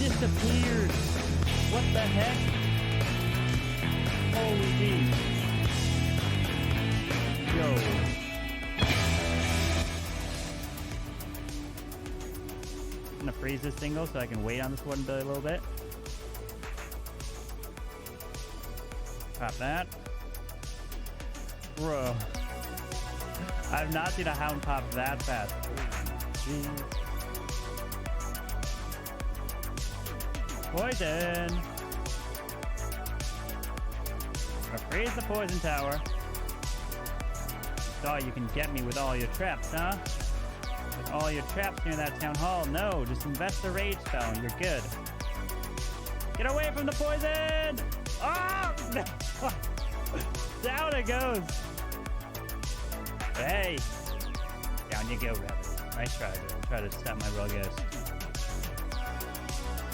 disappeared. What the heck? Holy geez. Yo. I'm gonna freeze this single so I can wait on this one a little bit. Pop that. Bro. I've not seen a hound pop that fast. Jeez. Poison! I'm gonna freeze the poison tower. Oh, you can get me with all your traps, huh? With all your traps near that town hall. No, just invest the rage spell and you're good. Get away from the poison! Oh! No. Down it goes! Hey! Down you go, Rabbit. Nice try to stop my Rogus.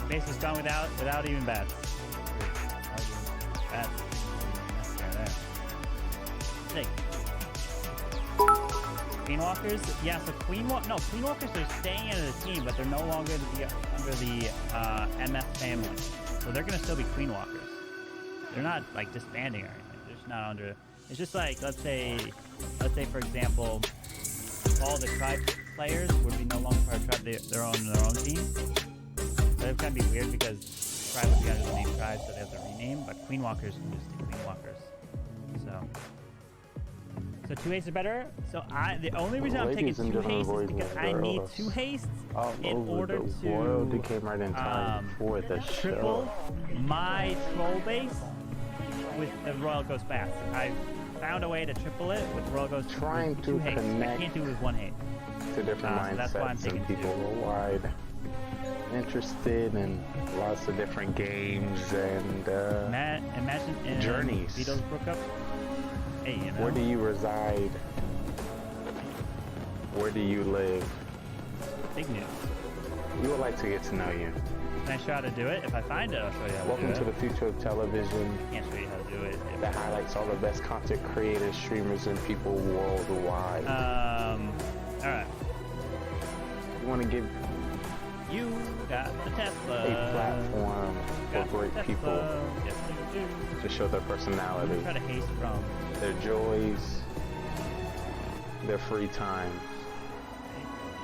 Base was gone without even bats. Bats. There. Queen Walkers? Yeah, so Queen Walkers are staying under the team, but they're no longer under the MF family. So they're gonna still be Queen Walkers. They're not like disbanding or anything. They're just not under. It's just like let's say for example, all the tribe players would be no longer part of tribe. They're on their own team. So it would kind of be weird because tribe would be under the name tribe, so they have to rename. But Queen Walkers can just be Queen Walkers. So 2 hastes are better. So the only reason I'm taking 2 hastes is because I need 2 hastes in order to triple my troll base with the Royal Ghost Bats. I found a way to triple it with Royal Ghost trying with to 2 hastes. connect I can't do it with 1 haste. To different mindsets, that's why I'm taking and people worldwide interested in lots of different games and imagine journeys. Beatles broke up. Hey, you know. Where do you reside? Where do you live? Big news. We would like to get to know you. Can I show how to do it? If I find it, I'll show you how to do it. Welcome to the future of television. I can't show you how to do it. That highlights all the best content creators, streamers, and people worldwide. Alright. We want to give You got the Tesla. a platform for great people Yes, you do. to show their personality, Try to haste from their joys, their free time,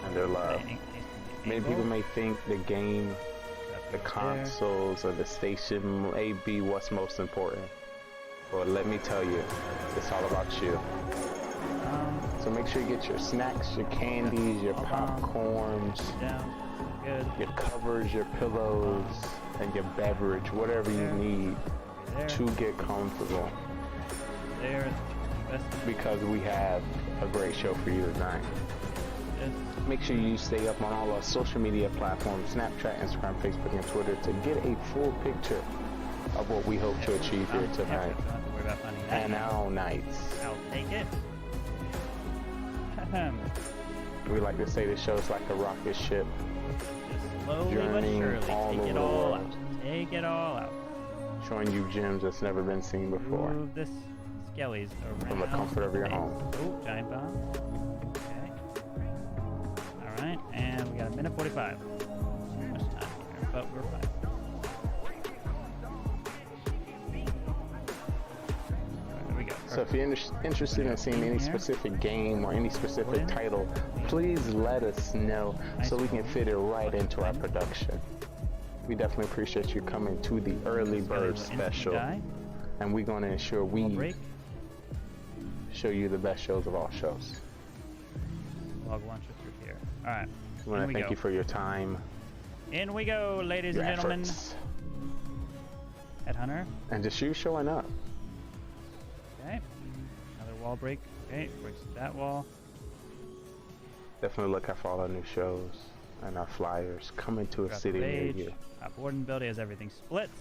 and their love. Many people may think the game, the consoles, or the station may be what's most important. But let me tell you, it's all about you. So make sure you get your snacks, your candies, your popcorns, your covers, your pillows, and your beverage, whatever you need to get comfortable. Because we have a great show for you tonight. Make sure you stay up on all our social media platforms, Snapchat, Instagram, Facebook, and Twitter to get a full picture of what we hope to achieve here tonight and our nights. I'll take it. We like to say the show's like a rocket ship. Just slowly but surely, take it all out. Take it all out. Showing you gems that's never been seen before. Move this skellies around. From the comfort of your home. Oh, giant bomb. Okay. Alright, and we got a minute 45. Too much time here, but we're fine. There we go. So if you're interested in seeing any specific game or any specific title, please let us know so we can fit it right into our production. We definitely appreciate you coming to the early bird special, and we're going to ensure we show you the best shows of all shows. Log launcher through here. All right. I want to thank you for your time. In we go, ladies and gentlemen. Headhunter. And just you showing up. Okay. Another wall break. Okay, breaks that wall. Definitely look out for all our new shows and our flyers coming to a city near you. Top Warden ability as everything splits.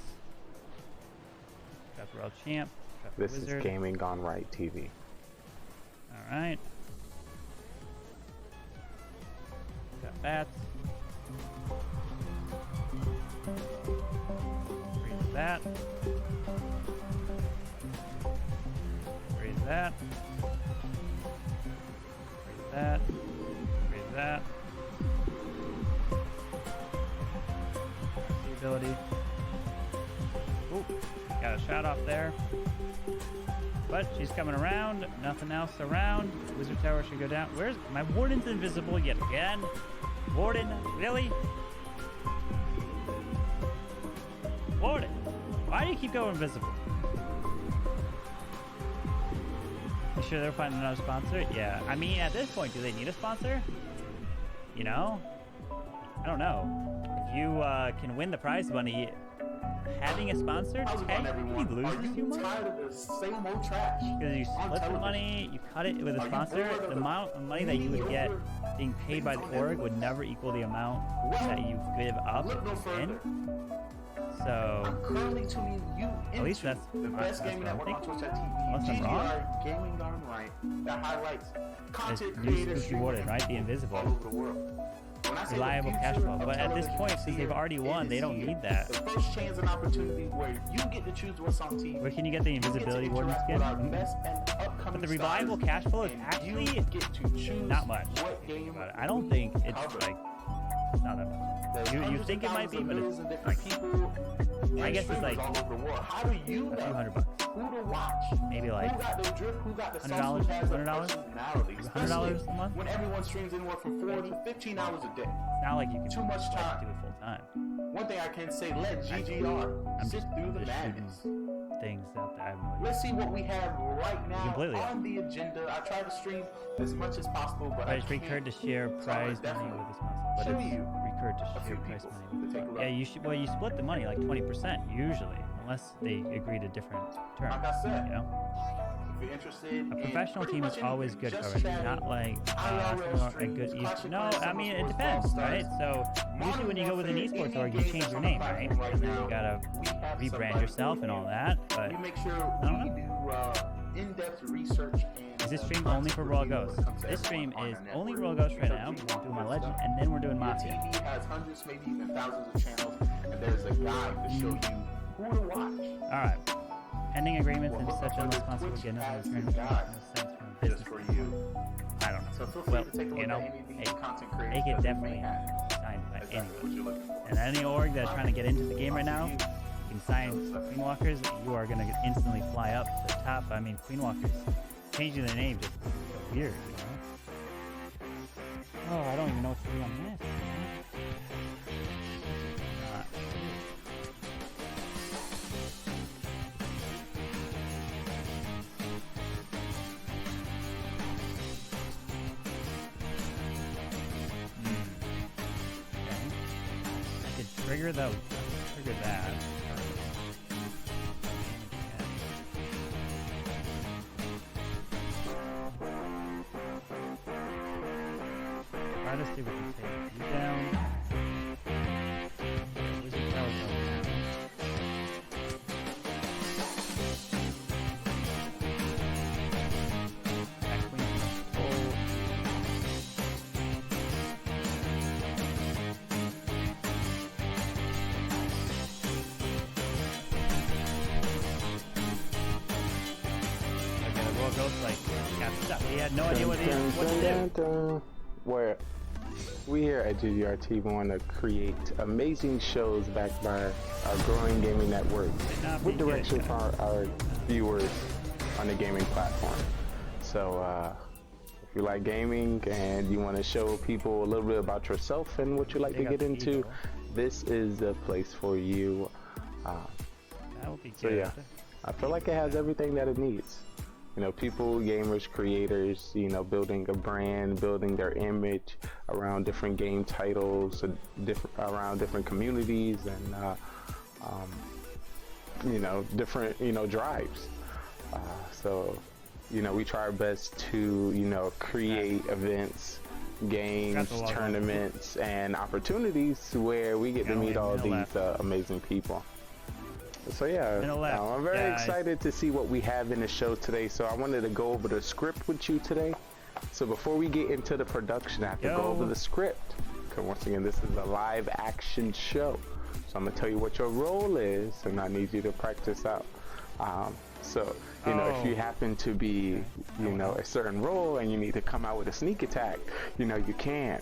Got the World Champ. This is Gaming GoneRight TV. Alright. Got bats. Freeze that. Freeze that. Freeze that. Freeze that. invisibility. Ooh, got a shot off there. But she's coming around. Nothing else around. Wizard Tower should go down. Where's my Warden's invisible yet again? Warden, really? Warden, why do you keep going invisible? You sure they're finding another sponsor? Yeah. I mean, at this point, do they need a sponsor? You know? I don't know. If you can win the prize money, having a sponsor technically loses you money. Because you split the money, you cut it with a sponsor, the amount of money that you would get being paid by the org would never equal the amount that you give up in. So, at least that's the best gaming network on Twitch at TV. Unless I'm wrong. GGR, Gaming GoneRight, that highlights content New creators Spooky Warden, right? The invisible. all over the world. When I say Reliable the cash future flow. of But at this television point, is since they've here, already won, it they is don't here. need that. The first chance and opportunity where you get to choose what's on TV. Where can you get the invisibility Warden skin? But the reliable cash flow is actually not much. I don't think it's like, it's not that much. You think it might be, but it's like, I guess it's like all over the world. How do you a few know $100. who to watch? Maybe like Who got the drip? Who got the $100, sauce? Who has a $100? personality? $100 a month? When everyone streams anywhere from 4 to 15 hours a day. It's not like you can Too much like, time. do it full time. One thing I can say, let GGR sit through the madness. Things out there. I have no idea. Let's see what we have right now Completely. on the agenda. I try to stream as much as possible, but But I it's can't. recurred to share prize money with the sponsor. But show it's you recurred to a share few prize people money. to take a look. Yeah, you should. Well, you split the money like 20% usually, unless they agree to different terms. Like I said, You know, if you're interested a in professional pretty team is much always anything, good just coverage, chatting, not like IRL a streams, good Clash esports. of No, Clans, I mean it Summer depends, Sports, right? So usually when you go with an esports org, you change your name, right? And then you gotta rebrand yourself and all that. But we make sure I don't know. we do in-depth research. And Is this stream only for Royal Ghost? This stream is only Royal Ghost right now. We're doing my legend, and then we're doing Your Mafia. TV has hundreds, maybe even thousands of channels, and there's a guide to show you who to watch. All right. Pending agreements and such unresponsible get nothing in return. No sense from business. Just for you. I don't know. So feel free Well, to take a look you know, at any of the content they creators could that definitely may have. sign by Exactly what anyone. you're looking for. And any org that's trying to get into the game right now, you can sign Queen Walkers. You are gonna instantly fly up to the top. I mean, Queen Walkers changing the name just so weird, you know? Oh, I don't even know what to do on this. I could trigger those. Trigger that. Try to see if we can take you down. Wizard Tower going down. Back queen control. Okay, the Royal Ghost like capped up. He had no idea what to do. Where we here at GGR TV want to create amazing shows backed by our growing gaming network with direction from our viewers on the gaming platform. So if you like gaming and you want to show people a little bit about yourself and what you like to get into, this is the place for you. That would be good. So yeah, I feel like it has everything that it needs. You know, people, gamers, creators, you know, building a brand, building their image around different game titles, around different communities, and you know, different, you know, drives. So, you know, we try our best to, you know, create events, games, tournaments, and opportunities where we get to meet all these amazing people. So yeah, I'm very excited to see what we have in the show today. So I wanted to go over the script with you today. So before we get into the production, I have to go over the script. Because once again, this is a live action show. So I'm going to tell you what your role is, and I need you to practice out. So, you know, if you happen to be, you know, a certain role and you need to come out with a sneak attack, you know, you can.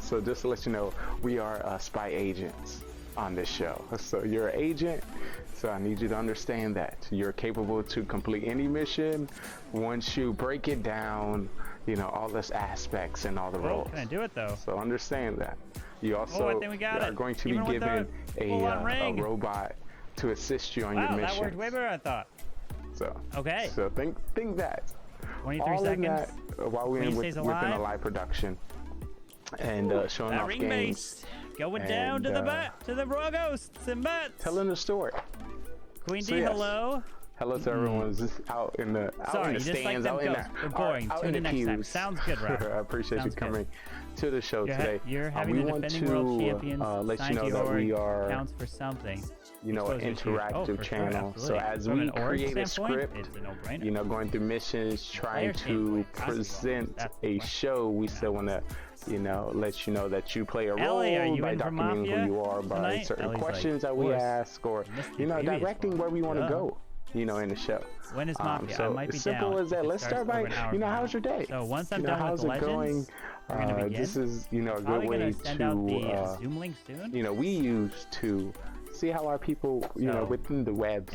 So just to let you know, we are spy agents. on this show. So you're an agent, so I need you to understand that you're capable to complete any mission once you break it down, you know, all this aspects and all the roles. Can I do it though? So understand that. You also are going to be given a robot to assist you on your mission. Wow, that worked way better than I thought. So okay. So think that. 23 all seconds. That, while we're within a live production and showing off games. Going down to the raw ghosts and bats. Telling the story. Queen D, hello. Hello to everyone out in the stands, out in the pews. Sounds good, right? I appreciate you coming to the show today. You're having the defending world champions. Let you know that we are counts for something. You know, an interactive channel. So as we create a script, you know, going through missions, trying to present a show, we still want to, you know, let you know that you play a role by documenting who you are, by certain questions that we ask, or, you know, directing where we want to go, you know, in the show. When is Mafia? So I might be as simple down. as that. Let's start by, you know, how's your day? So once I'm done with the legends, we're gonna begin. This is, you know, a good way to, Zoom link soon. you know, we use to see how our people, you know, within the webs,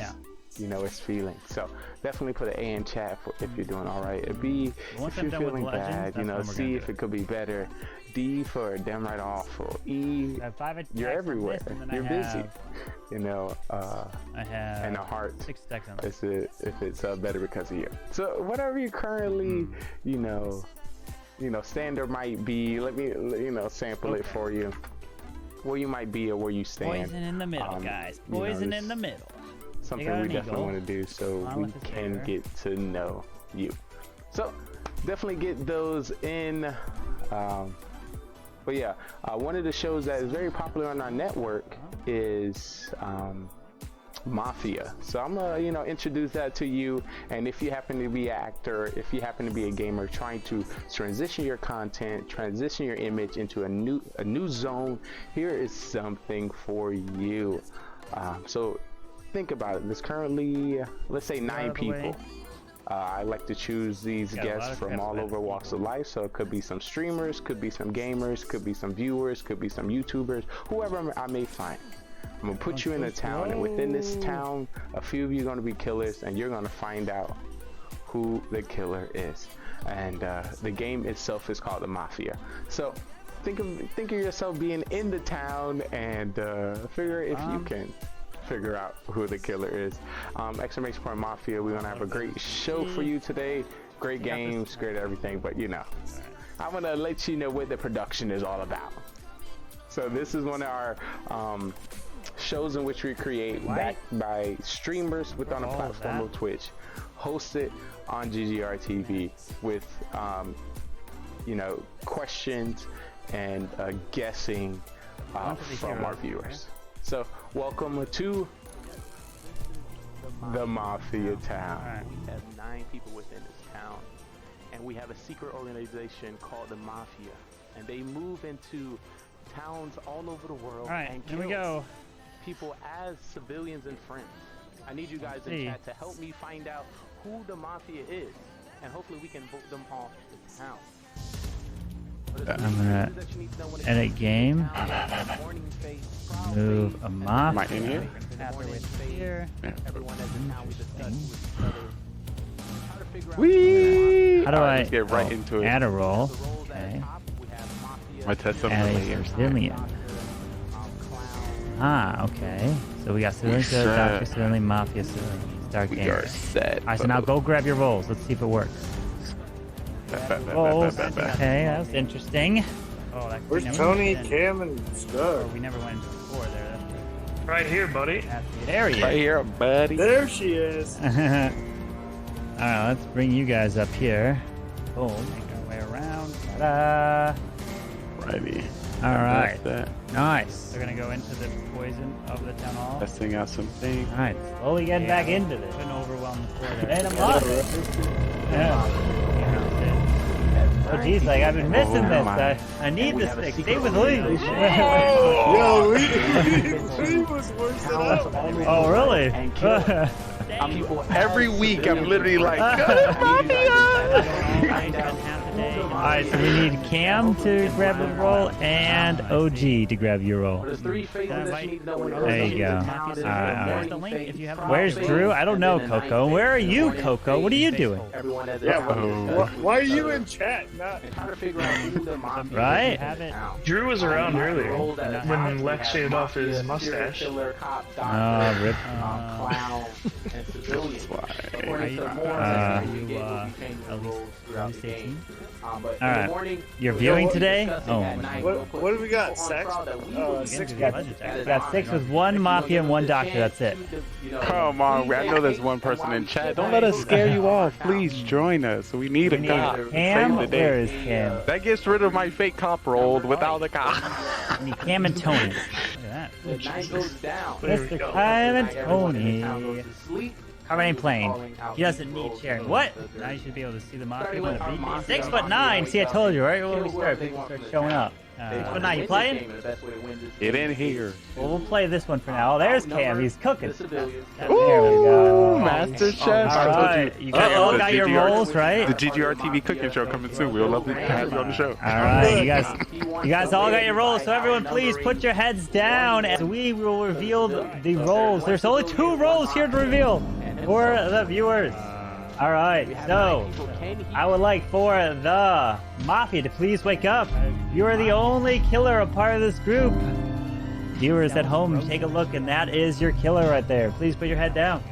you know, is feeling. So definitely put an A in chat if you're doing all right. A B if you're feeling bad, you know, C if it could be better. D for damn right awful. E, you're everywhere. You're busy. You know, I have and a heart 6 seconds. If it's better because of you. So whatever you currently, you know, standard might be. Let me, you know, sample it for you. Where you might be or where you stand. Poison in the middle, guys. Poison in the middle. Something we definitely want to do so we can get to know you. So definitely get those in. But yeah, one of the shows that is very popular on our network is MAFIA. So I'm gonna, you know, introduce that to you. And if you happen to be an actor, if you happen to be a gamer trying to transition your content, transition your image into a new zone, here is something for you. So think about it. There's currently, let's say, 9 people. I like to choose these guests from all over walks of life. So it could be some streamers, could be some gamers, could be some viewers, could be some YouTubers, whoever I may find. I'm gonna put you in a town, and within this town, a few of you are gonna be killers, and you're gonna find out who the killer is. And the game itself is called the MAFIA. So think of yourself being in the town, and figure if you can figure out who the killer is. Exclamation point MAFIA. We're gonna have a great show for you today. Great games, great everything. But you know, I'm gonna let you know what the production is all about. So this is one of our shows in which we create backed by streamers on a platform of Twitch, hosted on GGR TV with you know, questions and guessing from our viewers. So welcome to the MAFIA town. We have 9 people within this town, and we have a secret organization called the MAFIA, and they move into towns all over the world and kill people as civilians and friends. I need you guys in chat to help me find out who the MAFIA is, and hopefully we can vote them off the town. I'm gonna edit game, move a MAFIA. Am I in here? Here. Whee! How do I get right into it? Add a role. Okay. My test Add a civilian. Ah, okay. So we got civilian, doctor, civilian, MAFIA, civilian. Start game. We are set. Alright, so now go grab your roles. Let's see if it works. Roles. Okay, that was interesting. Oh, that where's Tony, Cam, and Star? We never went before there. Right here, buddy. There he is. Right here, buddy. There she is. Alright, let's bring you guys up here. Boom. Make our way around. Ta-da! Righty. Alright. Nice. They're gonna go into the poison of the town hall. Testing out some things. Alright, slowly getting back into this. Been overwhelmed before there. And I'm lost. Oh geez, like I've been missing this. I need this thing. Stay with Lee. Yo, Lee was worse than us. Oh really? Every week I'm literally like, Alright, so we need Cam to grab the role and OG to grab your role. There's 3 phases that you need to know in order There to you get go. down. There's Alright, the morning phase, Where's Drew? I don't know, Coco. Where are you, Coco? What are you doing? Everyone has Yeah, a why are you in chat? Not trying to figure out who the mafia Right? is. Drew was around earlier when Lex shaved off his mustache. Killer, cop, doctor, Oh, rip. clown, and civilian. According to the more Uh, you get, will be changing the rules throughout the game. But in the Alright. morning, You're we'll viewing be today? discussing Oh, at my night. God. We'll put what do we got? people on Sex? trial that we believe 6 in. We got 6 with 1 Mafia and 1 Doctor, that's it. Come on, I know there's one person in chat. Don't let us scare you off. Please join us. We need a cop. Cam? Save the Where day. is Cam? That gets rid of my fake cop role without the cop. We need Cam and Tony. Look at The night goes down. that. Mr. Cam and Tony. Goes to sleep. How many playing? He doesn't need sharing. What? Now you should be able to see the Mafia when the beat. 6'9". See, I told you, right? When we start, people start showing up. 6'9", you playing? Get in here. Well, we'll play this one for now. Oh, there's Cam. He's cooking. There we Ooh, go. Master Chef. All right. You guys all got your roles, right? The GGR TV cooking show coming soon. We'll love to have you on the show. All right, you guys all got your roles. So everyone, please put your heads down, and we will reveal the roles. There's only 2 roles here to reveal for the viewers. All right, so I would like for the Mafia to please wake up. You are the only killer a part of this group. Viewers at home, take a look, and that is your killer right there. Please put your head down.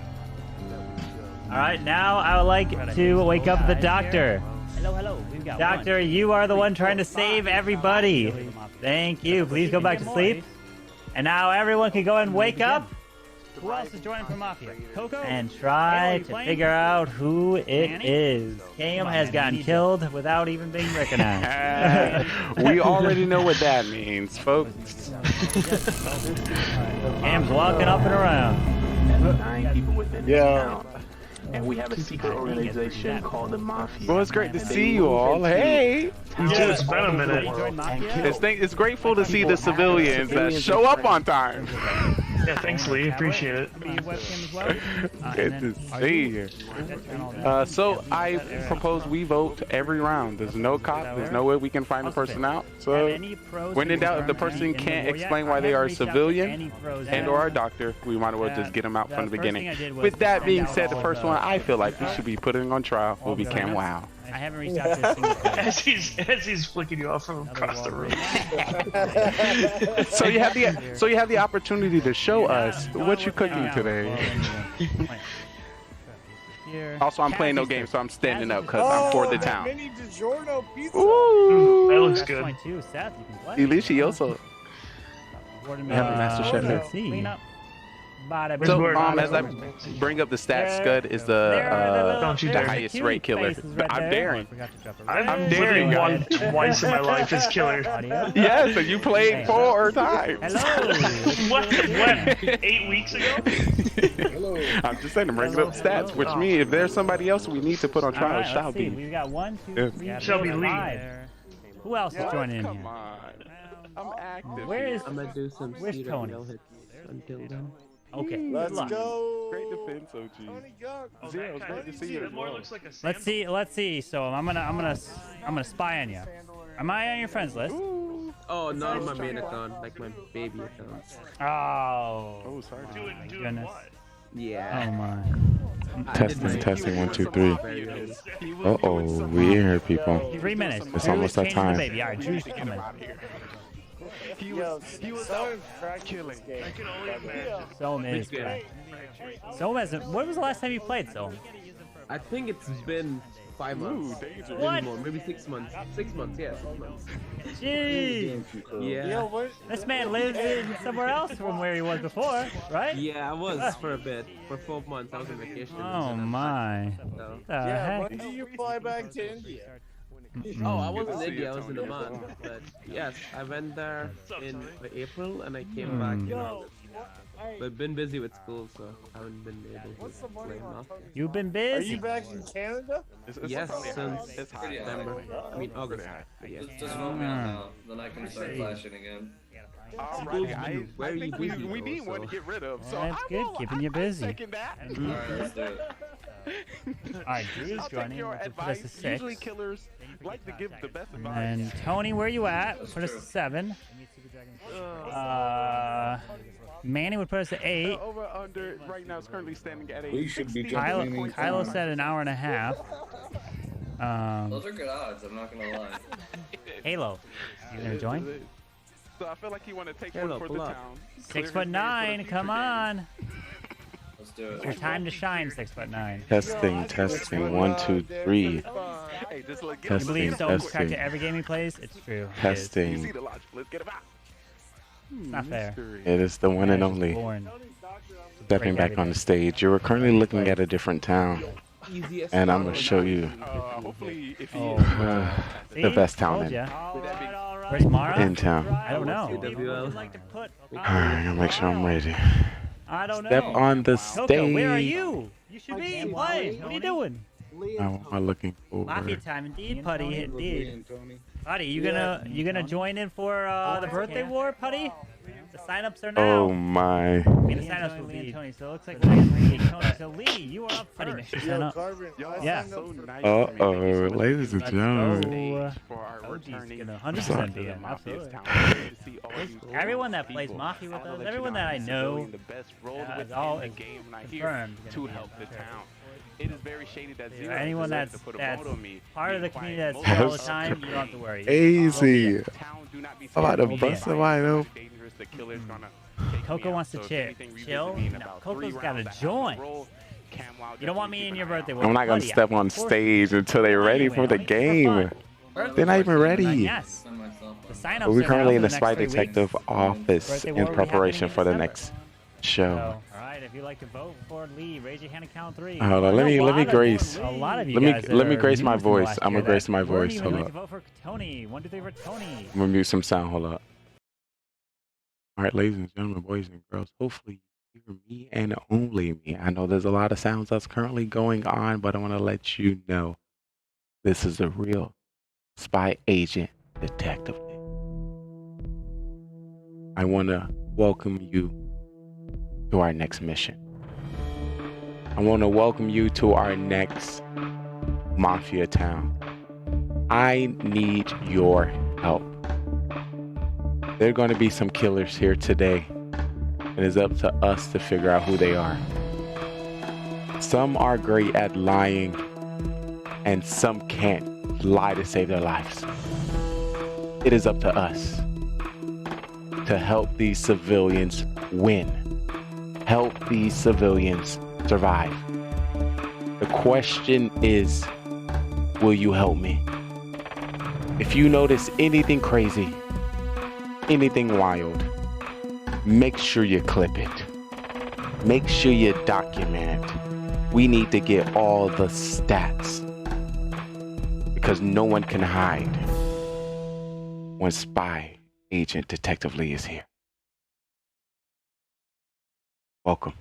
All right, now I would like to wake up the Doctor. Hello. Doctor, you are the one trying to save everybody. Thank you. Please go back to sleep. And now everyone can go and wake up. Who else is joining for Mafia? Coco? And try to figure out who it is. Cam has gotten killed without even being recognized. We already know what that means, folks. Cam's walking up and around. 9 people within this town. And we have a secret organization called the Mafia. Well, it's great to see you all. Hey! It's been a minute. It's grateful to see the civilians that show up on time. Yeah, thanks, Lee. Appreciate it. Good to see you. So I propose we vote every round. There's no cop. There's no way we can find the person out. So when in doubt, if the person can't explain why they are a civilian and/or a doctor, we might as well just get them out from the beginning. With that being said, the first one I feel like we should be putting on trial will be Cam Wow. I haven't reached out to a single player. As he's flicking you off from across the room. So you have the opportunity to show us what you're cooking today. Also, I'm playing no game, so I'm standing up because I'm for the town. Mini DiGiorno pizza. Ooh, That looks good. Delicioso. Master Chef. Let's see. So, as I bring up the stats, Scud is the Don't you dare. highest rate killer. I'm daring. I'm daring, one twice in my life as killer. Yeah, so you played 4 times. Hello. When? 8 weeks ago? I'm just saying, I'm bringing up stats, which means if there's somebody else we need to put on trial, it shall be. We've got 1, 2, 3, Shall be Lee. Who else is joining in Come here? on. I'm active. Where is? I'm gonna do some Where's speed Tony? no hits until then. Okay. good Let's luck. go. Great defense, OG. Zero, it's great to see you as More well. looks like a Let's see. So I'm gonna spy on you. Am I on your friends list? Oh, not on my main account, like my baby account. Oh. Oh, sorry. doing Goodness. what? Yeah. Oh my. Testing, 1, 2, 3. Uh-oh, we here, people. 3 minutes. It's almost that Changing the time. baby. All right, Drew's coming. He was out killing. I can only imagine. Soam is Which game? correct. Soam hasn't. When was the last time you played Soam? I think it's been 5 months. danger. Maybe What? more, maybe 6 months. 6 months, yeah, 6 months. Jeez. Yeah. This man lives in somewhere else from where he was before, right? Yeah, I was for a bit. For 4 months, I was on vacation. Oh my. So. The heck? When did you fly back to India? Oh, I wasn't in India, I was in Oman. But yes, I went there in April and I came back in August. But been busy with school, so I haven't been able to play Mafia. You've been Are busy. you back in Canada? Yes, since September. I mean August. Yeah. Just vote me out now, then I can start flashing again. Alrighty, Where I you think busy we though, need one to so- get rid of. So That's good, keeping you busy. Second that. Alright, Drew's I'll joining. take your Which will put us advice. to 6. Usually killers like to give the best advice. And Tony, where you at? Put us to 7. Manny would put us to 8. The over under right now is currently standing at a We should be Kylo said an hour and a half. Those are good odds, I'm not gonna lie. Halo, you gonna join? So I feel like you want to take Halo, one for pull the up. town. 6'9", come on. Let's do It's your it. time to shine, 6'9". Testing, testing. 1, 2, 3. Hey, just look, You get believe him. Stone's cracked at every game he plays? It's true. It is. You see Testing. the logic. Let's get him out. It's not fair. It is the one and Man's only. born. Stepping back on the stage. You were currently looking at a different town, Easiest. and I'm gonna show you Hopefully, if he See? the best town Told in, ya. Where's Mara? in town. I don't know. CWL. Alright, I'll make sure I'm ready. I don't know. Step on the Coco, where are stage. you? You should be playing. What are you doing? What am I looking Mafia for? time, indeed, Putty, indeed. Putty, you gonna join in for the birthday war, Putty? The sign-ups are now. Oh my. I mean, the sign-ups will be Tony, so it looks like Tony. So Lee, you are up Putty. Make sure you sign up. Yeah. Uh-oh, ladies and gentlemen. Oh, for our OG's returning gonna 100% be in. Absolutely. Everyone that plays Mafia with us, everyone that I know, is all confirmed. to help the town. It is very shady that Zero Anyone decided that's to put a vote on me. part of the Being community quiet. that's here all the Yes. time, you don't have to worry. Easy. Town do not be I'm about to scared. bust it wide open. Dangerous, the killer's gonna take me Coco out. wants to So if chill. anything, revisit Chill? me in No, about Coco's 3 gotta rounds. I have to join. roll. Cam You don't want me in your birthday. I'm not gonna step on stage until they're ready for the game. They're not even ready. Yes. Send myself The up. sign-ups But we're are currently now in the for Spy next 3 Detective weeks. office Birthday war in will be happening preparation in for the December. next show. All right, if you'd like to vote for Lee, raise your hand and count 3. Hold on, let me grace. A lot of you Let me guys that let me are grace my new from voice. last I'm year gonna grace that my weren't voice. even Hold going up. to vote for Tony. 1, 2, 3 for Tony. I'm gonna mute some sound. Hold up. All right, ladies and gentlemen, boys and girls. Hopefully you hear me and only me. I know there's a lot of sounds that's currently going on, but I want to let you know this is a real spy agent detective. I want to welcome you to our next mission. I want to welcome you to our next Mafia town. I need your help. There are going to be some killers here today. It is up to us to figure out who they are. Some are great at lying, and some can't lie to save their lives. It is up to us to help these civilians win. Help these civilians survive. The question is, will you help me? If you notice anything crazy, anything wild, make sure you clip it. Make sure you document it. We need to get all the stats because no one can hide when Spy Agent Detective Lee is here. Welcome.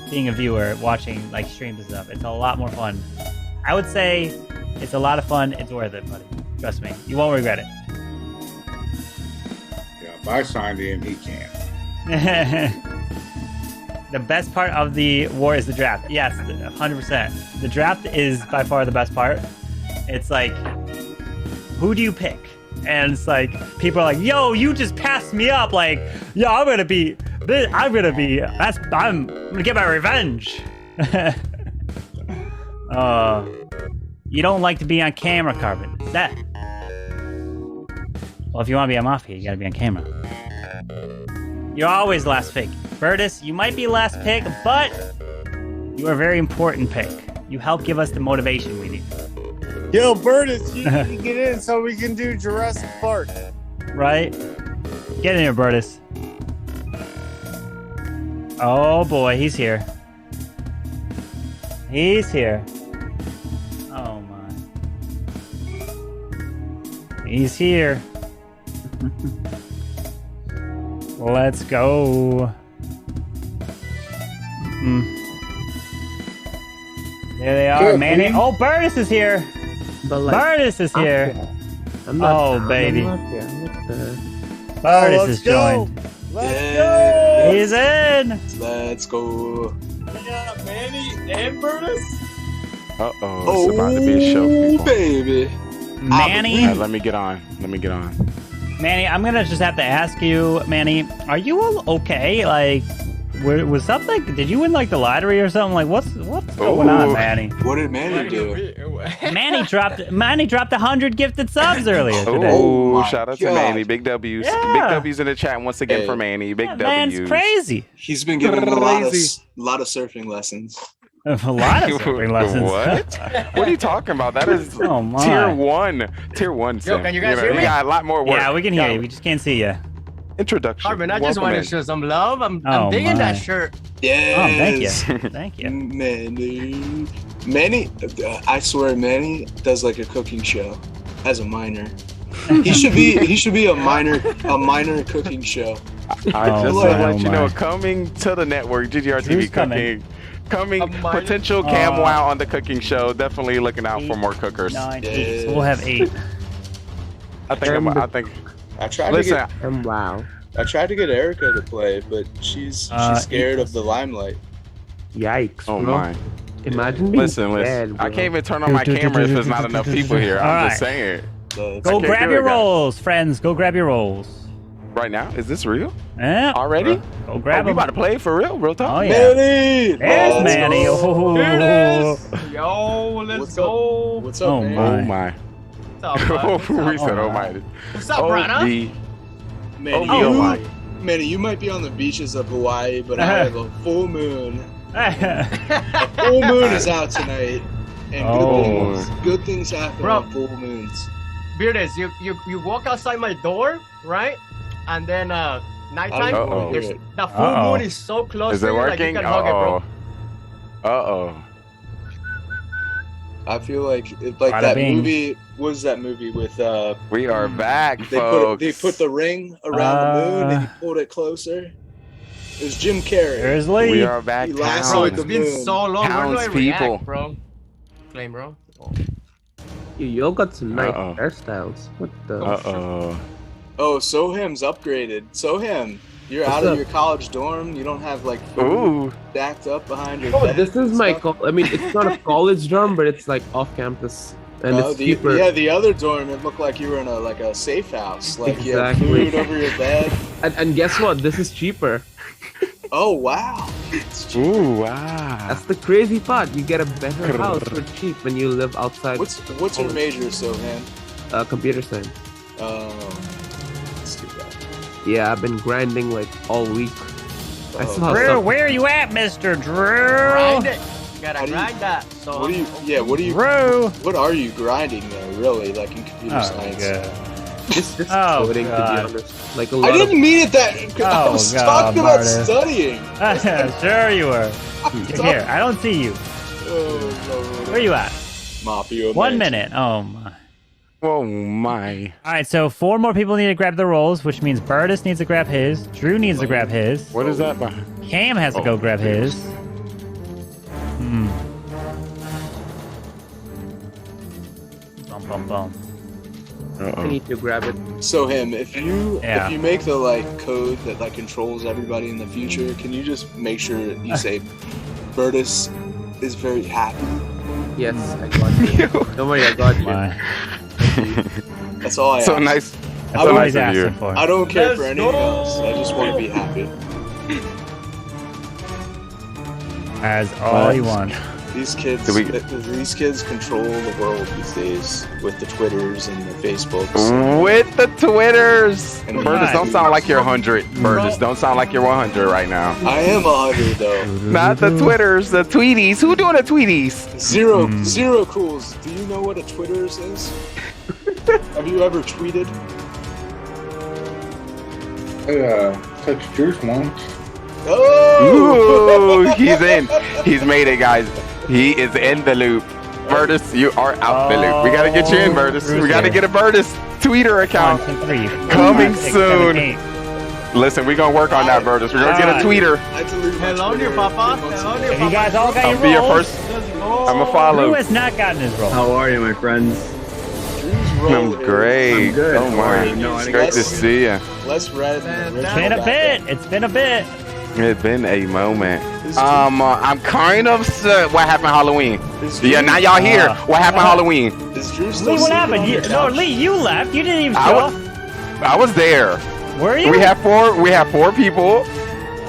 Being a viewer, watching like streams and stuff, it's a lot more fun. I would say it's a lot of fun. It's worth it, buddy. Trust me, you won't regret it. Yeah, if I signed in, he can't. The best part of the war is the draft. Yes, 100%. The draft is by far the best part. It's like, who do you pick? And it's like, people are like, yo, you just passed me up. Like, yo, I'm going to be I'm gonna be. I'm gonna get my revenge. You don't like to be on camera, Carbon. That. Well, if you want to be a Mafia, you gotta be on camera. You're always last pick. Virtus, you might be last pick, but you are a very important pick. You help give us the motivation we need. Yo, Bertus, you need to get in so we can do Jurassic Park. Right? Get in here, Bertus. Oh boy, he's here. He's here. Oh my. He's here. Let's go. There they are, Manny. Oh, Bertus is here. Bertus is here. Oh, baby. Bertus has joined. Let's go. He's in. Let's go. Yeah, Manny and Bertus. Uh-oh, it's about to be a show, people. Baby. Manny. Let me get on. Manny, I'm gonna just have to ask you, Manny, are you all okay? Like, was something? Did you win like the lottery or something? Like, what's going on, Manny? What did Manny do? Manny dropped 100 gifted subs earlier today. Oh, shout out to Manny. Big W's. Yeah. Big W's in the chat once again for Manny. Big W's. Man's crazy. He's been getting a lot of surfing lessons. A lot of surfing lessons. What? What are you talking about? That is Oh, my. tier one. Tier one. Yo, can you guys hear me? You got a lot more work. Yeah, we can hear you. We just can't see you. Introduction. Carmen, I just Welcome want to in. show some love. I'm Oh, digging my. that shirt. Yes. Oh, thank you. Thank you. Manny, I swear, Manny does like a cooking show as a minor. He should be a minor cooking show. I just Oh, want to my, let oh, you know, my. coming to the network, GGR TV Who's cooking. Coming, A minor- potential cam wow on the cooking show. Definitely looking out for 8, more cookers. 9, 8. So we'll have 8. I think. I tried Listen, Wow. I tried to get Erica to play, but she's scared of the limelight. Yikes. oh bro. my. Imagine being Listen. dead, I bro. can't even turn on my camera if there's not enough people here. I'm just saying. So Go Okay, grab here your we go. rolls, friends. Go grab your rolls. Right now, is this real? Yeah. Already? Go grab We them. about to play for real? Real talk? Oh, yeah. Manny! There's Let's Manny. go. Oh, Here it is. Yo, let's What's go. up? What's up, Oh, man? my. Oh my. What's up, bud? We said, oh my. What's up, brother? Manny, Oh, my. Manny, you might be on the beaches of Hawaii, but I have a full moon. A full moon is out tonight, and Oh. good things happen Bro. on full moons. Beardes, you walk outside my door, right? And then nighttime, Uh-oh. there's the full Uh-oh. moon is so close Is to it you, like working? you can hug it, bro. Uh-oh. I feel like Bada that bing. movie. What was that movie with? We are back, They folks. put the ring around the moon and he pulled it closer. It was Jim Carrey. There's We Lee. are back, He lasted Bro, with it's the been moon. so long. Where do I Townspeople. react, bro? Flame, bro. You got some nice Uh-oh. hairstyles. What the? Uh-oh. Oh, Soham's upgraded. Soham, you're What's out of up? your college dorm. You don't have like food Ooh. stacked up behind your Oh, bed this is and my. stuff. I mean, it's not a college dorm, but it's like off campus, and it's cheaper. the other dorm. It looked like you were in a safe house. Like you had Exactly. food over your bed. And guess what? This is cheaper. Oh wow. It's cheap. Ooh, wow. That's the crazy part. You get a better house for cheap when you live outside. What's your major, Soham? Computer science. Oh, that's too bad. Yeah, I've been grinding like all week. I still have Drew, stuff. where are you at, Mr. Drew? Grind it. You gotta How do you- grind that. So Drew. What are you grinding though? Really, like in computer Oh, science? God. Just Oh, coding, to God. be honest. Like a I lot didn't of. mean it that. I Oh, was God, talking about Marta. studying. Sure you were. You're here. I don't see you. Oh, Lord. Where you at? Mafia. 1 man. minute. Oh, my. Oh my. All right, so 4 more people need to grab the rolls, which means Bertus needs to grab his. Drew needs to grab his. What is that behind? Cam has to go grab his. Bum, bum, bum. I need to grab it. So him, if you Yeah. make the like code that like controls everybody in the future, can you just make sure you say Bertus is very happy? Yes, I got you. Don't worry, I got you. My. That's all I So ask. nice. That's all nice he's of you. asking for. I don't care for Let's anything go. else. I just want to be happy. As all you want. These kids control the world these days with the Twitters and the Facebooks. With the Twitters. And Burgess, don't sound like you're 100. Burgess, don't sound like you're 100 right now. I am 100 though. Not the Twitters, the tweeties. Who doing the tweeties? Zero cools. Do you know what a Twitters is? Have you ever tweeted? Touch juice once. Oh! Ooh, he's in. He's made it, guys. He is in the loop. Burgess, you are out the loop. We gotta get you in, Burgess. We gotta get a Burgess Twitter account. 1, 2, 3, 4, Coming 5, 6, soon. 7, 8. Listen, we're gonna work on that, Burgess. We're gonna get a tweeter. Hello, dear Papa. Hello, dear If you guys all got I'll your be your rolls, first. I'm a follow. Drew has not gotten his roll. How are you, my friends? I'm great. I'm good. Oh my, No, it's great to see you. Less red. It's been a bit. It's been a bit. It's been a moment. I'm kind of what happened Halloween. Yeah, now y'all here. What happened Halloween? Is Drew still Lee, what happened? Lee, you left. You didn't even show up. I was there. Were you? We have four people.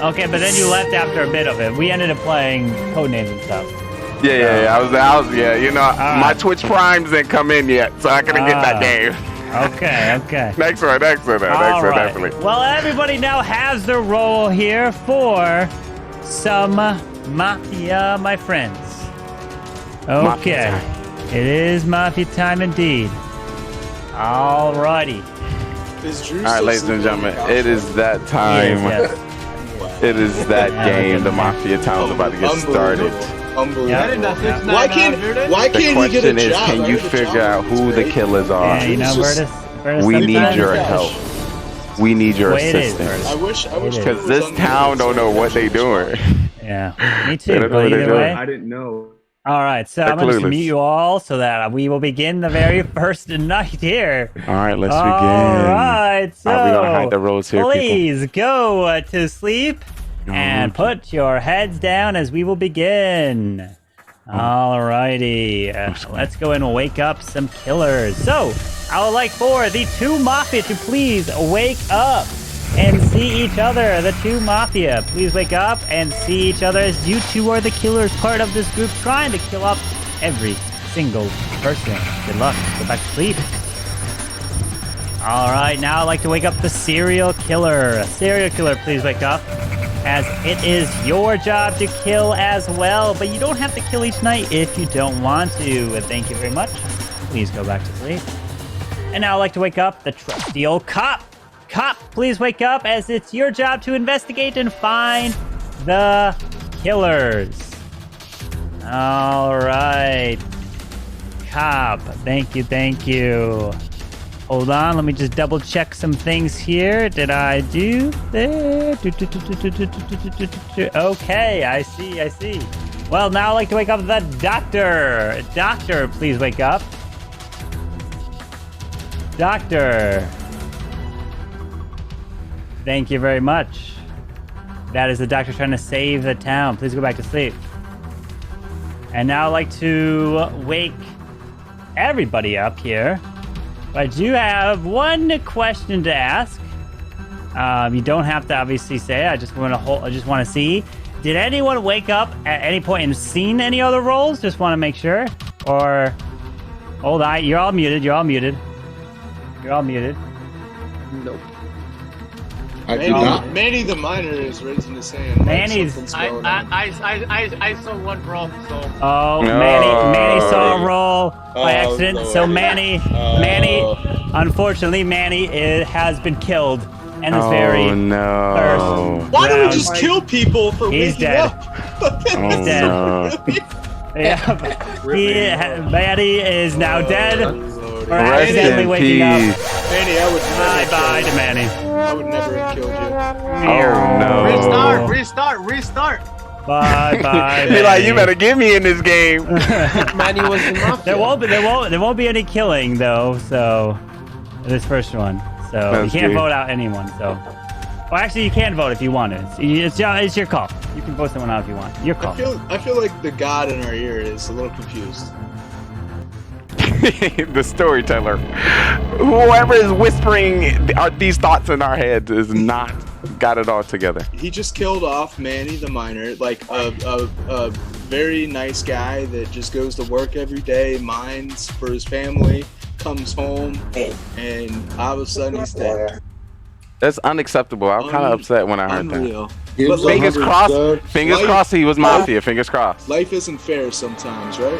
Okay, but then you left after a bit of it. We ended up playing codenames and stuff. Yeah. I was. Yeah, you know, my Twitch Primes didn't come in yet, so I couldn't get that game. Okay. Next one, definitely. Well, everybody now has their role here for some Mafia, my friends. Okay. Mafia It is Mafia time indeed. Alrighty. All right, ladies and gentlemen, it is that time. Yes. It is that game. The Mafia time is about to get started. Unbelievable. Why can't The he get a question is, job? can you figure out who the killers are? Yeah, you know, Bertus, We need sometimes- your help. We need your Way it is, assistance. I wish Because this town don't know what they doing. Yeah, me They too. don't know But what they're either way. I didn't know. All right, so They're I'm going to clueless. mute you all so that we will begin the very first night here. All right, let's All begin. right, so We're gonna hide the roles here, people. please go to sleep and put your heads down as we will begin. All righty, let's go and wake up some killers. So I would like for the two Mafia to please wake up and see each other. The two Mafia, please wake up and see each other, as you two are the killers, part of this group trying to kill up every single person. Good luck. Go back to sleep. All right, now I'd like to wake up the serial killer. Serial killer, please wake up, as it is your job to kill as well, but you don't have to kill each night if you don't want to. Thank you very much. Please go back to sleep. And now I'd like to wake up the trusty old cop. Cop, please wake up, as it's your job to investigate and find the killers. All right. Cop, thank you. Hold on, let me just double check some things here. Did I do there? Okay, I see. Well, now I'd like to wake up the doctor. Doctor, please wake up. Doctor. Thank you very much. That is the doctor trying to save the town. Please go back to sleep. And now I'd like to wake everybody up here. I do have one question to ask. You don't have to obviously say it. I just want to see. Did anyone wake up at any point and seen any other roles? Just want to make sure. Or hold on, you're all muted. Nope. Manny the miner is raising his hand. Manny's. I saw one roll, so. Oh, Manny saw a roll by accident. So Manny, unfortunately, Manny has been killed. And this very first Why don't we round. just kill people for He's waking dead. up? He's dead. Yeah, Manny is now dead. For accidentally waking up. Manny, I would never Bye to Manny. I would never have killed you. Oh no. Restart. Bye. You're like, you better get me in this game. Manny was in Mafia. There won't be any killing though. So this first one. So That's you can't good. vote out anyone. So, well, actually, you can vote if you want to. It's your call. You can vote someone out if you want. Your call. I feel like the god in our ear is a little confused. The storyteller. Whoever is whispering these thoughts in our heads is not got it all together. He just killed off Manny the miner, like a very nice guy that just goes to work every day, mines for his family, comes home, and all of a sudden he's dead. That's unacceptable. I'm kind of upset when I heard Unreal. that. But Fingers crossed. Fingers crossed he was Mafia. Fingers crossed. Life isn't fair sometimes, right?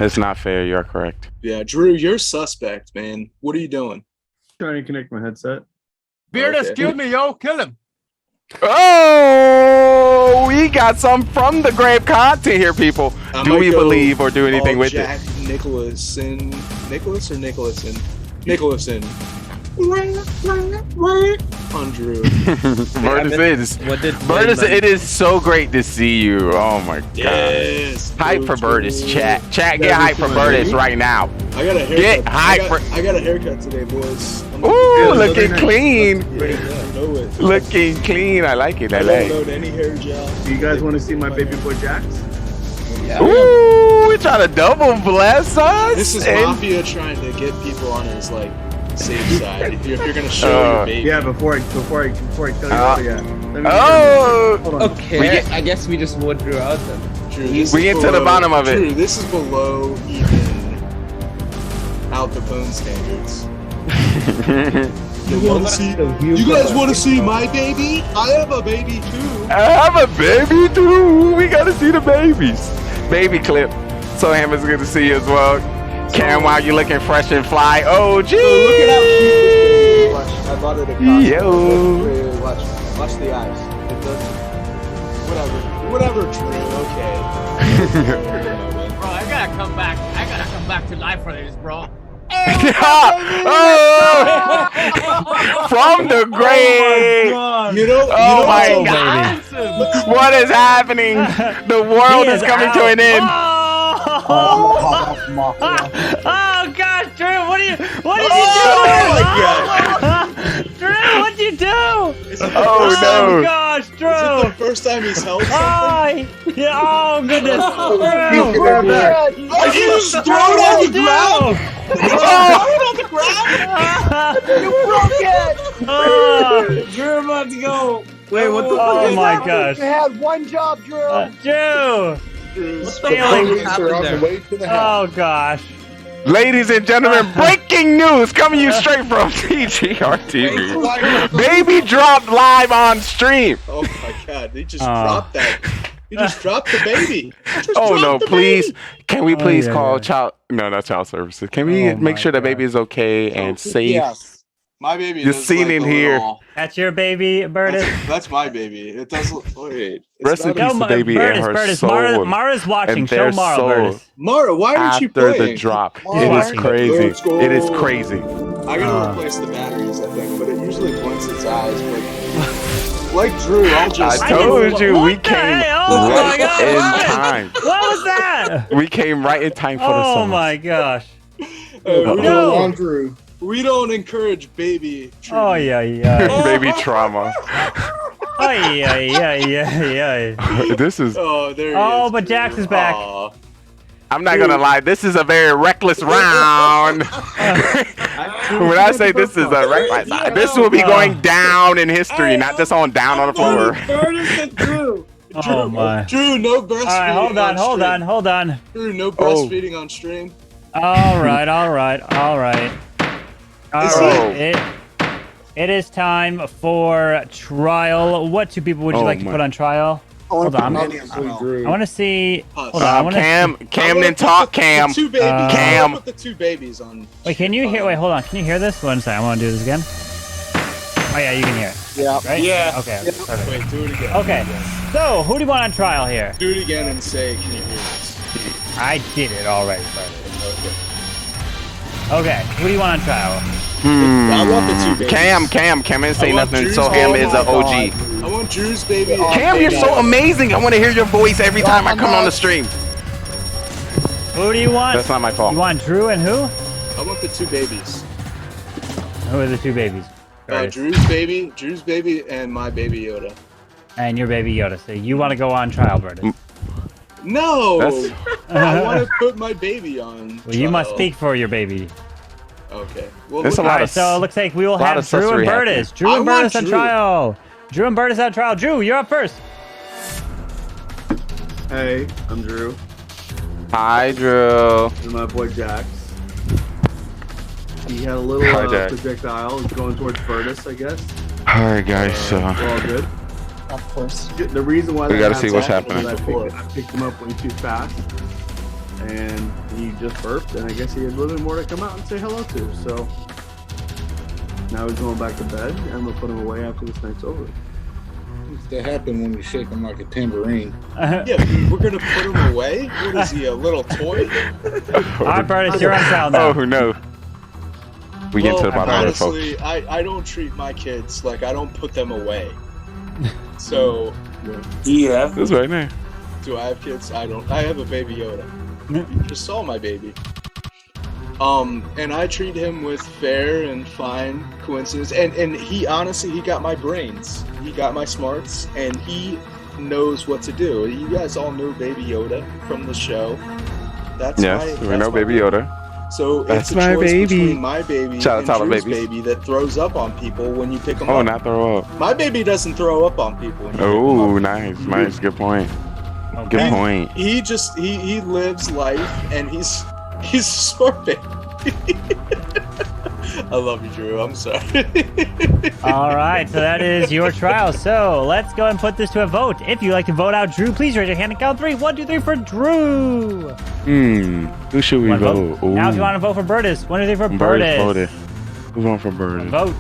It's not fair. You're correct. Yeah, Drew, you're suspect, man. What are you doing? Trying to connect my headset. Beardus, kill me, yo. Kill him. Oh, we got some from the grave content here, people. Do we believe or do anything with Jack it? Nicholson. Nicholson? On Drew. Burtis, it is so great to see you. Oh my god. Yes. Hype for Burtis, chat. Chat, get hype for Burtis right now. I got a haircut. Get hype for. I got a haircut today, boys. Ooh, looking clean. Yeah, know it. Looking clean. I like it. I I like don't it. load any hair gel. Do you guys want to see my baby boy Jax? Ooh, we trying to double bless us. This is Mafia trying to get people on his like safe side. If you're gonna show your baby. Yeah, before I tell you Oh. Okay, I guess we just would Drew out then. Drew, We get to the bottom of it. Drew, this is below even Al Capone standards. You guys want to see my baby? I have a baby too. I have a baby too. We gotta see the babies. Baby clip. So Ham, it's good to see you as well. Cam, while you looking fresh and fly. Oh, gee. Look at how cute. Watch, I bought it a costume. Yo. Watch the eyes. It does. Whatever, Drew. Okay. Bro, I gotta come back. I gotta come back to life for this, bro. From the grave. You know Oh my what's god. What is happening? The world is coming to an end. Oh gosh, Drew, what did you do? Oh my god. Drew, what'd you do? Oh no. Gosh, Drew. Is it the first time he's held something? Yeah, oh goodness. Are you just throw it on the ground? You broke it. Drew, I'm about to go. Wait, what the Oh my gosh. You had one job, Drew. Drew. Oh gosh. Ladies and gentlemen, breaking news coming you straight from GGR TV. Baby dropped live on stream. Oh my god, they just dropped that. He just dropped the baby. Oh no, please. Baby. Can we please call child? No, not child services. Can we make sure the baby is okay and safe? Yes. My baby. You're seen in here. That's your baby, Burtis? That's my baby. It doesn't. Wait. Rest in peace, the baby and her soul. Mara's watching. And Show their Mara, soul. Burtis. Mara, why aren't you After playing? the drop, Mara, it is crazy. let's go. It is crazy. I gotta replace the batteries, I think, but it usually blinks its eyes. Like Drew, I'll just. I told you we came Oh my right God, in what? time. What was that? We came right in time for the Oh song. my gosh. No, Drew. We don't encourage baby. Oh yeah. Baby trauma. Oh yeah. This is. Oh, there he is. Oh, but Jax is back. Aw. I'm not gonna lie. This is a very reckless round. When I say this is a reckless, this will be going down in history, not just down on the floor. Oh my. Drew, no breastfeeding. All right, hold on. Drew, no breastfeeding on stream. All right. It is time for trial. What two people would you like to put on trial? Hold on. I want to see. Hold on. Cam didn't talk. Cam. The two babies. Cam. Put the two babies on. Wait, can you hear? Wait, hold on. Can you hear this? One second. I want to do this again. Oh yeah, you can hear it. Yeah. Right? Yeah. Okay. Yep. Perfect. Wait, do it again. Okay. So, who do you want on trial here? Do it again and say, can you hear this? I did it already, brother. Okay. Who do you want on trial? I want the two babies. Cam didn't say I want nothing. Drew's So Ham baby. is an OG. I want Drew's baby. Cam, you're so amazing. I want to hear your voice every time I come on the stream. Who do you want? That's not my fault. You want Drew and who? I want the two babies. Who are the two babies? Drew's baby, and my baby Yoda. And your baby Yoda. So you want to go on trial, Burtis? No! I want to put my baby on. Well, you must speak for your baby. Okay. Well, There's a All lot right, of so it looks like we will lot have of Drew and sussery happening. Burtis. Drew I and want Burtis on Drew. trial. Drew and Burtis on trial. Drew, you're up first. Hey, I'm Drew. Hi, Drew. And my boy Jax. He had a little Hi, Jax. projectile going towards Burtis, I guess. Alright, guys, so We're all good. Of course. The reason why We that gotta see what's happened is happening. I picked him up way too fast, and he just burped, and I guess he had a little bit more to come out and say hello to. So now he's going back to bed, and I'm gonna put him away after this night's over. That happened when you shake him like a tambourine. Yeah, we're gonna put him away. What is he, a little toy? All right, Burtis, you're on trial now. Oh no. We get to the bottom of it, folks. Honestly, I don't treat my kids like I don't put them away. So, Yeah. This right there. do I have kids? I don't. I have a baby Yoda. You just saw my baby. And I treat him with fair and fine coincidence. And he honestly, he got my brains. He got my smarts, and he knows what to do. You guys all know Baby Yoda from the show. That's Yes, we that's know my Baby Yoda. So That's it's a my choice baby. between my baby Shout out and to all the Drew's babies. baby that throws up on people when you pick them Oh, up. not throw up. My baby doesn't throw up on people. When you pick 'em Oh, up. nice. Good point. Good Okay. point. He just he lives life, and he's a smart baby. I love you, Drew. I'm sorry. All right, so that is your trial. So let's go and put this to a vote. If you'd like to vote out Drew, please raise your hand and count 3. 1, 2, 3 for Drew. Who should we One vote? vote. Now, if you want to vote for Burtis, 1, 2, 3 for Burtis Burtis. voted. Who's voting for Burtis? Vote.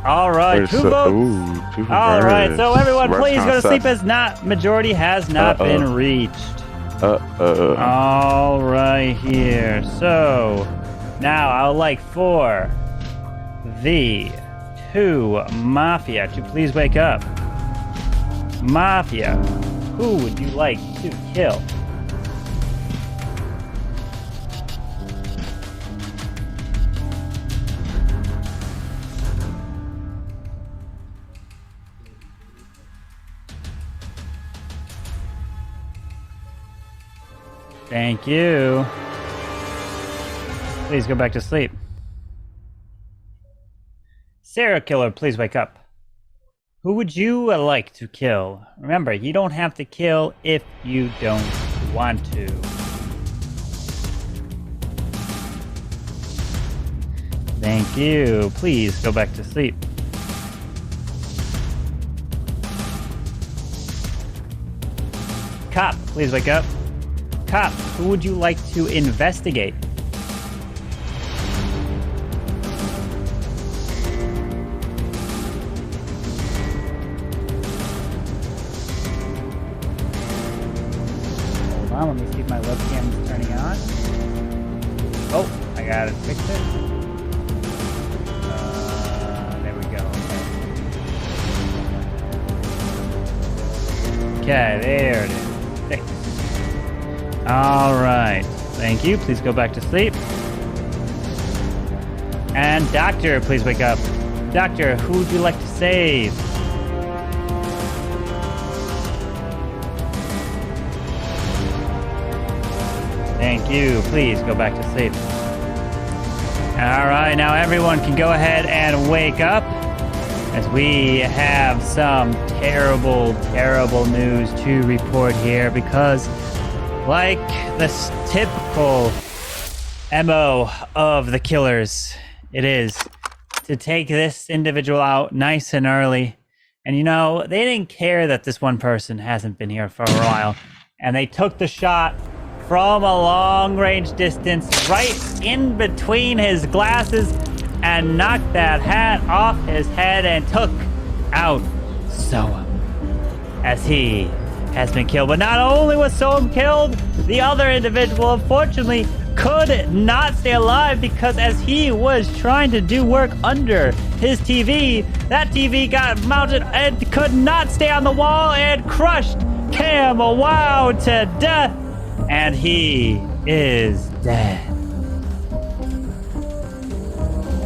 All right, Burtis, 2 votes. Ooh, 2 for All right, Burtis. so everyone, Burtis please go to kinda sleep sucks. as not majority has not been reached. All right, here. So now I would like for the 2 Mafia to please wake up. Mafia, who would you like to kill? Thank you. Please go back to sleep. Serial killer, please wake up. Who would you like to kill? Remember, you don't have to kill if you don't want to. Thank you. Please go back to sleep. Cop, please wake up. Cop, who would you like to investigate? Hold on, let me see if my webcam is turning on. Oh, I gotta fix it. There we go. Okay, there it is. Fixed. All right. Thank you. Please go back to sleep. And Doctor, please wake up. Doctor, who would you like to save? Thank you. Please go back to sleep. All right. Now everyone can go ahead and wake up as we have some terrible, terrible news to report here because like this typical MO of the killers, it is to take this individual out nice and early. And you know, they didn't care that this one person hasn't been here for a while. And they took the shot from a long range distance right in between his glasses and knocked that hat off his head and took out Soam as he has been killed. But not only was Soam killed, the other individual unfortunately could not stay alive because as he was trying to do work under his TV, that TV got mounted and could not stay on the wall and crushed Cam Wow to death. And he is dead.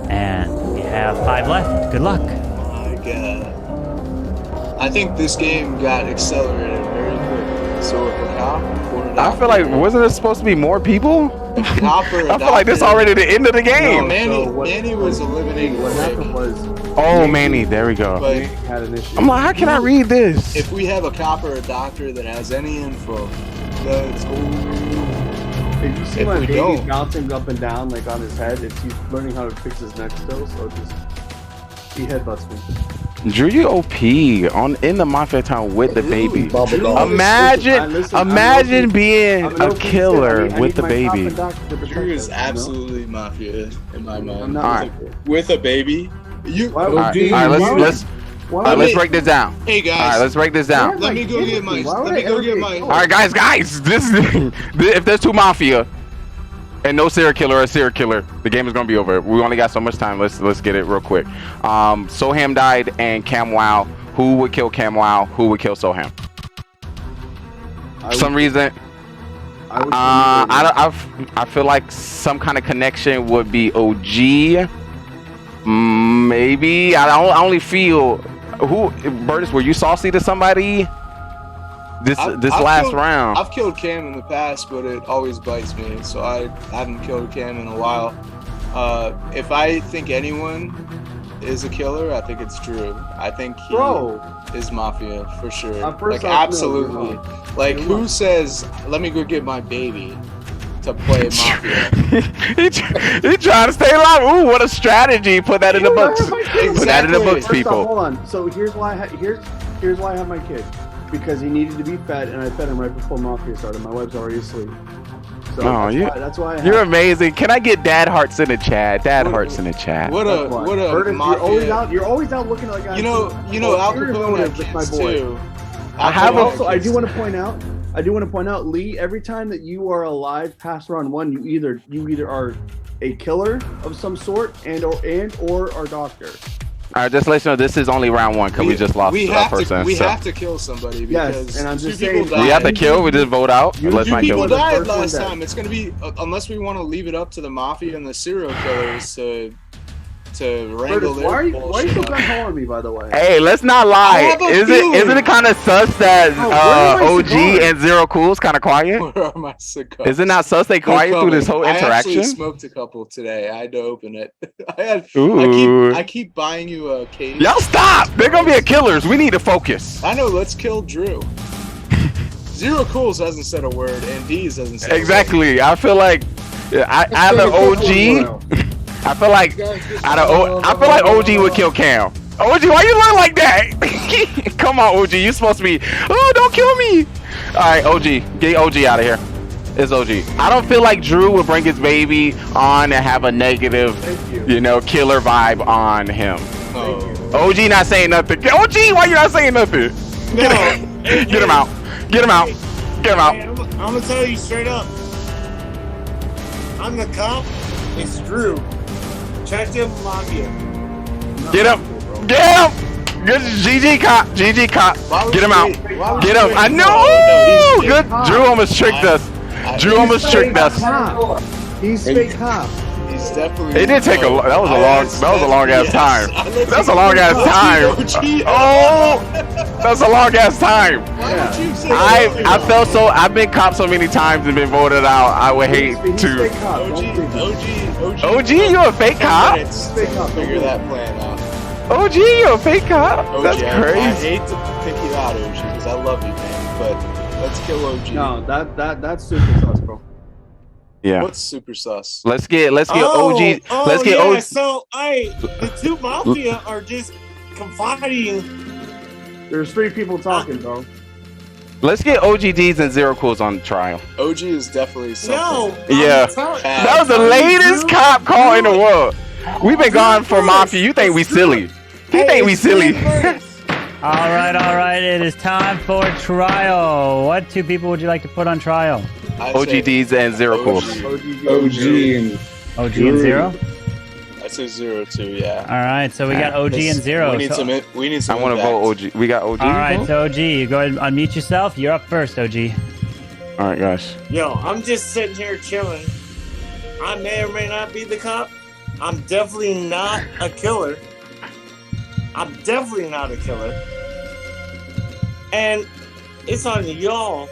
And we have 5 left. Good luck. My God. I think this game got accelerated very quickly. So if a cop reported I feel like, wasn't there supposed to be more people? cop or a I feel like this already the end of the game. Manny was eliminating what happened was. Oh, Manny, there we go. But had an issue. I'm like, how can I read this? if we have a cop or a doctor that has any info, let's go. If you see If my we baby don't- bouncing up and down like on his head, it's he's learning how to fix his neck still, so just he headbutts me. Drew, you OP in the Mafia town with the baby. Listen, Imagine being I'm an a OP killer kid. I with need the my cop baby. and doctor to protect Drew us, is you know? absolutely mafia in my mind. I'm not Alright. With a baby. You. Why All would right, you- let's why would let's I- break this down. Hey guys. All right, let's break this down. Let me go get my. Why would Let me I go ever get get my. caught? All right, guys, this if there's two Mafia and no serial killer or serial killer, the game is gonna be over. We only got so much time. Let's get it real quick. Soham died and Cam Wow. Who would kill Cam Wow? Who would kill Soham? For some reason, I feel like some kind of connection would be OG. Maybe I only feel who. Burtis, were you saucy to somebody? This I've last killed- round. I've killed Cam in the past, but it always bites me, so I haven't killed Cam in a while. If I think anyone is a killer, I think it's Drew. I think he is mafia for sure. Like absolutely. Like who says, "Let me go get my baby" to play mafia? he trying to stay alive. Ooh, what a strategy! Put that in the books. Put that in the books, First people. off, hold on. So here's why I have my kid, because he needed to be fed, and I fed him right before Mafia started. My wife's already asleep. So that's why I have You're amazing. Can I get dad hearts in the chat? Dad hearts in the chat. What a Curtis, mafia. you're always out looking like You know, Al Capone had kids too. I do want to point out, Lee, every time that you are alive past round one, you either are a killer of some sort and or are doctor. All right, just let you know this is only round one because we just lost a person. We so. have to kill somebody because yes, and I'm just two people saying died. We have to kill. We just vote out. Let's Two not people kill. died last time. It's gonna be unless we want to leave it up to the mafia and the serial killers to wrangle Curtis, their why are you bullshit so up. gun on me, by the way? Hey, let's not lie. Isn't it kind of sus that OG and Zero Cool's kind of quiet? Where are my cigars? Is it not sus they quiet through this whole I interaction? actually smoked a couple today. I had to open it. Ooh. I keep buying you a case. Y'all stop! They're gonna be a killers. We need to focus. I know. Let's kill Drew. Zero Cools hasn't said a word, and D's hasn't said Exactly. I feel like either OG. I feel like OG would kill Cam. OG, why you look like that? Come on, OG. You supposed to be. Oh, don't kill me. All right, OG. Get OG out of here. It's OG. I don't feel like Drew would bring his baby on and have a negative, killer vibe on him. OG not saying nothing. OG, why you not saying nothing? No. Get him out. Get him out. Get him out. Hey, I'm gonna tell you straight up. I'm the cop. It's Drew. Check them mafia. Get him. Get him. Good GG cop. GG cop. Get him out. Get him. I know. Good. Drew almost tricked us. Drew almost tricked us. He's fake cop. He's definitely. It did take that was a long ass time. That's a long ass time. Oh, that's a long ass time. I felt so. I've been copped so many times and been voted out. I would hate to. OG, you a fake cop? Figure that plan out. OG, you a fake cop? That's I crazy. hate to pick you out, OG, because I love you, man. But let's kill OG. No, that's super sus, bro. Yeah. What's super sus? Let's get OG. Let's get OG. So the two mafia are just confiding. There's three people talking, bro. Let's get OGDs and Zero Cools on trial. OG is definitely something. No. Yeah. That was the latest cop call in the world. We've been gone for Mafia. You think we silly. You think we silly. All right. It is time for trial. What two people would you like to put on trial? OGDs and Zero Cools. OG and Zero? I say 0 too, yeah. All right, so we got OG and Zero. We need some. I want to vote OG. We got OG. All right, so OG, you go ahead and unmute yourself. You're up first, OG. All right, guys. Yo, I'm just sitting here chilling. I may or may not be the cop. I'm definitely not a killer. And it's on y'all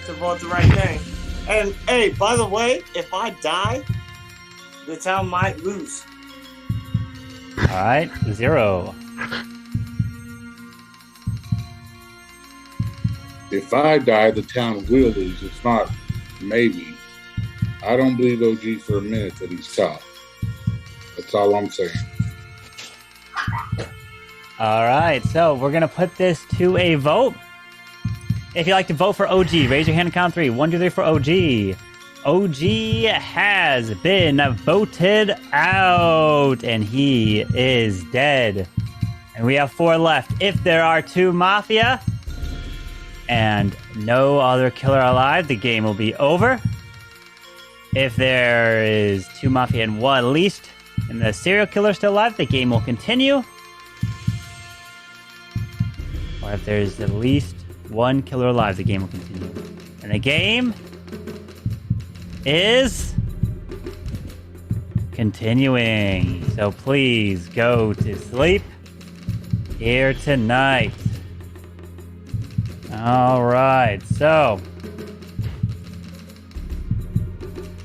to vote the right thing. And hey, by the way, if I die, the town might lose. All right, 0. If I die, the town will lose. It's not maybe. I don't believe OG for a minute that he's cop. That's all I'm saying. All right, so we're gonna put this to a vote. If you'd like to vote for OG, raise your hand and count 3. 1, 2, 3 for OG. OG has been voted out, and he is dead. And we have 4 left. If there are 2 Mafia and no other killer alive, the game will be over. If there is 2 Mafia and 1 at least, and the serial killer still alive, the game will continue. Or if there's at least 1 killer alive, the game will continue. And the game is continuing. So please go to sleep here tonight. All right, so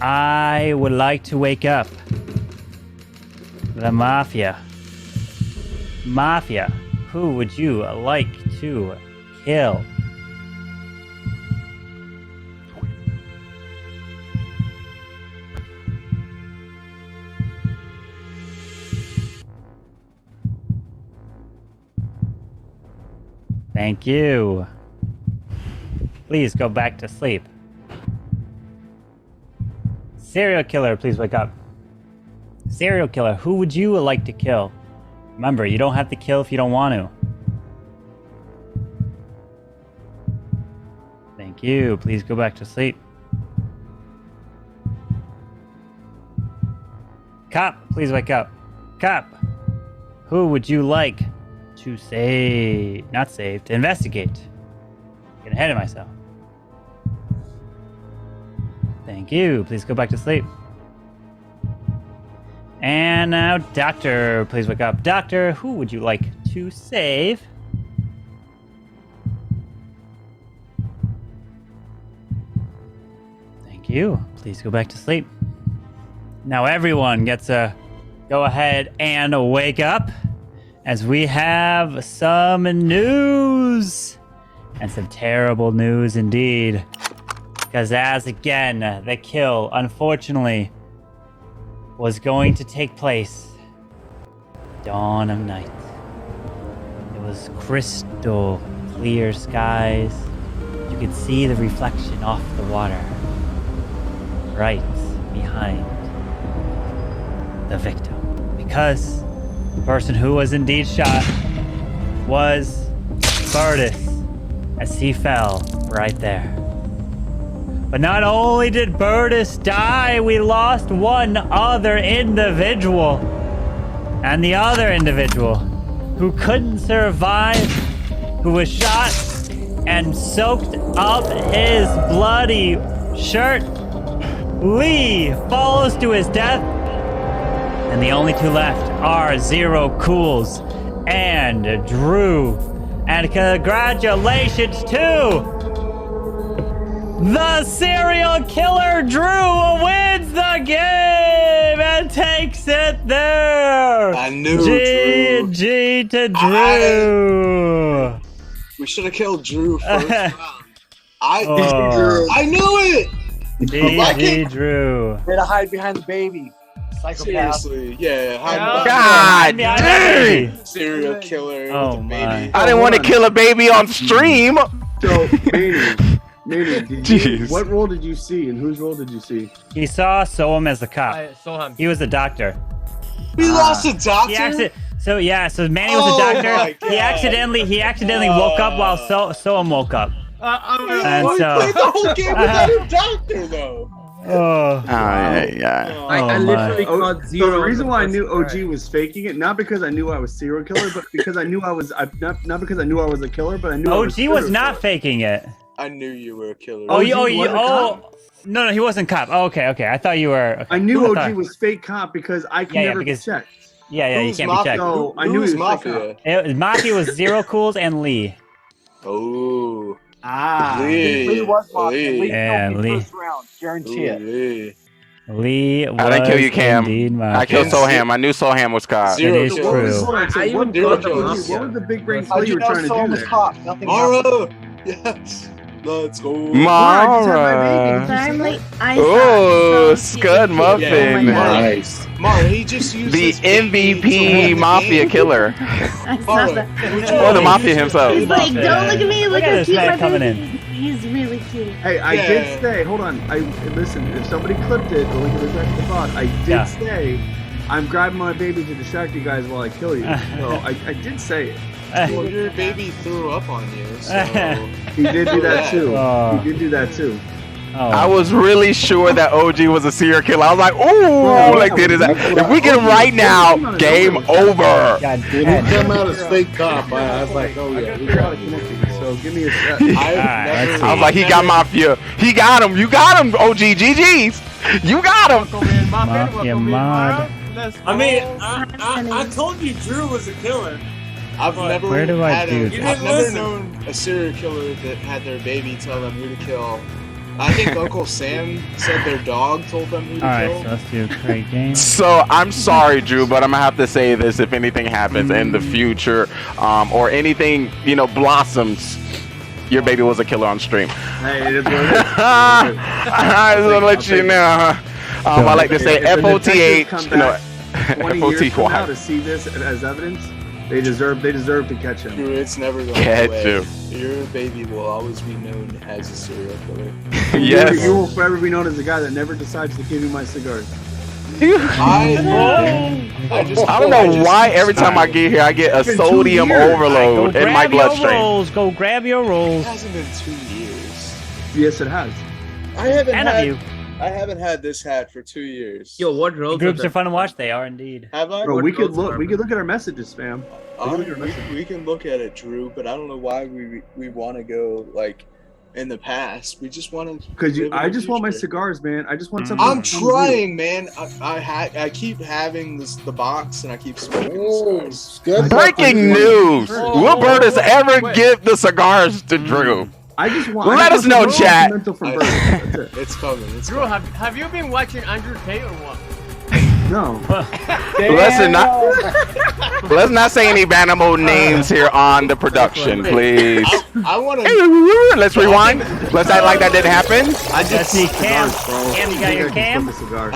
I would like to wake up the Mafia. Mafia, who would you like to kill? Thank you. Please go back to sleep. Serial killer, please wake up. Serial killer, who would you like to kill? Remember, you don't have to kill if you don't want to. Thank you. Please go back to sleep. Cop, please wake up. Cop, who would you like to to investigate? Get ahead of myself. Thank you. Please go back to sleep. And now, doctor, please wake up. Doctor, who would you like to save? Thank you. Please go back to sleep. Now everyone gets a go ahead and wake up, as we have some news, and some terrible news indeed. Because as again, the kill, unfortunately, was going to take place dawn of night. It was crystal clear skies. You could see the reflection off the water right behind the victim. Because the person who was indeed shot was Burtis, as he fell right there. But not only did Burtis die, we lost one other individual. And the other individual who couldn't survive, who was shot and soaked up his bloody shirt, Lee, falls to his death. And the only 2 left are Zero Cools and Drew. And congratulations to the serial killer. Drew wins the game and takes it there. I knew GG to Drew. We should have killed Drew first round. I knew it. GG Drew. Way to hide behind the baby. Psychopath. Seriously, yeah. God dang! Serial killer. Oh with a my. baby. I didn't want to kill a baby on stream. So, Manny, what role did you see, and whose role did you see? He saw Soham as the cop. I saw him. He was the doctor. We lost a doctor. So Manny was the doctor. He accidentally woke up while Soham woke up. And so played the whole game without a doctor, though. I literally caught Zero. So the reason why I knew OG was faking it, not because I knew I was serial killer, but because I knew I was not because I knew I was a killer, but I knew OG was not faking it. I knew you were a killer. No, he wasn't cop. Oh, okay. I thought you were. Okay. I knew OG was fake cop because I can never be checked. Yeah, you can't be checked. So I knew he was Mafia. Mafia was Zero Cools and Lee. Oh. Ah. Lee was Mafia. Lee Yeah, killed me Lee. first round. Guarantee it. Lee was I didn't kill you, Cam. indeed I killed Soham. I knew Soham was caught. Zero It is kills. true. I even Zero caught the kills. What was the big brain play How'd you you were know trying to someone do was there? caught? Nothing happened. Mara! Yes! Let's go. Mara. Oh, Scud Muffin. Nice. Mara, he just used The his baby to MVP win the Mafia game. killer. I saw Mara, that. would you Or the rather Mafia use himself. your He's like, baby- don't look at me, look Look at how this cute man my coming baby in. is. He's really cute. Hey, I Yeah. did say, hold on. Listen, if somebody clipped it, the link in the text thought, I did Yeah. say, I'm grabbing my baby to distract you guys while I kill you. So I did say it. Well, your baby threw up on you, so... He did do that too. Oh. He did do that too. Oh. I was really sure that OG was a serial killer. I was like, ooh, like did it. If we get him right now, game over. God When damn. he come out as fake cop, I was like, oh I yeah. gotta we figure out got how to it. connect you. So give me a sec. let's see. I was like, he got Mafia. He got him. You got him, OG. GG's. You got him. Welcome in, Mafia. Mafia Welcome in, mod. Mara. Let's I mean, go. I told you Drew was a killer. I've never Where do I had do a, this? I've never known a serial killer that had their baby tell them who to kill. I think Uncle Sam said their dog told them who to Alright, kill. so let's do a great game. So I'm sorry, Drew, but I'm gonna have to say this: if anything happens in the future, or anything, blossoms, your baby was a killer on stream. Hey, it is what it is. I just wanna let you know. I like to say If the detectives FOTH. come back 20 years from now FOTY. to see this as evidence, they deserve to catch him. Drew, it's never going Catch away. him. Your baby will always be known as a serial killer. Yes. You will forever be known as the guy that never decides to give you my cigars. I don't know why every time I get here I get a It's been 2 sodium years. overload Go in my grab your bloodstream. rolls. Go grab your It rolls. hasn't been 2 years. Yes, it has. I haven't And of had. you. I haven't had this hat for 2 years. Yo, what roles Groups are are fun to watch. They are indeed. Have I? Bro, What we could roles look. are We we? could look at our messages, fam. We can look at it, Drew, but I don't know why we want to go like in the past. We just want to. Because I just want my cigars, man. I just want something. I'm trying, man. I keep having the box, and I keep smoking cigars. Breaking news! Will Burtis ever give the cigars to Drew? I just want. Let us know, chat. It's coming. It's Drew, have you been watching Andrew Tate or what? No. Let's not say any Banamo names here on the production, please. I want to. Let's rewind. Let's act like that didn't happen. I just see Cam. Cam, you got your Cam? I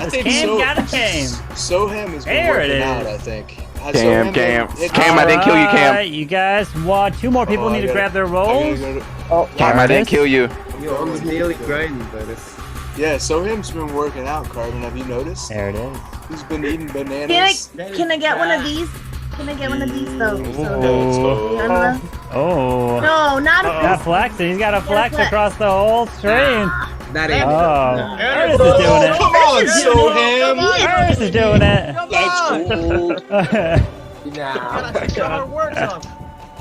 think Cam got a Cam. Soham has been There it working is. out, I think. Has Cam, Soham Cam. been- Cam, I didn't kill you, Cam. Alright, you guys want 2 more people Oh, I need to gotta- grab their I rolls. gotta go to- Cam, I didn't kill you. Yo, I'm nearly grinding, but it's... Yeah, Soham's been working out, Carbon. Have you noticed? There it is. He's been eating bananas. Can I get one of these? Can I get one of these though? Oh. Oh. No, not a Got flexing. He's got a flex flex. across the whole stream. That ain't Oh. Ernest is doing it. Come on, Soham! Ernest is doing it. Let's go.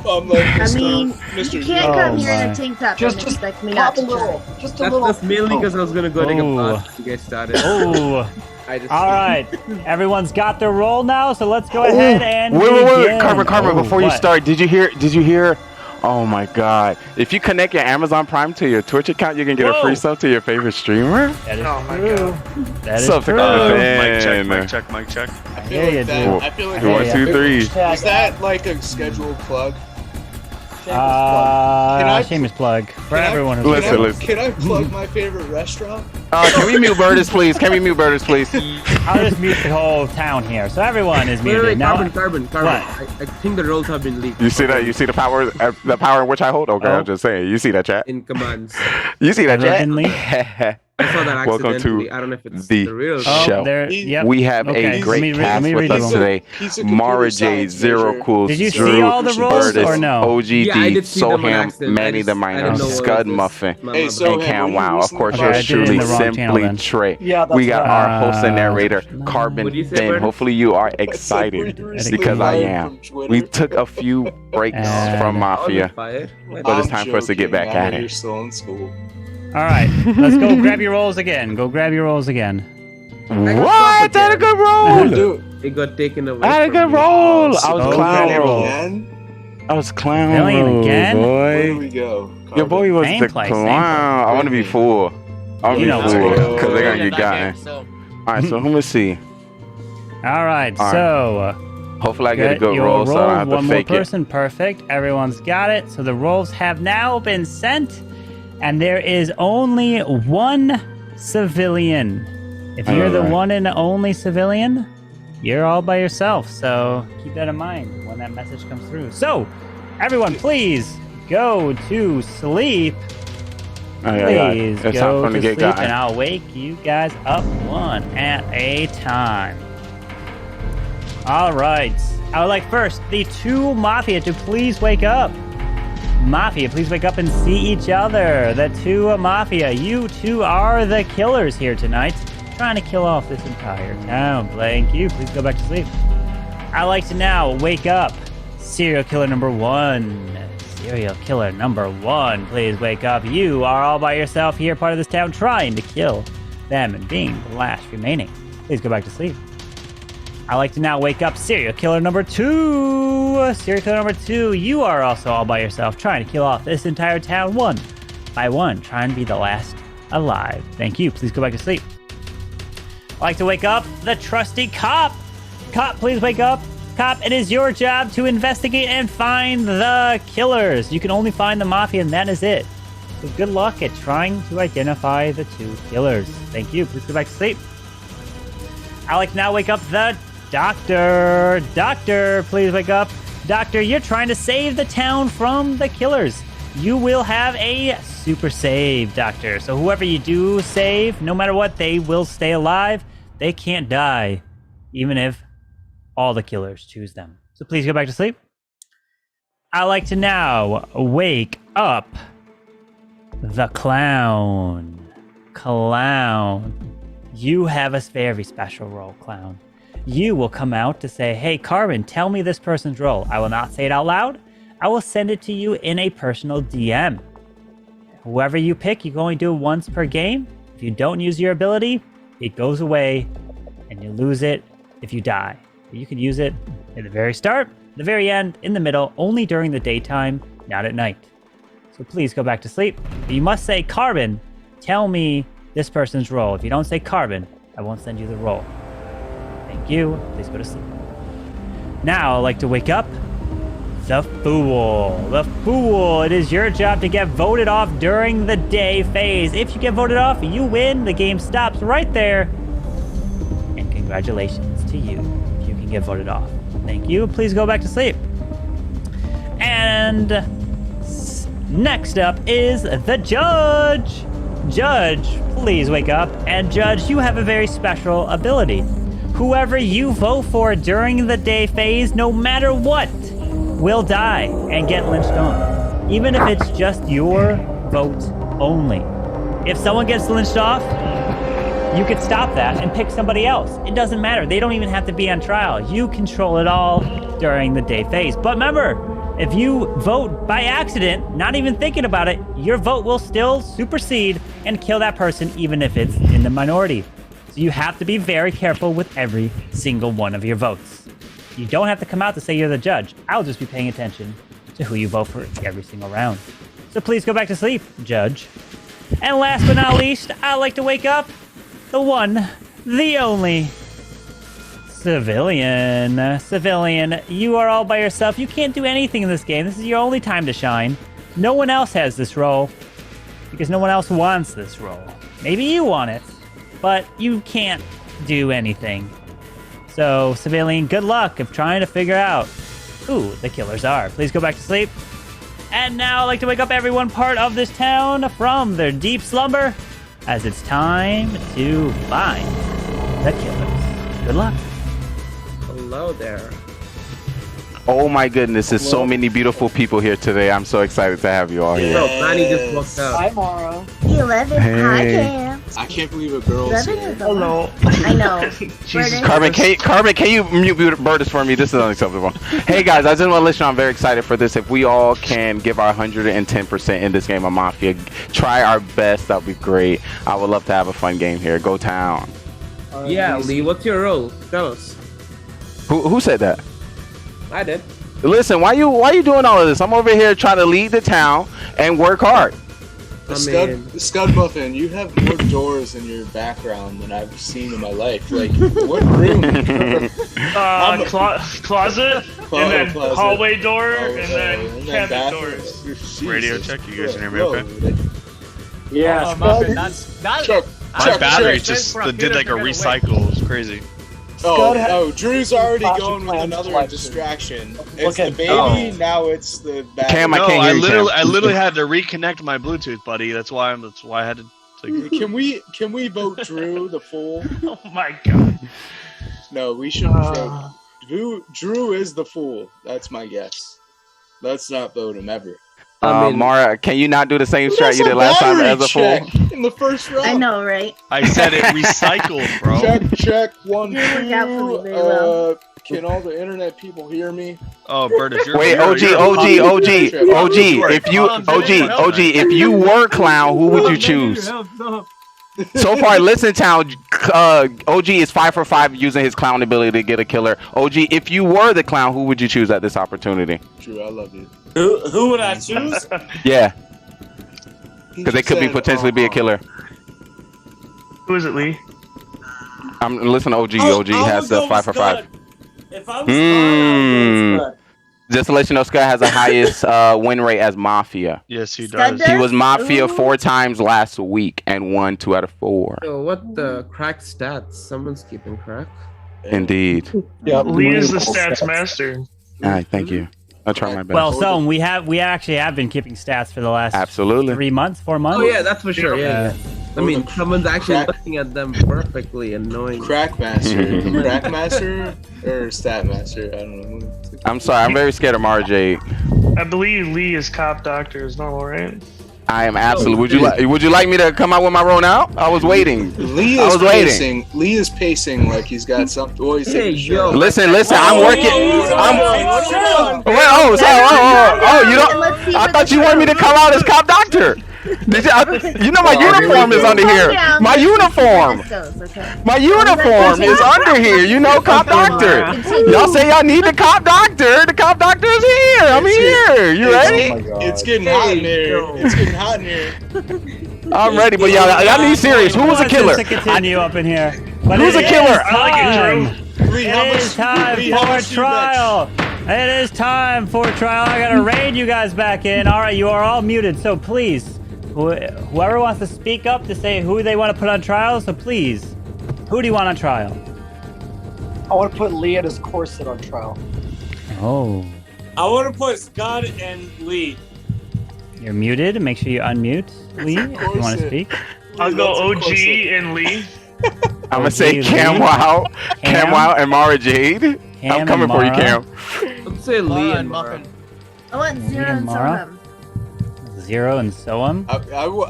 I'm like, I mean, Mr. you can't come here in a tank top Just and expect me not to try. Just a That's, little. that's mainly because I was gonna go take a Oh. bath to get started. Oh. I just... All right. Everyone's got their roll now, so let's go ahead and Wait, begin. Carmen, Oh, before you what? start, did you hear? Oh my God! If you connect your Amazon Prime to your Twitch account, you can get a free sub to your favorite streamer. That is Oh my true. God. That is Sub to true. Carmen. Mic check. I feel Yeah, you like do. that. I feel like One, Yeah. 2, 3. Is that like a scheduled plug? Can Shameless plug for Can I- everyone who's Listen. Can I plug my favorite restaurant? Can we mute Burtis, please? Can we mute Burtis, please? I'll just mute the whole town here, so everyone is Wait, muted. wait, Now, Carbon. What? I think the roles have been leaked. You see that? You see the power in which I hold? Okay, I'm just saying. You see that, chat? In commands. You see that, chat? Allegedly. I saw that Welcome accidentally. to I don't know if it's the the real. show. there. Yep. We have Okay, a great let cast me with redo us them. today. He's a computer Mara J, science Zero major. Cool, Did you see Drew, all the rolls Burtis, or no? OGD, Yeah, I did see them on Soham, accident. Manny the I Miner, didn't know what Scud was Muffin, my Hey, mother. so and have Cam you Wow. Of recently course, Okay, I yours did it in truly, the wrong channel Simply then. Trey. Yeah, that's We got right. our host and Uh, narrator, Carbon What'd you say, Ben. Burtis? Hopefully you are I said we excited recently because I hired am. from Twitter. We took a few breaks And- from I was Mafia, fired. What? but it's I'm time for us to get joking. back I at know You're it. still in school. All right, let's go grab your rolls again. Go grab your rolls again. What? That a good roll. Dude, It got taken away. I had a from good me. roll. I was Oh, clown okay. roll. again? I was clown Alien rules, again? Where do boy. we go? Your boy was Same the place, same clown. I want to be fool. I want to You be know fool where to go. because they're gonna Yeah, get that gotten. game, so. All right, so who let's see. All right, All right. so Hopefully I get a good you roll, so I don't rolled have to one more fake it. person. Perfect. Everyone's got it. So the rolls have now been sent, and there is only one civilian. If you're the Alright. one and only civilian, you're all by yourself. So keep that in mind when that message comes through. So, everyone, please go to sleep. Please It's go time for to them to get sleep, gotten. and I'll wake you guys up one at a time. All right. I would like first the two Mafia to please wake up. Mafia, please wake up and see each other. The two Mafia, you two are the killers here tonight, trying to kill off this entire town. Thank you. Please go back to sleep. I'd like to now wake up serial killer number one. Serial killer number one, please wake up. You are all by yourself here, part of this town, trying to kill them and being the last remaining. Please go back to sleep. I like to now wake up serial killer number two. Serial killer number two, you are also all by yourself, trying to kill off this entire town one by one, trying to be the last alive. Thank you. Please go back to sleep. I like to wake up the trusty cop. Cop, please wake up. Cop, it is your job to investigate and find the killers. You can only find the Mafia, and that is it. So good luck at trying to identify the two killers. Thank you. Please go back to sleep. I like to now wake up the doctor. Doctor, please wake up. Doctor, you're trying to save the town from the killers. You will have a super save, Doctor. So whoever you do save, no matter what, they will stay alive. They can't die, even if all the killers choose them. So please go back to sleep. I like to now wake up the clown. Clown. You have a very special role, Clown. You will come out to say, hey, Carbon, tell me this person's role. I will not say it out loud. I will send it to you in a personal DM. Whoever you pick, you can only do it once per game. If you don't use your ability, it goes away and you lose it if you die. You can use it at the very start, the very end, in the middle, only during the daytime, not at night. So please go back to sleep. But you must say, Carbon, tell me this person's role. If you don't say Carbon, I won't send you the role. Thank you. Please go to sleep. Now I'd like to wake up the Fool. The Fool. It is your job to get voted off during the day phase. If you get voted off, you win. The game stops right there. And congratulations to you if you can get voted off. Thank you. Please go back to sleep. And next up is the Judge. Judge, please wake up. And Judge, you have a very special ability. Whoever you vote for during the day phase, no matter what, will die and get lynched on. Even if it's just your vote only. If someone gets lynched off, you could stop that and pick somebody else. It doesn't matter. They don't even have to be on trial. You control it all during the day phase. But remember, if you vote by accident, not even thinking about it, your vote will still supersede and kill that person even if it's in the minority. So you have to be very careful with every single one of your votes. You don't have to come out to say you're the judge. I'll just be paying attention to who you vote for every single round. So please go back to sleep, Judge. And last but not least, I'd like to wake up the one, the only Civilian. Civilian, you are all by yourself. You can't do anything in this game. This is your only time to shine. No one else has this role because no one else wants this role. Maybe you want it, but you can't do anything. So, Civilian, good luck of trying to figure out who the killers are. Please go back to sleep. And now I'd like to wake up everyone part of this town from their deep slumber, as it's time to find the killers. Good luck. Hello there. Oh my goodness, there's so many beautiful people here today. I'm so excited to have you all here. Bro, Manny just woke up. Hi, Mara. 11. Hey. Hi, Cam. I can't believe a girl's 11 here. is Hello. I know. Carmen, can you mute Burtis for me? This is unacceptable. Hey guys, I just want to let you know I'm very excited for this. If we all can give our 110% in this game of Mafia, try our best, that would be great. I would love to have a fun game here. Go town. Yeah, Lee, what's your role? Tell us. Who said that? I did. Listen, why you doing all of this? I'm over here trying to lead the town and work hard. Scud Muffin, you have more doors in your background than I've seen in my life. Like, what room? Closet, and then closet. hallway door, and then cabinet doors. Radio check. You guys can hear me okay? Yeah, My battery just did like a recycle. It was crazy. Drew's already going with another distraction. It's the baby, now it's the battery. Cam, I can't hear you, I literally had to reconnect my Bluetooth, buddy. That's why I had to. Can we vote Drew the fool? Oh my god. No, we shouldn't vote. Drew is the fool. That's my guess. Let's not vote him ever. Mara, can you not do the same strat you did last time as a fool? In the first round. I know, right? I said it recycled, bro. Check. 1, 2. Well. Can all the internet people hear me? Oh, Burtis, you're wait, OG. If you were clown, who would you choose? So far, listen, town. OG is 5 for 5 using his clown ability to get a killer. OG, if you were the clown, who would you choose at this opportunity? Drew, I love you. Who would I choose? Yeah, because they could potentially be a killer. Who is it, Lee? I'm listening. OG has the 5 for 5. If I was Just to let you know, Scott has the highest win rate as MAFIA. Yes, he does. He was MAFIA 4 times last week and won 2 out of 4. Yo, what the crack stats? Someone's keeping crack. Indeed. Yeah, Lee is the stats master. All right, thank you. I'll try my best. Well, so we actually have been keeping stats for the last 3 months, 4 months. Oh yeah, that's for sure. Yeah. I mean, someone's actually looking at them perfectly and knowing. Crack master or stat master? I don't know. I'm sorry, I'm very scared of Mara Jade. I believe Lee is cop doctor is normal, right? I am absolutely. Would you like me to come out with my roll now? I was waiting. Lee is pacing like he's got something. Oh, he's taking a shot. Listen. I'm working. You don't. I thought you wanted me to come out as cop doctor. You know my uniform is under here. My uniform is under here. You know, cop doctor. Y'all say y'all need the cop doctor. The cop doctor is here. I'm here. You ready? It's getting hot in here. It's getting hot in here. I'm ready, but y'all need serious. Who was a killer? To continue up in here. Who's a killer? I like it, Drew. It is time for trial. It is time for trial. I gotta rein you guys back in. All right, you are all muted, so please. Whoever wants to speak up to say who they want to put on trial, so please, who do you want on trial? I want to put Lee and his corset on trial. Oh. I want to put Scott and Lee. You're muted. Make sure you unmute, Lee, if you want to speak. I'll go OG and Lee. I'm gonna say Cam Wow, and Mara Jade. I'm coming for you, Cam. Let's say Lee and Mara. I want Zero and Soham. Zero and Soham.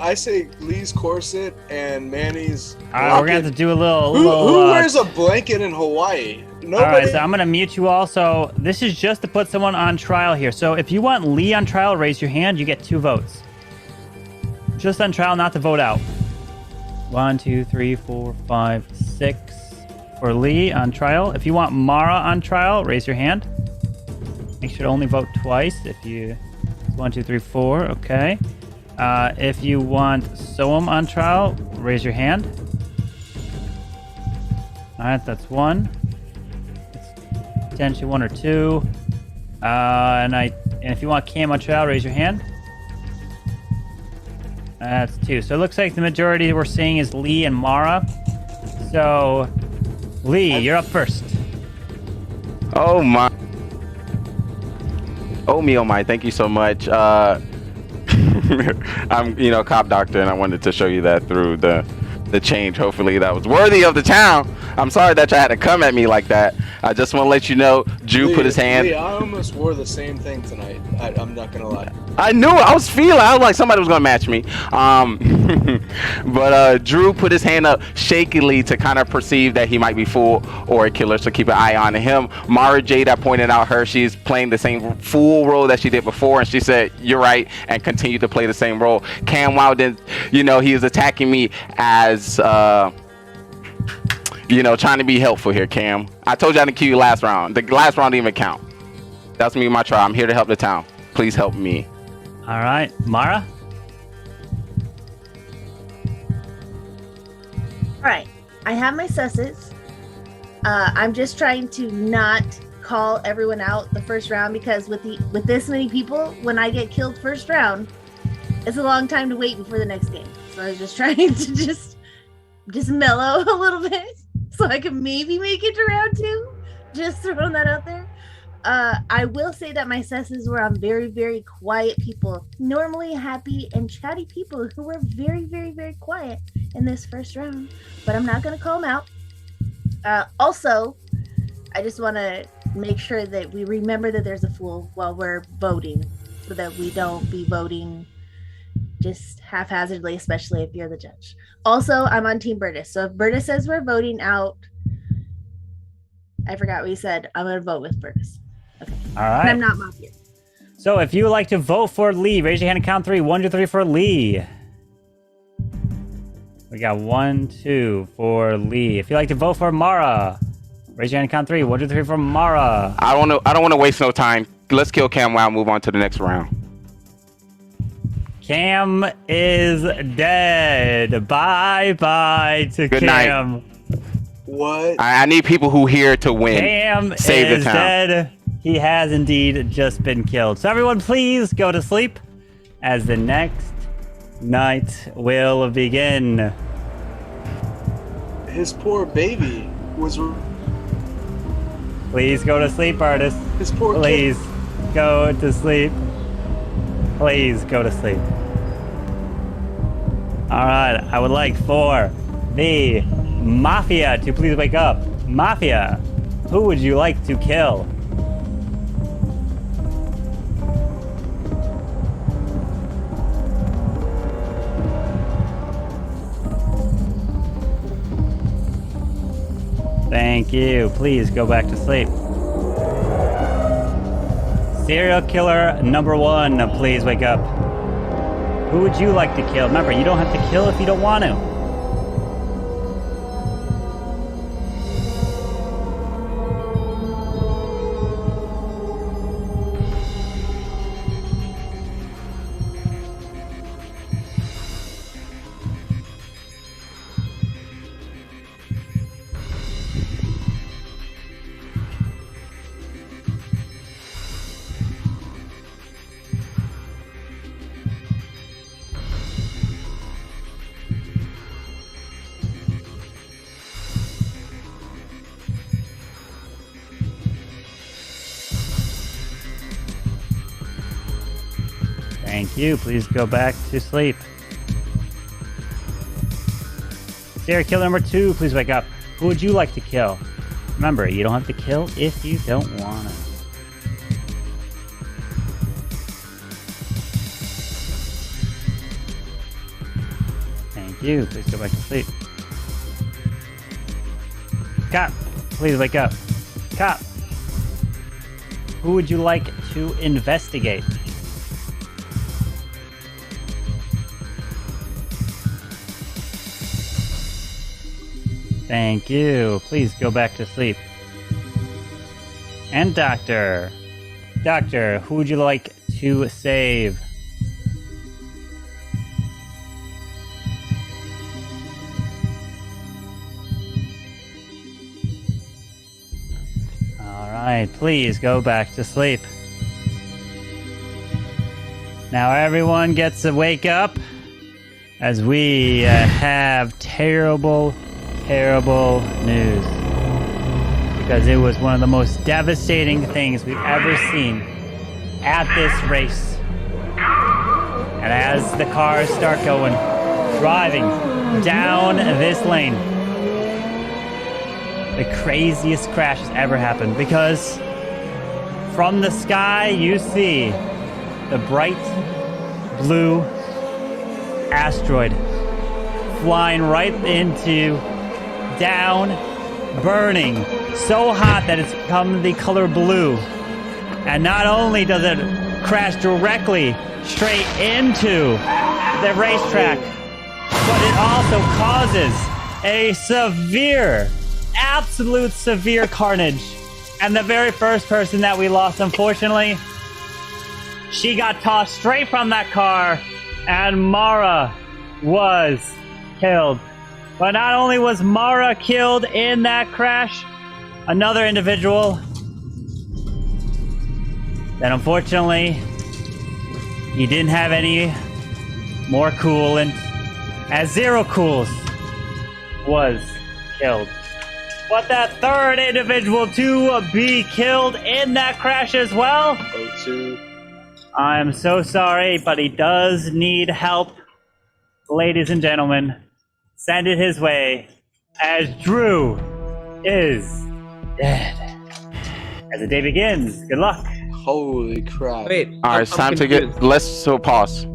I say Lee's corset and Manny's. All right, we're gonna have to do a little. Who wears a blanket in Hawaii? Nobody. All right, so I'm gonna mute you all. So this is just to put someone on trial here. So if you want Lee on trial, raise your hand. You get 2 votes. Just on trial, not to vote out. 1, 2, 3, 4, 5, 6 for Lee on trial. If you want Mara on trial, raise your hand. Make sure to only vote twice. If you 1, 2, 3, 4. Okay. If you want Soham on trial, raise your hand. All right, that's 1. It's potentially 1 or 2. And if you want Cam on trial, raise your hand. That's 2. So it looks like the majority we're seeing is Lee and Mara. So, Lee, you're up first. Oh my. Oh my, thank you so much. I'm, cop doctor, and I wanted to show you that through the change. Hopefully that was worthy of the town. I'm sorry that you had to come at me like that. I just want to let you know, Drew put his hand. Lee, I almost wore the same thing tonight. I'm not gonna lie. I knew. I was like somebody was gonna match me. But Drew put his hand up shakily to kind of perceive that he might be fool or a killer, so keep an eye on him. Mara Jade, I pointed out she's playing the same fool role that she did before, and she said, "You're right," and continued to play the same role. Cam Wow didn't, he is attacking me as trying to be helpful here, Cam. I told you I didn't kill you last round. The last round didn't even count. That's me, my tribe. I'm here to help the town. Please help me. All right, Mara. All right, I have my susses. I'm just trying to not call everyone out the first round because with this many people, when I get killed first round, it's a long time to wait before the next game. So I was just trying to just mellow a little bit so I can maybe make it to round 2. Just throwing that out there. I will say that my susses were on very, very quiet people. Normally happy and chatty people who were very, very, very quiet in this first round. But I'm not going to call them out. Also, I just want to make sure that we remember that there's a fool while we're voting so that we don't be voting just haphazardly, especially if you're the judge. Also, I'm on Team Burtis. So if Burtis says we're voting out, I forgot what you said. I'm going to vote with Burtis. Okay. All right. And I'm not Mafia. So if you would like to vote for Lee, raise your hand and count 3. 1, 2, 3 for Lee. We got 1, 2 for Lee. If you'd like to vote for Mara, raise your hand and count 3. 1, 2, 3 for Mara. I don't want to waste no time. Let's kill Cam while I move on to the next round. Cam is dead. Bye-bye to Good Cam. Night. What? I need people who here to win. Cam Save is the town. dead. He has indeed just been killed. So everyone please go to sleep as the next night will begin. His poor baby was... Please go to sleep, artist. His poor Please go to sleep. Please go to sleep. All right, I would like for the Mafia to please wake up. Mafia, who would you like to kill? Thank you. Please go back to sleep. Serial killer number 1, please wake up. Who would you like to kill? Remember, you don't have to kill if you don't want to. Thank you. Please go back to sleep. Serial killer number 2, please wake up. Who would you like to kill? Remember, you don't have to kill if you don't want to. Thank you. Please go back to sleep. Cop, please wake up. Cop, who would you like to investigate? Thank you. Please go back to sleep. And Doctor. Doctor, who would you like to save? Alright, please go back to sleep. Now everyone gets to wake up as we have terrible news, because it was one of the most devastating things we've ever seen at this race. And as the cars start going, driving down this lane, the craziest crash has ever happened, because from the sky you see the bright blue asteroid flying right into down, burning so hot that it's become the color blue. And not only does it crash directly straight into the racetrack, but it also causes a severe, absolute severe carnage And the very first person that we lost, unfortunately, she got tossed straight from that car, and Mara was killed. But not only was Mara killed in that crash, another individual that unfortunately he didn't have any more coolant, as Zero Cools was killed. But that third individual to be killed in that crash as well. O2. I am so sorry, but he does need help. Ladies and gentlemen, send it his way, as Drew is dead. As the day begins, good luck. Holy crap. Wait. All right, it's time to get. Let's pause.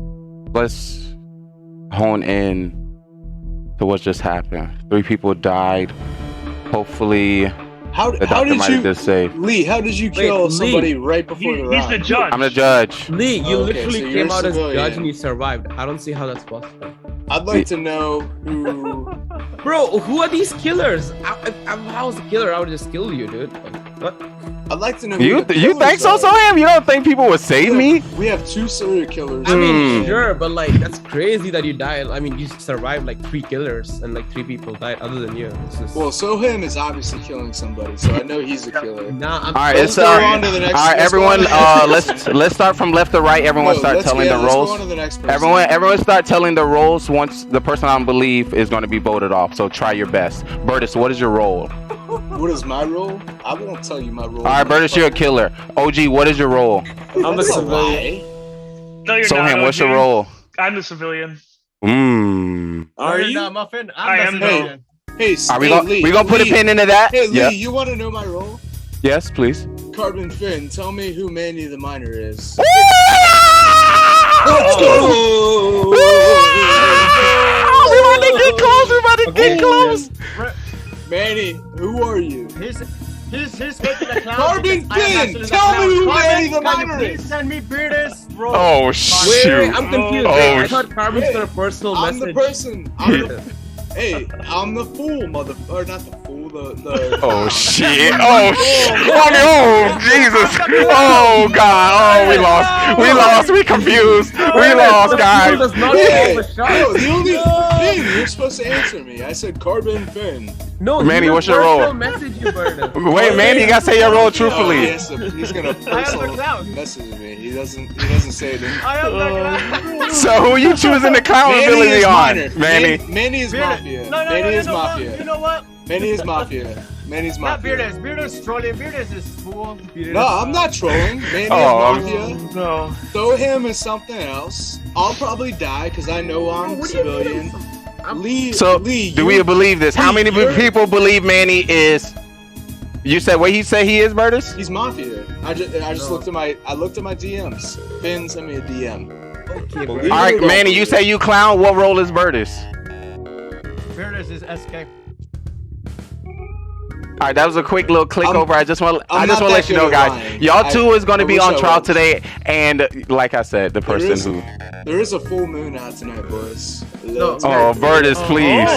Let's hone in to what just happened. 3 people died. Hopefully, How the doctor did might you, have just saved. Lee? How did you kill somebody right before the round? He's the judge. I'm the judge. Lee, you Okay, literally so you're came a out as civilian. judge and you survived. I don't see how that's possible. I'd like to know who. Bro, who are these killers? If I was a killer, I would just kill you, dude. What? I'd like to know. Who You the you think so, killers are. Soham? You don't think people would save me? We have 2 serial killers. I mean, sure, but like that's crazy that you died. I mean, you survived like 3 killers and like 3 people died other than you. It's just... Well, Soham is obviously killing somebody, so I know he's a killer. Nah, I'm All right, Let's it's go on to the next. all right, let's go on everyone. to the next- Let's start from left to right. Everyone No, start let's- telling yeah, the let's go roles. on to the next person. Everyone start telling the roles once the person I believe is going to be voted off. So try your best. Burtis, what is your role? What is my role? I won't tell you my role. All right, Burtis, you're a killer. OG, what is your role? I'm a civilian. No, you're Soham, not. what's OG. your role? I'm the civilian. Are you? No, Muffin. I I'm am the though. civilian. Hey, Are we hey, gonna Lee, we gonna put a Lee. pin into that? Hey, Lee, Yeah. you want to know my role? Yes, please. Carbon Finn, tell me who Manny the Miner is. Let's go! We about to get close. We about to get close. Manny, who are you? He's making a clown. Carbon because I am Finn, actually the tell me clown. who Carbon, Manny the can you Miner please is. send me Beardus, bro. Oh Wait, shoot! I'm confused. Oh, Wait, I thought Carbon's got a personal I'm message. the person. Hey, I'm the fool, or not the fool, the Oh shit! Oh Jesus! Oh god! Oh, we lost! We lost! We confused! We lost, guys! Hey, no, the only thing you're supposed to answer me. I said Carbon Finn. No, Manny, what's your role? Message you, Burtis. Wait, Manny, you gotta say your role Oh, truthfully. yes, he's gonna personal message me. He doesn't say it. I am the clown. So who you choosing the clown Manny ability is on? minor. Manny. Manny is mafia. No, Manny is no, mafia. You know what? Manny is mafia. Manny's Not mafia. Beardus. Beardus trolling. Beardus is fool. No, I'm not trolling. Manny Oh, is mafia. No. Soham is something else. I'll probably die because I know I'm civilian. Lee, So Lee, do we believe this? How many you're- people believe Manny is? You said what he said he is, Burtis? He's mafia. I just looked at my DMs. Finn sent me a DM. Okay, bro. All right, Manny, you say you clown. What role is Burtis? Beardus is SK. All right, that was a quick little click over. I just want to not let that you know, good at guys. lying. Y'all two is going to I be wish on I trial was. today, and like I said, the person who. There is a full moon out tonight, boys. No, Oh, Burtis, please.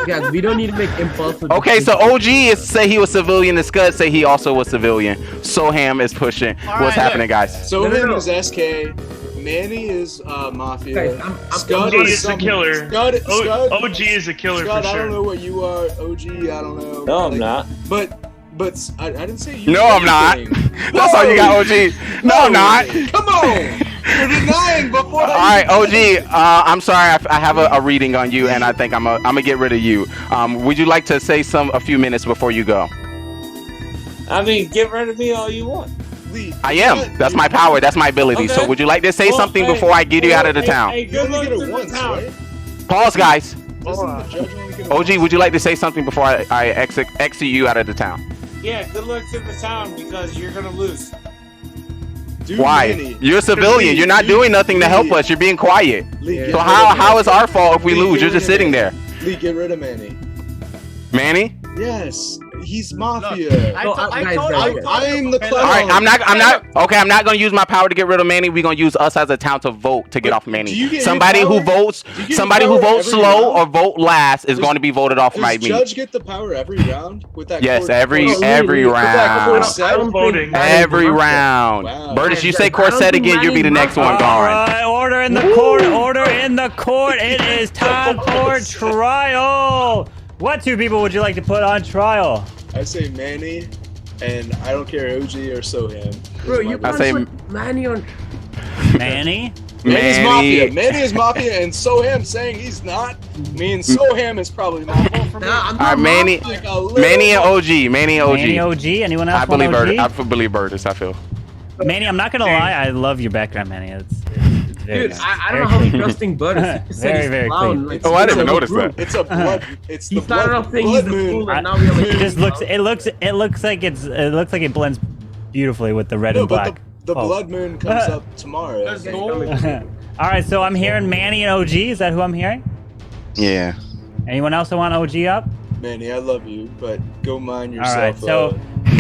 Guys, we don't need to make impulsive. Okay, so OG is say he was civilian. The Scud say he also was civilian. Soham is pushing. What's happening, guys? Soham is SK. Manny is mafia. Guys, Scud OG is is the something- killer. Scud, OG is a killer Scud, for I sure. don't know what you are. OG, I don't know. No, I'm not. But I didn't say you. No, I'm not. That's all you got, OG. No, I'm not. Come on. You're denying before. All right, OG. I'm sorry. I have a reading on you, and I think I'm gonna get rid of you. Would you like to say a few minutes before you go? I mean, get rid of me all you want. I am. That's my power. That's my ability. So Okay. would you like to say Well, something hey, before I get you out of the town? Hey, good luck to the town. Pause, guys. Doesn't the judge only get a OG, would you like to say something before I exit you out of the town? Yeah, good luck to the town because you're gonna lose. Dude, Why? Manny. You're a civilian. You're not doing nothing to help us. You're being quiet. Lee, get So rid how of is our fault if we Lee, lose? get You're rid just of sitting Manny. there. Lee, get rid of Manny. Manny? Yes. He's Mafia. I'm the clever. All right, I'm not gonna use my power to get rid of Manny. We're gonna use us as a town to vote to get off Manny. Somebody who votes slow or vote last is going to be voted off by me. Does Judge get the power every round with that? Yes, every round. Every round. Wow. Burtis, you say Corset again, you'll be the next one gone. All right, order in the court. Order in the court. It is time for trial. What two people would you like to put on trial? I say Manny, and I don't care OG or Soham. Bro, you can't put Manny on. Manny? Manny's Mafia. Manny is Mafia, and Soham saying he's not means Soham is probably Mafia. All right, Manny and OG. Manny OG. Manny OG. Anyone else? I believe Burtis. I feel. Manny, I'm not gonna lie. I love your background, Manny. It's very Dude, nice. I don't know how he's trusting Burtis. Very clean. I didn't even notice that. It's a blood. It's the he started off saying he's the fool, and now It just looks. It looks like it blends beautifully with the red and black. The blood moon comes up tomorrow. Let's go. All right, so I'm hearing Manny and OG. Is that who I'm hearing? Yeah. Anyone else want OG up? Manny, I love you, but go mind yourself.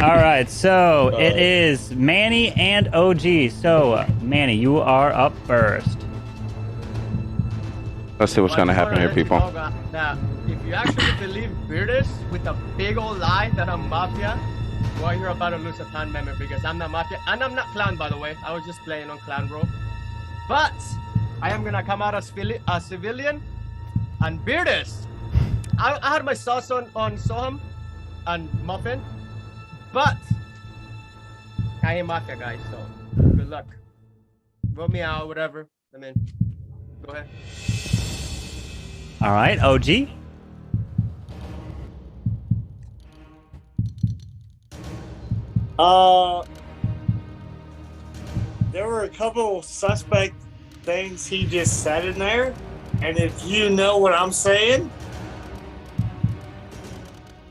All right, so it is Manny and OG. So Manny, you are up first. Let's see what's gonna happen here, people. Now, if you actually believe Burtis with a big old lie that I'm Mafia, well, you're about to lose a clan member because I'm not Mafia, and I'm not Clan, by the way. I was just playing on Clan Bro. But I am gonna come out as a civilian, and Burtis. I had my sauce on Soham and Muffin, but I ain't Mafia, guys, so good luck. Vote me out, whatever. I mean, go ahead. All right, OG. There were a couple suspect things he just said in there, and if you know what I'm saying,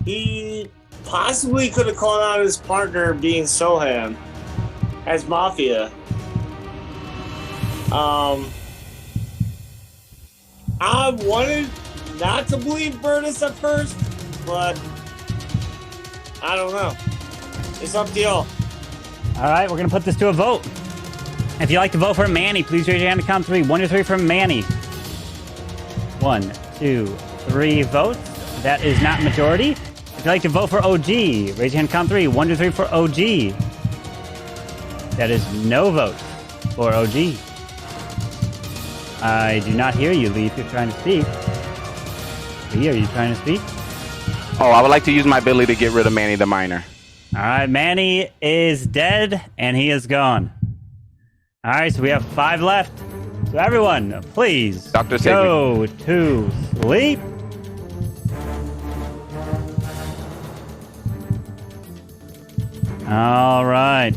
he possibly could have called out his partner being Soham as Mafia. I wanted not to believe Burtis at first, but I don't know. It's up to y'all. All right, we're gonna put this to a vote. If you'd like to vote for Manny, please raise your hand to count 3. 1 to 3 for Manny. 1, 2, 3 votes. That is not majority. If you'd like to vote for OG, raise your hand, count 3. 1 to 3 for OG. That is no vote for OG. I do not hear you, Lee, if you're trying to speak. Lee, are you trying to speak? Oh, I would like to use my ability to get rid of Manny the Miner. All right, Manny is dead, and he is gone. All right, so we have 5 left. So everyone, please go to sleep. All right.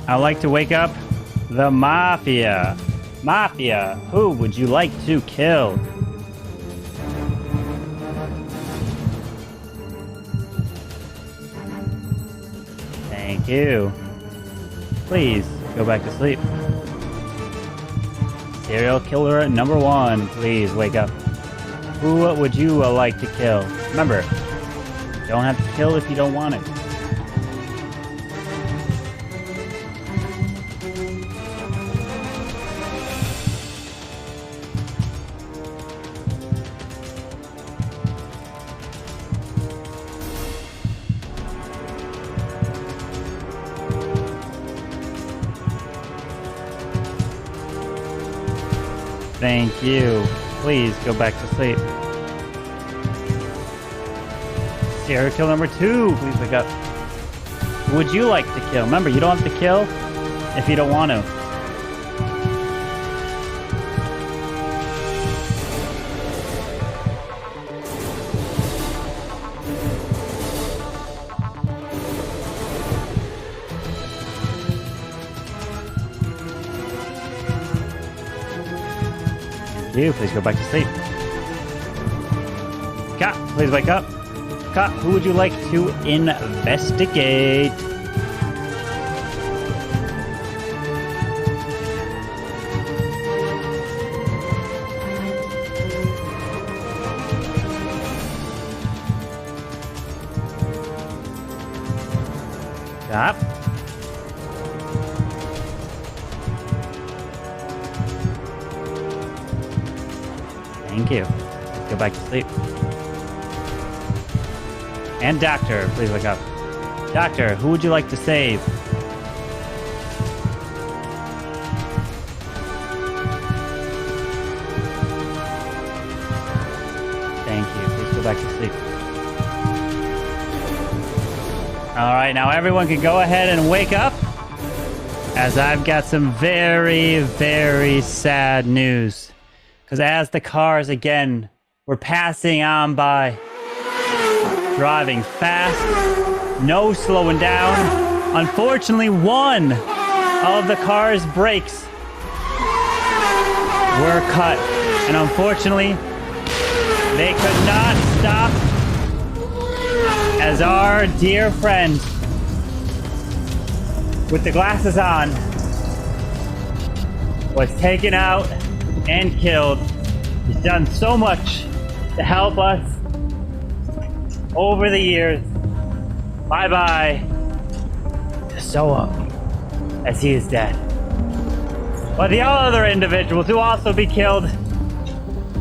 I'd like to wake up the Mafia. Mafia, who would you like to kill? Thank you. Please go back to sleep. Serial killer number 1, please wake up. Who would you like to kill? Remember, you don't have to kill if you don't want it. Thank you. Please go back to sleep. Serial kill number 2, please wake up. Who would you like to kill? Remember, you don't have to kill if you don't want to. You, please go back to sleep. Cat, please wake up. Cat, who would you like to investigate? Stop. Thank you. Let's go back to sleep. And Doctor, please wake up. Doctor, who would you like to save? Thank you. Please go back to sleep. All right, now everyone can go ahead and wake up, as I've got some very, very sad news. Because as the cars again were passing on by, driving fast, no slowing down, unfortunately one of the car's brakes were cut. And unfortunately, they could not stop as our dear friend with the glasses on was taken out and killed. He's done so much to help us over the years. Bye-bye to Soa, as he is dead. But the other individuals who also be killed,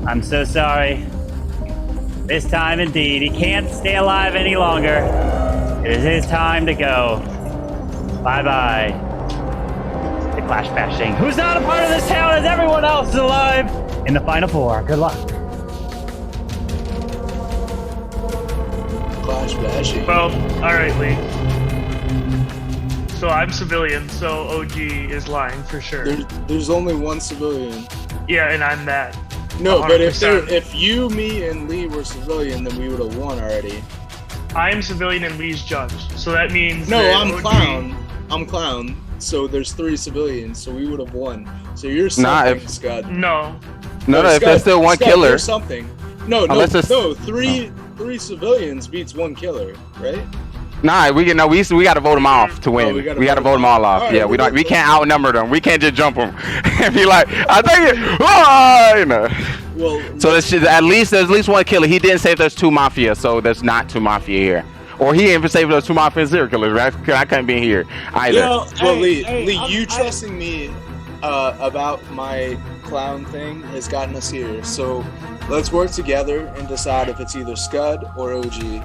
I'm so sorry. This time indeed, he can't stay alive any longer. It is his time to go. Bye-bye. The Clash Bashing. Who's not a part of this town as everyone else is alive in the Final Four. Good luck. Clash Bashing. Well, alright, Lee. So I'm civilian, so OG is lying for sure. There's only one civilian. Yeah, and I'm that. No, 100%. but if you, me, and Lee were civilian, then we would have won already. I'm civilian and Lee's judge, so that means No, that I'm OG... clown. I'm clown. So there's 3 civilians, so we would have won. So you're something, Scott. No. No, if there's still one Scott, killer. You're something. No, three civilians beats 1 killer, right? Nah, we got to vote them off to win. we we gotta got to vote them all off. All Yeah, right, we can't outnumber them. We can't just jump them and be like, I think it. Oh, you know. Well, so there's at least one killer. He didn't say if there's 2 mafia, so there's not 2 mafia here. Or he didn't even say if there's 2 mafia and serial killers. Right? I couldn't be here either. Well, Lee, you trusting me about my clown thing has gotten us here. So let's work together and decide if it's either Scud or OG.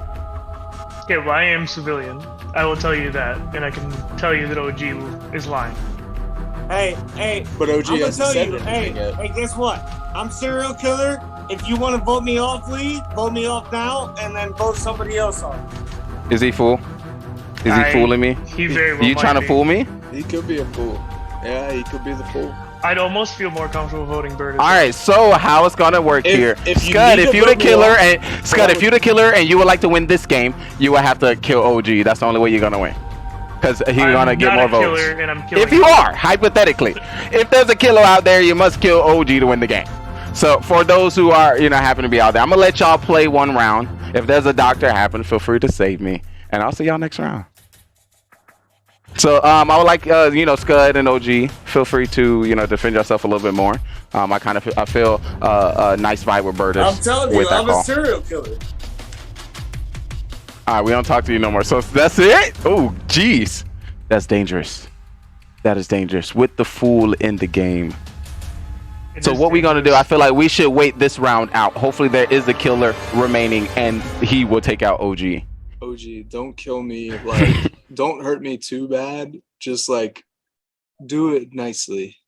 Okay, well, I am civilian. I will tell you that, and I can tell you that OG is lying. Hey, but OG I'm gonna hasn't tell said you, anything yet. hey, guess what? I'm serial killer. If you want to vote me off, Lee, vote me off now, and then vote somebody else off. Is he fool? Is he fooling me? He very well You trying to fool me? He could be a fool. Yeah, he could be the fool. I'd almost feel more comfortable voting Bird. All right, so how it's gonna work here? If Scud, if you're the killer, and you would like to win this game, you will have to kill OG. That's the only way you're gonna win, because he's gonna get more votes. And I'm killing If you are, hypothetically, if there's a killer out there, you must kill OG to win the game. So for those who are, happen to be out there, I'm gonna let y'all play 1 round. If there's a doctor happen, feel free to save me, and I'll see y'all next round. So I would like Scud and OG, feel free to defend yourself a little bit more. I feel a nice fight with Burtis. I'm telling you, I'm a serial killer. All right, we don't talk to you no more. So that's it. Oh, jeez, that's dangerous. That is dangerous with the fool in the game. So what we gonna do? I feel like we should wait this round out. Hopefully there is a killer remaining, and he will take out OG. OG, don't kill me. Like, don't hurt me too bad. Just like, do it nicely.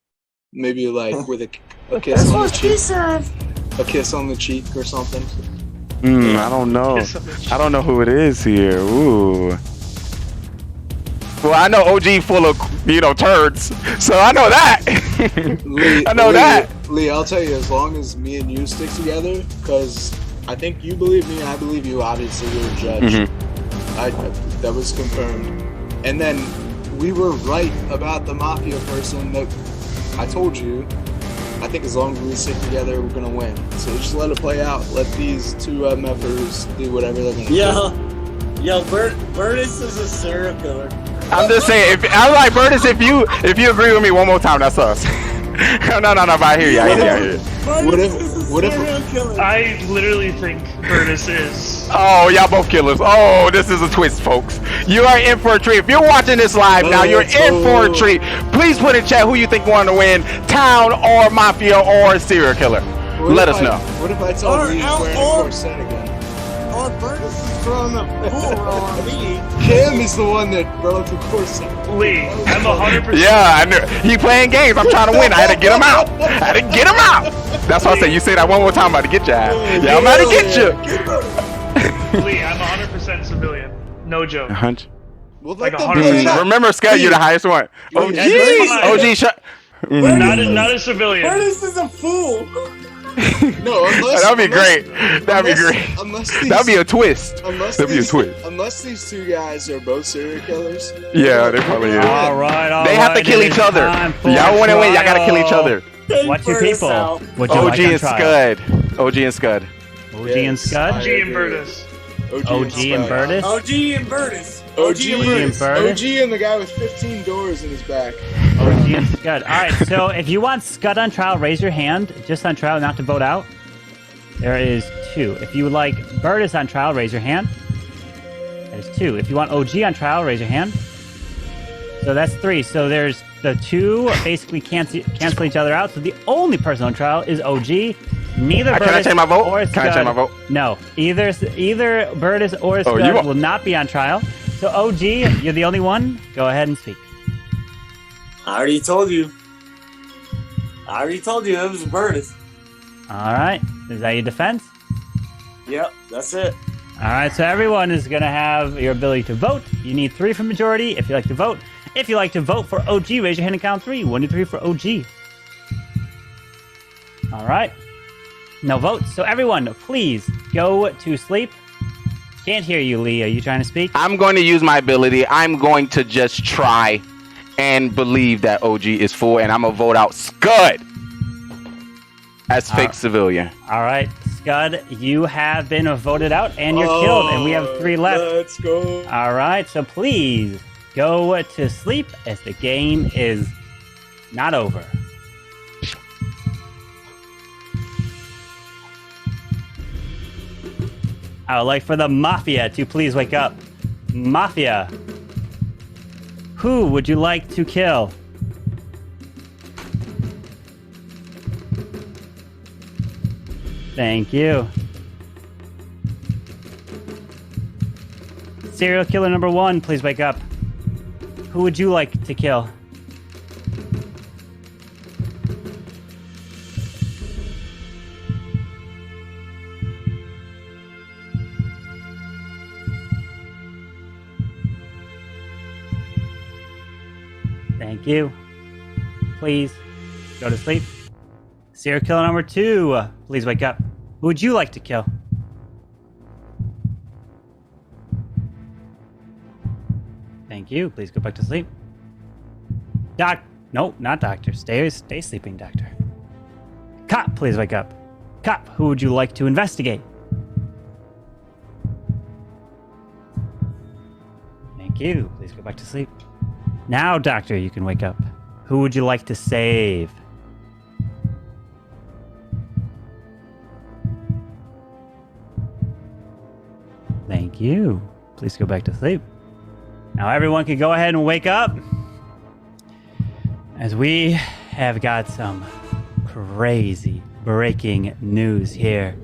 Maybe like with a kiss on the cheek. A kiss on the cheek or something. I don't know. I don't know who it is here. Ooh. Well, I know OG full of turds, so I know that. I know that. Lee, I'll tell you, as long as me and you stick together, because I think you believe me, I believe you. Obviously, you're a judge. That was confirmed. And then we were right about the mafia person that I told you. I think as long as we stick together, we're gonna win. So just let it play out. Let these 2 MFers do whatever they're gonna do. Yo, Burtis is a serial killer. I'm just saying, I'm like Burtis. If you agree with me one more time, that's us. No, but I hear you. I hear you. What if? I literally think Burtis is. Oh, y'all both killers. Oh, this is a twist, folks. You are in for a treat. If you're watching this live now, you're in for a treat. Please put in chat who you think won to win, Town or Mafia or Serial Killer. Let us know. What if I told you he's wearing a corset again? Or Burtis is throwing the pool on me. Kim is the one that broke the corset. Lee, I'm 100%. Yeah, I knew. He playing games. I'm trying to win. I had to get him out. I had to get him out. That's why I said, you say that one more time, I'm about to get you. Yeah, I'm about to get you. Lee, I'm 100% civilian. No joke. Well, like 100%. Remember, Scott, you're the highest one. OG, shut. Not a civilian. Burtis is a fool. No, that'd be great. That'd be great. That'd be a twist. That'd be a twist. Unless these two guys are both serial killers. Yeah, they probably is. All right, they have to kill each other. Y'all want to win, y'all gotta kill each other. What two people? Would you OG like on and trial? Scud. OG and Scud. OG and Scud? OG and Burtis. OG and Burtis? OG and Burtis. OG and Burtis. OG and the guy with 15 doors in his back. OG and Scud. All right, so if you want Scud on trial, raise your hand. Just on trial, not to vote out. There is 2. If you would like Burtis on trial, raise your hand. That is 2. If you want OG on trial, raise your hand. So that's 3. So there's the 2 basically cancel each other out. So the only person on trial is OG. Neither Can I change my vote? or Scud. Can I change my vote? No. Either Burtis or Scud will not be on trial. So OG, you're the only one. Go ahead and speak. I already told you. It was Burtis. All right. Is that your defense? Yep, that's it. All right. So everyone is going to have your ability to vote. You need 3 for majority if you like to vote. If you like to vote for OG, raise your hand and count 3. 1, 2, 3 for OG. All right. No votes. So everyone, please go to sleep. Can't hear you, Lee. Are you trying to speak? I'm going to use my ability. I'm going to just try and believe that OG is full, and I'm going to vote out Scud as fake civilian. All right. Scud, you have been voted out, and you're killed, and we have 3 left. Let's go. All right. So please go to sleep as the game is not over. I would like for the Mafia to please wake up. Mafia. Who would you like to kill? Thank you. Serial killer number 1, please wake up. Who would you like to kill? Thank you. Please go to sleep. Serial killer number 2, please wake up. Who would you like to kill? Thank you. Please go back to sleep. No, not doctor. Stay sleeping, doctor. Cop, please wake up. Cop, who would you like to investigate? Thank you. Please go back to sleep. Now, doctor, you can wake up. Who would you like to save? Thank you. Please go back to sleep. Now everyone can go ahead and wake up, as we have got some crazy breaking news here.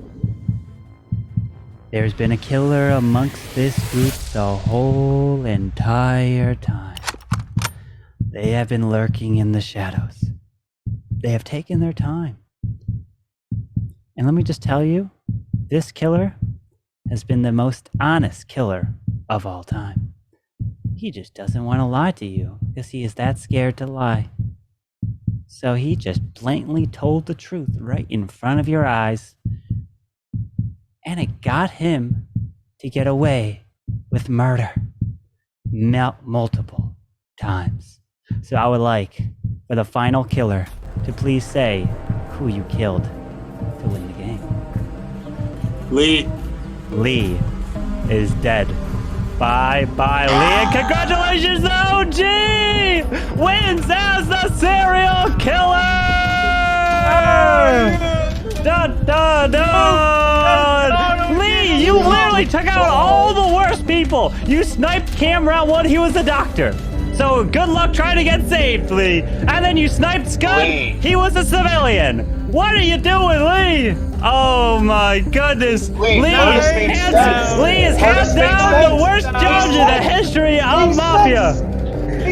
There's been a killer amongst this group the whole entire time. They have been lurking in the shadows. They have taken their time. And let me just tell you, this killer has been the most honest killer of all time. He just doesn't want to lie to you because he is that scared to lie. So he just blatantly told the truth right in front of your eyes. And it got him to get away with murder multiple times. So I would like for the final killer to please say who you killed to win the game. Lee is dead. Bye-bye, Lee. And congratulations, OG wins as the serial killer! Done. Lee, you literally took out all the worst people. You sniped Cam round 1. He was the doctor. So good luck trying to get saved, Lee. And then you sniped Scud. He was a civilian. What are you doing, Lee? Oh my goodness. Lee is hands down the worst judge in the history of Mafia.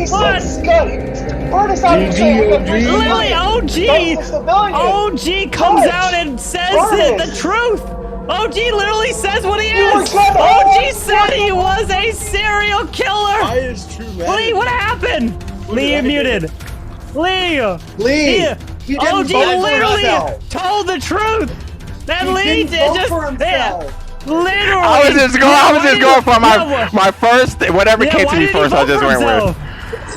What? Literally, OG comes out and says the truth. OG literally says what he is. OG said he was a serial killer. Lee, what happened? Lee, you're muted. Lee. OG literally told the truth. Then Lee did just literally. I was just going for my first whatever came to me first. I just went with.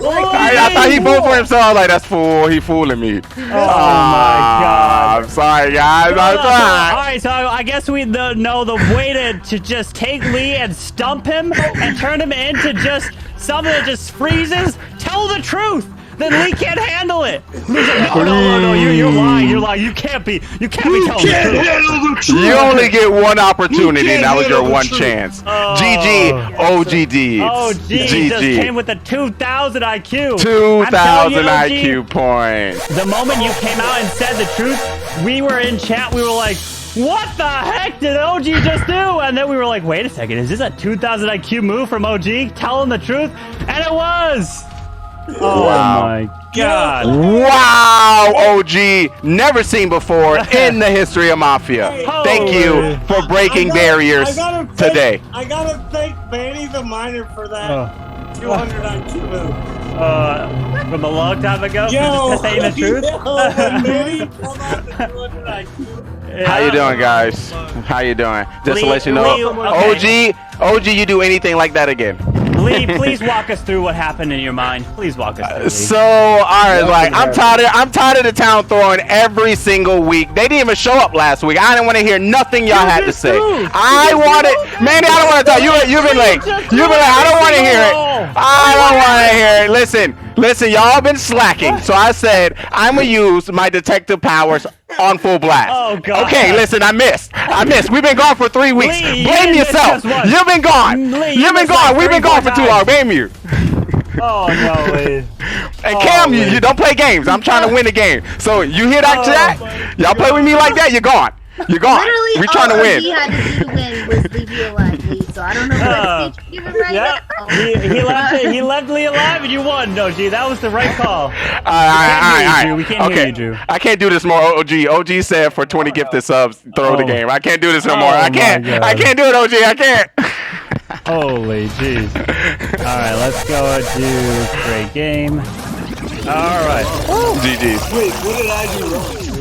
I thought he voted for himself. I was like, that's fool. He fooling me. Oh my God. I'm sorry, guys. I'm sorry. All right, so I guess we know the way to just take Lee and stump him and turn him into just something that just freezes. Tell the truth. Then Lee can't handle it. Lee's like, no, you're lying. You're lying. You can't be telling the truth. You only get one opportunity. That was your one chance. GG, OGD. OG just came with a 2,000 IQ. 2,000 IQ points. The moment you came out and said the truth, we were in chat. We were like, what the heck did OG just do? And then we were like, wait a second. Is this a 2,000 IQ move from OG? Telling the truth? And it was. Oh my God. Wow, OG. Never seen before in the history of Mafia. Thank you for breaking barriers today. I gotta thank Manny the Miner for that 200 IQ move. From a long time ago? Yo, for just saying the truth? Manny pulled out the 200 IQ. How you doing, guys? How you doing? Just to let you know, OG, you do anything like that again? Lee, please walk us through what happened in your mind. Please walk us through. So, all right, like I'm tired of the town throwing every single week. They didn't even show up last week. I didn't want to hear nothing y'all had to say. I wanted, Manny, I don't want to tell you. You've been late. You've been late. I don't want to hear it. I don't want to hear it. Listen, y'all been slacking. So I said I'm gonna use my detective powers on full blast. Oh God. Okay, listen, I missed. We've been gone for 3 weeks. Lee, Blame yourself. You've been gone. You've been gone. We've been gone for too long. Blame you. Oh no, Lee. And Cam, you don't play games. I'm trying to win the game. So you hear that chat? Y'all play with me like that? You're gone. You're gone. Literally, we're trying to win. All he had to do to win was leave you alive, Lee. So I don't know what speech you're giving right now. He left Lee alive and you won. No, G, that was the right call. All right. We can't hear you, Drew. I can't do this more, OG. OG said for 20 gifted subs, throw the game. I can't do this no more. I can't do it, OG. I can't. Holy jeez. Alright, let's go do great game. Alright. GG's. Wait, what did I do wrong, Drew?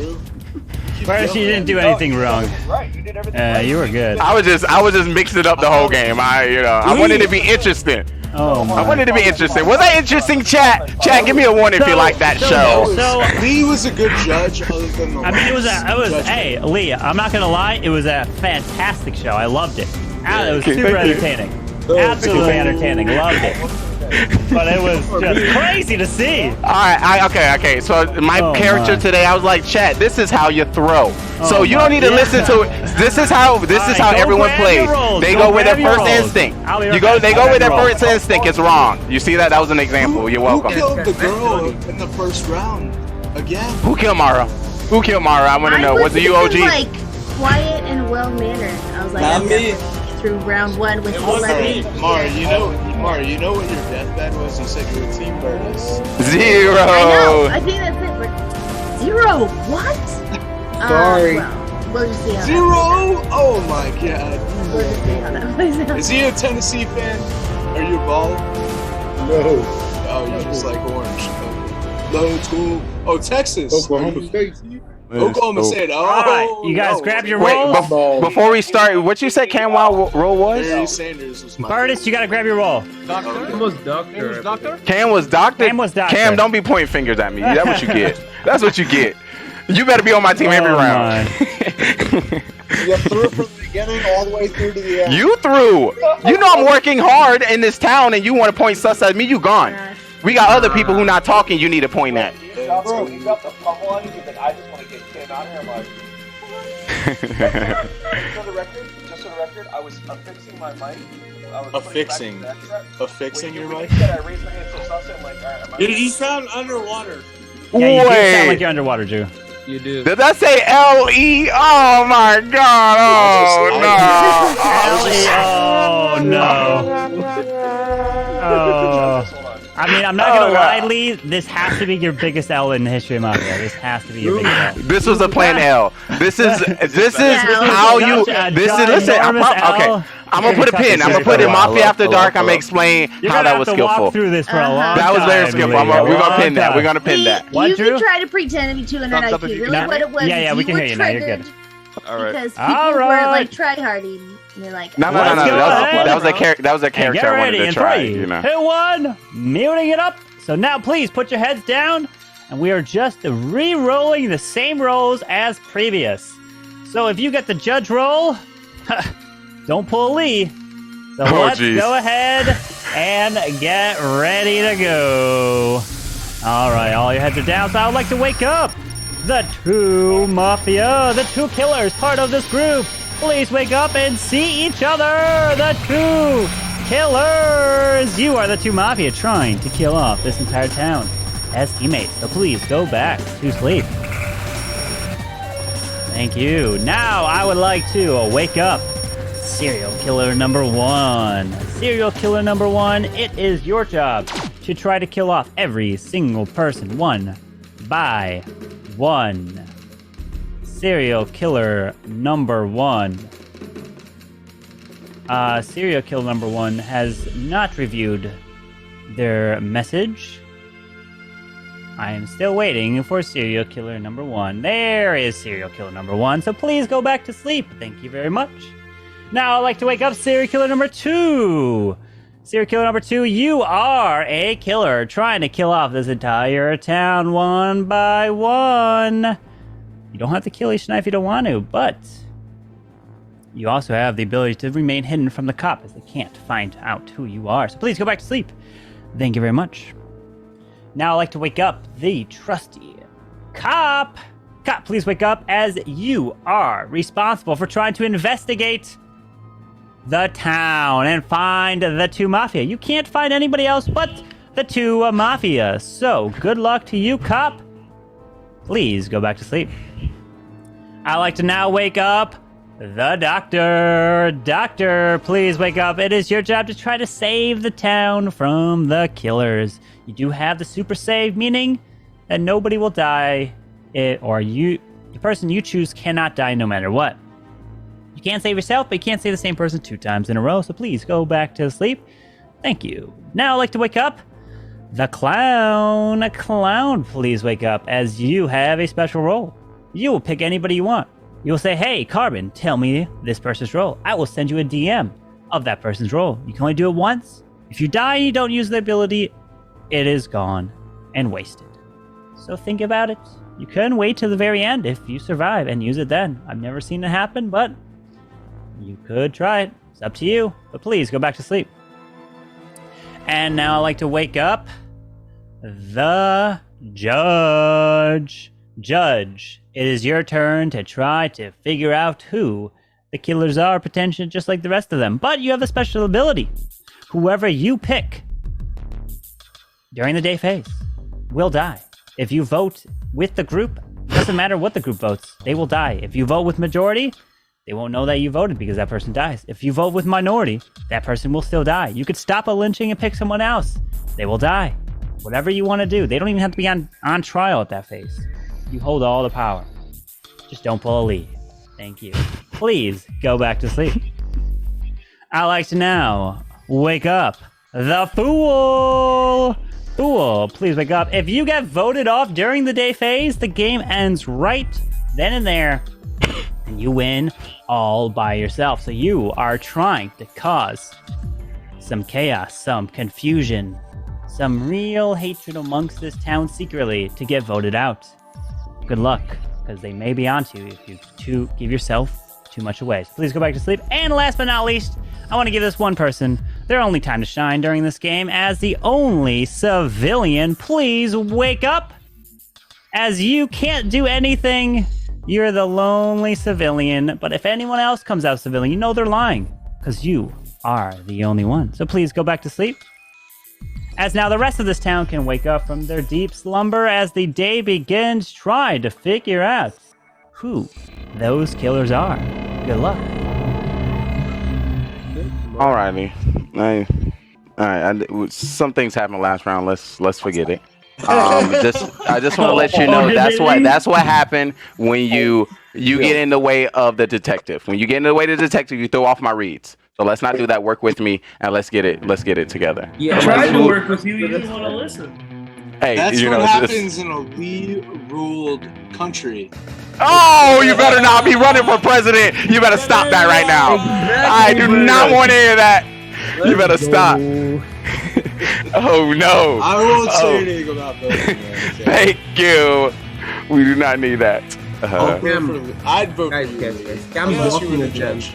First, you didn't do anything wrong. You were good. I was just mixing up the whole game. I wanted to be interesting. Oh my. I wanted to be interesting. Was that interesting, chat? Chat, give me a 1 if you like that show. Lee was a good judge, other than the hey, Lee, I'm not gonna lie, it was a fantastic show. I loved it. It was super entertaining. Absolutely entertaining. Loved it. But it was just crazy to see. Alright, okay. So my character today, I was like, chat, this is how you throw. So you don't need to listen to it. This is how everyone plays. They go with their first instinct. They go with their first instinct. It's wrong. You see that? That was an example. You're welcome. Who killed the girl in the first round? Again? Who killed Mara? I want to know. Was it you, OG? Like quiet and well mannered. I was like, not me. Through round 1 with 11. Mara, you know what your deathbed was? You said you were Team Burtis. 0. I know. I think that's it. But 0. What? Sorry. We'll just see how 0? Oh my God. We'll just see how that plays out. Is he a Tennessee fan? Are you bald? No. Oh, you just like orange. No, it's cool. Oh, Texas. Oklahoma State. Oklahoma State. Alright, you guys grab your rolls. Before we start, what you said Cam Wild roll was? Barry Sanders was my Burtis, you gotta grab your roll. Cam was doctor. Cam was doctor? Cam, don't be pointing fingers at me. That's what you get. That's what you get. You better be on my team every round. You threw from the beginning all the way through to the end. You threw. You know I'm working hard in this town and you want to point sus at me, you gone. We got other people who not talking you need to point at. Bro, you got the pummel on you, but I just want to get Kim out here. I'm like, Just for the record, I was affixing my mic. Affixing your mic? Dude, you sound underwater. Yeah, you do sound like you're underwater, Drew. You do. Did that say L-E? Oh my god. Oh no. Oh. I mean, I'm not gonna lie, Lee. This has to be your biggest L in the history of Mafia. This has to be your biggest L. This was a plan L. This is how you. Listen. Okay. I'm gonna put a pin. I'm gonna put in Mafia After Dark. I'm gonna explain how that was skillful. Walk through this for a long That was very time, skillful. We're gonna pin that. We're gonna pin that. You can try to pretend to be 200 IQ. Really, what it was? Yeah, we can hear you now. You're good. All right. Because people were like tryharding. And they're like, No. That was a character. That was a character I wanted to try. You know. 2, 1, muting it up. So now, please put your heads down, and we are just re-rolling the same rolls as previous. So if you get the judge roll, don't pull Lee. So let's go ahead and get ready to go. All right, all your heads are down. So I would like to wake up the 2 Mafia, the 2 killers, part of this group. Please wake up and see each other. The 2 killers. You are the 2 Mafia trying to kill off this entire town as teammates. So please go back to sleep. Thank you. Now I would like to wake up serial killer number 1. Serial killer number 1, it is your job to try to kill off every single person one by one. Serial killer number 1. Serial killer number 1 has not reviewed their message. I am still waiting for serial killer number 1. There is serial killer number 1, so please go back to sleep. Thank you very much. Now I'd like to wake up serial killer number 2. Serial killer number 2, you are a killer trying to kill off this entire town one by one. You don't have to kill each night if you don't want to, but you also have the ability to remain hidden from the cop as they can't find out who you are. So please go back to sleep. Thank you very much. Now I'd like to wake up the trusty cop. Cop, please wake up as you are responsible for trying to investigate the town and find the 2 Mafia. You can't find anybody else but the 2 Mafia. So good luck to you, cop. Please go back to sleep. I'd like to now wake up the doctor. Doctor, please wake up. It is your job to try to save the town from the killers. You do have the super save, meaning that nobody will die, the person you choose cannot die no matter what. You can't save yourself, but you can't save the same person 2 times in a row, so please go back to sleep. Thank you. Now I'd like to wake up the clown. Clown, please wake up as you have a special role. You will pick anybody you want. You will say, hey, Carbon, tell me this person's role. I will send you a DM of that person's role. You can only do it once. If you die and you don't use the ability, it is gone and wasted. So think about it. You can wait till the very end if you survive and use it then. I've never seen it happen, but you could try it. It's up to you. But please go back to sleep. And now I'd like to wake up the judge. Judge, it is your turn to try to figure out who the killers are, potentially just like the rest of them. But you have a special ability. Whoever you pick during the day phase will die. If you vote with the group, doesn't matter what the group votes, they will die. If you vote with majority, they won't know that you voted because that person dies. If you vote with minority, that person will still die. You could stop a lynching and pick someone else. They will die. Whatever you want to do. They don't even have to be on trial at that phase. You hold all the power. Just don't pull a lead. Thank you. Please go back to sleep. I'd like to now wake up the fool. Fool, please wake up. If you get voted off during the day phase, the game ends right then and there. And you win all by yourself. So you are trying to cause some chaos, some confusion, some real hatred amongst this town secretly to get voted out. Good luck, because they may be onto you if you give yourself too much away. So please go back to sleep. And last but not least, I want to give this one person their only time to shine during this game as the only civilian. Please wake up, as you can't do anything. You're the lonely civilian, but if anyone else comes out civilian, you know they're lying, because you are the only one. So please go back to sleep. As now the rest of this town can wake up from their deep slumber as the day begins trying to figure out who those killers are. Good luck. Alrighty. Alright, some things happened last round. Let's forget it. I just want to let you know that's what happened when you get in the way of the detective. When you get in the way of the detective, you throw off my reads. So let's not do that. Work with me and let's get it together. Yeah, I tried to work with you. You didn't want to listen. Hey, that's you what know, happens in a Lee-ruled country. Oh, you better not be running for president. You better stop that right now. I do not want to hear that. You better stop. Oh no. I won't say anything about that. Thank you. We do not need that. I'd vote for you. Cam's walking the judge.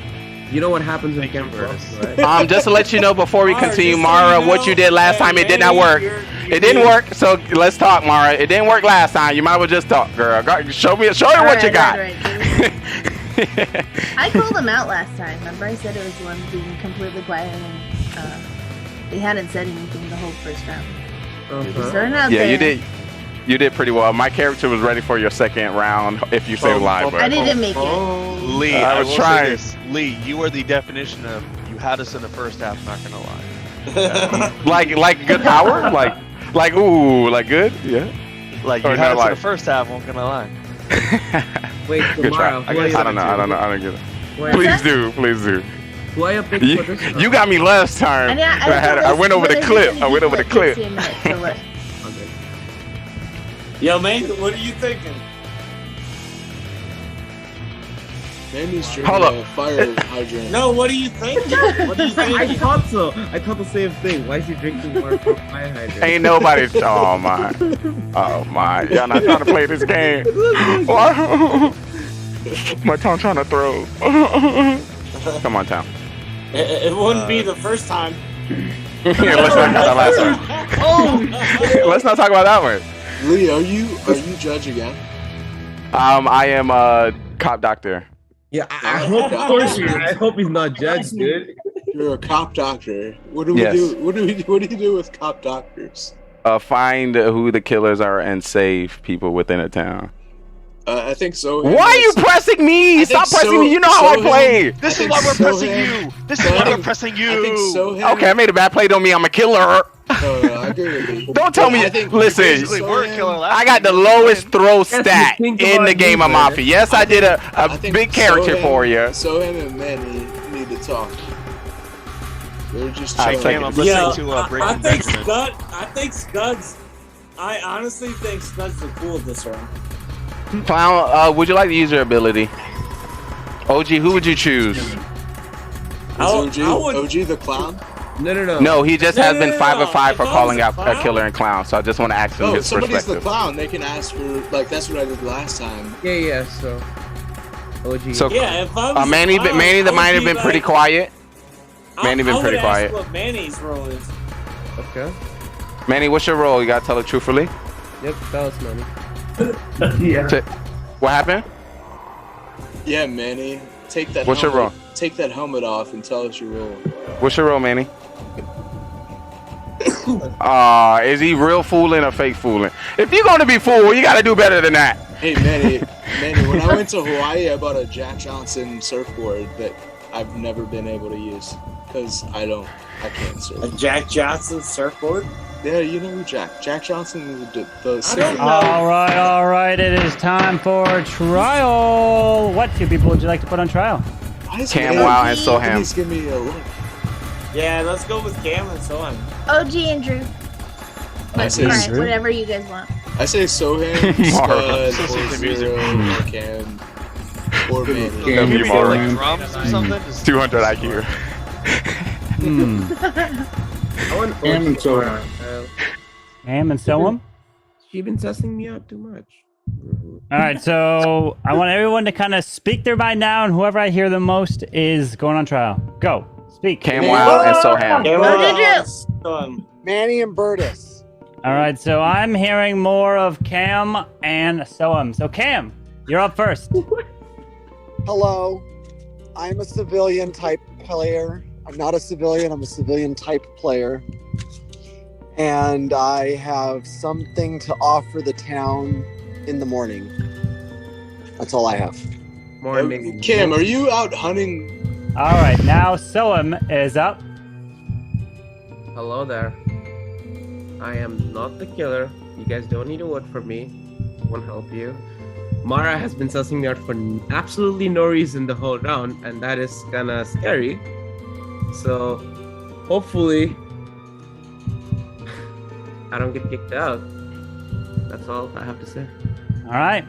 You know what happens when Cam right? Just to let you know before we continue, Mara, what you did last time, it did not work. It didn't work, so let's talk, Mara. It didn't work last time. You might as well just talk, girl. Show me what you got. I called him out last time. Remember, I said it was the one being completely quiet and he hadn't said anything the whole first round. Just throwing it out there. You did. You did pretty well. My character was ready for your second round if you say live. I didn't make it. Lee, I was trying. Lee, you are the definition of you had us in the first half. Not gonna lie. like good power, like ooh, like good, yeah. Like you had us in the first half. I'm gonna lie. Wait, good try. I don't know. I don't get it. Please do. Who are you picking for this? You got me last time. I went over the clip. Yo, man, what are you thinking? Mandy's drinking a fire hydrant. No, what are you thinking? What are you thinking? I thought so. I thought the same thing. Why is he drinking water from fire hydrant? Ain't nobody. Oh my. Y'all not trying to play this game. My tongue trying to throw. Come on, Tom. It wouldn't be the first time. Yeah, let's not talk about that one. Let's not talk about that one. Lee, are you judge again? I am a cop doctor. Yeah, I hope. Of course, I hope he's not judge, dude. You're a cop doctor. What do we do? What do you do with cop doctors? Find who the killers are and save people within a town. I think so. Why are you pressing me? Stop pressing me. You know how I play. This is why we're pressing you. This is why we're pressing you. Okay, I made a bad play. Don't mean I'm a killer. I agree with you. Don't tell me. Listen, I got the lowest throw stat in the game of Mafia. Yes, I did a big character for you. So him and Manny need to talk. They're just I'm listening to Breaking I think Scuds. I honestly think Scuds the cool this round. Clown, would you like to use your ability? OG, who would you choose? OG the clown? No. No, he just has been 5 of 5 for calling out a killer and clown. So I just want to ask him his somebody's perspective. the clown. They can ask for that's what I did last time. Yeah. So OG. So if I was Manny the miner been pretty quiet. Manny been pretty quiet. What Manny's role is? Okay. Manny, what's your role? You gotta tell it truthfully. Yep, that was Manny. Yeah. What happened? Yeah, Manny. Take that. What's your role? Take that helmet off and tell us your role. What's your role, Manny? Is he real fooling or fake fooling? If you're gonna be fool, you gotta do better than that. Hey, Manny, when I went to Hawaii, I bought a Jack Johnson surfboard that I've never been able to use because I can't surf. A Jack Johnson surfboard? Yeah, you know who Jack Johnson is the surfer. All right. It is time for trial. What two people would you like to put on trial? Cam, Wow, and Soham. Please give me a look. Yeah, let's go with Cam and Soham. OG and Drew. I say Alright, whatever you guys want. I say Soham, Scud, or Zero, or Cam, or Manny. Maybe like drums or something. 200 IQ. I want Cam and Soham. Cam and Soham? She been testing me out too much. All right, so I want everyone to kind of speak their mind now, and whoever I hear the most is going on trial. Go. Speak. Cam, Wow, and Soham. Manny and Burtis. All right, so I'm hearing more of Cam and Soham. So Cam, You're up first. Hello. I'm a civilian type player. I'm not a civilian, I'm a civilian type player. And I have something to offer the town in the morning. That's all I have. Morning. Cam, are you out hunting? All right, now Soam is up. Hello there. I am not the killer. You guys don't need to vote for me. Won't help you. Mara has been sussing me out for absolutely no reason the whole round, and that is kinda scary. So, hopefully, I don't get kicked out. That's all I have to say. All right.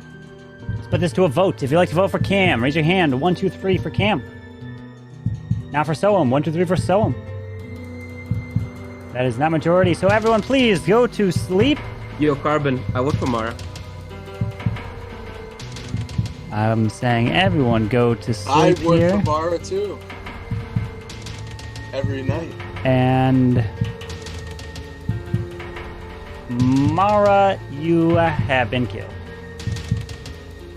Let's put this to a vote. If you'd like to vote for Cam, raise your hand. 1, 2, 3 for Cam. Now for Soam. 1, 2, 3 for Soam. That is not majority. So everyone, please go to sleep. Yo, Carbon, I vote for Mara. I'm saying everyone go to sleep I work here. for Mara too. Every night. And Mara, you have been killed.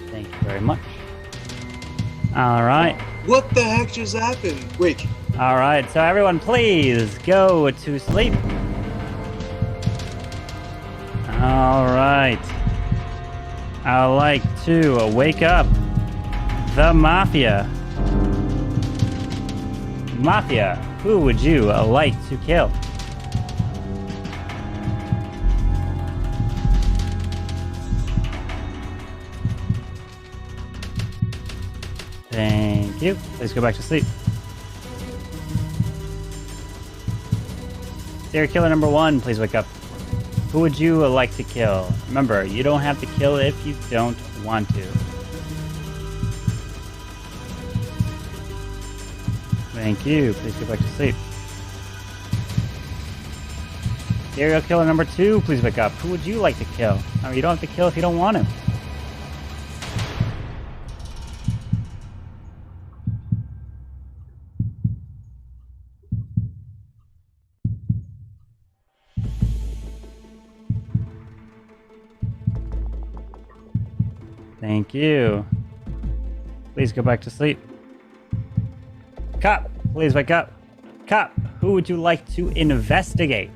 Thank you very much. All right. What the heck just happened? Wait. All right. So everyone, please go to sleep. All right. I'd like to wake up the Mafia. Mafia, who would you like to kill? Thank you. Please go back to sleep. Serial killer number 1, please wake up. Who would you like to kill? Remember, you don't have to kill if you don't want to. Thank you. Please go back to sleep. Serial killer number 2, please wake up. Who would you like to kill? Oh, you don't have to kill if you don't want to. Thank you. Please go back to sleep. Cop, please wake up. Cop, who would you like to investigate?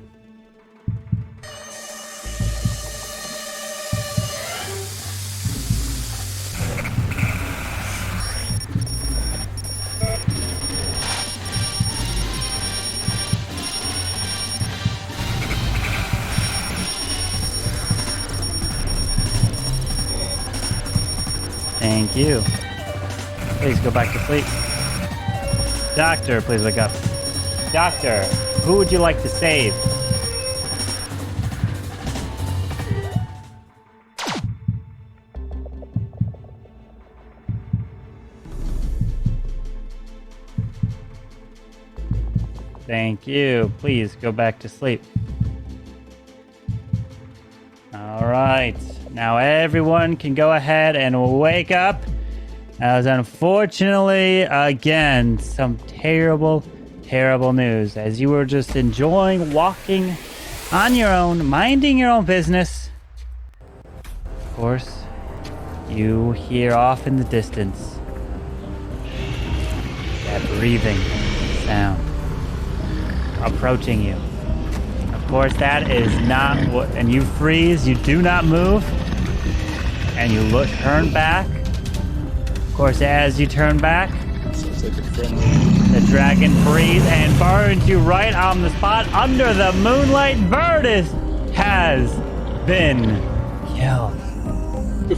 Thank you. Please go back to sleep. Doctor, please wake up. Doctor, who would you like to save? Thank you. Please go back to sleep. All right. Now everyone can go ahead and wake up. As unfortunately, again, some terrible, terrible news. As you were just enjoying walking on your own, minding your own business. Of course, you hear off in the distance that breathing sound approaching you. Of course, that is not what, and you freeze, you do not move, and you turn back. Of course, as you turn back, the dragon breathes and burns you right on the spot under the moonlight. Verdus has been killed.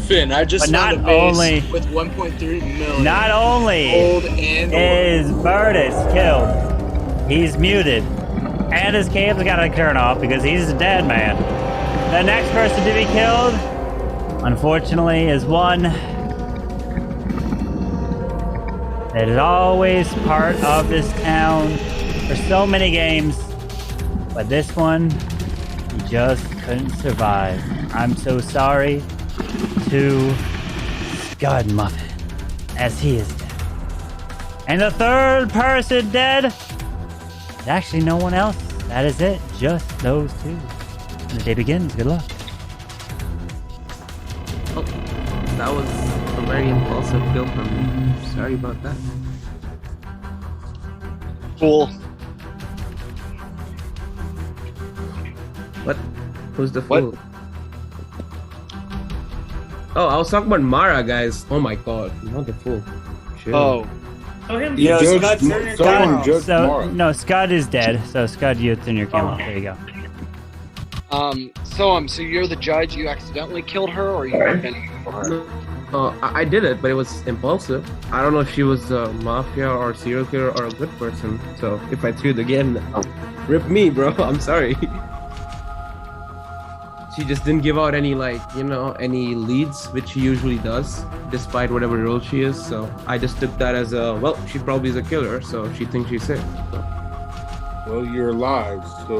Finn, I just found a base with 1.3 million. Not only is Verdus killed, he's muted. And his cave's got to turn off because he's a dead man. The next person to be killed, unfortunately, is one that is always part of this town for so many games. But this one, he just couldn't survive. I'm so sorry to Scud Muffin, as he is dead. And the third person dead, actually no one else. That is it. Just those two. And the day begins. Good luck. Oh, that was a very impulsive kill from me. Sorry about that. Fool. What? Who's the fool? Oh, I was talking about Mara, guys. Oh my god, not the fool. Shit. Oh. Yo, Scott, turn your camera off. So, no, Scud is dead. So, Scud, you turn your camera off. There you go. So you're the judge. You accidentally killed her, or you intended for her? I did it, but it was impulsive. I don't know if she was a mafia or serial killer or a good person. So if I threw it again, rip me, bro. I'm sorry. She just didn't give out any, like, you know, any leads, which she usually does, despite whatever role she is. So I just took that as a, well, she probably is a killer, so she thinks she's safe. So. Well, you're alive, so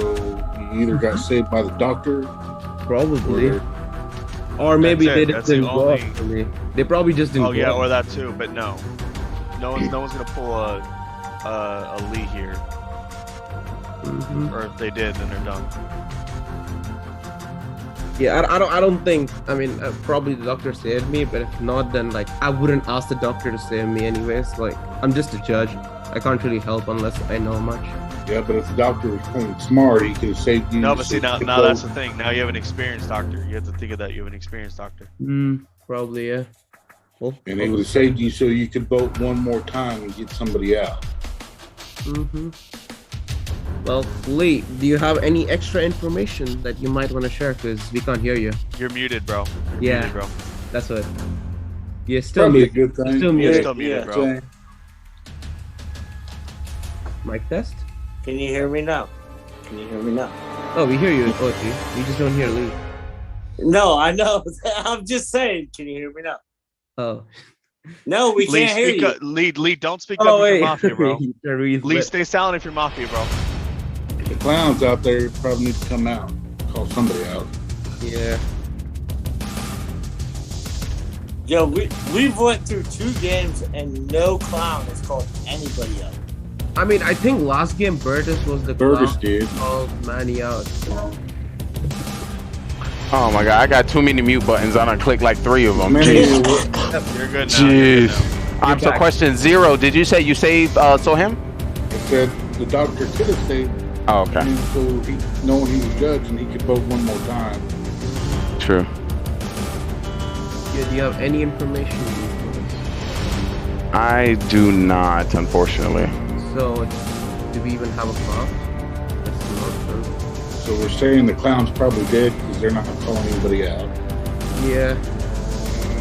you either got saved by the doctor, probably, or maybe they didn't go after me. They probably just didn't. Oh yeah, or that too. But no one's gonna pull a Lee here. Or if they did, then they're done. Yeah, I don't think. I mean, probably the doctor saved me, but if not, then like I wouldn't ask the doctor to save me anyways. Like I'm just a judge. I can't really help unless I know much. Yeah, but if the doctor was playing smart, he could have saved you. No, but see, now that's the thing. Now you have an experienced doctor. You have to think of that. You have an experienced doctor. Probably, yeah. Well, and it would have saved you so you could vote one more time and get somebody out. Well, Lee, do you have any extra information that you might want to share? Because we can't hear you. You're muted, bro. You're muted, bro. That's what. You're still Probably muted. a good thing. You're still muted. You're still muted, bro. Mic test? Can you hear me now? Can you hear me now? Oh, we hear you, OG. We just don't hear Lee. No, I know. I'm just saying. Can you hear me now? Oh. No, we can't hear you. Lee, don't speak up if you're Mafia, bro. Lee, stay silent if you're Mafia, bro. The clowns out there probably need to come out, call somebody out. Yeah. Yo, we've went through 2 games and no clown has called anybody out. I mean, I think last game Burtis was the Burtis did. Called Manny out. Oh my god, I got too many mute buttons. I done clicked like 3 of them. You're good now. Jeez. So question 0, did you say you saved Soham? I said the doctor could have saved. Oh, okay. So knowing he was judge and he could vote one more time. True. Yeah, do you have any information? I do not, unfortunately. So, do we even have a clown? So we're saying the clown's probably dead because they're not calling anybody out. Yeah.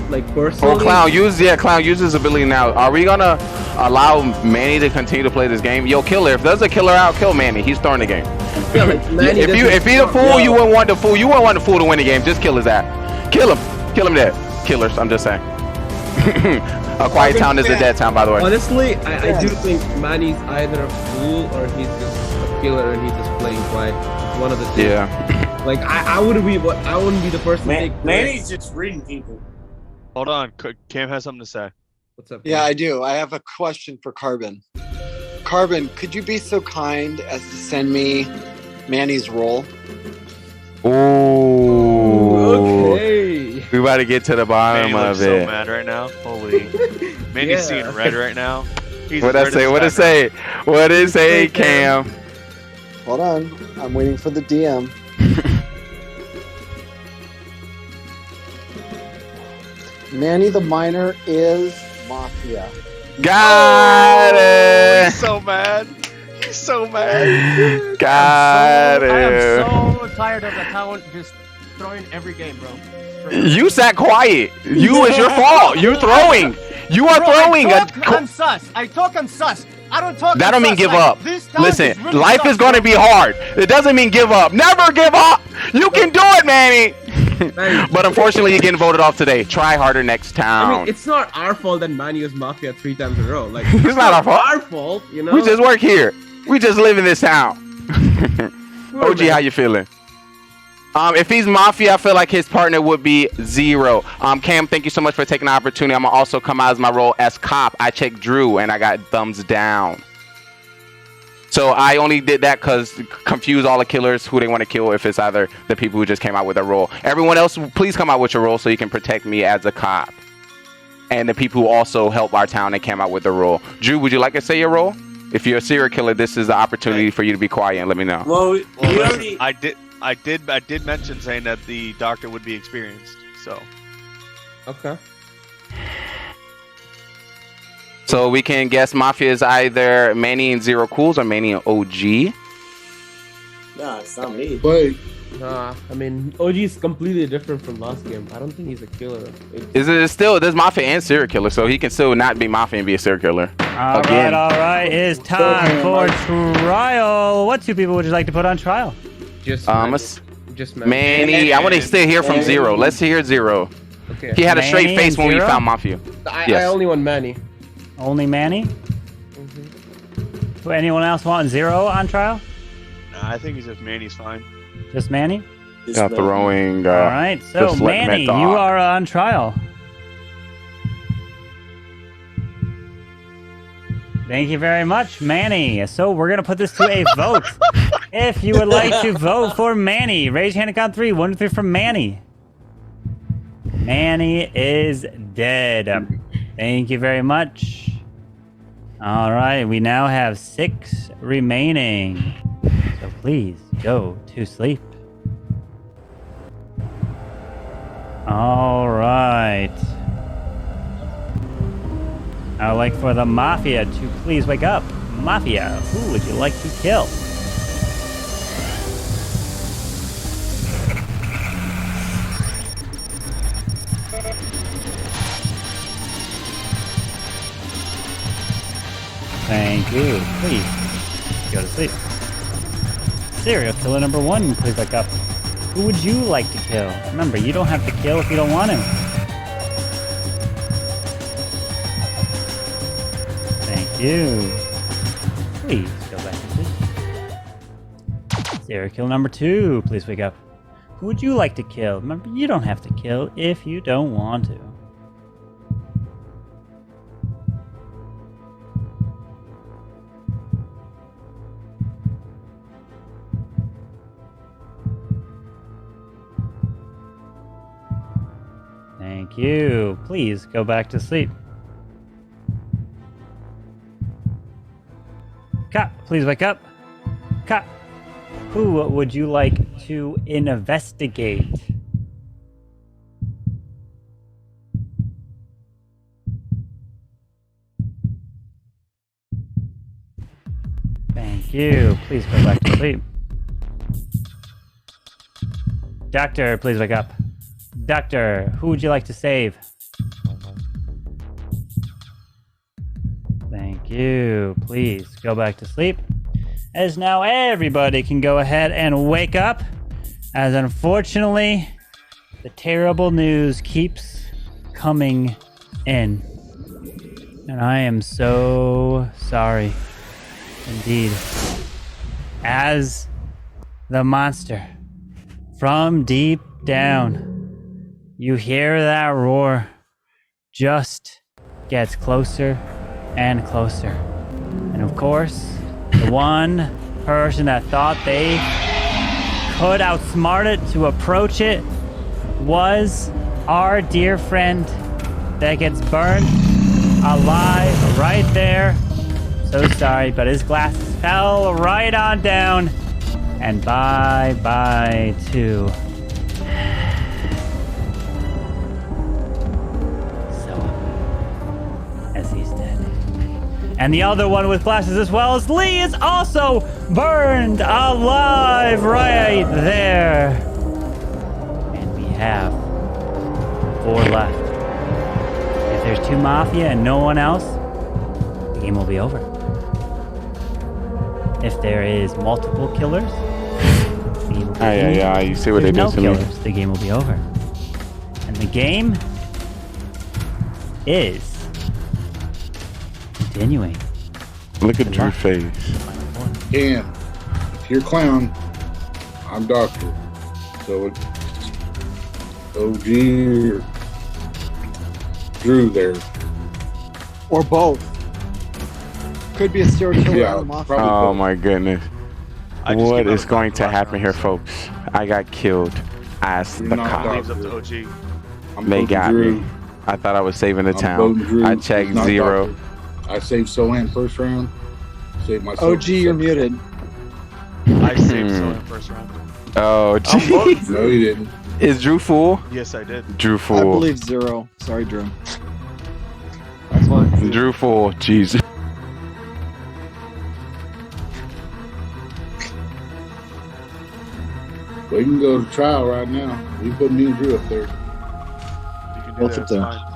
Like personally. Oh, clown use his ability now. Are we gonna allow Manny to continue to play this game? Yo, killer. If there's a killer out, kill Manny. He's starting the game. Yeah, like if he's a fool, you wouldn't want the fool. You wouldn't want the fool to win the game. Just kill his ass. Kill him. Kill him dead. Killers. I'm just saying. A quiet town is a dead town, by the way. Honestly, I do think Manny's either a fool or he's just a killer and he's just playing quiet. It's one of the two. Yeah. Like I wouldn't be the person to take Manny's just reading people. Hold on, Cam has something to say. What's up? Yeah, I do. I have a question for Carbon. Carbon, could you be so kind as to send me Manny's role? Ooh. Okay. We about to get to the bottom Manny of looks it. so mad right now. Holy. Manny's seeing red right now. What I say? What it say? What it say, Cam? Hold on. I'm waiting for the DM. Manny the Miner is Mafia. Got it. He's so mad. He's so mad. Got it. I am so tired of the town just throwing every game, bro. You sat quiet. It's your fault. You're throwing. You are throwing. I'm sus. I talk I'm sus. I don't talk. That don't mean give up. Listen, is really life sus, is going to be hard. It doesn't mean give up. Never give up. You can do it, Manny. But unfortunately, you're getting voted off today. Try harder next time. I mean, it's not our fault that Manny was Mafia 3 times in a row. Like, it's not our fault. Our fault, you know. We just work here. We just live in this town. OG, how you feeling? If he's Mafia, I feel like his partner would be 0. Cam, thank you so much for taking the opportunity. I'm gonna also come out as my role as cop. I checked Drew and I got thumbs down. So I only did that because confuse all the killers who they want to kill if it's either the people who just came out with a role. Everyone else, please come out with your role so you can protect me as a cop. and the people who also help our town and came out with the role. Drew, would you like to say your role? If you're a serial killer, this is the opportunity for you to be quiet and let me know. Well, Listen, I did mention saying that the doctor would be experienced. So. Okay. So we can guess Mafia is either Manny and Zero Cools or Manny and OG. Nah, it's not me. Wait. Nah, I mean, OG is completely different from last game. I don't think he's a killer. Is it still? There's Mafia and serial killer, so he can still not be Mafia and be a serial killer. All right. It's time for trial. What 2 people would you like to put on trial? Just Manny. I want to still hear from Zero. Let's hear Zero. Okay. He had a straight Manny face when we Zero? found Mafia. I only want Manny. Only Manny? Anyone else want Zero on trial? Nah, I think he's just Manny's fine. Just Manny? Throwing. All right, so Manny, you are on trial. Thank you very much, Manny. So we're gonna put this to a vote. If you would like to vote for Manny, raise your hand and count 3. 1, 2, 3 for Manny. Manny is dead. Thank you very much. All right, we now have 6 remaining. So please go to sleep. All right. I would like for the Mafia to please wake up. Mafia, who would you like to kill? Thank you. Please go to sleep. Serial killer number 1, please wake up. Who would you like to kill? Remember, you don't have to kill if you don't want to. Thank you. Please go back to sleep. Serial killer number 2, please wake up. Who would you like to kill? Remember, you don't have to kill if you don't want to. Thank you. Please go back to sleep. Cop, please wake up. Cop, who would you like to investigate? Thank you. Please go back to sleep. Doctor, please wake up. Doctor, who would you like to save? Thank you. Please go back to sleep. As now everybody can go ahead and wake up, as unfortunately, the terrible news keeps coming in. And I am so sorry. Indeed. As the monster from deep down, you hear that roar just gets closer and closer. And of course, the one person that thought they could outsmart it to approach it was our dear friend that gets burned alive right there. So sorry, but his glasses fell right on down. And bye-bye too. And the other one with glasses as well as Lee is also burned alive right there. And we have 4 left. If there's 2 Mafia and no one else, the game will be over. If there is multiple killers, the game will be over. Yeah, you see what they did to me. The game will be over. And the game is continuing. Look at Drew's face. And if you're clown, I'm doctor. So it's OG or Drew there. Or both. Could be a serial killer Yeah, or a mafia. Oh my goodness. What is going to happen here, folks? I got killed as the not cop. Leaves up to OG. I'm They voting got Drew. me. I thought I was saving the I'm town. voting Drew. I checked He's not 0. doctor. I saved Sohan first round. Saved myself. OG, you're muted. I saved Sohan first round. Oh, jeez. No, you didn't. Is Drew full? Yes, I did. Drew I full. believe 0. Sorry, Drew. That's fine. Drew full. Jeez. We can go to trial right now. We put me and Drew up there. You can do Both that. up there. It's fine.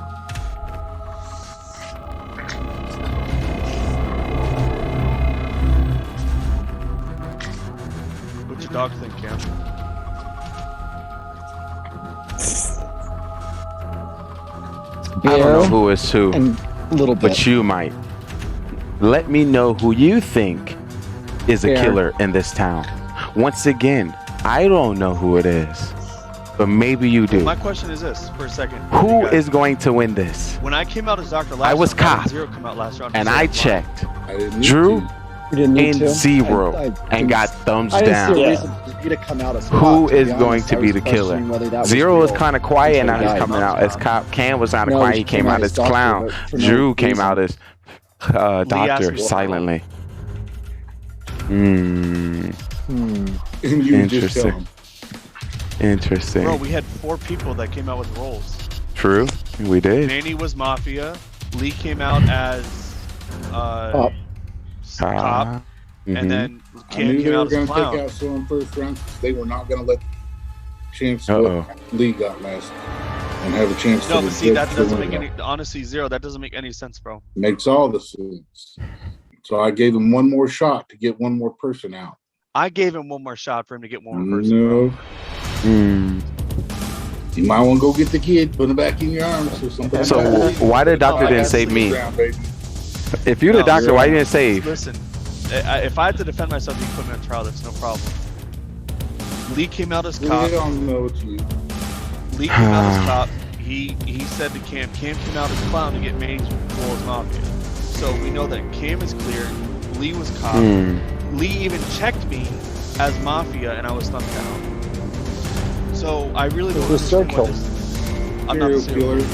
What's your dog think, Cam? I don't know who is who, And a little bit. but you might. Let me know who you think is a Fair. killer in this town. Once again, I don't know who it is, but maybe you do. My question is this, for a second. Who You guys- is going to win this? When I came out as Doctor last I was round, cop, Zero come out last round. and Zero I fine. checked I didn't need Drew to. You didn't need and to. 0 I and didn't- got thumbs I didn't down. see a reason for you to come out as Who cop, to is be going honest. to I be was the killer? questioning whether that was 0 was real kind of quiet, and now until he's he coming died. out as cop. Cam was kind of No, quiet. he He came came out out as as doctor, clown. but for no Drew came reason. out as asked doctor me- silently. And you just tell Interesting. him. Interesting. Bro, we had 4 people that came out with roles. True. We did. Manny was Mafia. Lee came out as Cop. cop. Mhm. And then I Cam knew came they were out as going to clown. take out someone first round because they were not going to let chance Uh-oh. what Lee got last and have a chance No, for but the see, judge that to doesn't win make it. any. Honestly, Zero, that doesn't make any sense, bro. Makes all the sense. So I gave him one more shot to get one more person out. I gave him one more shot for him to get one more person. Bro. No, Mm. you might want to go get the kid, put him back in your arms. So, somebody So why the doctor didn't save me? If you're the No, doctor, why you didn't save? Listen, if I had to defend myself, you can put me on trial. That's no problem. Lee came out as cop. We don't know it's you. Lee came out as cop. He said to Cam came out as clown to get Manny's role as Mafia. So we know that Cam is clear. Lee was cop. Lee even checked me as Mafia, and I was thumbed down. So I really don't understand why this. I'm not the serial killer.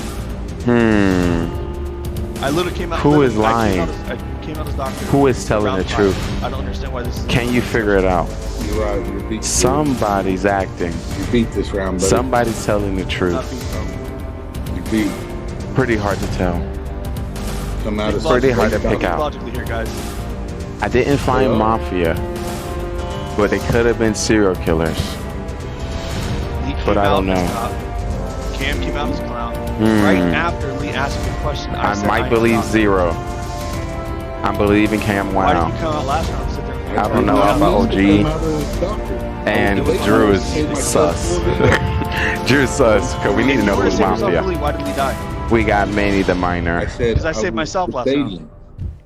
I literally came out. Who is literally, lying? I came out as Doctor. Who is telling round the 5. truth? I don't understand why this is. Can you figure it out? You're right. You beat. Somebody's acting. You beat this round, buddy. Somebody's telling the Not truth. beat, bro. You beat. Pretty hard to tell. Come out It's as pretty hard to straight pick out. out. Logically here, guys. I didn't find Mafia, but they could have been serial killers. Lee came But I out don't as know. cop. Cam came out as clown. Right after Lee asked me a question, I I said, might am believe Doctor. 0. I'm believing Cam Why wow. did you come out last round? Sit there. I don't know about OG. And Drew is sus. Drew's sus, because we need to know who's Mafia. Why did Lee die? We got Manny the Minor. I said Because I saved was myself last debating.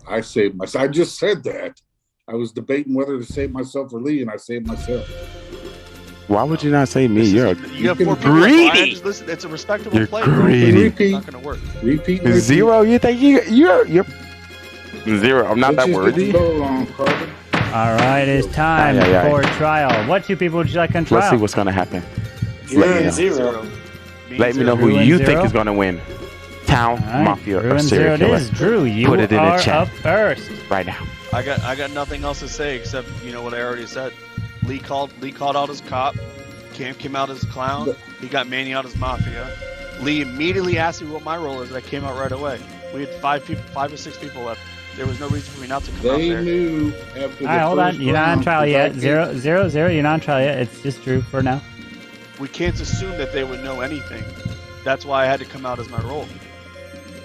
I saved myself. I just said that. I was debating whether to save myself or Lee, and I saved myself. Why would you not say me? You're You have 4 people. greedy. Ryan, just listen, it's a respectable You're play. greedy. Bro. It's not gonna work. Repeat. 0. You think you're 0? I'm not that worthy. All right, it's time Aye, aye, aye. for trial. What 2 people would you like on trial? Let's see what's gonna happen. Drew Let me and know. 0. Let me know Drew who and you 0? think is gonna win. Town, All right, Mafia, Drew or and serial 0 it killer. is. Drew, you Put it in are the chat up first. right now. I got nothing else to say except what I already said. Lee called out as cop. Cam came out as clown. He got Manny out as Mafia. Lee immediately asked me what my role is. I came out right away. We had 5 or 6 people left. There was no reason for me not to come out They there. knew after All right, hold on. You're not on trial yet. 0, 0, 0. You're not on trial yet. It's just Drew for now. We can't assume that they would know anything. That's why I had to come out as my role.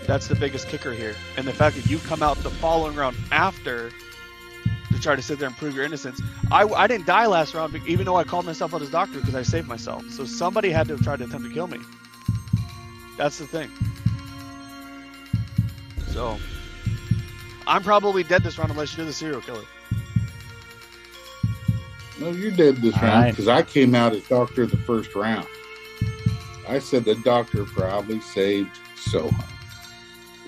That's the biggest kicker here. And the fact that you come out the following round after to try to sit there and prove your innocence. I didn't die last round, even though I called myself out as doctor because I saved myself. So somebody had to have tried to attempt to kill me. That's the thing. So I'm probably dead this round unless you're the serial killer. No, you're dead this All round right. because I came out as doctor the first round. I said the doctor probably saved Soha.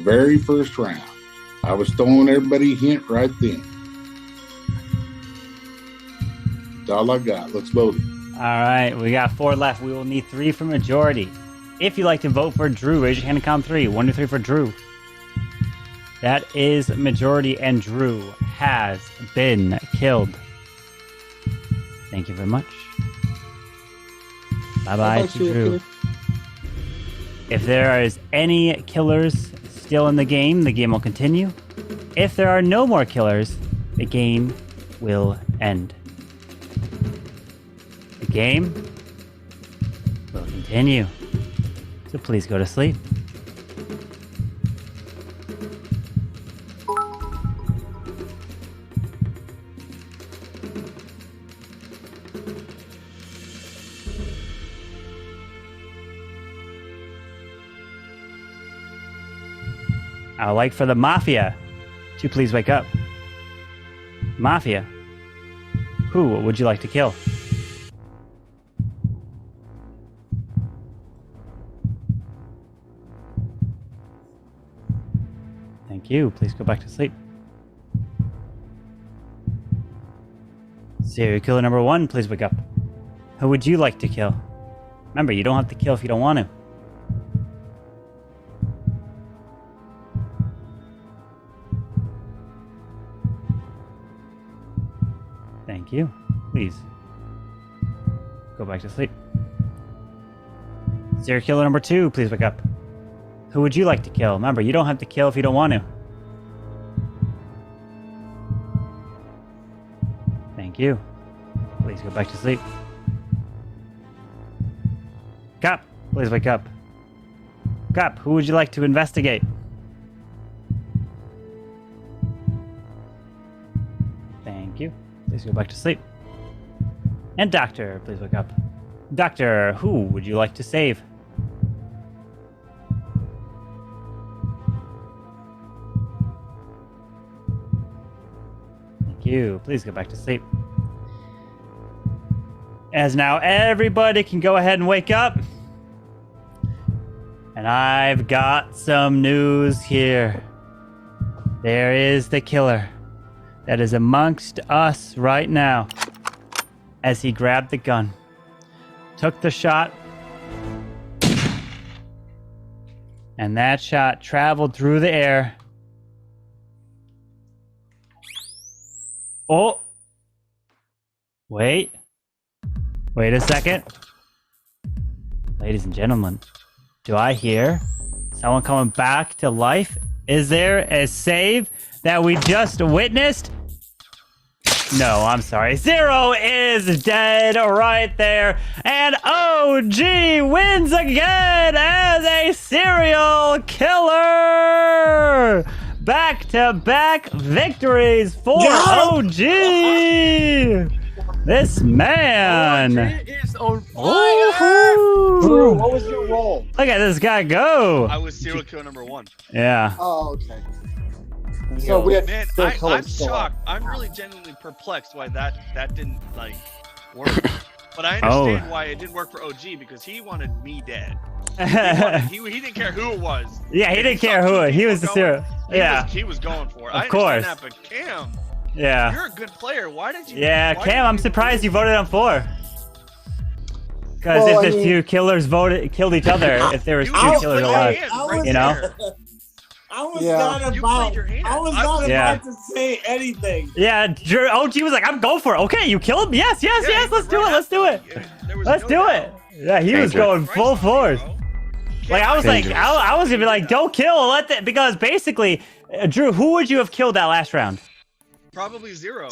Very first round. I was throwing everybody a hint right then. That's all I got. Let's vote it. All right, we got 4 left. We will need 3 for majority. If you'd like to vote for Drew, raise your hand and count 3. 1, 2, 3 for Drew. That is majority, and Drew has been killed. Thank you very much. Bye-bye to Drew. If there is any killers still in the game will continue. If there are no more killers, the game will end. The game will continue. So please go to sleep. I would like for the Mafia to please wake up. Mafia, who would you like to kill? Thank you. Please go back to sleep. Serial killer number 1, please wake up. Who would you like to kill? Remember, you don't have to kill if you don't want to. Thank you. Please go back to sleep. Serial killer number 2, please wake up. Who would you like to kill? Remember, you don't have to kill if you don't want to. Thank you. Please go back to sleep. Cop, please wake up. Cop, who would you like to investigate? Thank you. Please go back to sleep. And Doctor, please wake up. Doctor, who would you like to save? Thank you. Please go back to sleep. As now everybody can go ahead and wake up. And I've got some news here. There is the killer that is amongst us right now. As he grabbed the gun, took the shot, and that shot traveled through the air. Oh! Wait a second. Ladies and gentlemen, do I hear someone coming back to life? Is there a save that we just witnessed? No, I'm sorry. Zero is dead right there. And OG wins again as a serial killer. Back-to-back victories for OG. This man. OG is on fire. Drew, what was your role? Look at this guy go. I was serial killer number 1. Yeah. Oh, okay. So we had Man, still I'm colors still shocked. I'm really genuinely perplexed why that didn't like work. But I understand why it didn't work for OG because he wanted me dead. He didn't care who it was. Yeah, he didn't care who. He was the serial. Yeah. He was going for it. Of course. I understand that, but Cam, yeah. you're a good player. Why did you? Yeah, Cam, I'm surprised you voted on 4. Because if the two killers killed each other, if there was 2 killers alive, you know. I was not about to say anything. Yeah, OG was like, I'm going for it. Okay, you killed him? Yes, let's do it. Let's do it. Let's do it. Yeah, he was going full force. Like, I was like, I was going to be like, don't kill. Let that, because basically, Drew, who would you have killed that last round? Probably 0.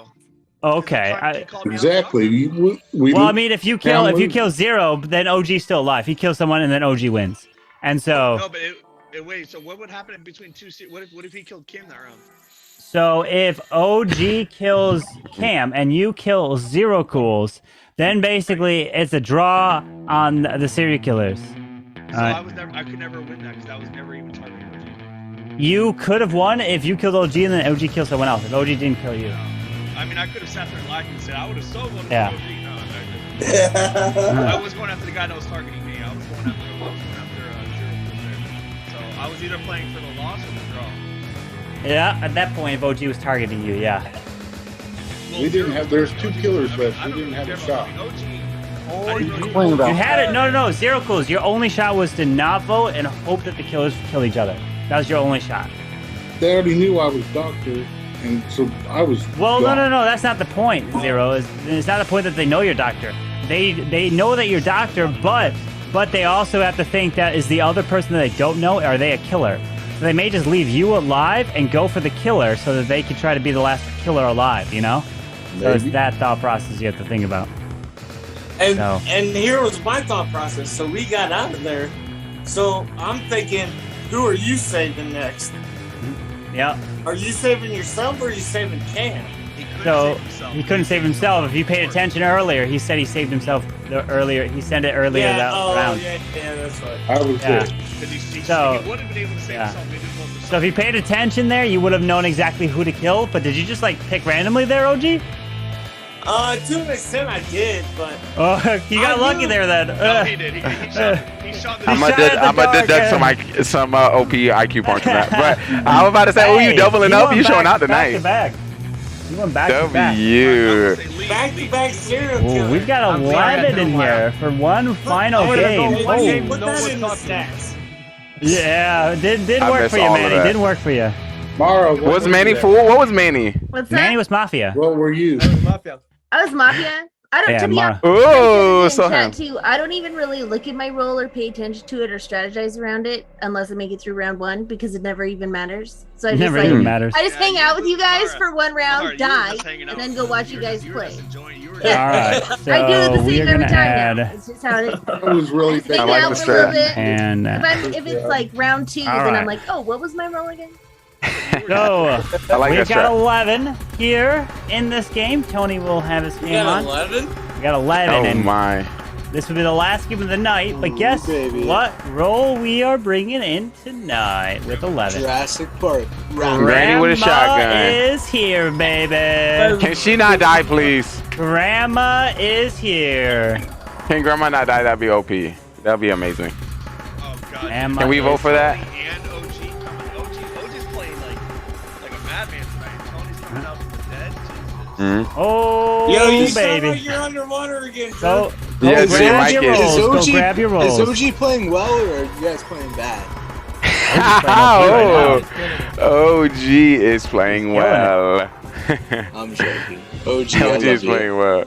Okay. Exactly. Well, I mean, if you kill 0, then OG's still alive. He kills someone and then OG wins. And so. No, but wait. So what would happen in between 2? What if he killed Kim that round? So if OG kills Cam and you kill 0 cools, then basically it's a draw on the serial killers. So I could never win that because that was never even targeting OG. You could have won if you killed OG and then OG killed someone else. If OG didn't kill you. I mean, I could have sat there and lied and said I would have so won yeah. OG. No, I was going after the guy that was targeting me. I was going after zero. So I was either playing for the loss or the draw. Yeah, at that point, if OG was targeting you, yeah. We didn't have. There's 2 killers left. We didn't have a shot. Complain about. You had it. No. Zero clues. Your only shot was to not vote and hope that the killers kill each other. That was your only shot. They already knew I was doctor, and so I was. Well, gone. no. That's not the point. Zero. It's not the point that they know you're doctor. They know that you're doctor, but they also have to think that is the other person that they don't know. Are they a killer? So they may just leave you alive and go for the killer so that they can try to be the last killer alive. You know. So it's that thought process you have to think about. And here was my thought process. So we got out of there. So I'm thinking, who are you saving next? Yeah. Are you saving yourself or are you saving Cam? So he couldn't save himself. If you paid attention earlier, he said he saved himself earlier. He said it earlier that round. Yeah, that's right. I was there. So, so if you paid attention there, you would have known exactly who to kill. But did you just like pick randomly there, OG? To an extent I did, but... Oh, you got lucky there then. No, he did. He shot the I'm gonna deduct some OP IQ points from that. But I was about to say, you doubling up? You showing out tonight. Back. You went back to back. Back-to-back serial killer. We've got 11 in here for one final game. Put that in the stats. Yeah, it didn't work for you, Manny. Didn't work for you. Mara, what was Manny for? What was Manny? What's that? Manny was Mafia. What were you? I was Mafia. I don't. Yeah, to be Mara. honest, Ooh, chat too. I don't even really look at my role or pay attention to it or strategize around it unless I make it through round one because it never even matters. So I just Never like even matters. I just hang out with you guys Mara, for one round, Mara, die, hanging out and then with go us. watch you guys play. All right. So I do the we same are every gonna time now. add. It's just how it is. That was really Hang I like out the for a little strat. bit. And If it's like round two, All then right. I'm like, oh, what was my role again? so I like we've that got strat. 11 here in this game. Tony will have his You game got on. 11? We got 11. Oh and my. this will be the last game of the night. But guess baby. what role we are bringing in tonight with 11? Jurassic Park. Granny with a Grandma shotgun. is here, baby. Can she not die, please? Grandma is here. Can Grandma not die? That'd be OP. That'd be amazing. Oh god. Grandma Can we vote is for that? And OG coming. OG's playing like a madman tonight. Tony's coming out from the dead. Oh, Yo, you sound baby. like you're underwater again, Go, Drew. Yeah, grab see, your Mike is. rolls. Go OG grab your rolls. Is OG playing well or are you guys playing bad? Oh, OG is playing well. I'm joking. OG, OG is playing well.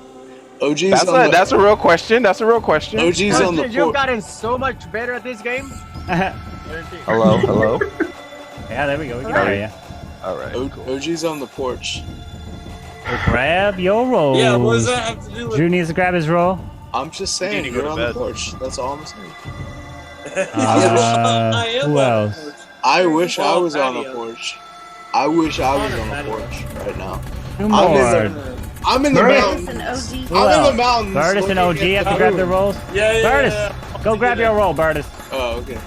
OG's That's a real question. That's a real question. OG's on the You've port. gotten so much better at this game. Hello. Yeah, there we go. We can hear you. All right. OG's on the porch. So grab your rolls. Yeah, what does that have to do with... Drew needs to grab his roll. I'm just saying, need to go you're to on bed. the porch. That's all I'm saying. I am Who on else? the porch. I wish I Ball was on a patio. porch. I wish I was on a porch right now. Two I'm more. I'm in the Curtis mountains. and OG. Who I'm in else? the mountains. Burtis and OG looking have at to grab the their moon. rolls. Yeah. Burtis, go grab your roll, Burtis. Oh, okay.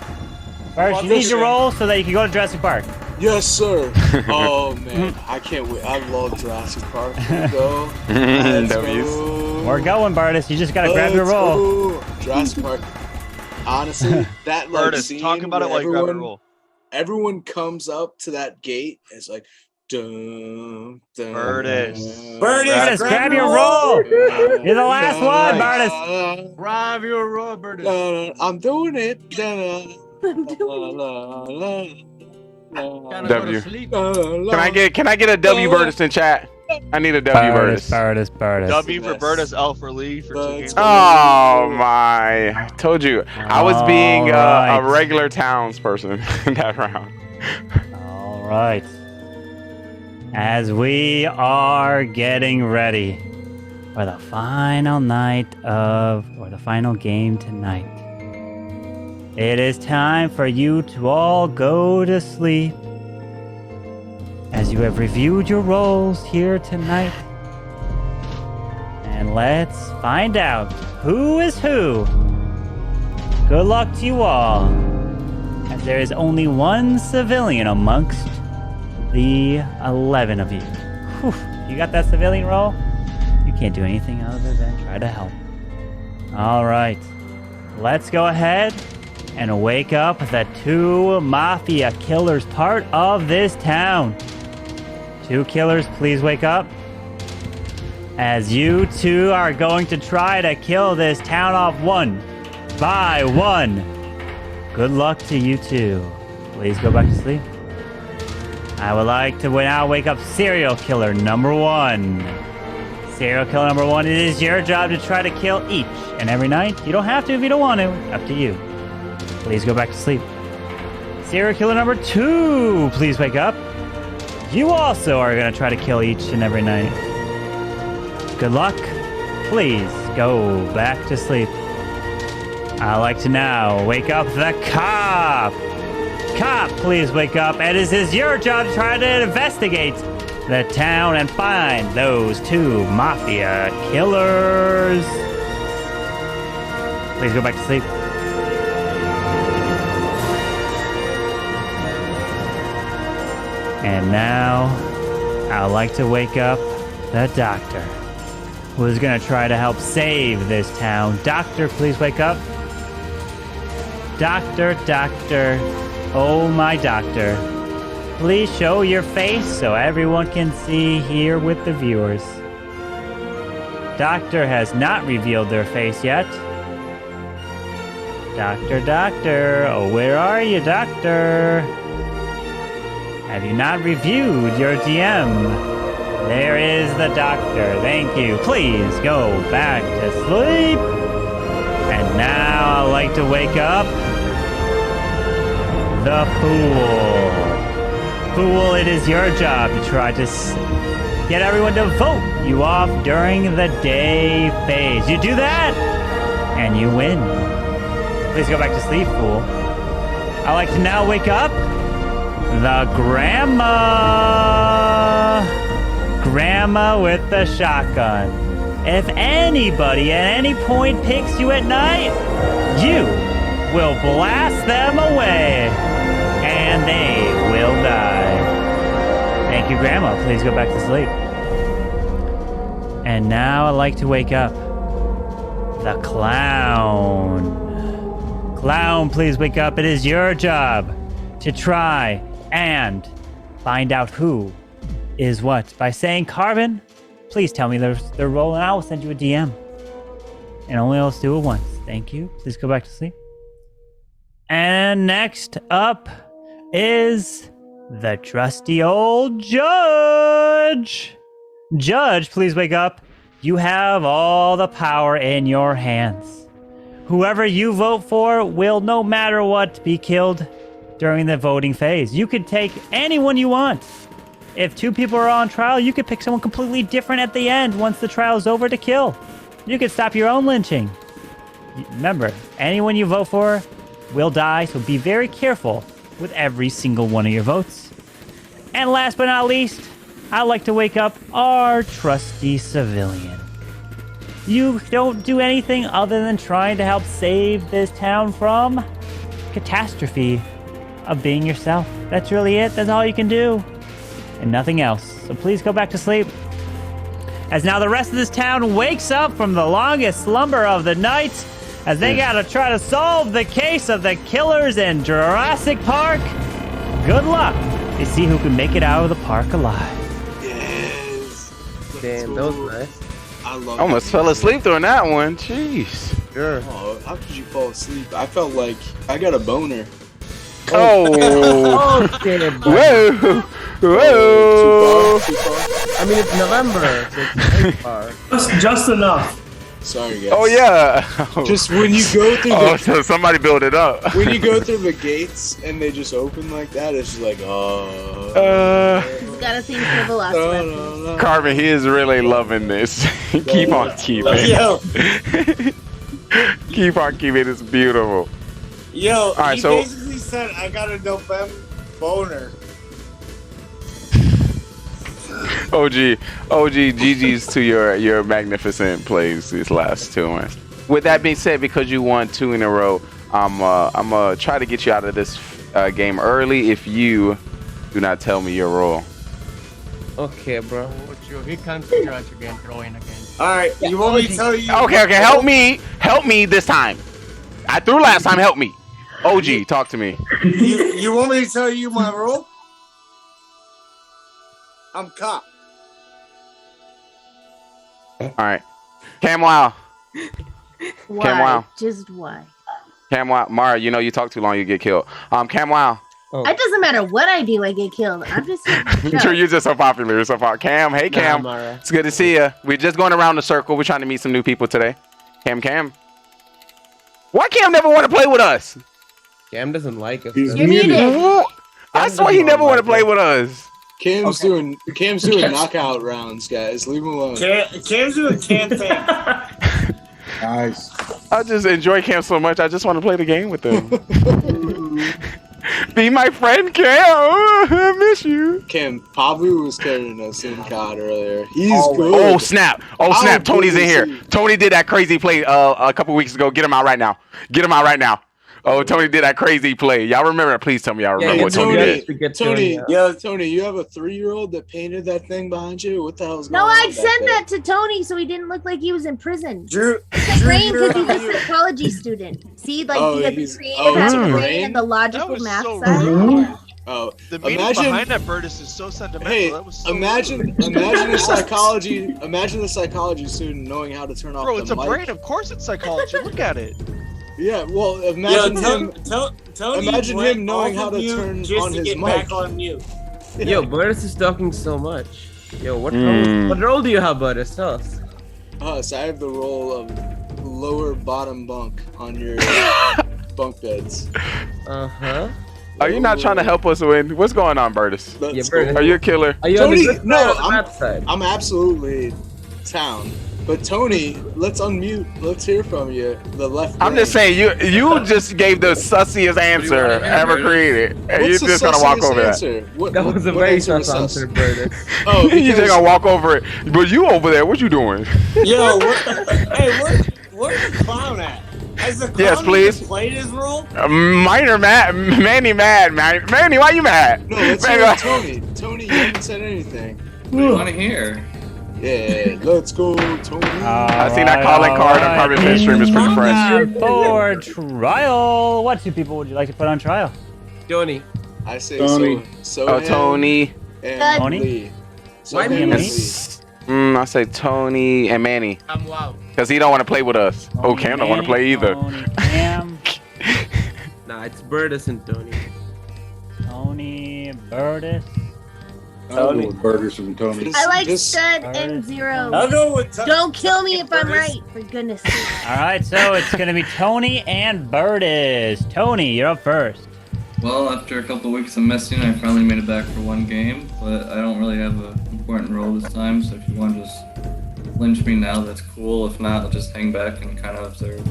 Burtis, you need your roll so that you can go to Jurassic Park. Yes, sir. Oh man, I can't wait. I love Jurassic Park. Here we go. Let's W's. go. We're going, Burtis. You just gotta grab your Let's roll. go. Jurassic Park. Honestly, that like Curtis, scene talk about it where like grab a roll. everyone comes up to that gate. It's like, dun, dun, Burtis. Burtis, grab your roll. You're the last one, Burtis. Grab your roll, Burtis. I'm doing it. I'm W. Can I get a W Burtis in chat? I need a W Burtis. Burtis. W for Burtis, L for Lee for 2 games. Oh my! Told you I was being Alright. a regular townsperson in that round. All right. As we are getting ready for the final night of, or the final game tonight, it is time for you to all go to sleep. As you have reviewed your roles here tonight. And let's find out who is who. Good luck to you all, as there is only one civilian amongst the 11 of you. Whew. You got that civilian role? You can't do anything other than try to help. All right, let's go ahead and wake up the 2 Mafia killers part of this town. 2 killers, please wake up. as you two are going to try to kill this town off one by one. Good luck to you two. Please go back to sleep. I would like to now wake up serial killer number 1. Serial killer number 1, it is your job to try to kill each and every night. You don't have to if you don't want to. Up to you. Please go back to sleep. Serial killer number 2, please wake up. You also are going to try to kill each and every night. Good luck. Please go back to sleep. I'd like to now wake up the cop. Cop, please wake up. And it is your job to try to investigate the town and find those 2 mafia killers. Please go back to sleep. And now, I'd like to wake up the doctor, who is going to try to help save this town. Doctor, please wake up. Doctor, oh my doctor. Please show your face so everyone can see here with the viewers. Doctor has not revealed their face yet. Doctor, oh where are you, doctor? Have you not reviewed your DM? There is the doctor, thank you. Please go back to sleep. And now I'd like to wake up the Fool. Fool, it is your job to try to get everyone to vote you off during the day phase. You do that, and you win. Please go back to sleep, Fool. I'd like to now wake up the Grandma. Grandma with the shotgun. If anybody at any point picks you at night, you will blast them away, and they will die. Thank you, Grandma. Please go back to sleep. And now I'd like to wake up the Clown. Clown, please wake up. It is your job to try and find out who is what. By saying Carbon, please tell me their role, and I will send you a DM. And only let's do it once. Thank you. Please go back to sleep. And next up is the trusty old Judge. Judge, please wake up. You have all the power in your hands. Whoever you vote for will, no matter what, be killed during the voting phase. You could take anyone you want. If 2 people are on trial, you could pick someone completely different at the end once the trial is over to kill. You could stop your own lynching. Remember, anyone you vote for will die, so be very careful with every single one of your votes. And last but not least, I'd like to wake up our trusty civilian. You don't do anything other than trying to help save this town from catastrophe of being yourself. That's really it. That's all you can do. And nothing else. So please go back to sleep. As now the rest of this town wakes up from the longest slumber of the night, as they gotta try to solve the case of the killers in Jurassic Park. Good luck to see who can make it out of the park alive. Yes. Damn, that was nice. I love Almost fell asleep during that one. Jeez. Sure. Oh, how could you fall asleep? I felt like I got a boner. Oh. Okay, Whoa. Whoa. Too far? I mean, it's November, so it's too far. Just enough. Sorry, guys. Oh yeah. Just when you go through Oh, the so somebody built it up. when you go through the gates and they just open like that, it's just like He's got a thing for Velociraptor. Carvin, he is really loving this. Keep on keeping. Yo, Keep on keeping. It's beautiful. yo, All right, he so basically said I got a November boner. OG, GG's to your magnificent plays these last 2 months. With that being said, because you won 2 in a row, I'm gonna try to get you out of this game early if you do not tell me your role. Okay, bro. He can't figure out again, throwing again. Alright, you want me to tell you? Okay, help me this time. I threw last time, help me. OG, talk to me. You want me to tell you my role? I'm cop. All right. Cam Wow. Why? Cam Wow. Just why? Cam Wow. Mara, you know you talk too long, you get killed. Cam Wow. It doesn't matter what I do, I get killed. I'm just True, you're just so popular. You're so popular. Cam, hey Cam. Mara. It's good to see you. We're just going around the circle. We're trying to meet some new people today. Cam. Why Cam never want to play with us? Cam doesn't like us. He's does he? muted. I swear he never want to play with us. Cam's doing knockout rounds, guys. Leave him alone. Cam's doing Cam thing. Nice. I just enjoy Cam so much. I just want to play the game with him. Be my friend, Cam. I miss you. Cam, Pabu was carrying us in COD earlier. He's good. Oh snap! Oh snap! Tony's in here. Tony did that crazy play a couple weeks ago. Get him out right now. Get him out right now. Oh, Tony did that crazy play. Y'all remember? Please tell me y'all remember what Tony did. Tony, you have a 3-year-old that painted that thing behind you. What the hell's going No, on? I sent that to Tony so he didn't look like he was in prison. Drew, brain because he's a psychology student. See, like he got the creative half of the brain and the logical math side. Oh, the meaning behind that Burtis is so sentimental. Hey, that was so imagine the psychology. Imagine the psychology student knowing how to turn off Bro, the it's a mic. brain. Of course, it's psychology. Look at it. Yeah, well, imagine him. Tony Imagine went him knowing off how to of mute turn just on to his get mic. back on mute. Yo, Burtis is talking so much. Yo, what role do you have, Burtis? Tell us. So I have the role of lower bottom bunk on your bunk beds. Are you not trying to help us win? What's going on, Burtis? Burtis. Are you a killer? Are you Tony, on the no, side? I'm absolutely town. But Tony, let's unmute. Let's hear from you. The left. I'm just saying, you just gave the sussiest answer ever created, and you're just gonna walk over that. That was a very sus answer, Burtis. Oh, you just gonna walk over it. But you over there, what you doing? Yo, where's the clown at? Has the clown Yes, please. even played his role? Manny mad, man. Manny, why you mad? No, let's hear Tony. Tony, you haven't said anything. What do you want to hear? Yeah, let's go, Tony. I seen that calling card on Carbon Pin stream is pretty fresh. For trial, what two people would you like to put on trial? Tony. I say Tony. Tony. And Tony? Lee. Why Sohan me? and Lee. I say Tony and Manny. I'm wow. Because he don't want to play with us. Tony, Cam don't want to play either. Tony, Cam, Nah, it's Burtis and Tony. Tony, Burtis. I'll go with Burgers and Tony. I like Stud and Zero. I'll go with Don't kill me if I'm right, for goodness sake. All right, so it's gonna be Tony and Burtis. Tony, you're up first. Well, after a couple weeks of missing, I finally made it back for one game, but I don't really have an important role this time, so if you want to just lynch me now, that's cool. If not, I'll just hang back and kind of observe.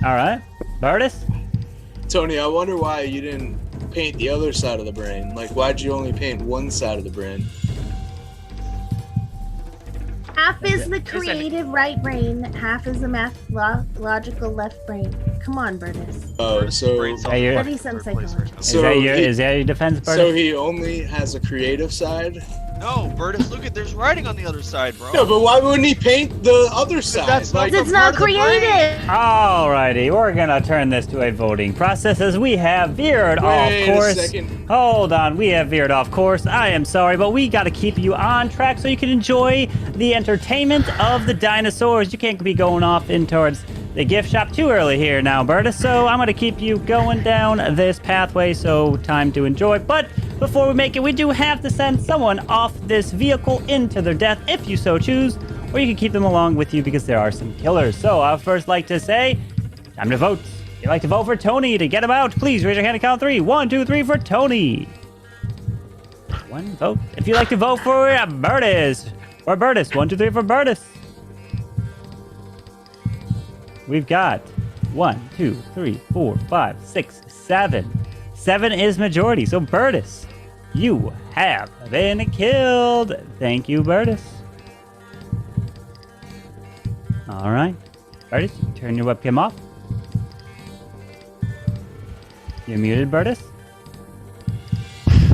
All right, Burtis. Tony, I wonder why you didn't paint the other side of the brain. Like, why'd you only paint one side of the brain? Half is the creative right brain, half is the logical left brain. Come on, Burtis. Oh, so Study some psychology. Is that your defense, Burtis? So he only has a creative side? No, Burtis, look at there's writing on the other side, bro. No, but why wouldn't he paint the other side? That's not It's not creative. Alrighty, we're gonna turn this to a voting process as we have veered off Wait a course. second. Hold on, we have veered off course. I am sorry, but we gotta keep you on track so you can enjoy the entertainment of the dinosaurs. You can't be going off in towards the gift shop too early here now, Burtis, so I'm gonna keep you going down this pathway, so time to enjoy. But before we make it, we do have to send someone off this vehicle into their death if you so choose, or you can keep them along with you because there are some killers. So I'd first like to say, time to vote. If you'd like to vote for Tony to get him out, please raise your hand and count 3. 1, 2, 3 for Tony. 1 vote. If you'd like to vote for Burtis, 1, 2, 3 for Burtis. We've got 1, 2, 3, 4, 5, 6, 7. 7 is majority. So Burtis, you have been killed. Thank you, Burtis. All right, Burtis, you can turn your webcam off. You're muted, Burtis.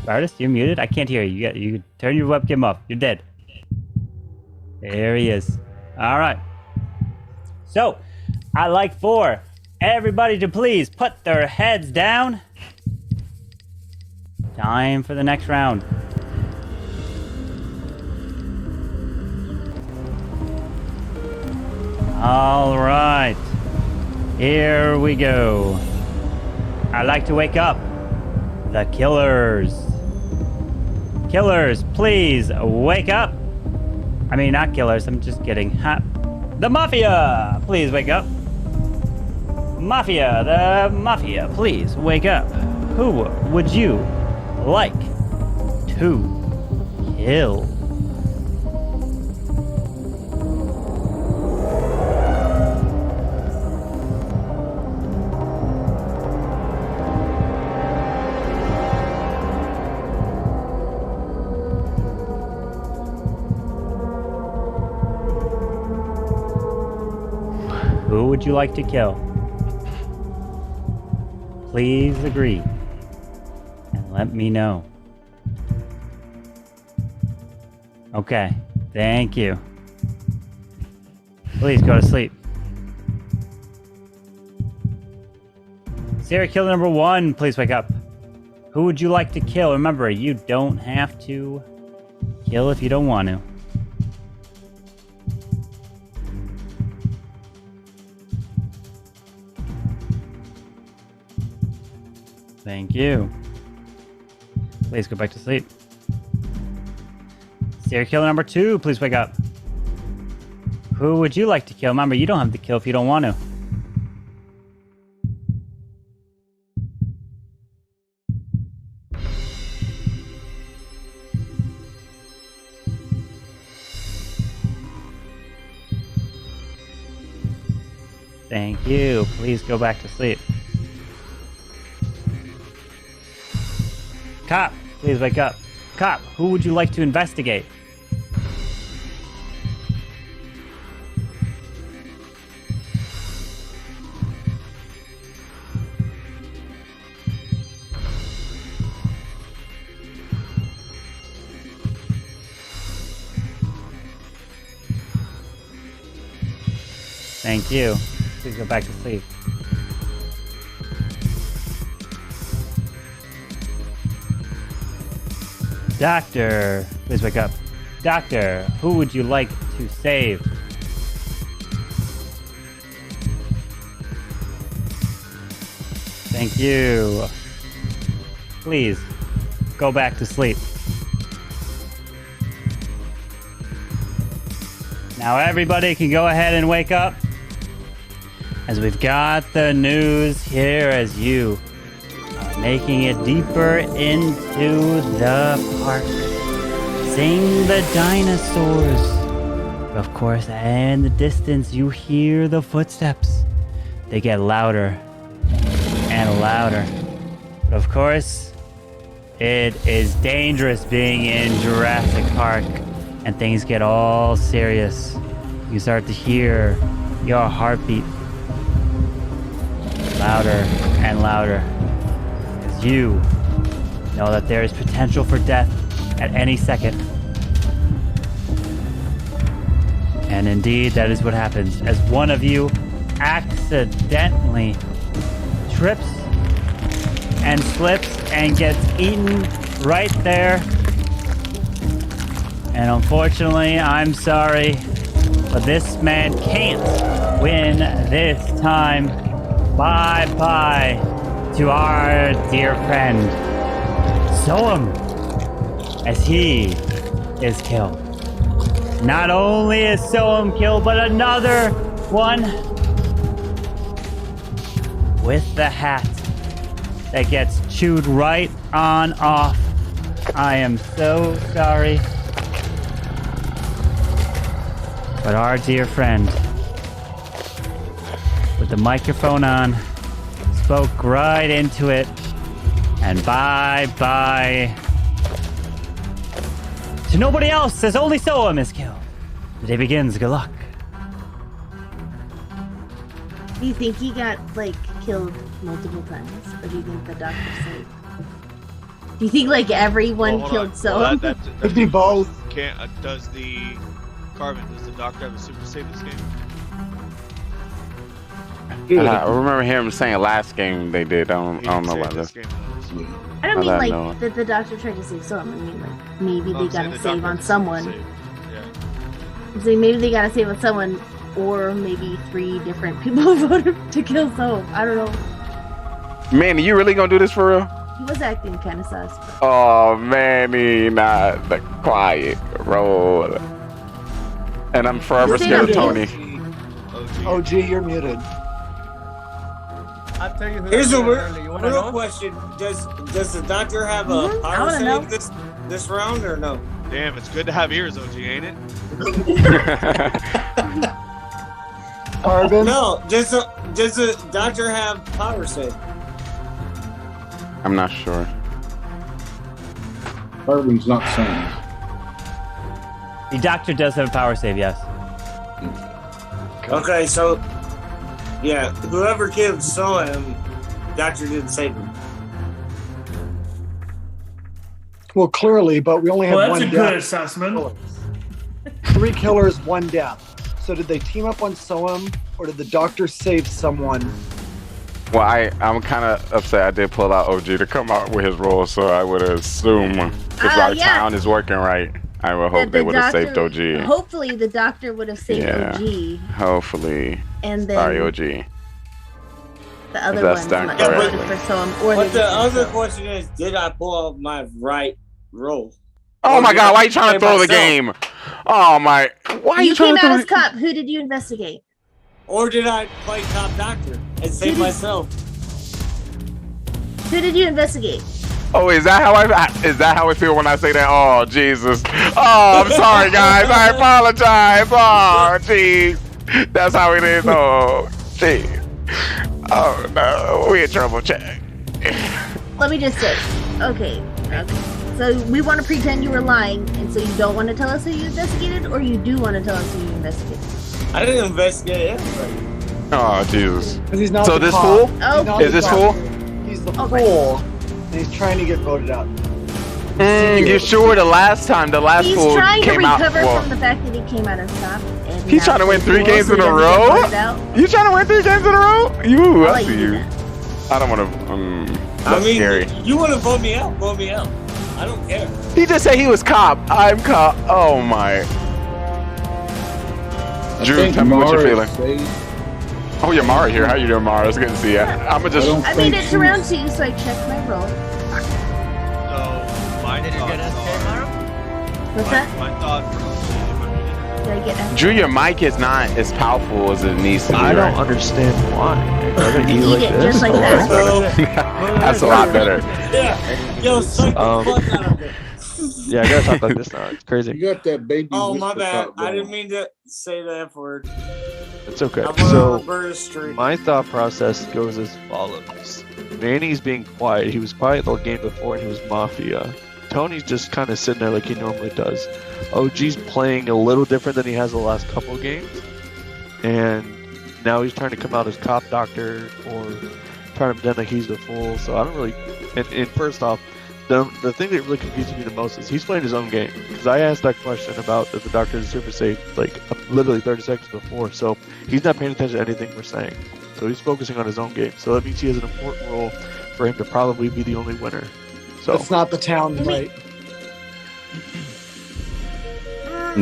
Burtis, you're muted. I can't hear you. You turn your webcam off. You're dead. There he is. All right. So, I'd like for everybody to please put their heads down. Time for the next round. All right. Here we go. I'd like to wake up the killers. Killers, please wake up. I mean, not killers. I'm just kidding. The Mafia, please wake up. Mafia, the Mafia, please wake up. Who would you like to kill? Who would you like to kill? Please agree and let me know. Okay, thank you. Please go to sleep. Serial killer number 1, please wake up. Who would you like to kill? Remember, you don't have to kill if you don't want to. Thank you. Please go back to sleep. Serial killer number 2, please wake up. Who would you like to kill? Remember, you don't have to kill if you don't want to. Thank you. Please go back to sleep. Cop, please wake up. Cop, who would you like to investigate? Thank you. Please go back to sleep. Doctor, please wake up. Doctor, who would you like to save? Thank you. Please, go back to sleep. Now everybody can go ahead and wake up, as we've got the news here as you making it deeper into the park. Seeing the dinosaurs. Of course, in the distance, you hear the footsteps. They get louder and louder. But of course, it is dangerous being in Jurassic Park, and things get all serious. You start to hear your heartbeat louder and louder. You know that there is potential for death at any second. And indeed, that is what happens as one of you accidentally trips and slips and gets eaten right there. And unfortunately, I'm sorry, but this man can't win this time. Bye-bye to our dear friend Soam, as he is killed. Not only is Soam killed, but another one with the hat that gets chewed right on off. I am so sorry, but our dear friend with the microphone on spoke right into it, and bye-bye to nobody else, as only Soam is killed. The day begins. Good luck. Do you think he got, like, killed multiple times? Or do you think the doctor saved? Do you think, like, everyone killed Soam? Could be both. Does the doctor have a super save this game? I remember him saying last game they did. I don't know about this. I don't mean like that the doctor tried to save Soam. I mean like maybe they got to save on someone. Yeah. So maybe they got to save on someone or maybe 3 different people voted to kill Soap. I don't know. Manny, you really gonna do this for real? He was acting kind of sus. But... Oh, Manny, not the quiet role. And I'm forever scared of Tony. OG, you're muted. I'll tell you who. Here's a real real question: Does the doctor have a power save this round or no? Damn, it's good to have ears, OG, ain't it? Carbon? No. Does the doctor have power save? I'm not sure. Carbon's not saying. The doctor does have a power save, yes. Okay, so yeah, whoever killed Soem, doctor didn't save him. Well, clearly, but we only have Well, one that's a death. good assessment. 3 killers, 1 death. So did they team up on Soem, or did the doctor save someone? Well, I'm kind of upset I did pull out OG to come out with his role, so I would assume if our town is working right, I would hope they would have saved OG. Hopefully, the doctor would have saved OG. Hopefully. And then Sorry, OG. the other That's ones done might correctly. voted for Soem, or But they the just other Soem. question is, did I pull out my right roll? Oh my God! Why are you trying to throw the game? Oh my! Why are you trying came to out throw as cop. Who did you investigate? Or did I play top doctor and save myself? Who did you investigate? Oh, is that how I feel when I say that? Oh, Jesus. Oh, I'm sorry, guys. I apologize. Oh, jeez. That's how it is. Oh, jeez. Oh, no. We in trouble, Jack. Let me just say, okay. So we want to pretend you were lying, and so you don't want to tell us who you investigated, or you do want to tell us who you investigated? I didn't investigate everybody. Oh, Jesus. He's not So the this cop. fool? He's not Is the this cop. fool? He's the fool, and he's trying to get voted out. You sure the last He's fool trying to came out? recover Well, from the fact that he came out as cop. And he's now trying to win he's 3 cool, games so in he a doesn't get row? voted out. You trying to win 3 games in a row? You, I'll I let see you you. do I don't want to. I That's mean, scary. you want to vote me out? Vote me out. I don't care. He just said he was cop. I'm cop. Oh my. Drew, tell me what you're feeling. Oh, you're Mara here. How you doing, Mara? It's good to see you. I'm gonna just. I made it to round 2, so I checked my roll. Did you get What's that? My thought Did I get that? Drew, your mic is not as powerful as it needs to be. I don't right? understand why. Eat it just like that. That's a lot better. Yeah. Yo, suck the fuck out of it. Yeah, I gotta talk like this now. It's crazy. You got that baby. Oh, my whisper bad. talk I didn't going. mean to say the F word. It's okay. I went on a So Burr streak. my thought process goes as follows. Manny's being quiet. He was quiet the game before and he was Mafia. Tony's just kind of sitting there like he normally does. OG's playing a little different than he has the last couple games. And now he's trying to come out as cop doctor or trying to pretend like he's the fool. So I don't really... And first off, the thing that really confuses me the most is he's playing his own game. Because I asked that question about if the doctor is super safe like literally 30 seconds before. So he's not paying attention to anything we're saying. So he's focusing on his own game. So that means he has an important role for him to probably be the only winner. So It's not the town, right?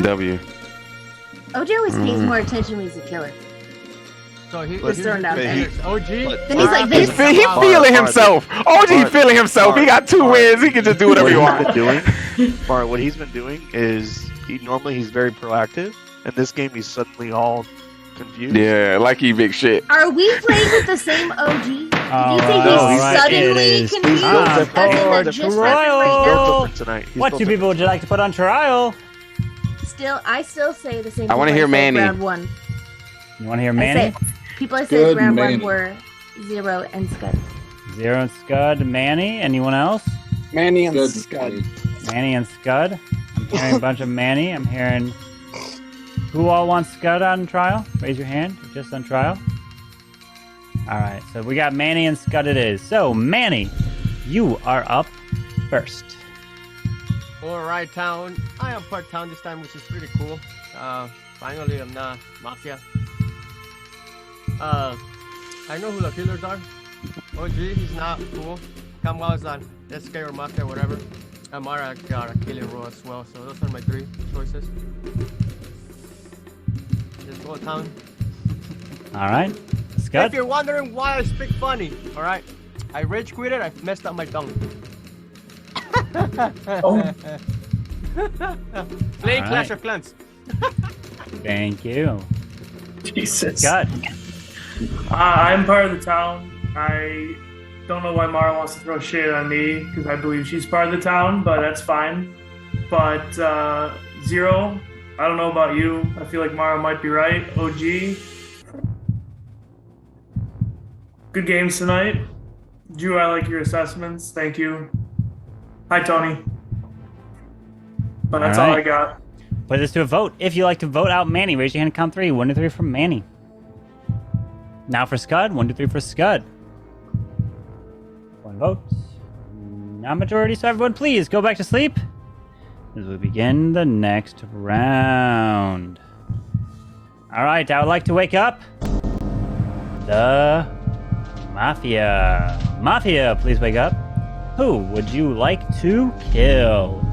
W. OJ always pays more attention when he's a killer. So he Just throwing it out there. OG. Then he's like this. He feeling himself. OG feeling himself. He got 2 wins. He can just do whatever he wants. What he's been doing is he's very proactive. And this game he's suddenly all confused. Yeah, like he big shit. Are we playing with the same OG? Did you say All he's right, suddenly it is confused? time As in for the just right trial. Tonight. What 2 people would you like to put on trial? I still say the same. I wanna people hear said Manny. Round 1. You want to hear Manny? People I said Good round Manny. 1 were 0 and Scud. 0 and Scud. Manny. Anyone else? Manny and Good. Scud. Manny and Scud. I'm hearing a bunch of Manny. I'm hearing. Who all wants Scud on trial? Raise your hand. Just on trial. All right. So we got Manny and Scud. It is. So Manny, you are up first. Alright, town. I am part town this time, which is pretty cool. Finally, I'm not Mafia. I know who the killers are. OG, he's not cool. Kamwa is on SK or Mafia, whatever. Amara got a killing role as well, so those are my 3 choices. Let's go to town. All right. Scott? If you're wondering why I speak funny, all right, I rage quitted. I messed up my tongue. Playing All Clash right. of Clans. Thank you. Jesus. Scott? I'm part of the town. I don't know why Mara wants to throw shade on me because I believe she's part of the town, but that's fine. But Zero, I don't know about you. I feel like Mara might be right. OG, good games tonight. Drew, I like your assessments. Thank you. Hi, Tony. But that's all I got. Put this to a vote. If you like to vote out Manny, raise your hand and count 3. 1 to 3 for Manny. Now for Scud. 1 to 3 for Scud. 1 vote. Not majority, so everyone please go back to sleep as we begin the next round. Alright, I would like to wake up the Mafia. Mafia, please wake up. Who would you like to kill?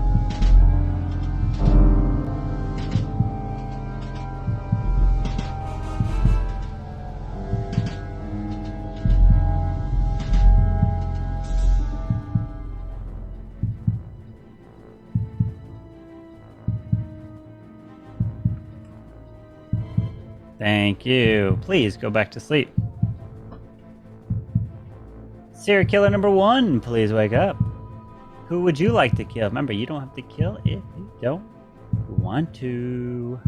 Thank you. Please go back to sleep. Serial killer number 1, please wake up. Who would you like to kill? Remember, you don't have to kill if you don't want to.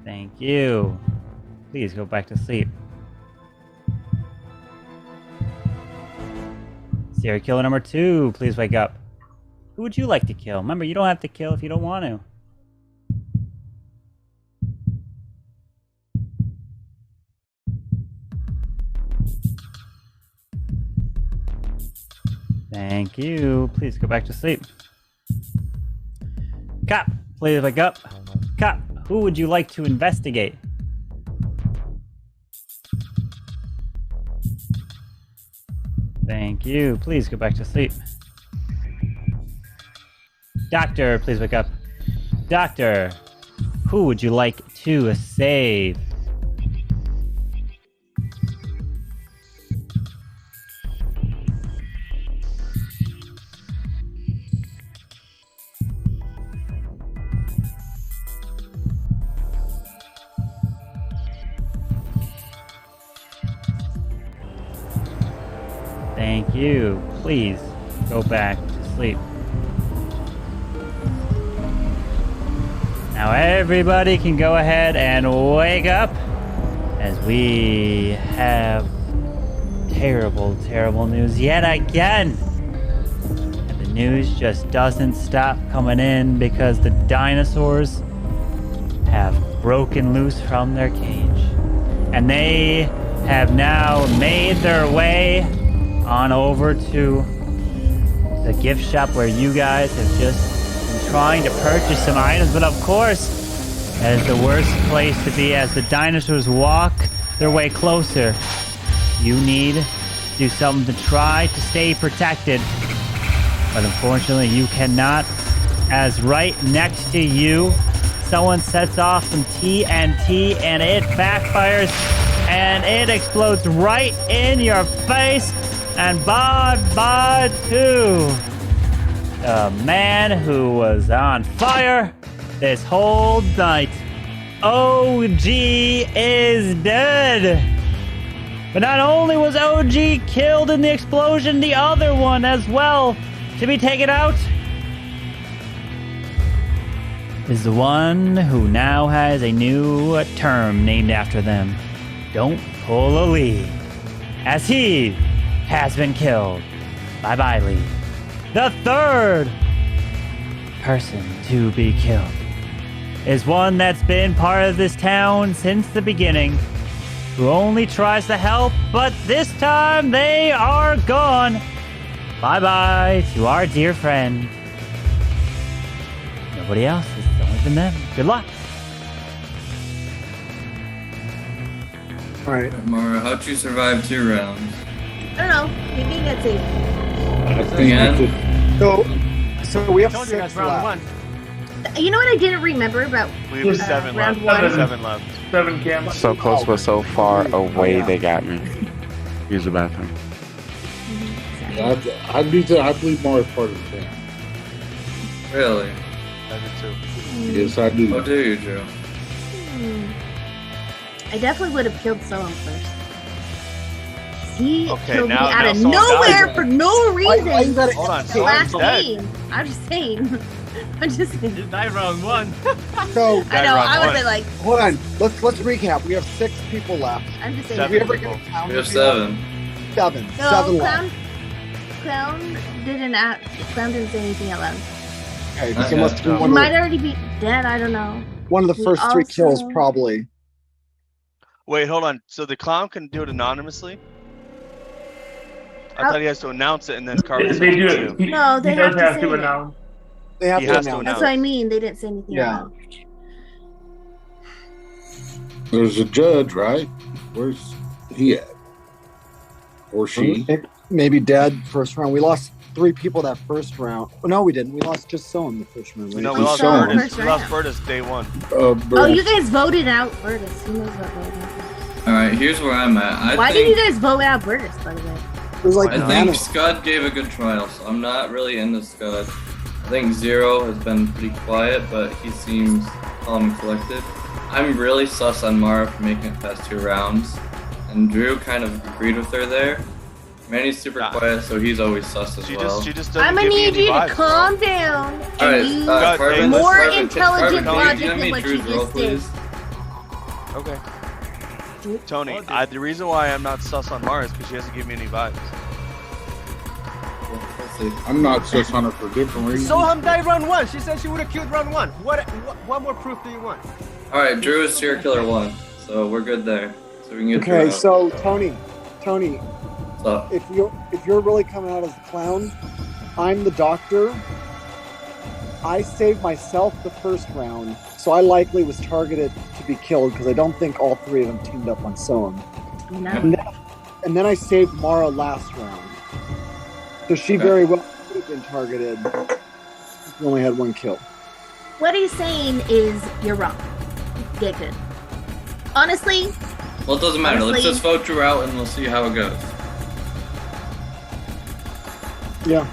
Thank you. Please go back to sleep. Serial killer number 2, please wake up. Who would you like to kill? Remember, you don't have to kill if you don't want to. Thank you. Please go back to sleep. Cop, please wake up. Cop, who would you like to investigate? Thank you. Please go back to sleep. Doctor, please wake up. Doctor, who would you like to save? Thank you. Please go back to sleep. Now everybody can go ahead and wake up as we have terrible, terrible news yet again. And the news just doesn't stop coming in because the dinosaurs have broken loose from their cage. And they have now made their way on over to the gift shop where you guys have just been trying to purchase some items, but of course, that is the worst place to be as the dinosaurs walk their way closer. You need to do something to try to stay protected, but unfortunately you cannot, as right next to you, someone sets off some TNT and it backfires and it explodes right in your face. And bye to the man who was on fire this whole night. OG is dead. But not only was OG killed in the explosion, the other one as well to be taken out is the one who now has a new term named after them. Don't pull a Lee, as he has been killed. Bye-bye, Lee. The third person to be killed is one that's been part of this town since the beginning, who only tries to help, but this time they are gone. Bye-bye to our dear friend. Nobody else. It's only been them. Good luck. All right. Mara, how'd you survive 2 rounds? I don't know. Maybe that's it. Again? So we have Told you 6 guys round left. 1. You know what I didn't remember about We have 7 round left. 1? 7 left. 7 cams. So close, but so far away. They got me. Use the bathroom. I do too. I believe Mara's part of the team. Really? I did too. Yes, I do. How do you, Joe? I definitely would have killed someone first. He Okay, killed now- me out now of someone nowhere died. for no reason. Hold on, The last someone's dead. game. I'm just saying. I'm just saying. You died round 1. So I know. I was like, hold on. Let's recap. We have 6 people left. I'm just saying. Did we ever get a count? We have 7. 7. No, 7 left. Clown Clown didn't say anything out loud. Okay, Not so must yet, be no. He one might of, already be dead. I don't know. one of the We first 3 kills, also- probably. Wait, hold on. So the clown can do it anonymously? I thought he has to announce it and then Carver They do it. He, No, they he have does to have say to it. announce. They have He to has to announce. That's what I mean. They didn't say anything Yeah. out loud. There's a judge, right? Where's he at? Or she? Maybe dead first round. We lost 3 people that first round. Oh, no, we didn't. We lost just Soen the first round. Right? No, we lost Someone. Burtis. First We lost round. Burtis day 1. Oh, you guys voted out Burtis. Who knows what voted out? Alright, here's where I'm at. Why did you guys vote out Burtis, by the way? It was like I think Scud gave a good trial, so I'm not really into Scud. I think Zero has been pretty quiet, but he seems calm and collected. I'm really sus on Mara for making it past 2 rounds, and Drew kind of agreed with her there. Manny's super quiet, so he's always sus as well. She just doesn't I'm gonna give me need any you to vibes, calm down and Alright, use Carvin, more Carvin, intelligent Carvin, logic can than you what give you me Drew's just role, did. please? Okay. Tony, the reason why I'm not sus on Mara is because she hasn't given me any vibes. I'm not sus on her for different reasons. Soham died round 1. She said she would have killed round 1. What more proof do you want? Alright, Drew is serial killer 1, so we're good there. So we can get Okay, Drew so Tony, What's up? if you're really coming out as a clown, I'm the doctor. I saved myself the first round, so I likely was targeted to be killed because I don't think all 3 of them teamed up on Soham. No. And then I saved Mara last round. So she very well could have been targeted. We only had 1 kill. What he's saying is you're wrong. Get good. Honestly, Well, it doesn't matter. Let's Honestly- just vote Drew out and we'll see how it goes. Yeah.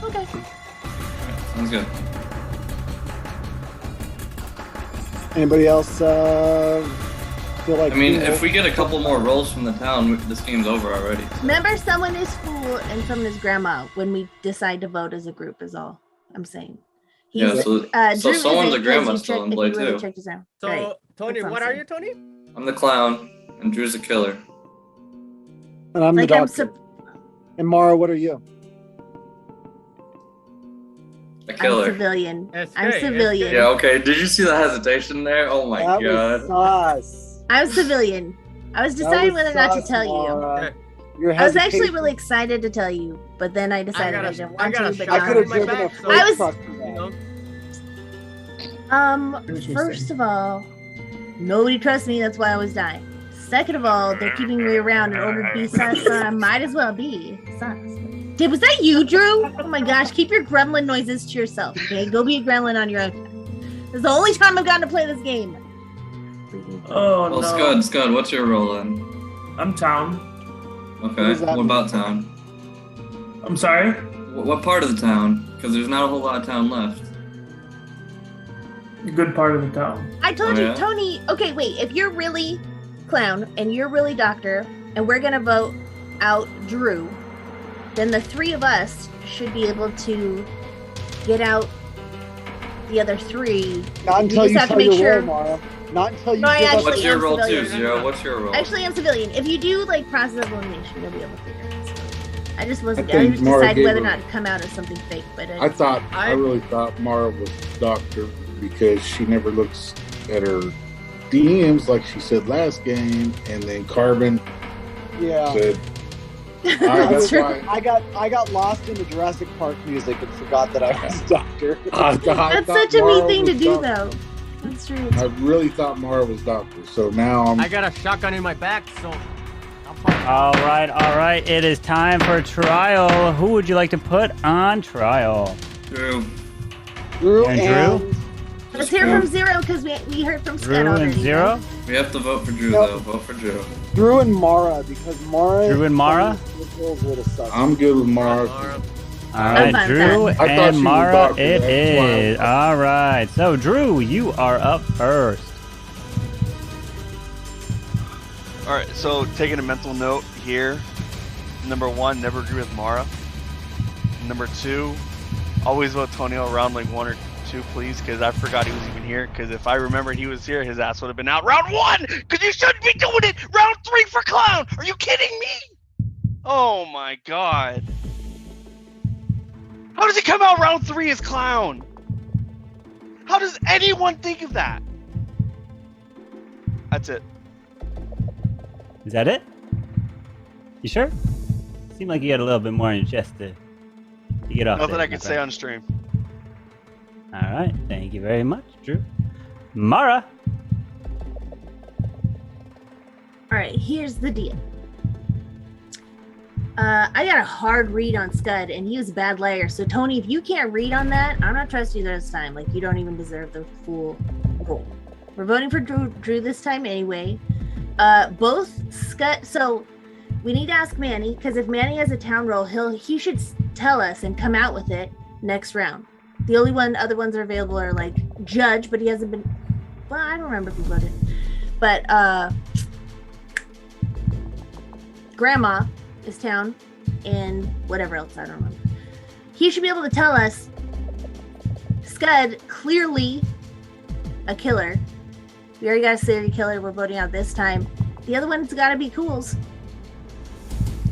okay. Sounds good. Anybody else feel like? I mean, if we get a couple more rolls from the town, this game's over already. Remember, someone is fool and someone is grandma when we decide to vote as a group. Is all I'm saying. Yeah, so Drew someone's isn't a grandma 'cause you still in checked- play if you really too. checked his out. So, Right. Tony, That's all what I'm are saying. you, Tony? I'm the clown, and Drew's a killer. And I'm the Like, I'm doctor. And Mara, what are you? A I'm killer. civilian. SK, I'm civilian. Yeah, okay. Did you see the hesitation there? Oh my That god. was sus. I'm civilian. I was That deciding was whether or not to sus, tell you. Mara. Your I was actually hesitation- really excited to tell you, but then I decided I, got a- didn't I want got a to. But shotgun I could have in my driven a back, so- freight I was- truck for You that. know? First of all, nobody trusts me. That's why I was dying. Second of all, they're keeping me around in order to be sus, so I might as well be sus. Was that you, Drew? Oh my gosh, keep your gremlin noises to yourself, okay? Go be a gremlin on your own. This is the only time I've gotten to play this game. Oh Well, no. Scud, what's your role then? I'm town. Okay. does that What mean? about town? I'm sorry. What part of the town? Because there's not a whole lot of town left. Good part of the town. I told Oh, you, yeah? Tony. Okay, wait. If you're really clown and you're really doctor, and we're gonna vote out Drew, then the 3 of us should be able to get out the other 3. Not until just you have to tell make your sure. role, Mara. Not until you No, I give us actually What's your am role too, civilian. Zero? What's your role? Actually, I'm civilian. If you do like process of elimination, you'll be able to figure it out. I just wasn't. I I, think was Mara deciding gave whether or her- not to come out as something fake, but I really thought Mara was doctor because she never looks at her DMs like she said last game, and then Carbon Yeah. said, That's true. I got lost in the Jurassic Park music and forgot that I was a doctor. I That's thought such a me Mara thing to was do, doctor. though. That's true. I really thought Mara was doctor, so now I'm. I got a shotgun in my back, so. All right. It is time for trial. Who would you like to put on trial? Drew. And Drew? Let's hear from Zero because we heard from Scott Drew already. and Zero? We have to vote for Drew, though. Vote for Drew. Drew and Mara, because Mara. Drew and Mara? I'm good with Mara. All right, Drew and Mara it is. All right. So, Drew, you are up first. All right, so taking a mental note here. Number 1, never agree with Mara. Number 2, always vote Tonio around like 1 or 2, please, because I forgot he was even here. Because if I remembered he was here, his ass would have been out round 1. Because you shouldn't be doing it. Round 3 for Clown. Are you kidding me? Oh my god. How does he come out round 3 as Clown? How does anyone think of that? That's it. Is that it? You sure? Seemed like you had a little bit more in your chest to get off. Nothing I could say on stream. All right. Thank you very much, Drew. Mara. All right, here's the deal. I got a hard read on Scud, and he was a bad liar. So, Tony, if you can't read on that, I'm not trusting you this time. Like, you don't even deserve the full roll. We're voting for Drew this time anyway. Both Scud. So, we need to ask Manny, because if Manny has a town roll, he should tell us and come out with it next round. The only other ones are available are like Judge, but he hasn't been. Well, I don't remember if he voted. But Grandma is town, and whatever else, I don't remember. He should be able to tell us Scud, clearly a killer. We already got a serial killer we're voting out this time. The other one's got to be Cools.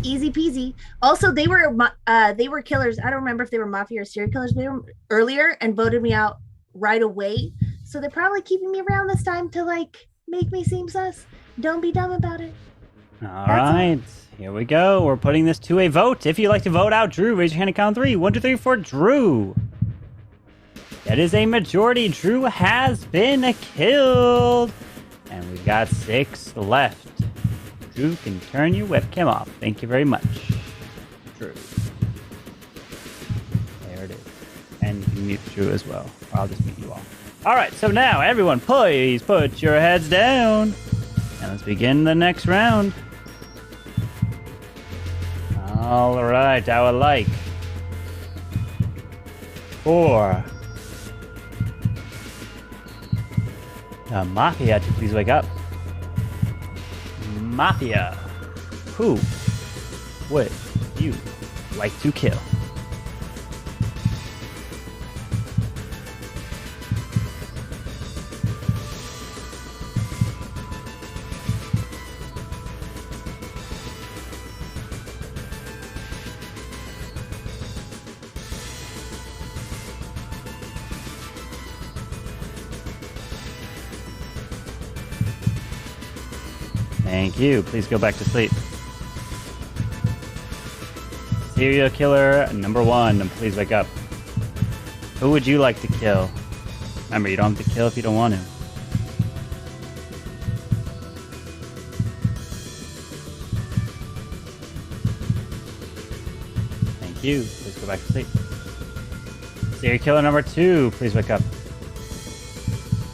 Easy peasy. Also, they were killers. I don't remember if they were mafia or serial killers. They were earlier and voted me out right away. So they're probably keeping me around this time to like make me seem sus. Don't be dumb about it. All right. Here we go. We're putting this to a vote. If you'd like to vote out Drew, raise your hand and count 3. 1, 2, 3 for Drew. That is a majority. Drew has been killed. And we've got 6 left. Drew can turn your webcam off. Thank you very much. Drew. There it is. And you can mute Drew as well. I'll just mute you all. All right. So now, everyone, please put your heads down. And let's begin the next round. All right, I would like for the Mafia to please wake up. Mafia, who would you like to kill? Thank you. Please go back to sleep. Serial killer number 1, please wake up. Who would you like to kill? Remember, you don't have to kill if you don't want to. Thank you. Please go back to sleep. Serial killer number 2, please wake up.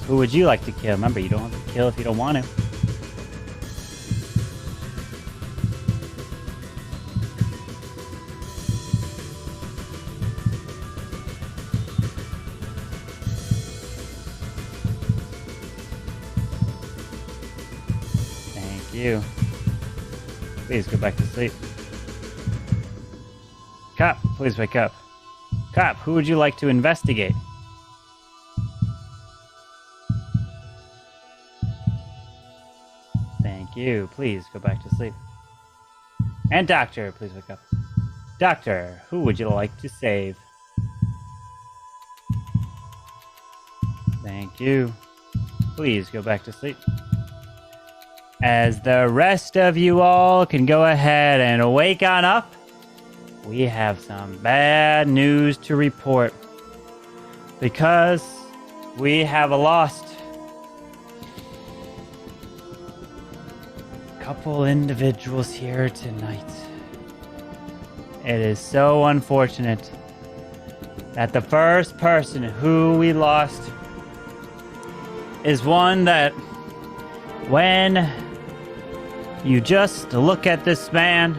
Who would you like to kill? Remember, you don't have to kill if you don't want to. You. Please go back to sleep. Cop, please wake up. Cop, who would you like to investigate? Thank you. Please go back to sleep. And Doctor, please wake up. Doctor, who would you like to save? Thank you. Please go back to sleep. As the rest of you all can go ahead and wake on up, we have some bad news to report. Because we have lost couple individuals here tonight. It is so unfortunate that the first person who we lost is one that when you just look at this man,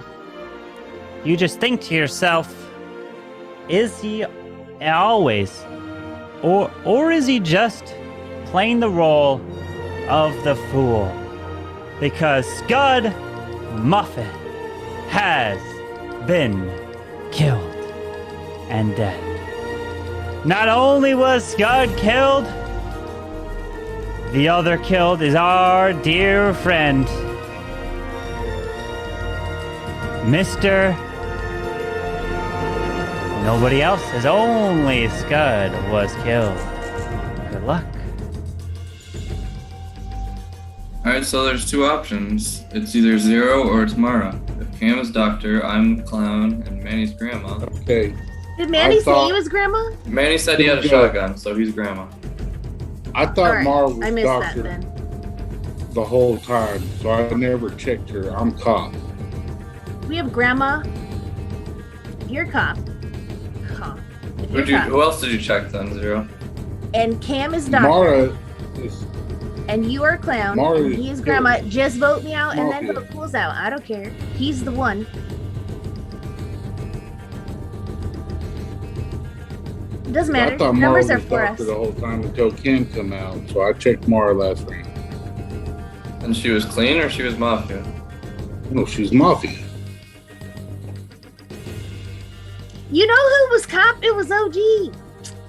you just think to yourself, is he always, or is he just playing the role of the fool? Because Scud Muffin has been killed and dead. Not only was Scud killed, the other killed is our dear friend, Mr. Nobody else, as only Scud was killed. Good luck. Alright, so there's two options. It's either Zero or it's Mara. If Cam is Doctor, I'm Clown, and Manny's Grandma. Okay. Did Manny say he was grandma? Manny said he had a shotgun, so he's Grandma. I thought All right, Mara was I missed doctor that then. the whole time, so I never checked her. I'm cop. We have grandma. You're cop. Cop. You're cop. Who else did you check then, Zero? And Cam is doctor. Mara is. And you are clown. Mara And is he is grandma. Just vote me out and then Mafia. vote pulls out. I don't care. He's the one. It doesn't matter. I thought Mara Numbers was are for us. doctor the whole time until Ken come out, so I checked Mara last round. And she was clean or she was Mafia? No, she's Mafia. You know who was cop? It was OG.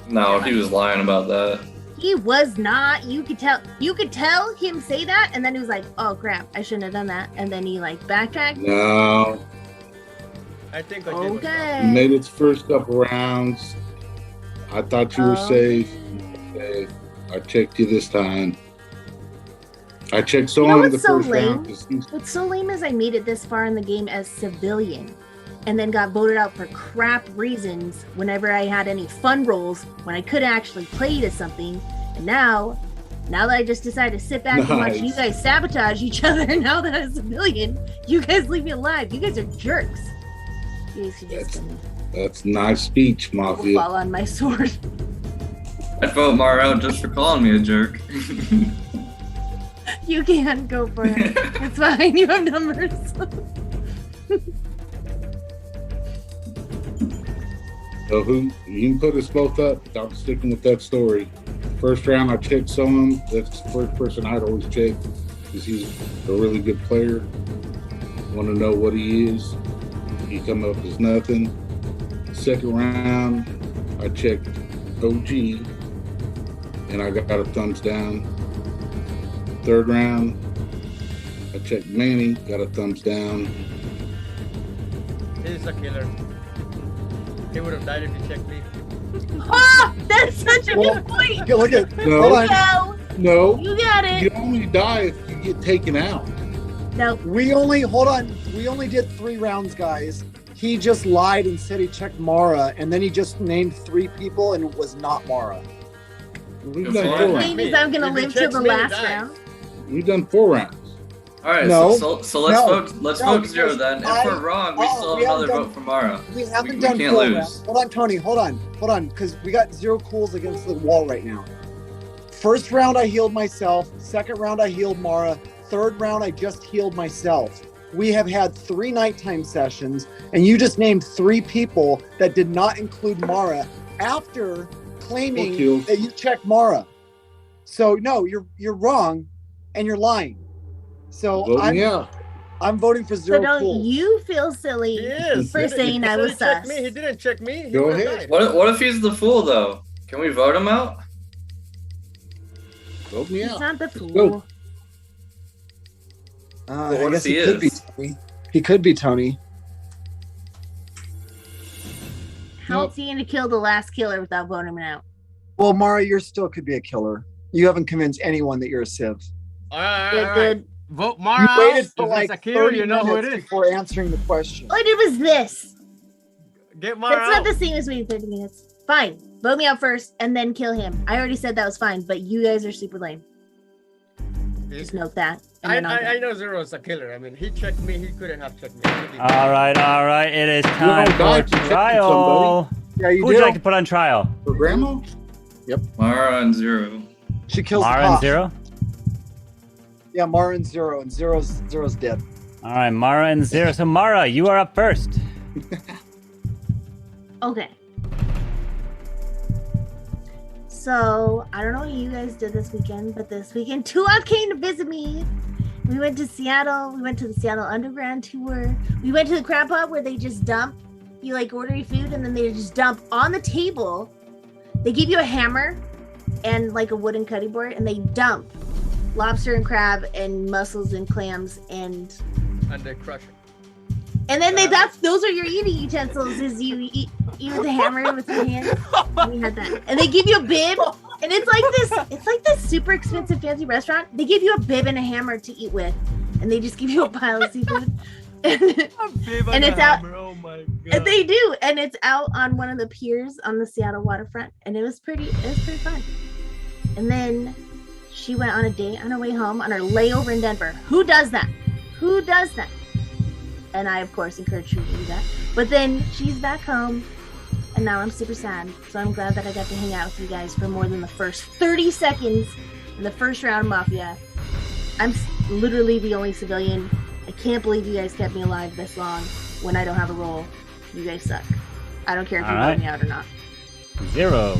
No, he was lying about that. He was not. You could tell. You could tell him say that, and then he was like, "Oh crap, I shouldn't have done that." And then he like backtracked. No. I think Okay. You made its first couple rounds. I thought you were safe. Okay. I checked you this time. I checked You know someone in the what's so first lame? round. 'Cause he's- What's so lame is I made it this far in the game as civilian, and then got voted out for crap reasons whenever I had any fun rolls when I could actually play as something. And now that I just decided to sit back and watch Nice. you guys sabotage each other, now that I'm a civilian, you guys leave me alive. You guys are jerks. You guys should just That's nice speech, Mafia. fall on my sword. I'd vote Mara out just for calling me a jerk. You can go for it. It's fine. You have numbers. So who you can put us both up. I'm sticking with that story. First round, I checked someone. That's the first person I'd always check because he's a really good player. Want to know what he is. He come up as nothing. Second round, I checked OG, and I got a thumbs down. Third round, I checked Manny, got a thumbs down. He's a killer. He would have died if he checked me. Oh, that's such a good point. Look at There you go. No. You got it. You only die if you get taken out. No. We only did 3 rounds, guys. He just lied and said he checked Mara, and then he just named 3 people, and it was not Mara. We've The done 4 thing rounds. is, I'm gonna live till the last round. We've done 4 rounds. Alright, No. so let's vote Zero because then. If we're wrong, we still have we another haven't vote for Mara. We haven't we done can't 4 lose. rounds. Hold on, Tony. Hold on, because we got 0 cools against the wall right now. First round, I healed myself. Second round, I healed Mara. Third round, I just healed myself. We have had 3 nighttime sessions, and you just named 3 people that did not include Mara after claiming that you checked Mara. So no, you're wrong, and you're lying. So I'm voting for 0 So don't cools. you feel silly for saying I was sus? He didn't check me. He Go would've ahead. died. What if he's the fool though? Can we vote him out? Vote me He's out. not the fool. Go. Well, I what guess if he could be is? Tony. He could be Tony. How else are you gonna kill the last killer without voting him out? Well, Mara, you still could be a killer. You haven't convinced anyone that you're a civ. All right. Good. Vote You Mara. waited for If like it's a killer, 30 you know who it minutes is. before answering the question. All I did was this. Get Mara That's not out. the same as waiting 30 minutes. Fine. Vote me out first and then kill him. I already said that was fine, but you guys are super lame. Just note that. And I, then I'll go. I know Zero's a killer. I mean, he checked me. He couldn't have checked me. All right. It is time don't die for to check trial. Yeah, you Who would you like to put on trial? For grandma? Yep. Mara and Zero. She kills Mara the and cop. Zero? Yeah, Mara and Zero's dead. All right, Mara and Zero. So, Mara, you are up first. Okay. So, I don't know what you guys did this weekend, but this weekend, Tuak came to visit me. We went to Seattle. We went to the Seattle Underground tour. We went to the crab hut where they just dump. You like order your food and then they just dump on the table. They give you a hammer and like a wooden cutting board and they dump lobster and crab and mussels and clams and they crush it. And then those are your eating utensils. Is you eat with the hammer with your hands. We had that, and they give you a bib, and it's like this. It's like this super expensive fancy restaurant. They give you a bib and a hammer to eat with, and they just give you a pile of seafood. And it's out. Oh my god. And they do, and it's out on one of the piers on the Seattle waterfront, and it was pretty fun. And then she went on a date on her way home on her layover in Denver. Who does that? Who does that? And I, of course, encourage her to do that. But then she's back home, and now I'm super sad. So I'm glad that I got to hang out with you guys for more than the first 30 seconds in the first round of Mafia. I'm literally the only civilian. I can't believe you guys kept me alive this long when I don't have a role. You guys suck. I don't care if you vote me out or not. Zero.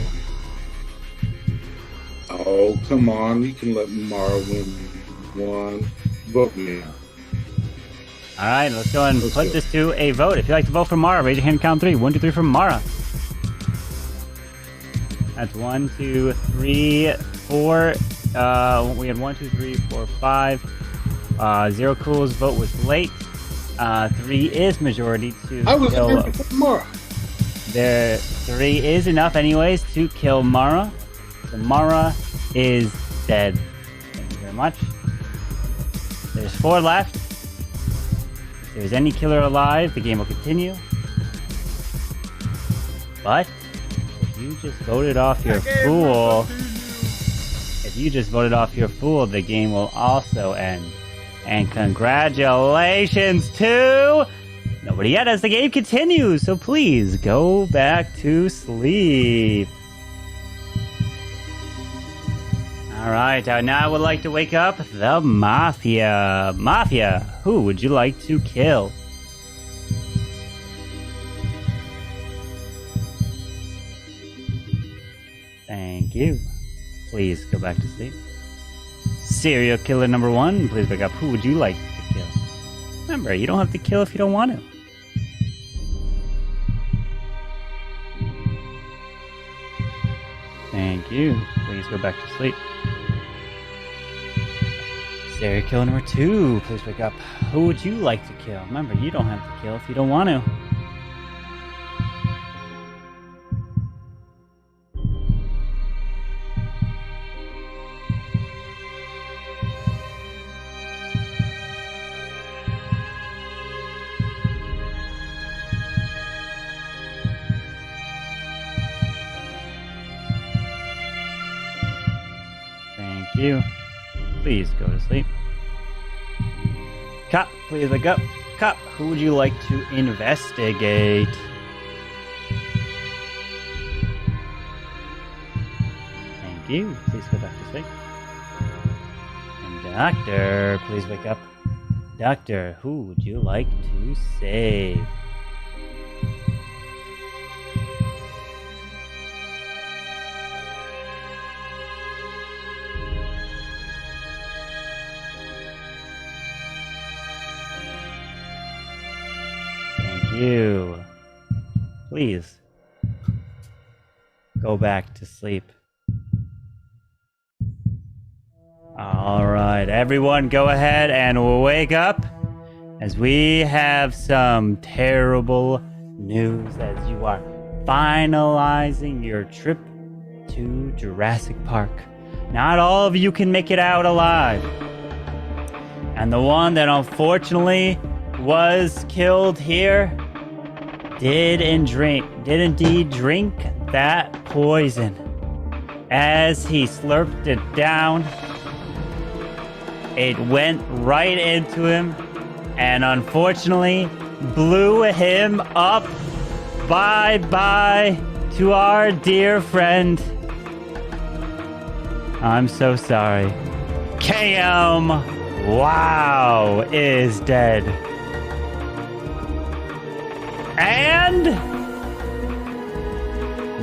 Oh, come on. You can let Mara win one. Vote me out. All right, let's go and put this to a vote. If you'd like to vote for Mara, raise your hand, count 3. 1, 2, 3 for Mara. That's 1, 2, 3, 4. We had 1, 2, 3, 4, 5. Zero Cool's vote was late. 3 is majority to I was kill there for Mara. There, 3 is enough anyways to kill Mara. So Mara is dead. Thank you very much. There's 4 left. If there's any killer alive, the game will continue. But if you just voted off your fool, the game will also end. And congratulations to nobody yet as the game continues. So please go back to sleep. All right, now I would like to wake up the Mafia. Mafia, who would you like to kill? Thank you. Please go back to sleep. Serial killer number 1, please wake up. Who would you like to kill? Remember, you don't have to kill if you don't want to. Thank you. Please go back to sleep. Serial killer number 2, please wake up. Who would you like to kill? Remember, you don't have to kill if you don't want to. Thank you. Please go to sleep. Cop, please wake up. Cop, who would you like to investigate? Thank you. Please go back to sleep. And Doctor, please wake up. Doctor, who would you like to save? You. Please go back to sleep. All right, everyone, go ahead and wake up as we have some terrible news as you are finalizing your trip to Jurassic Park. Not all of you can make it out alive. And the one that unfortunately was killed here did indeed drink that poison. As he slurped it down, It went right into him and unfortunately blew him up. Bye-bye to our dear friend. I'm so sorry. KM, wow, is dead. And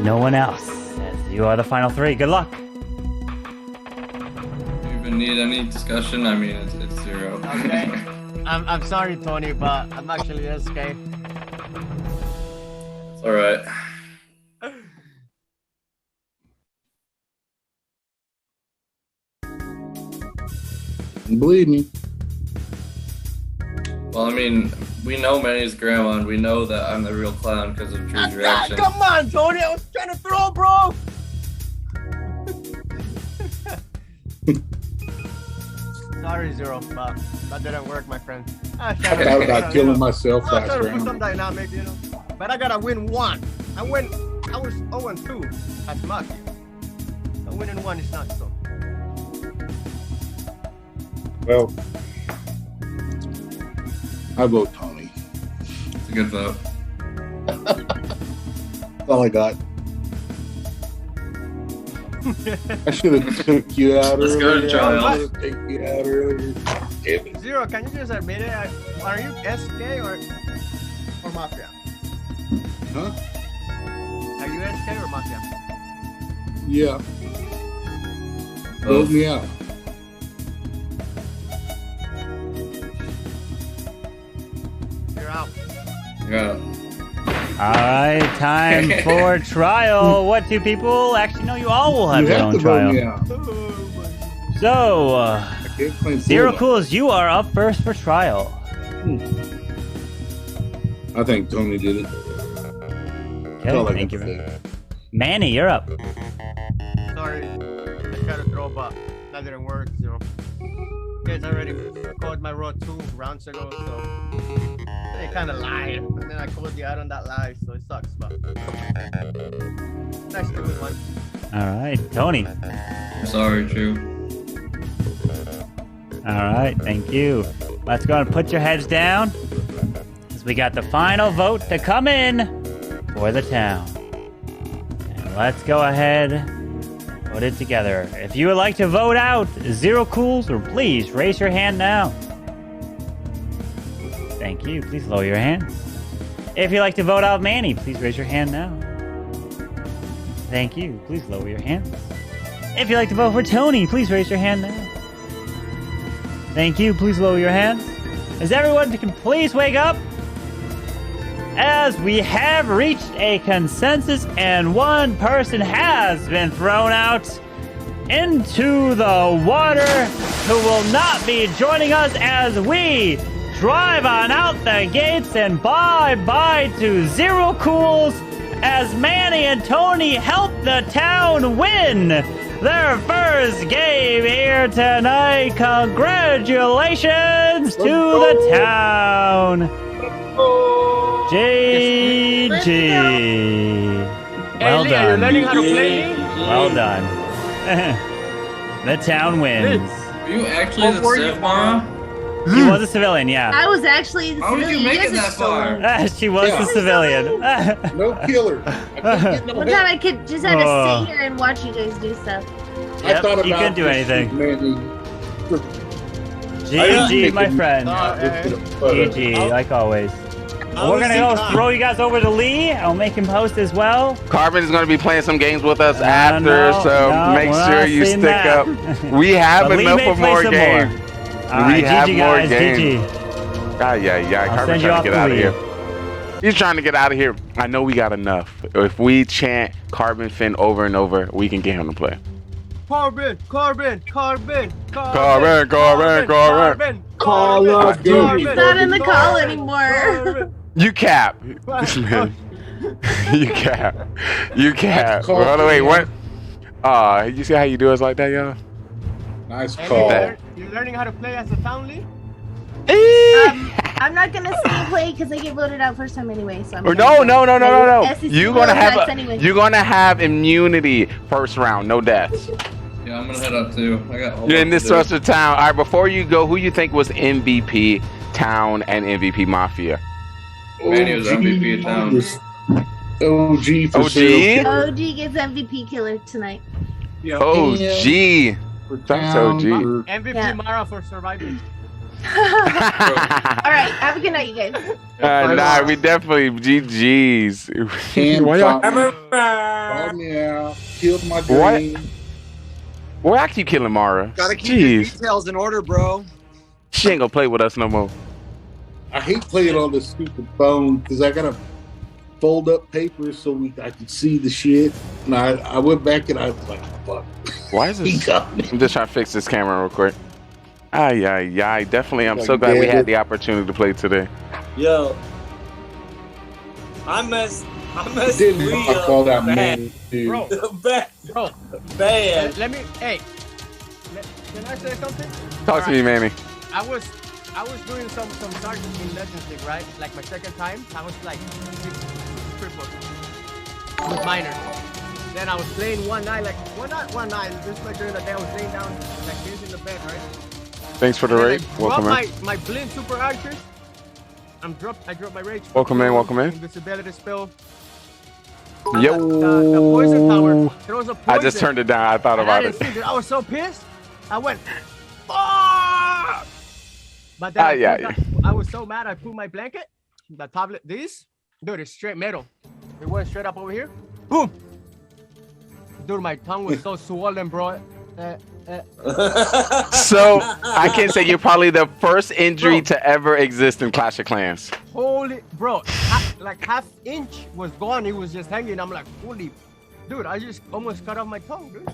no one else. You are the final three. Good luck. Do you even need any discussion? I mean, it's 0. Okay. I'm sorry, Tony, but I'm actually SK. It's alright. Believe me. Well, I mean, we know Manny's grandma, and we know that I'm the real clown because of Drew's reaction. Come on, Tony! I was trying to throw, bro! Sorry, Zero, but that didn't work, my friend. I thought about killing myself I was last trying to put round. some dynamic, you know. But I gotta win one. I was 0-2 as Mafia. So winning one is not so. Well, I vote Tony. It's a good vote. That's all I got. I should have took you out Let's earlier. go, Giles. I should have taken you out earlier. Damn it. Zero, can you just admit it? Are you SK or Mafia? Huh? Are you SK or Mafia? Yeah. Vote me out. You're out. Yeah. All right, time for trial. What two people? Actually, no, you all will have You your have own to vote me trial. out. So, I can't claim Zero full. Cools, you are up first for trial. I think Tony did it. That's all I Okay, thank got you. to say. Manny, you're up. Sorry, I tried to throw, but that didn't work. Zero. Guys already called my road 2 rounds ago, so they kind of lied, and then I called you out on that lie, so it sucks. But nice to win one. All right, Tony. Sorry, Drew. All right, thank you. Let's go and put your heads down, as we got the final vote to come in for the town. And let's go ahead and put it together. If you would like to vote out Zero Cools, or please raise your hand now. Thank you. Please lower your hand. If you'd like to vote out Manny, please raise your hand now. Thank you. Please lower your hand. If you'd like to vote for Tony, please raise your hand now. Thank you. Please lower your hands. As everyone can please wake up, as we have reached a consensus and one person has been thrown out into the water who will not be joining us as we drive on out the gates, and bye-bye to Zero Cools as Manny and Tony help the town win their first game here tonight. Congratulations to the town. GG. Well Hey, Lee, are you done. learning how to play? Well done. The town wins. Are you actually the Civ, Mara? He was a civilian, yeah. I was actually the How did you civilian. make it Yes, that it's stolen. far? She was Yeah. a civilian. No killer. I couldn't get no One help. time I could just had to Oh. sit here and watch you guys do stuff. I Yep, thought you about couldn't do this anything. shit, man. GG, my friend. But, GG, like always. We're gonna go throw you guys over to Lee. I'll make him host as well. Carbon is going to be playing some games with us after, no, so no, make we're sure not you seeing stick that. up. We have But Lee enough may for play more some games. All right, We have GG more guys, games. GG. Yeah. I'll Carbon's send you trying off to get to out of Lee. here. He's trying to get out of here. I know we got enough. If we chant Carbon Fin over and over, we can get him to play. Corbin. Call of Duty. He's not in the call anymore. You cap. You cap. You cap. call, Hold on, wait, man. what? You see how you do us like that, y'all? Nice Hey, call. you learning how to play as a town lead? I'm not gonna say play because I get voted out first time anyway. So I'm No. SEC You're rules gonna have next anyway. you're gonna have immunity first round, no deaths. Yeah, Yeah, I'm gonna head up too. I got. You're in this rest of town. All right, before you go, who you think was MVP town and MVP Mafia? Manny was MVP of town. OG for OG? sure. OG gets MVP killer tonight. OG. That's OG. MVP Yeah. Mara for surviving. All right, have a good night, you guys. Nah, we definitely GG's. Cam Why y'all- called me out, killed my dream. Why I keep killing Mara? Gotta keep your Jeez. details in order, bro. She ain't gonna play with us no more. I hate playing on this stupid phone because I gotta fold up papers so I can see the shit. And I went back and I was like, fuck. Why is this? I'm just trying to fix this camera real quick. Ay. Definitely, I'm so glad we had the opportunity to play today. Yo, I messed Didn't Lee I up called out bad. man, dude. Bro, bad. Let me. Hey, can I say something? Talk to me, Manny. I was doing some targets in Legends League, right? Like my second time, I was like triple with minor. Then I was playing one night, just like during the day I was laying down like this in the bed, right? Thanks for the And then raid. I Welcome in. dropped my blind super archers. I dropped my rage. Welcome in, welcome in. Invisibility spell. Yo. The poison tower throws a poison. I just turned it down. I thought And about I it. didn't see, dude. I was so pissed. I went, fuck! But then I was so mad. I put my blanket, the tablet, dude, it's straight metal. It went straight up over here. Boom! Dude, my tongue was so swollen, bro. So I can say you're probably the first injury to ever exist in Clash of Clans. Holy, bro, like half inch was gone. It was just hanging. I'm like, holy, dude, I just almost cut off my tongue, dude.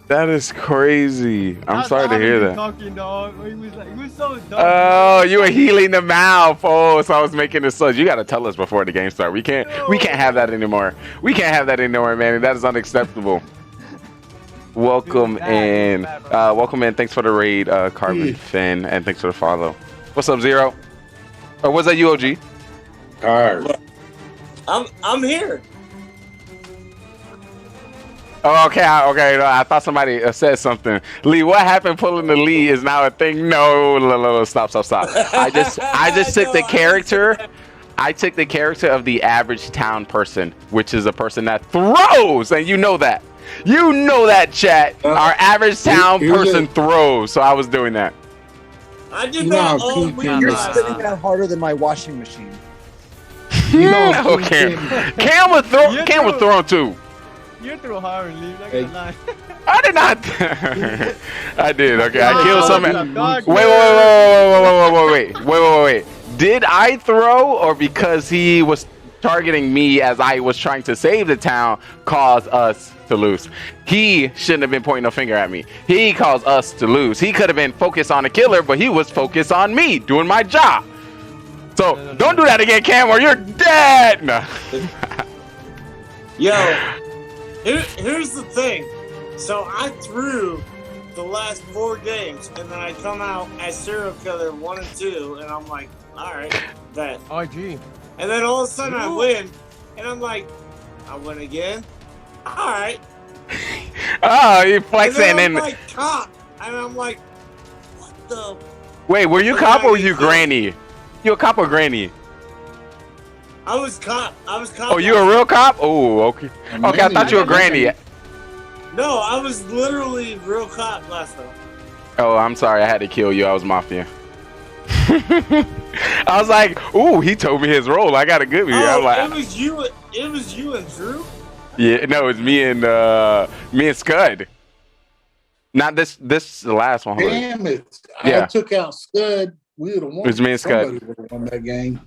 That is crazy. I'm sorry to hear that. Talking, dog. It was so dumb. Oh, you were healing the mouth. Oh, so I was making the suds. You gotta tell us before the game starts. We can't have that anymore. We can't have that anymore, man. That is unacceptable. Welcome in. Welcome in. Thanks for the raid, Carbon Finn, and thanks for the follow. What's up, Zero? Or was that you, OG? Alright. I'm here. Oh, okay. No, I thought somebody said something. Lee, what happened? Pulling the Lee is now a thing. No, stop. I just took the character. I took the character of the average town person, which is a person that throws, and you know that. You know that, chat. Our average town person throws, so I was doing that. I did that all week. You're spitting that harder than my washing machine. Cam was throwing too. You threw hard, Lee. Not gonna lie. I did not. I did. Okay, I killed someone. Wait. Did I throw, or because he was targeting me as I was trying to save the town, cause us to lose? He shouldn't have been pointing a finger at me. He caused us to lose. He could have been focused on the killer, but he was focused on me doing my job. So don't do that again, Cam, or you're dead. No. Yo, here's the thing. So I threw the last 4 games, and then I come out as serial killer 1 and 2, and I'm like, all right, bet. Oh, gee. And then all of a sudden I win, and I'm like, I win again. All right. Oh, you flexing and and then I'm like cop, and I'm like, what the? wait, were you cop or were you granny? You a cop or granny? I was cop. Oh, you a real cop? Oh, okay. Okay, I thought you were granny. No, I was literally real cop last time. Oh, I'm sorry. I had to kill you. I was mafia. I was like, ooh, he told me his role. I got a good view. I'm like, it was you. It was you and Drew. Yeah, no, it's me and Scud. Not this the last one. Damn it. Yeah. I took out Scud. We would have won. It was me and Scud. Somebody would have won that game.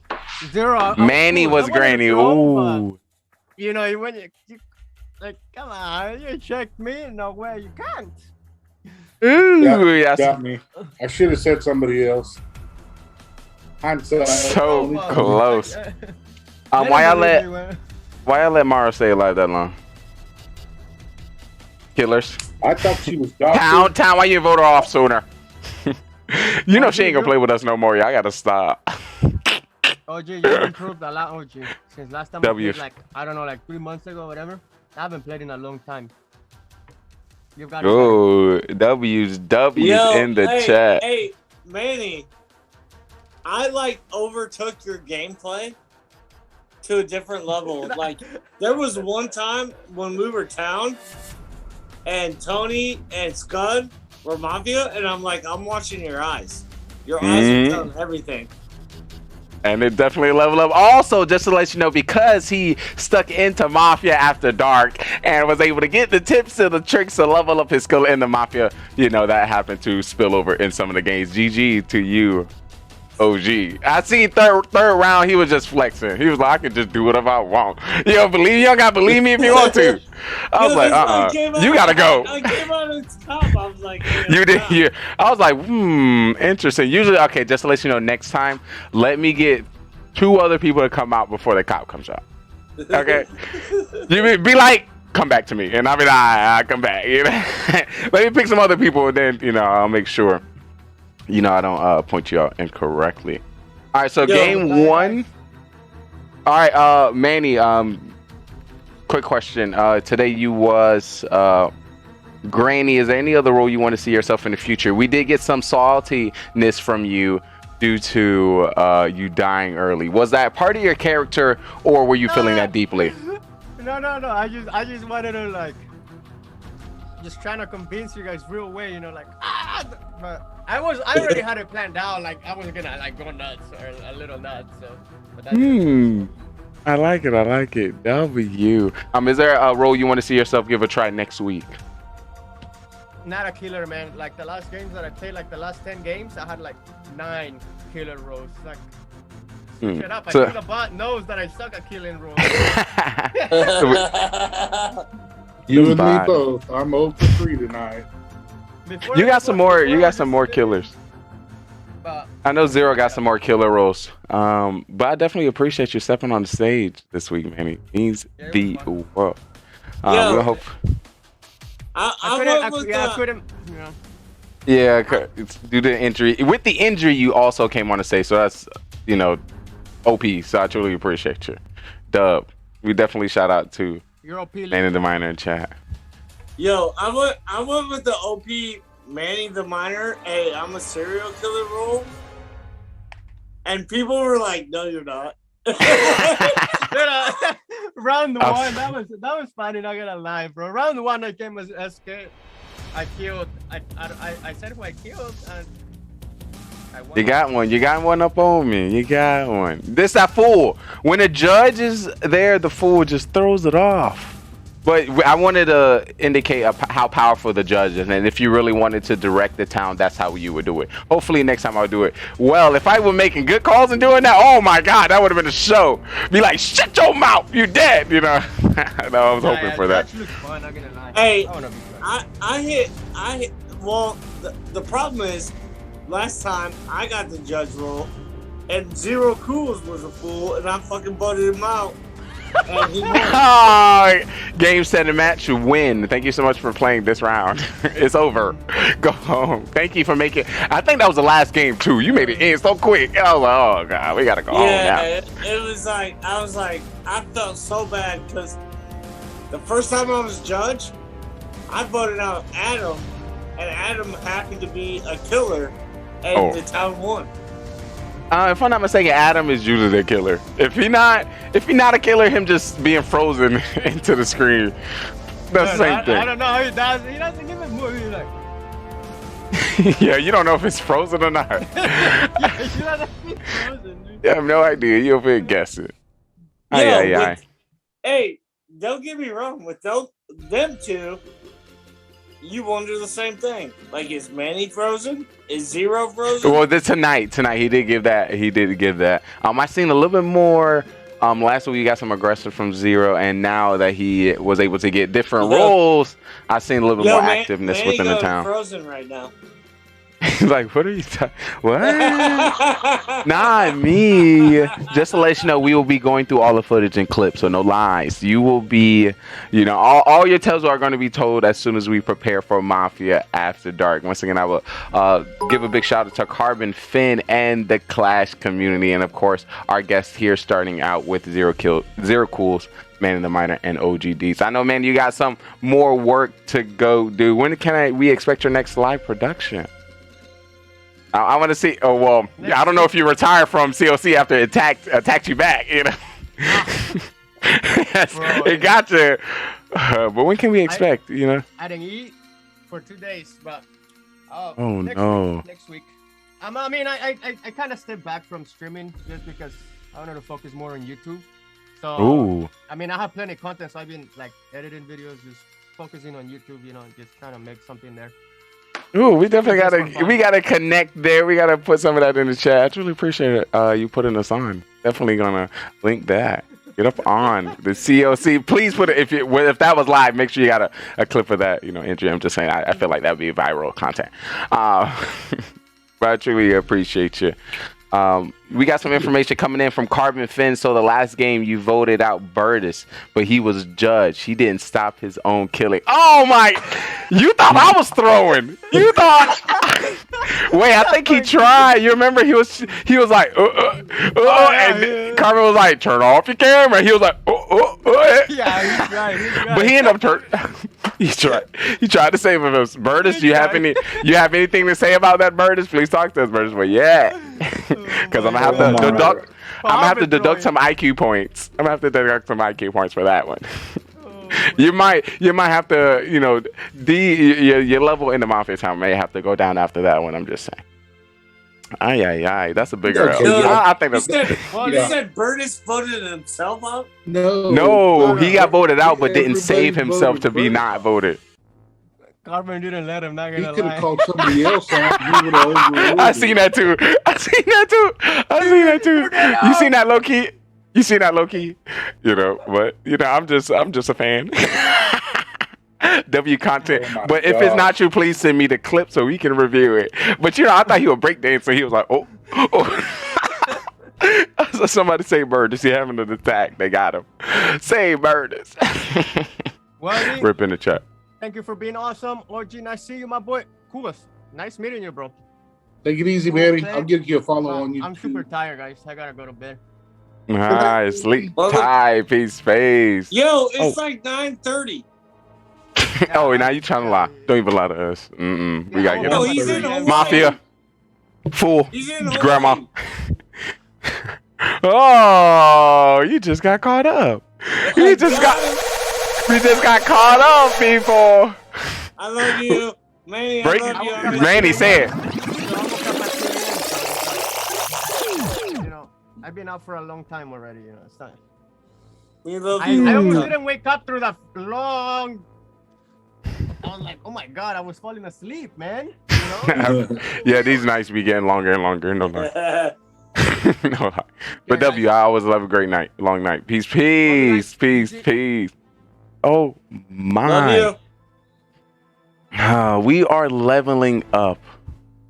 Manny was granny. Ooh. You know, when you like, come on, you checked me. No way, you can't. Ooh, got me. I should have said somebody else. Hindsight. So close. Why I let Mara stay alive that long? Killers. I thought she was Town. Why you vote her off sooner? You know she ain't gonna play with us no more. I gotta stop. OG, you improved a lot, OG. Since last time W. I played, like, I don't know, like 3 months ago or whatever. I haven't played in a long time. You've got it. Oh, W's in the chat. Hey, Manny, I like overtook your gameplay to a different level. Like, there was one time when we were town, and Tony and Scud were Mafia, and I'm like, I'm watching your eyes. Your eyes are telling everything. And it definitely leveled up. Also, just to let you know, because he stuck into Mafia after dark and was able to get the tips and the tricks to level up his skill in the Mafia, you know, that happened to spill over in some of the games. GG to you, OG. I seen third round, he was just flexing. He was like, I can just do whatever I want. You don't gotta believe me if you want to. I was like, you gotta go. I came out on top. I was like, You did. Yeah. I was like, interesting. Usually, okay, just to let you know, next time, let me get 2 other people to come out before the cop comes out. Okay. You be like, come back to me, and I'll be like, I come back. You know? Let me pick some other people, and then, you know, I'll make sure, you know, I don't point you out incorrectly. All right, so game 1. All right, Manny, quick question. Today you was Granny. Is there any other role you want to see yourself in the future? We did get some saltiness from you due to you dying early. Was that part of your character, or were you feeling that deeply? No. I just wanted to, like, just trying to convince you guys real way, you know, like, but I already had it planned out. Like, I was gonna, like, go nuts or a little nuts. So, but that's I like it. W. Is there a role you want to see yourself give a try next week? Not a killer, man. Like, the last games that I played, like the last 10 games, I had like 9 killer roles. Like, shut up. I think the bot knows that I suck at killing roles. You and me both. I'm 0 for 3 tonight. You got some more killers. I know Zero got some more killer roles. But I definitely appreciate you stepping on the stage this week, Manny. Means the world. We'll hope. I couldn't. Yeah, due to injury. With the injury, you also came on the stage, so that's, you know, OP. So I truly appreciate you, Dub. We definitely shout out to Manny the Miner in chat. Yo, I went with the OP Manny the Miner. Hey, I'm a serial killer role, and people were like, "No, you're not." Round 1, that was funny. Not gonna lie, bro. Round 1, I came as SK. I killed. I said who I killed, and I won. You got one. You got one up on me. You got one. That fool. When a judge is there, the fool just throws it off. But I wanted to indicate how powerful the judge is, and if you really wanted to direct the town, that's how you would do it. Hopefully next time I'll do it. Well, if I were making good calls and doing that, oh my God, that would have been a show. Be like, shut your mouth, you dead, you know. No, I was hoping for that. Fun, not gonna lie. Hey, I hit. Well, the problem is, last time I got the judge role, and Zero Cools was a fool, and I fucking butted him out. Game, set, and match, you win. Thank you so much for playing this round. It's over. Go home. Thank you for making. I think that was the last game too. You made it end so quick. I was like, oh God, we gotta go home now. It was like I felt so bad because the first time I was judge, I voted out Adam, and Adam happened to be a killer, and the town won. If I'm not mistaken, Adam is usually the killer. If he not a killer, him just being frozen into the screen. That's the same thing. I don't know how he does. He doesn't even move. He's like. Yeah, you don't know if it's frozen or not. Frozen, you have no idea. You'll be guessing. Hey, don't get me wrong. With them two, you wonder the same thing. Like, is Manny frozen? Is Zero frozen? Well, tonight he did give that. I seen a little bit more. Last week we got some aggressive from Zero, and now that he was able to get different roles, I seen a little bit more activeness within the town. Frozen right now. Like, what are you talking? What? Not me. Just to let you know, we will be going through all the footage and clips, so no lies. You will be, you know, all your tales are going to be told as soon as we prepare for Mafia After Dark. Once again, I will give a big shout out to Carbon, Finn, and the Clash community, and of course, our guest here, starting out with Zero Cools. Manny the Miner, and OGD. So I know, man, you got some more work to go do. When can we expect your next live production? I want to see. Oh well, I don't know if you retire from COC after it attacked you back. You know, it got you. But when can we expect? You know, I didn't eat for 2 days, but oh no. Next week. I mean, I kind of stepped back from streaming just because I wanted to focus more on YouTube. So Ooh. I mean, I have plenty of content, so I've been like editing videos, just focusing on YouTube. You know, just trying to make something there. Ooh, we definitely gotta connect there. We gotta put some of that in the chat. I truly appreciate it. You putting us on. Definitely gonna link that. Get up on the COC. Please put it if that was live. Make sure you got a clip of that. You know, entry. I'm just saying. I feel like that'd be viral content. But I truly appreciate you. We got some information coming in from Carbon Finn. So the last game you voted out Burtis, but he was judged. He didn't stop his own killing. Oh my! You thought I was throwing? You thought? Wait, I think he tried. You remember he was like, and Carbon was like, turn off your camera. He was like, Yeah, he's right. But he ended up turning. He tried to save him. Burtis, you have anything to say about that, Burtis? Please talk to us, Burtis. But yeah, because I'm gonna have to deduct. I'm gonna have to deduct some IQ points. I'm gonna have to deduct some IQ points for that one. You might have to, you know, your level in the Mafia town may have to go down after that one. I'm just saying. Aye. That's a bigger L. I think that's. You said Burtis voted himself out? No, he got voted out, but didn't save himself to be not voted. Carmen didn't let him. Not gonna lie. He could have called somebody else out. I seen that too. You seen that, low key? You seen that, low key? You know, but you know, I'm just a fan. W content. But if it's not true, please send me the clip so we can review it. But you know, I thought he would break dance, so he was like, oh. So somebody say Burtis. He having an attack. They got him. Say Burtis. Rip in the chat. Thank you for being awesome. OG, nice to see you, my boy. Coolest. Nice meeting you, bro. Take it easy, Manny. I'll give you a follow on YouTube. I'm super tired, guys. I gotta go to bed. Nice. Sleep tight. Peace, face. Yo, it's like 9:30. Oh, now you trying to lie. Don't even lie to us. We gotta get he's in Hawaii. Mafia. Fool. He's in Hawaii. Grandma. Oh, you just got caught up. You just got caught up, people. I love you. Manny, I love you. Manny, say it. You know, I've been out for a long time already, you know. It's time. We love you. I almost didn't wake up through the long. I was like, oh my god, I was falling asleep, man. You know? Yeah, these nights be getting longer and longer. No lie. No lie. But W, I always love a great night, long night. Peace. Oh my. We are leveling up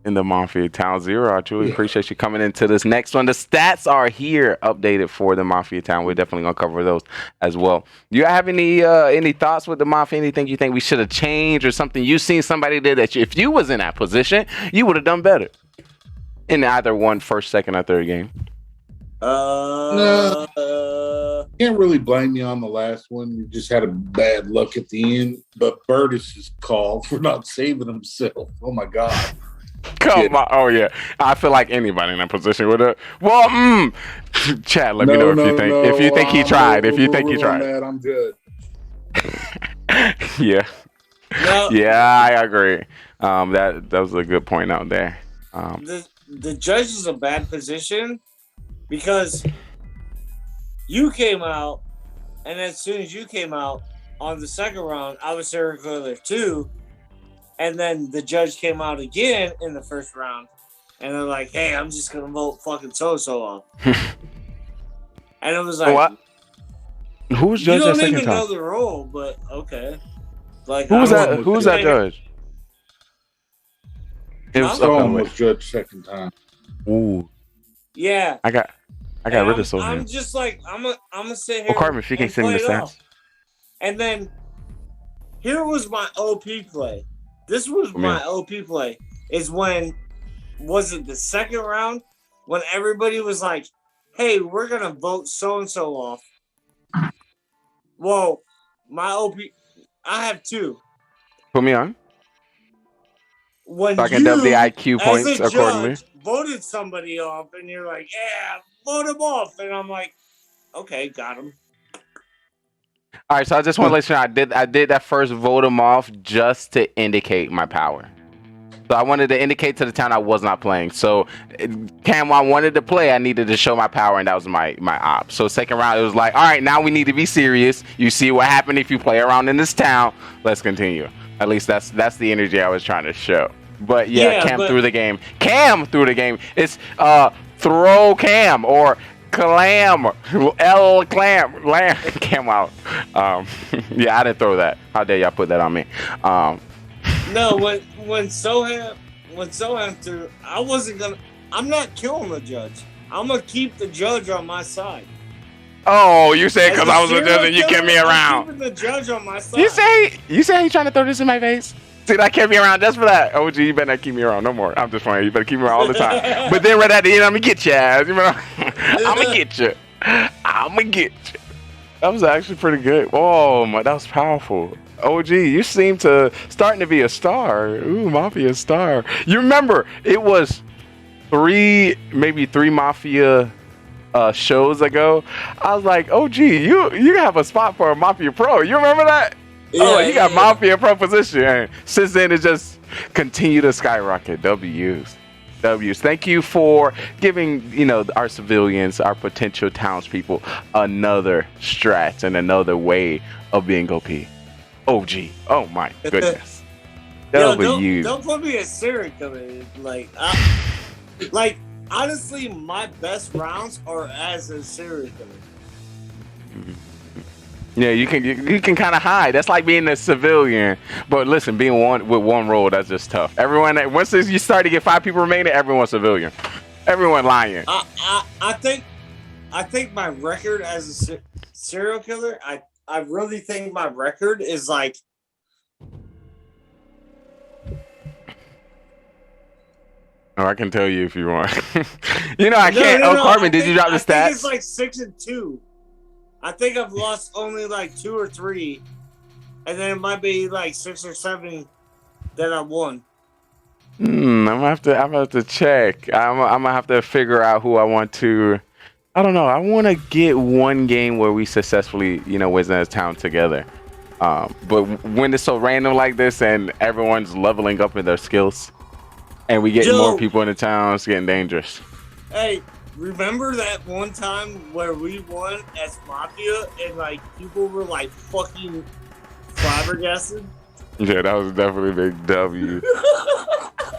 in the Mafia Town. Zero, I truly appreciate you coming into this next one. The stats are here, updated for the Mafia Town. We're definitely gonna cover those as well. Do you have any thoughts with the Mafia? Anything you think we should have changed, or something you seen somebody did that if you was in that position, you would have done better in either one, first, second, or third game? No. Can't really blame you on the last one. You just had a bad luck at the end. But Burtis' call for not saving himself. Oh my god. Come on. Oh yeah. I feel like anybody in that position would have. Well, chat, let me know if you think he tried. If you think he tried. That, I'm good. Yeah. No. Yeah, I agree. That was a good point out there. The judge is a bad position because you came out, and as soon as you came out on the second round, I was serial killer too. And then the judge came out again in the first round, and they're like, "Hey, I'm just gonna vote fucking so off." And it was like, what? Who was judge that second time? You don't even know the role, but okay. Like, who was that? Who was that judge? It was Stone was judge second time. Ooh. Yeah. I got rid of Soul. I'm just like, I'm gonna sit here. Well, Carmen, if you can send me the stats. And then here was my OP play. This was my OP play. Is when, was it the second round when everybody was like, "Hey, we're gonna vote so and so off," Well, my OP, I have two. Put me on. When So I can dub the IQ as points a accordingly. judge, voted somebody off, and you're like, yeah, vote him off. And I'm like, okay, got him. All right, so I just want to let you know I did that first vote him off just to indicate my power. So I wanted to indicate to the town I was not playing. So Cam, I wanted to play, I needed to show my power, and that was my op. So second round, it was like, all right, now we need to be serious. You see what happened if you play around in this town. Let's continue. At least that's the energy I was trying to show. But yeah, Cam threw the game. Cam threw the game. It's throw Cam or Clam, Clam, Lamb, Cam out. Yeah, I didn't throw that. How dare y'all put that on me? No, when Soham threw, I wasn't gonna. I'm not killing the judge. I'm gonna keep the judge on my side. Oh, you say because I was a judge and you kept me around. I'm keeping the judge on my side. You say you trying to throw this in my face? See, that kept me around just for that. OG, you better not keep me around no more. I'm just playing. You better keep me around all the time. But then right at the end, I'm gonna get your ass. You know? I'm gonna get you. I'm gonna get you. That was actually pretty good. Oh my, that was powerful. OG, you seem to starting to be a star. Ooh, Mafia star. You remember it was maybe three Mafia shows ago. I was like, OG, you have a spot for a Mafia Pro. You remember that? Yeah, you got Mafia Pro position. And since then, it just continue to skyrocket. W's. Thank you for giving, our civilians, our potential townspeople, another strat and another way of being OP. OG. Oh my goodness. W. Don't put me as serial killer. Like, honestly, my best rounds are as a serial killer. Yeah, you can kind of hide. That's like being a civilian. But listen, being with one role, that's just tough. Everyone, once you start to get 5 people remaining, everyone's civilian. Everyone lying. I think my record as a serial killer, I really think my record is like. Oh, I can tell you if you want. I can't. No, Carmen, did you drop the stats? I think it's like 6-2. I think I've lost only like 2 or 3, and then it might be like 6 or 7 that I won. I'm gonna have to check. I'm gonna have to figure out who I want to. I don't know. I want to get one game where we successfully, win this town together. But when it's so random like this and everyone's leveling up in their skills, and we get more people in the town, it's getting dangerous. Hey. Remember that one time where we won as Mafia and like people were like fucking flabbergasted? Yeah, that was definitely a big W.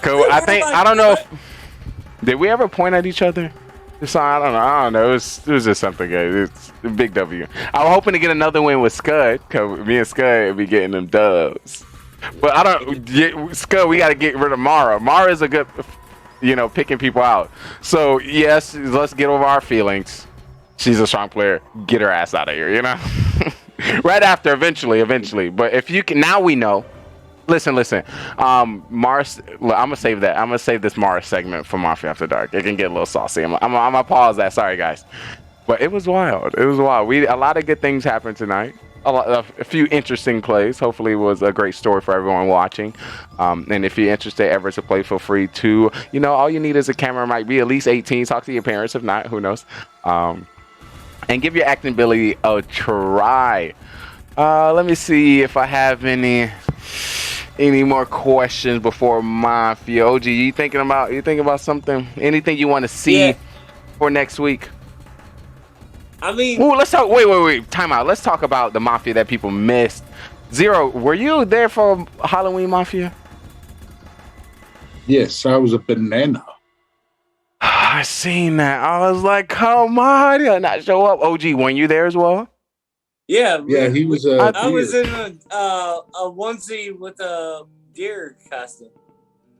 I don't know if did we ever point at each other? I don't know. It was just something good. It's a big W. I was hoping to get another win with Scud, because me and Scud would be getting them dubs. But Scud, we got to get rid of Mara. Mara is a good, picking people out. So, yes, let's get over our feelings. She's a strong player. Get her ass out of here, Right after, eventually. But if you can, now we know. Listen. Mars, I'm gonna save that. I'm gonna save this Mars segment for Mafia After Dark. It can get a little saucy. I'm gonna pause that. Sorry, guys. But it was wild. A lot of good things happened tonight. A few interesting plays. Hopefully, it was a great story for everyone watching. And if you're interested ever to play for free too, all you need is a camera. Might be at least 18. Talk to your parents. If not, who knows? And give your acting ability a try. Let me see if I have any more questions before Mafia. OG, you thinking about something? Anything you want to see for next week? I mean, ooh, let's talk. Wait. Time out. Let's talk about the Mafia that people missed. Zero, were you there for Halloween Mafia? Yes, I was a banana. I seen that. I was like, come on, did I not show up? OG, weren't you there as well? Yeah, he was. I was in a onesie with a deer costume.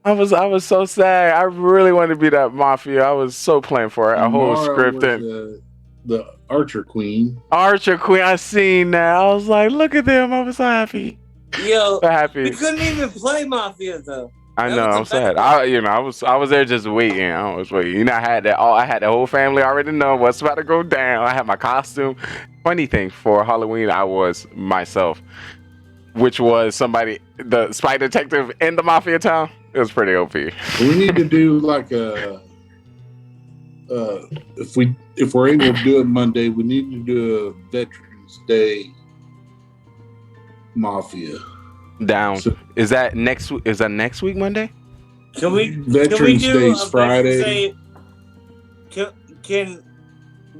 I was so sad. I really wanted to be that Mafia. I was so playing for it. A whole script and the Archer Queen. I seen that. I was like, look at them. I was so happy. Yo, so happy. We couldn't even play Mafia though. I know. I'm sad. I was there just waiting. I was waiting. I had that. I had the whole family already know what's about to go down. I had my costume. funny thing, for Halloween, I was myself, which was the spy detective in the Mafia town. It was pretty OP. We need to do like a. If we're able to do it Monday, we need to do a Veterans Day Mafia. Down. So, is that next week Monday? Can we Veterans do Day's a Friday. Can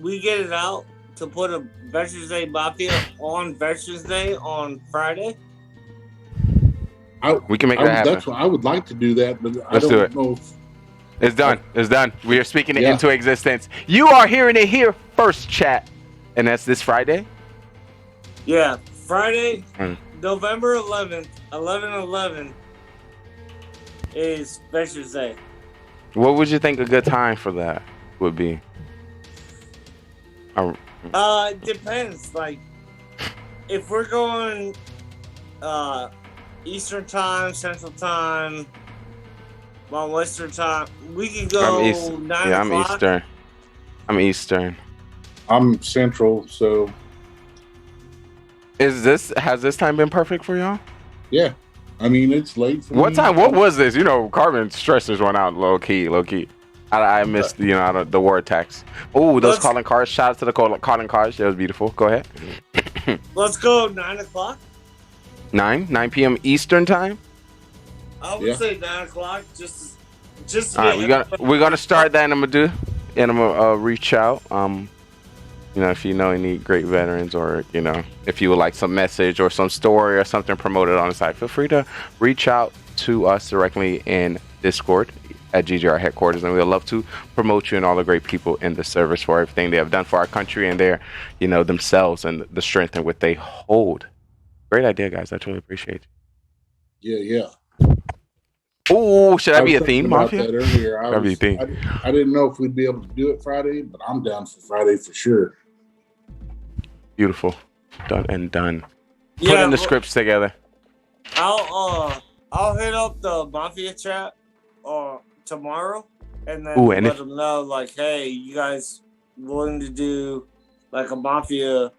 we get it out to put a Veterans Day Mafia on Veterans Day on Friday? We can make that happen. That's what I would like to do that, but Let's I don't do it. know if it's done. It's done. We are speaking it into existence. You are hearing it here first, chat. And that's this Friday? Yeah, Friday, November 11th, 11/11 is Veterans Day. What would you think a good time for that would be? It depends. Like, if we're going Eastern Time, Central Time, Western Time, we can go 9 o'clock. I'm Eastern. I'm Eastern. I'm Central, so. Has this time been perfect for y'all? Yeah. I mean, it's late for What me. time? What was this? Carbon stressors went out low key. I missed, the war attacks. Oh, those calling cards. Shout out to the calling cards. That was beautiful. Go ahead. Let's go 9 o'clock. 9 p.m. Eastern time. I would say 9 o'clock. Just. All right, we're gonna start that, and I'm gonna reach out. If you know any great veterans, or if you would like some message or some story or something promoted on the site, feel free to reach out to us directly in Discord at GGR headquarters, and we'd love to promote you and all the great people in the service for everything they have done for our country and their, themselves and the strength in what they hold. Great idea, guys. I totally appreciate you. Yeah. Oh, should I be a theme, Mafia? That earlier. I didn't know if we'd be able to do it Friday, but I'm down for Friday for sure. Beautiful. Done and done. Putting the scripts together. I'll hit up the Mafia chat tomorrow, and then let them know, like, hey, you guys willing to do like a Mafia,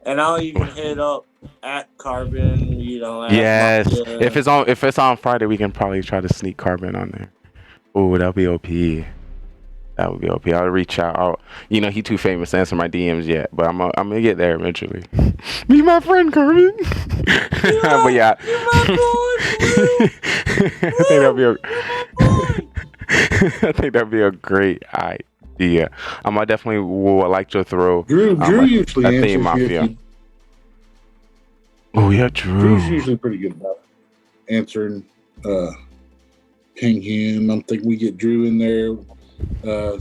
and I'll even hit up at Carbon, yes. Mafia. If it's on Friday, we can probably try to sneak Carbon on there. Oh, that'll be OP. That would be OP. I'll reach out. He too famous to answer my DMs yet, but I'm gonna get there eventually. Be my friend, Carbon. But yeah, I think that'd be a great idea. I definitely would like to throw Drew usually a theme Mafia. Oh yeah, Drew's usually pretty good about answering. Ping him. I'm thinking we get Drew in there.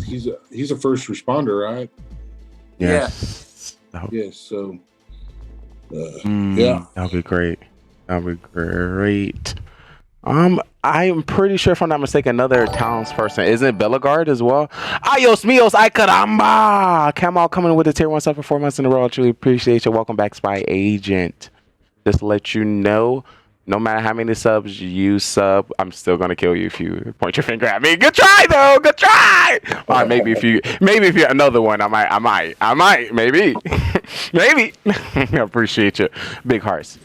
He's a first responder, right? Yes. Yes. So. That'll be great. I am pretty sure, if I'm not mistaken, another townsperson. Isn't it Bellegarde as well? Ayos mios, ay caramba! Kamal coming with a tier 1 sub for 4 months in a row. I truly appreciate you. Welcome back, Spy Agent. Just to let you know, no matter how many subs you sub, I'm still gonna kill you if you point your finger at me. Good try, though. Good try. All right, maybe if you're another one, I might, maybe, maybe. I appreciate you. Big hearts.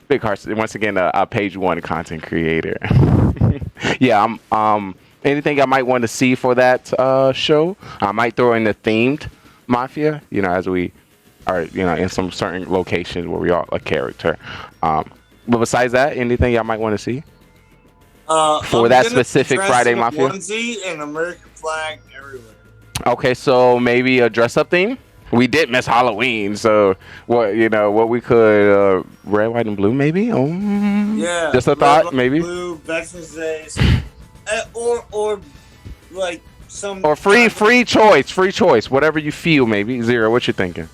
Once again, a page 1 content creator. Yeah. Anything I might want to see for that show, I might throw in the themed Mafia. As we are, in some certain locations where we are a character. But besides that, anything y'all might want to see for that specific Friday Mafia? Onesie and American flag everywhere. Okay, so maybe a dress-up theme. We did miss Halloween, so what we could red, white, and blue maybe. Oh, yeah, just a thought, maybe. Blue, Veterans Day, or like some. Or free choice, whatever you feel. Maybe Zero. What you thinking?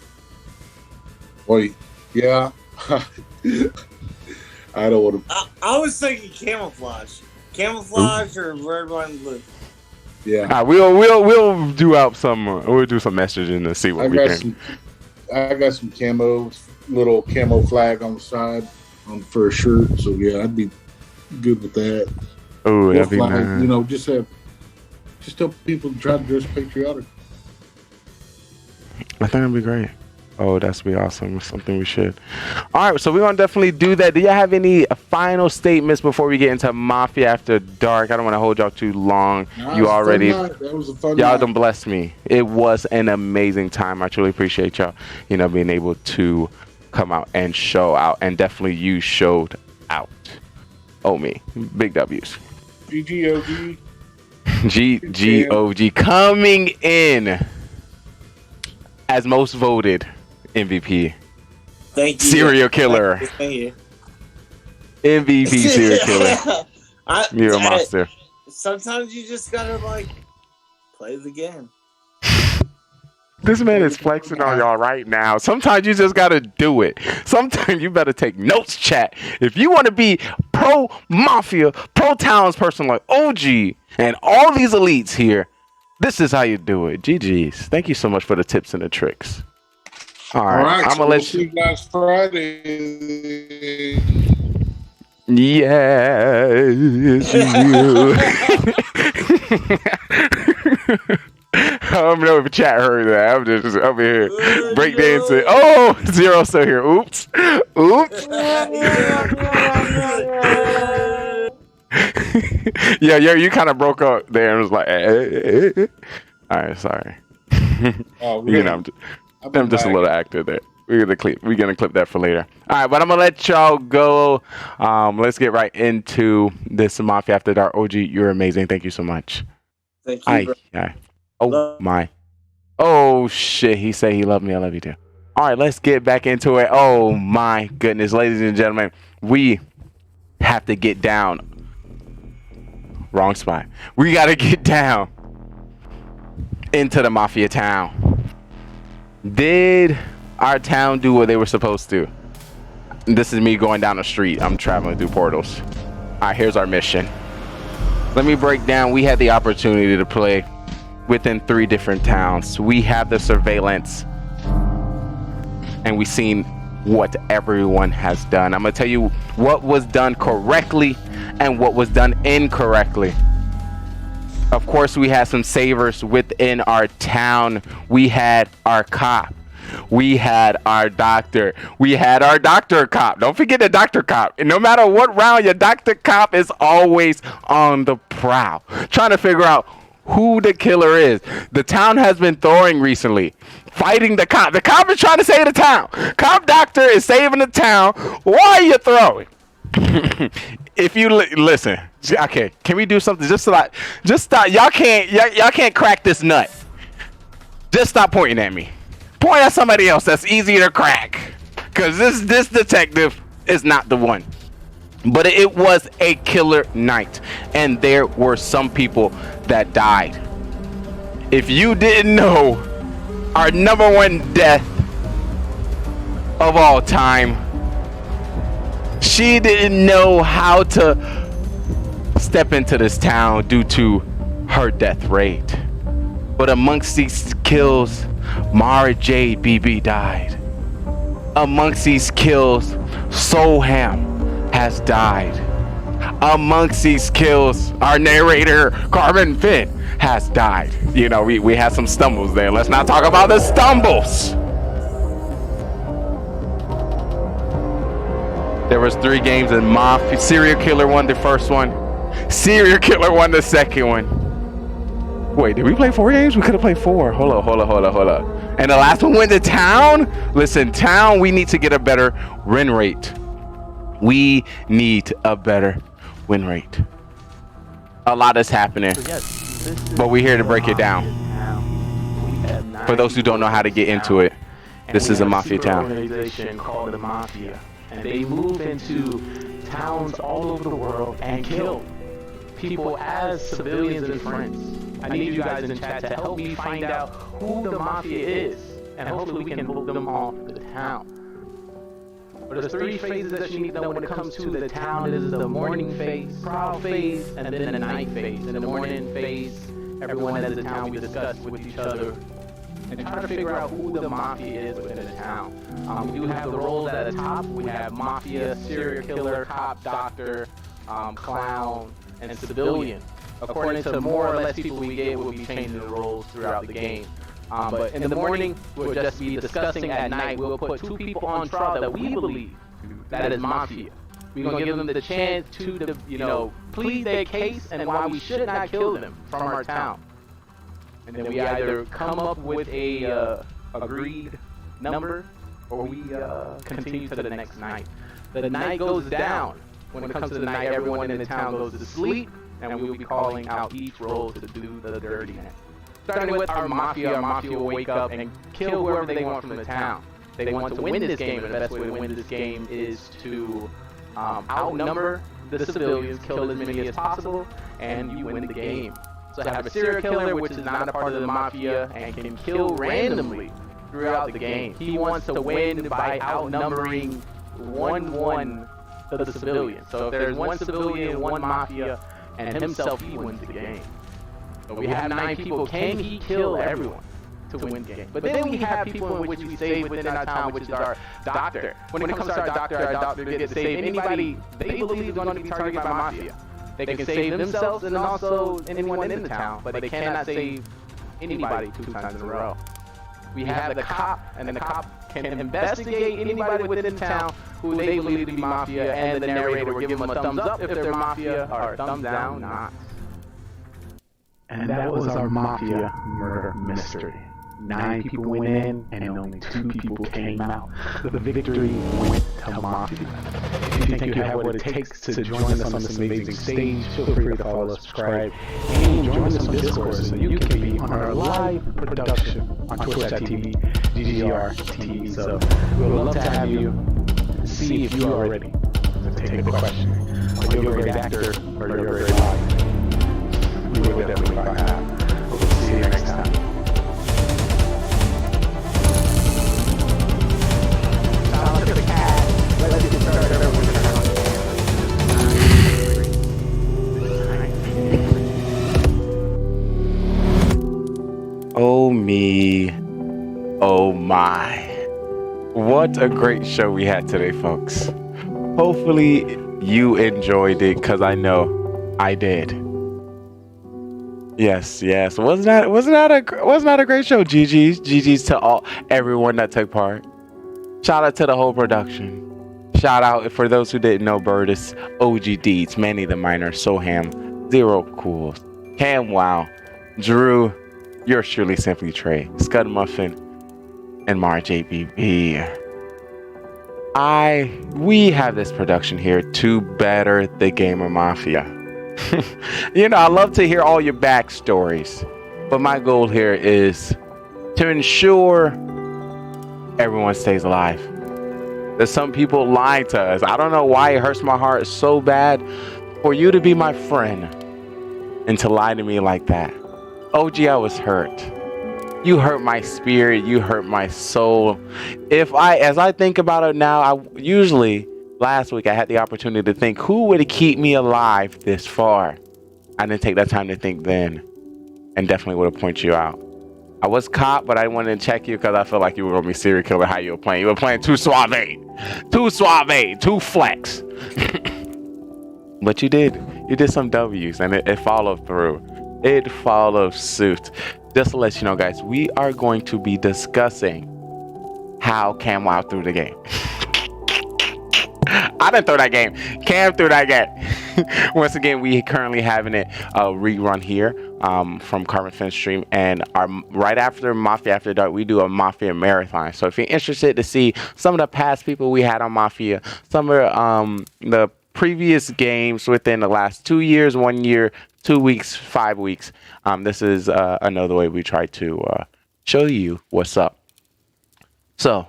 Well, yeah. I don't want to. I was thinking camouflage or red, white, and blue. Yeah. We'll do out some. We'll do some messaging to see what we can. I got some little camo flag on the side for a shirt. So yeah, I'd be good with that. Oh, that'd be nice. Just tell people to try to dress patriotic. I think that'd be great. Oh, that's be awesome. It's something we should. All right, so we're gonna definitely do that. Do y'all have any final statements before we get into Mafia After Dark? I don't want to hold y'all too long. Nah, You already, that was a fun y'all night. done blessed me. It was an amazing time. I truly appreciate y'all, being able to come out and show out, and definitely you showed out. Oh, me, big W's. GGOG. GGOG coming in as most voted MVP. Thank you. Serial killer. Thank you. MVP serial killer. You're a monster. Sometimes you just gotta play the game. This man is flexing on y'all right now. Sometimes you just gotta do it. Sometimes you better take notes, chat. If you want to be pro Mafia, pro Towns person like OG and all these elites here, this is how you do it. GG's. Thank you so much for the tips and the tricks. All right, I'm so gonna we'll let see you guys Friday. Yes, you. I don't know if the chat heard that. I'm just over here breakdancing. Oh, Zero still here. Oops. Oops. Yeah, you kind of broke up there and was like, All right, sorry. Oh, really? I'm just a little actor there. We're gonna clip that for later. All right, but I'm gonna let y'all go. Let's get right into this Mafia After Dark. OG, you're amazing. Thank you so much. Thank you. Oh my. Oh shit. He said he loved me. I love you too. All right, let's get back into it. Oh my goodness, ladies and gentlemen, we have to get down. Wrong spot. We gotta get down into the Mafia town. Did our town do what they were supposed to? This is me going down the street. I'm traveling through portals. All right, here's our mission. Let me break down. We had the opportunity to play within 3 different towns. We have the surveillance, and we've seen what everyone has done. I'm gonna tell you what was done correctly and what was done incorrectly. Of course, we had some savers within our town. We had our cop. We had our doctor. We had our doctor cop. Don't forget the doctor cop. And no matter what round, your doctor cop is always on the prowl, trying to figure out who the killer is. The town has been throwing recently, fighting the cop. The cop is trying to save the town. Cop doctor is saving the town. Why are you throwing? If you listen, okay, can we do something? Just stop. Y'all can't crack this nut. Just stop pointing at me. Point at somebody else that's easier to crack, because this detective is not the one. But it was a killer night, and there were some people that died. If you didn't know, our #1 death of all time, she didn't know how to step into this town due to her death rate. But amongst these kills, Mara J. BB died. Amongst these kills, Soham has died. Amongst these kills, our narrator, Carmen Finn, has died. You know, we had some stumbles there. Let's not talk about the stumbles. There was 3 games, and Mafia serial killer won the first one. Serial killer won the second one. Wait, did we play 4 games? We could have played 4. Hold up. And the last one went to town? Listen, town, we need to get a better win rate. We need a better win rate. A lot is happening, but we're here to break it down. For those who don't know how to get into it, this is a Mafia town. Organization called the Mafia, and they move into towns all over the world and kill people as civilians and friends. I need you guys in chat to help me find out who the Mafia is, and hopefully we can move them off the town. But there's 3 phases that you need to know when it comes to the town. It is the morning phase, prowl phase, and then the night phase. In the morning phase, everyone in the town, we discuss with each other and try to figure out who the Mafia is within the town. We do have the roles at the top. We have Mafia, serial killer, cop, doctor, clown, and civilian. According to more or less people we get, we'll be changing the roles throughout the game. But in the morning, we'll just be discussing. At night, we'll put 2 people on trial that we believe that is mafia. We're gonna give them the chance to, plead their case and why we should not kill them from our town. And then we either come up with a agreed number, or we continue to the next night. The night goes down. When it comes to the night, everyone in the town goes to sleep, and we will be calling out each role to do the dirty net. Starting with our mafia will wake up and kill whoever they want from the town. They want to win this game, and the best way to win this game is to outnumber the civilians, kill as many as possible, and you win the game. So have a serial killer, which is not a part of the mafia, and can kill randomly throughout the game. He wants to win by outnumbering 1-1 to the civilian. So if there's 1 civilian, 1 mafia, and himself, he wins the game. So we have 9 people. Can he kill everyone to win the game? But then we have people in which we save within our town, which is our doctor. When it comes to our doctor gets to save anybody they believe is going to be targeted by mafia. They can save themselves and also anyone in the town, but they cannot save anybody 2 times in a row. We have the cop, and the cop can investigate anybody within the town who they believe to be mafia, and the narrator will give them a thumbs up if they're mafia, or a thumbs down not. And that was our mafia murder mystery. 9 people went in, and only 2 people came out. The victory went to mafia. If you think you have what it takes to join us on this amazing stage, feel free to follow, subscribe, and join us on Discord so you can be on our live production on twitch.tv, GGR TV. So we'd love to have you. See if you are ready to take a question. Are you a great actor, or you're a great live? We will definitely find out. Hope to see you next time. Oh me, oh my. What a great show we had today, folks. Hopefully you enjoyed it, because I know I did. Yes. Wasn't that a great show? GG's to everyone that took part. Shout out to the whole production. Shout out, for those who didn't know, Burtis, OG Deeds, Manny the Miner, Soham, Zero Cool, Cam Wow, Drew, yours truly, Simply Trey, Scud Muffin, and Marge ABB. We have this production here to better the gamer mafia. I love to hear all your backstories, but my goal here is to ensure everyone stays alive. There's some people lying to us. I don't know why it hurts my heart so bad for you to be my friend and to lie to me like that. OG, I was hurt. You hurt my spirit. You hurt my soul. As I think about it now, last week I had the opportunity to think, who would keep me alive this far? I didn't take that time to think then, and definitely would have pointed you out. I was cop, but I wanted to check you because I felt like you were going to be serial killer. How you were playing? You were playing too suave, too flex. But you did some W's, and it followed through. It followed suit. Just to let you know, guys, we are going to be discussing how Cam Wow threw the game. I didn't throw that game. Cam threw that game. Once again, we currently having it rerun here from Carbon Fin Stream, and right after Mafia After Dark, we do a Mafia marathon. So if you're interested to see some of the past people we had on Mafia, some of the previous games within the last 2 years, 1 year, 2 weeks, 5 weeks, this is another way we try to show you what's up. So,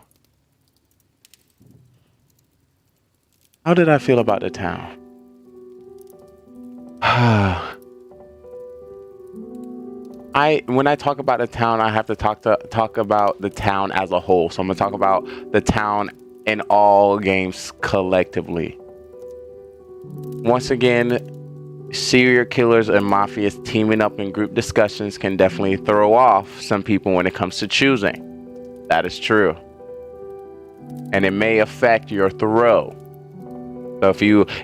how did I feel about the town? When I talk about the town, I have to talk about the town as a whole. So I'm gonna talk about the town in all games collectively. Once again, serial killers and mafias teaming up in group discussions can definitely throw off some people when it comes to choosing. That is true. And it may affect your throw. So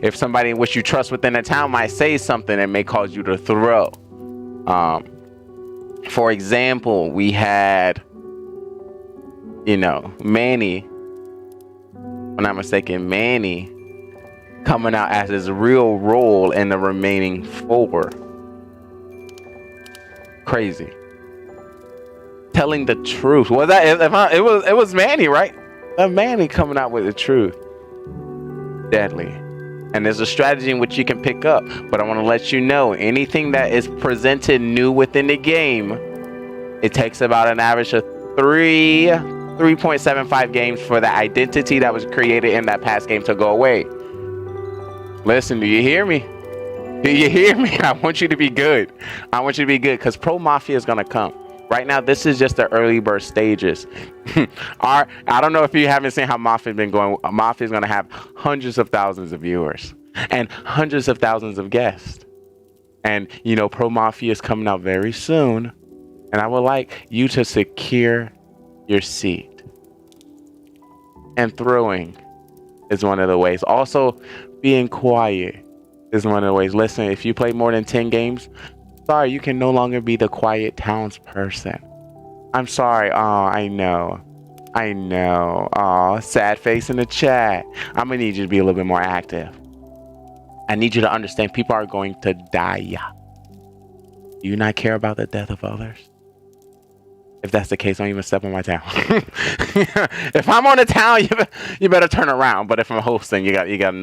if somebody in which you trust within a town might say something, it may cause you to throw. For example, we had, you know, Manny, if I'm not mistaken, Manny coming out as his real role in the remaining 4. Crazy. Telling the truth. Was that it was Manny, right? Manny coming out with the truth. Deadly. And there's a strategy in which you can pick up, but I want to let you know, anything that is presented new within the game, it takes about an average of 3.75 games for the identity that was created in that past game to go away. Listen, do you hear me? Do you hear me? I want you to be good. I want you to be good, because Pro Mafia is going to come. Right now, this is just the early bird stages. I don't know if you haven't seen how Mafia's been going. Mafia is going to have hundreds of thousands of viewers and hundreds of thousands of guests. And, you know, Pro Mafia is coming out very soon. And I would like you to secure your seat. And throwing is one of the ways. Also, being quiet is one of the ways. Listen, if you play more than 10 games, sorry, you can no longer be the quiet townsperson. I'm sorry. Oh, I know. Oh, sad face in the chat. I'm gonna need you to be a little bit more active. I need you to understand people are going to die. Do you not care about the death of others? If that's the case, don't even step on my town. If I'm on the town, you better turn around. But if I'm hosting, you got an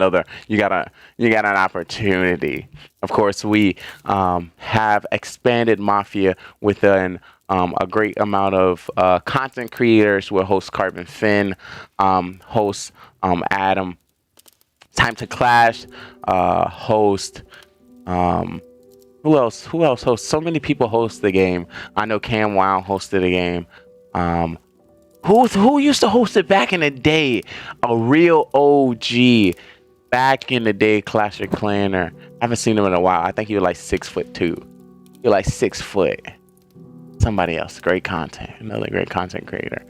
opportunity. Of course, we have expanded Mafia within a great amount of content creators. We'll host Carbon Finn, host Adam, Time to Clash, host. Who else hosts? So many people host the game. I know Cam Wow hosted the game. Who used to host it back in the day? A real OG back in the day, Clash of Clanner. I haven't seen him in a while. I think he was like 6'2". You're like 6 foot. Somebody else. Great content. Another great content creator.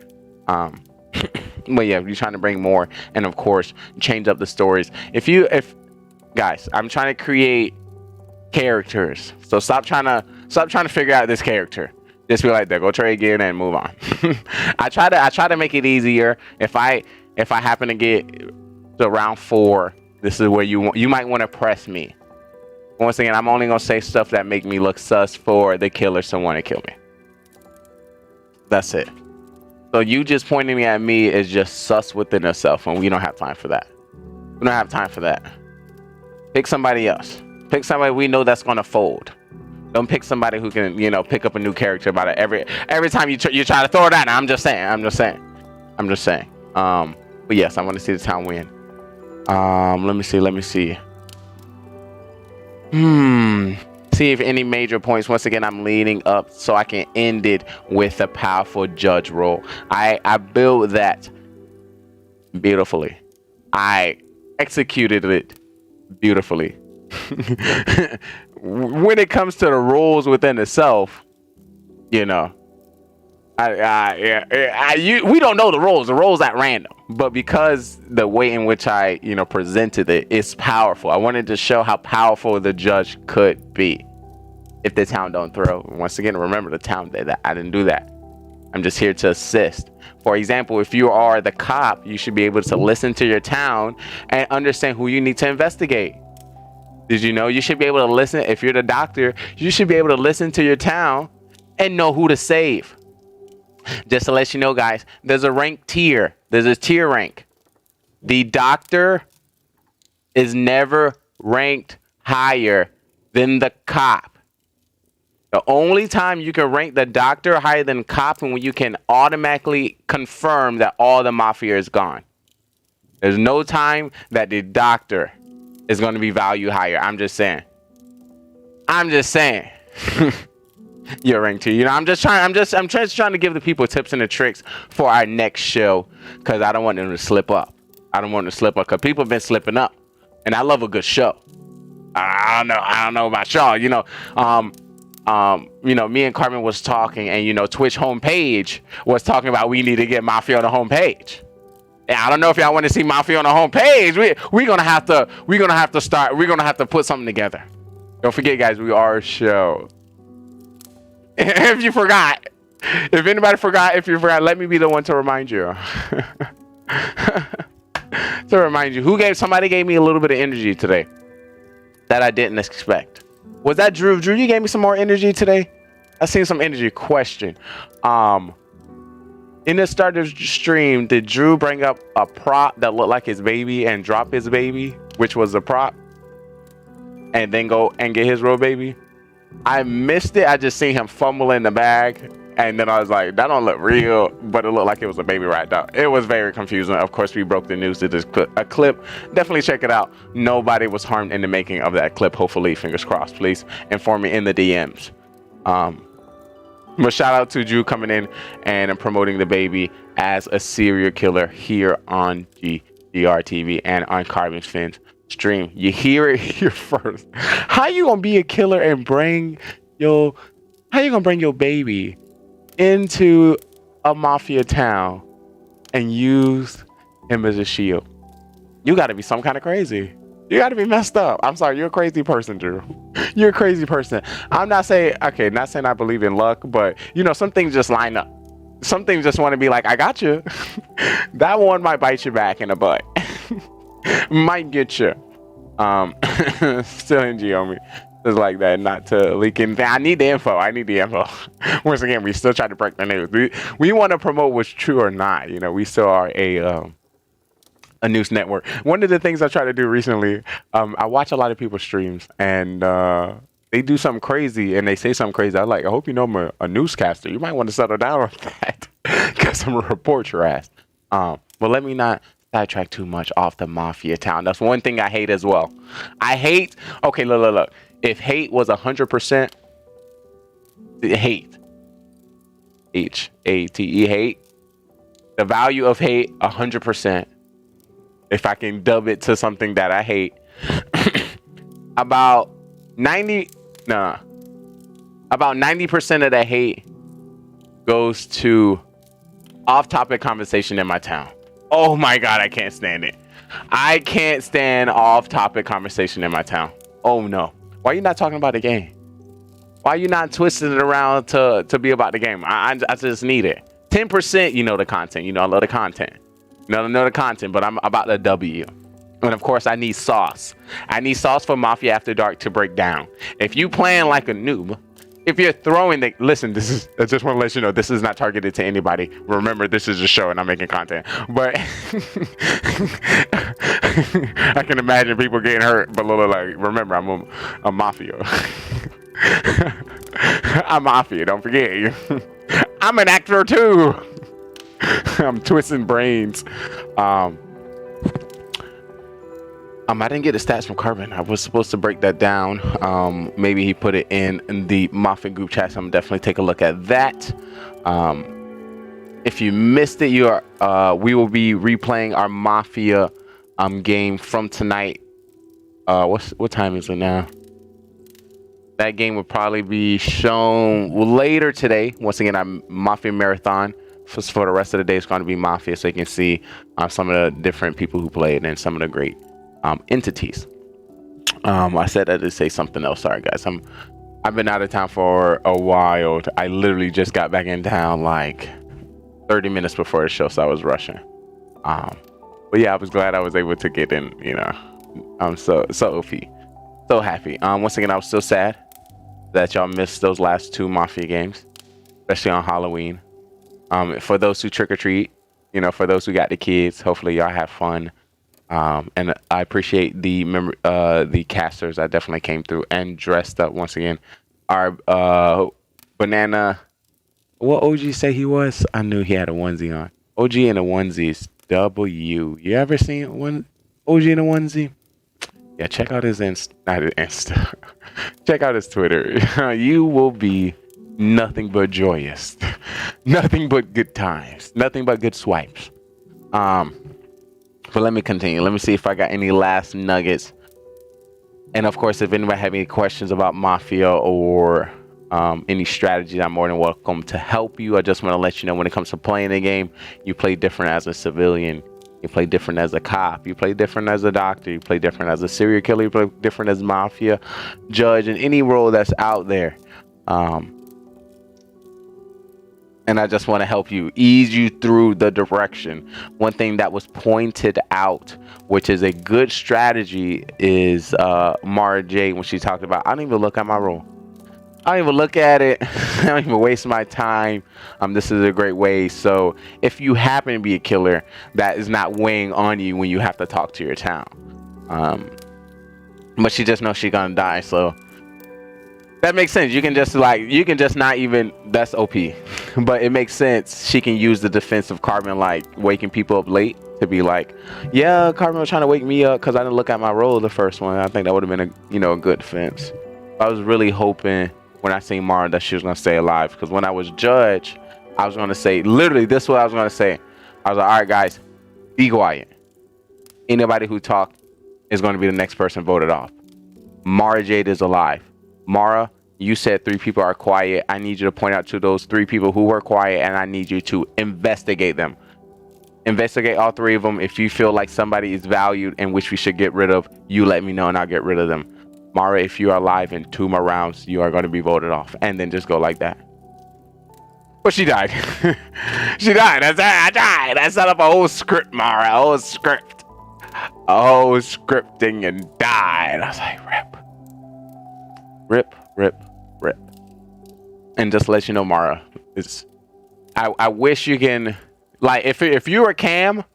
But yeah, you're trying to bring more, and of course, change up the stories. If guys, I'm trying to create characters, so stop trying to figure out this character. Just be like, there, go trade again and move on. I try to make it easier. If I happen to get to round 4, this is where you might want to press me. Once again, I'm only gonna say stuff that make me look sus for the killers to want to kill me. That's it. So you just pointing at me is just sus within itself, and we don't have time for that. We don't have time for that. Pick somebody else. Pick somebody we know that's gonna fold. Don't pick somebody who can, you know, pick up a new character about it every time you try to throw it out. I'm just saying. But yes, I want to see the town win. Let me see. See if any major points. Once again, I'm leading up so I can end it with a powerful judge role. I built that beautifully. I executed it beautifully. When it comes to the rules within itself, you know, we don't know the rules. The rules at random, but because the way in which I, you know, presented it is powerful. I wanted to show how powerful the judge could be if the town don't throw. Once again, remember the town did that. I didn't do that. I'm just here to assist. For example, if you are the cop, you should be able to listen to your town and understand who you need to investigate. Did you know you should be able to listen? If you're the doctor, you should be able to listen to your town and know who to save. Just to let you know, guys, there's a rank tier. There's a tier rank. The doctor is never ranked higher than the cop. The only time you can rank the doctor higher than cop and when you can automatically confirm that all the mafia is gone. There's no time that the doctor is going to be valued higher. I'm just saying. You're ranked 2. You know, I'm just trying to give the people tips and the tricks for our next show, because I don't want them to slip up. Because people have been slipping up, and I love a good show. I don't know about y'all. You know, me and Carmen was talking, and you know, Twitch homepage was talking about we need to get Mafia on the homepage. And I don't know if y'all want to see Mafia on the homepage. We're gonna have to put something together. Don't forget, guys, we are a show. If you forgot. If anybody forgot, if you forgot, let me be the one to remind you. To remind you. Somebody gave me a little bit of energy today that I didn't expect. Was that Drew? Drew, you gave me some more energy today? I seen some energy. Question. In the start of the stream, did Drew bring up a prop that looked like his baby and drop his baby, which was the prop, and then go and get his real baby? I missed it. I just seen him fumble in the bag, and then I was like, that don't look real, but it looked like it was a baby right now. It was very confusing. Of course, we broke the news to this clip. Definitely check it out. Nobody was harmed in the making of that clip. Hopefully, fingers crossed. Please inform me in the DMs. But shout out to Drew coming in and promoting the baby as a serial killer here on GGR TV and on Carbon Fins stream. You hear it here first. How you gonna be a killer and bring your baby into a mafia town and use him as a shield? You gotta be some kind of crazy. You gotta be messed up. I'm sorry, you're a crazy person, Drew. You're a crazy person. I'm not saying I believe in luck, but you know, some things just line up. Some things just want to be like, I got you. That one might bite you back in the butt. Might get you. Still NG on me. Just like that, not to leak anything. I need the info. Once again, we still try to break the news. We want to promote what's true or not. You know, we still are a news network. One of the things I try to do recently, I watch a lot of people's streams, and they do something crazy and they say something crazy. I'm like, I hope you know I'm a newscaster. You might want to settle down on that because I'm gonna report your ass. But let me not sidetrack too much off the mafia town. That's one thing I hate as well. I hate. Okay, look. If hate was 100%, hate, HATE, hate, the value of hate 100%. If I can dub it to something that I hate, about 90% of that hate goes to off-topic conversation in my town. Oh my God, I can't stand it. I can't stand off-topic conversation in my town. Oh no. Why are you not talking about the game? Why are you not twisting it around to be about the game? I just need it. 10%, you know the content. You know I love the content. I know the content, but I'm about the W. And of course, I need sauce. I need sauce for Mafia After Dark to break down. If you playing like a noob, if you're throwing the... Listen, I just want to let you know, this is not targeted to anybody. Remember, this is a show and I'm making content. But I can imagine people getting hurt. But like, remember, I'm a Mafia. I'm Mafia, don't forget. I'm an actor too. I'm twisting brains. I didn't get the stats from Carbon. I was supposed to break that down. Maybe he put it in the Mafia group chat, so I'm definitely take a look at that. If you missed it, we will be replaying our Mafia game from tonight. What time is it now? That game will probably be shown later today. Once again, our Mafia marathon. For the rest of the day, it's going to be Mafia, so you can see some of the different people who played and some of the great entities. I said that to say something else. Sorry, guys. I've been out of town for a while. I literally just got back in town like 30 minutes before the show, so I was rushing. But yeah, I was glad I was able to get in. You know, I'm so happy. Once again, I was still sad that y'all missed those last two Mafia games, especially on Halloween. For those who trick or treat, you know, for those who got the kids, hopefully y'all have fun. And I appreciate the casters that definitely came through and dressed up once again. Our banana, what OG say he was? I knew he had a onesie on. OG in a onesie is W. You ever seen one OG in a onesie? Yeah, check out his Insta. Check out his Twitter. You will be nothing but joyous. Nothing but good times. Nothing but good swipes. But let me continue. Let me see if I got any last nuggets. And of course, if anybody have any questions about Mafia or any strategies, I'm more than welcome to help you. I just want to let you know when it comes to playing the game, you play different as a civilian. You play different as a cop. You play different as a doctor. You play different as a serial killer. You play different as Mafia judge and any role that's out there. and I just want to help you, ease you through the direction. One thing that was pointed out, which is a good strategy, is Mara J, when she talked about, I don't even look at my role. I don't even look at it. I don't even waste my time. This is a great way. So if you happen to be a killer, that is not weighing on you when you have to talk to your town. But she just knows she's gonna die, so that makes sense. You can just not even, that's OP. But it makes sense. She can use the defense of Carbon, like waking people up late, to be like, yeah, Carbon was trying to wake me up because I didn't look at my role the first one. I think that would have been a good defense. I was really hoping when I seen Mara that she was gonna stay alive, because when I was judge, I was gonna say, literally, this is what I was gonna say. I was like, all right, guys, be quiet. Anybody who talked is going to be the next person voted off. Mara Jade is alive. Mara, you said 3 people are quiet. I need you to point out to those 3 people who were quiet, and I need you to investigate them. Investigate all 3 of them. If you feel like somebody is valued and which we should get rid of, you let me know and I'll get rid of them. Mara, if you are alive in 2 more rounds, you are going to be voted off. And then just go like that. But she died. She died. I died. I set up a whole script, Mara. A whole script. A whole scripting and died. I was like, rip. Rip, rip, rip. And just let you know, Mara, I wish you can, like, if you were Cam,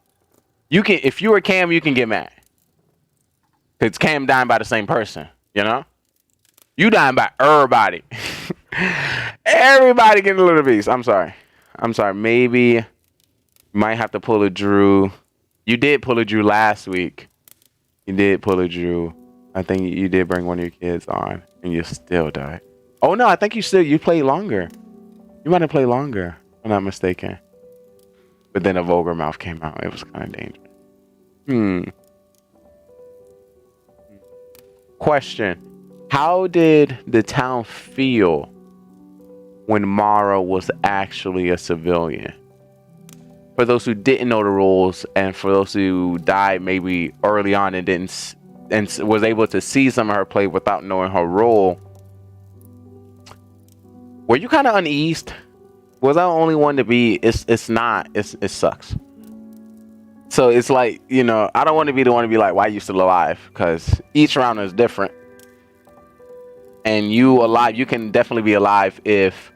you can get mad. Because Cam dying by the same person, you know? You dying by everybody. Everybody getting a little piece. I'm sorry. Maybe you might have to pull a Drew. You did pull a Drew last week. You did pull a Drew. I think you did bring one of your kids on, and you still died. Oh no, I think you played longer. You might have played longer, if I'm not mistaken. But then a vulgar mouth came out. It was kind of dangerous. Question: how did the town feel when Mara was actually a civilian? For those who didn't know the rules, and for those who died maybe early on and was able to see some of her play without knowing her role, were you kind of uneased? Was I the only one to be? It's not. It sucks. So it's like, you know, I don't want to be the one to be like, why are you still alive? Because each round is different. And you can definitely be alive if,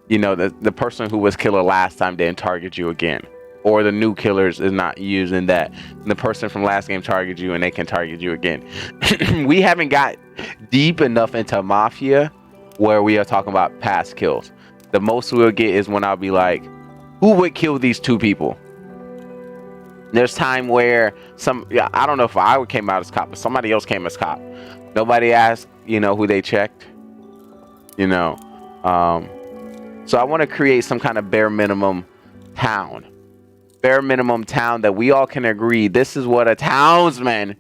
you know, the person who was killer last time didn't target you again. Or the new killers is not using that. And the person from last game targeted you and they can target you again. We haven't got deep enough into Mafia where we are talking about past kills. The most we'll get is when I'll be like, who would kill these 2 people? There's time where I don't know if I came out as cop, but somebody else came as cop. Nobody asked, you know, who they checked. You know, so I want to create some kind of bare minimum town that we all can agree this is what a townsperson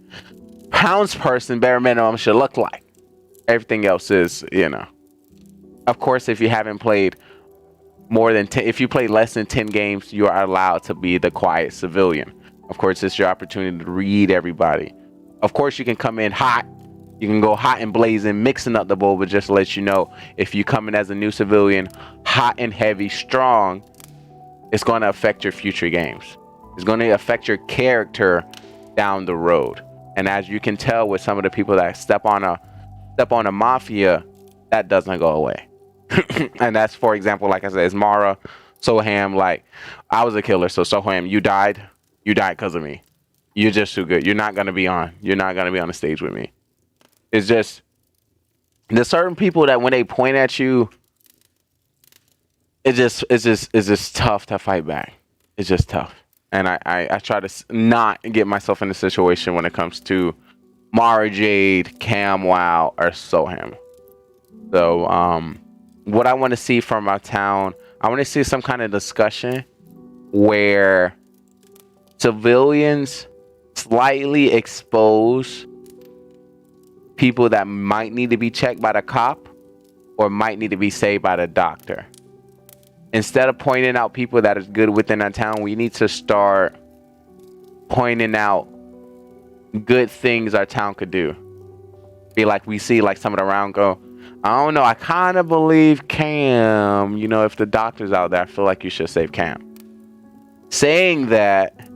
bare minimum should look like. Everything else is, you know, of course, if you haven't played more than 10, if you play less than 10 games, you are allowed to be the quiet civilian. Of course, it's your opportunity to read everybody. Of course, you can come in hot. You can go hot and blazing, mixing up the bowl, but just to let you know, if you come in as a new civilian, hot and heavy, strong, it's going to affect your future games. It's going to affect your character down the road. And as you can tell with some of the people that step on a Mafia, that doesn't go away. And that's, for example, like I said, it's Mara, Soham. Like, I was a killer, so Soham, you died because of me. You're just too good. You're not gonna be on the stage with me. It's just there's certain people that when they point at you, it's just tough to fight back. It's just tough. And I try to not get myself in a situation when it comes to Mara Jade, Cam Wow, or Soham. So what I want to see from our town, I want to see some kind of discussion where civilians slightly expose people that might need to be checked by the cop or might need to be saved by the doctor. Instead of pointing out people that is good within our town, we need to start pointing out good things our town could do. Be like, we see like some of the round go, I don't know. I kind of believe Cam. You know, if the doctor's out there, I feel like you should save Cam. Saying that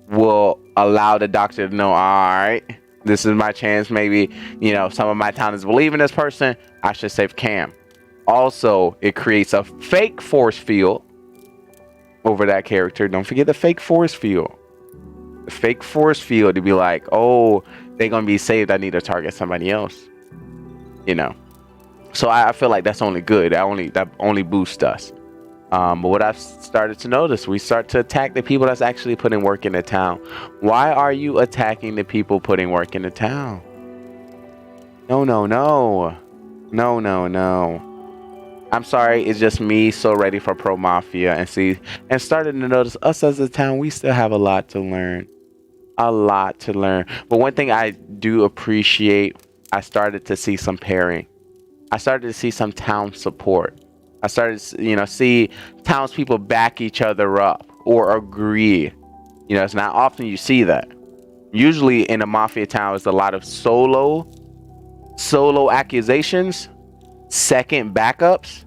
will allow the doctor to know, all right, this is my chance. Maybe, you know, some of my town is believing this person. I should save Cam. Also, it creates a fake force field over that character. Don't forget the fake force field. The fake force field to be like, oh, they're going to be saved. I need to target somebody else. You know. So I feel like that's only good. That only boosts us. But what I've started to notice, we start to attack the people that's actually putting work in the town. Why are you attacking the people putting work in the town? No. I'm sorry, it's just me so ready for Pro Mafia and starting to notice us as a town, we still have a lot to learn. But one thing I do appreciate, I started to see some pairing. I started to see some town support. I started to, you know, see townspeople back each other up or agree. You know, it's not often you see that. Usually in a Mafia town, it's a lot of solo accusations, second backups,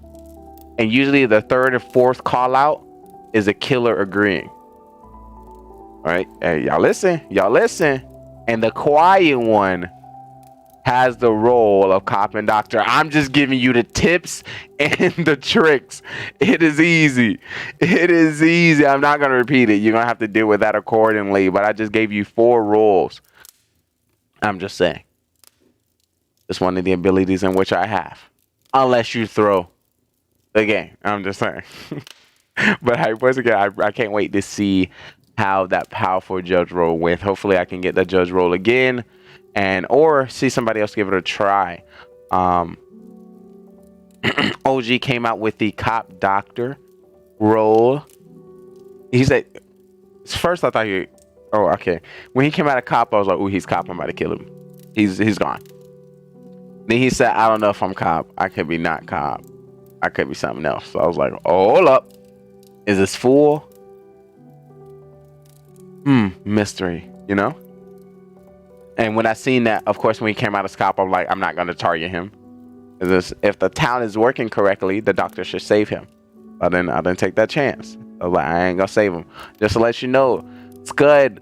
and usually the third or fourth call out is a killer agreeing. All right, hey, y'all listen, and the quiet one has the role of cop and doctor. I'm just giving you the tips and the tricks. It is easy. I'm not gonna repeat it. You're gonna have to deal with that accordingly, but I just gave you 4 roles. I'm just saying. It's one of the abilities in which I have. Unless you throw the game. I'm just saying. But once again, I can't wait to see how that powerful judge role went. Hopefully I can get that judge role again or see somebody else give it a try. OG came out with the cop doctor role. He said, first I thought okay. When he came out of cop, I was like, ooh, he's cop. I'm about to kill him. He's gone. Then he said, I don't know if I'm cop. I could be not cop. I could be something else. So I was like, oh, hold up. Is this fool? Mystery, you know? And when I seen that, of course, when he came out as cop, I'm like, I'm not going to target him. If the town is working correctly, the doctor should save him. I didn't take that chance. I was like, I ain't going to save him. Just to let you know, Scud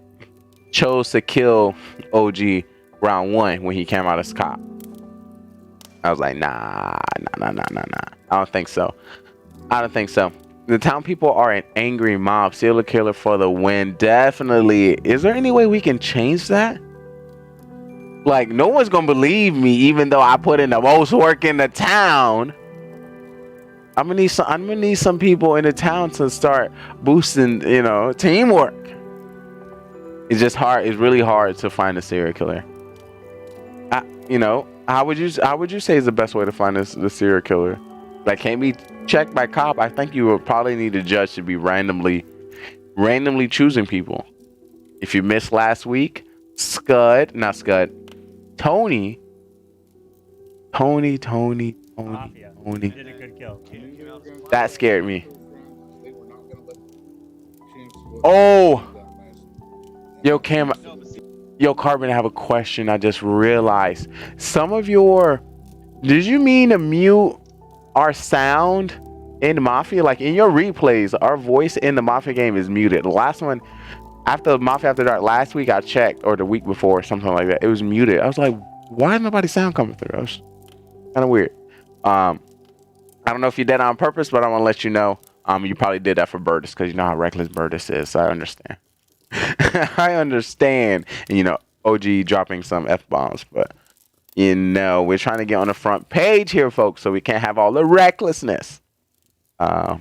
chose to kill OG round 1 when he came out as cop. I was like, nah. I don't think so. The town people are an angry mob. Serial killer for the win. Definitely. Is there any way we can change that? Like, no one's gonna believe me, even though I put in the most work in the town. I'm gonna need some people in the town to start boosting, you know, teamwork. It's just hard. It's really hard to find a serial killer. You know, how would you say is the best way to find the serial killer? Like, can't be checked by cop. I think you would probably need a judge to be randomly choosing people. If you missed last week, Tony. Did a good kill. That scared me. Oh, Carbon, I have a question. I just realized did you mean to mute our sound in Mafia? Like, in your replays, our voice in the Mafia game is muted. The last one after Mafia After Dark last week, I checked, or the week before, or something like that. It was muted. I was like, why is nobody's sound coming through? That was kind of weird. I don't know if you did that on purpose, but I want to let you know. You probably did that for Burtis, because you know how reckless Burtis is. So I understand. I understand. And, you know, OG dropping some F-bombs, but, you know, we're trying to get on the front page here, folks, so we can't have all the recklessness. But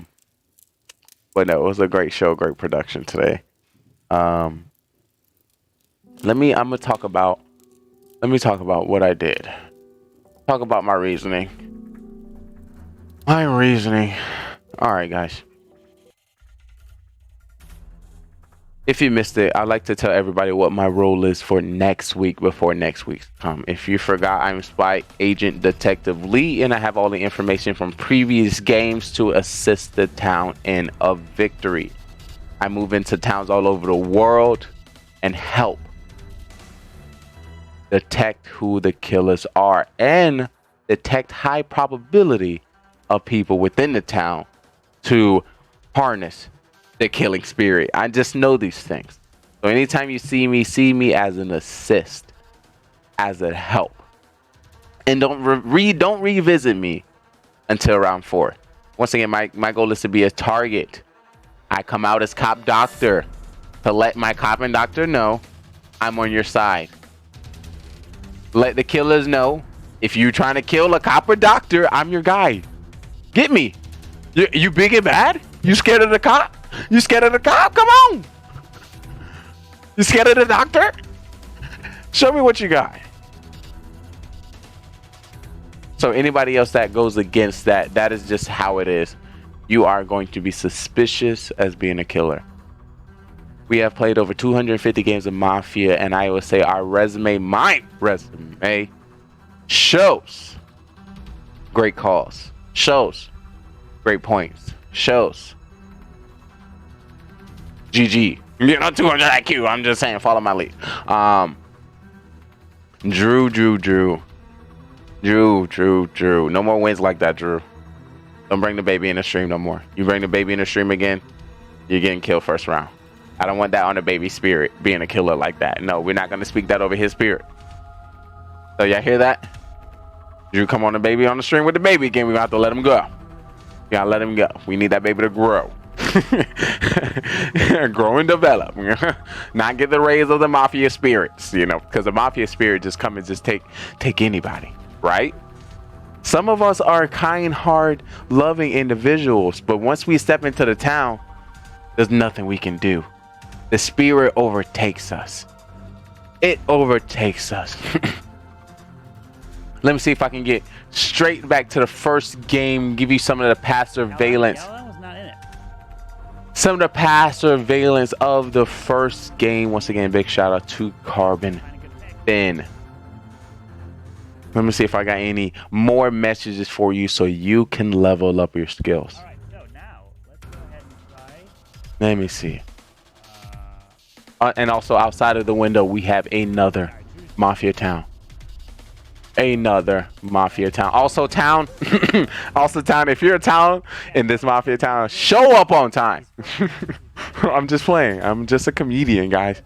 no, it was a great show, great production today. Let me talk about what I did. Talk about my reasoning. All right, guys. If you missed it, I'd like to tell everybody what my role is for next week before next week's come. If you forgot, I'm Spy Agent Detective Lee, and I have all the information from previous games to assist the town in a victory. I move into towns all over the world and help detect who the killers are and detect high probability of people within the town to harness the killing spirit. I just know these things. So anytime you see me as an assist, as a help. And don't revisit me until round 4. Once again, my goal is to be a target. I come out as cop doctor to let my cop and doctor know I'm on your side. Let the killers know if you're trying to kill a cop or doctor, I'm your guy. Get me. You big and bad? You scared of the cop? You scared of the cop? Come on. You scared of the doctor? Show me what you got. So anybody else that goes against that, that is just how it is. You are going to be suspicious as being a killer. We have played over 250 games of Mafia, and I will say our resume, my resume, shows great calls, shows great points, shows GG. You're not 200 IQ. I'm just saying, follow my lead. Drew. No more wins like that, Drew. Don't bring the baby in the stream no more. You bring the baby in the stream again, you're getting killed first round. I don't want that on the baby spirit, being a killer like that. No, we're not going to speak that over his spirit. So y'all hear that? Drew, come on the baby on the stream with the baby again. We're going to have to let him go. We got to let him go. We need that baby to grow. Grow and develop. Not get the rays of the Mafia spirits, you know, because the Mafia spirit just come and just take anybody, right? Some of us are kind, hard, loving individuals, but once we step into the town, there's nothing we can do. The spirit overtakes us. It overtakes us. Let me see if I can get straight back to the first game, give you some of the past surveillance. Some of the past surveillance of the first game. Once again, big shout out to Carbon Thin. Let me see if I got any more messages for you so you can level up your skills. All right, so now let's go ahead and try. Let me see. And also outside of the window, we have another Mafia town. Another Mafia town. Also town. Also town. If you're a town in this Mafia town, show up on time. I'm just playing. I'm just a comedian, guys.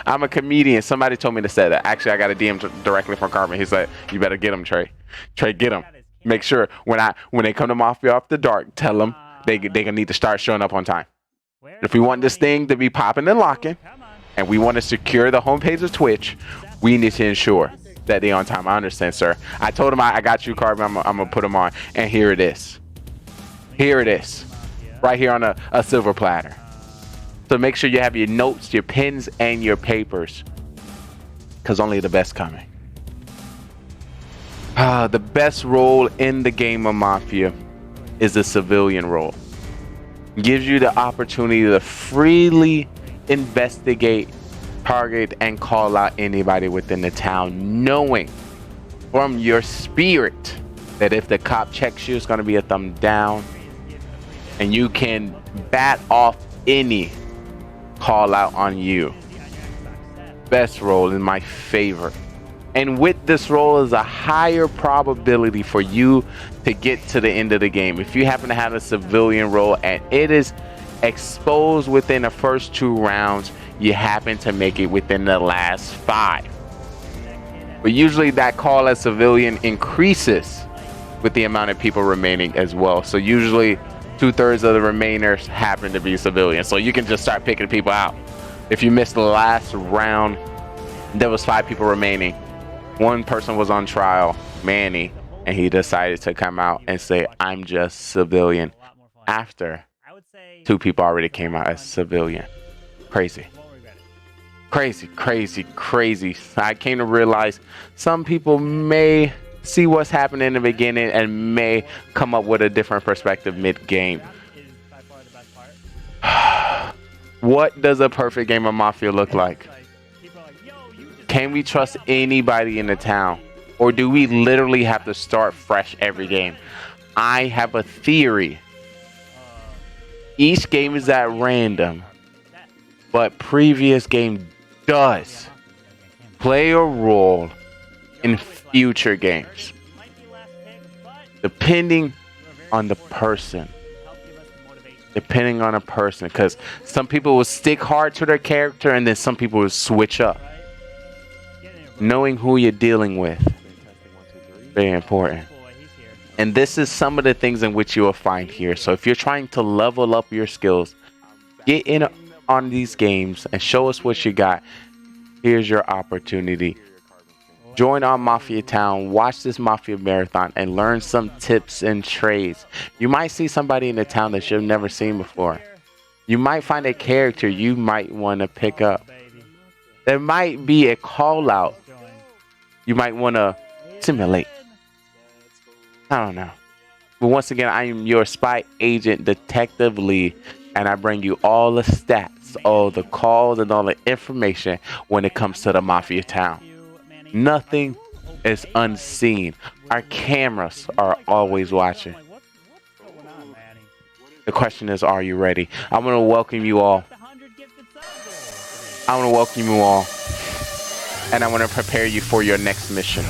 I'm a comedian. Somebody told me to say that. Actually, I got a DM directly from Carmen. He said, "You better get him, Trey. Trey, get him. Make sure when they come to Mafia After Dark, tell them they gonna need to start showing up on time. If we want this thing to be popping and locking, and we want to secure the homepage of Twitch, we need to ensure that they on time." I understand, sir. I told him I got you, Carbon. I'm gonna put them on, and here it is. Here it is, right here on a silver platter. So make sure you have your notes, your pens, and your papers, because only the best coming. The best role in the game of Mafia is the civilian role. Gives you the opportunity to freely investigate, target, and call out anybody within the town, knowing from your spirit that if the cop checks you, it's going to be a thumb down, and you can bat off any call out on you. Best role in my favor. And with this role is a higher probability for you to get to the end of the game. If you happen to have a civilian role and it is exposed within the first 2 rounds, you happen to make it within the last 5. But usually that call as civilian increases with the amount of people remaining as well. So usually 2/3 of the remainers happen to be civilians. So you can just start picking people out. If you missed the last round, there was 5 people remaining. One person was on trial, Manny, and he decided to come out and say, "I'm just civilian," after 2 people already came out as civilian. Crazy. Crazy. I came to realize some people may see what's happening in the beginning and may come up with a different perspective mid-game. What does a perfect game of Mafia look like? Can we trust anybody in the town? Or do we literally have to start fresh every game? I have a theory. Each game is at random, but previous game does play a role in future games. depending on the person. Depending on a person, because some people will stick hard to their character and then some people will switch up. Knowing who you're dealing with, very important. And this is some of the things in which you will find here. So if you're trying to level up your skills, get in on these games and show us what you got. Here's your opportunity. Join our Mafia Town, watch this Mafia Marathon, and learn some tips and trades. You might see somebody in the town that you've never seen before. You might find a character you might want to pick up. There might be a call out you might want to simulate. I don't know. But once again, I am your spy agent, Detective Lee, and I bring you all the stats, all the calls, and all the information when it comes to the Mafia Town. Nothing is unseen. Our cameras are always watching. The question is, are you ready? I'm going to welcome you all. I want to welcome you all. And I want to prepare you for your next mission.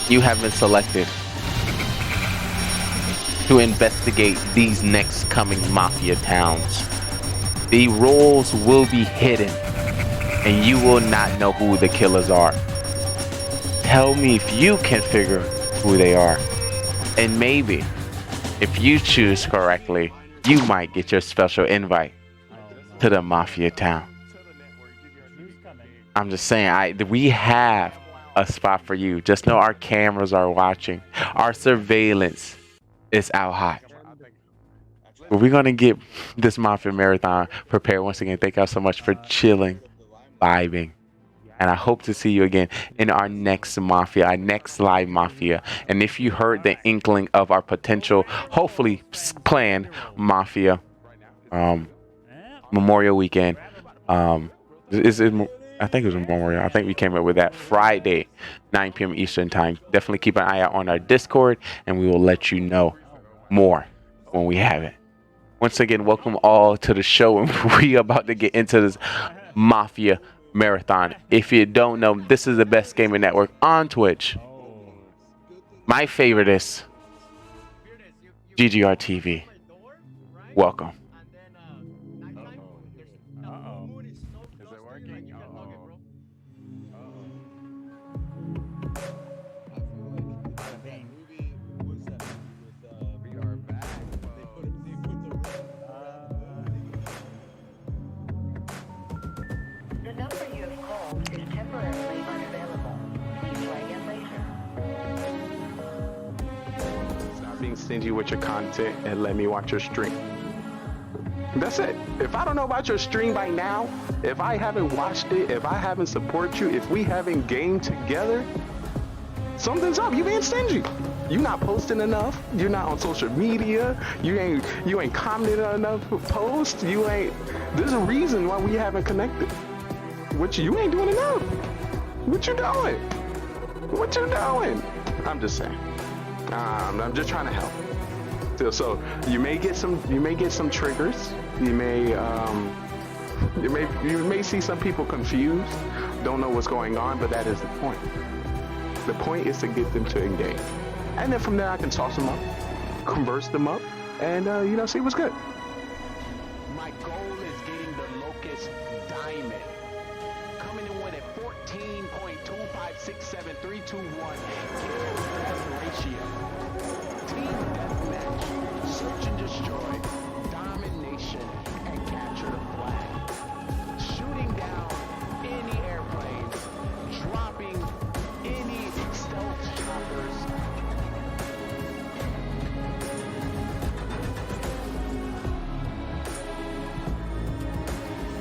You have been selected to investigate these next coming Mafia towns. The roles will be hidden, and you will not know who the killers are. Tell me if you can figure who they are. And maybe, if you choose correctly, you might get your special invite to the Mafia Town. I'm just saying, we have a spot for you. Just know our cameras are watching. Our surveillance is out hot. But we're going to get this Mafia Marathon prepared. Once again, thank y'all so much for chilling, vibing. And I hope to see you again in our next Mafia, our next live Mafia. And if you heard the inkling of our potential, hopefully planned Mafia Memorial Weekend, I think it was Memorial. I think we came up with that Friday, 9 p.m. Eastern time. Definitely keep an eye out on our Discord, and we will let you know more when we have it. Once again, welcome all to the show, and we are about to get into this Mafia Marathon. If you don't know, this is the best gaming network on Twitch. My favorite is GGR TV. Welcome. Being stingy with your content and let me watch your stream. That's it. If I don't know about your stream by now, if I haven't watched it, if I haven't supported you, if we haven't gamed together, something's up. You being stingy. You not posting enough. You're not on social media. You ain't commenting on enough posts. There's a reason why we haven't connected. You ain't doing enough. What you doing? What you doing? I'm just saying. I'm just trying to help. So you may get some triggers. You may see some people confused, don't know what's going on, but that is the point. The point is to get them to engage, and then from there I can toss them up, converse them up, and see what's good. My goal is getting the Locust Diamond. Coming in with a 14.2567321. Ratio. Team deathmatch. Search and destroy. Domination. And capture the flag. Shooting down any airplanes. Dropping any stealth choppers.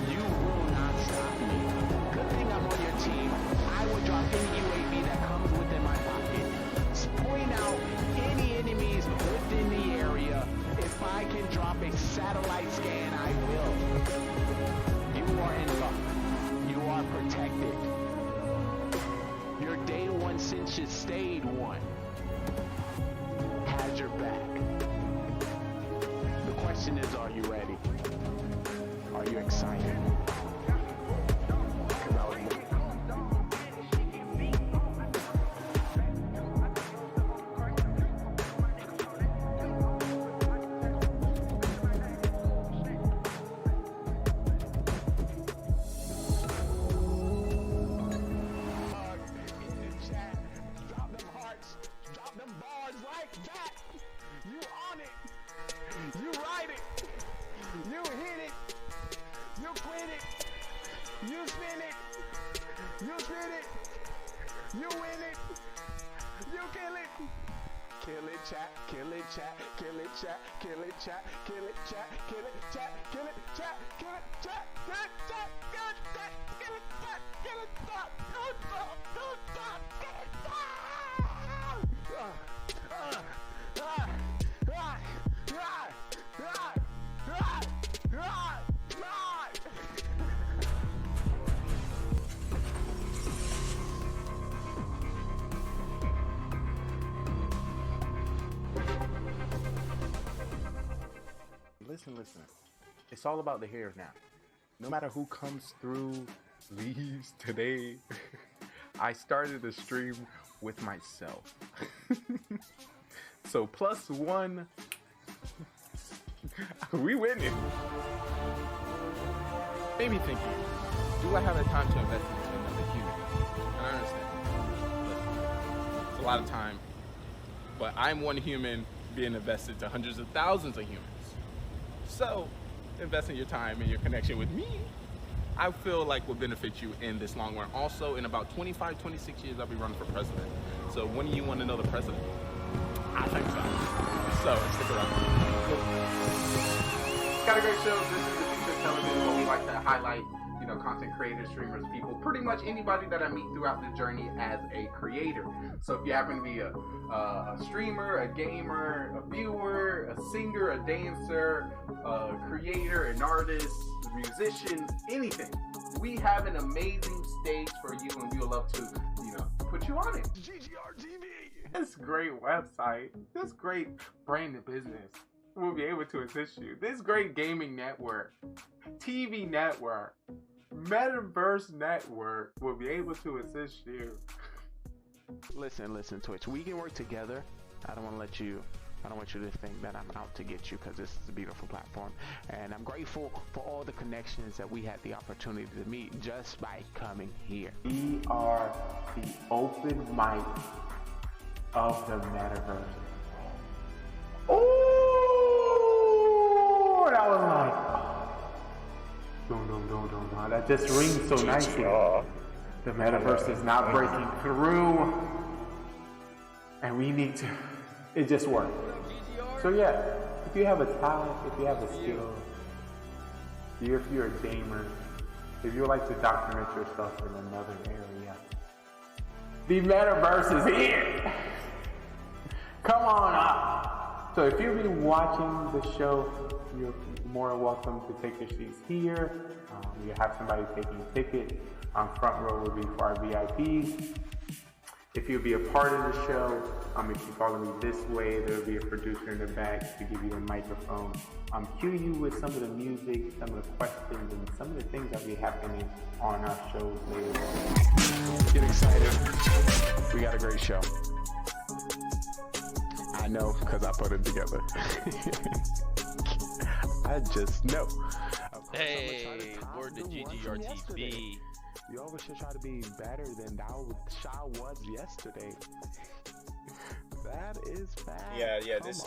You will not stop me. Good thing I'm on your team. I will drop any UAV that comes within my pocket. Point out any enemies within the area. If I can drop a satellite scan, I will. You are in luck. You are protected. Your day one since you stayed one has your back. The question is, are you ready? Are you excited? Because I was You spin it. You spin it. You win it. You kill it. Kill it, chat. Kill it, chat. Kill it, chat. Kill it, chat. Kill it, chat. Kill it, chat. Kill it, chat. Kill it, chat. Kill it, chat. Kill it, chat. Kill it, chat. Kill it, chat. Kill it, chat. Kill it, chat. Kill it, Listen. It's all about the here now. No matter who comes through, leaves today. I started the stream with myself. So +1. We winning. Maybe thinking, do I have the time to invest into another human? And I understand. Listen, it's a lot of time. But I'm one human being invested to hundreds of thousands of humans. So, investing your time and your connection with me, I feel like will benefit you in this long run. Also, in about 25, 26 years, I'll be running for president. So when do you want to know the president? I think so. So, stick around. Got a great show. This is the future television where we like to highlight, content creators, streamers, people, pretty much anybody that I meet throughout the journey as a creator. So if you happen to be a streamer, a gamer, a viewer, a singer, a dancer, a creator, an artist, a musician, anything, we have an amazing stage for you, and we would love to, put you on it. GGR TV. This great website, this great branded business will be able to assist you. This great gaming network, TV network, Metaverse network will be able to assist you. Listen, Twitch. We can work together. I don't want you to think that I'm out to get you, because this is a beautiful platform. And I'm grateful for all the connections that we had the opportunity to meet just by coming here. We are the open mic of the Metaverse. Oh, that was like, don't. That just rings so nicely. The Metaverse is not breaking through, and we need to. It just worked. So yeah, if you have a talent, if you have a skill, if you're a gamer, if you would like to document yourself in another area, the Metaverse is here. Come on up. So if you've been watching the show, you're more than welcome to take your seats here. You have somebody taking a ticket. Front row will be for our VIPs. If you'll be a part of the show, if you follow me this way, there'll be a producer in the back to give you a microphone. Cue you with some of the music, some of the questions, and some of the things that be happening on our shows later on. Get excited. We got a great show. I know, because I put it together. I just know. Hey, word to GGR TV. You always should try to be better than Shaw was yesterday. That is bad. Yeah. This is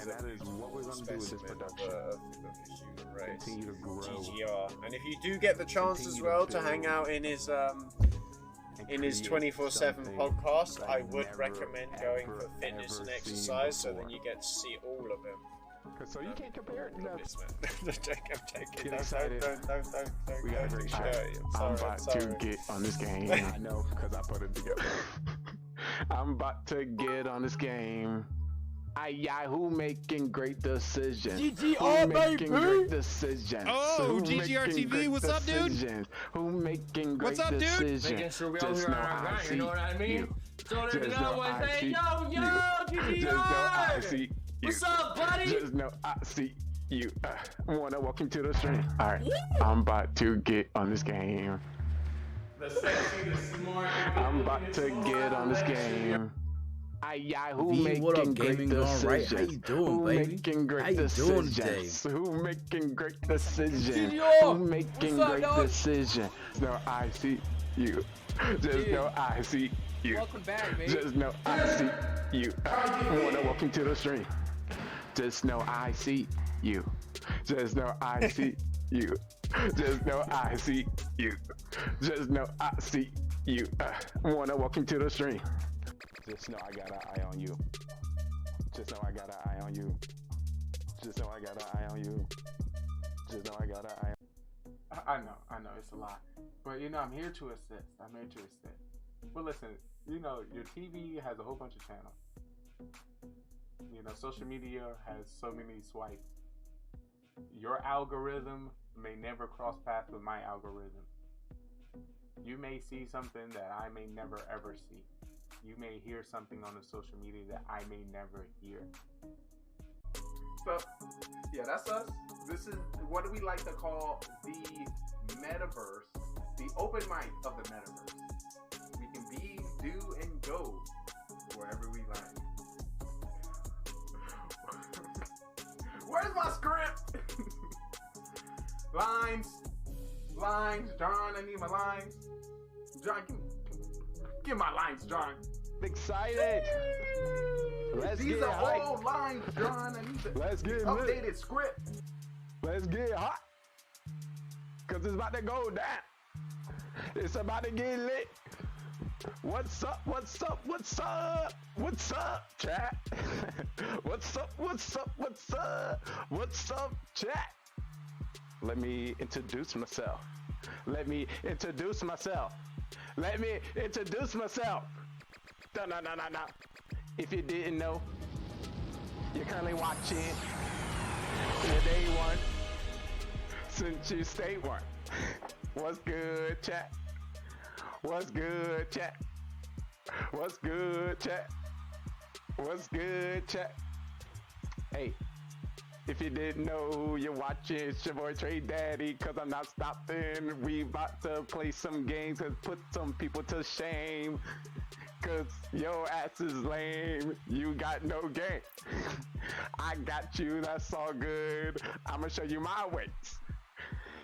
that is what we're gonna do with this production. Of the human race. Continue to grow. GGR. And if you do get the chance as well to hang out in his 24/7 podcast, I would recommend going for fitness and exercise, so then you get to see all of him. So you can't compare it. I'm taking. Get excited. Don't. We got a great show. I'm about to get on this game. I know, because I put it together. I'm about to get on this game. Who making great decisions? GGR, baby! Great decisions. Oh, GGR TV, what's up, dude? Who making great what's up, dude? decisions? Making sure we all hear our guy, you know what I mean? So let me know what say, yo, GGR! What's up, buddy? Just know I see you. Wanna walk into the stream? Alright, I'm about to get on this game. The sexy, the smart. I'm about to get on this game. Who making what up, great Gaming GoneRight? How you doing, Who baby? making great How you doing decisions? today? Who making great decisions? GGR! Who making What's up, great dog? decisions? No, I see you. Just know I see you. Welcome back, baby. Just know I see you. Wanna walk into the stream? Just know I see you. Just know I see you. Just know I see you. Just know I see you. Wanna walk into the stream. Just know I got an eye on you. Just know I got an eye on you. Just know I got an eye on you. Just know I got an eye on I know, it's a lot. But you know, I'm here to assist. But listen, you know, your TV has a whole bunch of channels. You know, social media has so many swipes. Your algorithm may never cross paths with my algorithm. You may see something that I may never ever see. You may hear something on the social media that I may never hear. So, yeah, that's us. This is what do we like to call the metaverse, the open mic of the metaverse. We can be, do, and go wherever we like. Where's my script? Lines, John, I need my lines. John, give my lines, John. Excited. These are old lines, John. I need the updated script. Let's get hot. Cause it's about to go down. It's about to get lit. What's up, chat? What's up, chat? Let me introduce myself. No. If you didn't know, you're currently watching the day one since you stay one. What's good, chat? What's good, chat? Hey, if you didn't know, you're watching, it's your boy Trey Daddy, cause I'm not stopping. We about to play some games and put some people to shame. Cause your ass is lame, you got no game. I got you, that's all good. I'ma show you my ways.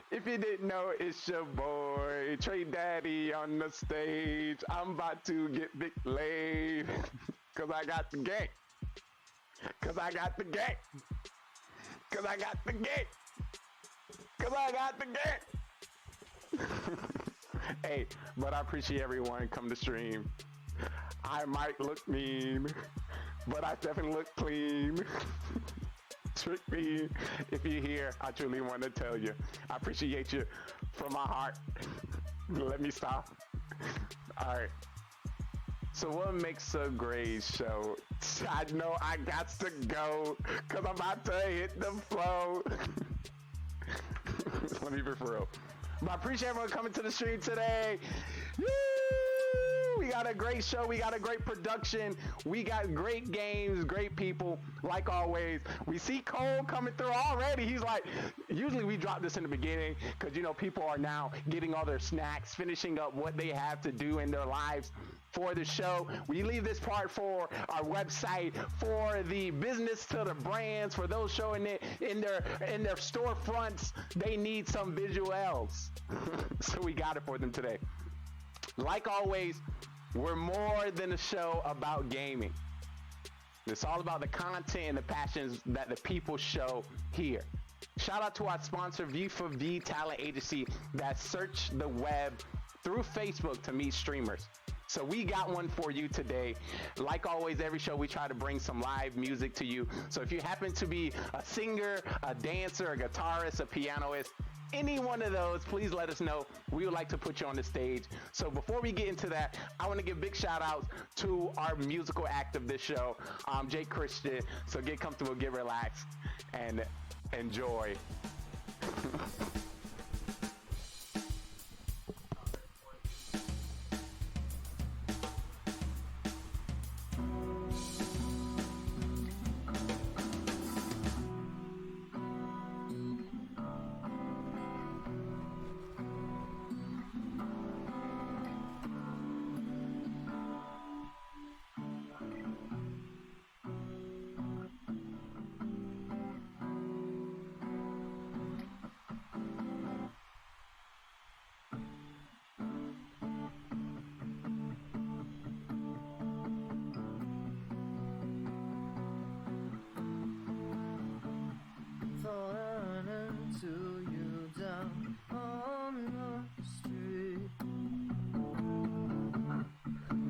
If you didn't know, it's your boy Trey Daddy on the stage. I'm about to get big laid. Cause I got the game. Hey, but I appreciate everyone come to stream. I might look mean, but I definitely look clean. Trick me. If you're here, I truly want to tell you, I appreciate you from my heart. Let me stop. All right. So what makes a great show? I know I got to go, cause I'm about to hit the flow. Let me be for real. But I appreciate everyone coming to the stream today. Woo! We got a great show. We got a great production. We got great games, great people, like always. We see Cole coming through already. He's like, usually we drop this in the beginning because, you know, people are now getting all their snacks, finishing up what they have to do in their lives for the show. We leave this part for our website, for the business to the brands, for those showing it in their storefronts. They need some visuals. So we got it for them today. Like always, we're more than a show about gaming. It's all about the content and the passions that the people show here. Shout out to our sponsor, V4V Talent Agency, that search the web through Facebook to meet streamers. So we got one for you today. Like always, every show we try to bring some live music to you. So if you happen to be a singer, a dancer, a guitarist, a pianist, any one of those, please let us know. We would like to put you on the stage. So before we get into that, I want to give big shout outs to our musical act of this show, Jake Christian. So get comfortable, get relaxed, and enjoy.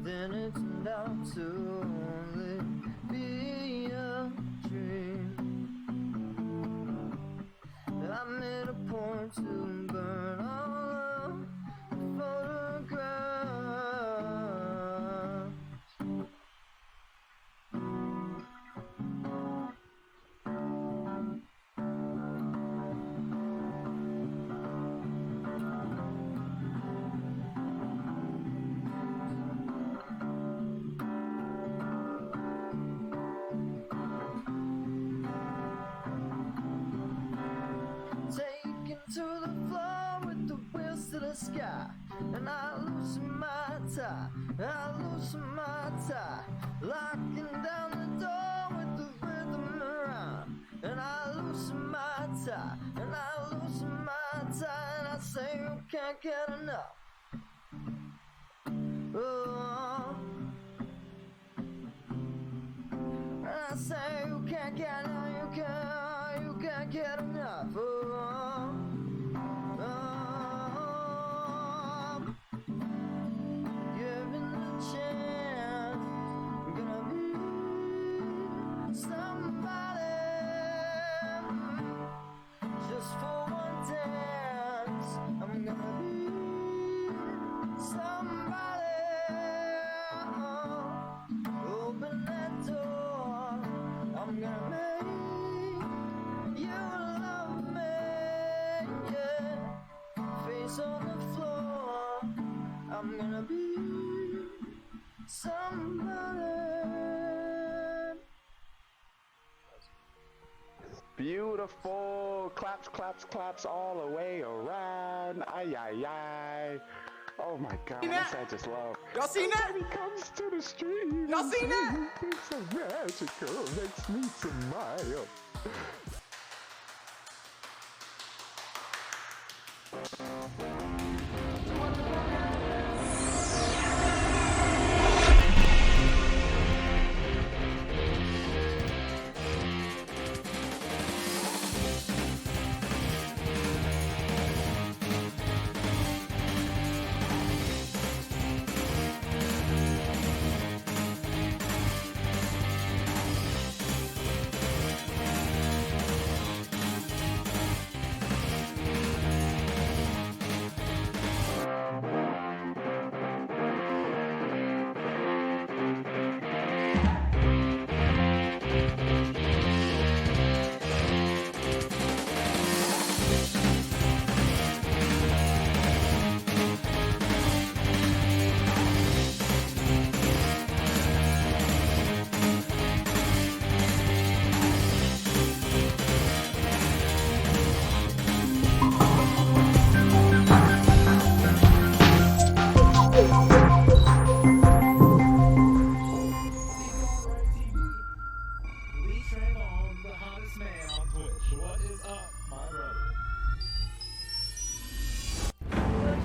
then it turned out to only be a dream. I made a point to burn all of the photographs. Taken to the floor with the wheels to the sky, and I loosen my tie, locking down the door with the rhythm around, and I loosen my tie, and I say you can't get enough. Oh, and I say you can't get enough, you can't get enough. Oh, given the chance, I'm gonna be somebody. Just for one dance, I'm gonna be somebody. Open that door, I'm gonna make you love me, yeah. Face on the floor, I'm gonna be somebody. Beautiful. Claps, claps, claps all the way around. Ay, ay, ay. Oh my god, this I just love. Y'all seen that? He comes to the street. Y'all seen that? It's so magical. Makes me smile.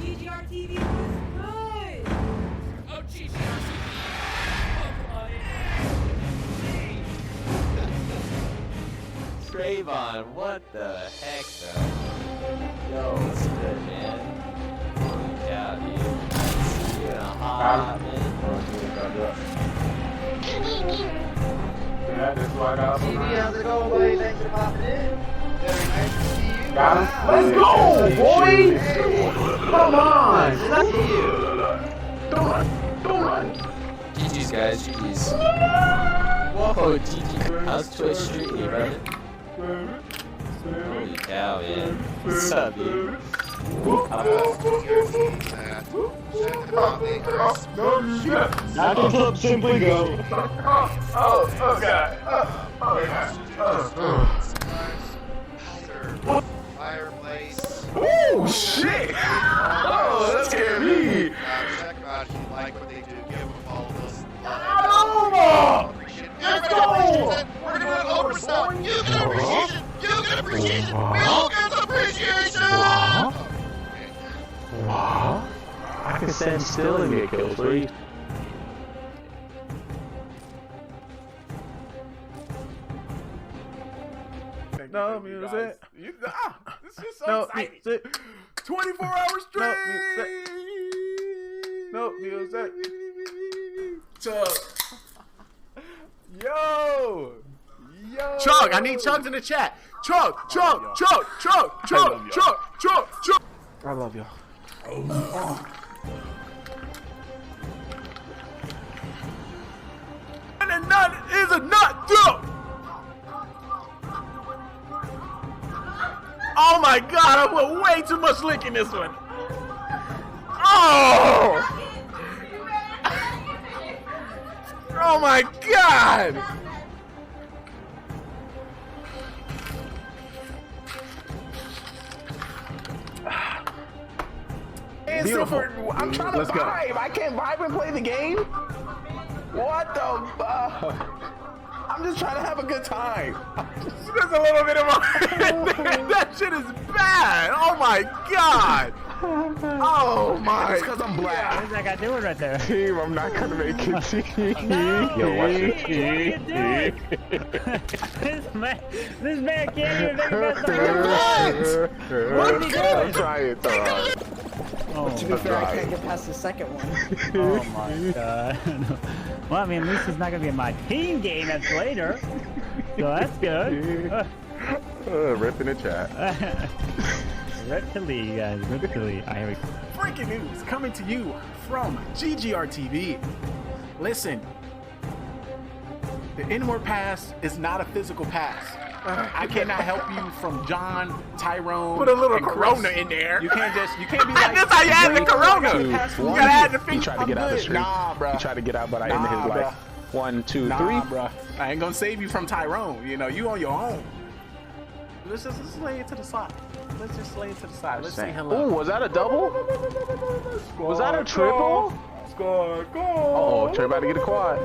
GGR TV was good. Oh, GGR TV. Trayvon, what the heck, though? Yo, what's good, man? Yeah, dude. See you in a hot minute. Yeah, that's why I got TV, how's it going, buddy? Thanks for popping in. Very nice to see you. Got him. Let's go, boys! Come on! It's up to you. Don't run! Don't run! GG's, guys, GG's. Whoa, GG. How's Twitch treating you, brother? Holy cow, man. What's up, dude? I can flip simply go. Oh, God. Fireplace. Oh, shit! Oh, that scared me! Check them out if you like what they do. Give them a follow. Let's go! We're gonna do it over stuff. You get appreciation. You get appreciation. We all get appreciation. What? I can stand still and get killed, please. No music. This is so exciting. 24 hours straight. No music. Chug. Yo! Chug, I need chugs in the chat. Chug. I love y'all. And a nut is a nut, dude. Oh my god, I put way too much lick in this one. Oh! Oh my god! Beautiful. I'm trying to vibe. I can't vibe and play the game. What the fuck? I'm just trying to have a good time. There's a little bit of my... That shit is bad. Oh my god. Oh my. It's because I'm black. What is that guy doing right there? Team, I'm not gonna make it. No. Yo, watch it. This man can't even make it. What is he doing? I'm trying. Oh, to be fair, I can't get past the second one. Oh my god. Well, I mean, at least it's not gonna be in my team game that's later. So that's good. Rip in the chat. Rip to Lee, guys. Rip to Lee. Here we go. Breaking news coming to you from GGR TV. Listen, the N-word pass is not a physical pass. I cannot help you from John, Tyrone. Put a little and Corona Chris. in there. You can't be like. That's how you add the Corona. You gotta add the finger. He tried to get out of the street. Nah, bro. He tried to get out, but I ended his life. 1, 2, 3. Nah, bro. I ain't gonna save you from Tyrone. You know, you on your own. Let's lay it to the side. Let's just lay it to the side. Let's say hello. Ooh, was that a double? Was that a triple? Score, go. Uh-oh, Trey about to get a quad.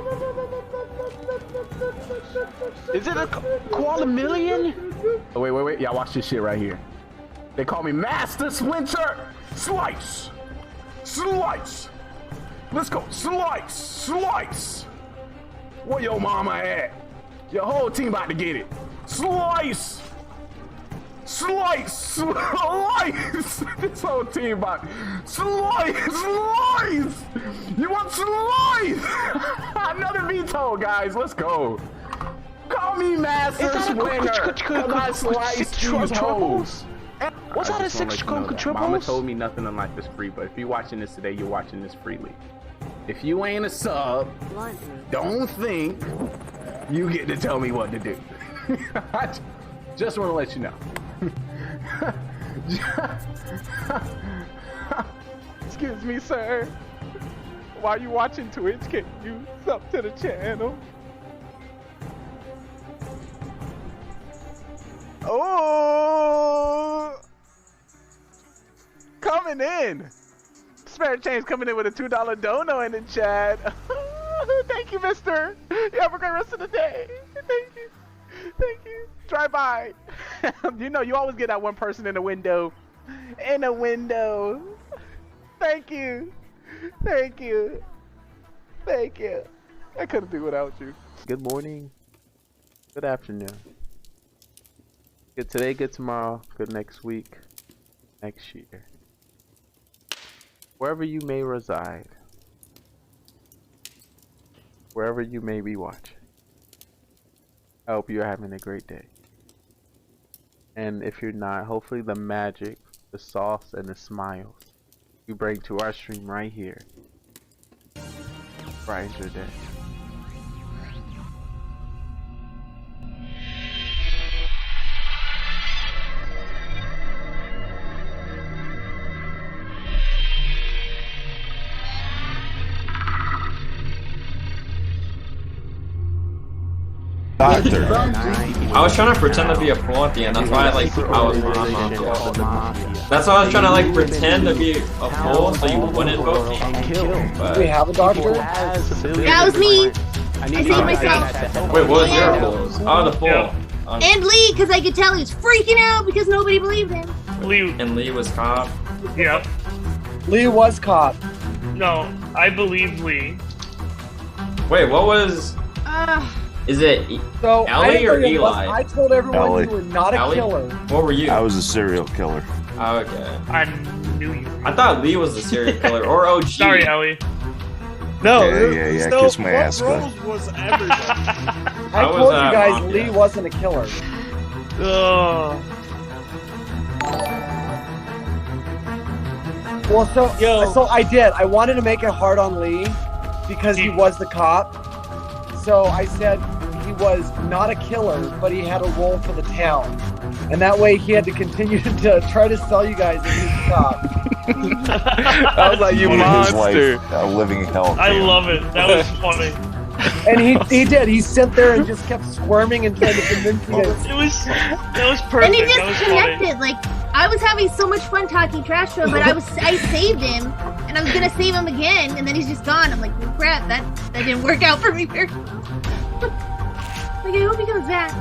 Is it a quad million? Oh, wait. Y'all watch this shit right here. They call me Master Splinter. Slice. Let's go. Slice. Where your mama at? Your whole team about to get it. Slice. This whole team about slice. You want slice? Another veto, guys. Let's go. Call me Master Splinter. I slice these hoes. Was that a 6 triples? Mama told me nothing in life is free, but if you're watching this today, you're watching this freely. If you ain't a sub, don't think you get to tell me what to do. Just want to let you know. Excuse me, sir. While you watching Twitch, can you sub to the channel? Oh! Coming in! Spare change coming in with a $2 dono in the chat. Thank you, mister. You have a great rest of the day. Thank you. Drive by. You know, you always get that one person in the window. Thank you. I couldn't do without you. Good morning. Good afternoon. Good today, good tomorrow, good next week, next year. Wherever you may reside. Wherever you may be watching. I hope you're having a great day. And if you're not, hopefully the magic, the sauce, and the smiles you bring to our stream right here brightens your day. Doctor. I was trying to pretend to be a pro at the end. That's why I was That's why I was trying to pretend to be a pro so you wouldn't vote me. Do we have a doctor? That was me. I saved myself. Wait, what was your poll? Oh, the poll. And Lee, because I could tell he was freaking out because nobody believed him. Lee was cop. Yep. Lee was cop. No, I believe Lee. Wait, what was... Is it So Ellie or Eli? I told everyone Ellie. you were not a Ellie? killer. What were you? I was a serial killer. Oh, okay. I knew you. I thought Lee was the serial killer, or OG. Sorry, Ellie. No, Yeah. so Kiss my what ass, roles was everybody? I told you guys Lee wasn't a killer. Well, so I did. I wanted to make it hard on Lee because he was the cop. So I said he was not a killer, but he had a role for the town. And that way he had to continue to try to sell you guys that he's a cop. I was like, you monster. A living hell. I love it. That was funny. And he did. He sat there and just kept squirming and trying to convince you guys. That was perfect. And he That was just funny. connected. Like I was having so much fun talking trash to him, but I saved him, and I was gonna save him again, and then he's just gone. I'm like, well, crap, that didn't work out for me. Like I hope he comes back.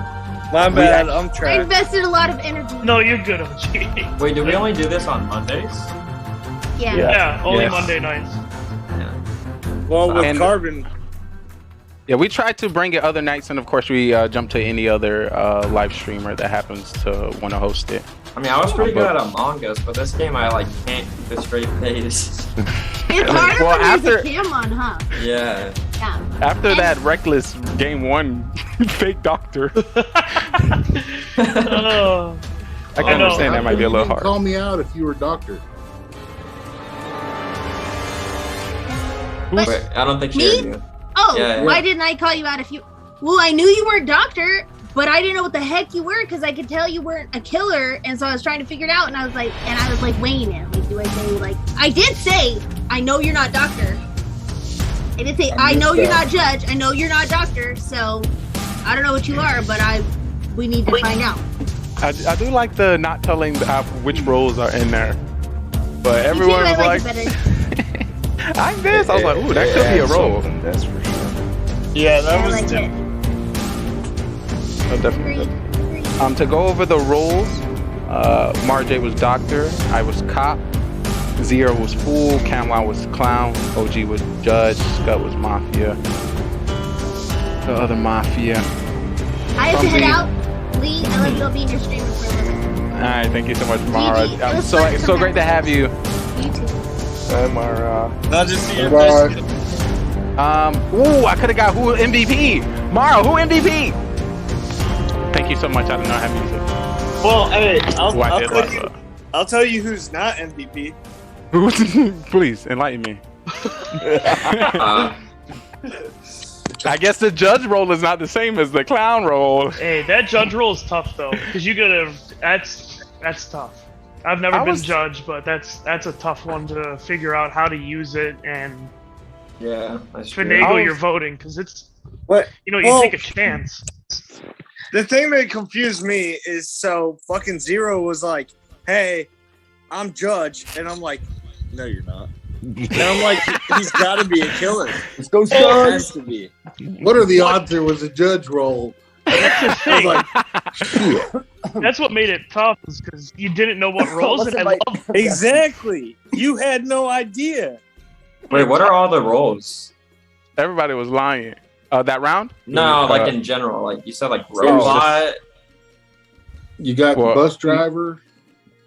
My bad, I'm I trash. invested a lot of energy. No, you're good, OG. Wait, do we only do this on Mondays? Yeah. Yeah, only Yes. Monday nights. Well, with And- Carbon. Yeah, we tried to bring it other nights, and of course we jump to any other live streamer that happens to want to host it. I mean, I was pretty good at Among Us, but this game I like can't keep a straight face. It's harder Well, when there's after- a cam on, huh? Yeah. Yeah. After that reckless game 1 fake doctor, Oh. I can understand that might be a little hard. Call me out if you were a doctor. But Wait, I don't think she me? heard you. Oh, Yeah, why yeah. didn't I call you out if you? Well, I knew you were a doctor, but I didn't know what the heck you were because I could tell you weren't a killer, and so I was trying to figure it out, and I was like weighing it. Like, do I say like I did say I know you're not doctor. I did say I know you're not judge. I know you're not doctor. So I don't know what you are, but we need to find out. I do like the not telling which roles are in there, but Me too, everyone I was like like, it better. I'm this. I was like, ooh, that could be a role. That's for sure. Yeah, that I was like different. it. Oh, definitely. To go over the roles, Marjay was doctor, I was cop, Zero was fool, Camwan was clown, OG was judge, Scott was mafia. The other mafia. I have to head out. Lee, I love you. I'll be in your stream for a little bit. All right, thank you so much, Mara. GG. It I'm was so fun to so come great to back. have you. You too. Mara. Not just see your Bye. biscuit. Ooh, I could have got who MVP. Mara, who MVP? Thank you so much. I don't know how to use it. Well, hey, I'll tell you who's not MVP. Please enlighten me. I guess the judge role is not the same as the clown role. Hey, that judge role is tough though, because you gotta. That's tough. I've never been judge, but that's a tough one to figure out how to use it and Yeah, that's true. finagle your voting, because it's What? you Well, take a chance. The thing that confused me is so fucking Zero was like, "Hey, I'm judge," and I'm like, "No, you're not." And I'm like, "He's got to be a killer. Let's go, He Judge. has to be." What are the odds there was a judge role? I was like, That's what made it tough, is because you didn't know what roles, and I love. exactly. You had no idea. Wait, what are all the roles? Everybody was lying. That round? No, like in general. Like you said, like So it's robot. You got What? bus driver.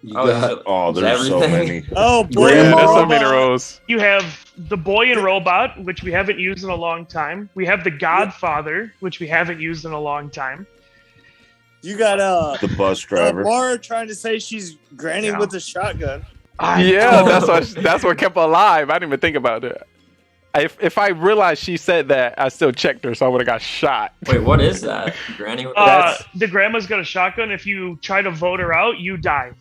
You got there's so many. Oh boy, Yeah, there's so many roles. You have the boy and robot, which we haven't used in a long time. We have the Godfather, which we haven't used in a long time. You got The bus driver. Mara trying to say she's Granny with a shotgun. Yeah, that's what kept her alive. I didn't even think about it. If I realized she said that, I still checked her, so I would have got shot. Wait, what is that? Granny with The grandma's got a shotgun. If you try to vote her out, you die.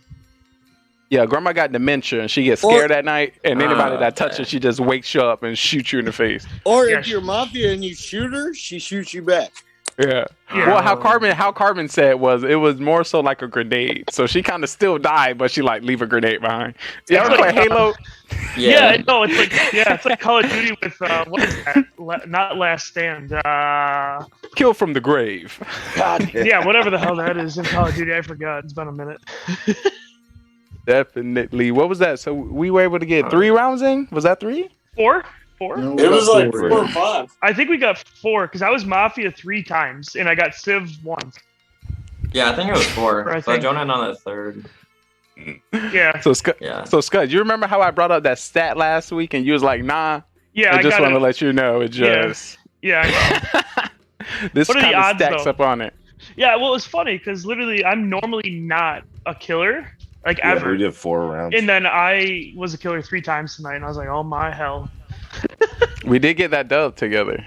Yeah, grandma got dementia and she gets scared at night, and anybody that touches, she just wakes you up and shoots you in the face. Or if you're mafia and you shoot her, she shoots you back. Yeah. Well, how Carmen said it was more so like a grenade. So she kind of still died, but she like leave a grenade behind. Yeah, ever play Halo? Yeah, no, it's like Call of Duty with what is that? Not Last Stand. Kill from the grave. Yeah, whatever the hell that is in Call of Duty. I forgot. It's been a minute. Definitely. What was that? So we were able to get 3 rounds in? Was that 3? 4? No, It was like 4 4 or 5. I think we got 4 because I was Mafia 3 times and I got Civ once. Yeah, I think it was 4. I So I think- joined in on the 3rd. Yeah. So Scott, you remember how I brought up that stat last week and you was like, nah? Yeah, I just want to let you know. It just. Yeah, I know. This What are the kind of odds, stacks though? up on it. Yeah, well, it's funny because literally I'm normally not a killer, like Yeah, ever. we did 4 rounds. And then I was a killer 3 times tonight, and I was like, oh my hell. We did get that dub together.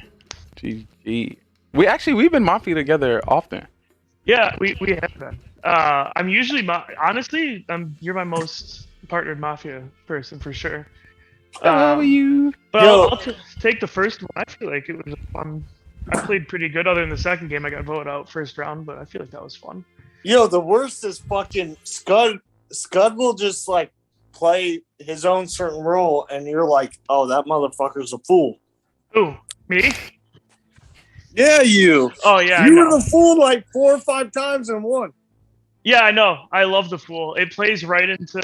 GG. We've been Mafia together often. Yeah, we have been. I'm usually honestly, you're my most partnered Mafia person for sure. How are you? But I'll take the first one. I feel like it was fun. I played pretty good. Other than the second game, I got voted out first round, but I feel like that was fun. Yo, the worst is fucking Scud. Scud will just like play his own certain role, and you're like, "Oh, that motherfucker's a fool." Who? Me? Yeah, you. Oh yeah, you I know. were the fool like 4 or 5 times in one. Yeah, I know. I love the fool. It plays right into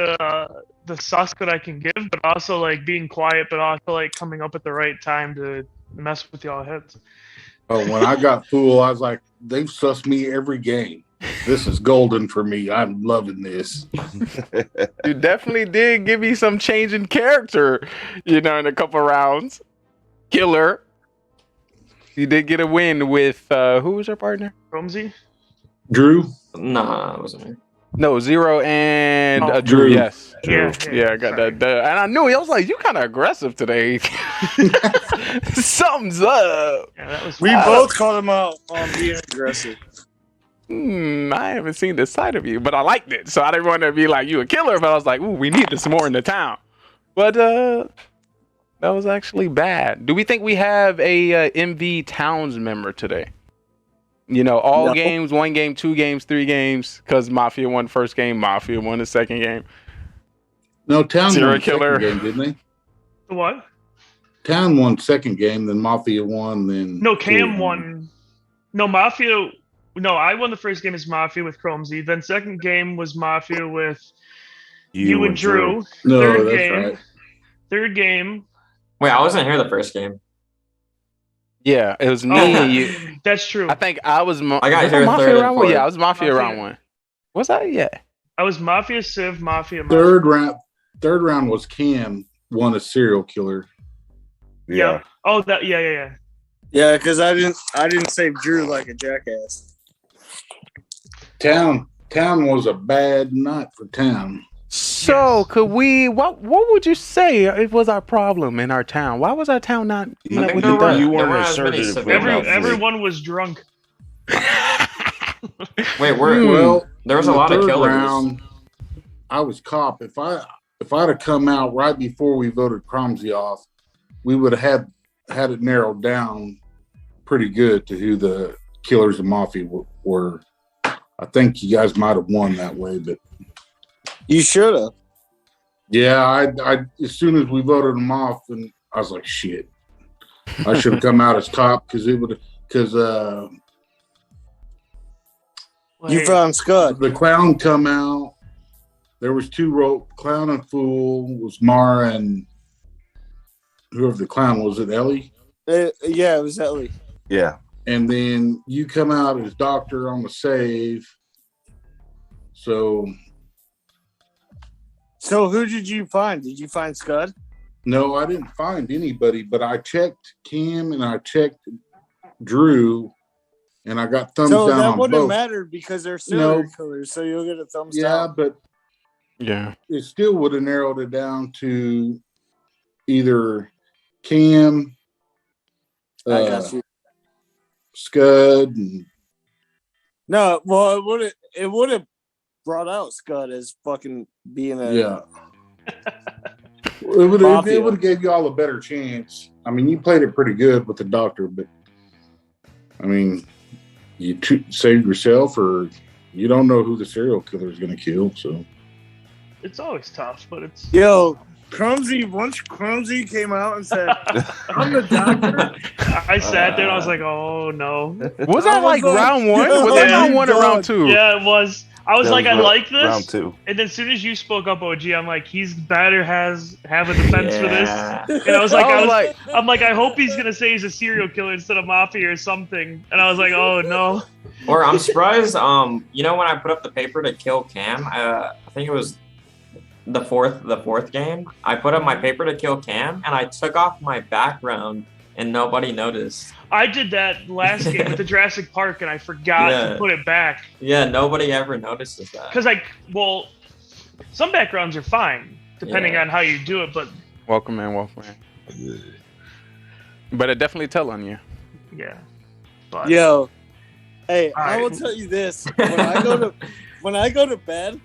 the sus that I can give, but also like being quiet, but also like coming up at the right time to mess with y'all heads. Oh, when I got Fool, I was like, they've sussed me every game. This is golden for me. I'm loving this. You definitely did give me some change in character, in a couple rounds. Killer. You did get a win with, who was your partner? Romsey? Drew? Nah, it wasn't me. No, Zero and Drew. Drew, yes. Drew. Yeah, I got that. And I knew it. I was like, you kind of aggressive today. Something's up. Yeah, that was We both called him out on being aggressive. I haven't seen this side of you, but I liked it. So I didn't want to be like, you a killer, but I was like, ooh, we need this more in the town. But that was actually bad. Do we think we have a MV Towns member today? All games, 1 game, 2 games, 3 games, because Mafia won the first game, Mafia won the second game. No, Town Serial won the killer. second game, didn't they? The what? Town won second game, then Mafia won, then... No, Cam won. No, Mafia... No, I won the first game as Mafia with Chromesy. Then second game was Mafia with you and Drew. No, third that's game. right. Third game. Wait, I wasn't here the first game. Yeah, it was me and you. That's true. I think I was. I got here Mafia third. round one. Yeah, I was Mafia round 1. Was I? Yeah. I was Mafia Civ, Mafia. Third round was Cam won a serial killer. Yeah. Oh, that. Yeah. Yeah, because I didn't save Drew like a jackass. Town was a bad night for Town. So could we? What would you say it was our problem in our town? Why was our town not? You weren't assertive. Everyone was drunk. Wait, well, there was a lot of killers. Round, I was cop. If I'd have come out right before we voted Cromsey off, we would have had it narrowed down pretty good to who the killers of Mafia were. I think you guys might have won that way, but you should have. Yeah, I as soon as we voted them off, and I was like, shit, I should have come out as cop because you found Scud. The clown come out. There was 2 clown and fool was Mara and whoever the clown was. It Ellie? Yeah, it was Ellie. Yeah. And then you come out as doctor on the save. So who did you find? Did you find Scud? No, I didn't find anybody, but I checked Kim and I checked Drew, and I got thumbs down on both. So that wouldn't matter because they're serial killers, so you'll get a thumbs down. Yeah, it still would have narrowed it down to either Kim, I got you. Scud. And... No, well, it would have brought out Scud as fucking being a It would have gave you all a better chance. I mean, you played it pretty good with the doctor, but I mean, you saved yourself, or you don't know who the serial killer is going to kill. So it's always tough, but it's Cromsey. Once Cromsey came out and said, "I'm the doctor," I sat there and I was like, "Oh no!" Was that like round 1? Was that round 1 or round 2? Yeah, it was. I was like, I like this. Round 2. And then as soon as you spoke up, OG, I'm like, he's better have a defense for this. And I was like, I'm like, I hope he's gonna say he's a serial killer instead of Mafia or something. And I was like, oh no. Or I'm surprised. When I put up the paper to kill Cam, I think it was the fourth game, I put up my paper to kill Cam, and I took off my background, and nobody noticed. I did that last game with the Jurassic Park, and I forgot to put it back. Yeah, nobody ever notices that. Because, well, some backgrounds are fine, depending on how you do it, but... Welcome in. But it definitely tell on you. Yeah. But... Yo, hey, I will tell you this. When I go to bed,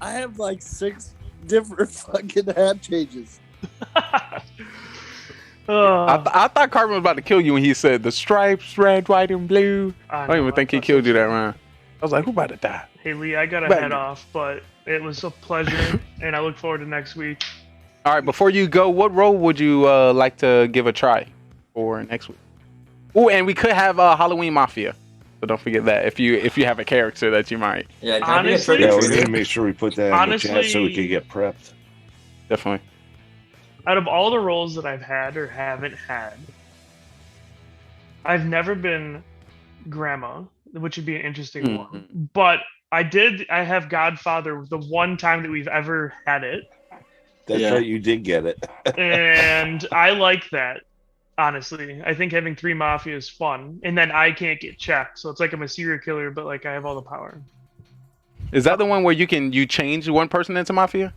I have like 6 different fucking hat changes. I thought Carmen was about to kill you when he said the stripes, red, white, and blue. I don't even think he killed you that round. I was like, who about to die? Hey, Lee, I gotta head off, but it was a pleasure, and I look forward to next week. All right, before you go, what role would you like to give a try for next week? Oh, and we could have Halloween Mafia. So don't forget that if you have a character that you might. Yeah, honestly, we're gonna make sure we put that in the chat so we can get prepped. Definitely. Out of all the roles that I've had or haven't had, I've never been Grandma, which would be an interesting one. But I have Godfather the one time that we've ever had it. That's right, you did get it. And I like that, honestly. I think having 3 Mafia is fun. And then I can't get checked. So it's like I'm a serial killer, but like I have all the power. Is that the one where you change one person into Mafia?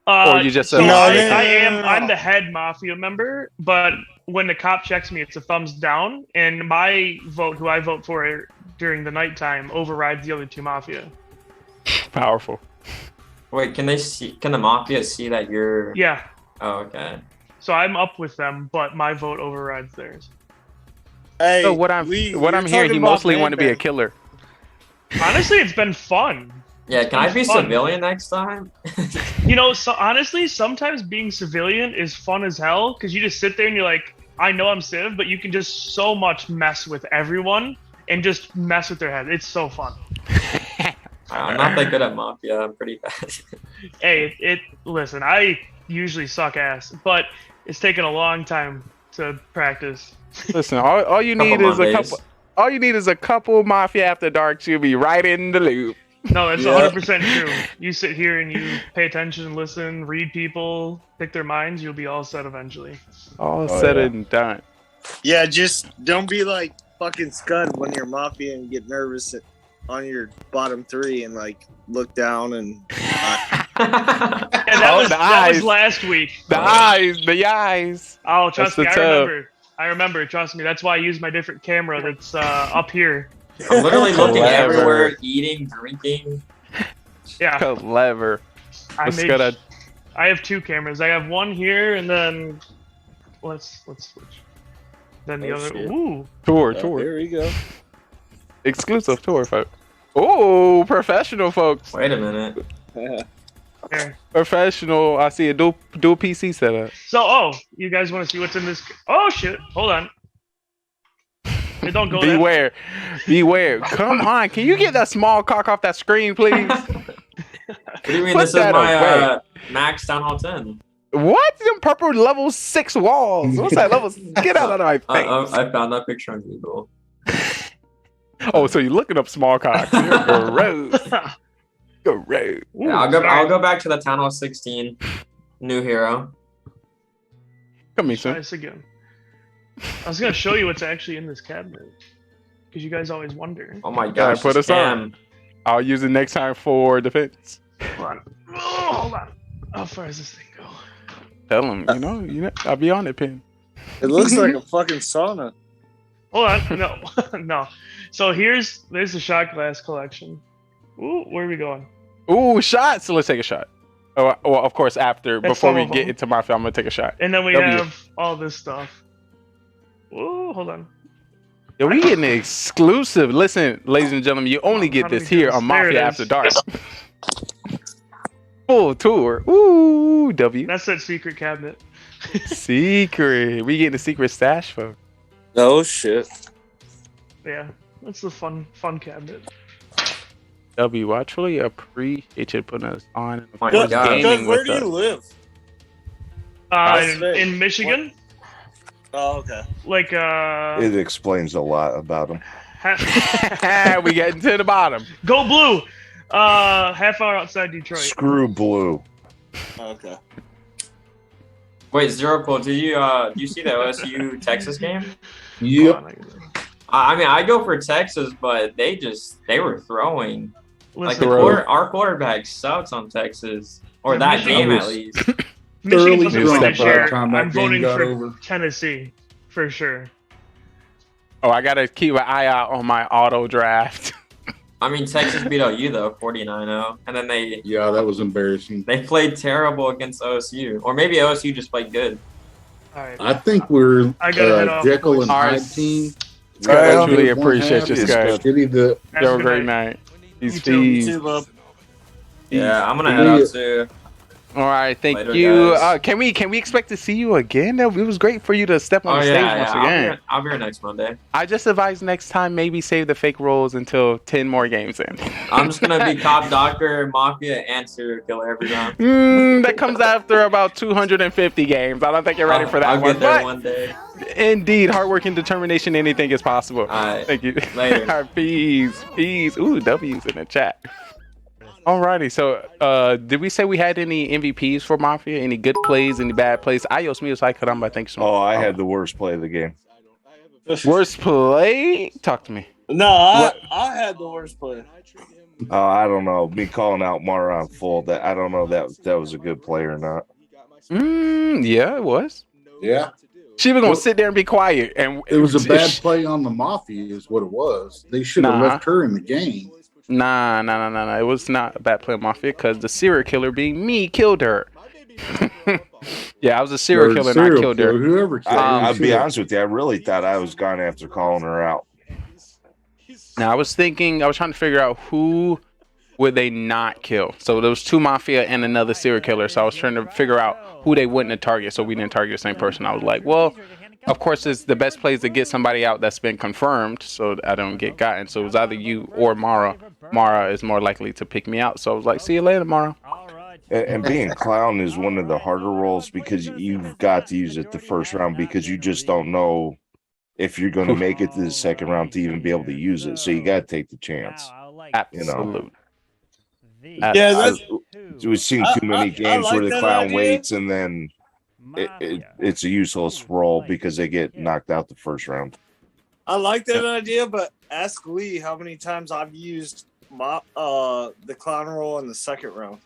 Or you just I'm the head Mafia member, but when the cop checks me, it's a thumbs down, and my vote, who I vote for during the nighttime, overrides the other 2 Mafia. Powerful. Wait, can the Mafia see that you're... Yeah. Oh, okay. So I'm up with them, but my vote overrides theirs. Hey, so what I'm hearing, he mostly want to be a killer. Honestly, it's been fun. Yeah, can I be civilian next time? So honestly, sometimes being civilian is fun as hell, because you just sit there and you're like, I know I'm civ, but you can just so much mess with everyone and just mess with their head. It's so fun. I'm not that good at Mafia. I'm pretty bad. Hey, listen, I usually suck ass, but it's taken a long time to practice. Listen, all you need is a couple. All you need is a couple Mafia After Darks. You'll be right in the loop. No, that's 100% true. You sit here and you pay attention, listen, read people, pick their minds, you'll be all set eventually. All said and done. Yeah, just don't be like fucking Scud when you're Mafia and get nervous on your bottom 3 and like look down and... that was last week. The eyes. Oh, trust me, I remember, trust me. That's why I use my different camera that's up here. I'm literally looking everywhere, eating, drinking. Yeah. Clever. I have 2 cameras. I have one here, and then let's switch. Then the other. Shit. Ooh. Tour. There we go. Exclusive tour, folks. Oh, professional, folks. Wait a minute. Here. Professional. I see a dual PC setup. So, you guys want to see what's in this? Oh shit! Hold on. Don't go there. Beware. Come on. Can you get that small cock off that screen, please? What do you mean? This is my max Town Hall 10. What? Them purple level 6 walls. What's that level? Get out of my face. I found that picture on Google. Oh, so you're looking up small cocks. You're gross. Gross. Yeah, I'll go back to the Town Hall 16. New hero. Come here, Try this again. I was gonna show you what's actually in this cabinet, because you guys always wonder. Oh my gosh! Put us on. I'll use it next time for defense. Hold on. Oh, hold on. How far does this thing go? Tell him, you know, I'll be on it, Pin. It looks like a fucking sauna. Hold on, no. So there's the shot glass collection. Ooh, where are we going? Ooh, shots. So let's take a shot. Oh, well, of course, before we get into Mafia, I'm gonna take a shot. And then we have all this stuff. Ooh, hold on. Yo, we getting an exclusive. Listen, ladies and gentlemen, you only get this here on Mafia After Dark. Full tour. Ooh, W. That's that secret cabinet. Secret. We getting a secret stash, folks. Oh shit. Yeah, that's the fun cabinet. W, I truly appreciate you putting us on. Where do you live? In Michigan. Oh, okay. Like, it explains a lot about him. We getting to the bottom. Go blue. Half hour outside Detroit. Screw blue. Okay. Wait, Zero Cool, do you see the OSU Texas game? Yep. I mean, I go for Texas, but they were throwing. Like Listen, our quarterback sucks on Texas, or that Michigan- game at least. Michigan's Thoroughly supposed to win drunk this by the year. time that I'm game voting got for over. Tennessee for sure. Oh, I gotta keep an eye out on my auto draft. I mean, Texas beat OU though, 49-0, and then Yeah, that was embarrassing. they played terrible against OSU, or maybe OSU just played good. All right. I think we're I gotta head off, Jekyll boys. and Hyde team. I truly appreciate you, Sky. Shitty the Have a great night. He's You too, bub. Yeah, I'm gonna head out too. All right, thank Later, you. guys. Can we expect to see you again? It was great for you to step on Oh the stage yeah, once yeah. again. I'll be here next Monday. I just advise next time maybe save the fake rolls until 10 more games in. I'm just gonna be cop, doctor, mafia, and serial killer every round. That comes after about 250 games. I don't think you're ready for that I'll one. get there but one day. indeed, hard work and determination, anything is possible. All right. Thank you. Later. All right, peace. Ooh, W's in the chat. Alrighty, so did we say we had any MVPs for Mafia? Any good plays, any bad plays? Adios, míos, ay caramba, thanks so much. Oh, I had the worst play of the game. Worst play? Talk to me. No, I had the worst play. I don't know. Me calling out Mara on full. That I don't know that was a good play or not. Yeah, it was. Yeah. She was gonna sit there and be quiet, and It was a bad play on the Mafia, is what it was. They should have Nah. left her in the game. Nah. It was not a bad play on Mafia because the serial killer, being me, killed her. Yeah, I was a serial killer and I killed her. Whoever killed her. I'll be honest with you. I really thought I was gone after calling her out. Now I was trying to figure out who would they not kill. So there was 2 Mafia and another serial killer. So I was trying to figure out who they wouldn't have targeted, so we didn't target the same person. I was like, well, of course, it's the best place to get somebody out that's been confirmed, so I don't get gotten. So it was either you or Mara. Mara is more likely to pick me out. So I was like, see you later, Mara. And being clown is one of the harder roles because you've got to use it the first round because you just don't know if you're going to make it to the second round to even be able to use it. So you got to take the chance. Absolutely. Yeah, we've seen too many games like where the that clown idea. waits and then it's a useless role because they get knocked out the first round. I like that idea, but ask Lee how many times I've used the clown roll in the second round.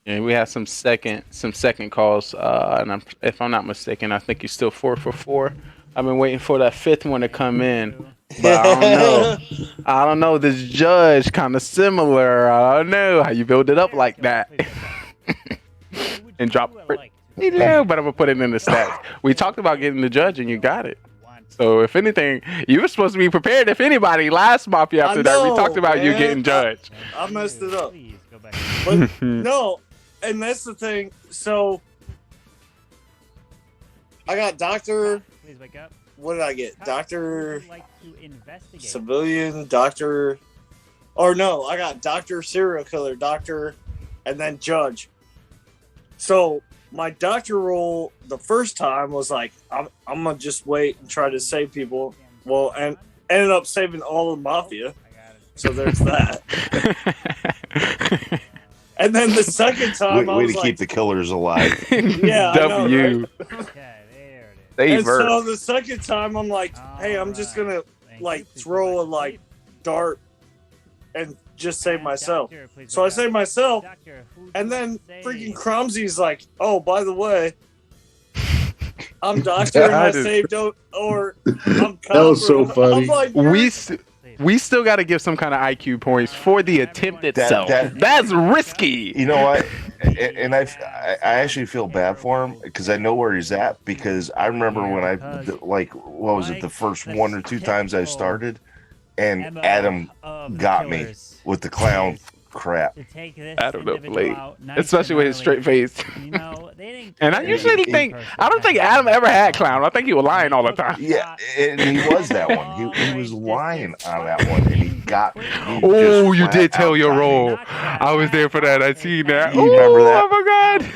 Yeah, we had some second calls, and if I'm not mistaken, I think you're still 4 for 4. I've been waiting for that 5th one to come in, but I don't know. I don't know. This judge kind of similar. I don't know how you build it up like that and drop it. Yeah, but I'm gonna put it in the stats. We talked about getting the judge, and you got it. So if anything, you were supposed to be prepared. If anybody, last Mafia after that, we talked about you getting judged. I messed it up. But no, and that's the thing. So I got Doctor. Please wake up. What did I get? Doctor Investigate. Civilian, Doctor. Or no, I got Doctor Serial Killer, Doctor, and then Judge. So my Doctor role the first time was like, I'm gonna just wait and try to save people. Well, and ended up saving all of Mafia. So there's that. And then the second time, I Way was to like, keep the killers alive. Yeah, I know, W. right? And so the second time, I'm like, hey, I'm just gonna like throw a like dart and just save myself. So I saved myself, and then freaking Crumsy's like, oh, by the way, I'm Doctor and I saved or I'm That was so funny. I'm like, We still got to give some kind of IQ points for the attempt itself. That's risky. You know what? And I actually feel bad for him because I know where he's at. Because I remember when what was it, the first 1 or 2 times I started, and Adam got me with the clown crap. I don't know, Blake. Especially with his straight face. And I usually I don't think Adam ever had clown. I think he was lying all the time. Yeah, and he was that one. He was lying on that one, and he got me. Oh, you did tell your role. I was there for that. I seen that. You remember that? Oh my god.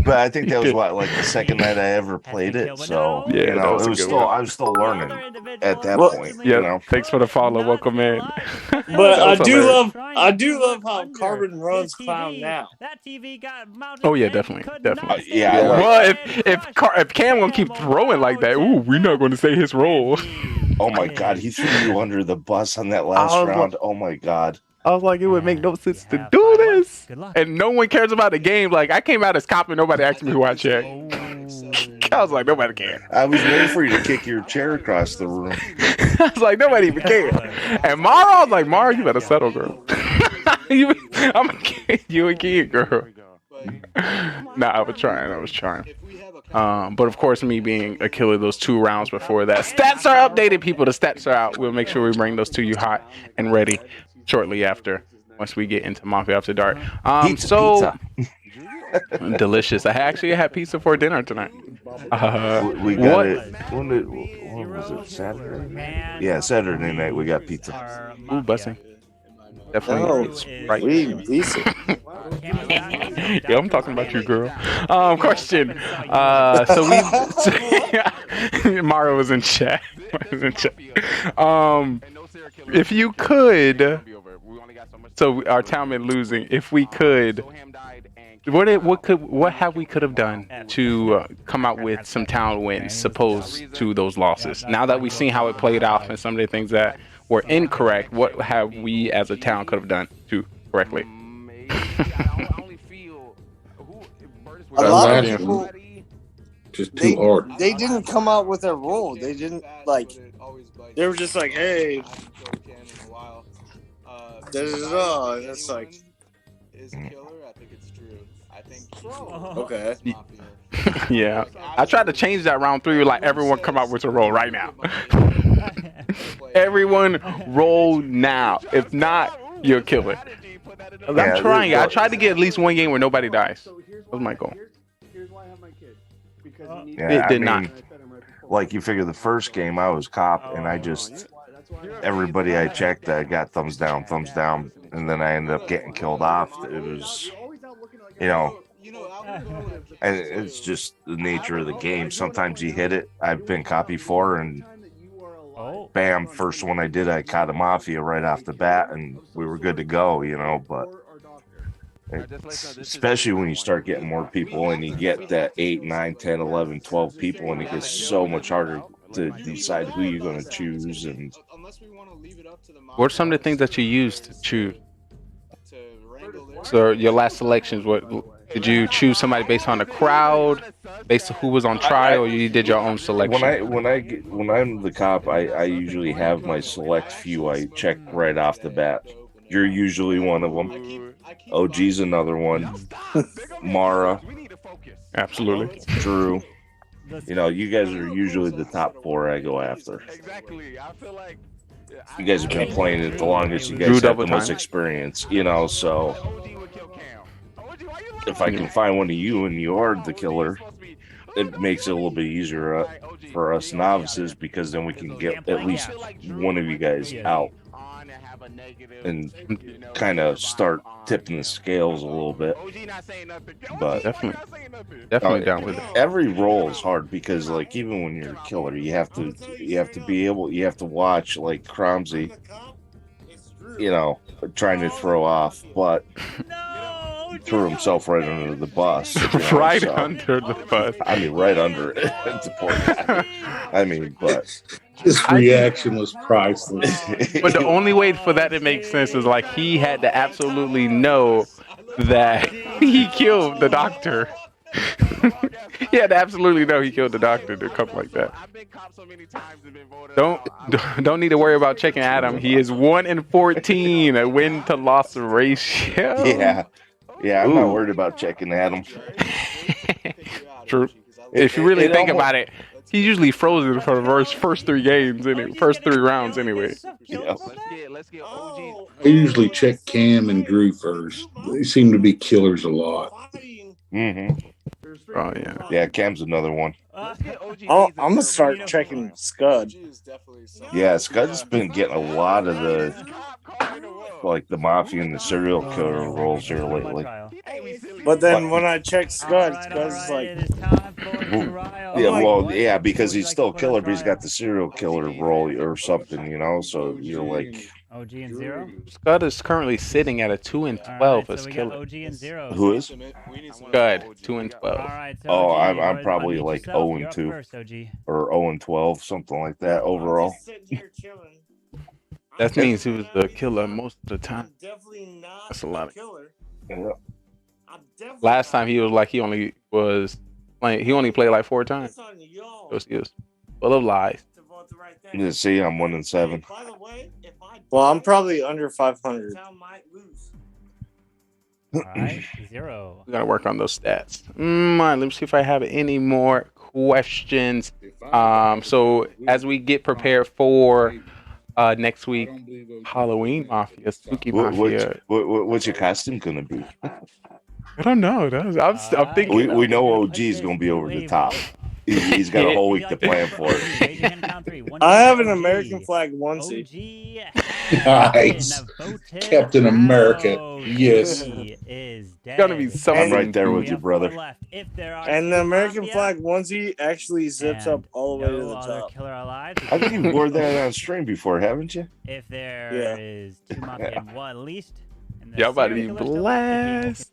But I think that was what, like the second night I ever played it. So Yeah, you that know, was it a was good still one. I was still learning at that Well, point. Yeah, You know, thanks for the follow. Welcome in. But That was hilarious. I do love how Carbon runs Clown now. That TV got mounted. Oh yeah, definitely. yeah, I like. Well, if Cam gonna keep throwing like that, ooh, we're not going to say his role. Oh my God, he threw you under the bus on that last was round. Oh my God. I was like, it would make no sense to do this, and no one cares about the game. Like, I came out as cop and nobody asked me who I checked. I was like, nobody cares. I was waiting for you to kick your chair across the room. I was like, nobody even cares. And Mara, I was like, Mara, you better settle, girl. I'm a kid, you a kid, girl. Nah, I was trying. But of course, me being a killer those 2 rounds before that. Stats are updated, people. The stats are out. We'll make sure we bring those to you hot and ready shortly after, once we get into Mafia After Dark. Pizza. Delicious. I actually had pizza for dinner tonight. We got it. When was it? Saturday? Yeah, Saturday night we got pizza. Ooh, busing. Definitely. Right. Decent. Yeah, I'm talking about you, girl. Question. Mario was in chat. If you could, so our town been losing. If we could, what have we could have done to come out with some town wins, supposed to those losses? Now that we've seen how it played out and some of the things that were incorrect, what have we as a town could have done to correctly? A lot of people just too hard. They didn't come out with a rule. They didn't like. They were just like, "Hey, and it's like, okay." Yeah, I tried to change that round 3. Like, everyone come out with a roll right now. Everyone roll now. If not, you'll kill it. I'm trying. I tried to get at least one game where nobody dies. That was my goal. Yeah, It did not. Like, you figure the first game I was cop, and I just everybody I checked, I got thumbs down, and then I ended up getting killed off. It was, you know, and it's just the nature of the game. Sometimes you hit it. I've been cop before, and bam, first one I did, I caught a Mafia right off the bat, and we were good to go, you know. But especially when you start getting more people and you get that 8, 9, 10, 11, 12 people, and it gets so much harder to decide who you're going to choose. And what are some of the things that you used to choose? So your last selections, what did you choose? Somebody based on the crowd, based on who was on trial, or you did your own selection? When I'm the cop, I usually have my select few I check right off the bat. You're usually one of them. OG's another one. Mara. Absolutely. Drew. You know, you guys are usually the top 4 I go after. You guys have been playing it the longest. You guys have the most experience, you know, so if I can find one of you and you're the killer, it makes it a little bit easier for us novices, because then we can get at least one of you guys out and kind of start tipping the scales a little bit. But definitely down with it. Every role is hard, because like, even when you're a killer, you have to watch, like Cromsy, you know, trying to throw off, but threw himself right under the bus. You know, right under the bus. I mean, right under it. It's a poor guy. I mean, but his reaction was priceless. But the only way for that to make sense is like, he had to absolutely know that he killed the doctor. He had to absolutely know he killed the doctor to come like that. Don't need to worry about checking Adam. He is 1-14, a win to loss ratio. Yeah, I'm not worried about checking Adam. True. If you really think about it, he's usually frozen for the first 3 games, first 3 rounds anyway. Yeah. I usually check Cam and Drew first. They seem to be killers a lot. Mm-hmm. Oh yeah. Yeah, Cam's another one. I'm gonna start checking Scud. Yeah, Scud's been getting a lot of the mafia and the serial killer roles here lately. But then when I check Scud, Scud's like, yeah, because he's still a killer, but he's got the serial killer role or something, you know. So you're like, OG and 0. Scud is currently sitting at a 2 and 12 as killer. OG and 0. Who is? Scud, 2 and 12. Oh, I'm probably like 0 and 2 or 0 and 12, something like that overall. That means he was the killer most of the time. That's a lot. Yeah. Last time he was like he only played like 4 times. He was full of lies. You see, I'm 1 and 7. well, I'm probably under 500. Alright, 0. We gotta work on those stats. Let me see if I have any more questions. So as we get prepared for next week, Halloween Mafia, Spooky Mafia. What's your costume gonna be? I don't know. I'm thinking. We know OG is gonna be over the top. He's got a whole week to plan for it. I have an American flag onesie. Nice. Captain America. Yes. Gonna be something. I'm right there with you, brother. And the American flag onesie actually zips up all the way to the top. I think you wore that on stream before, haven't you? If there is 2 Mafia and 1 at least. Y'all about to be blessed.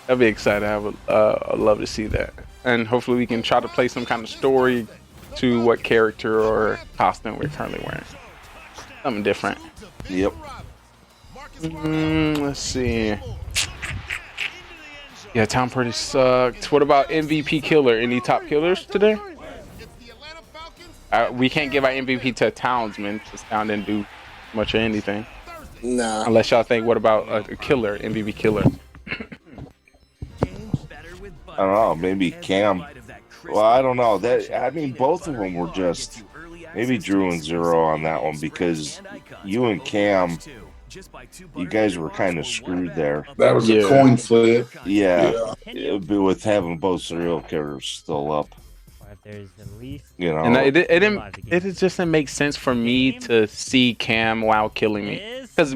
I'd be excited. I'd love to see that. And hopefully we can try to play some kind of story to what character or costume we're currently wearing. Something different. Yep. Let's see. Yeah, Tom Purdy sucked. What about MVP killer? Any top killers today? We can't give our MVP to Townsman. This town didn't do much of anything. Nah. Unless y'all think, what about a killer, MVP killer? I don't know. Maybe Cam. Well, I don't know. Both of them were just maybe Drew and 0 on that one because you and Cam, you guys were kind of screwed there. That was a coin flip. Yeah. It'd be with having both serial killers still up. You know, and it just didn't make sense for me to see Cam while killing me, because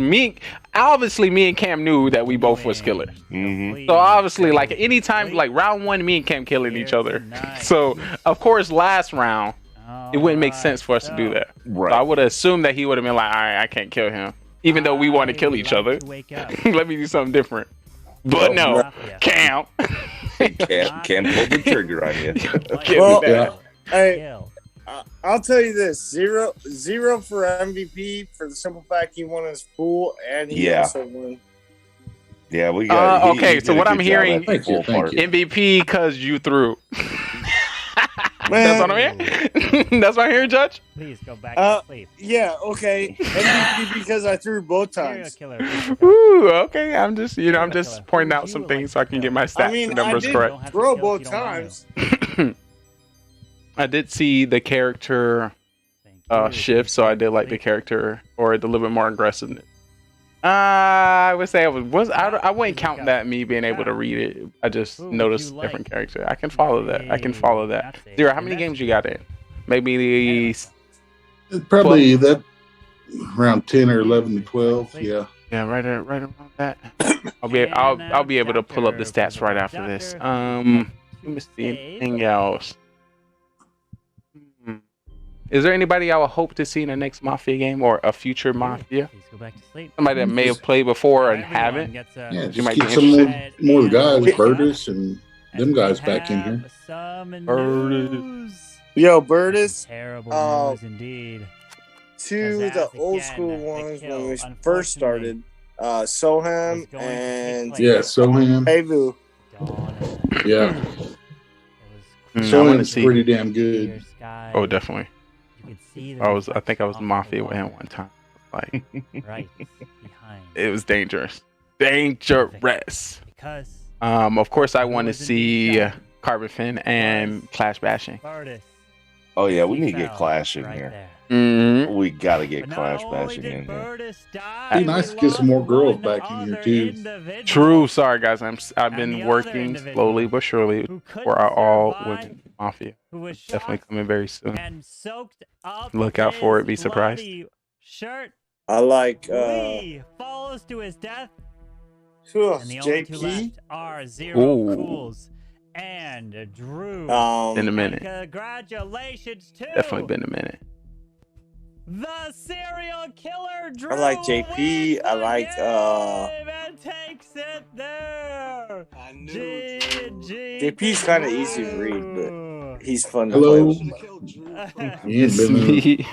obviously me and Cam knew that we both was killers. Mm-hmm. So obviously, like anytime, like round 1, me and Cam killing each other. So of course, last round it wouldn't make sense for us to do that. Right. So I would have assumed that he would have been like, all right, I can't kill him, even though we want to kill each other. Let me do something different. But no, Cam. Cam pulled the trigger on you. Well, I'll tell you this: zero for MVP for the simple fact he won his pool and he also won. Yeah, we got. Okay, so what I'm hearing, Thank you. MVP because you threw. That's what I'm hearing. That's what I'm hearing, Judge. Please go back to sleep. Yeah, okay. MVP because I threw both times. Ooh, okay. I'm just pointing out some things so I can get my stats and numbers correct. I did throw both times. I did see the character shift, so I did like the character or the little bit more aggressiveness. I would say I wouldn't count that me being able to read it. I just noticed different character. I can follow that. 0, how many games you got in? Maybe probably 12? That around 10 or 11 to 12. Yeah. Yeah, right around that. I'll be able to pull up the stats right after this. Let me see anything else. Is there anybody I would hope to see in the next Mafia game or a future Mafia? Please go back to sleep. Somebody that may have played before and haven't. Yeah, just keep some more guys, Burtis and them guys back in here. Burtis. Yo, Burtis. Terrible news indeed. To the old school ones when we first started, Soham and Soham. Hevu. Yeah. Soham's pretty damn good. Oh, definitely. I think I was Mafia with him one time. Like, right behind. It was dangerous. Dangerous. Because of course I want to see Carbon Fin and Clash Bashing. Oh yeah, we need to get Clash in here. We gotta get Clash bashing in here. Be nice to get some more girls back in here too. True. Sorry, guys. I've been working slowly but surely for our all women mafia. Definitely coming very soon. Look out for it. Be surprised. Shirt. I like Lee falls to his death. and the only two JP. left are Zero Ooh. Cools and Drew. In a minute. Congratulations to Definitely been a minute. the serial killer Drew. I like JP. I like and takes it there. JP's kind of easy to read, but he's fun to Hello. play with. It's me.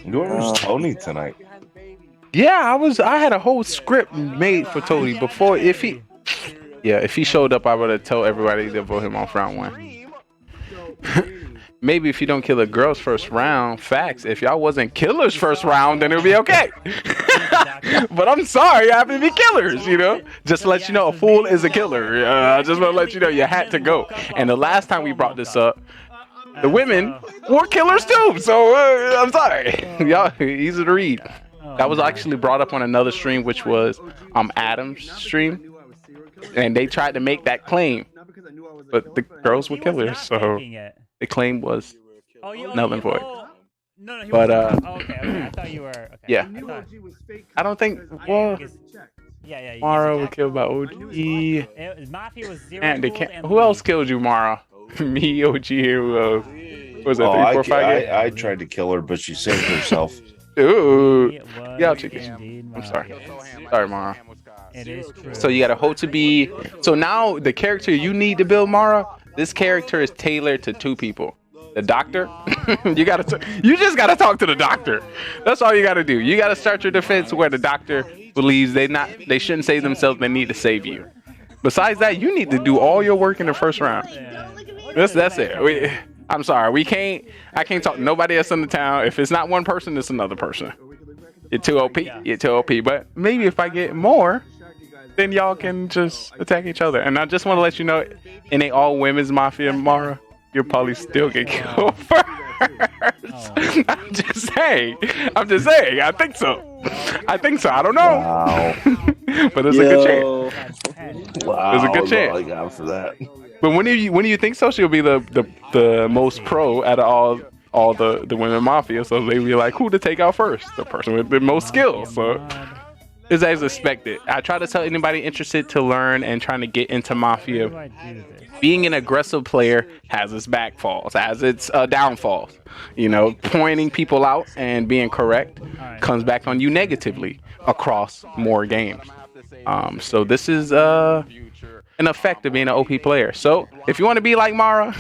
Where's Tony tonight? Yeah, I had a whole script made for Tony before. If he showed up, I would have told everybody to vote him off round 1. Maybe if you don't kill the girls first round, facts. If y'all wasn't killers first round, then it'll be okay. But I'm sorry, you happen to be killers, you know? Just to let you know, a fool is a killer. I just want to let you know you had to go. And the last time we brought this up, the women were killers too. So I'm sorry. Y'all, easy to read. That was actually brought up on another stream, which was Adam's stream. And they tried to make that claim. But the girls were killers, so the claim was null and void. But okay. I thought you were. Okay. Yeah. I don't think. Well, Yeah. Mara was killed by OG. Mafia was Zero. And who else killed you, Mara? Me, OG, who else? Was it 3, 4, 5? I tried to kill her, but she saved herself. Ooh. Yeah, I'll check this. I'm sorry. Sorry, Mara. It is true. So you got to hope to be. So now the character you need to build, Mara, this character is tailored to 2 people. The doctor. You just gotta talk to the doctor. That's all you gotta do. You gotta start your defense where the doctor believes they shouldn't save themselves. They need to save you. Besides that, you need to do all your work in the first round. That's it. I'm sorry. I can't talk to nobody else in the town. If it's not one person, it's another person. You're too OP. You're too OP. But maybe if I get more, then y'all can just attack each other. And I just want to let you know, in a all women's mafia, Mara, you'll probably still get killed first. I'm just saying. I think so. I don't know. Wow. But there's a good chance. Wow. There's a good chance. I got for that. But when do you think so? She'll be the most pro out of all the women mafia. So they be like, who to take out first? The person with the most skills. So it's as expected. I try to tell anybody interested to learn and trying to get into mafia. Being an aggressive player has its backfalls, has its downfalls. You know, pointing people out and being correct comes back on you negatively across more games. So this is an effect of being an OP player. So if you want to be like Mara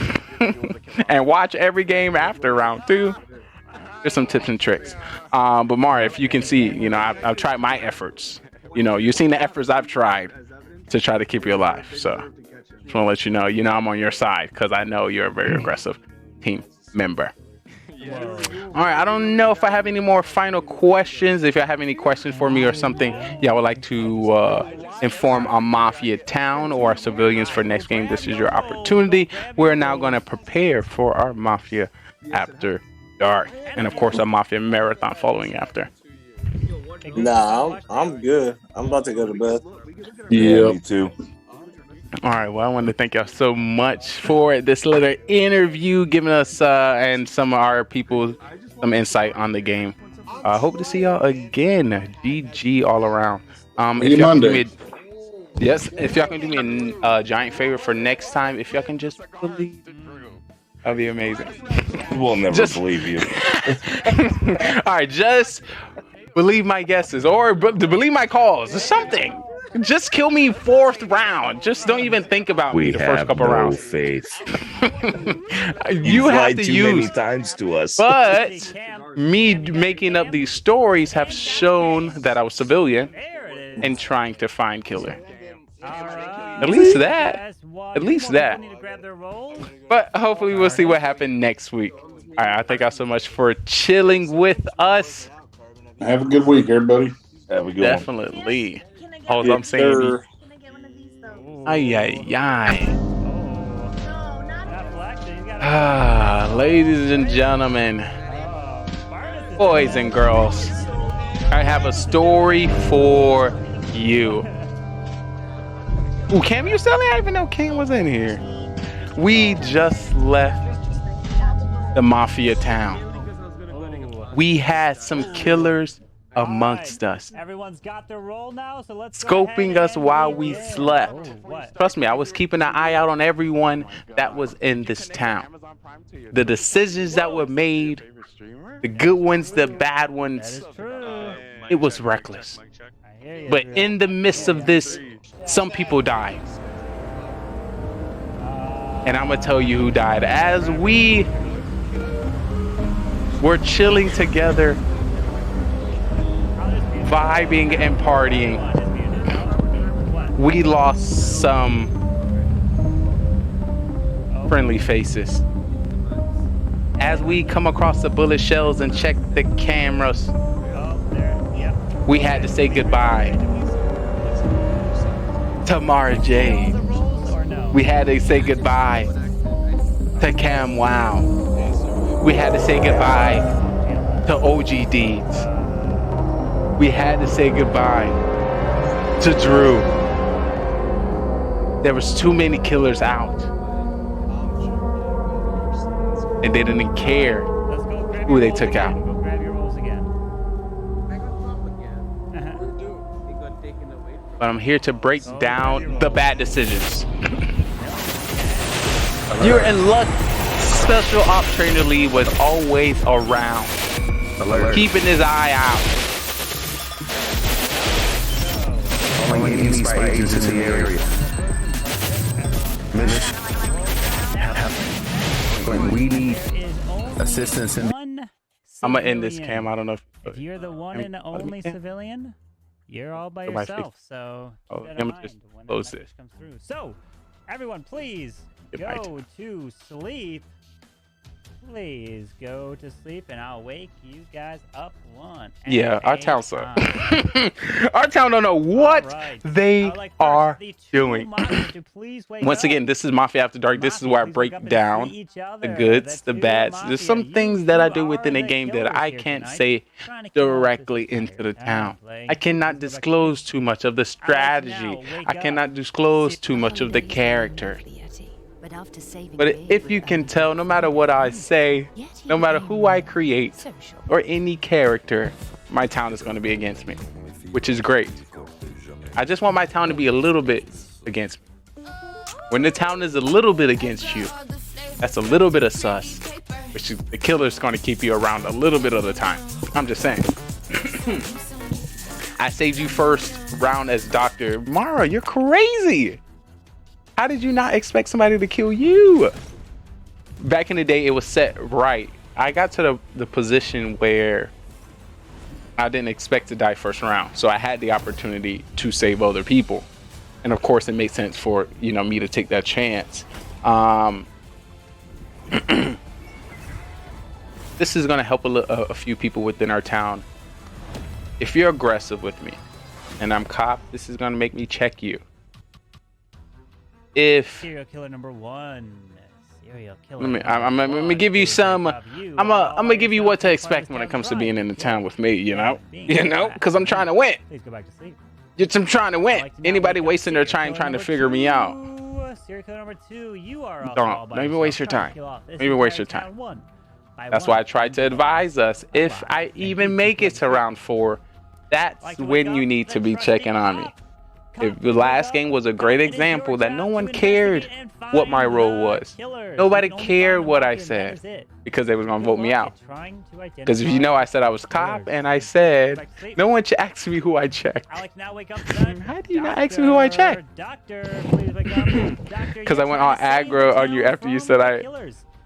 and watch every game after round 2, there's some tips and tricks. But Mara, if you can see, you know, I've tried my efforts. You know, you've seen the efforts I've tried to try to keep you alive. So just want to let you know I'm on your side because I know you're a very aggressive team member. All right, I don't know if I have any more final questions. If y'all have any questions for me or something y'all would like to inform our Mafia Town or our civilians for next game, this is your opportunity. We're now going to prepare for our Mafia After Dark. And of course, our Mafia Marathon following after. Nah, I'm good. I'm about to go to bed. Yeah, me too. All right, well, I want to thank y'all so much for this little interview, giving us and some of our people some insight on the game. I hope to see y'all again. GG all around. If y'all can do me if y'all can do me a giant favor for next time, if y'all can just believe, that'd be amazing. We'll never believe you. All right, just believe my guesses or believe my calls or something. Just kill me 4th round. Just don't even think about me the first couple rounds. Faith. You have to use many times to us. But me making up these stories have shown that I was civilian and trying to find killer. At least that. But hopefully we'll see what happens next week. All right, I thank y'all so much for chilling with us. Have a good week, everybody. Have a good Definitely. All I'm saying. Ay. Ladies and gentlemen, boys and girls, I have a story for you. Ooh, Cam, you still didn't even know King was in here. We just left the Mafia town. We had some killers amongst us, Everyone's got their role now, so let's scoping us while we slept. Trust me, I was keeping an eye out on everyone that was in this town. The decisions that were made, the good ones, the bad ones, it was reckless. But in the midst of this, some people died. And I'm gonna tell you who died. As we were chilling together, vibing and partying, we lost some friendly faces. As we come across the bullet shells and check the cameras, we had to say goodbye to Mara Jade. We had to say goodbye to Cam Wow. We had to say goodbye to OG Deeds. We had to say goodbye to Drew. There was too many killers out. And they didn't care who they took out. But I'm here to break down the bad decisions. You're in luck. Special Op Trainer Lee was always around, keeping his eye out. Only spy agents in the area. We need assistance in. I'm gonna end this, Cam. I don't know if you're the one and only civilian, you're all by yourself. So let me just close this. Comes through. So everyone, please Goodbye. Go to sleep. Please go to sleep, and I'll wake you guys up one. Yeah, our town sucks. Our town don't know what they are doing. Once again, this is Mafia After Dark. This is where I break down the goods, the bads. There's some things that I do within a game that I can't say directly into the town. I cannot disclose too much of the strategy. I cannot disclose too much of the character. But if you can tell, no matter what I say, no matter who I create, or any character, my town is going to be against me, which is great. I just want my town to be a little bit against me. When the town is a little bit against you, that's a little bit of sus, which is the killer's going to keep you around a little bit of the time. I'm just saying. I saved you first round as Dr. Mara, you're crazy. How did you not expect somebody to kill you? Back in the day, it was set right. I got to the position where I didn't expect to die first round. So I had the opportunity to save other people. And of course, it made sense for, me to take that chance. This is going to help a few people within our town. If you're aggressive with me and I'm cop, this is going to make me check you. If serial killer number one, serial killer. I'm gonna give you some. I'm gonna give you what to expect when it comes to being in the town with me. Because I'm trying to win. Please go back to sleep. I'm trying to win. Anybody wasting their time trying to figure me out? Serial killer number two, you are. Don't even waste your time. Maybe waste your time. That's why I tried to advise us. If I even make it to round 4, that's when you need to be checking on me. If the last game was a great example that no one cared what my role was. Nobody cared what I said because they was going to vote me out. Because if you know, I said I was cop and I said, no one asked me who I checked. How do you not ask me who I checked? Because I went all aggro on you after you said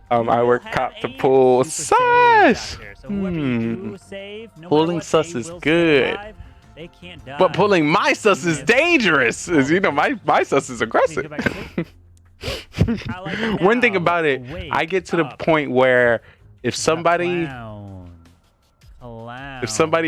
I work cop to pull sus. Pulling sus is good. But pulling my sus is dangerous. As you know, my sus is aggressive. One thing about it, I get to the point where if somebody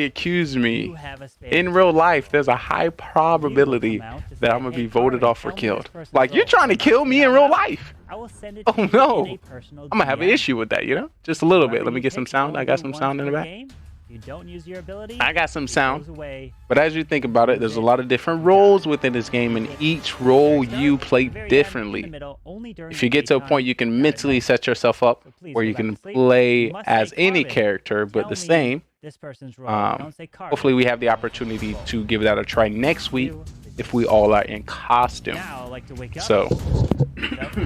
accused me in real life, there's a high probability that I'm gonna be voted off or killed. Like, you're trying to kill me in real life. I will send it Oh to you no! in a personal I'm gonna have an DM. issue with that, you know? Just a little bit. Whoever Let me you get some pick sound. I got some only sound in the once back. per game. You don't use your ability. I got some it sound. goes away. But as you think about it, there's a lot of different roles within this game, and each role you play differently. If you get to a point, you can mentally set yourself up where you can play as any character, but the same. This person's role. Don't say carbon. Hopefully, we have the opportunity to give that a try next week if we all are in costume. Now I like to wake up. So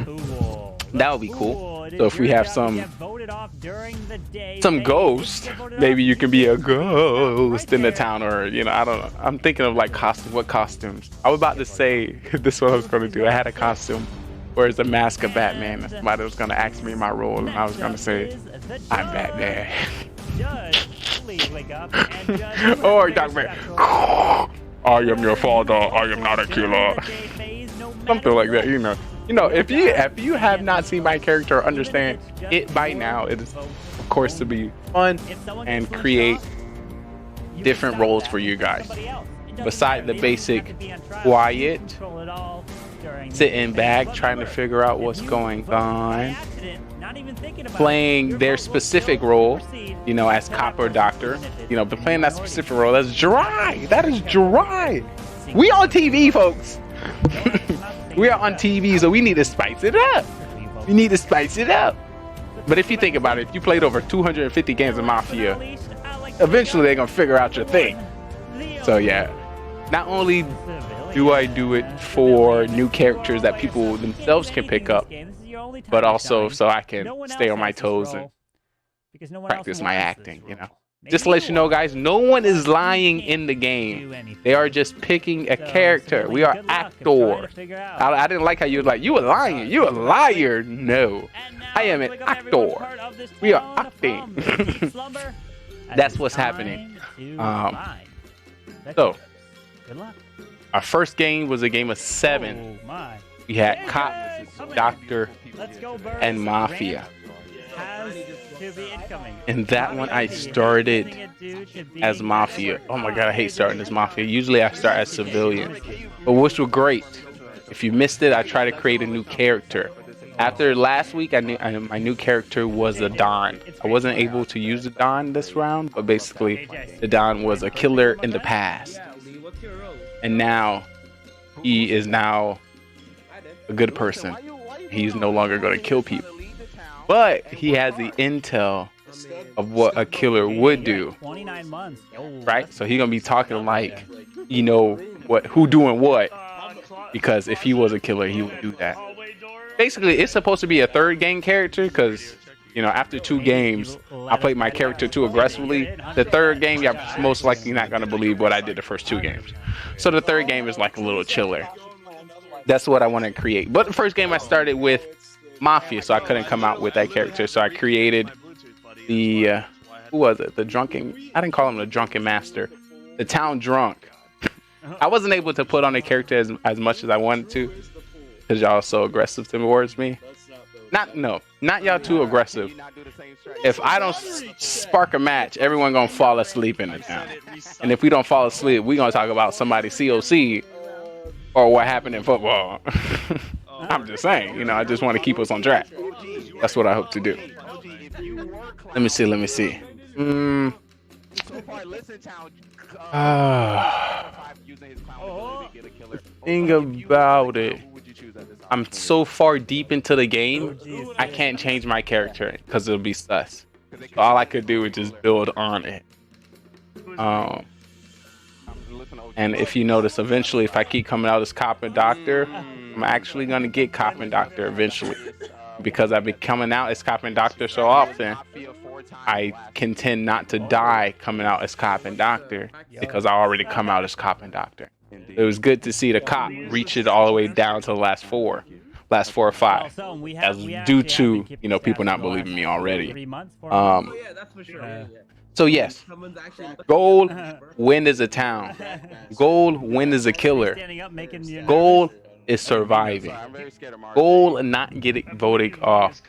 Cool. that would be cool. So if we have some ghost, maybe you can be a ghost in the town, or you know, I don't know. I'm thinking of like costume. What costumes? I was about to say this is what I was going to do. I had a costume where it's a mask of Batman. Somebody was going to ask me my role, and I was going to say I'm Batman. Please wake up and judge. Or Dogman. I am your father. I am not a killer. Something like that, you know. You know, if you have not seen my character or understand it by now, it is of course to be fun and create different roles for you guys. Beside the basic quiet, sitting back, trying to figure out what's going on, playing their specific role, you know, as cop or doctor, you know, but playing that specific role, that's dry. That is dry. We on TV, folks. We are on TV, so we need to spice it up. We need to spice it up. But if you think about it, if you played over 250 games of Mafia, eventually they're gonna figure out your thing. So yeah, not only do I do it for new characters that people themselves can pick up, but also so I can stay on my toes and practice my acting, you know. Just to let you know, guys, no one is lying in the game. They are just picking a character. We are actors. I didn't like how you were like, you a liar. You a liar. No, I am an actor. We are acting. That's what's happening. So, our first game was a game of 7. We had Cop, Doctor, and Mafia. And that one I started as Mafia. Oh my god, I hate starting as Mafia. Usually I start as civilian, but which were great. If you missed it, I try to create a new character. After last week, my new character was the Don. I wasn't able to use the Don this round, but basically the Don was a killer in the past. And now he is now a good person. He's no longer going to kill people. But he has the intel of what a killer would do, right? So he's gonna be talking like, you know, who doing what? Because if he was a killer, he would do that. Basically, it's supposed to be a third game character because, you know, after 2 games, I played my character too aggressively. The third game, you're most likely not gonna believe what I did the first 2 games. So the third game is like a little chiller. That's what I want to create. But the first game I started with Mafia, so I couldn't come out with that character. So I created the who was it? The drunken. I didn't call him the drunken master. The town drunk. I wasn't able to put on a character as much as I wanted to because y'all are so aggressive towards me. Not y'all too aggressive. If I don't spark a match, everyone gonna fall asleep in the town. And if we don't fall asleep, we gonna talk about somebody's COC or what happened in football. I'm just saying, you know, I just want to keep us on track. That's what I hope to do. Let me see. Thing about it, I'm so far deep into the game, I can't change my character because it'll be sus. So all I could do is just build on it. And if you notice, eventually, if I keep coming out as Cop and Doctor, I'm actually going to get Cop and Doctor eventually. Because I've been coming out as Cop and Doctor so often, I can tend not to die coming out as Cop and Doctor because I already come out as Cop and Doctor. It was good to see the Cop reach it all the way down to the last 4 or 5, as due to, you know, people not believing me already. So yes, gold win is a town. Gold win is a killer. Gold is surviving. Gold not getting voted off.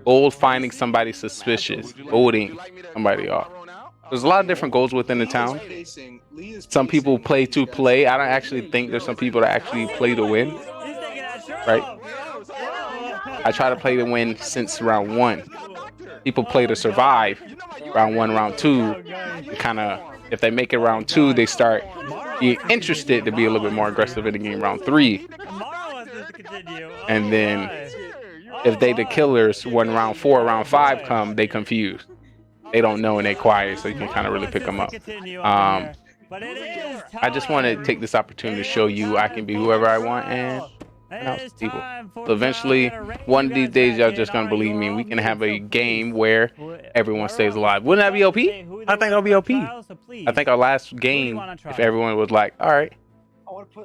Gold finding somebody suspicious, voting somebody off. There's a lot of different goals within the town. Some people play to play. I don't actually think there's some people that actually play to win. Right? I try to play to win since round 1. People play to survive round 1, round 2. Kind of, if they make it round 2, they start being interested to be a little bit more aggressive in the game round 3. And then if they the killers when round 4, round 5 come, they confused. They don't know and they quiet, so you can kind of really pick them up. I just want to take this opportunity to show you I can be whoever I want and help people. So eventually, one of these days, y'all just gonna believe me. We can have a game where everyone stays alive. Wouldn't that be OP? I think that'll be OP. I think our last game, if everyone was like, all right,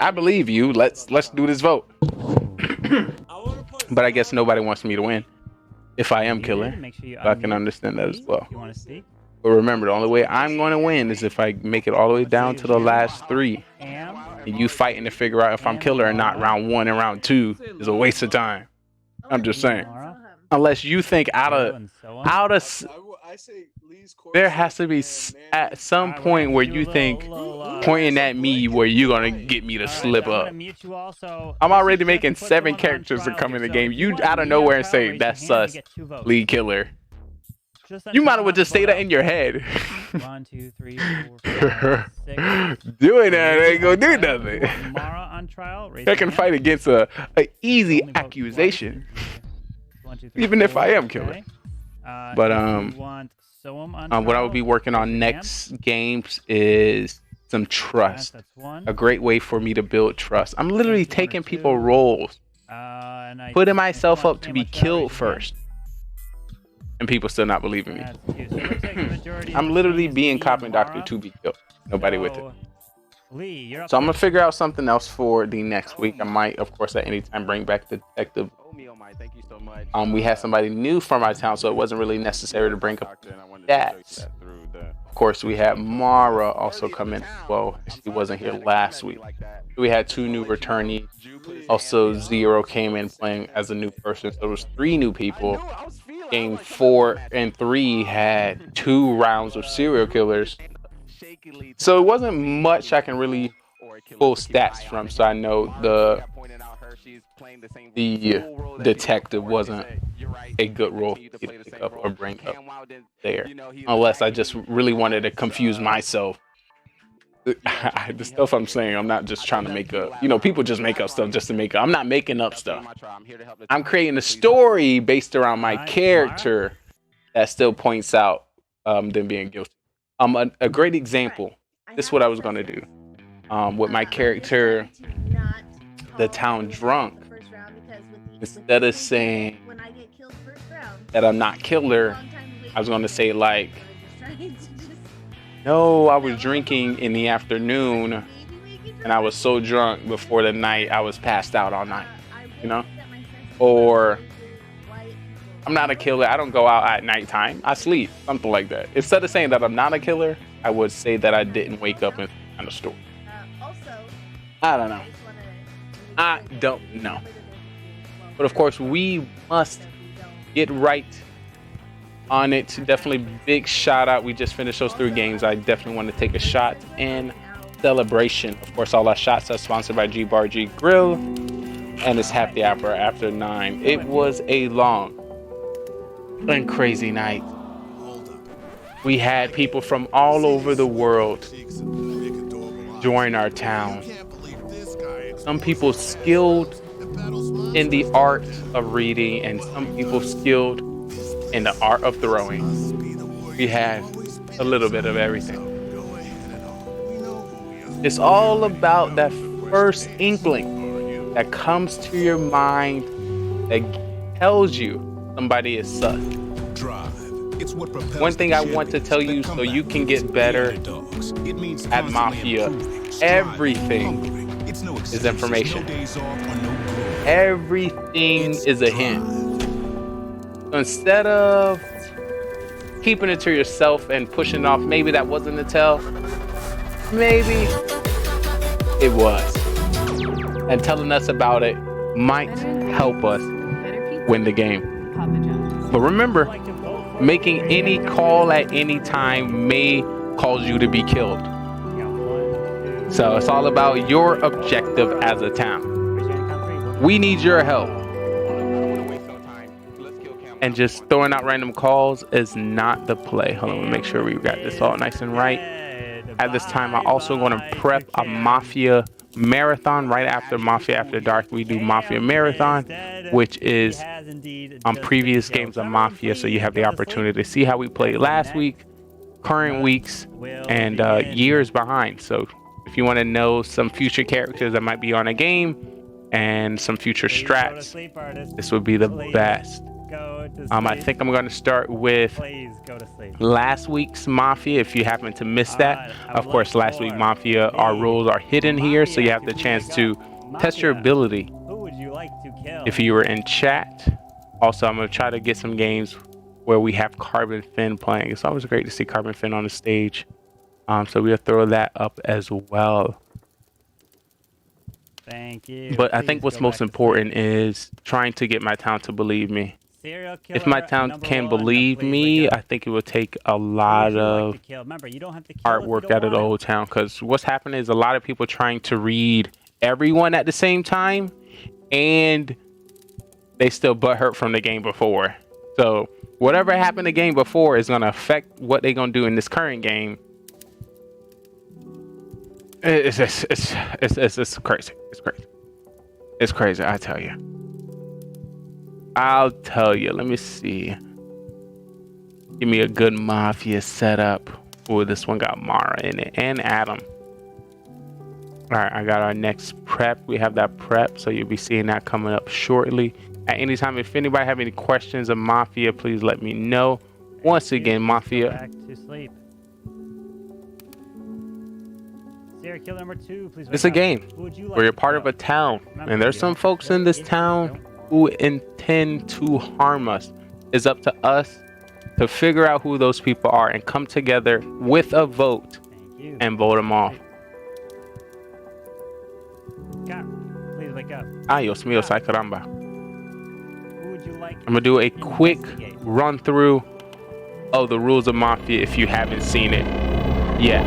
I believe you. Let's do this vote. But I guess nobody wants me to win. If I am killer, I can understand that as well. But remember, the only way I'm going to win is if I make it all the way down to the last 3. And you fighting to figure out if I'm killer or not round 1 and round 2 is a waste of time. I'm just saying. Unless you think out of there has to be at some point where you think pointing at me where you're going to get me to slip up. I'm already making 7 characters to come in the game. You out of nowhere and say, that's sus, lead killer. You might as well just say that in your head. 1, 2, 3, 4, 5, 6. Doing that ain't gonna do nothing. I can fight against a easy accusation, even if I am killer. But what I will be working on next games is some trust. A great way for me to build trust. I'm literally taking people roles, putting myself up to be killed first. And people still not believing me. I'm literally being cop and doctor to be killed. Nobody with it. So I'm gonna figure out something else for the next week. I might, of course, at any time bring back the detective. We had somebody new from our town, so it wasn't really necessary to bring up that. Of course, we had Mara also come in as well. She wasn't here last week. We had 2 new returnees. Also, Zero came in playing as a new person. So there was 3 new people. Game 4 and 3 had 2 rounds of serial killers. So it wasn't much I can really pull stats from. So I know the detective wasn't a good role to pick up or bring up there. Unless I just really wanted to confuse myself. The stuff I'm saying, I'm not just trying to make up. People just make up stuff just to make up. I'm not making up stuff. I'm creating a story based around my character that still points out them being guilty. A great example. This is what I was going to do. With my character, the town drunk. Instead of saying that I'm not killer, I was going to say like, no, I was drinking in the afternoon and I was so drunk before the night I was passed out all night, Or I'm not a killer. I don't go out at nighttime. I sleep, something like that. Instead of saying that I'm not a killer, I would say that I didn't wake up in the store. I don't know. But of course, we must get right on it. Definitely big shout out. We just finished those 3 games. I definitely want to take a shot in celebration. Of course, all our shots are sponsored by G Grill, and it's happy hour after 9. It was a long and crazy night. We had people from all over the world join our town. Some people skilled in the art of reading, and some people skilled in the art of throwing. We had a little bit of everything. It's all about that first inkling that comes to your mind that tells you somebody is sus. One thing I want to tell you so you can get better at Mafia, everything is information. Everything is a hint. So instead of keeping it to yourself and pushing off, maybe that wasn't a tell, maybe it was. And telling us about it might help us win the game. But remember, making any call at any time may cause you to be killed. So it's all about your objective as a town. We need your help. and just throwing out random calls is not the play. Hold on, let me make sure we got this all nice and right. At this time, I'm also going to prep a Mafia marathon right after Mafia After Dark. We do Mafia Marathon, which is on previous games of Mafia, so you have the opportunity to see how we played last week, current weeks, and years behind. So if you want to know some future characters that might be on a game and some future strats, this would be the best. I think I'm going to start with last week's Mafia. If you happen to miss that, of course, last week Mafia, our rules are hidden here, so you have the chance to test your ability if you were in chat. Also, I'm going to try to get some games where we have Carbon Finn playing. It's always great to see Carbon Finn on the stage, so we'll throw that up as well. Thank you. But I think what's most important is trying to get my town to believe me. If my town can believe me, I think it will take a lot of artwork out of the whole town. Because what's happening is a lot of people trying to read everyone at the same time, and they still butthurt from the game before. So whatever happened the game before is going to affect what they're going to do in this current game. It's crazy. It's crazy. It's crazy, I tell you. I'll tell you. Let me see. Give me a good Mafia setup. Oh, this one got Mara in it and Adam. All right, I got our next prep. We have that prep, so you'll be seeing that coming up shortly. At any time, if anybody have any questions of Mafia, please let me know. Once again, Mafia. Back to sleep. Serial killer number 2, please. It's a game where you're part of a town, and there's some folks in this town who intend to harm us. It's up to us to figure out who those people are and come together with a vote and vote them off. Please wake up. Ay, Dios mío, ay caramba. I'm gonna do a quick run through of the rules of Mafia if you haven't seen it yet.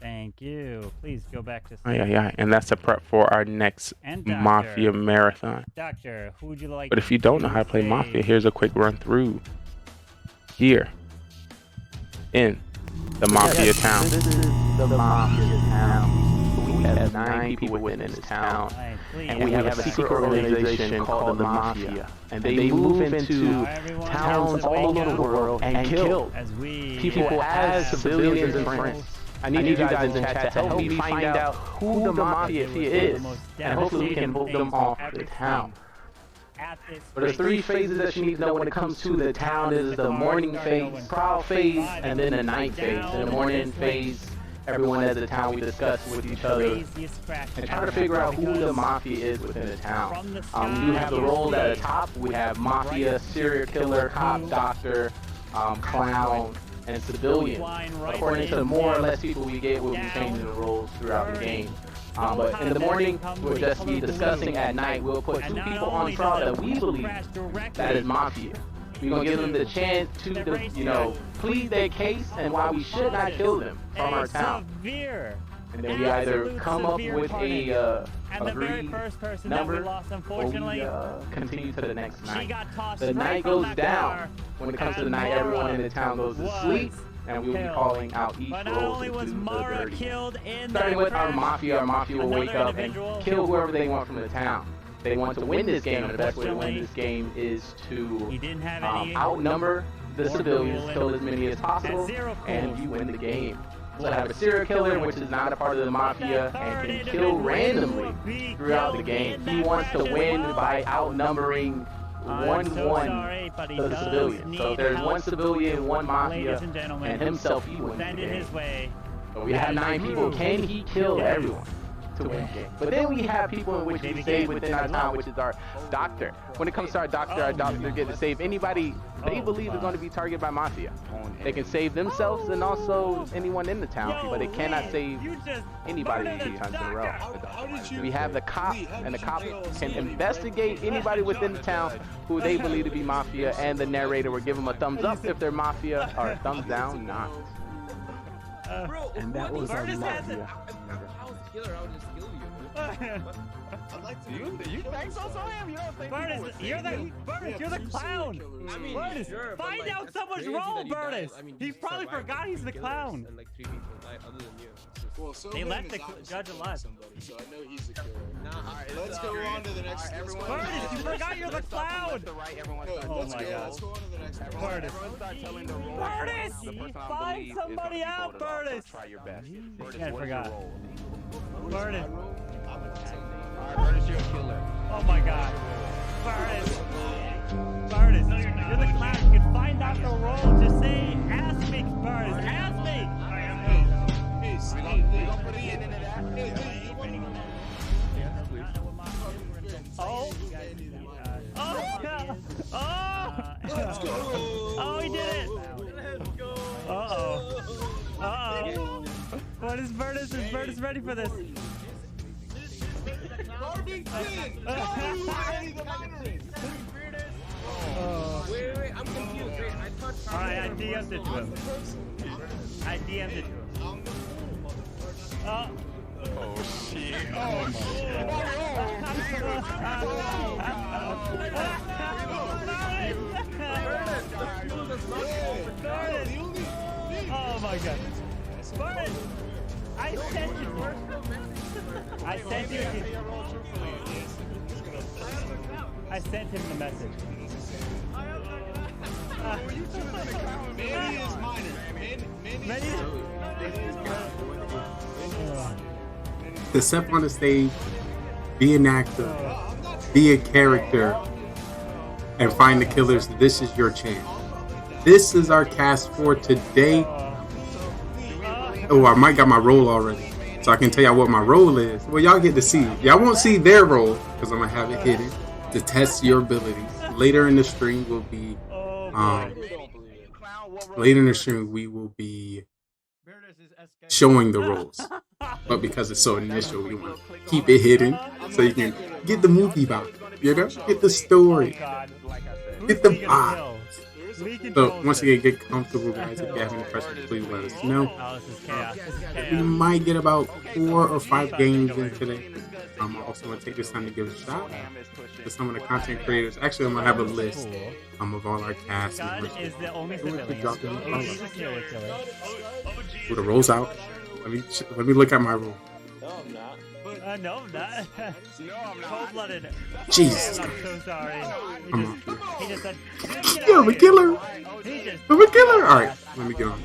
Thank you. Please go back to sleep. Yeah, and that's a prep for our next Mafia marathon. Doctor, who would you like? But if you don't know how to play Mafia, here's a quick run through here in the Mafia town. This is the Mafia town. We have 9 people within this town, and we have a secret organization called the Mafia, and they move into towns all over the world and kill people as civilians and friends. I need you guys in chat to help me find out who the Mafia is, and hopefully we can vote them off the town. But there's 3 phases that you need to know when it comes to the town. Is the morning phase, prowl phase, and then the night phase. In the morning phase, everyone as a town, we discuss with each other and try to figure out who the Mafia is within the town. We do have the roles at the top. We have Mafia, serial killer, cop, doctor, clown, and civilian. According to the more or less people we get, we'll be changing the roles throughout the game. But in the morning, we'll just be discussing. At night, we'll put 2 people on trial that we believe that is Mafia. We're going to give them the chance to, plead their case and why we should not kill them from our town. And then we either come up with a agreed number, or we continue to the next night. The night goes down. When it comes to the night, everyone in the town goes to sleep, and we'll be calling out each role to do the dirty. Starting with our Mafia will wake up and kill whoever they want from the town. They want to win this game, and the best way to win this game is to outnumber the civilians, kill as many as possible, and you win the game. So I have a serial killer, which is not a part of the Mafia, and can kill randomly throughout the game. He wants to win by outnumbering 1-1 the civilians. So if there's 1 civilian, 1 Mafia, and himself, he wins the game. So we have 9 people. Can he kill everyone to win the game? But then we have people in which we save within our town, which is our doctor. When it comes to our doctor gets to save anybody they believe is going to be targeted by Mafia. They can save themselves and also anyone in the town, but they cannot save anybody 2 times in a row. We have the cop, and the cop can investigate anybody within the town who they believe to be Mafia, and the narrator will give them a thumbs up if they're Mafia, or a thumbs down not. And that was our Mafia. You think so, Sam? You don't think Burtis, you're the clown. I mean, Burtis, sure, but, find like, out that's someone's crazy role, that he died. Burtis. I mean, He you probably survived forgot he's the killers clown. And like 3 people died other than you. Well, so They let the judge alive. somebody, so I know he's the killer. Nah, Let's go on to the next. Burtis, you forgot you're the clown. Oh my God. Let's go on to the next. Burtis, find somebody out, Burtis. Try your best. I forgot. Burtis. Burtis, you're a killer. Oh my God. Burtis. Burtis, you're the clown. You can find out the role. Just say, ask me, Burtis. Ask me. Oh. Oh, he did it. Uh-oh. What is Burtis? Is Burtis ready for this? Wait, I'm confused. Wait, I thought. Alright, I DM'd it to him. I DM'd it to him. Oh shit. Oh my God. Burtis! I sent you. I sent you. I sent him the message. Manny is minor. Manny To step on the stage, be an actor, be a character, and find the killers. This is your chance. This is our cast for today. Oh, I might got my role already, so I can tell y'all what my role is. Well, y'all get to see. Y'all won't see their role because I'm gonna have it hidden to test your abilities. Later in the stream will be we will be showing the roles. But because it's so initial, we want to keep it hidden so you can get the movie vibe, you know? Get the story. Get the vibe. So once again, get comfortable, guys. If you have any questions, please let us know. We might get about 4 or 5 games in today. I also want to take this time to give a shout out to some of the content creators. Actually, I'm gonna have a list of all our cast members. Who the rolls out? Let me look at my roll. No, I'm not. Cold-blooded. Jesus. I'm so sorry. He just said, Yo, I'm a killer. I'm a killer. All right, let me get on.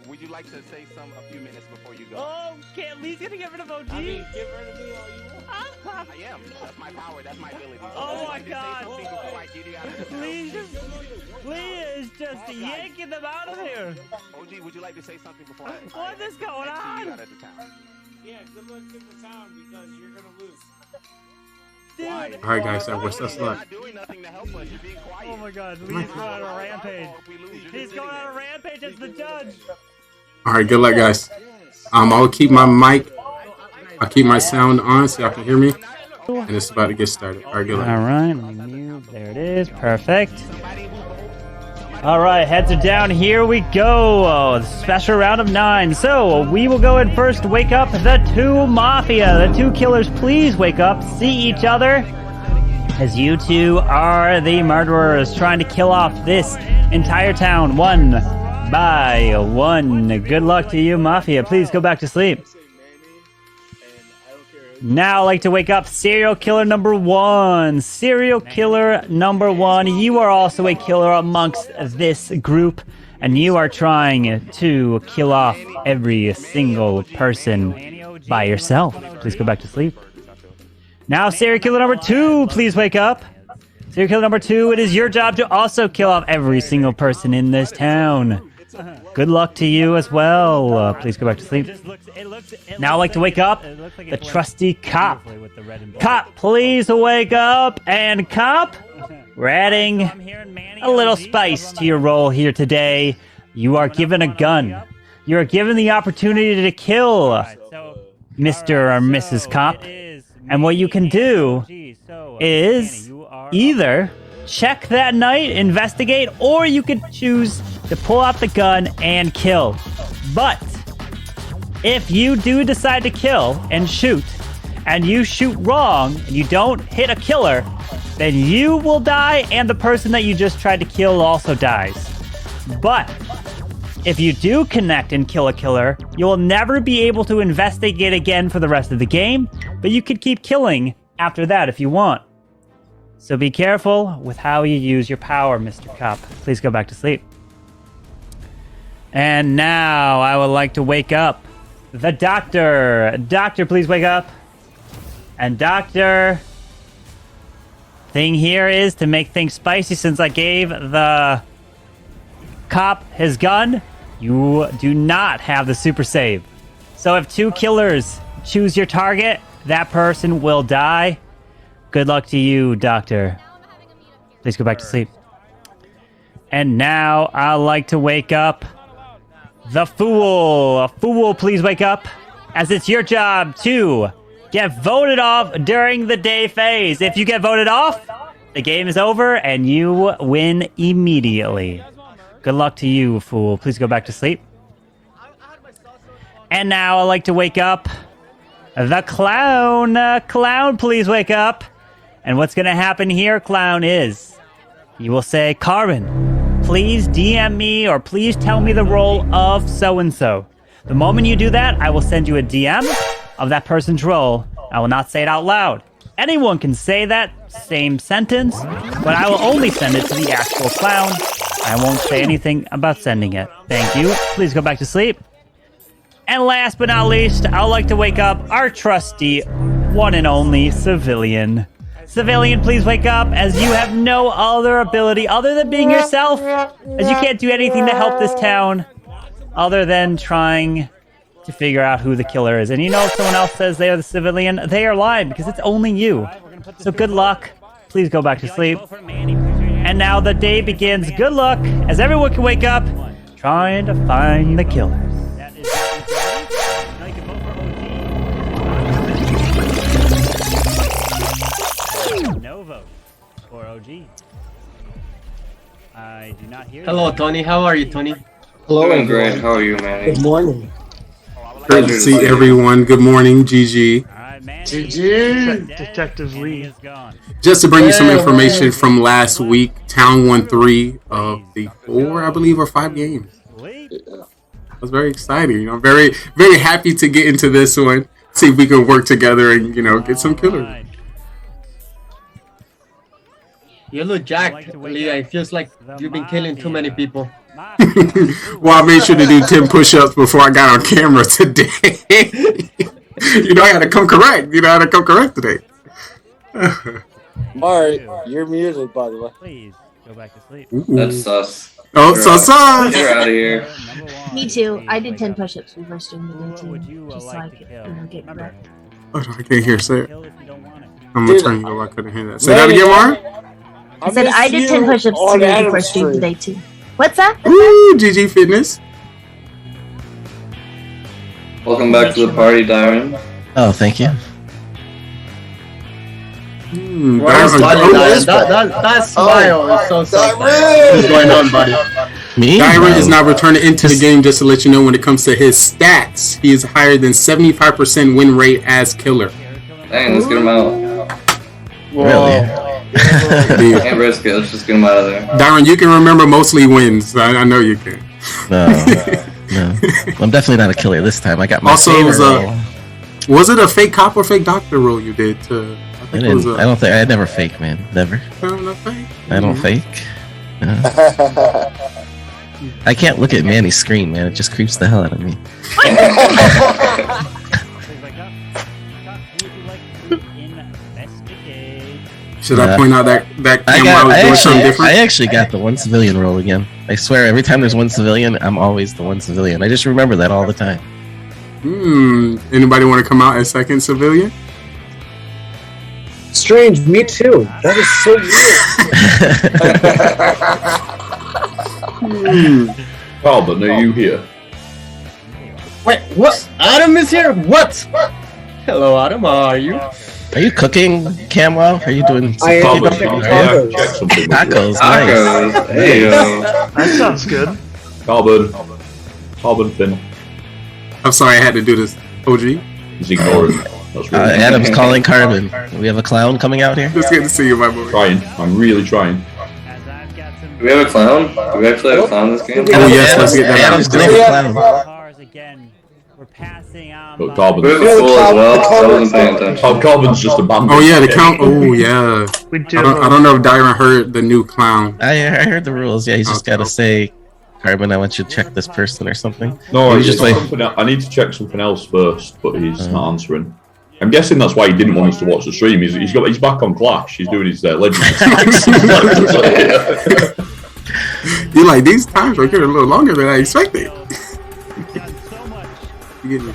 Would you like to say a few minutes before you go? Oh, okay, at least gonna get rid of OG. I mean, get rid of me all you want. I am. That's my power. That's my ability. Oh my God. Please just yanking them out of here. OG, would you like to say something before What is going on? Yeah, good luck in the town because you're gonna lose. Dude. All right, guys, I wish us luck. Oh my God, Lee's going on a rampage. He's going on a rampage as the judge. All right, good luck, guys. I'll keep my mic. I'll keep my sound on so y'all can hear me. And it's about to get started. All right, good luck. All right, let me mute. There it is. Perfect. All right, heads are down. Here we go. Special round of 9. So we will go in first. Wake up the 2 Mafia. The 2 killers, please wake up. See each other. As you 2 are the murderers trying to kill off this entire town one by one. Good luck to you, Mafia. Please go back to sleep. Now I'd like to wake up serial killer number 1. Serial killer number 1. You are also a killer amongst this group, and you are trying to kill off every single person by yourself. Please go back to sleep. Now serial killer number 2, please wake up. Serial killer number 2, it is your job to also kill off every single person in this town. Good luck to you as well. Please go back to sleep. Now I'd like to wake up the trusty cop. Cop, please wake up. And cop, we're adding a little spice to your role here today. You are given a gun. You are given the opportunity to kill Mr. or Mrs. Cop. And what you can do is either check that night, investigate, or you could choose to pull out the gun and kill. But If you do decide to kill and shoot, and you shoot wrong, and you don't hit a killer, then you will die, and the person that you just tried to kill also dies. But if you do connect and kill a killer, you will never be able to investigate again for the rest of the game, but you could keep killing after that if you want. So be careful with how you use your power, Mr. Cup. Please go back to sleep. And now I would like to wake up the doctor. Doctor, please wake up. And doctor, thing here is to make things spicy, since I gave the cop his gun, you do not have the super save. So if 2 killers choose your target, that person will die. Good luck to you, doctor. Please go back to sleep. And now I'd like to wake up the fool. Fool, please wake up, as it's your job to get voted off during the day phase. If you get voted off, the game is over and you win immediately. Good luck to you, fool. Please go back to sleep. And now I'd like to wake up the clown. Clown, please wake up. And what's going to happen here, clown, is you will say, Carbon, please DM me or please tell me the role of so-and-so. The moment you do that, I will send you a DM of that person's role. I will not say it out loud. Anyone can say that same sentence, but I will only send it to the actual clown. I won't say anything about sending it. Thank you. Please go back to sleep. And last but not least, I'd like to wake up our trusty, one and only Civilian. Civilian, please wake up, as you have no other ability other than being yourself, as you can't do anything to help this town other than trying to figure out who the killer is. And you know, if someone else says they are the Civilian, they are lying, because it's only you. So good luck. Please go back to sleep. And now the day begins. Good luck, as everyone can wake up trying to find the killers. No vote for OG. I do not hear. Hello, Tony. How are you, Tony? Hello, doing great. How are you, man? Good morning. Great to see everyone. Good morning, GG. GG. Detective Lee. Just to bring you some information from last week, Town won 3 of the 4, I believe, or 5 games. It was very exciting. You know, very, very happy to get into this one. See if we can work together and, you know, get some killers. You look jacked, Lee. It feels like you've been killing too many people. Well, I made sure to do 10 push-ups before I got on camera today. You know, I had to come correct. Today. Mark, you're muted, by the way. Please go back to sleep. That's sus. Oh, sus! You're out of here. Me too. I did 10 push-ups when first doing the day too, just so I could get correct. Oh, I can't hear. Say it. I'm gonna turn you over. I couldn't hear that. Say that again, Mark. I said I did 10 push-ups when first stream today too. What's that? Ooh, GG Fitness. Welcome back to the party, Darren. Oh, thank you. That smile is so sad. What's going on, buddy? Me? Dyron is now returning into the game, just to let you know when it comes to his stats. He is higher than 75% win rate as killer. Dang, let's get him out. Really? Can't risk it, let's just get him out of there. Dyron, you can remember mostly wins. I know you can. No. I'm definitely not a killer this time. I got my also, favorite role. Was it a fake cop or fake doctor role you did? I don't think I never fake, man. Never. Not fake. I don't fake. No. I can't look at Manny's screen, man. It just creeps the hell out of me. Should I point out that camera was doing something different? I actually got the one civilian role again. I swear, every time there's one civilian, I'm always the one civilian. I just remember that all the time. Anybody want to come out as second civilian? Strange, me too. That is so weird. Calvin, are you here? Wait, what? Adam is here? What? Hello, Adam. How are you? Are you cooking, Camwell? Are you doing some tacos? Nice. Hey, That sounds good. Calvin, Finn. I'm sorry, I had to do this. OG? He's ignoring me. Adam's calling Carbon. We have a clown coming out here. It's good to see you, my boy. Trying. I'm really trying. Do we have a clown? Do we actually have a clown in this game? Oh yes, let's get that Adam's out. doing a clown. But Carbon's We have a fool as well. I wasn't paying attention. Oh, Carbon's just abandoned. Oh yeah, the count. Oh yeah. I don't know if Dyron heard the new clown. I heard the rules. Yeah, he's just got to say, Carbon, I want you to check this person or something. No, he's just wait. I need to check something else first, but he's not answering. I'm guessing that's why he didn't want us to watch the stream. He's back on Clash. He's doing his legend. You're like, these times right here are a little longer than I expected. You getting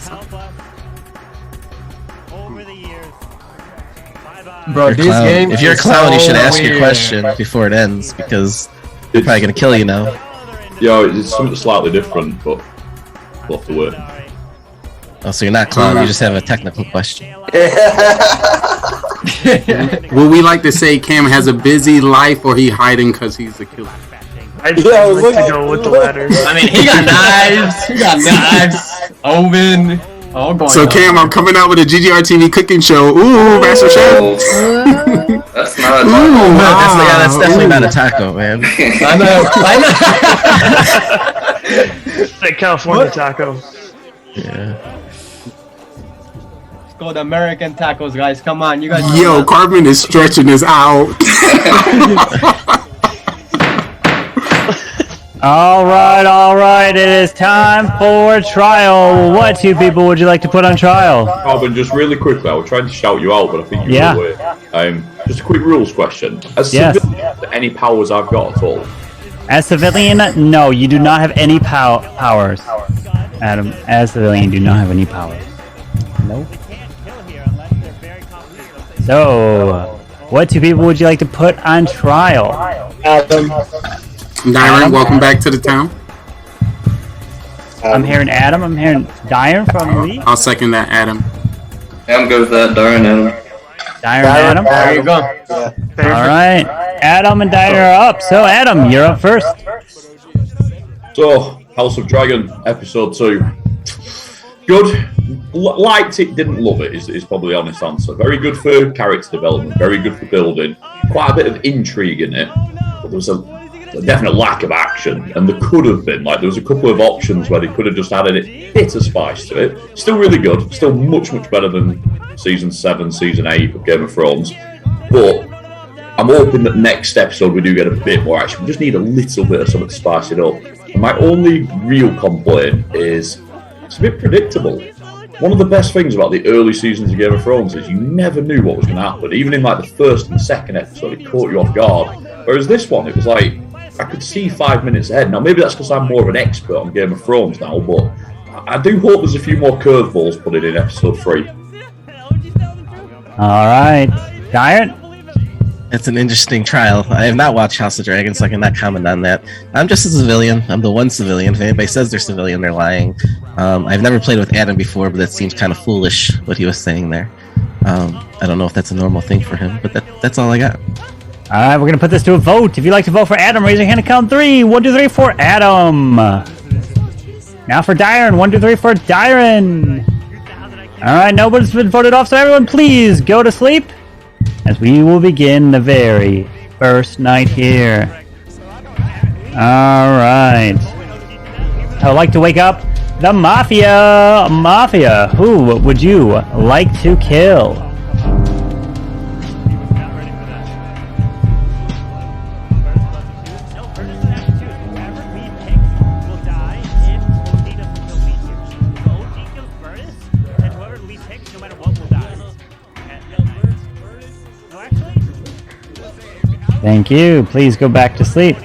Bro, this game. If you're a is clown, you so should ask your weird. question before it ends because they're probably gonna kill you now. Yeah, it's something slightly different, but we'll have to wait. Oh, so you're not clown. You just have a technical question. Would we like to say Cam has a busy life, or he hiding because he's a killer? I'd like to go with the latter. I mean, he got knives. He got knives. Oven. All going So on. Cam, I'm coming out with a GGR TV cooking show. Ooh, Master Chef. That's not a Ooh, That's definitely not a taco, man. I know. It's like California taco. Yeah. Let's go with American tacos, guys. Come on, you guys. Yo, Carbon is stretching this out. All right. It is time for trial. What two people would you like to put on trial? Carbon, just really quickly, I was trying to shout you out, but I think you're away. Just a quick rules question. As civilian, any powers I've got at all? As civilian, no, you do not have any powers. Adam, as civilian, you do not have any powers. Nope. So, what two people would you like to put on trial? Adam. Dyron, welcome back to the town. I'm hearing Adam. I'm hearing Dyron from Lee. I'll second that, Adam. Yeah, I'm good with that. Darn Adam. Dyron, Adam. There you go. All right, Adam and Dyron are up. So, Adam, you're up first. So, House of Dragon, episode 2. Good. Liked it, didn't love it, is probably the honest answer. Very good for character development, very good for building. Quite a bit of intrigue in it, but there was a definite lack of action, and there could have been. Like, there was a couple of options where they could have just added a bit of spice to it. Still really good, still much better than Season 7, Season 8 of Game of Thrones. But I'm hoping that next episode we do get a bit more action. We just need a little bit of something to spice it up. And my only real complaint is it's a bit predictable. One of the best things about the early seasons of Game of Thrones is you never knew what was going to happen. Even in like the first and second episode, it caught you off guard. Whereas this one, it was like, I could see 5 minutes ahead. Now, maybe that's because I'm more of an expert on Game of Thrones now, but I do hope there's a few more curveballs put in episode 3. All right, Dyron. It's an interesting trial. I have not watched House of Dragon, so I cannot comment on that. I'm just a civilian. I'm the one civilian. If anybody says they're civilian, they're lying. I've never played with Adam before, but that seems kind of foolish, what he was saying there. I don't know if that's a normal thing for him, but that's all I got. All right, we're going to put this to a vote. If you'd like to vote for Adam, raise your hand and count 3. 1, 2, 3 for Adam. Now for Dyron. 1, 2, 3 for Dyron. All right, nobody's been voted off, so everyone please go to sleep as we will begin the very first night here. All right. I would like to wake up the Mafia. Mafia, who would you like to kill? Thank you. Please go back to sleep.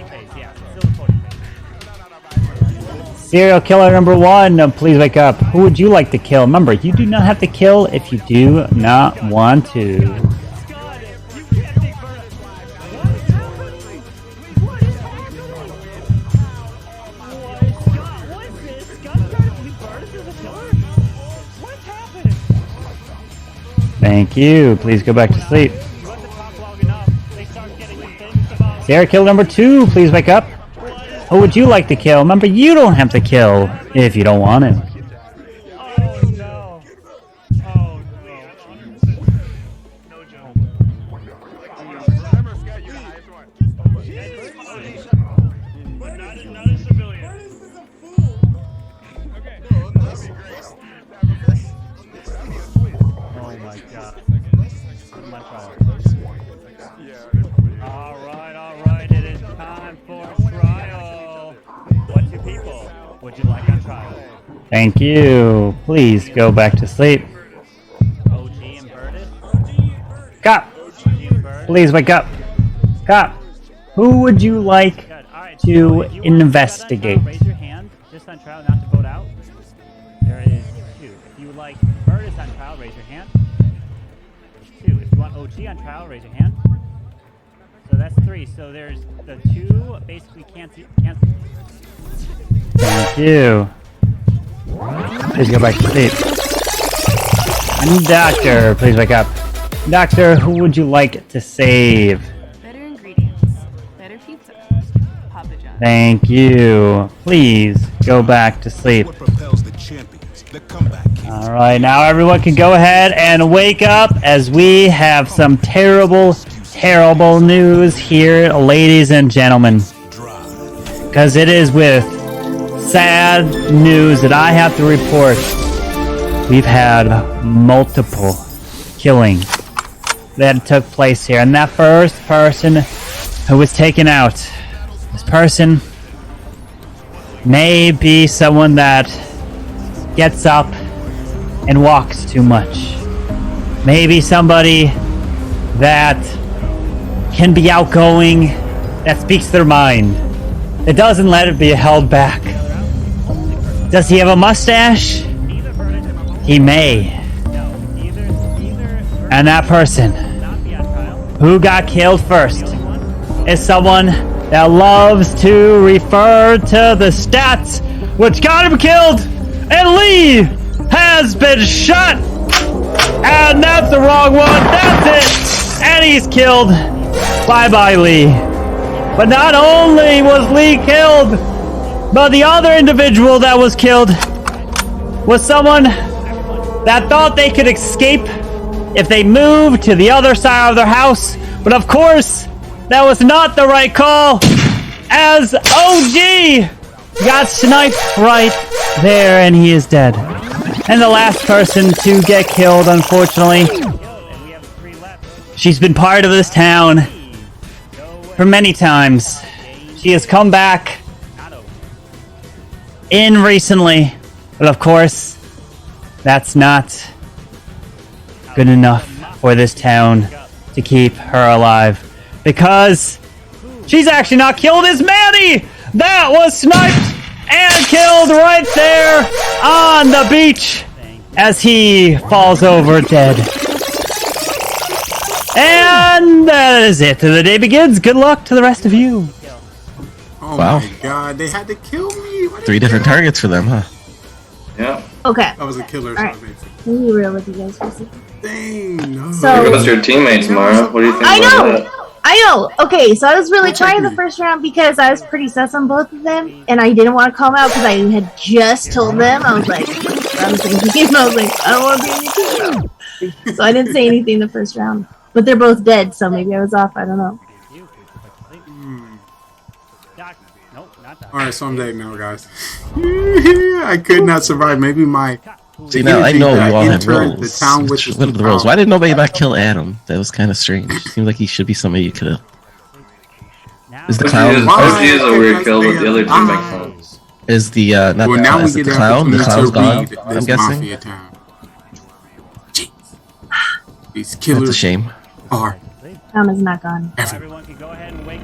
Serial killer number 1, please wake up. Who would you like to kill? Remember, you do not have to kill if you do not want to. Thank you. Please go back to sleep. Serial killer number 2, please wake up. Who would you like to kill? Remember, you don't have to kill if you don't want to. Not a civilian. Oh my god. Alright, it is time for trial. What two people would you like on trial? Thank you. Please go back to sleep. OG and Burtis? Cop! Please wake up. Cop! Who would you like to investigate? Raise your hand, just on trial, not to vote out. There is two. If you would like Burtis on trial, raise your hand. There's two. If you want OG on trial, raise your hand. So that's three. So there's the two basically can't. Thank you. Please go back to sleep. Doctor, please wake up. Doctor, who would you like to save? Better ingredients. Better pizza. Papa John. Thank you. Please go back to sleep. Alright, now everyone can go ahead and wake up as we have some terrible news here, ladies and gentlemen. Because it is with sad news that I have to report. We've had multiple killings that took place here. And that first person who was taken out, this person may be someone that gets up and walks too much. Maybe somebody that can be outgoing, that speaks their mind. It doesn't let it be held back. Does he have a mustache? He may. And that person who got killed first is someone that loves to refer to the stats which got him killed, and Lee has been shot, and that's the wrong one. That's it, and he's killed. Bye Lee. But not only was Lee killed, but the other individual that was killed was someone that thought they could escape if they moved to the other side of their house. But of course, that was not the right call, as OG got sniped right there and he is dead. And the last person to get killed, unfortunately, she's been part of this town for many times. She has come back in recently, but of course, that's not good enough for this town to keep her alive, because she's actually not killed as Manny that was sniped and killed right there on the beach as he falls over dead. And that is it. The day begins. Good luck to the rest of you. Oh Wow. my god, they had to kill me. What 3 different targets for them, huh? Yeah. Okay. I was a killer. All right. Let me be real with you guys for a second. Dang, no. So- There goes your teammates, Mara. What do you think about that? I know. Okay, so I was really trying the first round because I was pretty sus on both of them, and I didn't want to call them out because I had just told them. I was like, I'm thinking, I was like, I don't want to be in your team. So I didn't say anything the first round. But they're both dead, so maybe I was off. I don't know. Alright, so I'm dead now, guys. I could not survive. Maybe my... See, now I know you all have entered roles. the town with What are the roles? Why did nobody not kill Adam? That was kind of strange. Seems like he should be somebody you could have. Is the clown? OG is a weird kill, but the other two make sense. Is the not Well, the now clown? we Is it get the the clown? The opportunity clown's to gone. read I'm this guessing. Mafia town. These killers That's a shame. are Tom is not gone.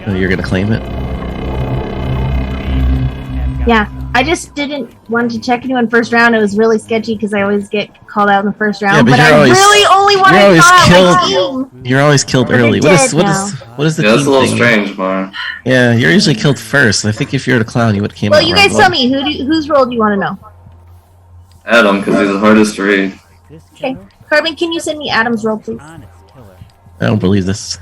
Oh, you're gonna claim it? Yeah, I just didn't want to check anyone first round. It was really sketchy because I always get called out in the first round. Yeah, but I you're always- really only want you're to always call out my killed. team. You're always killed But they're early. dead What is now. the Yeah, that's team a little thing? strange, Mara. Yeah, you're usually killed first. I think if you're the clown, you would have came Well, out you round guys one. tell me whose role do you want to know? Adam, because he's the hardest to read. Okay, Carbon, can you send me Adam's role, please? I don't believe this.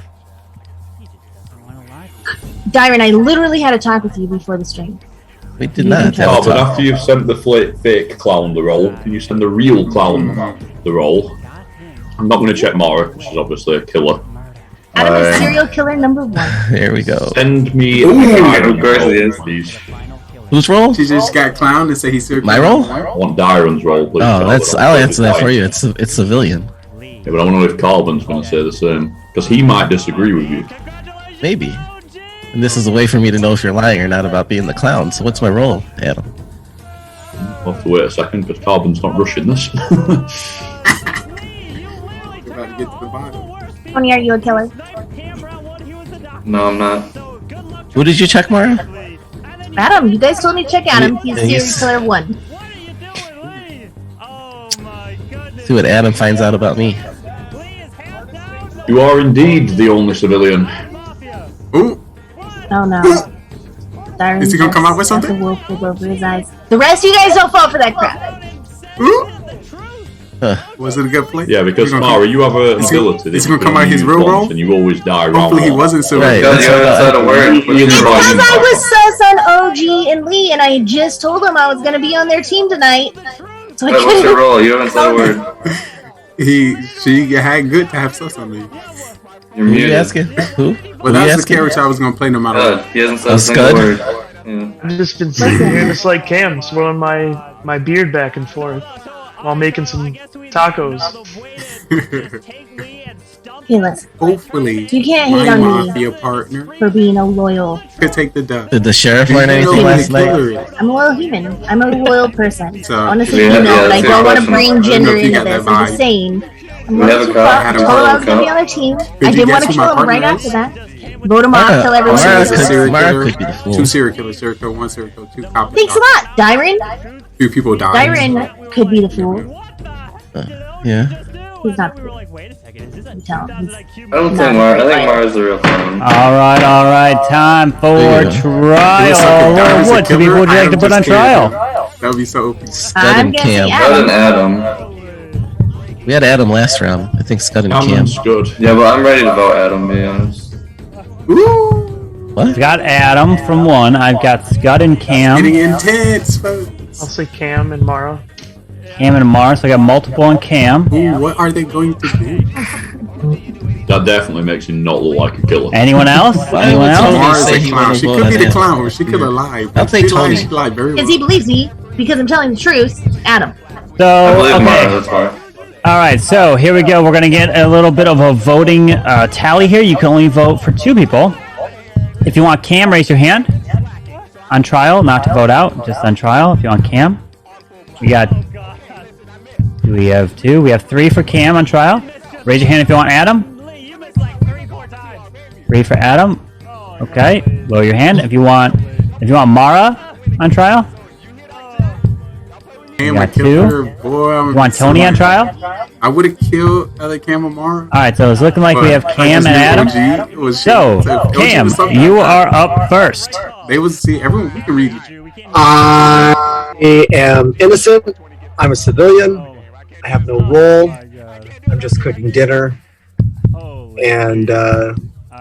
Dyron, I literally had a talk with you before the stream. We did not have Oh, a but talk. after you've sent the fake clown the role, can you send the real clown the role? I'm not going to check Mara, she's obviously a killer. Adam is serial killer number 1. There we go. Send me. Of course he is. Please. Whose role? She just got clowned and said he's serial My killer. role? I want Dyron's role, please. Oh, I'll answer that for you. It's civilian. Yeah, but I want to know if Carbon's going to say the same because he might disagree with you. Maybe. And this is a way for me to know if you're lying or not about being the clown. So what's my role, Adam? We'll have to wait a second because Carbon's not rushing this. About to get to the bottom. Tony, are you a killer? No, I'm not. Who did you check, Mara? Adam, you guys told me to check Adam. He's serial He's- killer 1. See what Adam finds out about me. You are indeed the only civilian. Ooh. Oh no. Is he gonna come out with something? The wolf pulled over his eyes. The rest of you guys don't fall for that crap. Was it a good play? Yeah, because Mara, you have an ability. Is that he you gonna come can out his use real once role? And you always die around. Hopefully he wasn't so Right, Because you haven't said a word. Because I was sus on OG and Lee, and I just told them I was going to be on their team tonight. So I Wait, what's couldn't. your role? You haven't said a word. She had good to have sus on me. You're Who you muted. asking? Who? Well, that's the character I was gonna play no matter what. He hasn't said a single Scud? word. Yeah. I've just been sitting here just like Cam, swirling my beard back and forth while making some tacos. Hey, listen. Hopefully, You can't my hate on me mafia partner for being a loyal. could take the dub. Did the sheriff learn anything last night? I'm a loyal human. I'm a loyal person. So- Honestly, Yeah, you know, yeah, but I that's don't your want to question. bring gender I don't know if you into got this. that I'm just vibe. saying. I'm We have a super cop. I Had him told him I vote. was going to be on their team. I you didn't guess want to who kill my him right partner after is? that. Vote him off, kill everyone. Also, Mara it's a could- serial Mara killer, could be the fool. 2 serial killers, serial killer 1, serial killer 2, cop. Thanks a lot, Dyron. 2 people died. Dyron could be the fool. Yeah. He's not the fool. You tell him. I don't think Mara. I think Mara's the real clown. All right. Time for There you go. trial. What 2 people would you like to put on trial? That would be so OP. Scud I'm and guessing Cam. Scud and Adam. We had Adam last round. I think Scud and Cam. Cameron's good. Yeah, but I'm ready to vote Adam, to be honest. What? I've got Adam from 1. I've got Scud and Cam. Getting intense, folks. I'll say Cam and Mara. Cam and Mars. So I got multiple on Cam. Ooh, what are they going to do? That definitely makes you not look like a killer. Anyone else? Anyone else? Tony Mars say a he clown. wouldn't She vote could on be the Adam. clown. She could have lied. I'll take She lied, Tony. She lied very well. Because he believes me, because I'm telling the truth. Adam. I So believe Mara, okay. that's fine. All right. So here we go. We're gonna get a little bit of a voting tally here. You can only vote for 2 people. If you want Cam, raise your hand. On trial, not to vote out, just on trial. If you want Cam, we got. We have 2. We have 3 for Cam on trial. Raise your hand if you want Adam. 3 for Adam. Okay. Lower your hand if you want. If you want Mara on trial. Cam got would kill 2. her. Boy, I'm You want Tony on trial? I would have killed other Cam Amara. All right. So it's looking like we have Cam and Adam. So Cam, you are up first. They would see everyone. We can read it. I am innocent. I'm a civilian. I have no role. I'm just cooking dinner and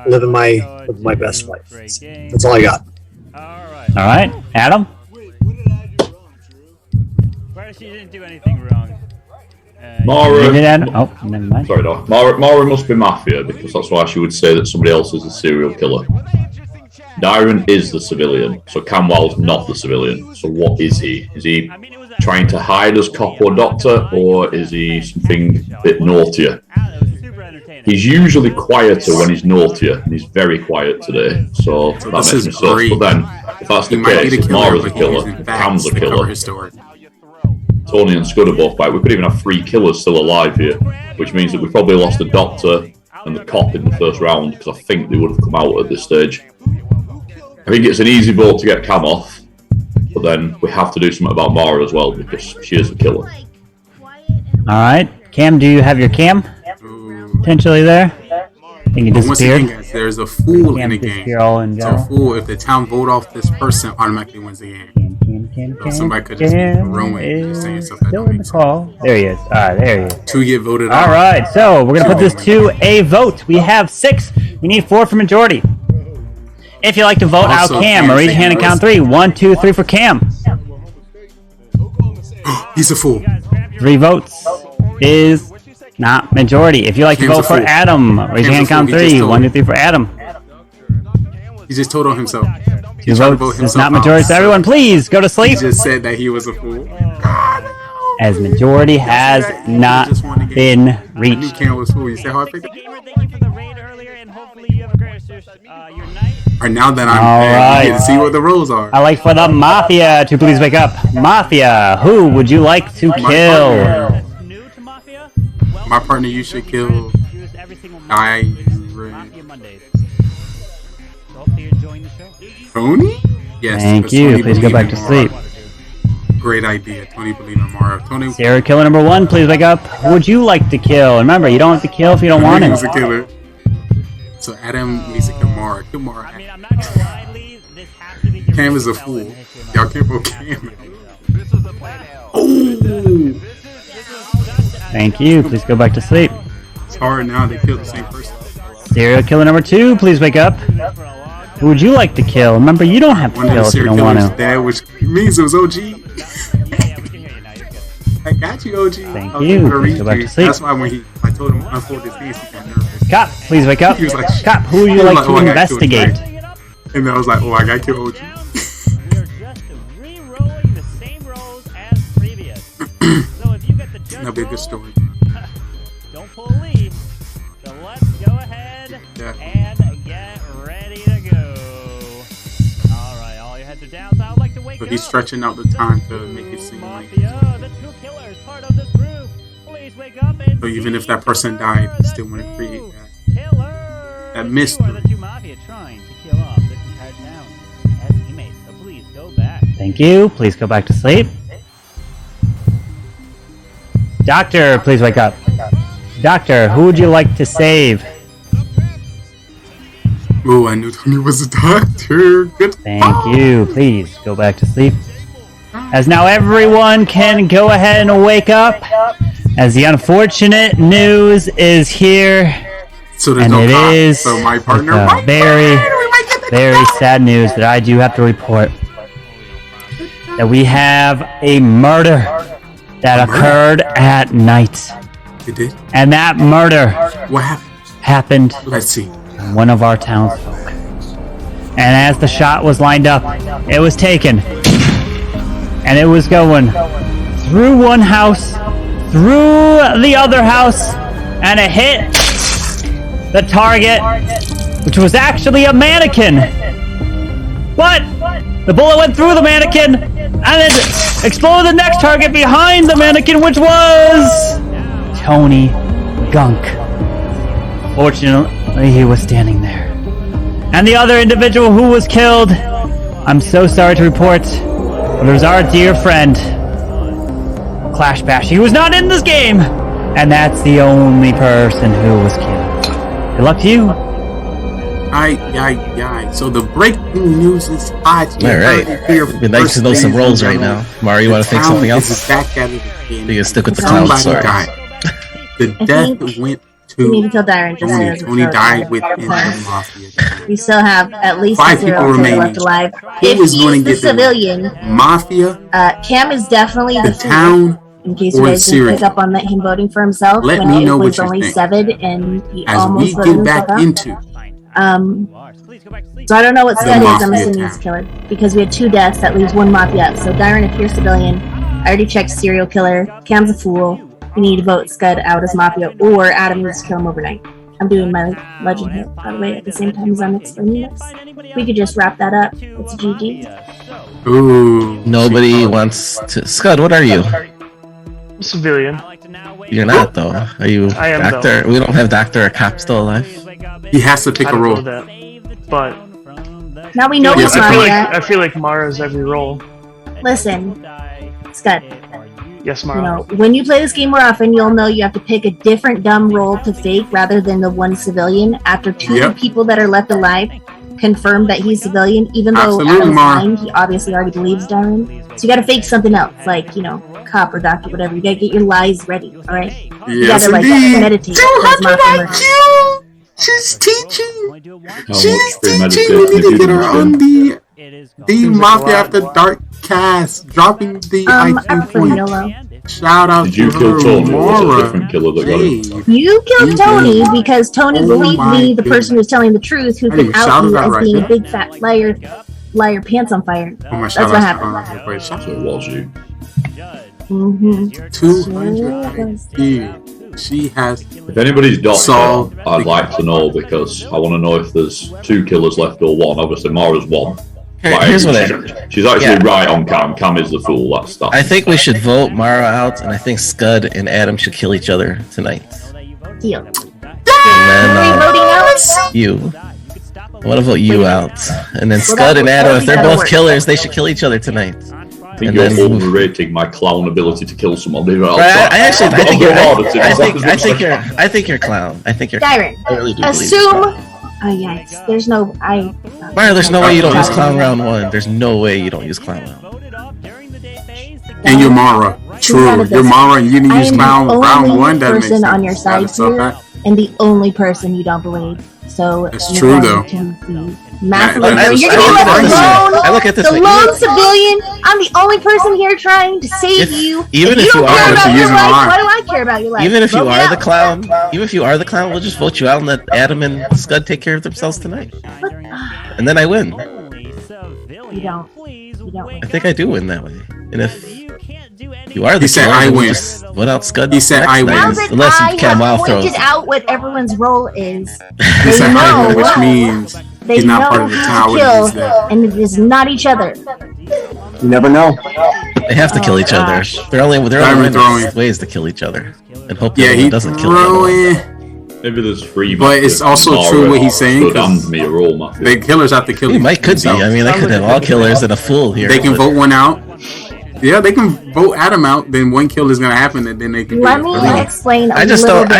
living my best life. That's all I got. All right, Adam. She didn't do anything wrong. Mara. Oh, never mind. Sorry, no. Mara must be Mafia because that's why she would say that somebody else is a serial killer. Dyron is the civilian, so Camwell's not the civilian. So what is he? Is he trying to hide as cop or doctor, or is he something a bit naughtier? He's usually quieter when he's naughtier, and he's very quiet today, so that This makes is me sus. great. But then, if that's the He might be case, the if killer, Mara's a but he's killer, using if facts Cam's a to cover killer, his story. Tony and Scud are both back. We could even have 3 killers still alive here, which means that we probably lost the doctor and the cop in the first round, because I think they would have come out at this stage. I think it's an easy vote to get Cam off, but then we have to do something about Mara as well, because she is a killer. All right, Cam. Do you have your Cam potentially there? I think he But once again, disappeared. guys, there's a fool in the Cam game. disappear all in So a general. fool, if the town vote off this person, automatically wins the game. So somebody could just be throwing, just saying stuff that don't make sense. There he is. All right, there he is. 2 get voted All off. right, so we're gonna put this to a vote. We have 6. We need 4 for majority. If you like to vote Also, out Cam, raise your hand and count 3. 1, 2, 3 for Cam. He's a fool. 3 votes is Not majority. If you like to Cam's vote a for fool. Adam, raise your hand. Count Cam's a fool. He just 3. told 1, me. 2, 3 for Adam. He just told on himself. 2 He's trying to votes. vote It's himself not majority. out. So everyone, please go to He sleep. just said that he was a fool. As majority has not been I knew reached. Cam was a fool. You see how I picked it? Or now that I'm All there, you get right. to see what the roles are. I like for the Mafia to please wake up. Mafia, who would you like to kill? My partner, you should kill. Tony? Yes. Thank because you. Tony Please go believed back in to Mara. sleep. Great idea. Tony believed in Mara. Tony. Serial killer number 1, please wake up. Who would you like to kill? Remember, you don't have to kill if you don't want He to. was a killer. So Adam needs to kill Mara. Kill Mara. Cam is a fool. Y'all can't vote Cam. Oh! Thank you. Please go back to sleep. It's hard now. They kill the same person. Serial killer number 2, please wake up. Who would you like to kill? Remember, you don't have to One of kill the if you serial don't want killer's to. dad, which means it was OG. I got you, OG. Thank I was you. able to Please reach go back you. to sleep. That's why when I told him to unfold his hands, he got nervous. Cop, please wake up. He was like, Cop, who would he you was like to "Oh, I got killed, investigate? right?" And then I was like, oh, I got killed OG. That'll be a good story. Don't pull a lead. So let's go ahead and get ready to go. All right, all your heads are down. So I would like to wake But up. he's stretching out the time to make it seem like. Mafia, the 2 killers, part of this group. Please wake up and So even if that person died, he still want to create that mystery. the 2 Mafia trying to kill off this entire town as teammates. So please go back. Thank you. Please go back to sleep. Doctor, please wake up. Doctor, who would you like to save? Oh, I knew Tony was a doctor. Good. Thank you. Please go back to sleep. As now everyone can go ahead and wake up, as the unfortunate news is here, So there's and no it cop. is So my partner, with, very sad news that I do have to report that we have a murder that occurred at night. It did? And that murder What happened? Let's see. in one of our townsfolk. And as the shot was lined up, it was taken. And it was going through one house, through the other house, and it hit the target, which was actually a mannequin. But the bullet went through the mannequin, and it exploded the next target behind the mannequin, which was Tony Gunk. Fortunately, he was standing there. And the other individual who was killed, I'm so sorry to report, but it was our dear friend, Clash Bash. He was not in this game, and that's the only person who was killed. Good luck to you. So the breaking news is hot. All right. It'd be nice to know some roles right now. Mario, you want to think something else? Back at it again. You can stick with the clown Somebody story. died. The death went You need to to kill Darren just Tony. as a Tony killer. died within the Mafia. We still have at least 5 0 people killer remaining. left alive. Who If is he's going to the get the civilian, Mafia, Cam is definitely the the fool. town, In case you or guys didn't Syria? pick up on that, him voting for himself Let when me it know was what you only think. 7 and he As almost we voted get back himself out. into So I don't know what The Scud is. I'm Mafia assuming town. he's killer because we had 2 deaths. That leaves 1 Mafia up. So Darren appears civilian. I already checked serial killer. Cam's a fool. We need to vote Scud out as Mafia, or Adam needs to kill him overnight. I'm doing my legend here, by the way, at the same time as I'm explaining this. We could just wrap that up. It's GG. Ooh. Nobody wants to. Scud, what are you? Civilian. You're not, though. Are you I am, doctor? though. We don't have doctor or cop still alive. He has to pick I a don't role. know that, but Now we know it's I feel Mafia. like Mara's every role. Listen, Scud. Yes, You Mara. know, when you play this game more often, you'll know you have to pick a different dumb role to fake rather than the one civilian. After 2 Yep. people that are left alive confirm that he's civilian, even though Absolutely, Adam's Mara. lying, he obviously already believes Darren. So you gotta fake something else, like, you know, cop or doctor, whatever. You gotta get your lies ready, alright? You Yes, gotta, like, indeed. meditate. 200 That's Mafia IQ! She's teaching! How She's much teaching! premeditated We need to did get her you on spend? the Mafia After Dark Cass dropping the I IQ prefer YOLO. point. Shout out Did you to kill her, Tony, or was it a Mara. different killer that got it? You killed Tony because Tony Oh believed my me, the goodness. person who's telling the truth, who I didn't could even out shout you it out as right being a there. big fat liar, pants on fire. Oh my That's shout what out to happened. her. So it was you. Mm-hmm. 200 IQ. She has. If anybody's So- doctor, I'd like to know because I want to know if there's 2 killers left or 1. Obviously, Mara's 1. Here's what She's actually right on Cam. Cam is the fool. That's that. I think we should vote Mara out, and I think Scud and Adam should kill each other tonight. Deal. And then Are we voting out? you. I want to vote you out, and then Scud and Adam, if they're both killers, they should kill each other tonight. I think you're overrating my clown ability to kill someone. I think you're clown. I think you're. Siren, I really do believe assume. Oh yes, there's no. Mara, there's no way you don't use clown round 1. There's no way you don't use clown round. And you're Mara. True. You're Mara and you didn't use clown round 1. That makes Person sense. on your side here, and the only person you don't believe. So it's you're true, going though. to be I look at this. the lone civilian. I'm the only person here trying to save you. Even if you you don't care are, about your life, why do I care about your life? even if you Vote me are the out. clown, we'll just vote you out and let Adam and Scud take care of themselves tonight. And then I win. You don't. You don't. I think I do win that way. And if you are the He said killer, I then we'll win. just vote out Scud. He said next I night. win. Now that Unless I Cam Wow have throws. pointed out what everyone's role is, He they said I know. win, which means They he's not know part of the who tower. to kill, He's that. and it is not each other. You never know. They have to kill each other. There are only throwing. ways to kill each other, and hope Yeah, everyone he doesn't kill each other. throwing. Maybe there's 3. But it's also true what he's saying. Scud and me are all Mafia. The killers have to kill. He might could be. I mean, they could have all killers and a fool here. They can but- vote one out. Yeah, they can vote Adam out. Then one kill is gonna happen, and then they can. Let do me it. explain. I just don't know.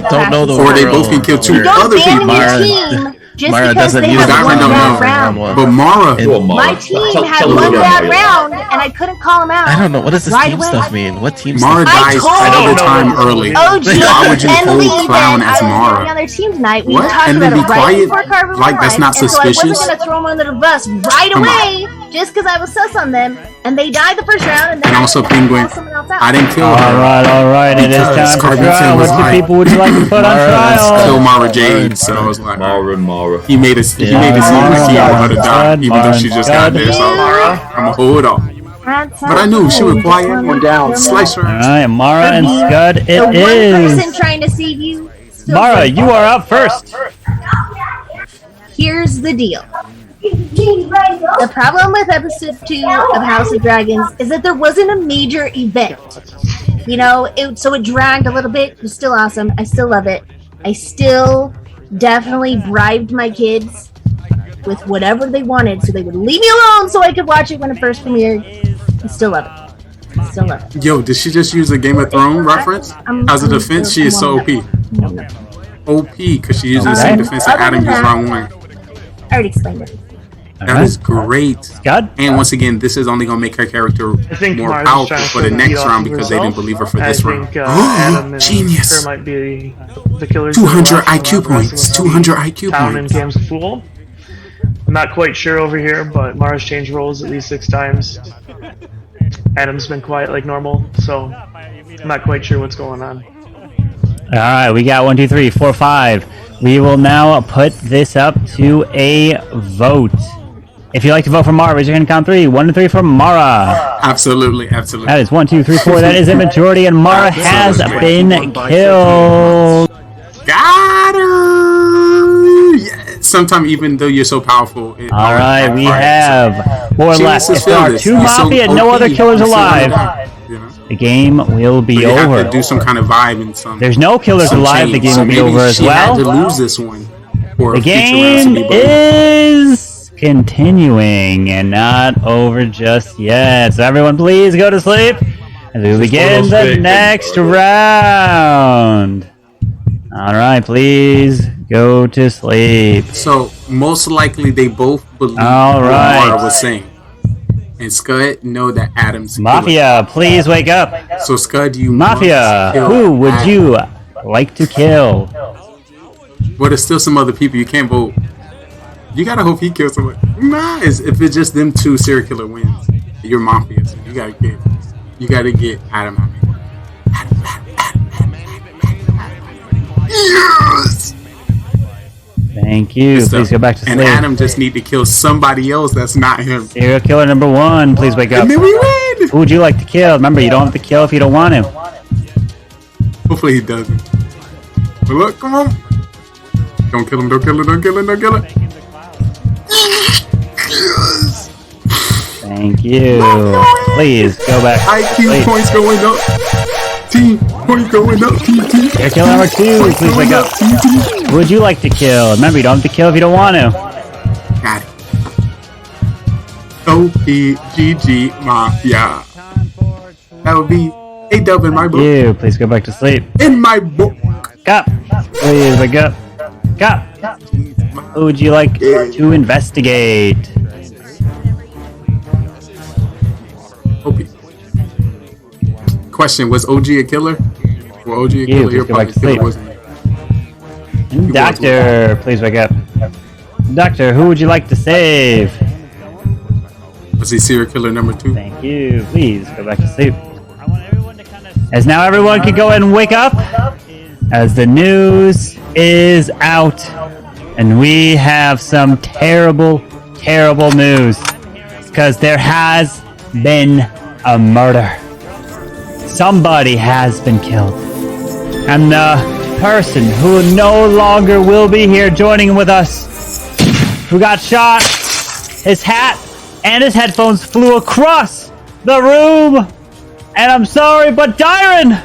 Don't know the. Or they role. both can kill 2 You don't other abandon people. your team just Mara because doesn't they use have that one Diamond bad don't round. know. But Mara, My team had tell one them bad about it. round, and I couldn't call him out. I don't know. What does this Right team away. stuff mean? What team Mara stuff? dies told all you. the time early. OG Why would you and hold Lee clown that as I was Mara? on the other team tonight. We What? talked And then about be it right quiet? before Carver Like, that's Live, not and suspicious? So I wasn't gonna throw them under the bus right Come on. away just because I was sus on them, and they died the first round, and then And I also, had to call Penguin, someone else out. I didn't kill All her. right. It is Because time for Carbington trial. was What like, people would you like to put on Kill trial? Mara Jade. So I was like, Mara and Mara. he made it seem like he was about to die, even though she just got there. So I'm gonna hold off. But I knew she was quiet. One down. Slice her. All right, Mara and Scud. The It one person is. trying to save you. still Mara, saves you are up first. Here's the deal. The problem with episode 2 of House of Dragons is that there wasn't a major event. You know, so it dragged a little bit. It was still awesome. I still love it. I still definitely bribed my kids with whatever they wanted so they would leave me alone so I could watch it when it first premiered. I still love it. I still love it. Yo, did she just use a Game of Thrones reference? As a defense, she is so OP. OP, because she uses the same defense that Adam used round 1. I already explained it. That is great. Scud? And once again, this is only going to make her character I think more Mara's powerful trying for to the feed next off round of because they herself. didn't believe her for I this think, round. Adam and Genius. her might be the killers. 200 IQ points. 200 IQ Town and points. Cam's a fool. I'm not quite sure over here, but Mara's changed roles at least 6 times. Adam's been quiet like normal, so I'm not quite sure what's going on. All right, we got 1, 2, 3, 4, 5. We will now put this up to a vote. If you'd like to vote for Mara, raise your hand. Count 3. 1 to 3 for Mara. Absolutely, absolutely. That is 1, 2, 3, 4. That is a majority, and Mara has been killed. Got her! Yeah, sometimes even though you're so powerful. All right, we have 4 left. If there are 2 Mafia and no other killers alive, the game will be You over. have to do some kind of vibe and some. There's no killers some alive. The change. game So will be maybe over as she had to well. lose this one. For The future rounds to game be voted. is continuing and not over just yet. So everyone, please go to sleep as we begin the next round. All right, please go to sleep. So most likely they both believe All what right. Mara was saying. And Scud know that Adam's Mafia, please wake up. So Scud, you Mafia, must kill who would Adam. you like to kill? But there's still some other people you can't vote. You gotta hope he kills someone. Nah, if it's just them two serial killer wins, you're Mafia. So you gotta get Adam out of here. Yes! Thank you. Please go back to sleep. And Adam just need to kill somebody else that's not him. Serial killer number 1, please wake up. And then we win! Who would you like to kill? Remember, you don't have to kill if you don't want to. Hopefully he doesn't. But look, come on. Don't kill him, don't kill him, don't kill him, don't kill him. Yes! Thank you. Please go back. IQ points going up. Team point going up. Team. Serial killer number 2, please wake up. Who would you like to kill? Remember, you don't have to kill if you don't want to. Got it. OPGG Mafia. That would be a dub in my book. You, please go back to sleep. In my book. Up. Please wake up. Up. Who would you like to investigate? Question: was OG a killer? Well, OG a killer. You're probably killer, wasn't he? Doctor, please wake up. Doctor, who would you like to save? Was he serial killer number 2? Thank you. Please go back to sleep. As now everyone can go ahead and wake up, as the news is out, and we have some terrible, terrible news, because there has been a murder. Somebody has been killed, and the person who no longer will be here joining with us, who got shot, his hat and his headphones flew across the room. And I'm sorry, but Dyron,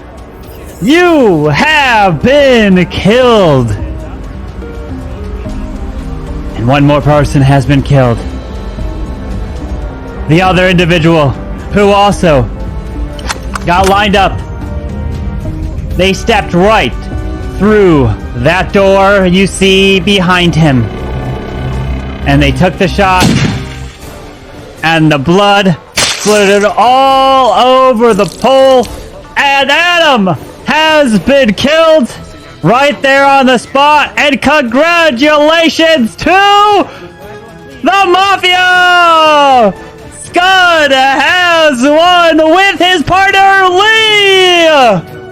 you have been killed. And one more person has been killed. The other individual who also got lined up. They stepped right through that door you see behind him. And they took the shot. And the blood spluttered all over the pole, and Adam has been killed right there on the spot. And congratulations to the Mafia! Scud has won with his partner Lee!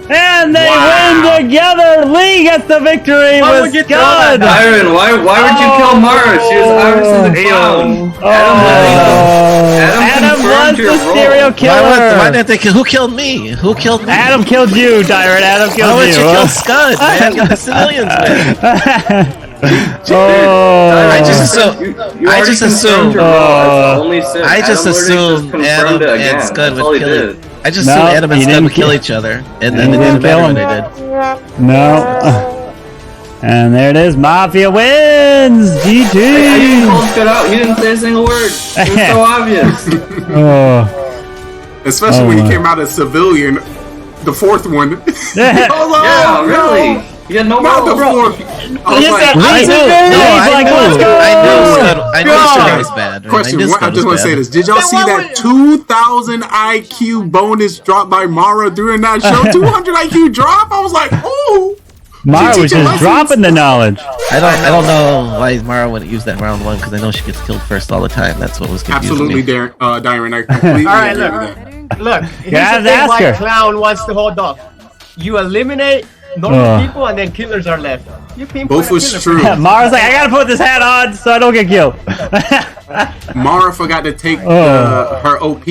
And they win together. Lee gets the victory with Scud. Byron, why would you kill Mara? She was obviously the clown. Adam was the serial killer. Why did they kill? Who killed me? Who killed me? Adam killed you, Dyron. Adam killed you. Why would you kill Scud? Man, civilians win. I just assumed Adam and Scud would kill it. I just assumed Adam and Scud would kill each other, and then it didn't matter when they did. No. And there it is. Mafia wins. GG. He called Scud out. He didn't say a single word. It was so obvious. Especially when he came out as civilian, the 4th one. Yeah, really. He had no Not the problem. 4th. I knew Scud was bad. Question, I just want to say this. Did y'all see that 2,000 IQ bonus drop by Mara during that show? 200 IQ drop? I was like, ooh. Mara was just dropping the knowledge. I don't know why Mara wouldn't use that round 1, because I know she gets killed first all the time. That's what was confusing me. Dyron, I completely Alright, agree with that. look. Here's the thing why Clown wants to hold off. You eliminate normal people and then killers are left. Both was true. Mara's like, I gotta put this hat on so I don't get killed. Mara forgot to take her OP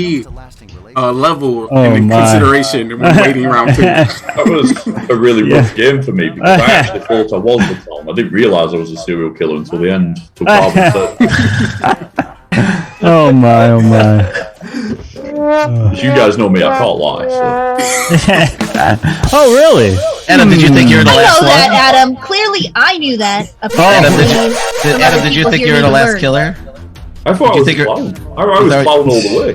level into consideration when waiting round 2. That was a really rough game for me because I actually thought I was the clown. I didn't realise I was a serial killer until the end. Oh my. You guys know me, I can't lie. So. Oh really? Adam, did you think you were the last one? I know that, Adam. Clearly, I knew that. Adam, did you think you were the last killer? I thought I was clown. I was clown all the way.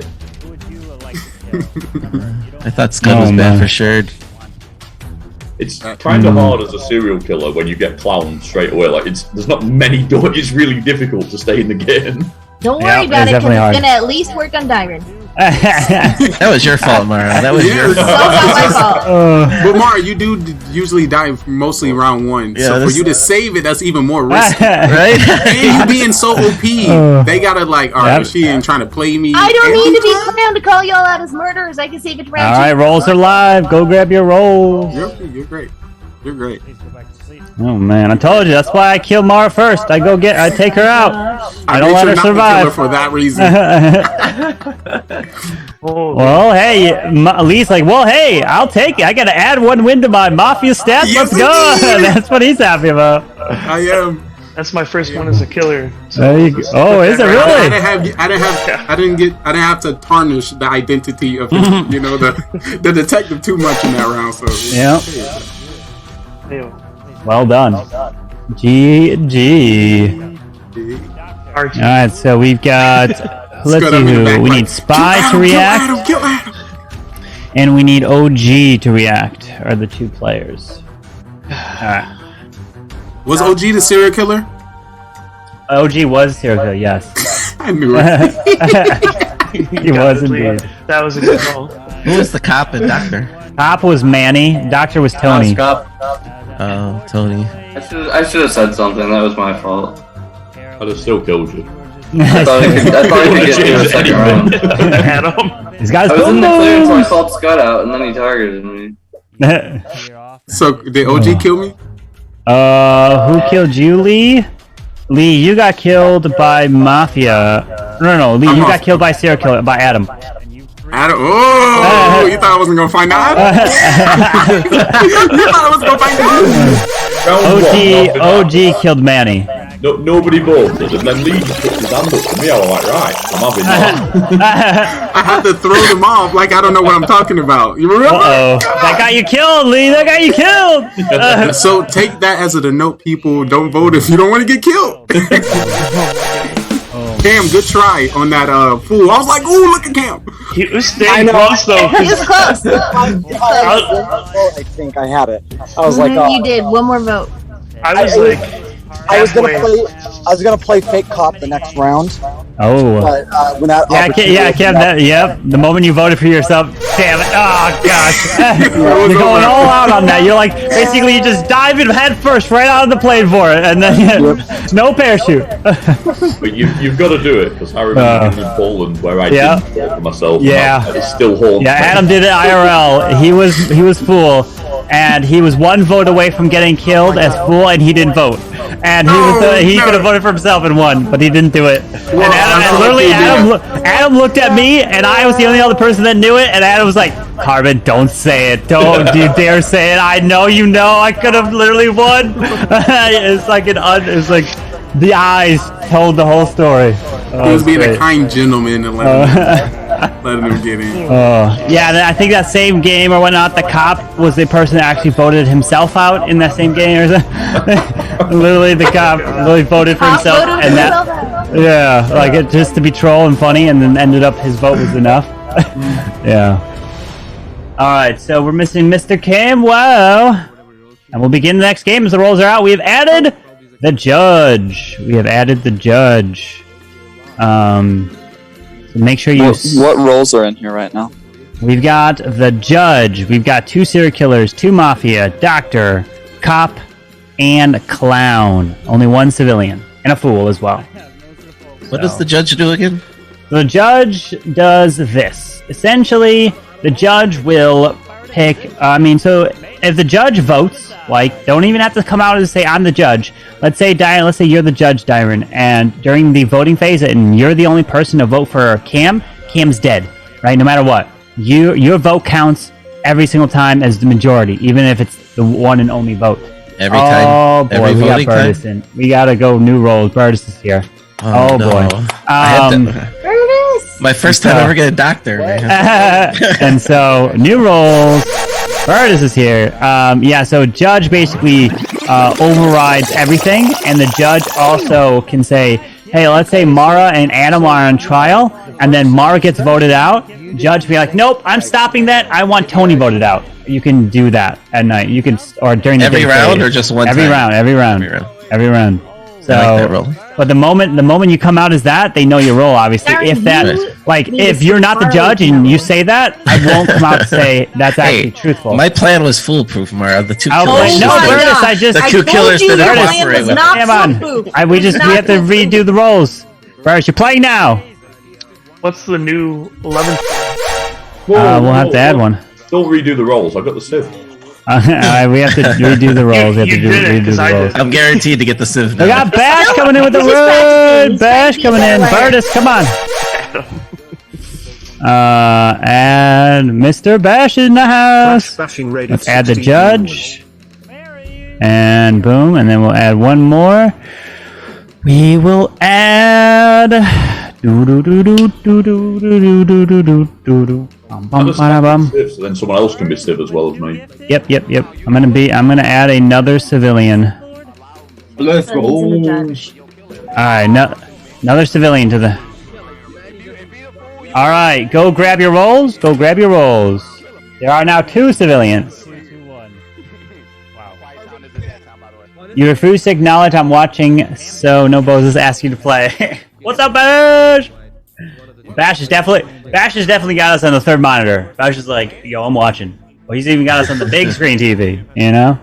I thought Scud was bad for sure. It's kind of hard as a serial killer when you get clowned straight away. Like there's not many doors. It's really difficult to stay in the game. Don't worry about it, because it's gonna at least work on Dyron. That was your fault, Mara. That was your fault. But Mara, you do usually die mostly round 1. Yeah, so for you to save it, that's even more risky. Right? And you being so OP, they gotta like, all right, she ain't trying to play me. I don't need to be clown to call y'all out as murderers. I can save it to round All right, rolls are live. Go grab your rolls. You're great. You're great. Oh man, I told you. That's why I kill Mara first. I take her out. I don't let her survive. For that reason. Well, hey, at least like, well, hey, I'll take it. I gotta add 1 win to my Mafia stats. Let's go. That's what he's happy about. I am. That's my first one as a killer. So there you go. Oh, is it really? I didn't have to tarnish the identity of the detective too much in that round. So yeah. Well done. GG. Alright, so we've got, let's see who. We need Spy to react. Kill Adam. And we need OG to react, are the 2 players. Alright. Was OG the serial killer? OG was serial killer, yes. I knew it. He was indeed. That was a good call. Who was the cop and doctor? Cop was Manny, doctor was Tony. Oh, Tony. I should have said something. That was my fault. I'd have still killed you. I thought I could get to a second round. Adam. He's got his I was in the boom clear until I boom. saw Scott out, and then he targeted me. So did OG kill me? Who killed you, Lee? Lee, you got killed by Mafia. No, Lee, you got killed by serial killer, by Adam. Adam, oh, you thought I wasn't gonna find out? You thought I wasn't gonna find out? OG killed Manny. No, nobody voted, and then Lee just put his hand up to me. I was like, right, I'm having that. I had to throw them off like I don't know what I'm talking about. You remember? That got you killed, Lee. That got you killed. So take that as a note, people. Don't vote if you don't want to get killed. Cam, good try on that fool. I was like, ooh, look at Cam. He was staying close though. He was close. I think I had it. I was like, you did. One more vote. I was gonna play fake cop the next round. Oh. But when that Cam. Yep. The moment you voted for yourself, damn it! Oh gosh, you're going all out on that. You're like basically you just dive in head first right out of the plane for it, and then no parachute. But you've got to do it because I remember in Poland where I didn't vote for myself. Yeah. And it's still haunting. Yeah, Adam did it IRL. He was fool, and he was 1 vote away from getting killed as fool, and he didn't vote. And he could have voted for himself and won, but he didn't do it. And Adam looked at me, and I was the only other person that knew it. And Adam was like, "Carbon, don't say it. Don't you dare say it. I know you know. I could have literally won." It's like the eyes told the whole story. He was being a kind gentleman and letting him get in. Yeah, I think that same game or whatnot, the cop was the person that actually voted himself out in that same game or something. Literally, the cop really voted for himself, and like it just to be troll and funny, and then ended up his vote was enough. Yeah. All right, so we're missing Mr. Cam. Wow. And we'll begin the next game as the rolls are out. We have added the judge. So make sure you. What roles are in here right now? We've got the judge. We've got 2 serial killers, 2 mafia, doctor, cop, and clown. Only 1 civilian and a fool as well. What does the judge do again? The judge does this. Essentially, the judge will pick. So if the judge votes, like, don't even have to come out and say I'm the judge. Let's say you're the judge, Dyron, and during the voting phase, and you're the only person to vote for Cam. Cam's dead, right? No matter what, your vote counts every single time as the majority, even if it's the one and only vote. Every time. Oh boy, we got Burtis in. We gotta go new roles. Burtis is here. Oh no. Boy. My first time ever get a doctor. And so new roles. Burtis is here. So judge basically overrides everything, and the judge also can say, hey, let's say Mara and Adam are on trial, and then Mara gets voted out. Judge be like, nope, I'm stopping that. I want Tony voted out. You can do that at night. You can, or during the every round, or just one every time? round. Every round. I like that role. But the moment you come out as that, they know your role. Obviously, Sorry, if that, you like, need if to you're not the separate judge and them. you say that, I won't come out and say that's actually truthful. My plan was foolproof, Mara. The two I'll killers. play- no, Burtis, the two killers didn't cooperate with. Come on, we have to redo the roles. Burtis, you're playing now. What's the new 11th? We'll have to add one. Don't redo the roles. I've got the Civ. We have to redo the roles. We have to redo the roles. I'm guaranteed to get the Civ. We got Bash coming in with the road. Bash coming in. Burtis, come on. And Mr. Bash is in the house. Let's add the judge. And boom, and then we'll add one more. We will add. Civ, so then someone else can be Civ as well as me. Yep. I'm gonna add another civilian. Let's go. Alright, another civilian to the. Alright, go grab your rolls. There are now 2 civilians. You refuse to acknowledge I'm watching, so no Bose is asking you to play. What's up, Bash? Bash has definitely got us on the 3rd monitor. Bash is like, yo, I'm watching. Well, he's even got us on the big screen TV, you know?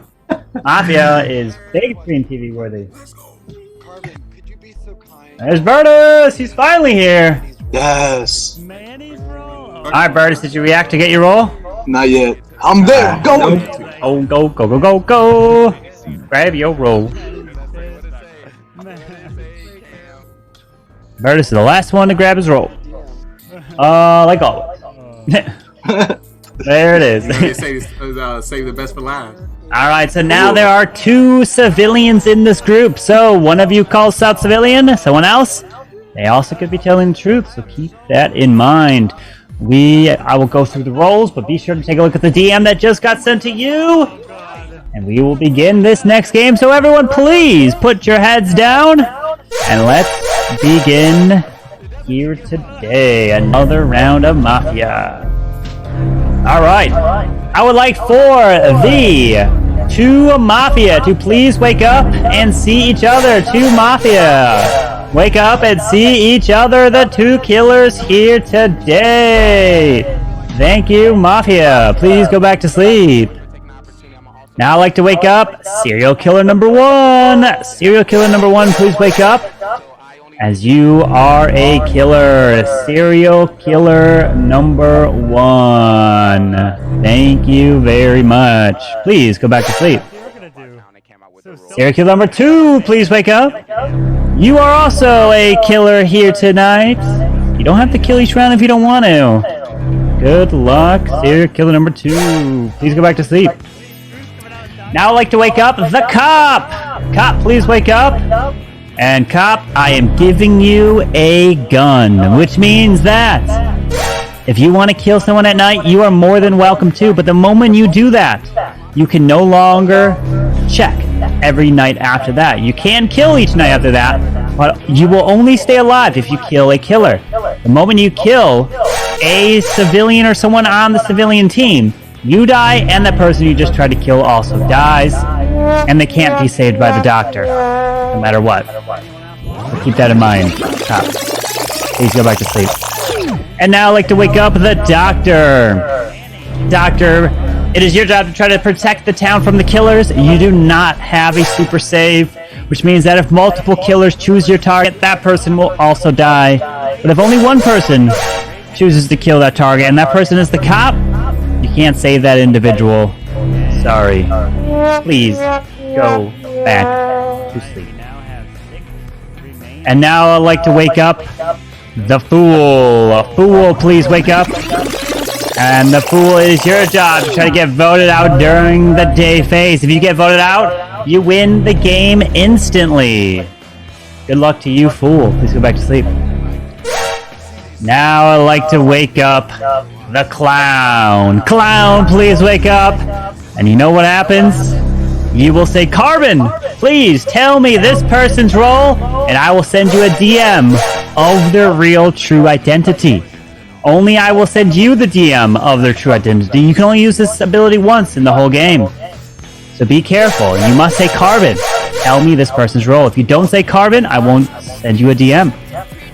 Mafia is big screen TV worthy. There's Burtis! He's finally here! Yes. Alright, Burtis, did you react to get your roll? Not yet. I'm there. Go. Oh, go. Grab your roll. Burtis is the last one to grab his roll. Like always. There it is. Save the best for last. Alright, so now there are 2 civilians in this group. So one of you calls out civilian, someone else. They also could be telling the truth, so keep that in mind. I will go through the roles, but be sure to take a look at the DM that just got sent to you. And we will begin this next game. So everyone, please put your heads down and let's begin here today. Another round of Mafia. Alright. I would like for the 2 Mafia to please wake up and see each other. 2 Mafia. Wake up and see each other, the 2 killers here today. Thank you, Mafia. Please go back to sleep. Now I'd like to wake up serial killer number 1. Serial killer number 1, please wake up. As you are a killer. Serial killer number 1. Thank you very much. Please go back to sleep. Serial killer number 2, please wake up. You are also a killer here tonight. You don't have to kill each round if you don't want to. Good luck, serial killer number 2. Please go back to sleep. Now I'd like to wake up the cop. Cop, please wake up. And cop, I am giving you a gun, which means that if you want to kill someone at night, you are more than welcome to. But the moment you do that, you can no longer check every night after that. You can kill each night after that, but you will only stay alive if you kill a killer. The moment you kill a civilian or someone on the civilian team, you die, and the person you just tried to kill also dies, and they can't be saved by the doctor, no matter what. So keep that in mind, cops. Please go back to sleep. And now I'd like to wake up the doctor. Doctor, it is your job to try to protect the town from the killers. You do not have a super save, which means that if multiple killers choose your target, that person will also die. But if only one person chooses to kill that target, and that person is the cop, you can't save that individual. Sorry. Please go back to sleep. And now I'd like to wake up the fool. Fool, please wake up. And the fool, it is your job to try to get voted out during the day phase. If you get voted out, you win the game instantly. Good luck to you, fool. Please go back to sleep. Now I'd like to wake up the clown. Clown, please wake up. And you know what happens? You will say, Carbon, please tell me this person's role, and I will send you a DM of their real true identity. Only I will send you the DM of their true identity. You can only use this ability once in the whole game. So be careful. You must say Carbon. tell me this person's role. If you don't say Carbon, I won't send you a DM.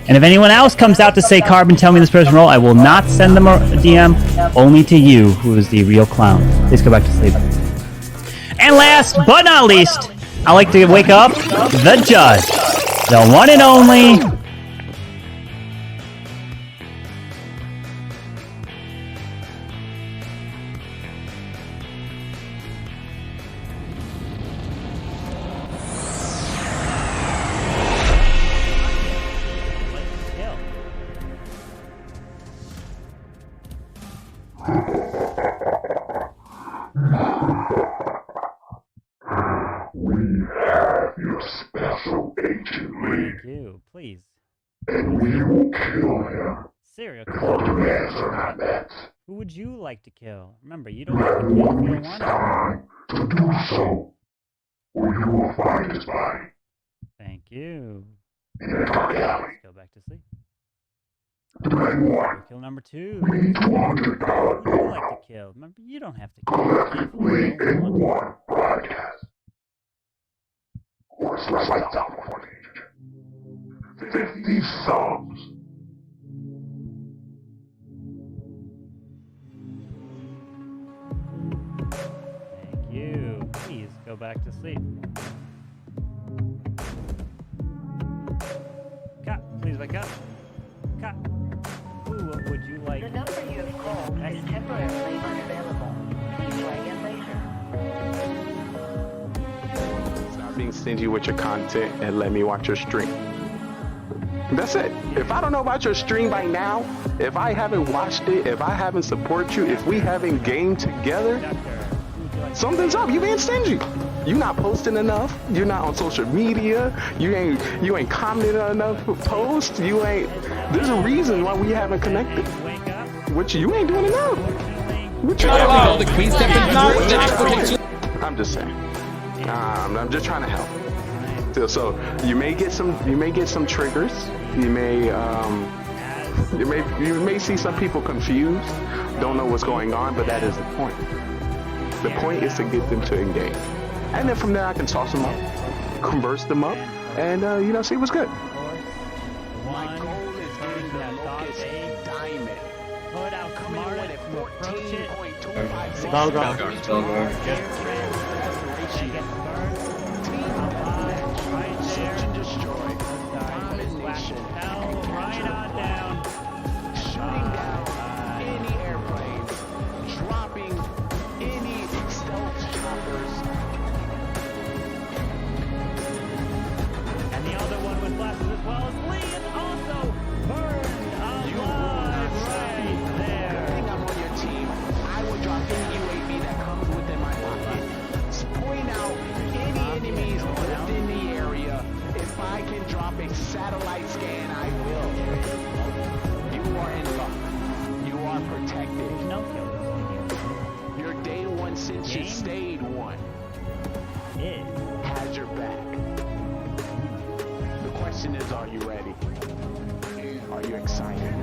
And if anyone else comes out to say Carbon, tell me this person's role, I will not send them a DM, only to you, who is the real clown. Please go back to sleep. And last but not least, I like to wake up the judge, the one and only. Thank you, please. And we will kill him. Serial Because killer. demands are not met. Who would you like to kill? Remember, you don't have to kill if you don't want to. Time to do so, or you will find his body Thank you. in a dark alley. Go back to sleep. Thread 1. Kill number 2. We need $200 Who would you like to kill? Remember, you don't have to kill. Collective Link and 1 broadcast. Horse lights out footage. 50 subs. Thank you. Please go back to sleep. Cut. Please wake up. Cut. Who would you like? The number you have called is temporarily unavailable. Please try again later. Stop being stingy with your content and let me watch your stream. That's it. If I don't know about your stream by now, if I haven't watched it, if I haven't supported you, if we haven't gamed together, something's up. You being stingy. You not posting enough. You're not on social media. You ain't commenting on enough posts. You ain't. There's a reason why we haven't connected. Which you ain't doing enough. What you doing? I'm just saying. I'm just trying to help. So you may get some triggers. You may see some people confused, don't know what's going on, but that is the point. The point is to get them to engage, and then from there I can toss them up, converse them up, and see what's good. My goal is getting the Locust Diamond. Put out smart at 14.25. Search and destroy. Domination. Right on down. Shooting down any airplanes. Dropping any stealth choppers. And the other one with glasses as well as Lee is also burned alive right there. Good thing I'm on your team. I would drop any UAV that comes within my pocket. Point out any enemies within the area. If I can drop a satellite scan, I will. You are in luck. You are protected. Your day one since you stayed one has your back. The question is, are you ready? Are you excited?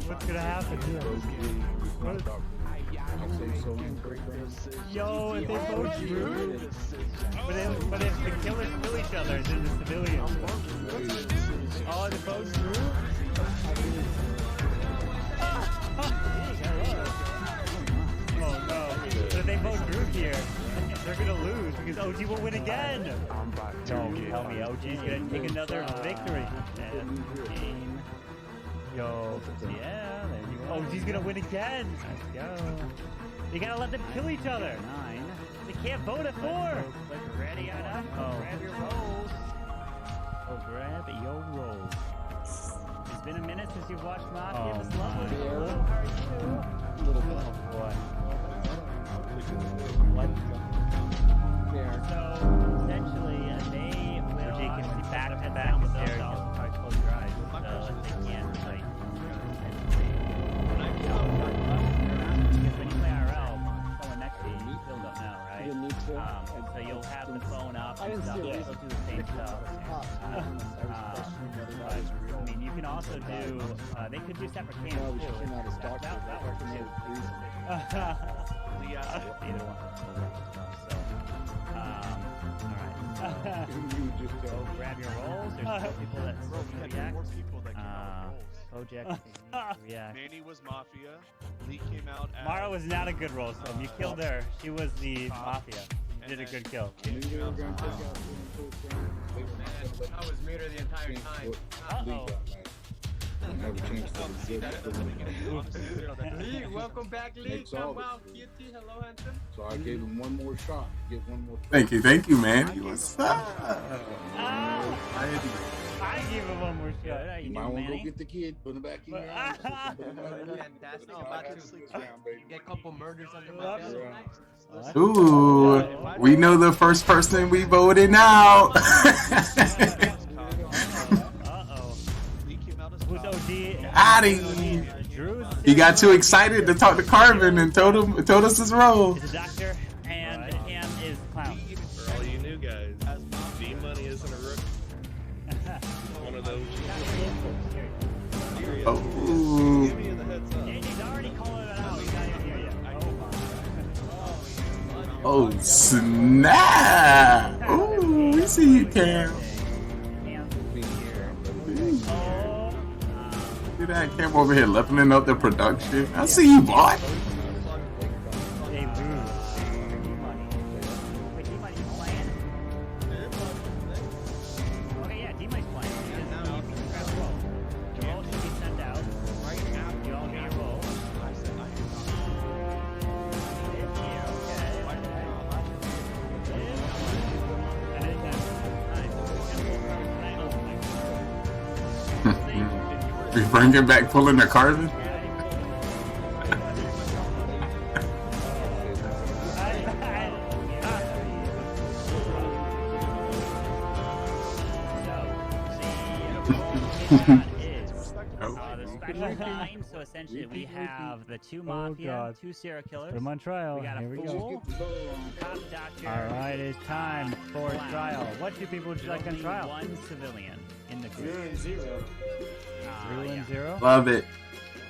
What's gonna happen here? Yo, if they both screwed? But if the killers kill each other, then the civilians. Oh, they both screwed? Oh no. But if they both group here, they're gonna lose because OG will win again. Don't tell me OG's gonna take another victory. Yo, yeah, there you go. OG's gonna win again. Let's go. You gotta let them kill each other. 9. They can't vote at 4. Ready on up. Oh. Grab your rolls. Oh, grab your rolls. It's been a minute since you've watched Mafia. This lovely. Hello, how are you? Little bit. Oh boy. What? So essentially, they will be back to back with those. Probably close your eyes. They can't fight. So you'll have the phone up and stuff. You'll do the same stuff. I mean, you can also do. They could do separate cams too. That works too. Either one. So, all right. Go grab your rolls. There's more people that react. Project react. Manny was Mafia. Lee came out as... Mara was not a good roll, so you killed her. She was the Mafia. You did a good kill. I was muted the entire time. Lee, welcome back, Lee. Wow, Kitty. Hello, handsome. So I gave him one more shot. Get one more. Thank you, man. He was. I gave him one more shot. You might want to go get the kid. Put him back in your house. Fantastic. About to get a couple murders under my belt. Ooh, we know the first person we voted out. Who's OG? Addy. He got too excited to talk to Carvin and told us his role. He's a doctor, and Cam is clown. For all you new guys, D-Money isn't a rookie. One of those. Oh. Give me the heads up. He's already calling it out. He's not even here yet. Oh snap! Ooh, we see you, Cam. Look at that Cam over here leveling up the production. I see you, boy. Okay, yeah, D-Mike's playing. Your roll should be sent out. You all get your roll. We bringing back pulling the Carvin. So essentially, we have the two Mafia, two serial killers. Put 'em on trial. We got Here a we fool, go. cop doctor. All right, it's time for trial. What two people would you like on Only trial? one civilian in the group. Ruin 0. Drew and Zero. Love it.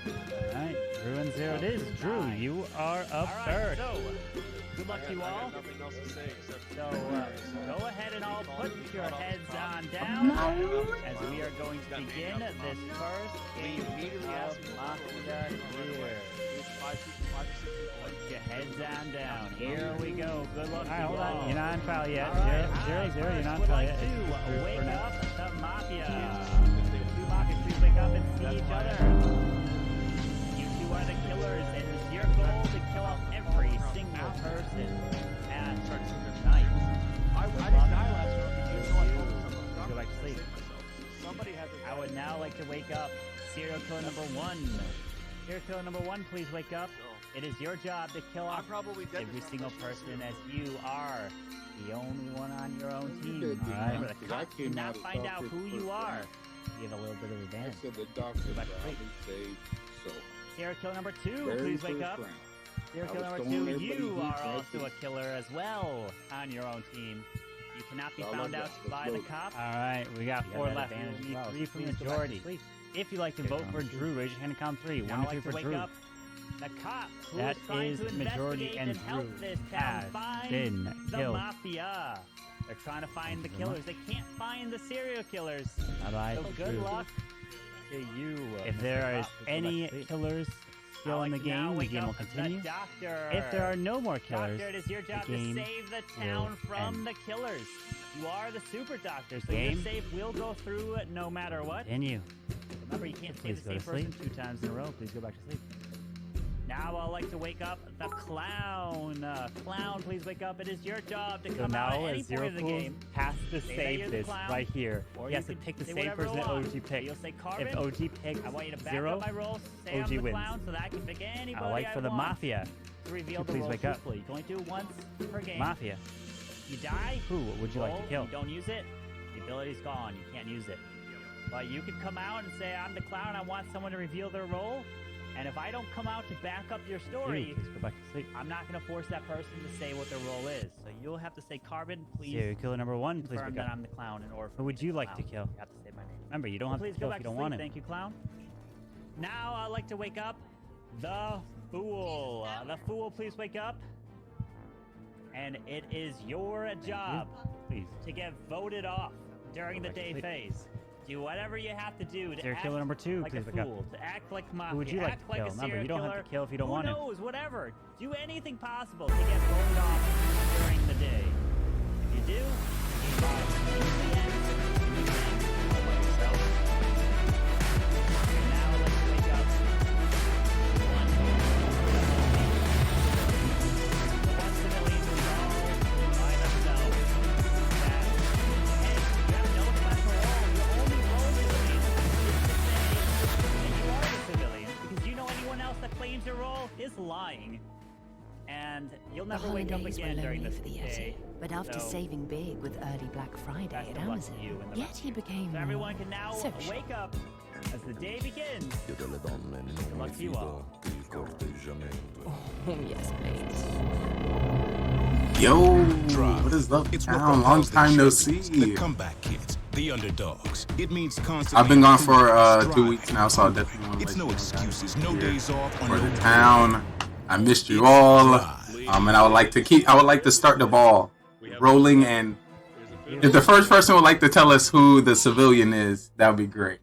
All right, Drew and Zero it is. Drew, you are up first. So, good luck to you all. Nothing else to say except So, go ahead and all put your heads on down as we are going to begin this first game of Mafia here. Put your heads on down. Here we go. Good luck All right, to you hold all. on. You're not on trial yet. All right, Zero, you're not on would trial like yet. It's to wake for now. up the Mafia. The two Mafia, please wake up and see each other. You two are the killers, and it's your goal to kill off every single person at night. I didn't die last round because you know I told someone. Go back to sleep. Somebody had to. I would now like to wake up serial killer number 1. Serial killer number 1, please wake up. It is your job to kill off every single person, as you are the only one on your own team. All Remember, right. the cops did not find out who you are. You have a little bit of I advantage. said the doctor Back to probably sleep. saved. So Serial killer number 2, very please wake first up. round. Serial I killer was number throwing 2, everybody you heat are right also a killer as well on your own team. You cannot be I love found that. out Let's by go. the cops. All right, we got You 4 have that left. advantage We as well. need 3 for Please go back to majority. sleep. If you'd like to vote for Drew, raise your hand and count 3. 1 Now to I'd 3 like for to wake Drew. up the cop who That is trying is to majority, investigate and and help Drew this town has find been the killed. Mafia. They're trying to find the killers. They can't find the serial killers. Bye-bye, So good Drew. luck to you. If there is any killers still in the game, the game will continue. Doctor. If there are no more killers, Doctor, it is your job the to game save the town will from end. the killers. You are the super doctor, so Game your save will go through no matter what. Continue. Remember, you can't save Please the go same to sleep. person 2 times in a row. Please go back to sleep. Now I'd like to wake up the clown. Clown, please wake up. It is your job to So come out now at any Zero point of the Fools game. has to Say that you're save the this clown, right here. or He you has to can pick the say same whatever person you that want. OG picked. You'll say If Carvin. OG picks I want you to back Zero, up my rolls. Say OG I'm the wins. clown so that I can pick anybody I like for the want. Mafia. To reveal the Please roll wake up. truthfully. You can only do it once per game. Mafia. You die. Who would you like to roll, kill? You don't use it. The ability's gone. You can't use it. But you could come out and say, I'm the clown. I want someone to reveal their role. And if I don't come out to back up your story, Please go back to sleep. I'm not going to force that person to say what their role is. So you'll have to say, Carbon, please. Serial killer number 1, please confirm wake that up. I'm the clown in order. Who would you like to kill? You have to say my name. Remember, you don't have Please to go kill back if you to don't sleep. want him. Thank you, clown. Now I'd like to wake up the fool. The fool, please wake up. And it is your job Please. to get voted off during the Go back to day sleep. phase. Do whatever you have to do to Serial act killer number 2, like please a wake up. fool, to act like mafia, Who would you like act to like kill? a Remember, serial you don't have killer. to kill if you don't want him. Who knows? Whatever. Do anything possible to get voted off during the day. If you do, you usually end yourself. And now let's wake up. One civilian who's all by themselves. That, hey, you have no special role. Your only role, civilian, is to say that you are a civilian. Because you know anyone else that claims your role is lying. And you'll The never wake up holidays were again during lonely this for the day. Yeti, but after So, saving big with early Black Friday best at of luck Amazon, to you and the yet rest he became So everyone can now social. wake up as the day begins. Good luck to you all. Oh, yes, please. Yo, what is up, town? Long time no see. The comeback kids, the underdogs. It means constantly. I've been gone for 2 weeks now, so I definitely want to It's no excuses, no days off, or for no the town. I missed you all, and I would like to start the ball rolling. And if the first person would like to tell us who the civilian is, that would be great.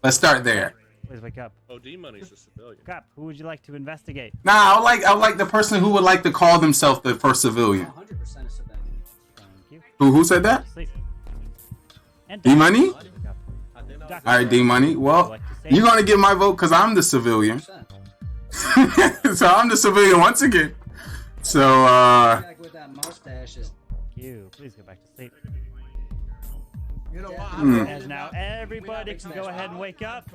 Let's start there. Please wake up. OD money's a civilian. Cap, who would you like to investigate? Nah, I would like the person who would like to call themselves the first civilian. 100% a civilian. Thank you. Who said that? Sleep. And D Money? Wake up. All right, D Money. Well, you're gonna get my vote because I'm the civilian. So I'm the civilian once again. So With that mustache is... Thank you. Please go back to sleep. You know what? As now everybody can go ahead and wake up.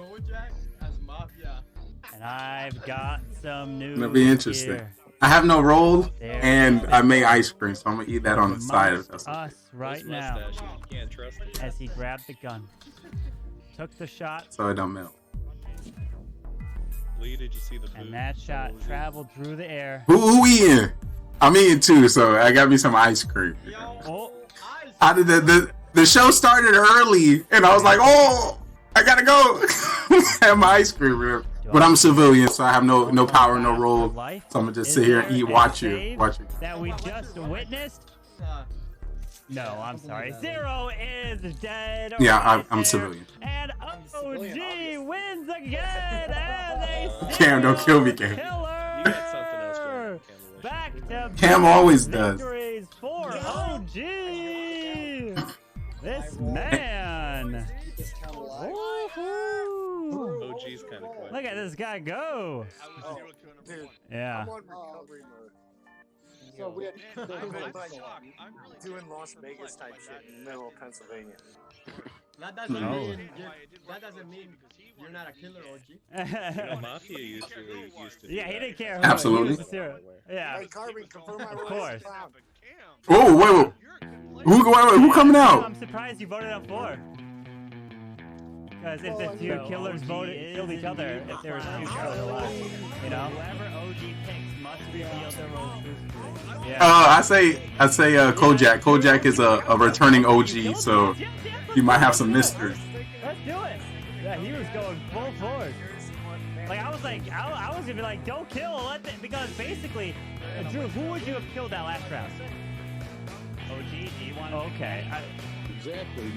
As MAFIA. And I've got some news. it'll be interesting. Here. I have no roll, and I made ice cream, so I'm gonna eat that on the side. If that's okay. Us right now. You can't trust it. As he grabbed the gun, took the shot, So it don't melt. Lee, did you see the and that shot traveled through the air. Who eating? I'm eating too, so I got me some ice cream. Oh, How did the show started early, and I was like, oh, I gotta go have my ice cream. But I'm a civilian, so I have no power, no role. So I'm gonna just sit here and eat, watch you. That we just witnessed? No, I'm sorry. Zero is dead. Yeah, I'm civilian. And OG wins again. And they Cam, don't kill me, Cam. You got something else going on, back to Cam always does. victories for OG. This man. Woohoo. OG's kind of quiet. Look at this guy go. Yeah. So we had doing Las Vegas type shit in the middle of Pennsylvania. That doesn't No. mean you're not a killer, OG. You know, Mafia usually used to. Yeah, he didn't care. Absolutely. Yeah. Hey, Carbon, confirm my Of course. Oh, wait. Who coming out? I'm surprised you voted up for. Because if the two killers killed each other, if there was two killers alive, you know? Whoever OG picks must reveal their role truthfully. Yeah. I say Kojak. Kojak is a returning OG, so he might have some mystery. Let's do it. Yeah, he was going full force. Like I was gonna be like, don't kill, because basically, Drew, who would you have killed that last round? OG, do you want? Okay. Exactly.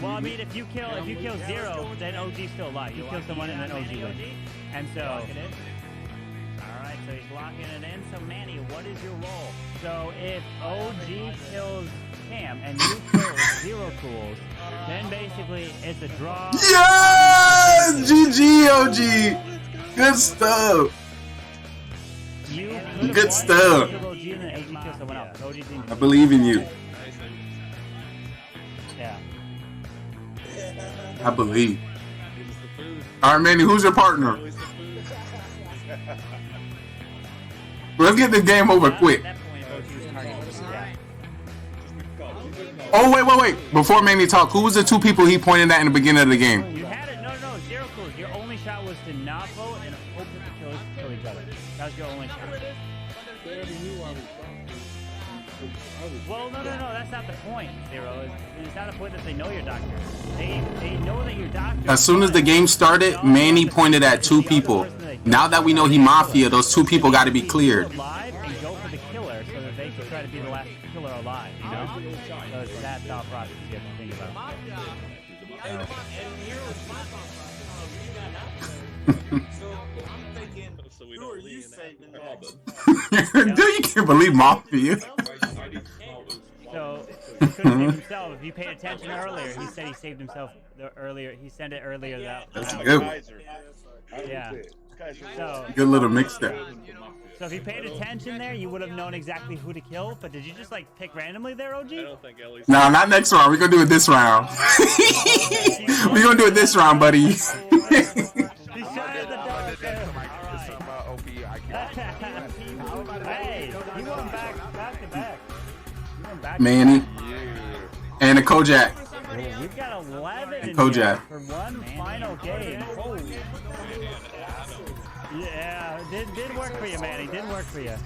Well, I mean, if you kill Zero, then OG's still alive. You kill someone and then OG wins. And so, all right, so he's locking it in. So Manny, what is your role? So if OG kills Cam and you kill Zero Cools, then basically it's a draw. Yes! GG, OG. Good stuff. Good stuff. I believe in you. Yeah. I believe. All right, Manny, who's your partner? Let's get this game over quick. Oh, wait. Before Manny talk, who was the two people he pointed at in the beginning of the game? You had it. No. Zero Cools. Your only shot was to not vote and hope that the killers kill each other. That was your only shot. Well, no, that's not the point, Zero. It's not the point that they know you're doctor. They know that you're doctor. As soon as the game started, Manny pointed at 2 people. Now that we know he Mafia, those 2 people got to be cleared. Alive and go for the killer so that they can try to be the last killer alive, you know? So it's that thought process you have to think about. So we don't leave Dude, you can't believe Mafia. So he could have saved himself. If you paid attention earlier, he said he saved himself earlier. He sent it earlier. That's good. Yeah. So Good little mix there. So if you paid attention there, you would have known exactly who to kill. But did you just like pick randomly there, OG? I don't think Ellie's. Nah, not next round. We're gonna do it this round. We're gonna do it this round, buddy. Hey, he won back to back. Manny. And a Kojak. We've got 11 and Kojak. For one final game. Oh. Yeah, did work for you, Manny. Did work for you.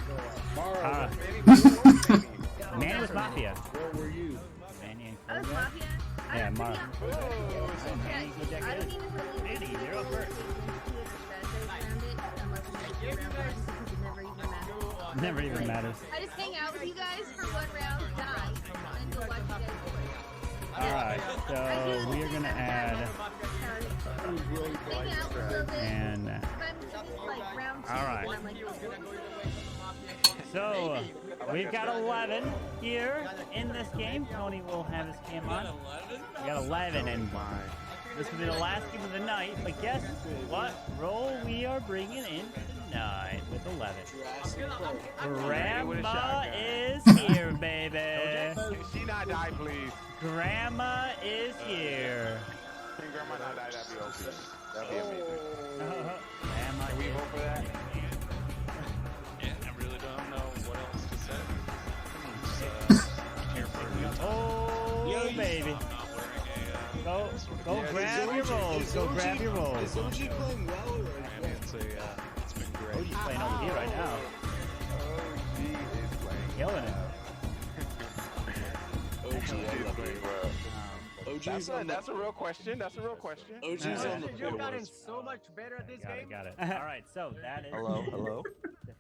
Manny was Mafia. Where were you? Manny I was Mafia. Yeah, Mafia. Manny, you're up first. Never even matters. I just hang out with you guys for 1 round, die, and go watch you guys play. Alright, so we are gonna add and alright. So we've got 11 here in this game. Tony will have his cam on. We got 11 and this will be the last game of the night, but guess what role we are bringing in tonight with 11. Grandma is here, baby. She not die, please. Grandma is here. Can Grandma not die? That'd be okay. That'd be amazing. Grandma, can we vote for that? Yeah, I really don't know what else to say. Oh, baby. Go grab your rolls. Go grab your rolls. Is OG playing well or it's been great. OG's playing over here right now. OG is playing. Killing it. OG is playing well. That's a real question. That's a real question. OG's on the You've gotten so much better at this game. Got it. All right, so that is Hello.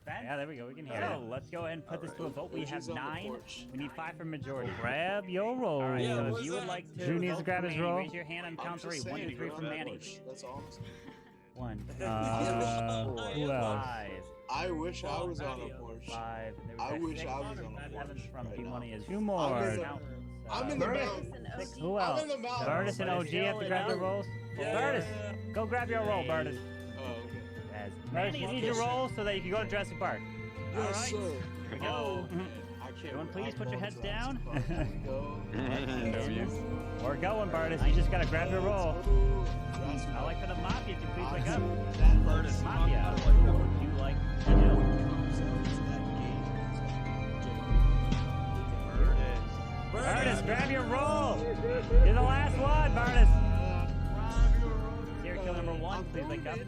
defense. Yeah, there we go. We can hear it. So let's go ahead and put this to a vote. We have 9. We need 5 for majority. Grab your roll. All right, so if you would like to, Drew needs to grab his roll. Raise your hand on count 3. 1, 2, 3 from Manny. That's awesome. 1. Who else? 5. I wish I was on a Porsche. 5. I wish I was on a Porsche. From P-Money is 2 more. I'm in the mountain. Who else? Burtis and OG have to grab their rolls. Burtis, go grab your roll, Burtis. Oh, okay. Burtis, you need your roll so that you can go to Jurassic Park. Yes, All right. sir. Here we go. Everyone, please put your heads down. We're going, Burtis. You just gotta grab your roll. I like for the Mafia to please wake up. Burtis, Mafia. What would you like to do? Burtis, grab your roll. You're the last one, Burtis. Serial kill number 1, please wake up.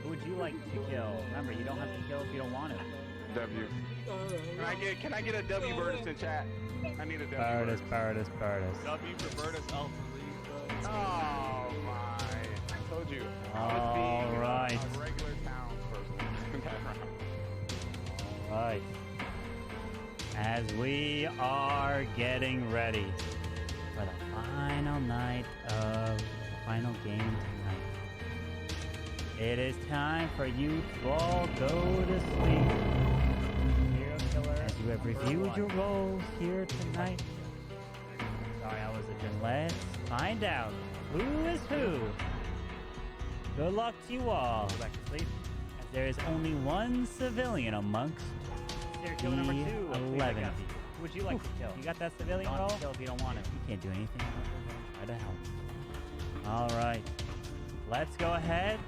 Who would you like to kill? Remember, you don't have to kill if you don't want to. W. Can I get a W Burtis in chat? I need a W. Burtis. W for Burtis. Oh my! I told you. All right. A regular town person. All right. As we are getting ready for the final night of the final game tonight, it is time for you to all go to sleep. Serial killer, as you have reviewed your roles here tonight. Sorry, I was a jerk. Let's find out who is who. Good luck to you all. Go back to sleep. As there is only one civilian amongst serial killer number 2. 11 of you. Who would you like to kill? You got that civilian roll? Kill if you don't want it. You can't do anything. Try to help. All right. Let's go ahead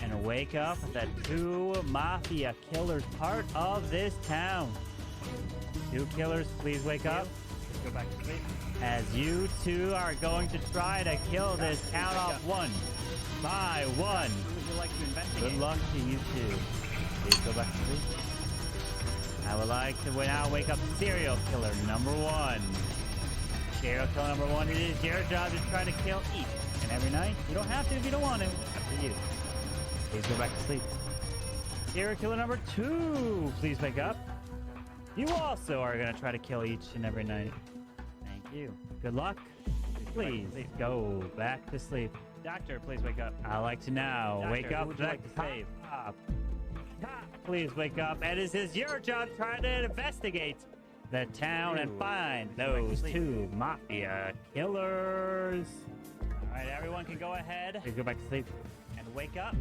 and wake up the 2 Mafia killers part of this town. 2 killers, please wake up. Let's go back to sleep. As you 2 are going to try to kill this town off one by one. like to investigate. Good luck to you too. Please go back to sleep. I would like to now wake up serial killer number 1. Serial killer number 1, it is your job to try to kill each and every night. You don't have to if you don't want to. Up to you. Please go back to sleep. Serial killer number 2, please wake up. You also are going to try to kill each and every night. Thank you. Good luck. Please go back to sleep. Doctor, please wake up. I'd like to now wake up. Would you like to save? Please wake up. And it is your job trying to investigate the town and find those 2 mafia killers. All right, everyone can go ahead. Please go back to sleep and wake up.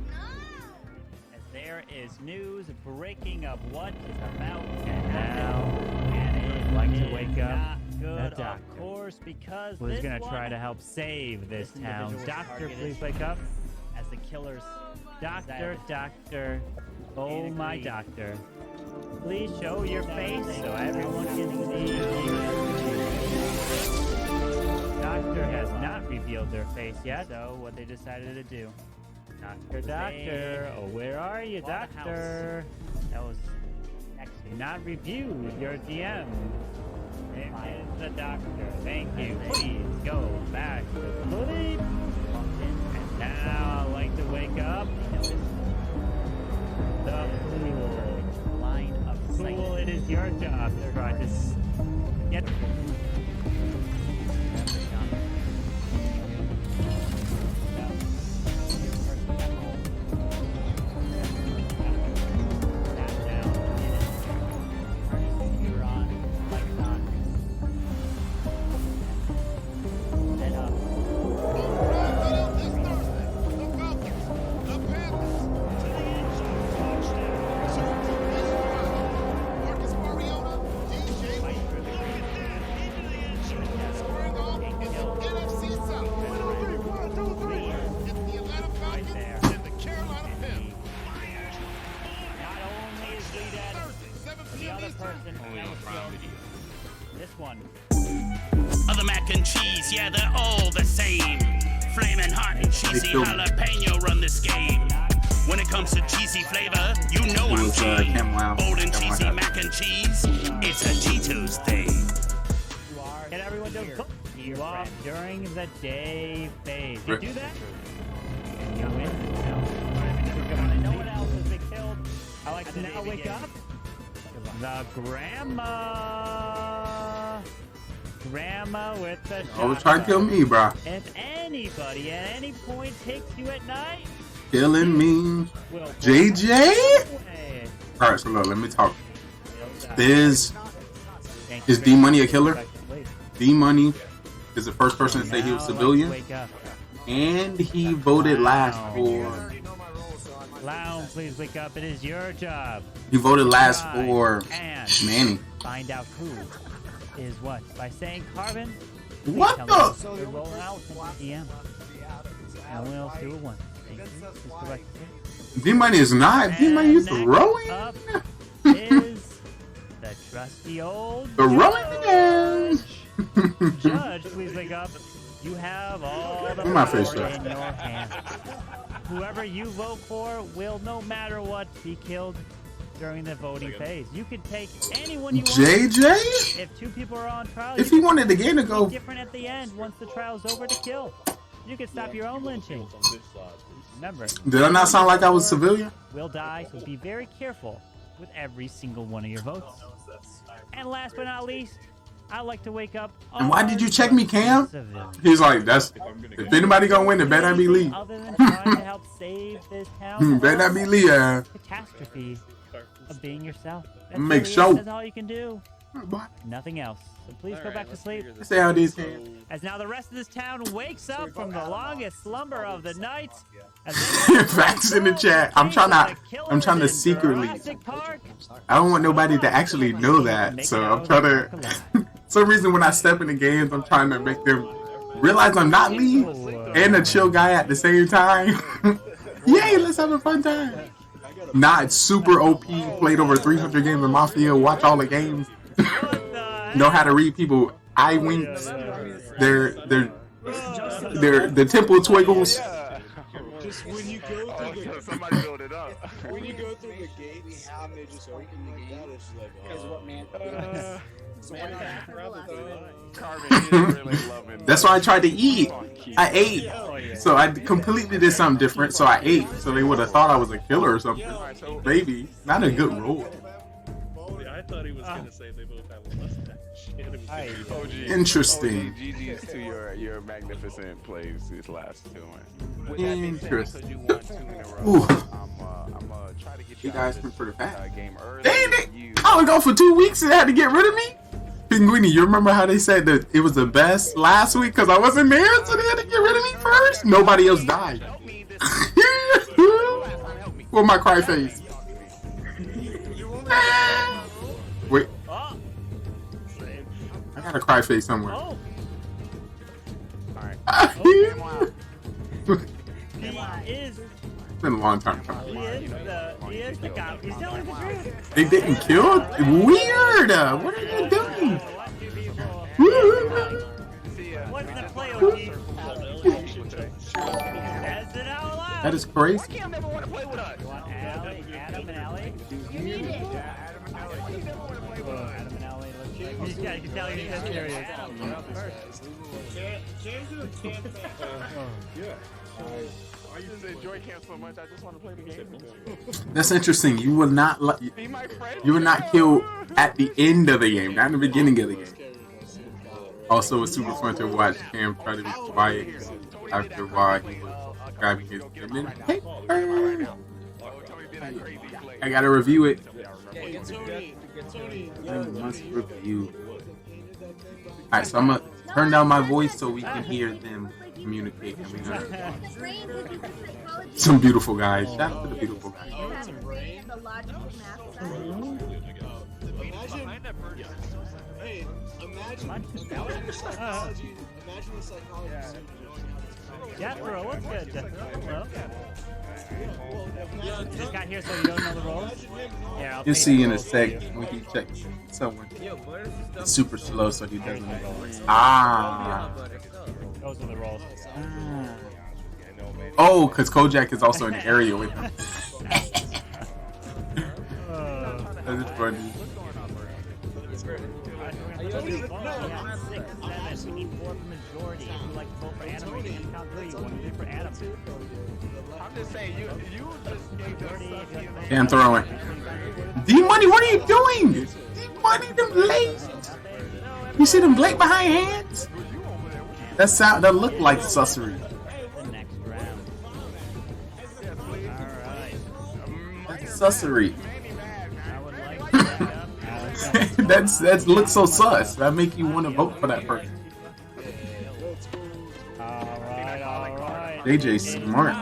As there is news breaking of what is about to happen. And I'd like to wake up. Good, of course, because who's gonna try to help save this town? Doctor, please wake up. As the killers, doctor, oh my doctor, please show your face so everyone can see you. Doctor has not revealed their face yet, so what they decided to do. Doctor, oh where are you, doctor? That was actually not reviewed your DM. It is the doctor. Thank you. Please go back to sleep. And now I'd like to wake up. The pool. Line of sight. Pool, it is your job to try to get. This one. Other mac and cheese, yeah, they're all the same. Flaming hot and cheesy jalapeno run this game. When it comes to cheesy flavor, you know I'm G. Bold and cheesy mac and cheese, it's a Cheetos thing. Get everyone to cook you off during the day phase. You do that? You win. No one else has been killed. I like to now wake up. The grandma with the shotgun. Oh, try to kill me, bro. If anybody at any point takes you at night, killing me. JJ? Alright, so look, let me talk. Is D-Money a killer? D-Money is the first person to say he was civilian. And he voted last for... Lounge, please wake up. It is your job. He voted last for Manny. Find out who is what by saying Carbon. What the? Roll out DM. No one else do one. D-Money is not. D-Money, you throwing? Is the trusty old throwing Judge. Judge, please wake up. You have all the power in your hands. Whoever you vote for will, no matter what, be killed during the voting phase. You can take anyone you want. JJ? If 2 people are on trial, if he wanted the game to go different at the end once the trial's over to kill. You can stop your own lynching. Remember. Did I not sound like I was civilian? Will die, so be very careful with every single one of your votes. And last but not least, I like to wake up. And why did you check me, Cam? He's like, that's if anybody gonna win, it better not be Lee. Other than trying to help save this town, better not be Lee. Catastrophe of being yourself. Make sure. That's all you can do. Nothing else. So please go back to sleep. Say how it is, Cam. As now the rest of this town wakes up from the longest slumber of the night. Facts in the chat. I'm trying to secretly. I don't want nobody to actually know that. So I'm trying to. Some reason when I step in the games, I'm trying to make them realize I'm not Lee and a chill guy at the same time. Yay, let's have a fun time. Not super OP, played over 300 games of Mafia, watch all the games. Know how to read people eye winks, their temple twiggles. Just when you go through the somebody build it up. when you go through the gates and they just open like that, it's just like, what man? Carmen is really loving. That's why I tried to eat. I ate. So I completely did something different. So I ate. So they would have thought I was a killer or something. Maybe. Not a good rule. I thought he was gonna say they both have a mustache. OG. Interesting. OG, GG's to your magnificent plays this last two. Interesting. Ooh. You guys been pretty fast. Dang it! I was gone for 2 weeks and they had to get rid of me? Pinguini, you remember how they said that it was the best last week because I wasn't there, so they had to get rid of me first? Nobody else died. With my cry face. Wait. I got a cry face somewhere. It's been a long time coming. He is the cop. He's telling the truth. They didn't kill? Weird! What are they doing? What's the play, OG? Says it out loud. That is crazy. Adam and Allie? You need it. Adam and Allie. You can tell you're just serious. You're up first. I used to enjoy camp so much. I just want to play the game. That's interesting. You will not kill at the end of the game, not in the beginning of the game. Also, it's super fun to watch Cam try to be quiet after a while he was grabbing his paper. I gotta review it. I must review. Alright, so I'm gonna turn down my voice so we can hear them communicate. And we're gonna... Some beautiful guys. Shout out to the beautiful guys. Hey, imagine the psychology. Imagine the psychology. Jethro, what's good, Jethro? Hello. You just got here so you don't know the roles? Yeah, You'll see in a sec when he checks someone. It's super slow so he doesn't know. Ah. Those are the roles. Oh, because Kojak is also in the area with him. That is funny. We need 4 for majority. If you like to vote for Adam, we can count 3. You want to do for Adam? I'm just saying, you just gave them Damn throwing. D-Money, what are you doing? D-Money, them late. You see them Blake behind hands? That look like sussery. That's sussery. That looks so sus. That make you want to vote for that person. Alright. JJ smart.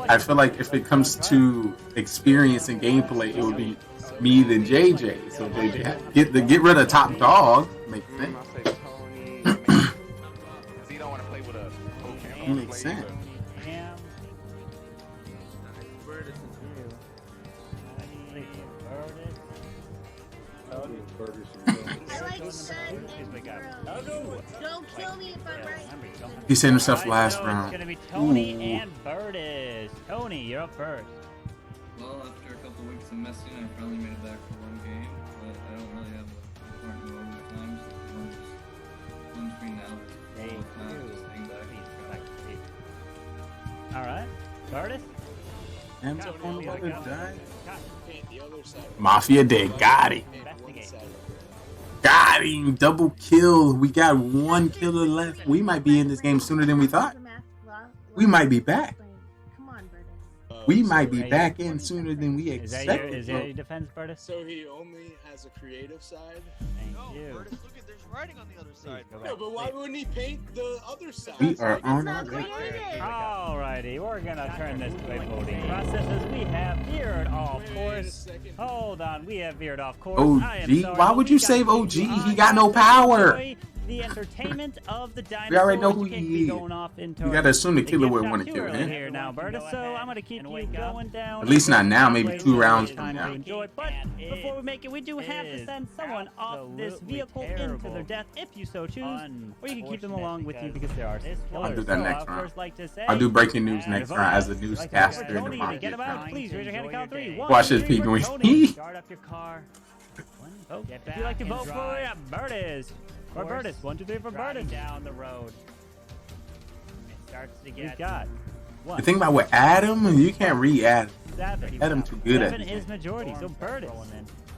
I feel like if it comes to experience and gameplay, it would be me than JJ. So JJ had to get rid of top dog. Makes sense. Makes sense. Don't kill me if I'm right. He saved himself last round. It's gonna be Tony and Burtis. Tony, you're up first. Well, after a couple weeks of messing, I finally made it back for one game, but I don't really have an important role at times. One screen now. Just hang back. Alright. Burtis? Mafia dead. Got him. Got him. Double kill. We got 1 killer left. We might be in this game sooner than we thought. We might be back. We might be back in sooner than we expected. Is that your defense, Burtis? So he only has a creative side? Thank you. Burtis, look at there's writing on the other side. No, but why wouldn't he paint the other side? We are on our way. Alrighty, we're gonna turn this to a voting process as we have veered off course. Hold on, we have veered off course. OG? Why would you save OG? He got no power. the entertainment of the dinosaurs. We already know who You can't he keep is. going off into You gotta assume the it killer gets would down want to too kill early him. here now, Berta, so I'm gonna keep you going down. At least not now, maybe Wait 2 till rounds it's from time now. to enjoy. But before we make it, we do have to send someone off this vehicle into their death if you so choose, or you can keep them along with you because there are killers. I'll do that So next I'll round. first like to say, I'll do breaking news next round as a newscaster in the Tony, to get market. him out, please raise your hand and count 3. Watch this, people. Start up your car. Oh, if you like to vote for Bertus. For Bertus. 1, 2, 3 for Bertus. Down the road. It starts to get. We've got The thing about with Adam, you can't read Adam. 7. Adam too good at 7 it. is majority. So Bertus,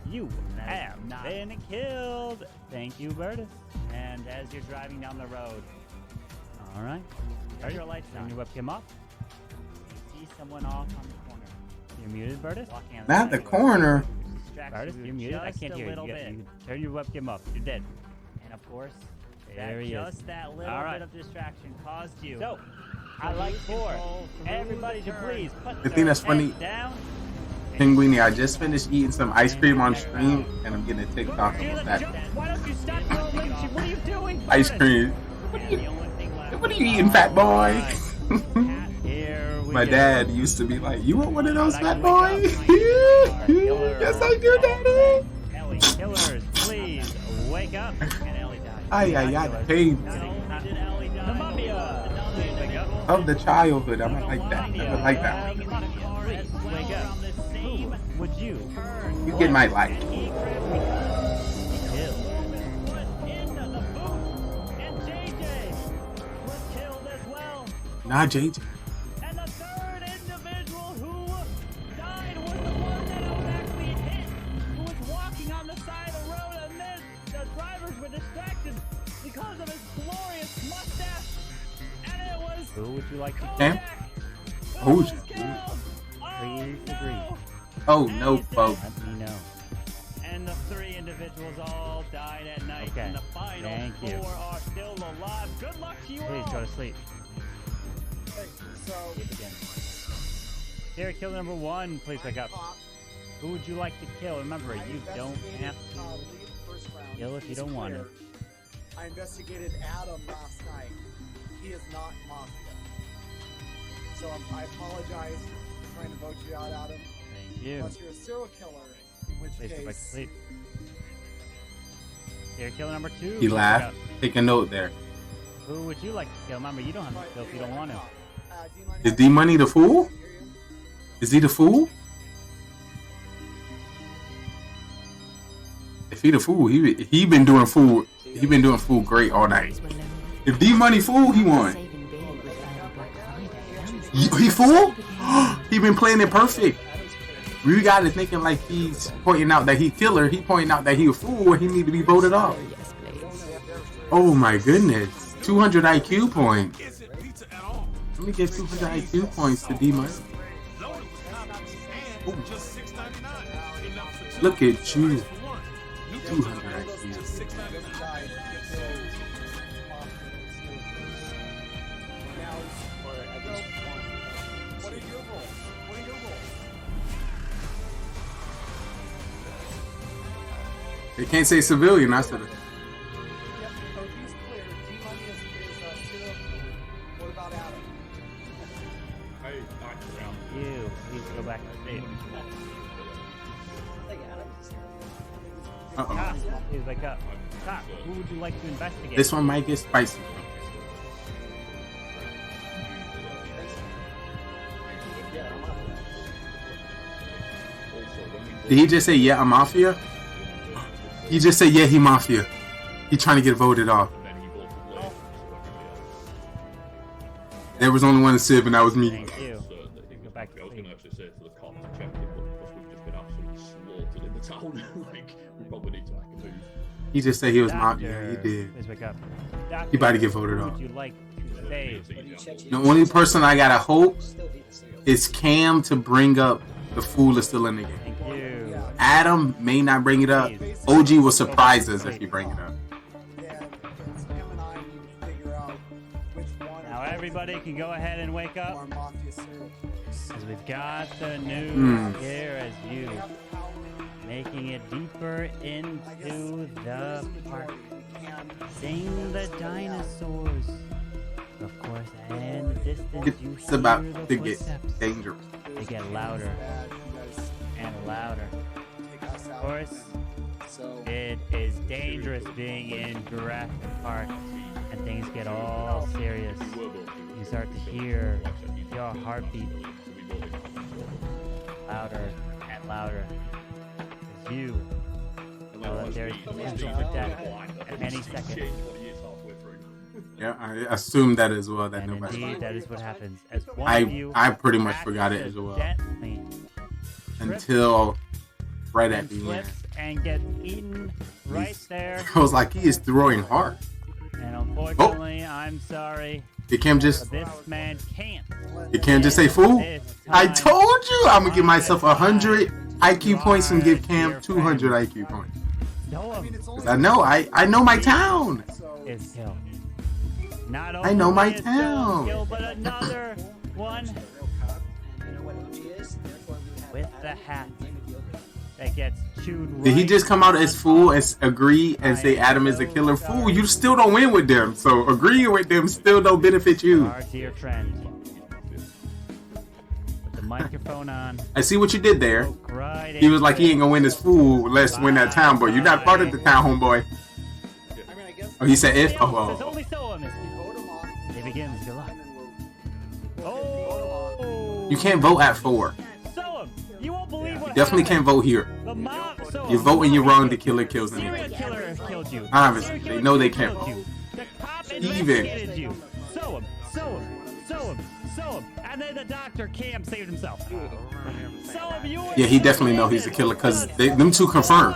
you have been killed. Thank you, Bertus. And as you're driving down the road, all right. Turn your lights on. Your webcam off. You see someone off on the corner. You're muted, Bertus. Not the corner. Bertus, you're muted. I can't hear you. You turn your webcam off. You're dead. And of course, there he is. Just that little bit of distraction caused you. So, I like for everybody to please put The thing that's funny, down. Pinguini, I just finished eating some ice cream on stream, and I'm getting a TikTok about that Why don't you stop rolling? What are you doing? ice cream. What are you eating, fat boy? My dad used to be like, "You want one of those, fat boy?" Yes, I do, Daddy. Ellie, killers, please wake up. And Ellie died. Ay, ay, ay, the pain The MAFIA. Wake up. of the childhood. I don't like that. I don't like that. Please wake up. Who would you? You get my life. Nah, JJ. And the third individual who died was the one that was actually hit, who was walking on the side of the road and then the drivers were distracted because of his glorious mustache. And it was who would you like to Cam? Who's Please agree. Oh no, folks. Let me know. And the 3 individuals all died at night. Okay. And the final 4 are still alive. Good luck to you all. Please go to sleep. So, Serial killer number 1, please wake up. Who would you like to kill? Remember, you don't have to kill if you don't want to. I investigated Adam last night. He is not Mafia. So I apologize for trying to vote you out, Adam. Thank you. Unless you're a serial killer, in which Please go back to case... sleep. Serial killer number 2. He laughed. Take a note there. Who would you like to kill? Remember, you don't have to kill if you don't want to. Is D Money the fool? Is he the fool? If he the fool, he been doing fool. He been doing fool great all night. If D Money fool, he won. He fool? He been playing it perfect. We got it thinking like he's pointing out that he killer. He pointing out that he a fool and he need to be voted off. Oh my goodness. 200 IQ points. Let me get 200 IQ points to D Money. Look at you. 200 IQ. They can't say civilian. I said it. You, please go back to sleep. Cop, please wake up. Cop, who would you like to investigate? This one might get spicy. Did he just say, yeah, I'm Mafia? He just said, yeah, he Mafia. He trying to get voted off. There was only one Civ, and that was me. Thank you. Go back to I was sleep. going to actually say to the cop to check it, but because we've just been absolutely slaughtered in the town, like, we probably need to make a move. He just said he was Mafia. Yeah, he did. Please wake up. He about to get voted Who off. would you like to save? The only person I gotta hope is Cam to bring up the fool that's still in the game. Thank you. Adam may not bring it up. OG will surprise us if he bring it up. Now everybody can go ahead and wake up. Because we've got the news here as you making it deeper into the park. Sing the dinosaurs. Of course, in the distance you It's hear about the to get footsteps. dangerous. They get louder and louder. Of course, it is dangerous being in Jurassic Park, and things get all serious. You start to hear your heartbeat louder and louder. As you know that there is potential for death at any second. Yeah, I assumed that as well. That And nobody. indeed, that is what happens. As one of you I pretty much forgot it as well accidentally until right at and the end. slips and gets eaten right there. I was like, he is throwing hard. And unfortunately, I'm sorry. It can't just. This man can't. You can't just say fool. I told you I'm gonna give myself 100 IQ points and give Cam 200 IQ points. Cause I know my town. Is kill. Not I know my only is town. Kill, but another one with the hat that gets chewed. Did he right just come out as fool and agree and say Adam is a killer? Fool, you still don't win with them. So agreeing with them still don't benefit you. Our dear friend. With the microphone on. I see what you did there. Right He was like, he ain't gonna win this fool. Let's win that town, boy. You're not part of the town, homeboy. Oh, he said if. Oh, There's oh. only so of it. It begins. Good luck. Oh. You can't vote at 4. So you won't believe what Definitely can't vote here. The mob. So You vote when you're wrong. The killer kills serial anyway. killer has killed you. Obviously, they know they can't Killed vote. you. The cop Even. investigated you. Sew him. And then the doctor Cam saved himself. Sew him. You. Yeah, he definitely know he's a killer because them two confirmed.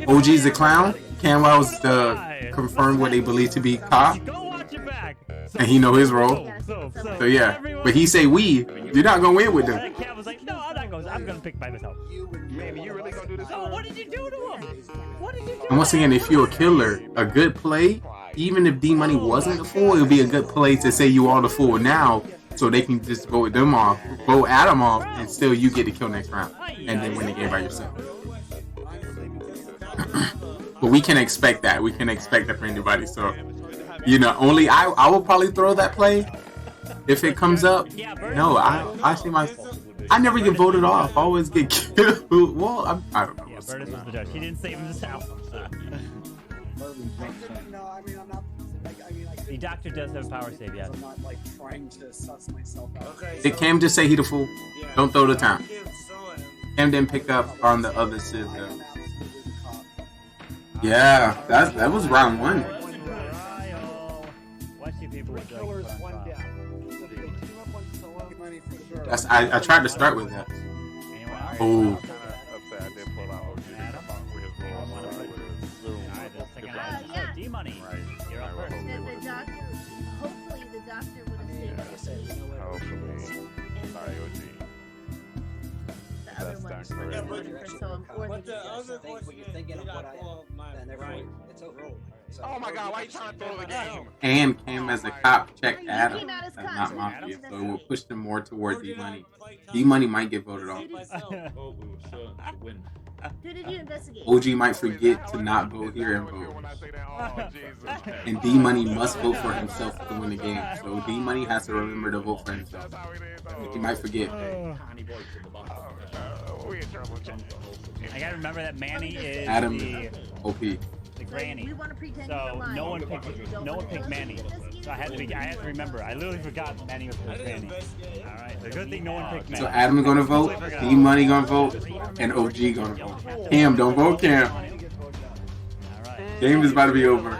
OG's the clown. Camwell's the confirmed what they believe to be cop. And he know his role. So yeah, but he say we. You're not gonna win with them. And Cam was like, no, I'm not going. I'm gonna pick by myself. Maybe you really gonna do this? So what did you do to him? What did you do? And once again, if you're a killer, a good play, even if D Money wasn't the fool, it would be a good play to say you are the fool now, so they can just vote them off, vote Adam off, and still you get to kill next round, and then win the game by yourself. But we can expect that. We can expect that for anybody. So, you know, only I will probably throw that play if it comes up. No, I see I never get voted off. I always get killed. Well, I don't know. Yeah, Burtis was the judge. He didn't save himself. The doctor does have a power save, yes. I'm not like trying to suss myself out. Did Cam just say he the fool? Don't throw the time. Cam didn't pick up on the other shit though. Yeah, that was round 1. That's I tried to start with that. Oh. D-Money. You're up first. The doctor, hopefully the doctor would have saved you. The other one is for so But the other question is, you got 12 minus. Oh my God, why you trying to throw the game? And Cam as a cop checked Adam came out as as cop, not so Mafia, that's so it will push them more toward D-Money. D-Money might get voted off. Who did you investigate? OG might forget to not vote here and vote. And D-Money must vote for himself to win the game. So D-Money has to remember to vote for himself. He might forget. I gotta remember that Manny is Adam, the OP. granny. We want to pretend So you're lying. no one picked Manny. So I had to remember. I literally forgot Manny was the granny. All right, the good thing no one picked Manny. So Adam gonna vote, D-Money gonna vote, and OG gonna vote. Cam, don't vote Cam. Game is about to be over.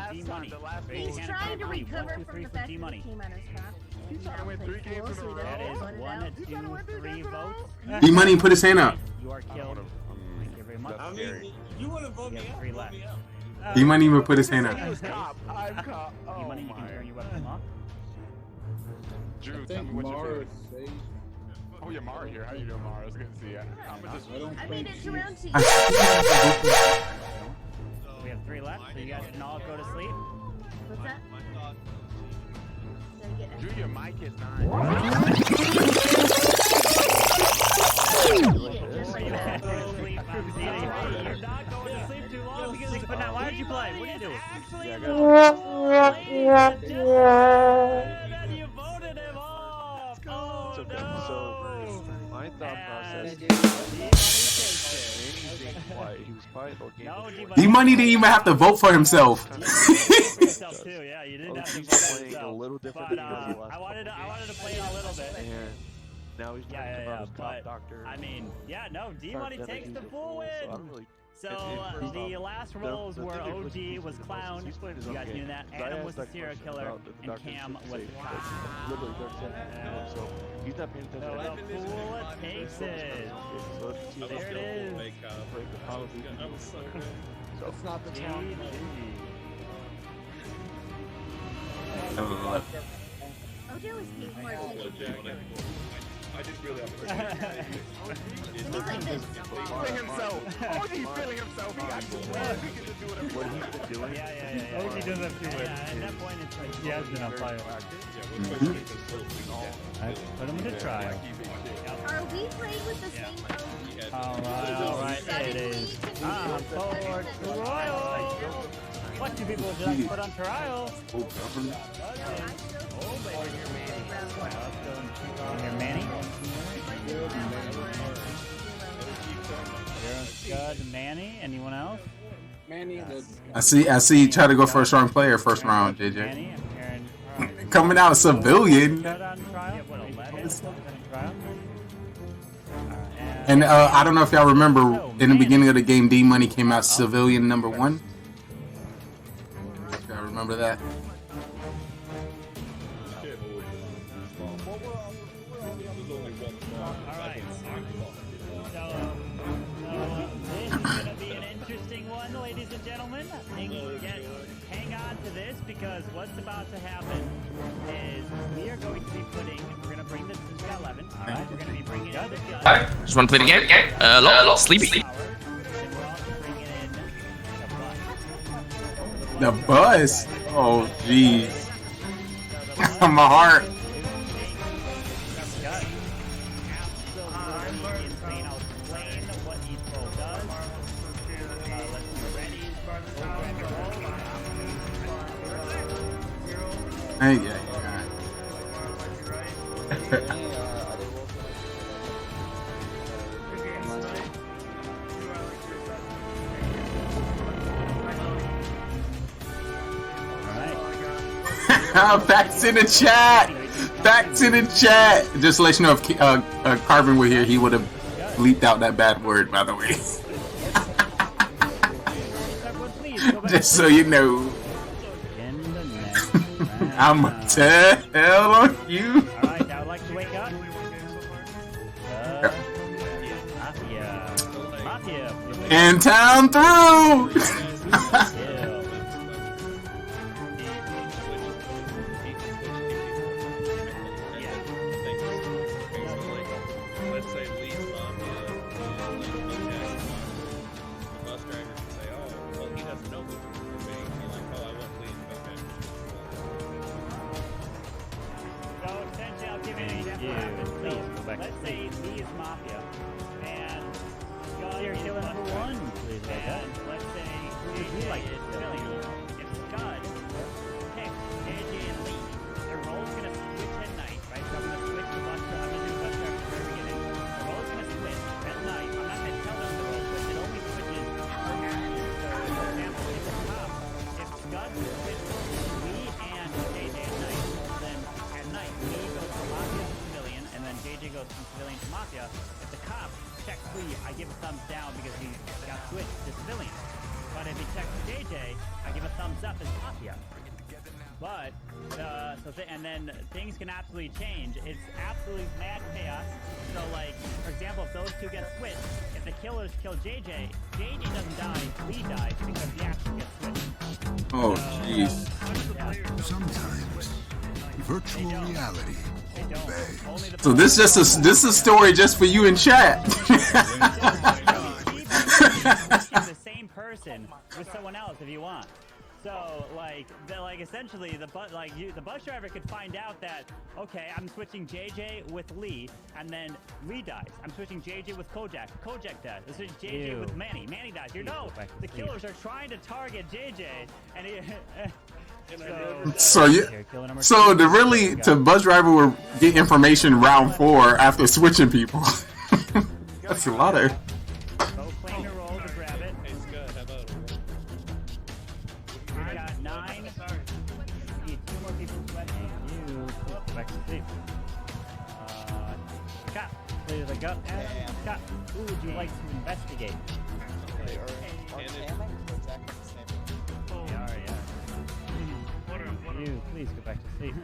He's trying to recover from the fact that he came out as cop. That is 1, 2, 3 votes. D-Money put his hand up. You are killed. Thank you very much. I mean, you want to vote me out? 3 left. D-Money even put his hand up. I'm cop. D-Money, you can turn your weapon off. Drew, tell me what you feel. Oh, yeah, Mara here. How you doing, Mara? It's good to see you. I made it to round 2. We have 3 left, so you guys can all go to sleep. What's that? Drew, your mic is Just like that. You're not going to sleep too long because 6'9". Why did you play? What are you doing? Actually, and you voted him off. Oh no! So my thought process. He was quiet the whole game. D Money didn't even have to vote for himself. Himself too, yeah, you didn't have to vote for playing a yourself. little different But than he was last I wanted to play it a little bit. And now he's talking about his top but doctor. I mean, yeah, no, D Money takes the full win. So the last roles were OG was Clown, you guys knew that, Adam was the serial killer, and Cam was the cop. Literally, so he's not paying attention. The fool takes it. There it is. It's not the town. OJ was paid more attention. I just really feeling himself. OG's feeling himself. He got 2 wins. He can just do whatever he wants. doing. Yeah. OG does have 2 wins. At that point, it's like he has been on fire. Put him into trial. Are we playing with the same code? Alright, it is. For trial. What 2 people would you like to put on trial? Your Manny? Scud, Manny? Anyone else? Manny. I see you try to go for a strong player first round, JJ. Coming out civilian. And I don't know if y'all remember in the beginning of the game, D Money came out civilian number 1. Y'all remember that? Hang on to this because what's about to happen is we're going to bring this to 11. Alright, we're going to be bringing in Just want to play the game? Sleepy. The bus? Oh, jeez. My heart. Yeah. Facts in the chat. Facts in the chat. Just to let you know, if Carvin were here, he would have bleeped out that bad word, by the way. Just so you know. I'ma tell on you. Alright, I would like to wake up. Mafia. And town through. Let's say he is Mafia, and you're killer number 1, please. And let's say JJ like is civilian. If Scud picks JJ and Lee, their role's gonna switch at night, right? So I'm gonna switch the bus driver. I'm gonna do bus driver from the beginning. The role's gonna switch at night. I'm not gonna tell them the role switch. It only switches for action. So, for example, if it's top, if Scud switches Lee and JJ at night, then at night Lee goes to Mafia to civilian, and then JJ goes from civilian to Mafia. If the cop checks Lee, I give a thumbs down because he got switched to civilian. But if he checks JJ, I give a thumbs up as Mafia. But and then things can absolutely change. It's absolutely mad chaos. So like, for example, if those 2 get switched, if the killers kill JJ, JJ doesn't die, Lee dies because the action gets switched. Oh, jeez. Sometimes virtual reality obeys. So this is a story just for you in chat. The same person with someone else if you want. So like essentially the bus driver could find out that okay, I'm switching JJ with Lee, and then Lee dies. I'm switching JJ with Kojak. Kojak dies. I'm switching JJ with Manny. Manny dies. You know, the killers are trying to target JJ, and he. So to bus driver will get information round 4 after switching people. That's a lot of. Go claim your roll to grab it. Hey Scott, how about I got 9. Need 2 more people sweating. You go back to sleep. Scott, clear the gut. Scott, who would you like to investigate? You please go back to sleep.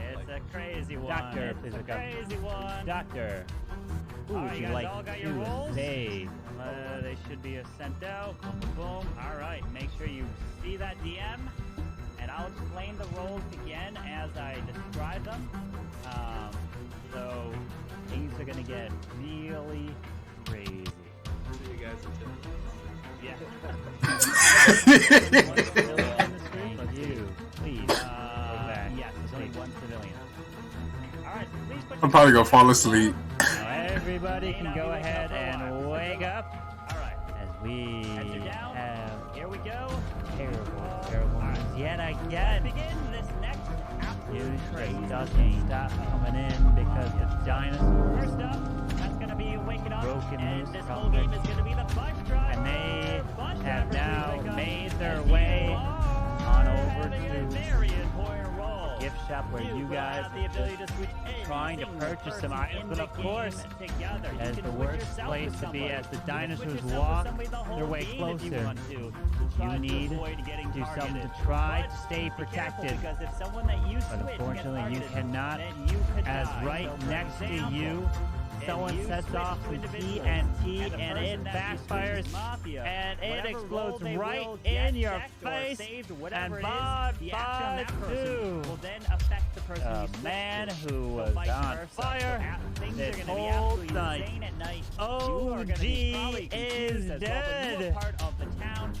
It's a crazy one. Doctor, please look up. Crazy one. Doctor, who would you like to save? They should be sent out. Boom, boom, boom. All right, make sure you see that DM, and I'll explain the roles again as I describe them. So things are gonna get really crazy. see you guys until. Yeah. You, please. Yes, there's only 1 civilian. Alright, please put I'm probably gonna fall asleep. Now everybody can go ahead and wake up. Alright, as we have. Here we go. Terrible news yet again. Begin this next absolute crazy. Doesn't stop coming in because the dinosaur. First up, that's gonna be waking up. And this whole game is gonna be the bus driver. And they have now made their way on over to gift shop where you guys are trying to purchase some items, but of course, as the worst place to be as the dinosaurs walk their way closer, you need to do something to try to stay protected. But unfortunately, you cannot, as right next to you, someone sets off some TNT and it backfires and it explodes right in your face and bye too. The man who was on fire this whole night. OG is dead.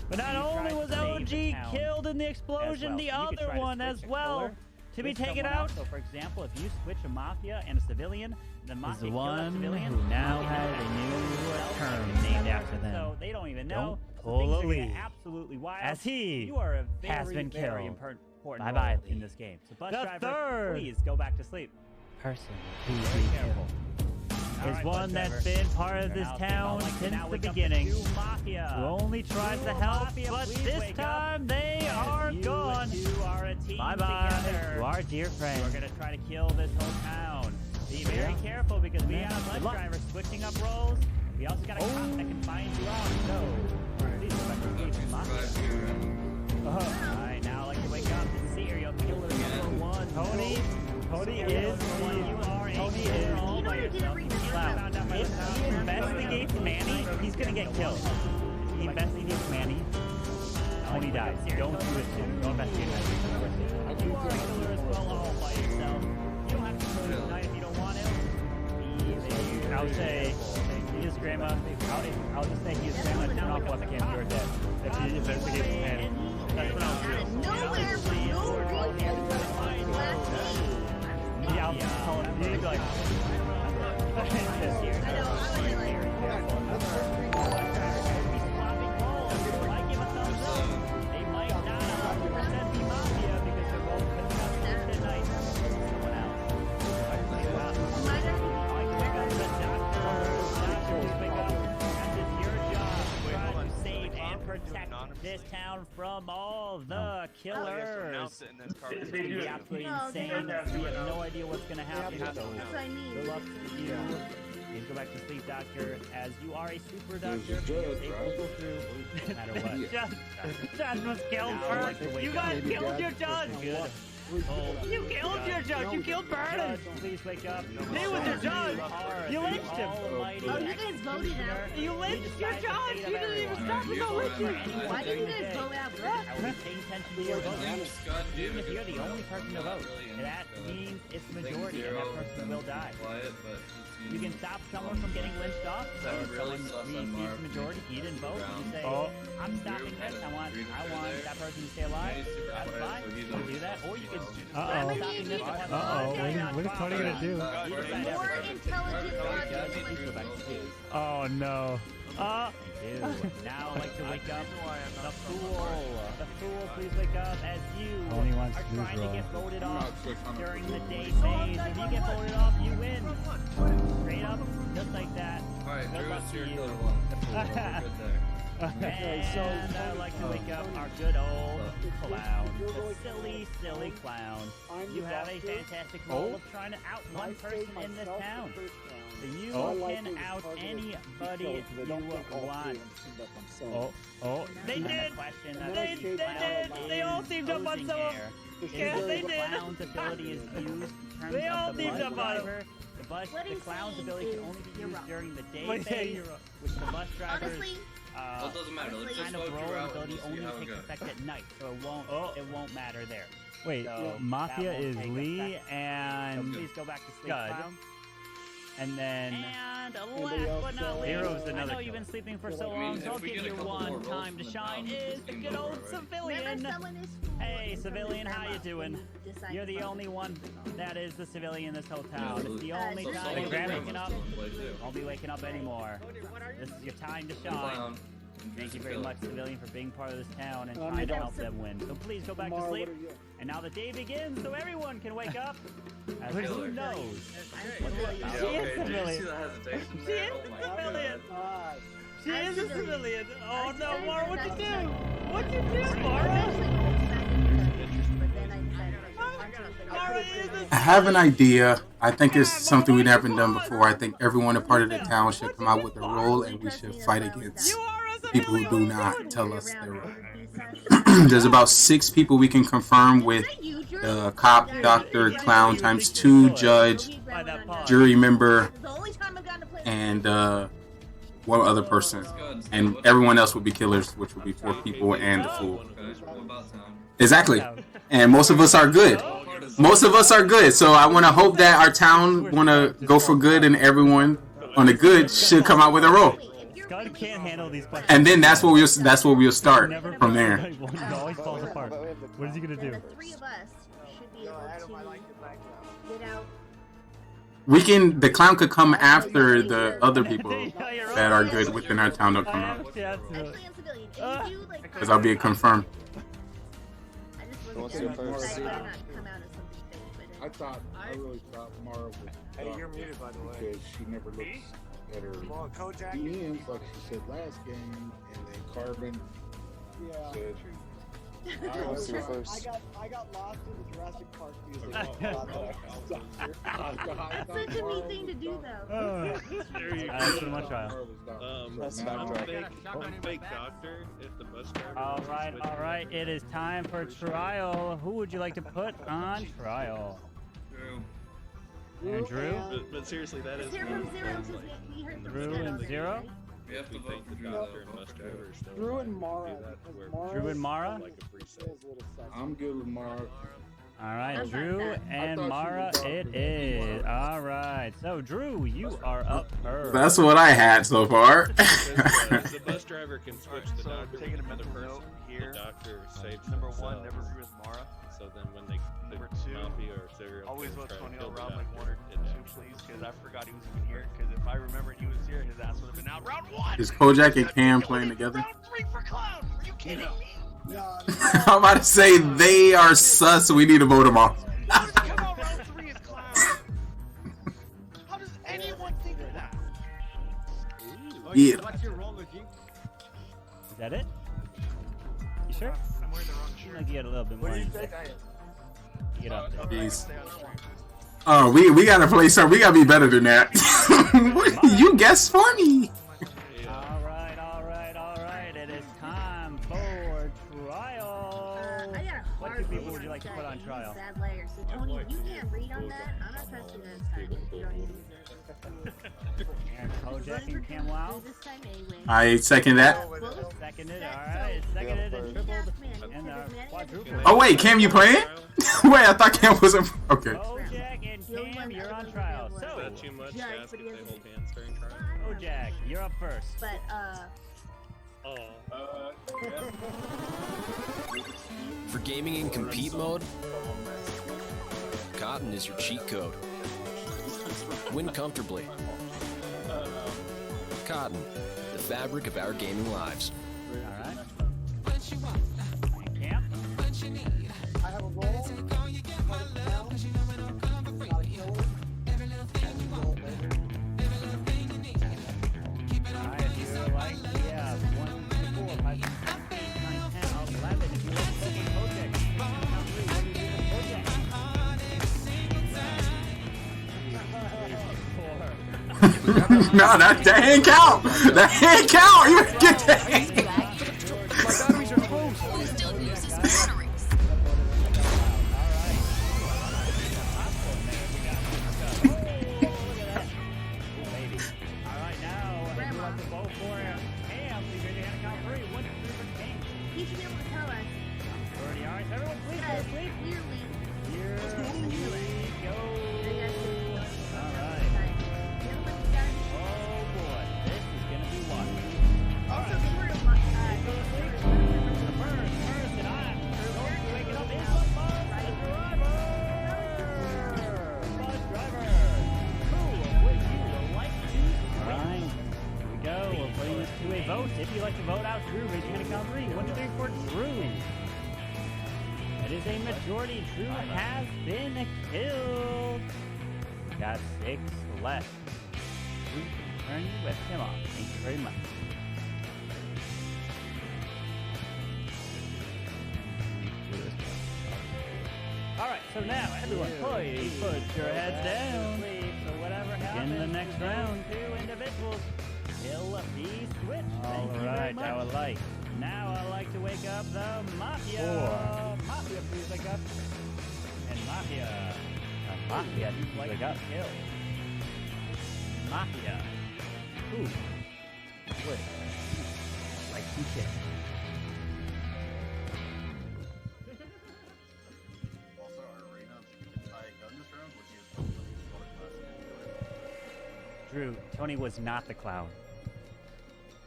But not only was OG killed in the explosion, the other one as well to be taken out. So for example, if you switch a Mafia and a civilian, the Mafia is the one civilian, who now has a new term named after them. So they don't even know. Don't pull a lead. Absolutely wild. As he you are a very, has been very killed. important Bye-bye, role in this game. So bus the driver, third please go back to sleep. person who be killed is one that's been part of this town since the beginning, who only tries to help, but this time they are gone. Bye-bye to our dear friends. We're going to try to kill this whole town. Be very careful because we have bus drivers switching up roles. We also got a cop that can find you out. So, please go back to sleep, Mafia. Alright, now I'd like to wake up and see serial killer number 1. Tony is all by yourself. Wow. If he investigates Manny, he's gonna get killed. If he investigates Manny, Tony dies. Don't do it to him. Don't investigate Manny. You are a killer as well, all by yourself. You don't have to kill him tonight if you don't want to. I'll say he is grandma. I'll just say he is grandma. Turn off webcam. You're dead. If he investigates Manny, that's what I'll do. Yeah, I'll call him. He's like. This town from all the killers. It's gonna be absolutely insane. We have no idea what's gonna happen. So good luck to you. Please go back to sleep, Doctor, as you are a super doctor. Able to go through no matter what. Judge was killed first. You guys killed your judge. You killed your judge. You killed Vernon. Please wake up. He was your judge. You lynched him. Oh, you guys voted out. You lynched your judge. You didn't even start with the lynching. Why didn't you guys vote out Brett? nobody's paying attention to your vote. Even if you're the only person to vote, that means it's majority, and that person will die. You can stop someone from getting lynched off. So if someone sees the majority, he didn't vote, and you say, I'm stopping this. I want that person to stay alive. That's fine. You can do that, or you can stop stopping this. What is Tony gonna do? Oh no. Now I'd like to wake up the fool. The fool, please wake up as you Only wants are to trying to roll. get voted off during the day phase. If you get voted off, you win. Straight up, just like that. Alright, Good luck to you. Okay, And I'd like to wake up our good old clown. The silly, silly clown. You have a fantastic role of trying to out one person in this town. So you can out anybody you want. They did! They all teamed up on someone! Yes, they did! The clown's ability is used in terms of the bus driver. The clown's ability can only be used during the day phase, which the bus drivers it doesn't matter. Let's just kind vote of you role out ability and see only how it takes goes. effect at night, so it won't matter there. Wait, So Mafia that won't is take Lee effect. and So please go back to sleep, Scud. clown. And then And last but not least, Hero's I another know you've been sleeping for so I mean, long, if so I'll we give get a you couple more one rolls time from to the shine. town, Is it's the game good over old already. civilian. Hey, civilian, how you doing? You're the only one that is the civilian in this whole town. It's the only time you'll be waking up. Won't be waking up anymore. This is your time to shine. Thank you very much, civilian, for being part of this town and trying to help them win. So please go back to sleep. And now the day begins, so everyone can wake up. As who knows? She is civilian. She is a civilian. She is a civilian. Oh no, Mara, what'd you do? What'd you do, Mara? Mara is I have an idea. I think it's something we haven't done before. I think everyone a part of the town should come out with a role, and we should fight against people who do not tell us their role. There's about 6 people we can confirm with the cop, doctor, clown times 2, judge, jury member, and one other person. And everyone else would be killers, which would be 4 people and the fool. Exactly. And most of us are good. Most of us are good. So I want to hope that our town want to go for good, and everyone on the good should come out with a role. Scud can't handle these questions. And then that's what we'll start from there. It always falls apart. What is he gonna do? The 3 of us should be able to get out. The clown could come after the other people that are good within our town to come out. Because I'll be confirmed. I really thought Mara was Hey, you're muted, by the way. because she never looks at her DMs like she said last game, and then Carbon said, I got lost in the Jurassic Park music. That's such a neat thing to do, though. That's so much trial. I'm fake doctor if the bus driver. All right. It is time for trial. Who would you like to put on trial? And Drew? But seriously, that is. Drew Drew and Zero? We have to We vote think for the Drew, doctor though. and bus drivers don't Drew and do Mara. that, because where- Mara's Drew and Mara? Like a preset. is a little sus. I'm good with Mara. All right, I'm Drew not and I thought Mara, she was it doctor. is. All right. So, Drew, you are up first. That's what I had so far. The bus driver can switch the So, doctor taking a with mental another note person. here. The doctor saves Number 1, themselves. never agree with Mara. So then when the Number 2, mafia or serial always killer vote try to Tony kill the around like doctor, 1 or it 2, happens. please, because I forgot he was even here. Because if I remembered he was here, his ass would have been out round 1. Is Kojak and Cam playing together? Round 3 for Clown. Are you kidding me? I'm about to say they are sus, so we need to vote them off. Come on, round 3 is Clown. How does anyone think of that? Yeah. What's your role, Luigi? Is that it? You sure? I'm wearing the wrong I shirt. think you had a little bit more. What do you in think there. I am? Get up there. Jeez. Oh, we gotta play something. We gotta be better than that. You guessed for me. All right. It is time for trial. I got a What hard 2 people would you like to put on trial? Sad layer. So, Tony, if you can't read on that, I'm not trusting you this time. You don't need to. And Kojak and Cam Wow. This time anyway. I second that. Seconded. All right. Seconded and tripled. And quadruple. Oh wait, Cam, you playing? Wait, I thought Cam wasn't. Okay. Jack and Cam, you're on trial. Is So, that too much to ask if they hold hands during trial? oh Jack, you're up first. But For gaming in compete mode, Cotton is your cheat code. Win comfortably. Cotton, the fabric of our gaming lives. Alright. And Cam? I have a roll. Alright, if you like, yeah, 1, 2, 4, 5, 6, 7, 8, 9, 10, 11. If you like to take a project, count 3, what do you do in project? 4. No, that ain't count. That ain't count. You get that. My batteries are close. Still uses batteries. Alright, now, if you like to vote for Cam, please raise your hand and count 3. 1, 2, 3 for Cam. he should be able to tell us. 30, alright, so everyone please go to sleep. Clearly. Here we go. Alright. Oh boy, this is gonna be one. Also, Alright. sort of The first person I'm waking up is the bus driver. Bus driver. Who would you like to swing? Alright, here we go. We're putting this to a vote. If you like to vote out Drew, raise your hand and count 3. 1, 2, 3 for Drew. It is a majority. Drew has been killed. Got 6 left. We can turn you with him off. Thank you very much. Alright, so now everyone please put your heads down. So whatever happens in the next round, 2 individuals kill the switch. Alright, I would like. Now I like to wake up the Mafia. Mafia, please wake up. And Mafia. Mafia, you like to kill. Mafia. Ooh. Would like to kill. Drew, Tony was not the clown.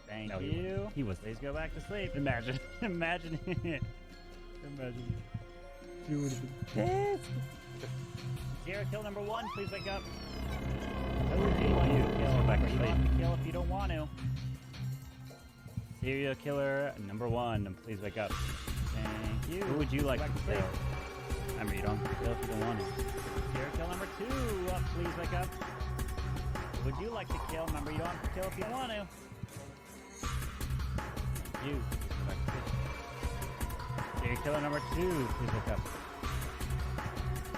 Thank you. He was. Please go back to sleep. Imagine. Imagine it. Imagine. Drew would have been pissed. Sierra, kill number 1. Please wake up. Who would you want to kill? Back to sleep. Kill if you don't want to. Serial killer number 1. Please wake up. Thank you. Who would you like to kill? Remember, you don't kill if you don't want to. Serial kill number 2. Please wake up. Who would you like to kill? Remember, you don't have to kill if you want to. Thank you. Serial killer number 2. Please wake up.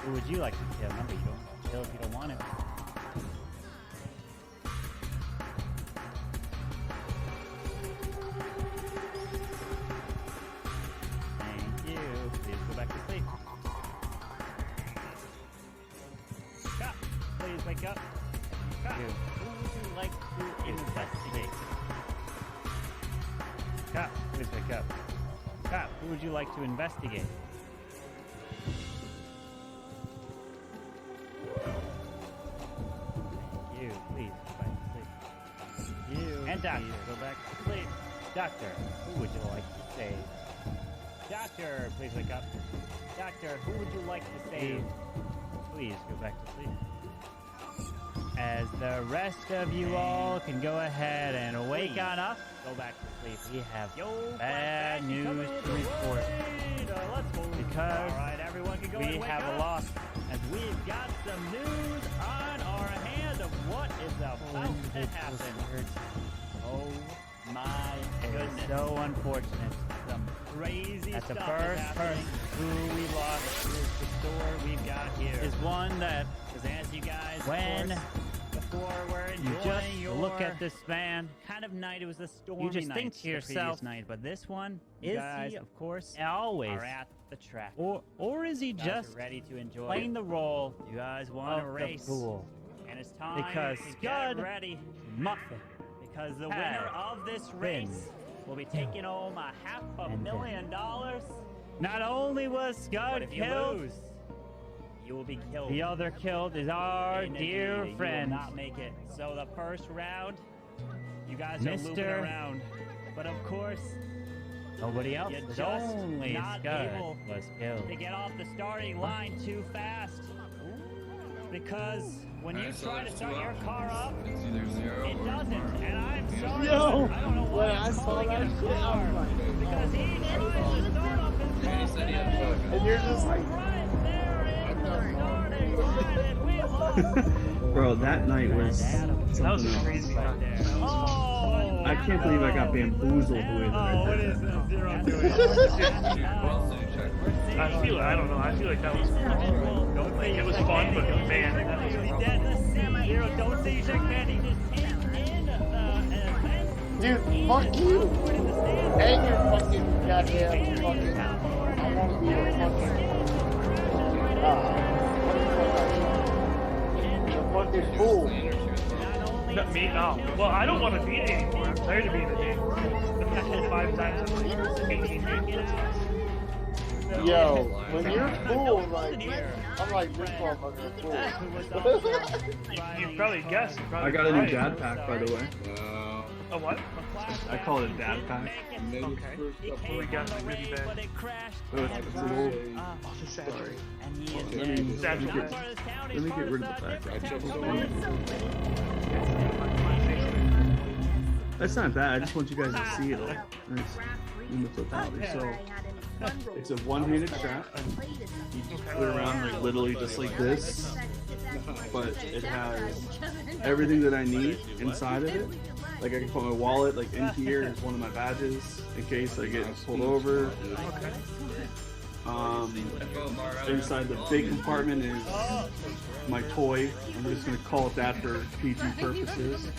Who would you like to kill? Remember, you don't kill if you don't want to. Thank you. Please go back to sleep. Cop, please wake up. Cop, who would you like to investigate? Cop, please wake up. Cop, who would you like to investigate? You, please go back to sleep. You, and Doctor, go back to sleep. Doctor, who would you like to save? Doctor, please wake up. Doctor, who would you like to save? Please go back to sleep. As the rest of you all can go ahead and wake on up, go back to sleep. We have bad news to report. Because we have a loss. As we've got some news on our hand of what is about to happen. Oh my goodness. So unfortunate. Some crazy stuff. At the first person who we lost is the store we've got here. Is one that, because as you guys, before we're enjoying you just look at this man. Kind of night, it was a stormy night. You just think to yourself, night, but this one is guys, he, of course, always are at the track. Or is he just ready to enjoy playing the role? You guys want to race? The pool. And it's time because to get ready to muff it. Because the winner of this race will be taking home $500,000 Not only was Scud killed, you will be killed. The other killed is our dear friend. Not make it. So the first round, you guys are looping around. But of course, nobody else. Just only Scud was killed. To get off the starting line too fast, because when you try to start your car up, it doesn't. And I'm sorry. Yo, I don't know why I saw that shit. Because he tried to start up his car, and you're just like. Bro, that night was something else. Crazy night. I can't believe I got bamboozled the way that I did that. I don't know. I feel like that was like it was fun, but man, that was fun. Zero, don't say you shook man. He just in the dude, fuck you. And your fucking goddamn fucking. I want to be a fucking fool. Not me? Oh. Well, I don't want to be it anymore. I'm tired of being a game. I've been told 5 times in like 18 games. Yo, when you're cool, like, I'm like, this motherfucker's cool. You probably guessed. I got a new dad pack, by the way. A what? I call it a dad pack. Okay. We got it really bad. It's a little... Sorry. Let me get rid of the background. That's not bad. I just want you guys to see it all. In the totality. So, it's a one-handed strap. You put it around like literally just like this. But it has everything that I need inside of it. Like I can put my wallet like in here is one of my badges in case I get pulled over. Inside the big compartment is my toy. I'm just gonna call it that for PG purposes.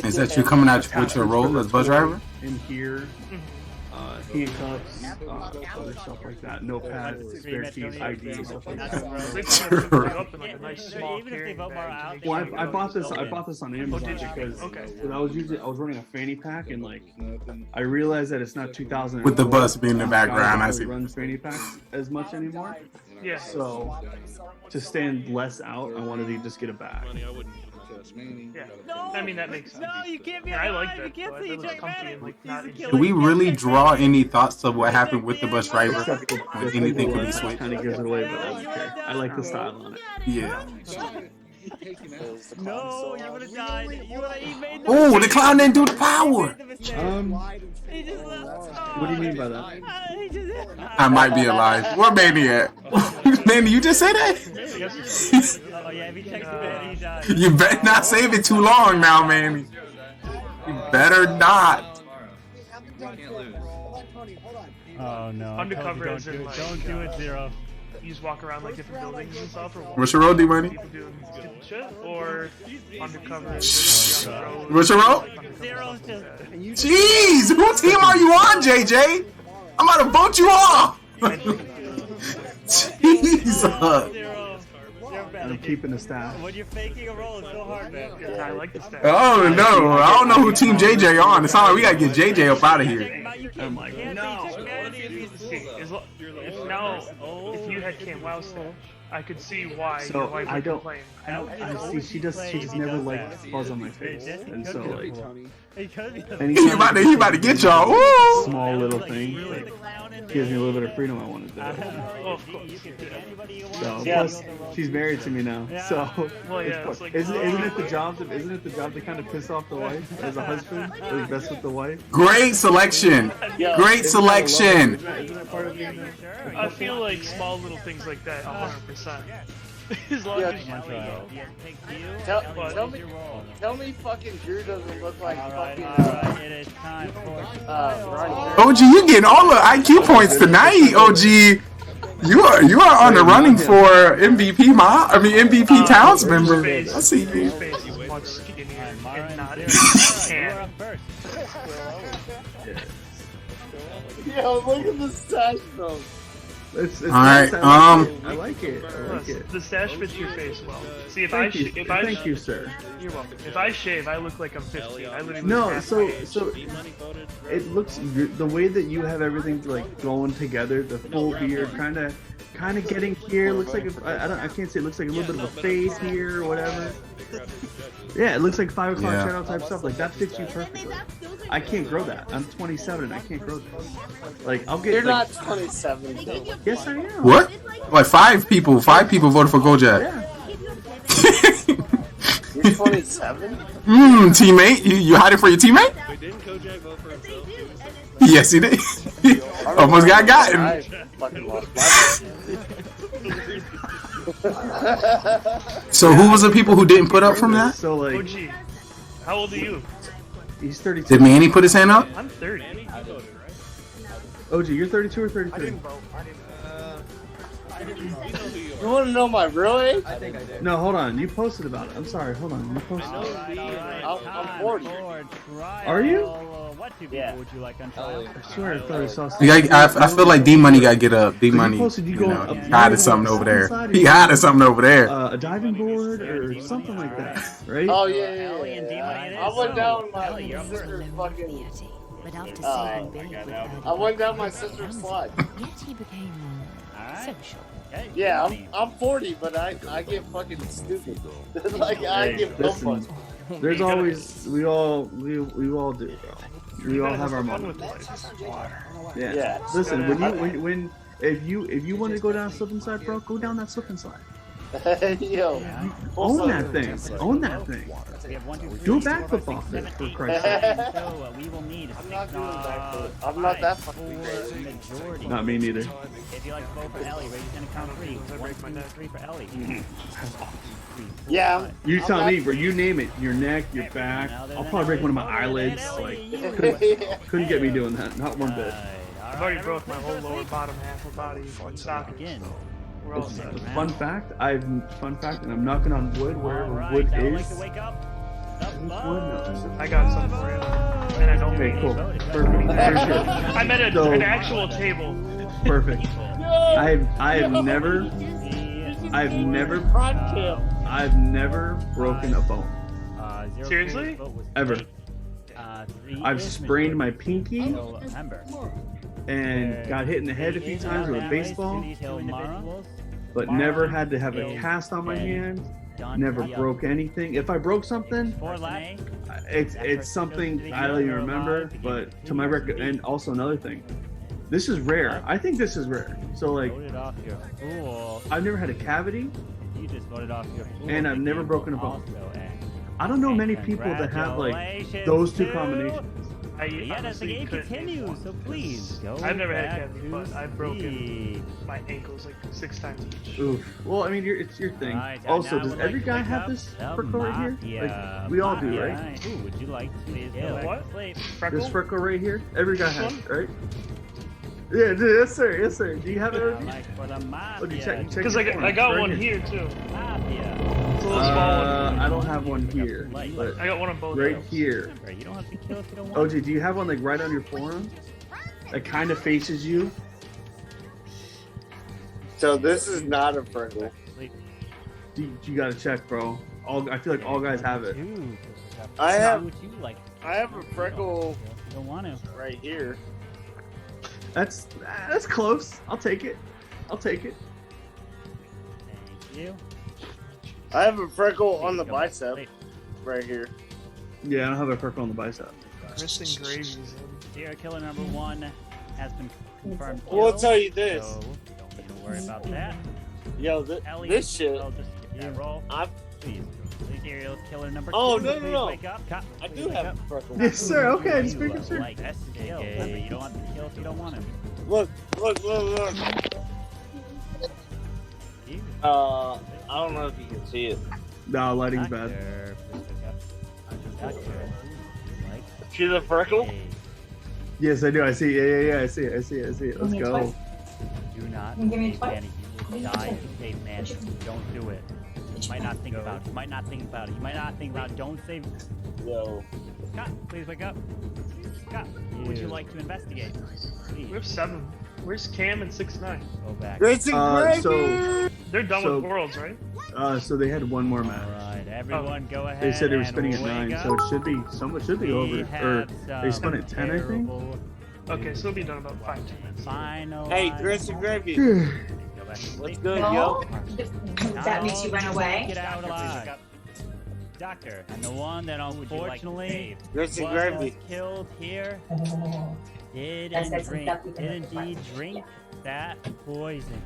Is that you coming out with your role as bus driver? In here, handcuffs, other stuff like that. Notepads, spare keys, ID, stuff like that. Well, I bought this on Amazon because I was running a fanny pack and like I realized that it's not 2000 with the bus being in the background. I see. Run fanny packs as much anymore. Yeah. So to stand less out, I wanted to just get a bag. Yeah. I mean that makes sense. No, you can't be. I like that. You can't say Jack Madden. Do we really draw any thoughts of what happened with the bus driver when anything could be switched? Kind of gives it away, but I don't care. I like the style on it. Yeah. No, you would have died. Oh, the clown didn't do the power. What do you mean by that? I might be alive. Where Manny at? Manny, you just said that? Oh yeah, if he takes Manny, he dies. You better not save it too long now, Manny. You better not. Oh no. Undercover is in like, don't do it, Zero. You just walk around like different buildings and stuff, or what's your role, D-Money? People doing stupid shit, or undercover. What's your role? Jeez, who team are you on, JJ? I'm about to vote you off. Jesus. I'm keeping the staff. When you're faking a role, it's so hard, man. I like the staff. Oh no, I don't know who team JJ on. It's not like we gotta get JJ up out of here. I'm like, no. If you had Cam Wow stash, I could see why so your wife would complain. I see she just never liked fuzz on my face, and so like he about to get y'all. Woo! Small little thing like, gives me a little bit of freedom. I want to do. So plus she's married to me now, so isn't it the job to kind of piss off the wife as a husband or mess with the wife? Great selection. Great selection. I feel like small little things like that 100%. As long as tell me fucking Drew doesn't look like fucking it is time for OG, you getting all the IQ points tonight, OG. You are on the running for MVP MVP Towns member. I see you. Yo, look at the stash, bro. It's All right. I like it. The stash fits your face well. See, if Thank I you. if I Thank you, sir. You're welcome. If I shave, I look like I'm 15. I literally No, lose half so my age. it looks the way that you have everything like going together, the full beard, kind of getting here. Looks like I can't say. It looks like a little bit of a fade here or whatever. Yeah, it looks like 5 o'clock shadow type stuff. Like that fits you perfectly. I can't grow that. I'm 27 and I can't grow that. Like I'll get. You're like, not 27. Yes, I am. What? Like 5 people voted for Gojak. You're 27? Teammate, you hiding for your teammate? Wait, didn't Kojak vote for himself too? Yes, he did. He almost got gotten. I fucking lost my So who was the people who didn't put up from that? So like, OG, how old are you? he's 32. Did Manny put his hand up? I'm 30. OG, you're 32 or 33? I didn't vote. You want to know my real age? No, hold on. You posted about it. I'm sorry. Hold on. You posted. I'm 40. Are you? What two people would you like on trial? I swear I thought I saw I feel like D Money got to get up. D Money, posted you going up he hiding something over there. He hiding something over there. A diving board or something like that, right? Oh, yeah. I went down my sister's fucking... I went down my sister's slide. Yeah, I'm 40, but I get fucking stupid. Like, I get no fun. There's always we all do, bro. We all have our moments. Yeah. Listen, when if you want to go down a slip and slide, bro, go down that slip and slide. Yo, own that thing. Own that thing. Do a backflip off it, for Christ's sake. So we will need I'm not doing backflip. I'm not that fucking crazy. Not me neither. If you like to vote for Ellie, raise your hand and count 3. 1, 2, 3 for Ellie. Yeah. You tell me, bro. You name it. Your neck, your back. I'll probably break one of my eyelids. Like, couldn't get me doing that. Not one bit. I've already broke my whole lower bottom half of body on soccer. We're all set. Fun fact, and I'm knocking on wood wherever wood is. I got some for you. And I don't Okay, cool. Perfect. I'm at an actual table. Perfect. I've never broken a bone. Seriously? Ever. I've sprained my pinky and got hit in the head a few times with a baseball, but never had to have a cast on my hand. Never broke anything. If I broke something, it's something I don't even remember. But to my record, and also another thing, this is rare. I think this is rare. So like, I've never had a cavity, and I've never broken a bone. I don't know many people that have like those two combinations. The game continues, so please go. I've never had a cavity, but I've broken my ankles like 6 times each. Oof. Well, I mean, it's your thing. Also, does every guy have this freckle right here? Like, we all do, right? Ooh, would you like to what? This freckle right here? Every guy has it, right? Yeah, yes sir, yes sir. Do you have it already? Oh, you check Because I got one here too. It's a little small one. I don't have one here, but I got one on both. right here. You don't have to kill if you don't want. OG, do you have one like right on your forearm? That kind of faces you? So this is not a freckle. You gotta check, bro. I feel like all guys have it. I have a freckle right here. That's close. I'll take it. Thank you. I have a freckle on the bicep right here. Yeah, I don't have a freckle on the bicep. Missing gravies. Serial killer number 1 has been confirmed. Well, I'll tell you this. So don't need to worry about that. Yo, this shit. Roll. Please. Serial killer number 2. Oh, no. Wake up. I do have a freckle. Yes, sir. Okay, just making sure. Like, that's the kill. Remember, you don't have to kill if you don't want him. Look. I don't know if you can see it. No, lighting's bad. See the freckle? Yes, I do. I see. Yeah. I see it. Let's go. Do not save Manny. You will die to save Manny. Don't do it. You might not think about it. Don't save. Yo. Scott, please wake up. Scott, would you like to investigate? We have 7. Where's Cam and 6ix9ine? Go back. So They're done with Worlds, right? so they had one more match. Alright, everyone go ahead. They said they were and spinning at wake 9, up. so it should be over. Or they spun at 10, I think. Okay, so it'll be done about 5 minutes. Final. Hey, Grits and Gravy. What's good, yo? That makes you run away. Get out alive. Doctor, and the one that unfortunately Grits and Gravy. was killed here did indeed drink that poison.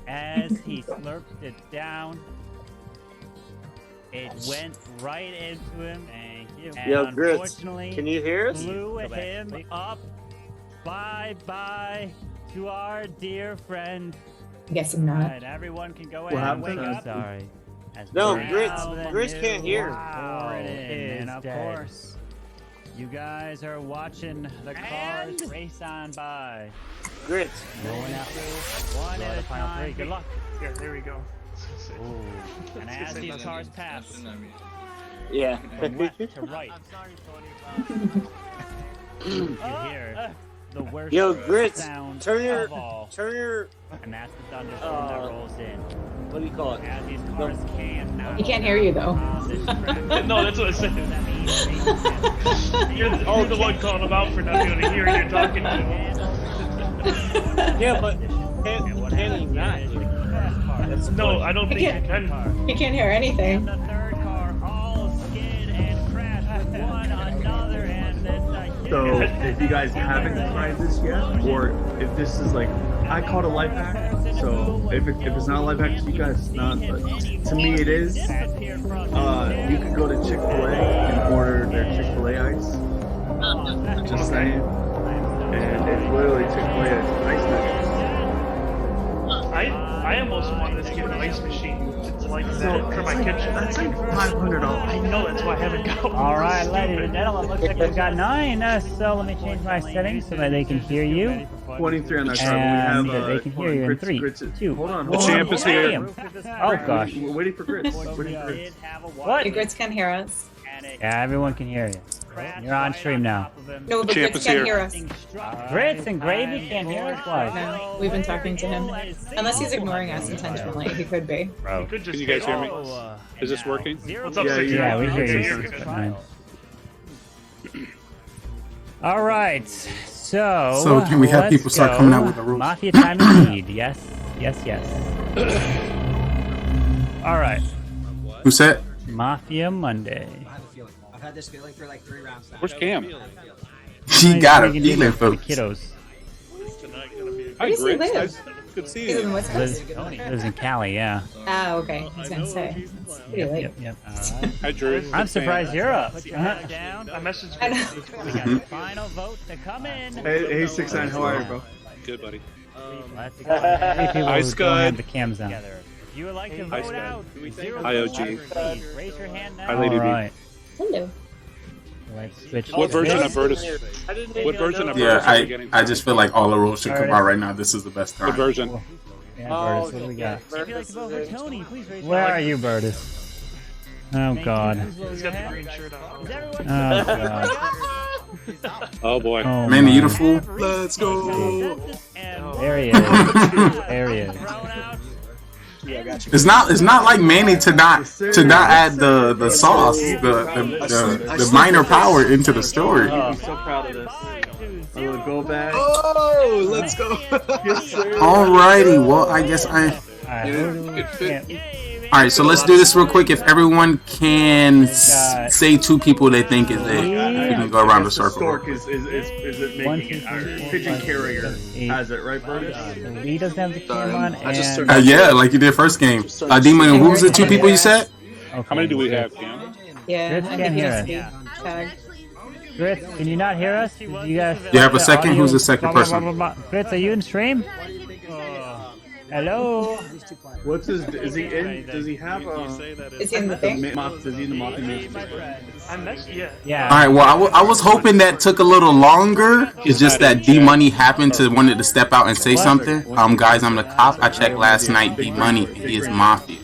As he slurped it down, it went right into him. Thank you. And Yo, Grits, unfortunately, can you hear us? blew him up. Bye-bye to our dear friend. Guessing not. Alright, everyone can go ahead and wake up. Sorry. No, Grits can't hear. And of course, you guys are watching the cars race on by. Grits. Going out one at a time. Good luck. Yeah, there we go. Ooh. And as these cars pass, Yeah. from left to right, you hear the worst Yo, Grits, sound turn your, of all. And that's the thunderstorm that rolls in. What do you call it? As these cars cannot. He can't hear you though. No, that's what I said. You're the one calling him out for not being able to hear you're talking to him. Yeah, but can he not hear? No, I don't think he can. He can't hear anything. The third car all skid and crash with one another, and it's So if you guys haven't tried this yet, or if this is like, I call it a life hack. So if it's not a life hack to you guys, it's not. But to me, it is. You can go to Chick-fil-A and order their Chick-fil-A ice. Just saying. And it's literally Chick-fil-A ice nuggets. I almost wanted to get an ice machine. It's like that for my kitchen. That's like $500. I know, that's why I haven't got one. Alright, ladies and gentlemen, looks like we've got 9, so let me change my settings so that they can hear you. 23 on that card. And We have they can hear you in 3, 2. Hold on. The champ is here. Oh gosh. We're waiting for Grits. Waiting for Grits. What? Your Grits can't hear us. Yeah, everyone can hear you. You're on stream now. No, but Grits can't hear us. Grits and Gravy can't hear us? Why? No, we've been talking to him. Unless he's ignoring us intentionally, he could be. Bro. Can you guys hear me? Is this working? What's up, Yeah, we hear you. All right, so can we have people start coming out with the rules? Mafia time indeed. Yes. All right. Who said? Mafia Monday. I've had this feeling for like 3 rounds now. Where's Cam? She got a We can do feeling, that for the folks. kiddos. Hi, Where does he Grits. live? Good to see He's in the you. West Coast? Lives in Cali, yeah. Ah, okay. I was gonna say. It's pretty late. Yep. Hi, Drew. I'm surprised you're up. I messaged I know. We got the final vote to come in. Hey, 6ix9ine, how are you, bro? Good, buddy. Let's go. 3 people Hi, who don't have Scud. the cams on. If you would like to Hi, vote Scud. out, Hi, OG. please raise your hand now. Hi, Lady B. Alright. Hello. Let's switch. What version this. of Virtus? What version of Yeah, Virtus are we getting? I just feel like all the rules should come out right now. This is the best time. What version? Yeah, Burtis, what do we got? If you'd like to vote for Tony, please raise Where are you, Burtis? Oh God. He's got the green shirt on. Oh God. Oh boy. Oh, Manny, my. you the fool? Let's go. There he is. There he is. Yeah, I got you. It's not like Manny to not add the sauce, the minor power into the story. I'm so proud of this. I'm gonna go back. Oh, let's go. Alrighty, well I guess Alright, so let's do this real quick. If everyone can say 2 people they think is it, we can go around the circle. Stork is it making it? Pigeon carrier has it, right, Burtis? He doesn't have the cam on, and Yeah, like you did first game. Demon, who was the 2 people you said? Okay. How many do we have, Cam? Yeah, Grits I can't think he hear has us. to be tagged. Grits, can you not hear us? Did you guys? You have a second? audio? Who's the second Blah, blah, person? blah, blah. Grits, are you in stream? Hello. What's his? Is he in? Does he have a? Is he in the thing? Does he in the Mafia? I messaged, yeah. Yeah. Alright, well I was hoping that took a little longer. It's just that D Money happened to wanted to step out and say something. Guys, I'm the cop. I checked last night. D Money, he is Mafia.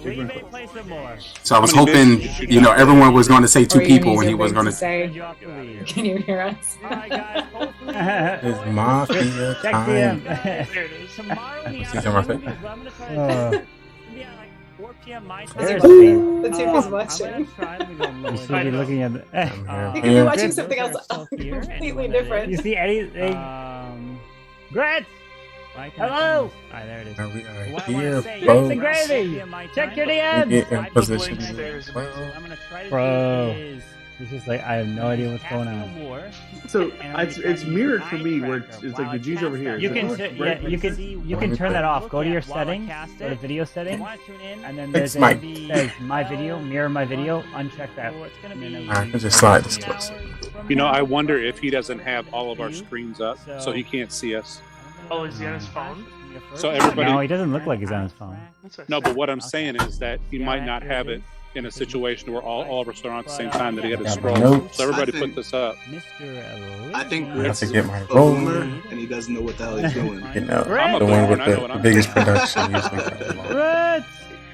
We may play some more. So I was hoping, you know, everyone was going to say 2 people when he was going to say. Can you hear us? It's Mafia Check time. There it is. Tomorrow in the See some of it? afternoon is what I'm gonna try to do. Yeah, like 4 p.m. my time. Let's see if he's watching. You should be looking at the. He could be watching something else completely different. You see Eddie? Grant! Hello! Alright, there it is. Now we are What I here, wanna say, folks. Grits and gravy! Check your We DMs! get in position. I'm gonna try to Bro. do is He's just like, I have no idea what's going on. So it's mirrored for me where it's like the G's over here. You can you can turn that off. Go to your settings, go to video settings, and then there's my- says my video, mirror my video. Uncheck that. I can just slide this closer. You know, I wonder if he doesn't have all of our screens up, so he can't see us. Oh, is he on his phone? So everybody. No, he doesn't look like he's on his phone. No, but what I'm saying is that he might not have it in a situation where all of us are on at the same time that he got to scroll. Notes. So everybody put this up. I think I have Grits to is get my a roll. boomer, and he doesn't know what the hell he's doing. You know, I'm a the one boomer, with and I know the what I'm biggest doing. production usually comes along. Grits!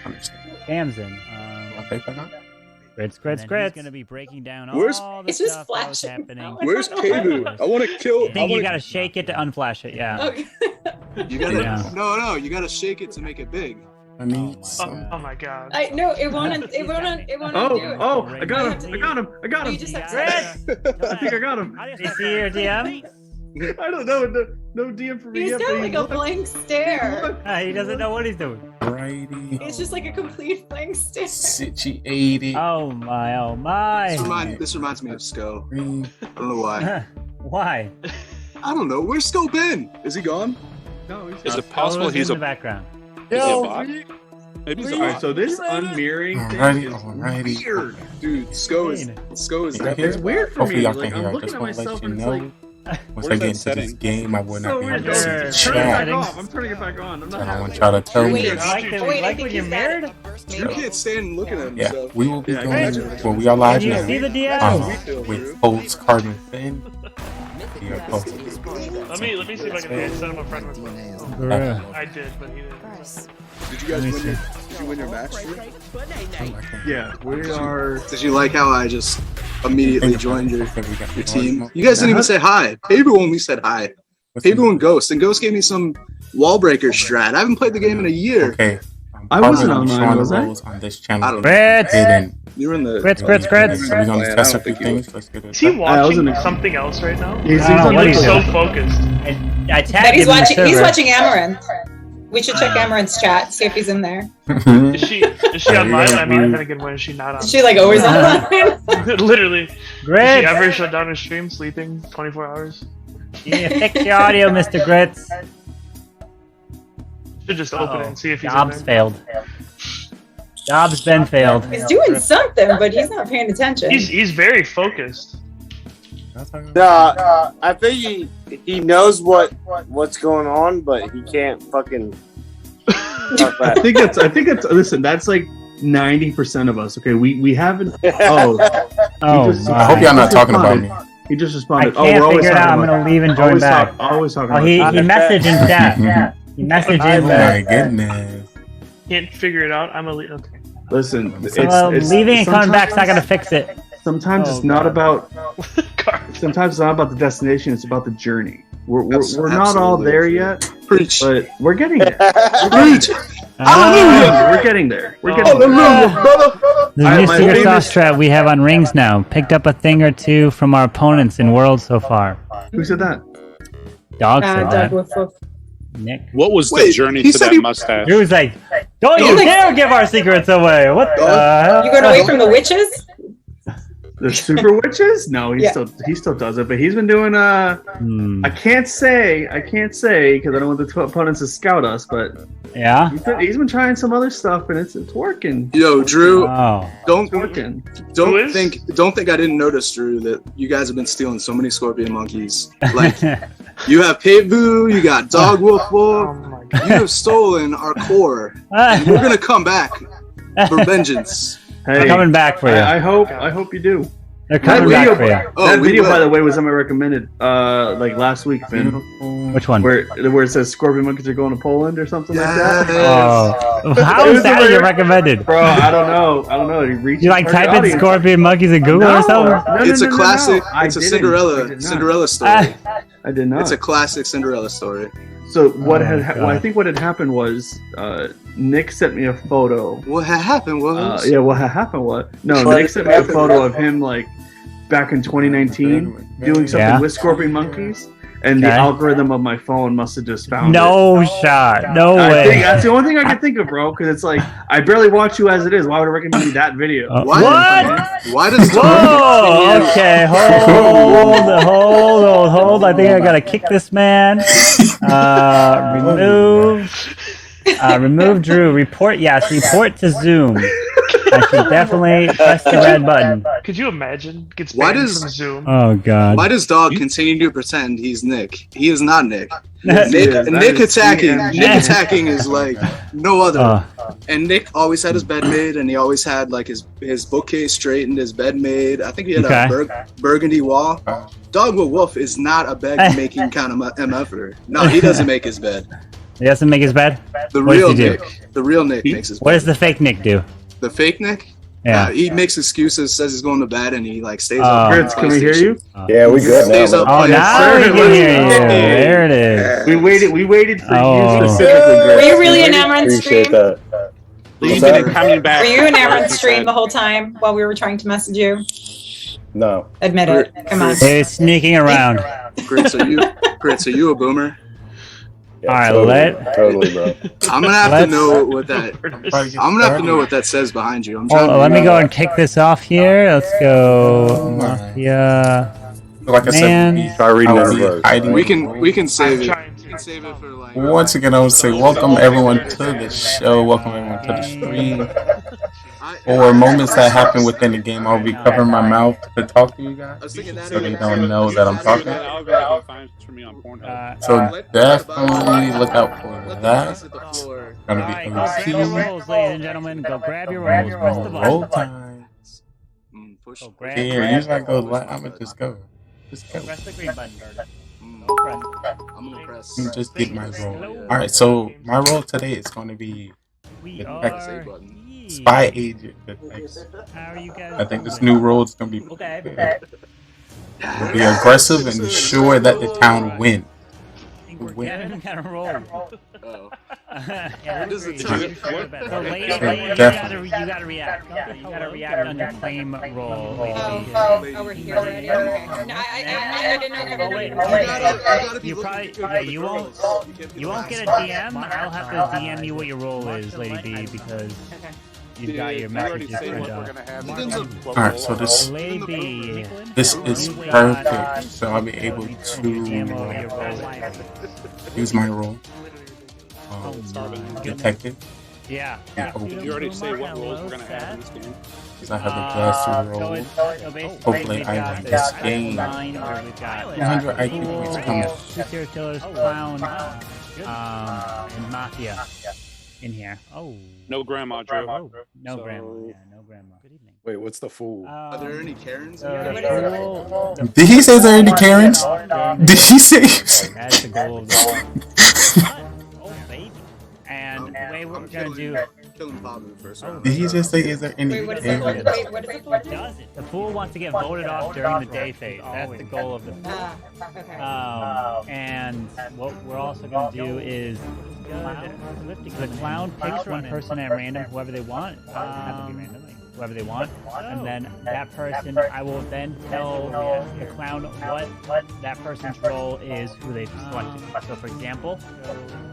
Understand. Cam's in. Grits. He's gonna be breaking down Where's- all the It's just stuff that was flashing. happening. Where's Kabu? I want to kill. I think you gotta shake it to unflash it. Yeah. Okay. You gotta. Yeah. No, you gotta shake it to make it big. I need Oh, some. oh my god. I no, it won't do it. Oh, I got him! You just have to I think I got him. You see your DM? I don't know. No DM for me He's yet. got but like a blank stare. He doesn't know what he's doing. Righty. It's just like a complete blank stare. Situated. Oh my, oh my. This reminds me of Sko. I don't know why. Why? I don't know. Where's Sko been? Is he gone? No, he's Is it possible Who's he's in a the background? is he a bot? Maybe he's a Alright, bot. so this unmirroring thing Alrighty. is weird. Dude, Sko is Right here. It's weird for Hopefully me. y'all Like, can hear. I'm I looking just at want to let myself you and it's know. like, Once Where's I that get into setting? this game, I will not so be weird. able to see the Turn it chat. back off. I'm turning it back on. I'm So not I want y'all to tell me. Wait, Like that, wait, I like think when you're he's got married? it. You can't stand and look at him. Yeah, So. we will be Yeah, I going got when we are live Can you now. see the DM? With host Carbon Finn. We are close. Let me see if I can set him a friend request. Bruh. I did, but he didn't. Did you guys win your match? Yeah, we are. Did you like how I just immediately joined your team? You guys didn't even say hi. Pabu only said hi. Pabu and Ghost. And Ghost gave me some wall breaker strat. I haven't played the game in a year. Okay. I wasn't online, was I? On this channel. I don't know. Grits! You were in the. Grits. So we're going to test a few things. Let's get it. Is he watching wasn't- something else right now? He's on He's YouTube. so focused. I tagged But him he's in the watching. He's server. watching Amaranth. We should check Amaranth's chat, see if he's in there. Is she online? I mean, then again, when is she not on? Is she like always online? Literally. Does Grits! she ever shut down her stream, sleeping 24 hours? You need to fix your audio, Mr. Grits. Should just open it and see if he's Job's in there. failed. Job's been failed. He's doing something, but he's not paying attention. He's very focused. I think he knows what's going on, but he can't fucking. I think it's. Listen, that's like 90% of us. Okay, we haven't. Oh, Oh, I hope y'all not talking about me. He just I responded. can't we're always figure it out. talking I'm about- gonna leave and join always back. Always talking Oh, about he you. messaged in chat. He messaged Oh in my chat. goodness. Can't figure it out. I'm a okay. Listen, Well, leaving and coming back's not gonna fix it. Sometimes Oh, it's not God. about. Sometimes it's not about the destination. It's about the journey. We're Absolutely. not all there yet, Preach. but we're getting there. Preach. We're getting there. We're getting there. The new my secret favorite- sauce strat we have on rings now. Picked up a thing or two from our opponents in Worlds so far. Who said that? Dog said Doug that. Woof Woof. Nick. What was the Wait, journey he to said that he- mustache? He was like, "Don't you dare give our secrets away!" What the hell? You going away from the witches? The super witches? No, Yeah. he still does it, but he's been doing I can't say because I don't want the opponents to scout us, but Yeah. he's been trying some other stuff and it's working. Yo, Drew. Oh. Don't Working. don't think I didn't notice, Drew, that you guys have been stealing so many scorpion monkeys. Like you have Pitboo, you got Dog Wolf Wolf. Oh my god. You have stolen our core, and we're gonna come back for vengeance. Hey, Coming back for you. I hope you do. They're That coming back video, for you. that video, by the way, was on my recommended like last week, Finn. Which one? Where it says scorpion monkeys are going to Poland or something like that. Oh, how is that your recommended? Bro, I don't know. You like type in scorpion monkeys in Google or something? It's a classic. It's a Cinderella story. I did not. It's a classic Cinderella story. So what I think what had happened was Nick sent me a photo. What had happened was what had happened was Nick sent me a photo of him like back in 2019 doing something with scorpion monkeys. And the algorithm of my phone must have just found no it. shot. No way. I think that's the only thing I can think of, bro. Because it's like I barely watch you as it is. Why would I recommend you that video? What? Why does? Whoa! Okay, hold. I think I gotta kick this man. Remove Drew. Report. Yes, report to Zoom. I should definitely press the red button. Could you imagine? Gets Why banned does from Zoom. Oh god. Why does Dog continue to pretend he's Nick? He is not Nick. Yes, Nick attacking is like no other. And Nick always had his bed made, and he always had like his bookcase straight and his bed made. I think he had a burgundy wall. Dog with Wolf is not a bed making kind of MFer. No, he doesn't make his bed. He doesn't make his bed? The What real does he do? Nick. The real Nick makes his bed. What does the fake Nick do? The fake Nick? Yeah. He makes excuses, says he's going to bed, and he like stays up. Fritz, can we hear you? Yeah, we good now. Stays up. Oh, now we can hear you. There it is. We waited for you specifically, Grit. Were you really an Amaranth stream? Appreciate that. Leave it and coming back. Were you an Amaranth stream the whole time while we were trying to message you? No. Admit it. Come on. He's sneaking around. Grits, are you a boomer? Yeah, all right, totally, bro. I'm gonna have to know what that. I'm gonna have to know what that says behind you. I'm trying. Let me go and kick this off here. Let's go, Mafia. Like I said, try reading that. We can save it. We can save it for like. Once again, I would say welcome everyone to the show. Welcome everyone to the stream. For moments that happen within the game, I'll be covering my mouth to talk to you guys, so they don't know that I'm talking. So definitely look out for that. It's gonna be rolls, ladies and gentlemen. Go grab your rolls. Press the button. roll time. Here, usually I go. I'm gonna just go. Just go. Press the green button. I'm gonna press. Let me just get my roll. All right, so my roll today is going to be spy agent detective. I think this new role is going to be be aggressive and ensure that the town wins. Getting kind of roll. Yeah, this is so lady, you gotta react. You gotta react on your claim roll. We're here already. Okay. No, I didn't know everybody. You probably you won't get a DM. I'll have to DM you what your roll is, Lady B, because you've got your messages turned on. Alright, so this is perfect. So I'll be able to use my role. Detective. Yeah. You already say what roles we're gonna have in this game. Because I have a glass roll. Hopefully I win this game. 200 IQ points coming. Two serial killers, clown, and mafia in here. Oh. No grandma, Drew. No grandma. Yeah, no grandma. Good evening. Wait, what's the fool? Are there any Karens? Did he say there are any Karens? Did he say? That's the goal of the And the way we're gonna do. Did he just say, is there any Karens? The fool wants to get voted off during the day phase. That's the goal of the fool. And what we're also gonna do is the clown picks one person at random, whoever they want. Whoever they want, and then that person, I will then tell the clown what that person's role is, who they've selected. So, for example,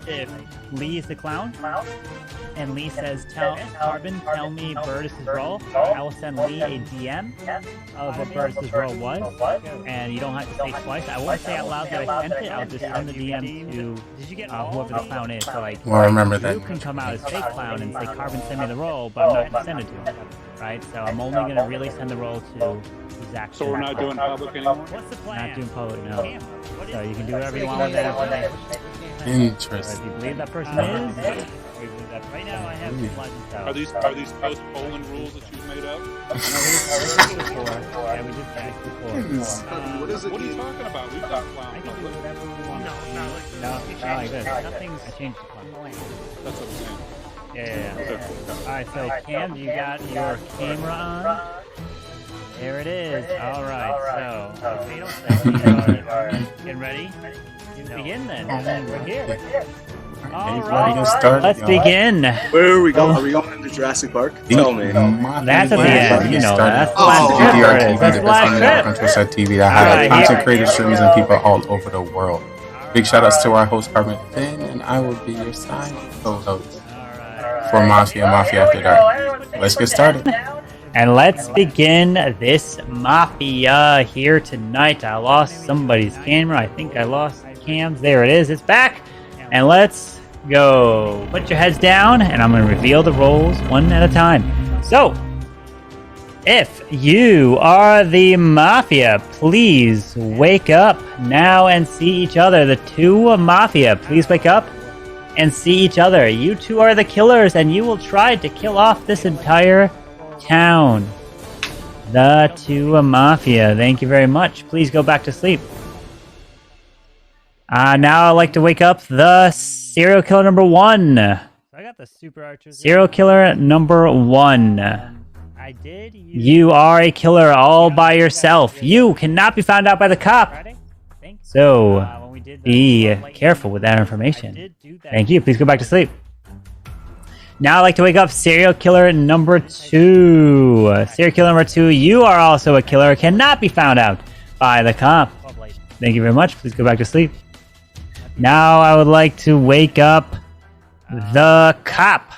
if Lee is the clown, and Lee says, Carbon, tell me Burtis' role, I will send Lee a DM of what Burtis' role was, and you don't have to say twice. I won't say out loud that I sent it, I'll just send the DM to whoever the clown is. So, like, well, remember that. You can come out as fake clown and say, Carbon, send me the role, but I'm not going to send it to him. Right, so I'm only going to really send the role to Zach. So we're not doing public anymore? What's the plan? Not doing public, no. So you can do whatever you want with that information. Interesting. So if you believe that person is, before you believe that. Right now, I have Legend Tower. Are these post Poland rules that you've made up? Yeah, we did that before. What is it? What are you talking about? We've got clown. I can do whatever we want. No, not like this. Nothing's changed the plan. That's what I'm saying. Yeah. Alright, so Cam, you got your camera on? There it is. Alright, so if you don't say get ready? Begin then. We're here. Alright, let's begin. Where are we going? Are we going into Jurassic Park? Tell me. That's at the end. You know that. GGR TV, the best internet on Twitch.tv that highlight content creators, streamers, and people all over the world. Big shout outs to our host Carbon Finn, and I will be your side co-host for Mafia After Dark. Let's get started. And let's begin this Mafia here tonight. I lost somebody's camera. I think I lost Cam's. There it is. It's back. And let's go. Put your heads down, and I'm going to reveal the roles one at a time. So, if you are the Mafia, please wake up now and see each other. The two Mafia, please wake up and see each other. You two are the killers, and you will try to kill off this entire town. The two Mafia. Thank you very much. Please go back to sleep. Now I'd like to wake up the serial killer number 1. I got the super archers. Serial killer number 1. I did. You are a killer all by yourself. You cannot be found out by the cop. So be careful with that information. Thank you. Please go back to sleep. Now I'd like to wake up serial killer number 2. Serial killer number 2, you are also a killer. Cannot be found out by the cop. Thank you very much. Please go back to sleep. Now I would like to wake up the cop.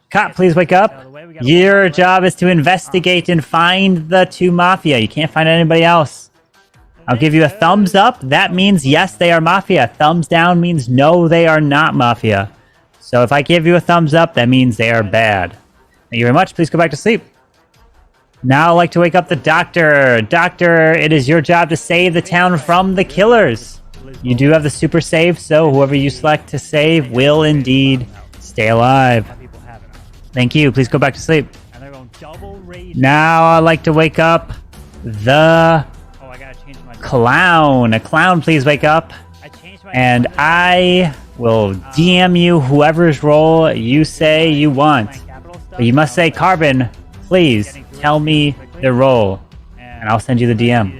Cop, please wake up. Your job is to investigate and find the two Mafia. You can't find anybody else. I'll give you a thumbs up. That means yes, they are Mafia. Thumbs down means no, they are not Mafia. So if I give you a thumbs up, that means they are bad. Thank you very much. Please go back to sleep. Now I'd like to wake up the doctor. Doctor, it is your job to save the town from the killers. You do have the super save, so whoever you select to save will indeed stay alive. Thank you. Please go back to sleep. Now I'd like to wake up the clown. A clown, please wake up. And I will DM you whoever's role you say you want. But you must say, Carbon, please tell me the role. And I'll send you the DM.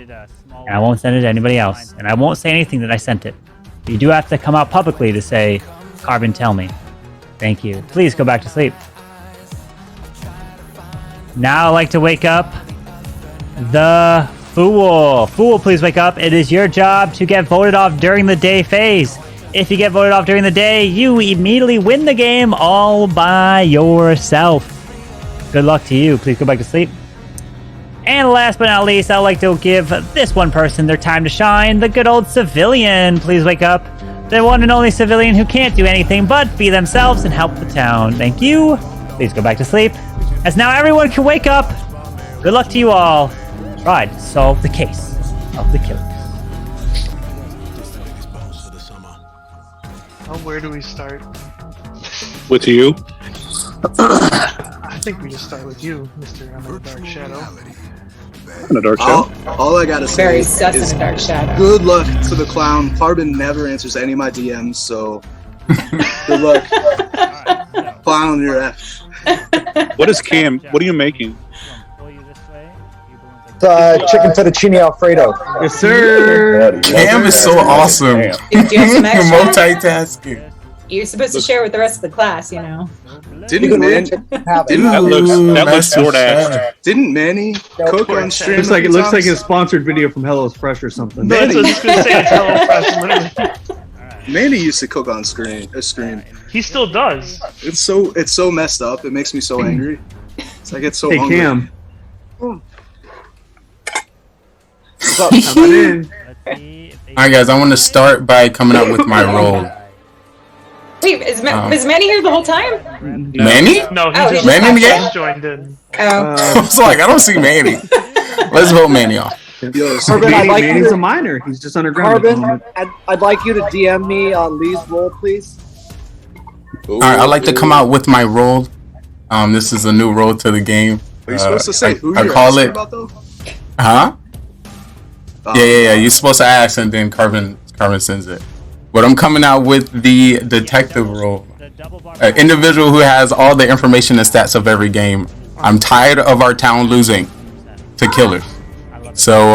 And I won't send it to anybody else. And I won't say anything that I sent it. But you do have to come out publicly to say, Carbon, tell me. Thank you. Please go back to sleep. Now I'd like to wake up the Fool. Fool, please wake up. It is your job to get voted off during the day phase. If you get voted off during the day, you immediately win the game all by yourself. Good luck to you. Please go back to sleep. And last but not least, I'd like to give this one person their time to shine. The good old civilian. Please wake up. The one and only civilian who can't do anything but be themselves and help the town. Thank you. Please go back to sleep. As now everyone can wake up. Good luck to you all. Try to solve the case of the killers. Well, where do we start? With you? I think we just start with you, Mr. I'm in a Dark Shadow. In a Dark Shadow? All I gotta say Very is sus in a Dark Shadow. good luck to the clown. Carbon never answers any of my DMs, so good luck. Clown, you're F. What is Cam? What are you making? Chicken fettuccine Alfredo. Yes, sir. Cam is so awesome. Do you have some extra? Multitasking. You're supposed to share with the rest of the class, you know. Didn't Manny cook on stream? It looks like a sponsored video from Hello's Fresh or something. That's what I was gonna say. It's HelloFresh, literally. Manny used to cook on screen. He still does. It's so messed up. It makes me so angry. It's like it's so Hey, hungry. Cam. Alright guys, I want to start by coming up with my role. Wait, is Manny here the whole time? Manny? No, Manny in the game? joined in. I was like, I don't see Manny. Let's vote Manny off. Carbon, Manny's a minor. He's just underground. Carbon, I'd like you to DM me on Lee's role, please. All right, I'd like to come out with my role. This is a new role to the game. Are you supposed to say who I you're call asking it. about, though? Huh? Yeah. You're supposed to ask, and then Carmen sends it. But I'm coming out with the detective role. An individual who has all the information and stats of every game. I'm tired of our town losing to killers. So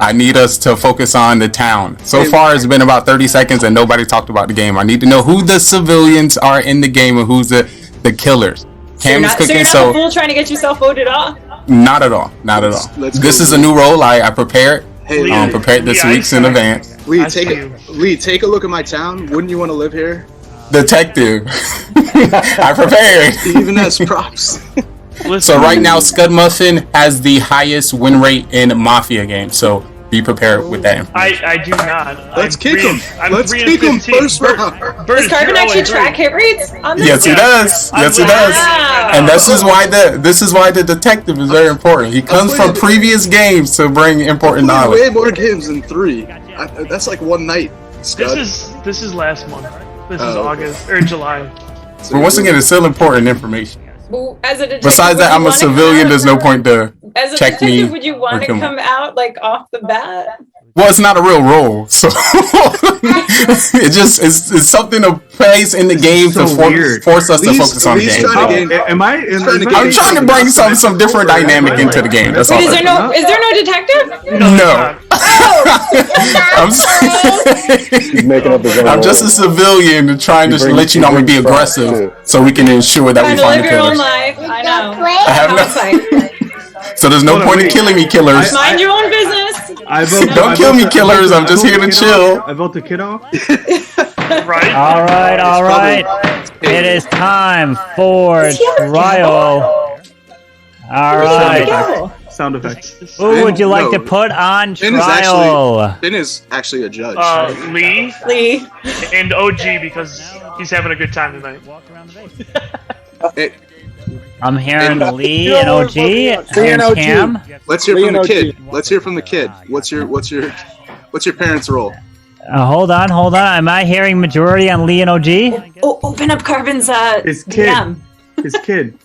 I need us to focus on the town. So far, it's been about 30 seconds and nobody talked about the game. I need to know who the civilians are in the game and who's the killers. Cam is cooking, so you're not the fool trying to get yourself voted off? Not at all. Not at all. This is a new role. I prepared. Prepared this weeks in advance. Lee, take a look at my town. Wouldn't you want to live here? Detective. I prepared. Even as props. So right now, Scud Muffin has the highest win rate in Mafia games. So be prepared with that. I do not. Let's kick him. Let's kick him first round. Does Carbon actually track hit rates on this? Yes, he does. Yes, he does. And this is why the detective is very important. He comes from previous games to bring important knowledge. Way more games than 3. That's like one night. Scud. This is last month. This is August or July. But once again, it's still important information. Well, as a detective, besides that, I'm a civilian. There's no point to as a check me. Would you want to come out like off the bat? Well, it's not a real role, so it's something to place in the game to force us to focus on the game. I'm trying to bring some different dynamic into the game. That's all. Is there no detective? No. I'm just a civilian trying to let you know I'm gonna be aggressive, so we can ensure that we find the killers. I know. I have no. So there's no point in killing me, killers. Mind your own business. Don't kill me, killers. I'm just here to chill. I vote the kid off. Right. All right. It is time for trial. All right. Sound effects. Who would you like to put on trial? Finn is actually a judge. Lee, and OG because he's having a good time tonight. I'm hearing Lee and OG. And Cam. Let's hear from the kid. Let's hear from the kid. What's your parents' role? Hold on. Am I hearing majority on Lee and OG? Oh, open up Carbon's his kid. DM. His kid.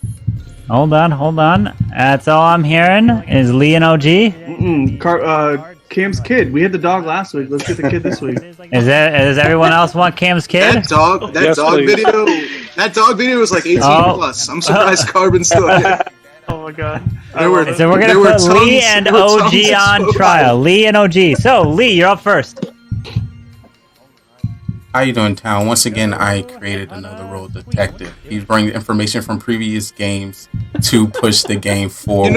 Hold on. That's all I'm hearing is Lee and OG. Cam's kid. We had the dog last week. Let's get the kid this week. Does everyone else want Cam's kid? That dog video was like 18 plus. I'm surprised Carbon still had it. Oh my god. So we're gonna put Lee and OG on trial. Lee and OG. So Lee, you're up first. How you doing, town? Once again, I created another role, detective. He's bringing information from previous games to push the game forward.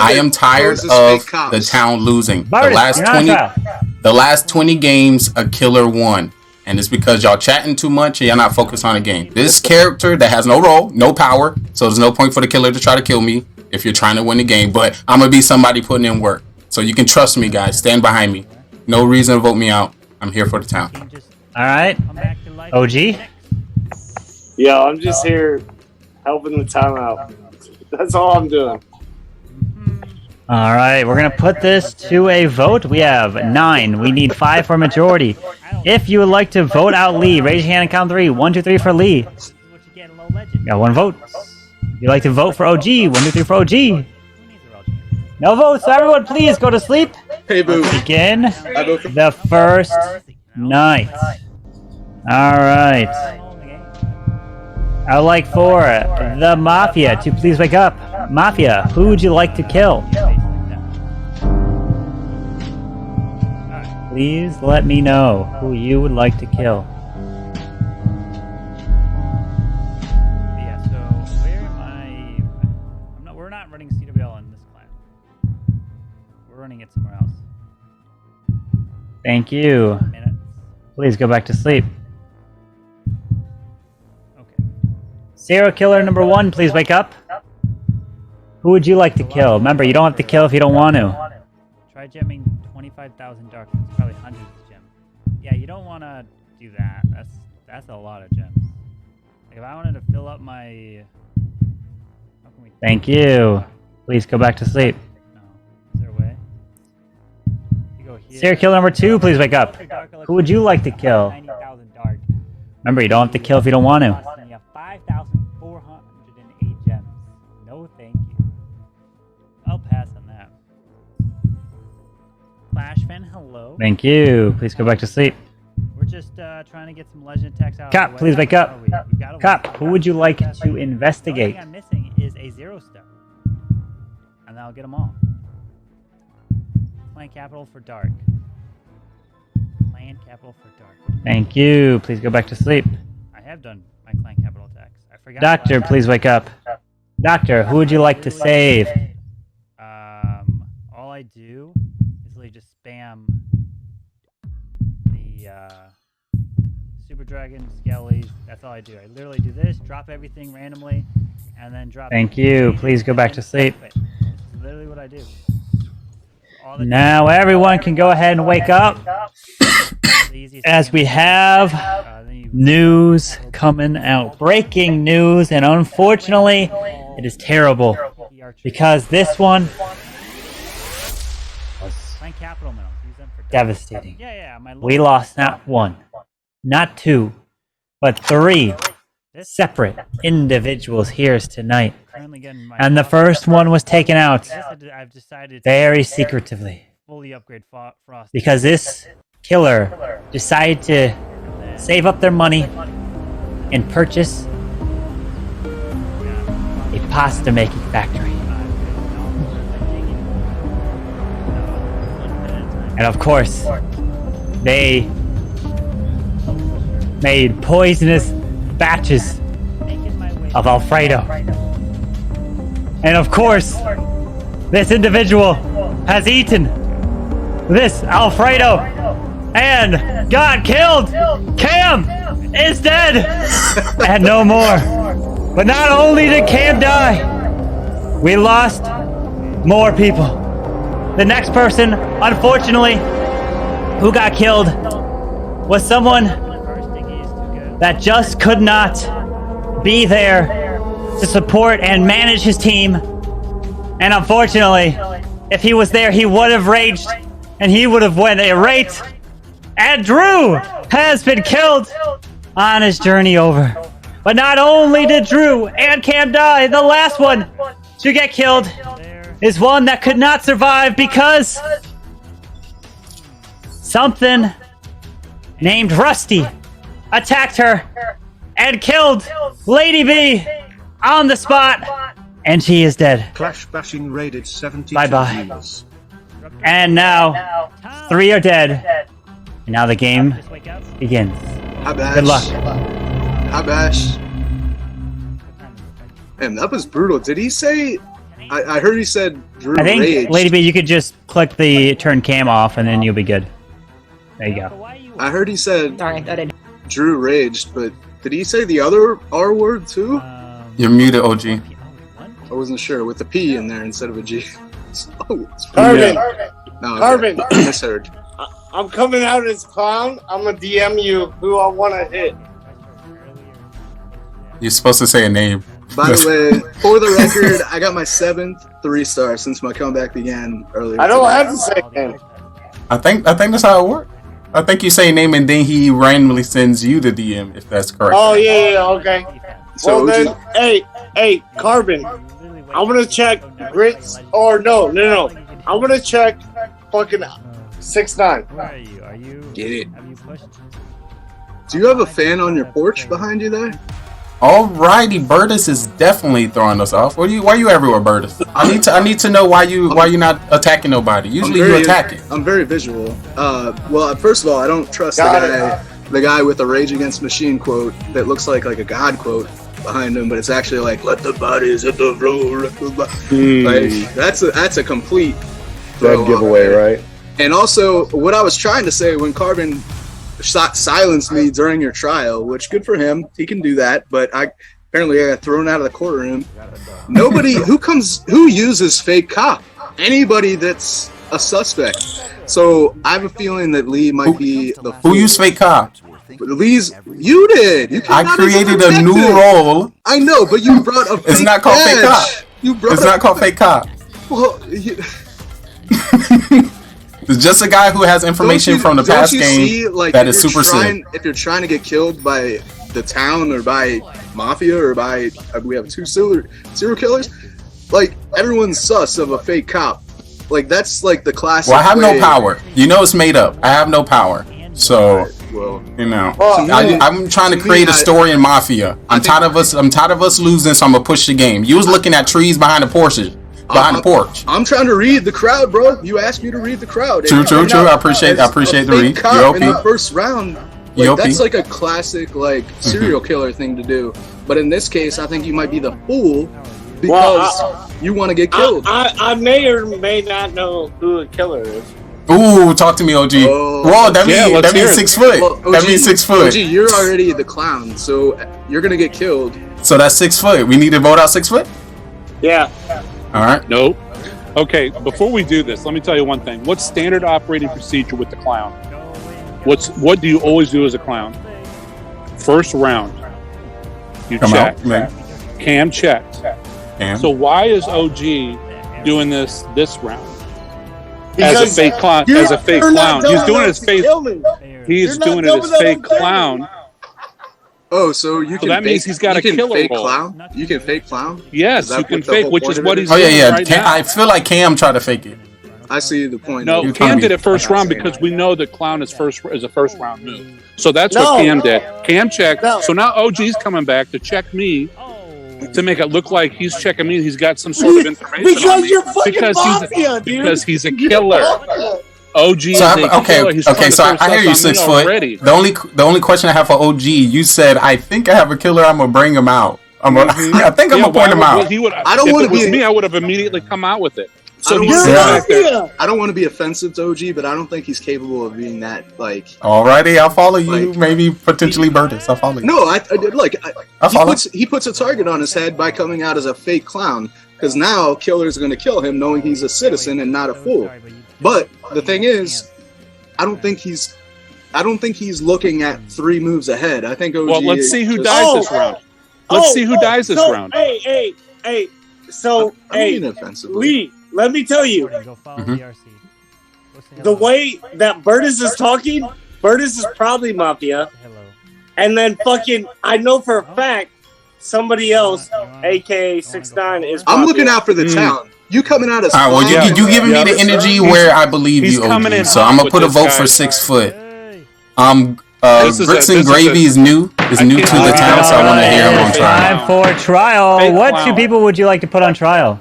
I am tired of the town losing. The last 20 games, a killer won. And it's because y'all chatting too much and y'all not focused on the game. This character that has no role, no power, so there's no point for the killer to try to kill me if you're trying to win the game. But I'm going to be somebody putting in work. So you can trust me, guys. Stand behind me. No reason to vote me out. I'm here for the town. All right. OG? Yo, I'm just here helping the town out. That's all I'm doing. All right, we're going to put this to a vote. We have 9. We need 5 for majority. If you would like to vote out Lee, raise your hand and count 3. 1, 2, 3 for Lee. Got 1 vote. If you'd like to vote for OG, 1, 2, 3 for OG. No votes, so everyone please go to sleep. Hey, boo. Begin the first night. All right. I would like for the Mafia to please wake up. Mafia, who would you like to kill? Please let me know who you would like to kill. Yeah, so where am I? We're not running CWL in this clan. We're running it somewhere else. Thank you. Please go back to sleep. Okay. Serial killer number 1, please wake up. Who would you like to kill? Remember, you don't have to kill if you don't want to. Try gemming 25,000 darkness. Probably hundreds of gems. Yeah, you don't want to do that. That's a lot of gems. Like if I wanted to fill up my... Thank you. Please go back to sleep. No. Is there a way? Serial killer number 2, please wake up. Who would you like to kill? Remember, you don't have to kill if you don't want to. Thank you. Please go back to sleep. We're just trying to get some legend attacks out. Cop, please wake up. Cop, who would you like to investigate? The only thing I'm missing is a 0 step. And then I'll get them all. Clan capital for dark. Clan capital for dark. Thank you. Please go back to sleep. I have done my clan capital attacks. I forgot. Doctor, please wake up. Doctor, who would you like to save? All I do is literally just spam the Super Dragon, Skellies. That's all I do. I literally do this, drop everything randomly, and then drop. Thank you. Please go back to sleep. That's literally what I do. Now everyone can go ahead and wake up, as we have news coming out. Breaking news, and unfortunately, it is terrible, because this one was devastating. We lost not 1, not 2, but 3 separate individuals here tonight. And the first one was taken out very secretively, because this killer decided to save up their money and purchase a pasta making factory. And of course, they made poisonous batches of Alfredo. And of course, this individual has eaten this Alfredo and got killed. Cam is dead and no more. But not only did Cam die, we lost more people. The next person, unfortunately, who got killed was someone that just could not be there to support and manage his team. And unfortunately, if he was there, he would have raged and he would have went irate. And Drew has been killed on his journey over. But not only did Drew and Cam die, the last one to get killed is one that could not survive because something named Rusty attacked her and killed Lady B on the spot, and she is dead. Clash bashing raided 72 Bye-bye. viewers. And now 3 are dead, and now the game begins. Hi, Bash. Good luck. Hi, Bash. Man, that was brutal. Did he say? I heard he said Drew I think, raged. Lady B, you could just click the turn cam off, and then you'll be good. There you go. I heard he said Drew raged, but did he say the other R word too? You're muted, OG. I wasn't sure, with a P in there instead of a G. Oh, it's Carbon! No, Carbon! I misheard. I'm coming out as clown. I'm gonna DM you who I want to hit. You're supposed to say a name. By the way, for the record, I got my 7th 3-star since my comeback began earlier. I don't today. have to say name. I think that's how it works. I think you say a name and then he randomly sends you the DM if that's correct. Oh yeah, okay. So well then, hey, Carbon. I'm gonna check grits or no. I'm gonna check fucking 6ix9ine. Where are you? Are you? Get it. Have you pushed? Do you have a fan on your porch behind you there? Alrighty, Burtis is definitely throwing us off. Why are you everywhere, Burtis? I need to know why you're not attacking nobody. Usually you attacking. I'm very visual. Well, first of all, I don't trust the guy with the Rage Against Machine quote that looks like a God quote behind him, but it's actually like "Let the bodies hit the floor." Like that's a complete dead giveaway, right? And also, what I was trying to say when Carbon silenced me during your trial, which good for him, he can do that. But apparently I got thrown out of the courtroom. Nobody who uses fake cop. Anybody that's a suspect. So I have a feeling that Lee might be the Who used fake cop? Lee's, you did. I created a new role. I know, but you brought a fake It's not called fake cop. It's not called fake cop. Well, It's just a guy who has information from the past game that is super sick. If you're trying to get killed by the town or by Mafia or by we have 2 serial killers, like everyone's sus of a fake cop. like that's like the classic. Well, I have way. no power. You know it's made up. I have no power. So, well, you know, Well, I'm trying to create a story in Mafia. I'm tired of us losing, so I'm gonna push the game. You was looking at trees behind the porch. I'm trying to read the crowd, bro. You asked me to read the crowd. True. I appreciate the read. In the first round, like, that's like a classic like serial killer thing to do. But in this case, I think you might be the fool because you want to get killed. I may or may not know who the killer is. Ooh, talk to me, OG. Whoa, that means 6 foot. Well, OG, that means 6 foot. OG, you're already the clown, so you're gonna get killed. So that's 6 foot. We need to vote out 6 foot. Yeah. All right. Nope. Okay, before we do this, let me tell you one thing. What's standard operating procedure with the clown? What do you always do as a clown? First round, you check. Cam checked. So why is OG doing this round? As a fake clown. He's doing it as fake. He's doing it as fake clown. Oh, so you can. That means he's got a killer fake role. clown. You can fake clown. Yes, you can fake, which is what he's Oh doing yeah. right now. I feel like Cam tried to fake it. I see the point. No, Cam did it first round because we know that clown is a first round move. So that's what Cam did. Cam checked. So now OG's coming back to check me to make it look like he's checking me. He's got some sort of information Because on me. you're fucking Mafia, dude. Because he's a killer. OG is a killer. He's trying to so throw I hear stuff you, on 6 me foot. already. The only question I have for OG, you said I think I have a killer. I'm gonna bring him out. I think I'm gonna point him out. I don't want to be me. I would have immediately come out with it. So I don't want to be offensive to OG, but I don't think he's capable of being that like. Alrighty, I'll follow you. Maybe potentially Burtis. I'll follow you. No, he puts a target on his head by coming out as a fake clown because now killer's going to kill him, knowing he's a citizen and not a fool. But the thing is, I don't think he's looking at 3 moves ahead. I think OG. Well, let's see who dies this round. Let's see who dies this round. Hey. So, Lee, let me tell you. The way that Burtis is talking, Burtis is probably Mafia. And then fucking, I know for a fact, somebody else, aka 6ix9ine, is Mafia. I'm looking out for the town. You coming out as well, you giving me the energy where I believe you, OG. So I'm gonna put a vote for 6 foot. Grits and Gravy is new to the town, so I want to hear him on trial. Time for trial. What 2 people would you like to put on trial?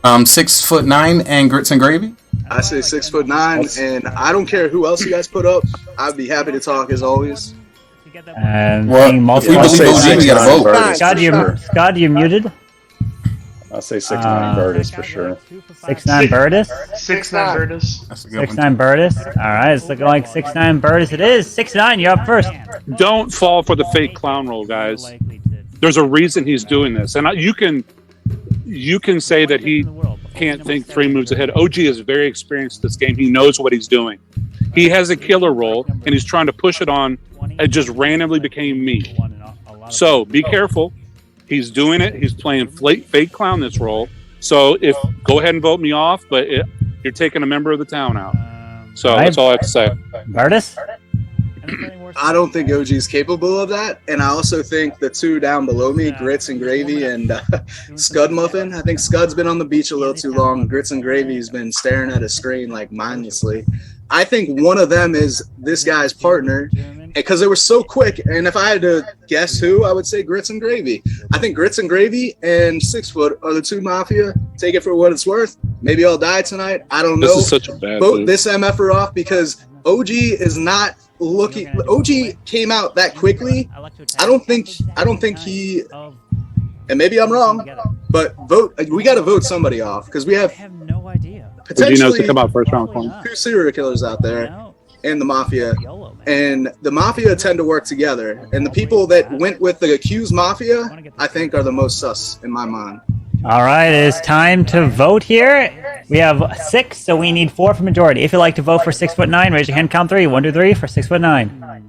6'9" and Grits and Gravy. I say 6'9", and I don't care who else you guys put up. I'd be happy to talk as always. And if we believe OG, we gotta vote. Scott, you muted? I'll say 6'9" Burtis for sure. 6'9" Burtis? 6'9" Burtis. 6'9" Burtis. All right, it's looking like 6'9" Burtis. It is 6'9". You're up first. Don't fall for the fake clown role, guys. There's a reason he's doing this, and you can say that he can't think 3 moves ahead. OG is very experienced in this game. He knows what he's doing. He has a killer role, and he's trying to push it on. It just randomly became me. So be careful. He's doing it. He's playing fake clown this role. So go ahead and vote me off, but you're taking a member of the town out. So that's all I have to say. Burtis? I don't think OG is capable of that, and I also think the 2 down below me, Grits and Gravy and Scud Muffin. I think Scud's been on the beach a little too long. Grits and Gravy's been staring at a screen like mindlessly. I think one of them is this guy's partner, because they were so quick. And if I had to guess who, I would say Grits and Gravy. I think Grits and Gravy and 6 foot are the 2 Mafia. Take it for what it's worth. Maybe I'll die tonight. I don't know. This is such a bad Vote move. this MFer off because OG is not looking. OG came out that quickly. I don't think he. And maybe I'm wrong, but we got to vote somebody off because we have potentially to come out first round. 2 serial killers out there and the Mafia. And the Mafia tend to work together. And the people that went with the accused Mafia, I think, are the most sus in my mind. All right, it is time to vote here. We have 6, so we need 4 for majority. If you'd like to vote for 6'9", raise your hand, count 3. 1, 2, 3 for 6'9".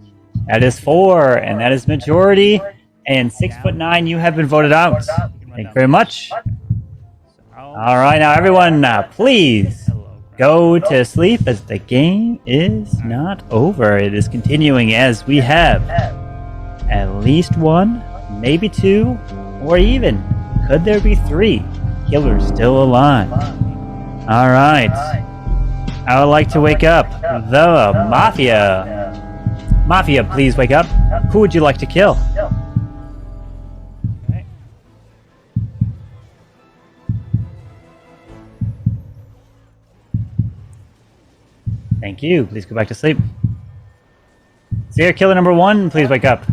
That is 4, and that is majority. And 6'9", you have been voted out. Thank you very much. All right, now everyone, please go to sleep as the game is not over. It is continuing as we have at least 1, maybe 2, or even could there be 3 killers still alive? All right. I would like to wake up the Mafia. Mafia, please wake up. Who would you like to kill? Okay. Thank you. Please go back to sleep. Serial killer number 1, please wake up.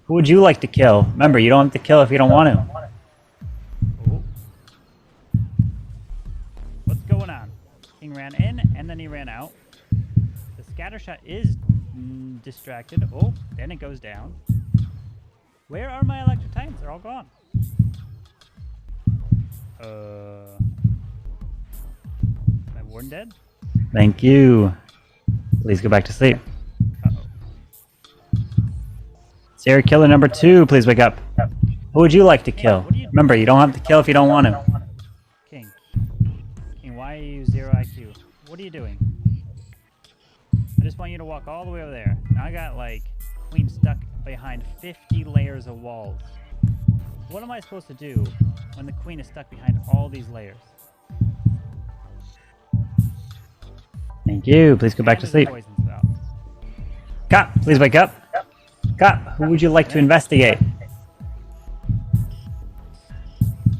Who would you like to kill? Remember, you don't have to kill if you don't want to. What's going on? King ran in, and then he ran out. The scatter shot is distracted. Oh, then it goes down. Where are my electric titans? They're all gone. My warden dead? Thank you. Please go back to sleep. Serial killer number 2, please wake up. Who would you like to kill? Remember, you don't have to kill if you don't want to. King. King, why are you 0 IQ? What are you doing? I just want you to walk all the way over there. Now I got, like, Queen stuck behind 50 layers of walls. What am I supposed to do when the Queen is stuck behind all these layers? Thank you. Please go back to sleep. Cop, please wake up. Cop, who would you like to investigate?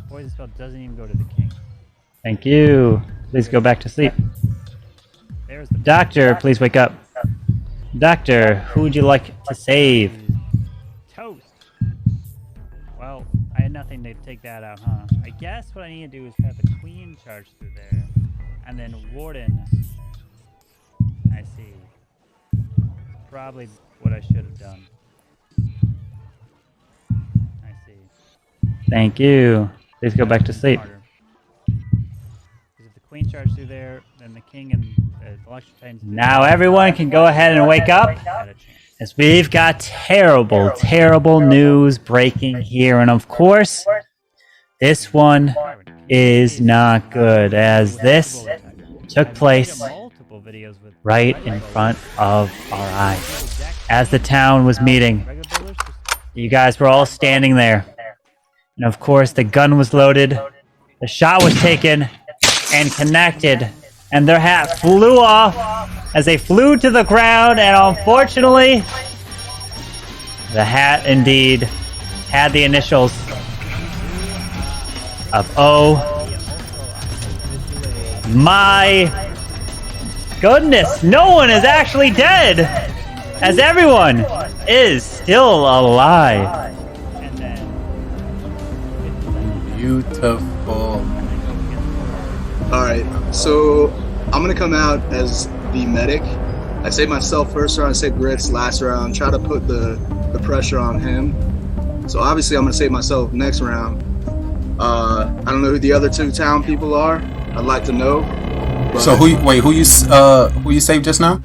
Poison spell doesn't even go to the king. Thank you. Please go back to sleep. There's the doctor, please wake up. Doctor, who would you like to save? Toast. Well, I had nothing to take that out, huh? I guess what I need to do is have the queen charge through there. And then warden. I see. Probably what I should have done. I see. Thank you. Please go back to sleep. Because if the queen charged through there, then the king and the electric titans... Now everyone can go ahead and wake up, as we've got terrible, terrible news breaking here. And of course, this one is not good, as this took place right in front of our eyes. As the town was meeting, you guys were all standing there. And of course, the gun was loaded, the shot was taken and connected, and their hat flew off as they flew to the ground, and unfortunately, the hat indeed had the initials of O. My goodness, no one is actually dead, as everyone is still alive. Beautiful. Alright, so I'm gonna come out as the medic. I saved myself first round, I saved Grits last round, try to put the pressure on him. So obviously I'm gonna save myself next round. I don't know who the other 2 town people are. I'd like to know. So who you saved just now?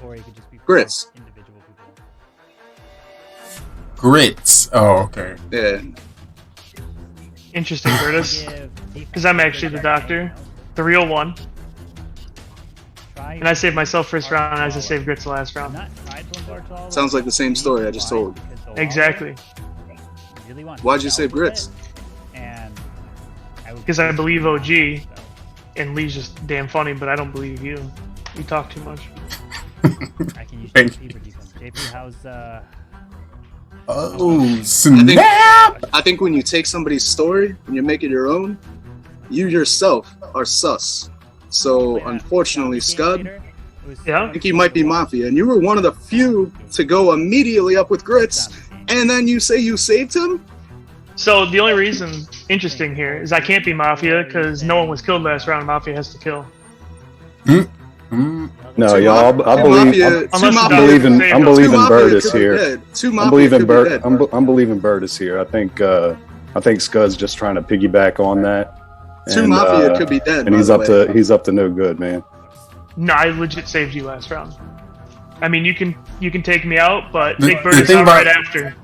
Grits. Grits. Oh, okay. Yeah. Interesting, Curtis. Because I'm actually the doctor, the real one. And I saved myself first round, and I just saved Grits last round. Sounds like the same story I just told. Exactly. Why'd you save Grits? Because I believe OG, and Lee's just damn funny, but I don't believe you. You talk too much. Thank you. JP, how's Oh, snap! I think when you take somebody's story and you make it your own, you yourself are sus. So, unfortunately, Scud, I think he might be Mafia, and you were one of the few to go immediately up with Grits, and then you say you saved him? So, the only reason, interesting here, is I can't be Mafia, because no one was killed last round, Mafia has to kill. No, y'all. I believe in Burtis here. I'm believing Burtis here. I think Scud's just trying to piggyback on that. Two Mafia could be dead. And he's up to no good, man. No, I legit saved you last round. I mean, you can take me out, but take Burtis out right after.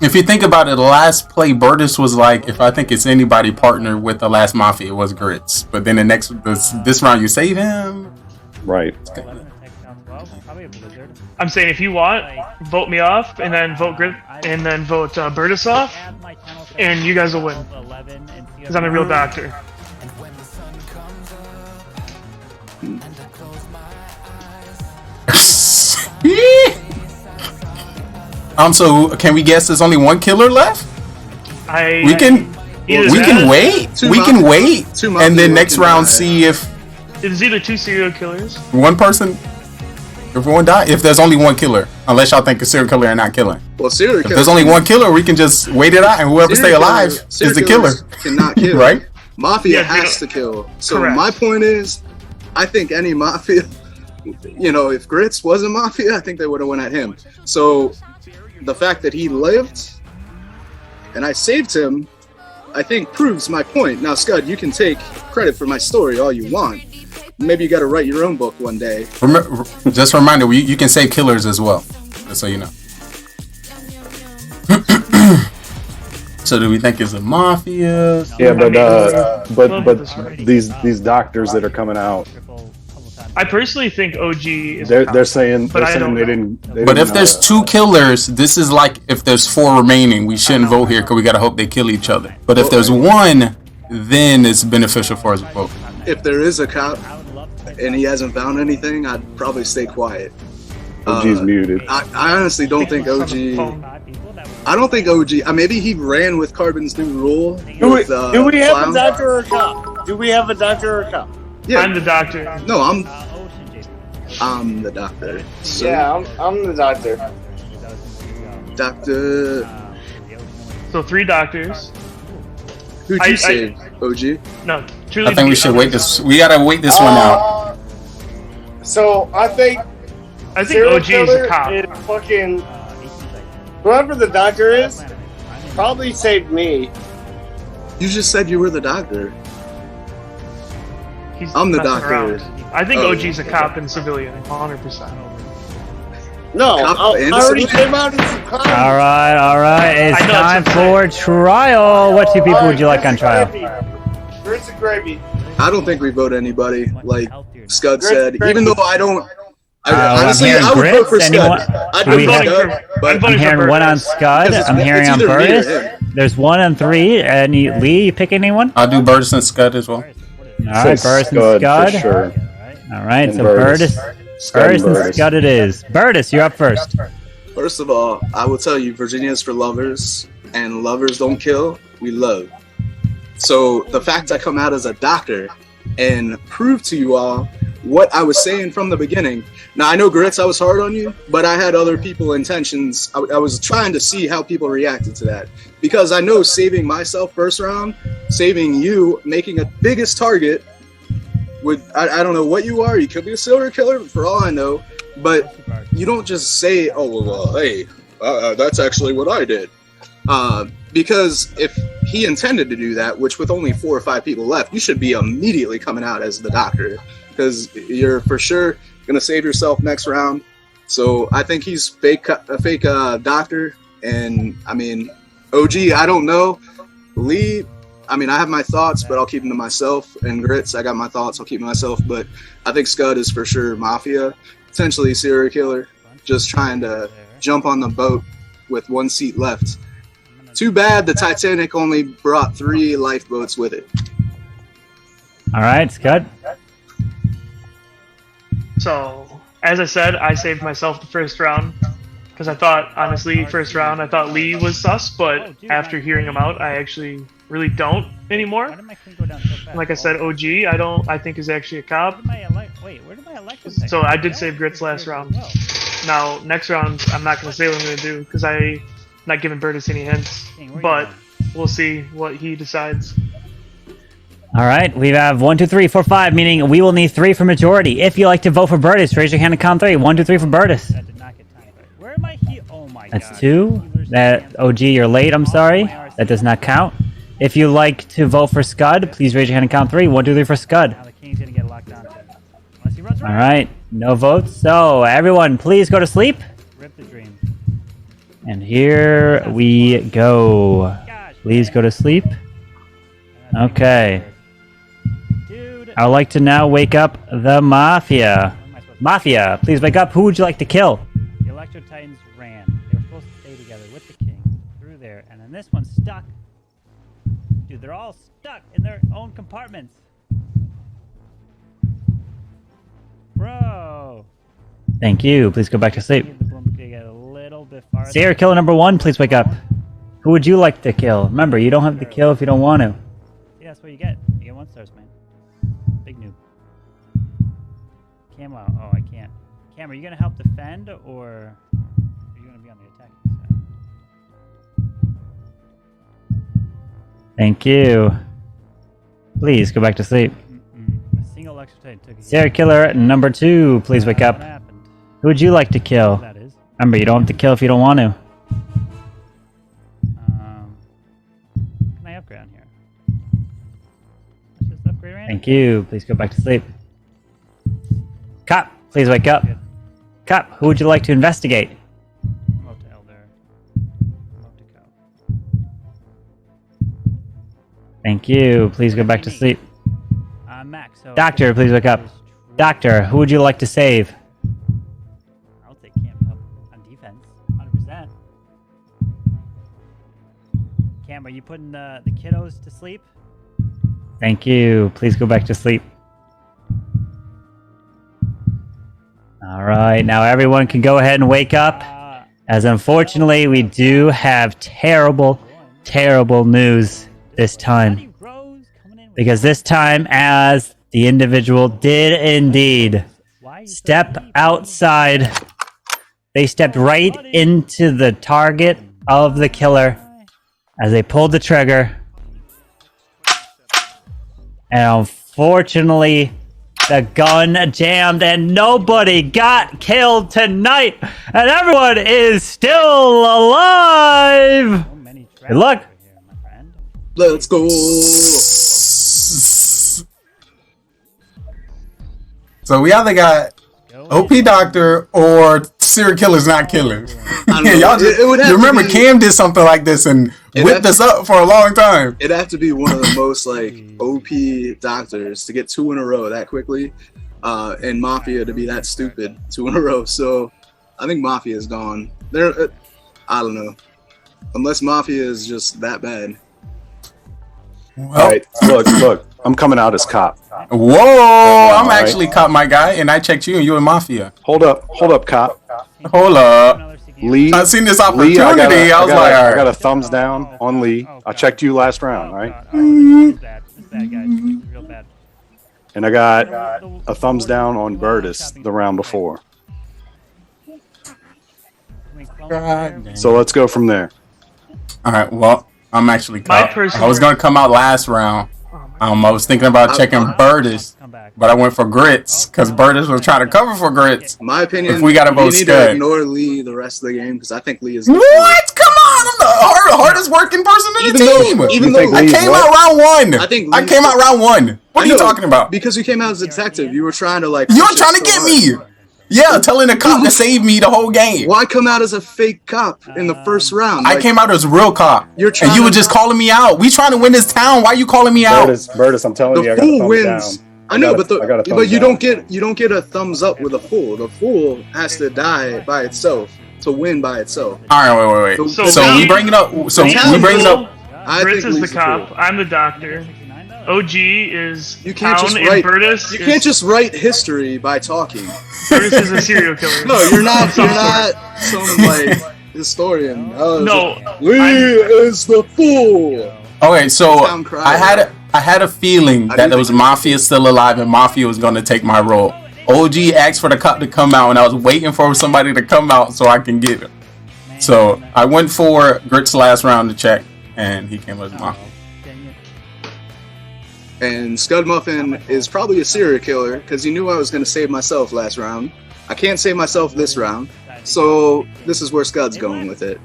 If you think about it, the last play Burtis was like, if I think it's anybody partnered with the last Mafia, it was Grits. But then this round you save him. Right. I'm saying if you want, vote me off, and then vote Grit, and then vote Burtis off, and you guys will win. Because I'm a real doctor. So can we guess there's only one killer left? We can wait. We can wait, and then next round see if it's either 2 serial killers. One person. If one die, if there's only one killer, unless y'all think a serial killer and not killing. Well, serial killer. If there's only one killer, we can just wait it out, and whoever stay alive is the killer. Cannot kill, right? Mafia has to kill. So my point is, I think any mafia, if Grits wasn't mafia, I think they would have went at him. So the fact that he lived and I saved him, I think proves my point. Now, Scud, you can take credit for my story all you want. Maybe you got to write your own book one day. Just a reminder, you can save killers as well, just so you know. So do we think it's a mafia? Yeah, but these doctors that are coming out, I personally think OG is. They're saying they didn't. But if there's 2 killers, this is like if there's 4 remaining, we shouldn't vote here because we gotta hope they kill each other. But if there's 1, then it's beneficial for us to vote. If there is a cop and he hasn't found anything, I'd probably stay quiet. OG's muted. I honestly don't think OG. I don't think OG. Maybe he ran with Carbon's new rule. Do we have a doctor or a cop? Do we have a doctor or a cop? Yeah. I'm the doctor. No, I'm the doctor. So, yeah, I'm the doctor. Doctor. So 3 doctors. Who'd you save, OG? No, I think we should wait this. We gotta wait this one out. So I think OG is a cop. Fucking whoever the doctor is probably saved me. You just said you were the doctor. I'm the doctor. I think OG's a cop and civilian, 100%. No, I already came out as a cop. All right. It's time for trial. What 2 people would you like on trial? Grits and gravy. I don't think we vote anybody. Like Scud said, even though I don't. Honestly, I would vote for Scud. I'm hearing 1 on Scud. I'm hearing on Burtis. There's 1 on 3. Any Lee, you pick anyone? I'll do Burtis and Scud as well. All right, Burtis and Scud. For sure. All right, and so Burtis and Scud it is. Burtis, you're up first. First of all, I will tell you, Virginia is for lovers, and lovers don't kill, we love. So the fact I come out as a doctor and prove to you all what I was saying from the beginning. Now, I know, Grits, I was hard on you, but I had other people intentions. I was trying to see how people reacted to that. Because I know saving myself first round, saving you, making a biggest target, I don't know what you are. You could be a serial killer, for all I know. But you don't just say, hey, that's actually what I did. Because if he intended to do that, which with only 4 or 5 people left, you should be immediately coming out as the doctor. Because you're for sure going to save yourself next round. So I think he's a fake doctor. And, I mean, OG, I don't know. Lee, I mean, I have my thoughts, but I'll keep them to myself. And Grits, I got my thoughts, I'll keep them to myself. But I think Scud is for sure mafia, potentially serial killer, just trying to jump on the boat with 1 seat left. Too bad the Titanic only brought 3 lifeboats with it. All right, Scud. So, as I said, I saved myself the first round because I thought, honestly, first round, I thought Lee was sus, but after hearing him out, I actually really don't anymore. Like I said, OG, I think is actually a cop. So I did save Grits last round. Now, next round, I'm not going to say what I'm going to do because I'm not giving Burtis any hints, but we'll see what he decides. All right, we have 1, 2, 3, 4, 5, meaning we will need 3 for majority. If you like to vote for Burtis, raise your hand and count 3. 1, 2, 3 for Burtis. Where am I here? Oh my God. That's 2. That OG, you're late. I'm sorry. That does not count. If you like to vote for Scud, please raise your hand and count 3. 1, 2, 3 for Scud. All right, no votes. So everyone, please go to sleep. Rip the dream. And here we go. Please go to sleep. Okay. I would like to now wake up the Mafia. Mafia, please wake up. Who would you like to kill? The Electro Titans ran. They were supposed to stay together with the King through there, and then this one's stuck. Dude, they're all stuck in their own compartments. Bro. Thank you. Please go back to sleep. The boom to get a little little bit farther. Serial killer number 1, please wake up. Who would you like to kill? Remember, you don't have to kill if you don't want to. Yeah, that's what you get. You get 1 stars, man. Big noob. Camo. Oh, I can't. Cam, are you gonna help defend, or are you gonna be on the attacking side? Thank you. Please go back to sleep. A single extra took a Serial killer number 2, please wake up. Who would you like to kill? That is. Remember, you don't have to kill if you don't want to. Can I upgrade on here? Let's just upgrade random. Thank you. Please go back to sleep. Cop, please wake up. Cop, who would you like to investigate? Remote to Elder. Remote to Co. Thank you. Please go back to sleep. Max. So Doctor, please wake up. Doctor, who would you like to save? I'll take Cam to help on defense. 100%. Cam, are you putting the kiddos to sleep? Thank you. Please go back to sleep. Alright, now everyone can go ahead and wake up. As unfortunately, we do have terrible, terrible news this time. Because this time, as the individual did indeed step outside, they stepped right into the target of the killer as they pulled the trigger. And unfortunately, the gun jammed and nobody got killed tonight. And everyone is still alive. Good luck. Let's go. So we either got OP Doctor or serial killers not killing. Yeah, y'all just you remember Cam did something like this and whipped us up for a long time. It'd have to be one of the most like OP doctors to get 2 in a row that quickly, and Mafia to be that stupid 2 in a row. So I think Mafia is gone. I don't know, unless Mafia is just that bad. All right, look, I'm coming out as cop. Whoa, I'm actually cop, my guy, and I checked you and you in Mafia. Hold up, cop. Hold up. Lee, I seen this opportunity. Lee, I was like, all right. I got a thumbs down on Lee. I checked you last round, right? This bad, guys. This is real bad. And I got a thumbs down on Burtis the round before. So let's go from there. All right, well, I'm actually cop. I was going to come out last round. I was thinking about checking Burtis, but I went for Grits because Burtis was trying to cover for Grits. My opinion, if we got to vote you need to ignore Lee the rest of the game because I think Lee is. What? Come on! I'm the hardest working person in the team. I came out round 1. I came out round 1. What are you talking about? Because you came out as a detective, you were trying to like. You were trying to get me. Yeah, telling the cop to save me the whole game. Why come out as a fake cop in the first round? I came out as a real cop. And you were just calling me out. We trying to win this town. Why are you calling me out? Burtis, I'm telling you, I got a thumbs down. I know, but you don't get a thumbs up with a fool. The fool has to die by itself to win by itself. All right, wait. So we bring it up. So we bring it up. Grits is the cop. I'm the doctor. OG is you can't Town just write. And Burtis You can't just write history by talking. Burtis is a serial killer. No, you're not. You're not some like historian. No, Lee is the fool. Okay, so I had a feeling that there was Mafia still alive and Mafia was going to take my role. OG asked for the cop to come out and I was waiting for somebody to come out so I can get him. So I went for Grits last round to check and he came as Mafia. And Scud Muffin is probably a serial killer because he knew I was going to save myself last round. I can't save myself this round, so this is where Scud's going with it.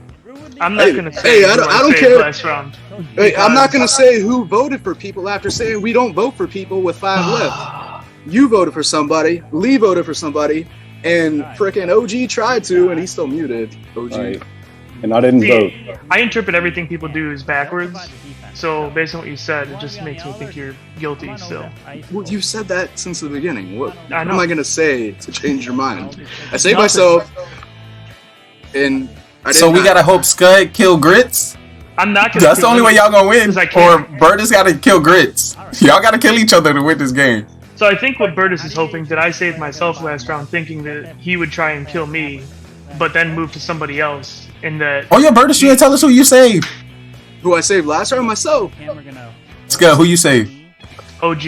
I'm not going to say. Hey, I don't care. Last round hey, I'm not going to say who voted for people after saying we don't vote for people with 5 left. You voted for somebody. Lee voted for somebody, and frickin' OG tried to, and he's still muted. OG. Right. And I didn't vote. I interpret everything people do as backwards. So based on what you said, it just makes me think you're guilty still. Well, you said that since the beginning. What I know. am I gonna say to change your mind? I saved myself, and I did so we gotta hope Scud kill Grits. I'm not gonna. That's the only way y'all gonna win. Or Burtis gotta kill Grits. Y'all gotta kill each other to win this game. So I think what Burtis is hoping that I saved myself last round, thinking that he would try and kill me, but then moved to somebody else. In that. Oh yeah, Burtis, you didn't tell us who you saved. Who I saved last round? Myself. It's good. Who you saved? OG.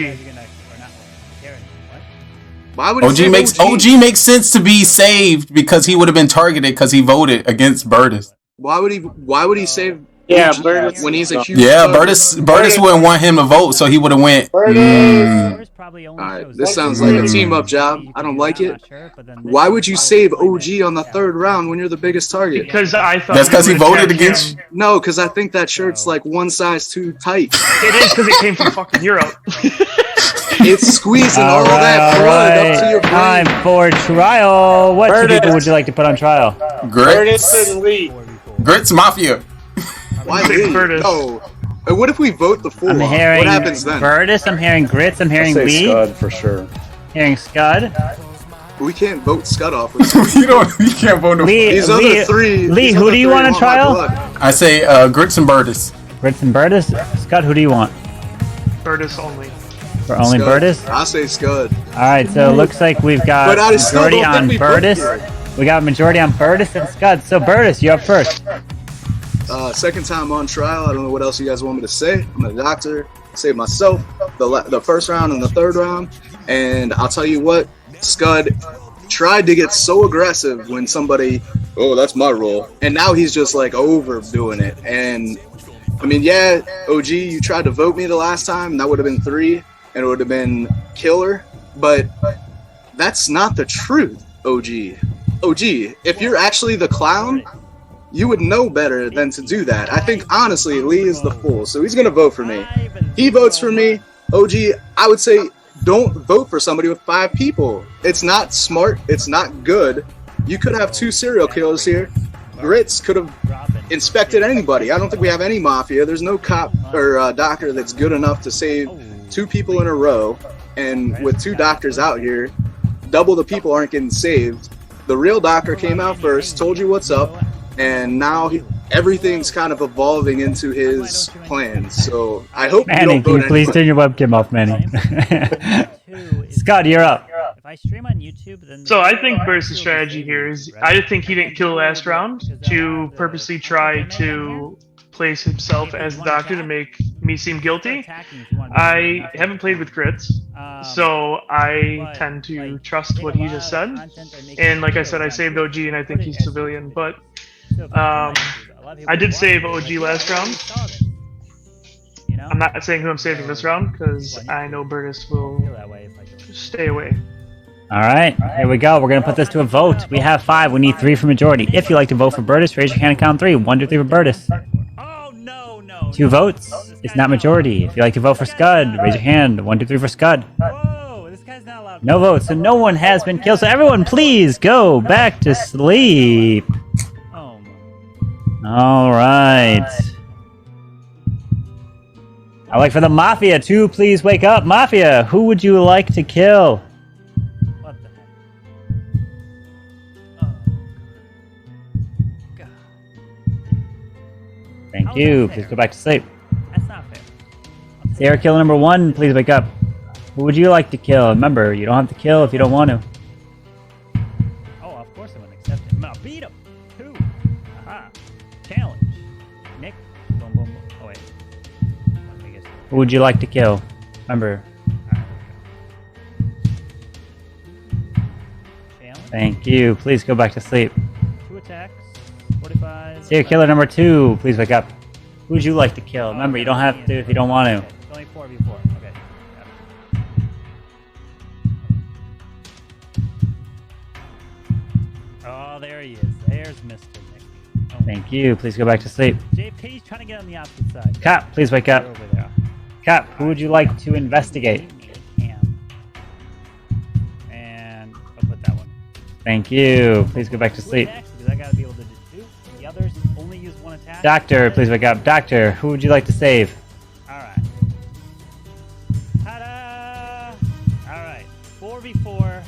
Why would he OG save makes OG makes sense to be saved because he would have been targeted because he voted against Burtis. Why would he save? Yeah, OG Burtis when he's a huge. Yeah, Burtis wouldn't want him to vote, so he would have went. Alright, this sounds like a team up job. I don't like it. Why would you save OG on the 3rd round when you're the biggest target? Because I thought that's because he voted against. No, because I think that shirt's like one size too tight. It is because it came from fucking Europe. It's squeezing all that blood up to your brain. Time for trial. What two people would you like to put on trial? Burtis and Lee. Grits Mafia. Why Lee? No. And what if we vote the fool? I'm off? hearing What happens then? Burtis, I'm hearing Grits, I'm hearing I'll say Lee. Scud for sure. Hearing Scud. We can't vote Scud off. You can't vote no. These other three. Lee, who do you want on trial? I say Grits and Burtis. Grits and Burtis. Scud, who do you want? Burtis only. For only Scud. Burtis? I say Scud. Alright, so it looks like we've got But I still majority don't on think we vote Burtis. here. We got a majority on Burtis and Scud. So Burtis, you're up first. Second time on trial. I don't know what else you guys want me to say. I'm a doctor. Saved myself the 1st round and the 3rd round. And I'll tell you what, Scud tried to get so aggressive when somebody, oh, that's my role. And now he's just like overdoing it. And I mean, yeah, OG, you tried to vote me the last time. And that would have been 3 and it would have been killer. But that's not the truth, OG. OG, if you're actually the clown, you would know better than to do that. I think, honestly, Lee is the fool, so he's going to vote for me. He votes for me. OG, I would say don't vote for somebody with 5 people. It's not smart. It's not good. You could have 2 serial killers here. Grits could have inspected anybody. I don't think we have any mafia. There's no cop or doctor that's good enough to save 2 people in a row. And with 2 doctors out here, double the people aren't getting saved. The real doctor came out first, told you what's up, and now everything's kind of evolving into his plans. So I hope you Manny, don't can vote you please anybody. turn your webcam off, Manny? Scott, you're up. If I stream on YouTube, then So I think Burtis' strategy here is I think he didn't kill last round to purposely try to place himself as the doctor to make me seem guilty. I haven't played with Grits, so I tend to trust what he just said. And like I said, I saved OG and I think he's civilian, but I did save OG last round. I'm not saying who I'm saving this round because I know Burtis will stay away. All right, here we go. We're going to put this to a vote. We have 5. We need 3 for majority. If you like to vote for Burtis, raise your hand and count 3. 1, 2, 3 for Burtis. 2 votes. It's not majority. If you like to vote for Scud, raise your hand. 1, 2, 3 for Scud. No votes, so no one has been killed. So everyone, please go back to sleep. All right. I like for the Mafia to please wake up. Mafia, who would you like to kill? Thank you. Please go back to sleep. That's not fair. Serial killer number 1, please wake up. Who would you like to kill? Remember, you don't have to kill if you don't want to. Oh, of course I wouldn't accept him. I'll beat him. 2. Aha. Challenge. Nick. Boom, boom, boom. Oh, wait. Who would you like to kill? Remember. Thank you. Please go back to sleep. 2 attacks. 45. Serial killer number 2, please wake up. Who would you like to kill? Remember, you don't have to if you don't want to. It's only 4v4. Okay. Oh, there he is. There's Mr. Nick. Oh. Thank you. Please go back to sleep. JP's trying to get on the opposite side. Cop, please wake up. Over there. Cop, who would you like to investigate? And I'll put that one. Thank you. Please go back to sleep. Because I gotta be able to just do. The others only use 1 attack. Doctor, please wake up. Doctor, who would you like to save? Alright. Ta-da! Alright. 4v4.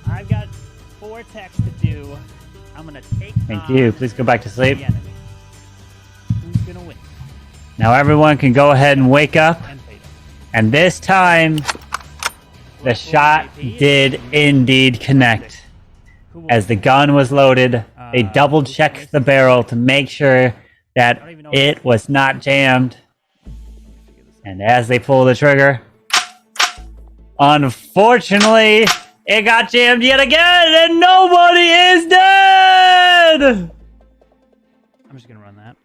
I've got 4 attacks to do. I'm gonna take Thank you. Please go back to sleep. the enemy. Who's gonna win? Now everyone can go ahead and wake up. And this time, the shot did indeed connect. as the gun was loaded, they double-checked the barrel to make sure that it was not jammed. And as they pull the trigger, unfortunately, it got jammed yet again, and nobody is dead! I'm just gonna run that.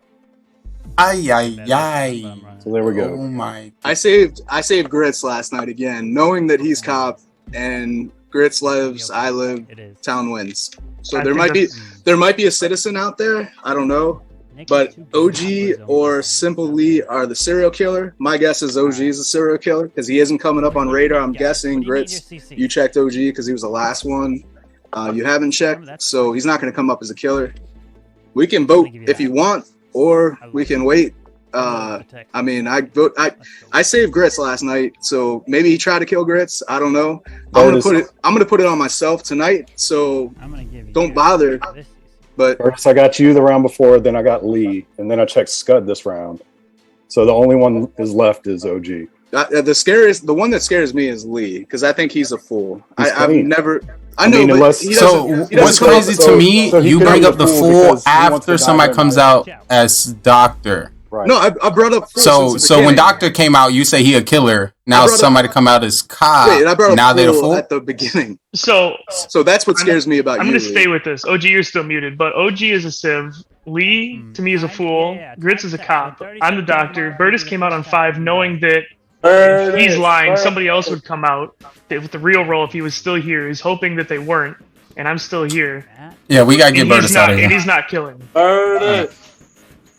Ay, ay, ay. So there we go. Oh my. I saved Grits last night again, knowing that he's cop and Grits lives, I live, town wins. So there might be a citizen out there, I don't know. But OG or Simple Lee are the serial killer. My guess is OG is a serial killer because he isn't coming up on radar. I'm guessing Grits, you checked OG because he was the last one. You haven't checked, so he's not going to come up as a killer. We can vote if you want, or we can wait. I mean, I saved Grits last night, so maybe he tried to kill Grits. I don't know. I'm gonna put it on myself tonight, so don't bother. But first I got you the round before, then I got Lee, and then I checked Scud this round. So the only one is left is OG. The one that scares me is Lee, because I think he's a fool. I've never. I know. What's crazy to me? You bring up the fool after somebody comes out as Doctor. Right. No, I brought up fool so when Doctor came out, you say he a killer. Now somebody come out as cop. Wait, I brought up now they're a fool at the beginning. So that's what scares me about I'm you. gonna stay with this. OG, you're still muted, but OG is a civ. Lee to me is a fool. Grits is a cop. I'm the Doctor. Burtis came out on 5, knowing that if he's lying, somebody else would come out with the real role if he was still here. He's hoping that they weren't, and I'm still here. Yeah, we gotta get Burtis out of here. And he's not killing.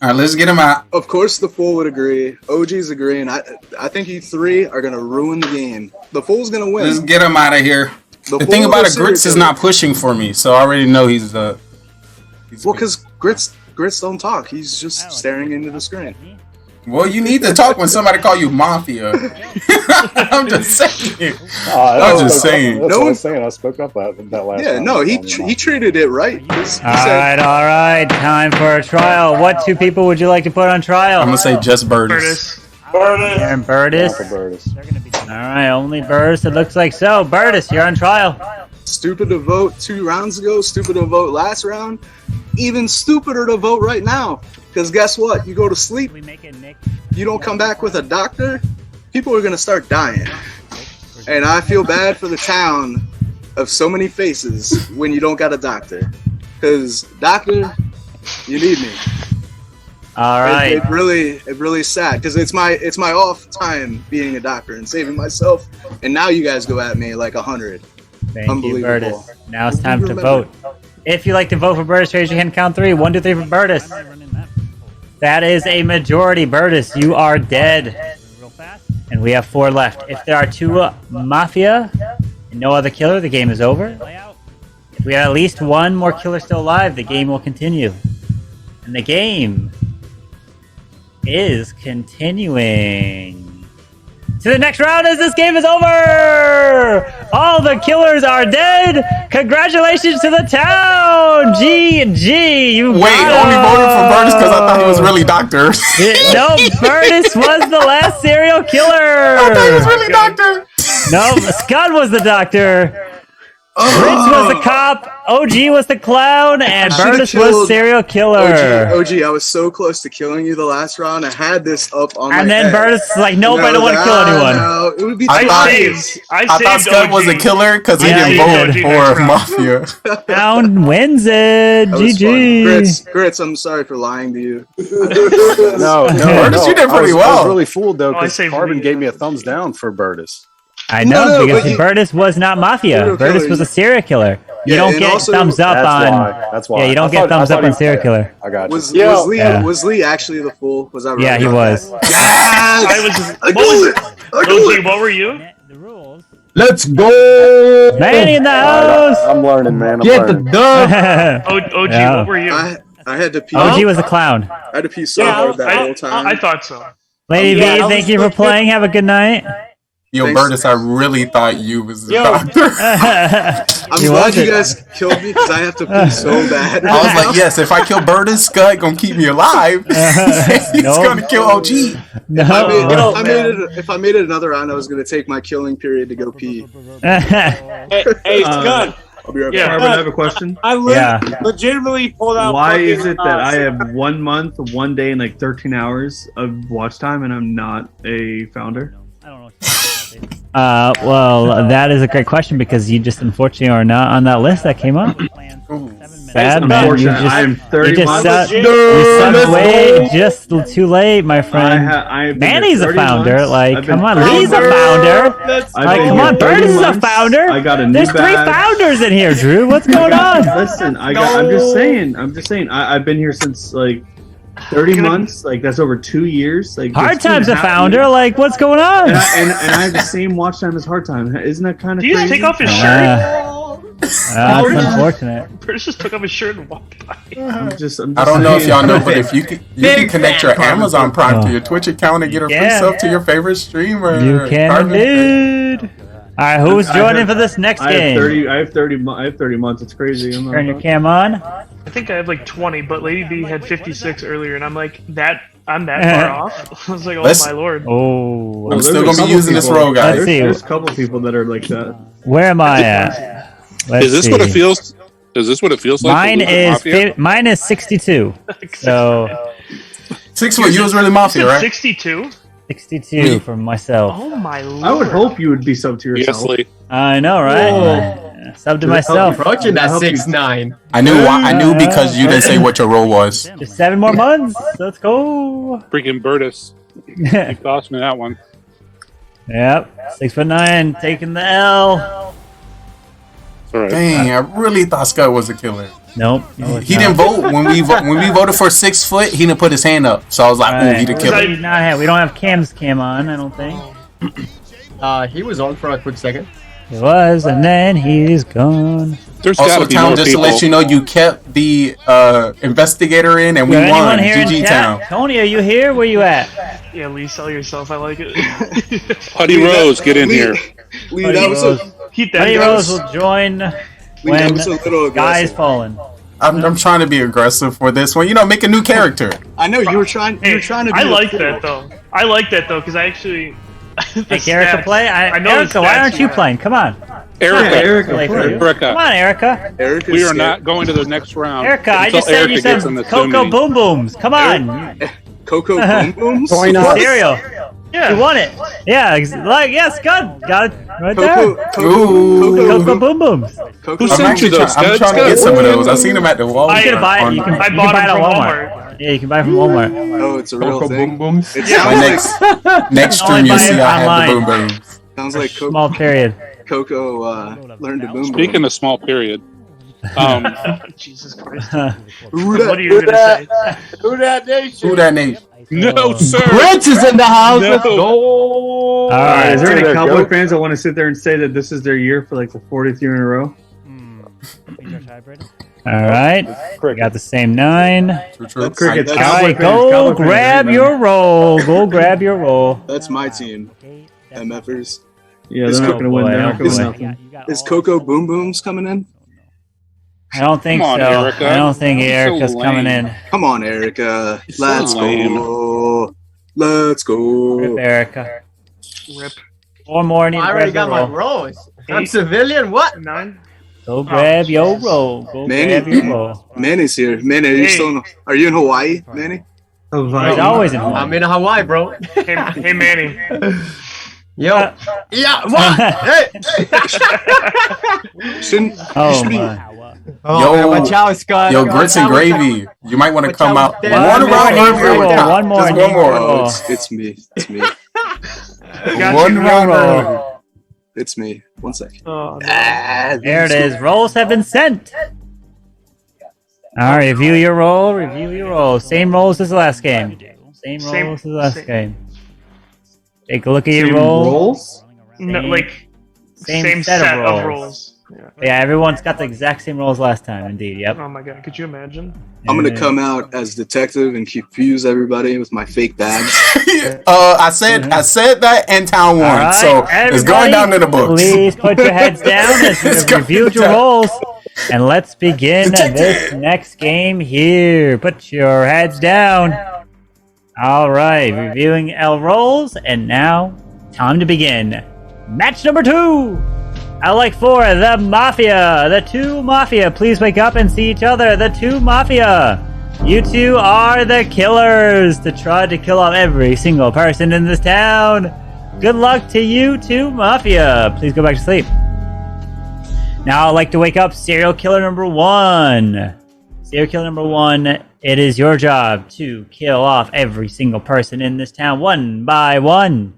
All right, let's get him out. Of course, the fool would agree. OG's agreeing. I think you three are gonna ruin the game. The fool's gonna win. Let's get him out of here. The thing about it, Grits is not pushing for me, so I already know he's well, because Grits don't talk. He's just staring into the screen. Well, you need to talk when somebody call you Mafia. I'm just saying. I'm just saying. That's what I'm saying. I spoke up that last time. No, he treated it right. All right. Time for a trial. What two people would you like to put on trial? I'm going to say just Burtis. And Burtis? All right, only Burtis. It looks like so. Burtis, you're on trial. Stupid to vote 2 rounds ago. Stupid to vote last round. Even stupider to vote right now. Because guess what? You go to sleep, you don't come back with a doctor, people are going to start dying. And I feel bad for the town of so many faces when you don't got a doctor. Because, doctor, you need me. All right. It really is sad because it's my off time being a doctor and saving myself. And now you guys go at me like 100. Thank you, Burtis. Now it's time to vote. If you'd like to vote for Burtis, raise your hand. Count 3. 1, 2, 3 for Burtis. That is a majority, Burtis. You are dead. And we have 4 left. If there are 2 Mafia and no other killer, the game is over. If we have at least 1 more killer still alive, the game will continue. And the game is continuing to the next round as this game is over! All the killers are dead! Congratulations to the town! GG! You Wait, only voted for Burtis because I thought he was really Doctor. No, Burtis was the last serial killer! I thought he was really Doctor! No, Scud was the Doctor. Grits was the cop, OG was the clown, and Burtis was serial killer. OG, I was so close to killing you the last round. I had this up on my And then head. Burtis is like, nope, I don't want to kill anyone. No, it would be I thought Scud was a killer because he didn't vote for Mafia. Town wins it. GG. Grits, I'm sorry for lying to you. No, Burtis, you did pretty well. I was really fooled though because Carbon gave me a thumbs down for Burtis. I know, because Burtis was not Mafia. Burtis was a serial killer. You don't get thumbs up on. That's why. Yeah, you don't get thumbs up on serial killer. I got you. Was Lee actually the fool? Was that right? Yeah, he was. OG, what were you? Let's go! Manny in the house! I'm learning, man. Get the dub! OG, what were you? I had to pee. OG was a clown. I had to pee so hard that whole time. I thought so. Lady V, thank you for playing. Have a good night. Yo, Burtis, I really thought you was the Doctor. I'm glad you guys killed me because I have to pee so bad. I was like, yes, if I kill Burtis, Scud gonna keep me alive. He's gonna kill OG. If I made it another round, I was gonna take my killing period to go pee. Hey, Scud. I'll be right Yeah. back. Carbon, I have a question. I legitimately pulled out. Why fucking, is it that I have 1 month, 1 day, and like 13 hours of watch time, and I'm not a founder? Well, that is a great question because you just unfortunately are not on that list that came up. Sad man, you Unfortunate. I am 30 just months. you subbed way just too late, my friend. I've been Manny's here a 30 founder. months. Like, I've been come on, 30 Lee's a months. founder. I've Like, been come here on, 30 Burns is a months. founder. I got a new There's 3 badge. founders in here, Drew. What's going on? Listen, I'm just saying. I've been here since like 30 months. Like that's over 2 years. Like Hard that's 2.5 Time's a founder. years. Like, what's going on? And I have the same watch time as Hard Time. Isn't that kind of Do you crazy? just take off his shirt? That's unfortunate. Bruce just took off his shirt and walked by. I'm just I don't know if saying. y'all know, but if you can connect your Amazon Prime to your Twitch account and get a free Yeah. sub to your favorite streamer. You can Carbon. indeed. All right, who's joining for this next game? I have 30 months. It's crazy. I'm not Turn your cam on. I think I have like 20, but Lady B had 56 earlier, and I'm like, I'm that far off. I was like, oh my lord. Oh, I'm still gonna be using this role, guys. Let's see. There's a couple people that are like that. Where am I at? Let's Is this see. what it feels? Is this what it feels like? Mine to lose to Mafia? mine is 62. So 6 what? You was really Mafia, right? 62? 62 for myself. Oh my lord. I would hope you would be sub to yourself. Yes, Lee. I know, right? Sub to myself. Approaching that 6'9". I knew why. I knew because you didn't say what your role was. Just 7 more months. Let's go. Freaking Burtis. You cost me that one. Yep. 6'9", taking the L. All right. Dang, I really thought Scott was a killer. Nope. He didn't vote when we voted for 6 foot. He didn't put his hand up, so I was like, "Ooh, he the killer." We don't have Cam's cam on. I don't think. He was on for a quick second. He was, and then he's gone. There's Also, gotta be Town, more just people. to let you know, you kept the investigator in, and we Anyone won. here in GG chat? Town. Tony, are you here? Where you at? Yeah, Lee, sell yourself. I like it. Putty Rose, get in here. Lee, that was a Keep that. Buddy That Rose was- will join that when was a little Guy's aggressive. fallen. I'm trying to be aggressive for this one. You know, make a new character. I know you were trying. You were trying to. Be I a like pro. that though. I like that though because I actually. Make Erica play? I know the Erica, why stats aren't you are- playing? Come on. Erica. Play for you. Erica. Come on, Erica. Erica's We are scared. not going to the next round. Erica, I until just sent you Erica gets in some the Zoom Cocoa meeting. Boom Booms. Come on. Cocoa Boom Booms. Why not? Cereal. Yeah. You won it. Yeah, yes, good. Got it right Cocoa, there. Cocoa Boom Booms. Cocoa. Who sent you those? I'm trying to get some of those. I seen them at the Walmart. You can buy it. You can I buy bought it at them from Walmart. Yeah, you can buy it from Walmart. Oh, it's a real Cocoa thing. Boom Booms. It My sounds like next stream, Only you'll buy see it I have the boom online. booms. sounds like Small period. Coco learned to boom. Speaking of small period, Jesus Christ. Who What that? are you gonna say? Who that nation? Who that name? no sir. Prince is in the house. No. Let's go. All right. Is there any There, Cowboy go. fans that want to sit there and say that this is their year for like the 40th year in a row? All right. We got the same 9. True. Crickets. All Cowboy right, fans, go Cowboy fans, grab right your roll. Go grab your roll. That's my team. MFers. Yeah, Is they're not Coco- going to win. boy, They're not going is- to win nothing. Is Coco Boom Booms coming in? I don't think Come on, so. Erica. I don't think That's so Erica's coming lame. in. Come on, Erica. It's so Let's lame. go. Let's go. Rip Erica. Rip. 4 more. Need I to already grab got your my roll. rolls. I'm civilian. What? 9. Go grab your roll. Go Manny, grab your roll. Manny's here. Manny, are you still in? Are you in Hawaii, Manny? He's always in Hawaii. I'm in Hawaii, bro. Hey Manny. Yo. Yeah. What? Hey. Shouldn't, Oh, you should be, my. Oh, man, watch out, Scott. Yo, grits and gravy. You might want to come out. One One more, round one earlier. more, Just one more, one need more. more. oh, it's me. It's me. Got One you. round roll. earlier. It's me. 1 second. Oh, no. There it is. Rolls have been sent. All right, review your roll. Review your roll. Same rolls as the last game. Same rolls as the last game. Take a look at your rolls. No, Same- like same set, set of of rolls. rolls. Yeah, everyone's got the exact same rolls last time. Indeed. Yep. Oh my god, could you imagine? I'm gonna come out as detective and confuse everybody with my fake badge. I said that and Town won, All right, so it's going down to the books. Please put your heads down as It's you've going reviewed your down. rolls. And let's begin this next game here. Put your heads down. All right, reviewing L rolls, and now time to begin. Match number 2. I like 4, the Mafia. The 2 Mafia, please wake up and see each other. The 2 Mafia. You 2 are the killers to try to kill off every single person in this town. Good luck to you 2 Mafia. Please go back to sleep. Now I'd like to wake up serial killer number 1. Serial killer number 1, it is your job to kill off every single person in this town one by one.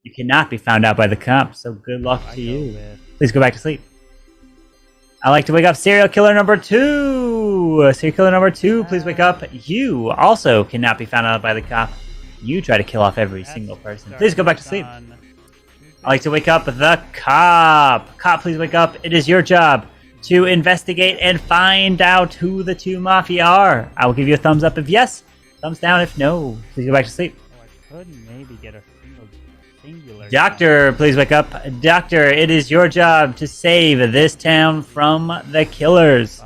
You cannot be found out by the cops, so good luck to you. Please go back to sleep. I like to wake up serial killer number 2. Serial killer number 2, please wake up. You also cannot be found out by the cop. You try to kill off every single person. Please go back to sleep. I like to wake up the cop. Cop, please wake up. It is your job to investigate and find out who the 2 Mafia are. I will give you a thumbs up if yes, thumbs down if no. Please go back to sleep. I could maybe get a singular. Doctor, please wake up. Doctor, it is your job to save this town from the killers.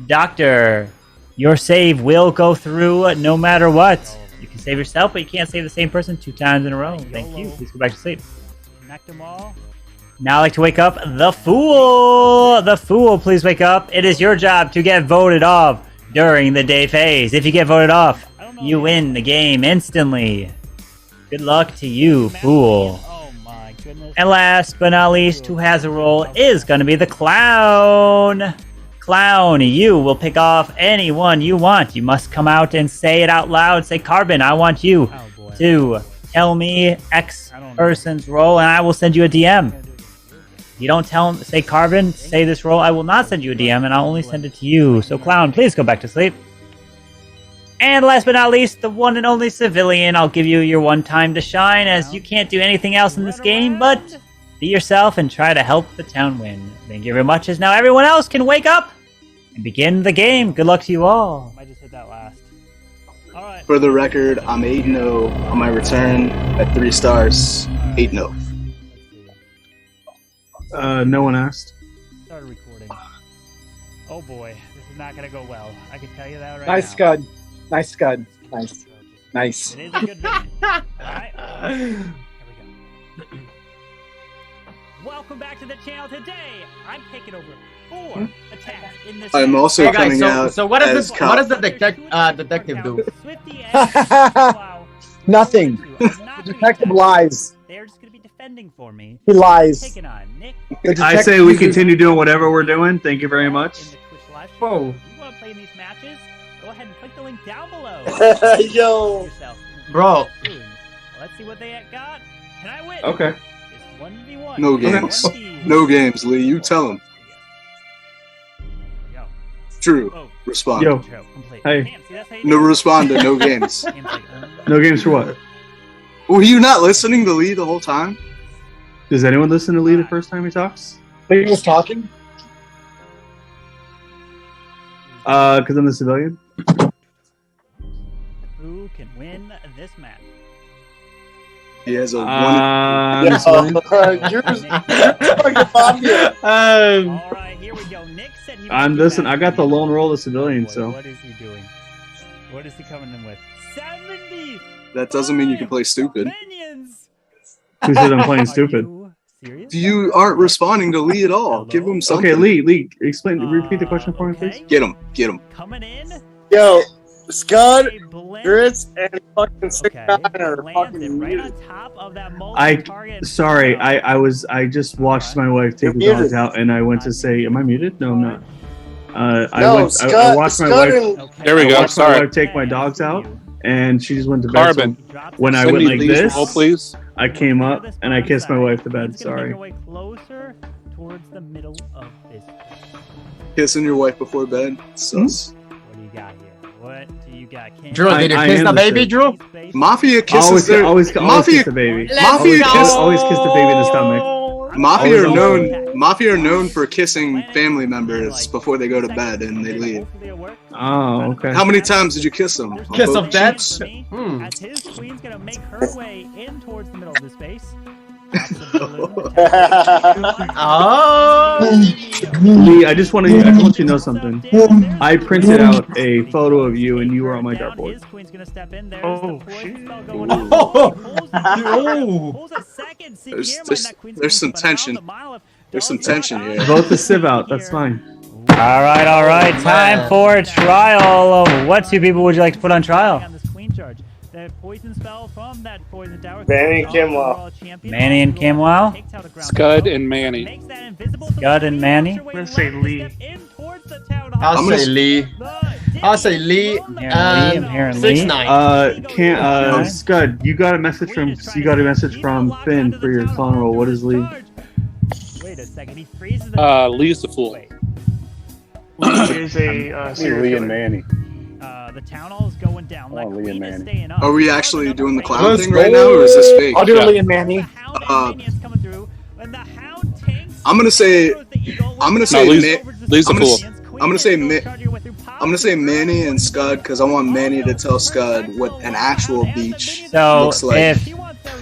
Doctor, your save will go through no matter what. You can save yourself, but you can't save the same person 2 times in a row. Thank you. Please go back to sleep. Knocked them all. Now I'd like to wake up the Fool. The Fool, please wake up. It is your job to get voted off during the day phase. If you get voted off, you win the game instantly. Good luck to you, Fool. Oh my goodness. And last but not least, who has a role is going to be the Clown. Clown, you will pick off anyone you want. You must come out and say it out loud. Say, Carbon, I want you to tell me X person's role, and I will send you a DM. If you don't tell him, say, Carbon, say this role, I will not send you a DM, and I'll only send it to you. So, Clown, please go back to sleep. And last but not least, the one and only Civilian. I'll give you your one time to shine, as you can't do anything else in this game but be yourself and try to help the town win. Thank you very much, as now everyone else can wake up and begin the game. Good luck to you all. I just hit that last. All right. For the record, I'm 8-0 on my return at 3 stars. 8-0. No one asked. Started recording. Oh boy, this is not gonna go well. I can tell you that right Nice now. Scud. Nice Scud. Nice. Nice. It is a good video. Alright. Here we go. Welcome back to the channel. Today, I'm taking over 4 attacks in this I'm also Hey guys, coming out so what as does cop. what does the detective do? Nothing. The detective lies. They're just gonna be defending for me. He lies. Taking on Nick. I say we continue doing whatever we're doing. Thank you very much. Whoa. If you want to play in these matches, go ahead and click the link down below. Yo. Bro. Let's see what they got. Can I win? Okay. It's 1v1. No games. No games, Lee. You tell him. True. Respond. Yo. Hey. No responder. No games. No games for what? Were you not listening to Lee the whole time? Does anyone listen to Lee the first time he talks? He was talking? Because I'm the civilian. Who can win this match? He has a one. You're All right, here we go. Nick said he. Listen, I got the lone role of civilian, so. What is he doing? What is he coming in with? 70. That doesn't mean you can play stupid. Who said I'm playing stupid? You aren't responding to Lee at all. Give him something. Okay, Lee, explain. Repeat the question for me, please. Get him. Get him. Coming in. Yo, Scud, Grits, and fucking 6'9" are fucking muted. Sorry, I just watched my wife take the dogs out, and I went to say, am I muted? No, I'm not. I watched my wife. There we go. I watched my Sorry. wife take my dogs out, and she just went to bed. Carbon. So when I Send went me like Lee's this, roll, please. I came up and I kissed my wife to bed. It's gonna make Sorry. our way closer towards the middle of this. Kissing your wife before bed. Sus. What do you got here? What do you got? Ken? Drew, did you kiss the baby, Drew? Mafia kisses Always their kiss Mafia. the baby. Mafia Always kiss the baby in the stomach. Mafia are known for kissing family members before they go to bed and they leave. Oh, okay. How many times did you kiss them? On Kiss both of death? cheeks? As his queen's gonna make her way in towards the middle of the space. Lee, I just want you to know something. I printed out a photo of you, and you were on my dartboard. His queen's gonna step in. There's Oh, the poison shit. spell going off. Pulls a second. See, here, There's some tension. There's some tension here. Vote the Civ out. That's fine. All right. Time for trial. What two people would you like to put on trial? That poison spell from that poison tower. Manny and Kimwell. Manny and Kimwell. Scud and Manny. Scud and Manny. I'm gonna say Lee. I'll say Lee. I'll say Lee. Lee. 6-9. Scud, you got a message from Finn for your clone roll. What is Lee? Wait a second. He freezes Lee's the fool. Lee is a serial Lee killer. and Manny. The town hall is going down. Like Lee and Manny. staying up. Are we actually doing the clown thing right now, or is this fake? I'll do Lee and Manny. I'm gonna say Lee's the fool. I'm gonna say Manny and Scud because I want Manny to tell Scud what an actual beach So looks like.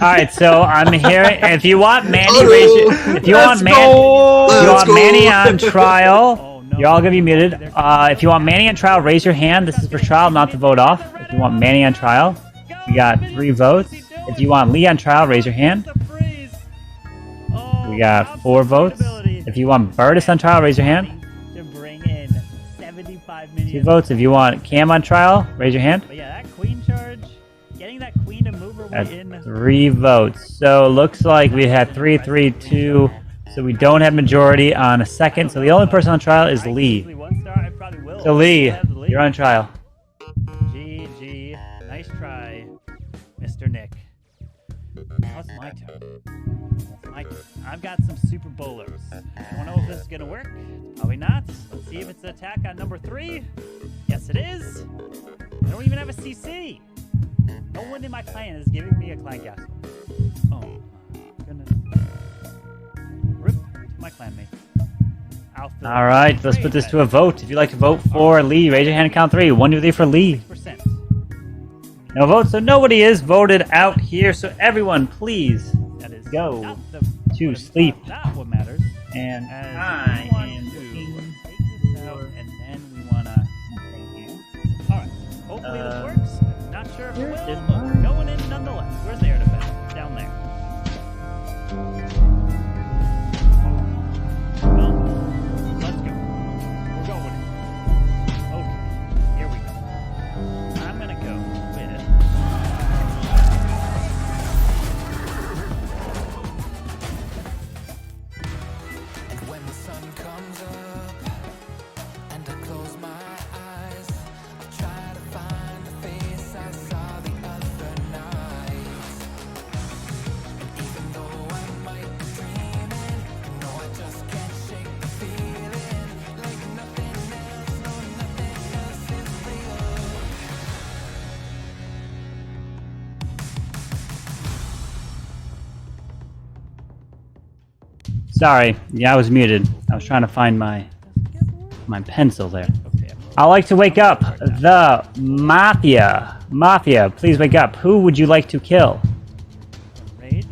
all right, so I'm hearing if you want Manny, if you want Manny on trial, you're all gonna be muted. If you want Manny on trial, raise your hand. This is for trial, not to vote off. If you want Manny on trial, we got 3 votes. If you want Lee on trial, raise your hand. We got 4 votes. If you want Burtis on trial, raise your hand. To bring in 75 million. 2 votes. If you want Cam on trial, raise your hand. But yeah, that queen charge, getting that queen to move her way in. 3 votes. So looks like we had 3, 3, 2. So we don't have majority on a second. So the only person on trial is Lee. So Lee, you're on trial. GG. Nice try, Mr. Nick. Now it's my turn. I've got some super bowlers. I don't know if this is gonna work. Probably not. Let's see if it's an attack on number 3. Yes, it is. I don't even have a CC. No one in my clan is giving me a clan castle. Oh my goodness. Rip to my clanmate. All right, let's put this to a vote. If you'd like to vote for Lee, raise your hand and count 3. 1, 2, 3 for Lee. No votes, so nobody is voted out here. So everyone, please go to sleep. Not what matters. And I am looking take this out, and then we wanna thank you. All right. Hopefully this works. Not sure if it will, but we're going in nonetheless. Where's the air defense? Down there. Well, let's go. We're going in. Okay. Here we go. I'm gonna go with. Sorry, yeah, I was muted. I was trying to find my pencil there. I'd like to wake up the Mafia. Mafia, please wake up. Who would you like to kill? Rage,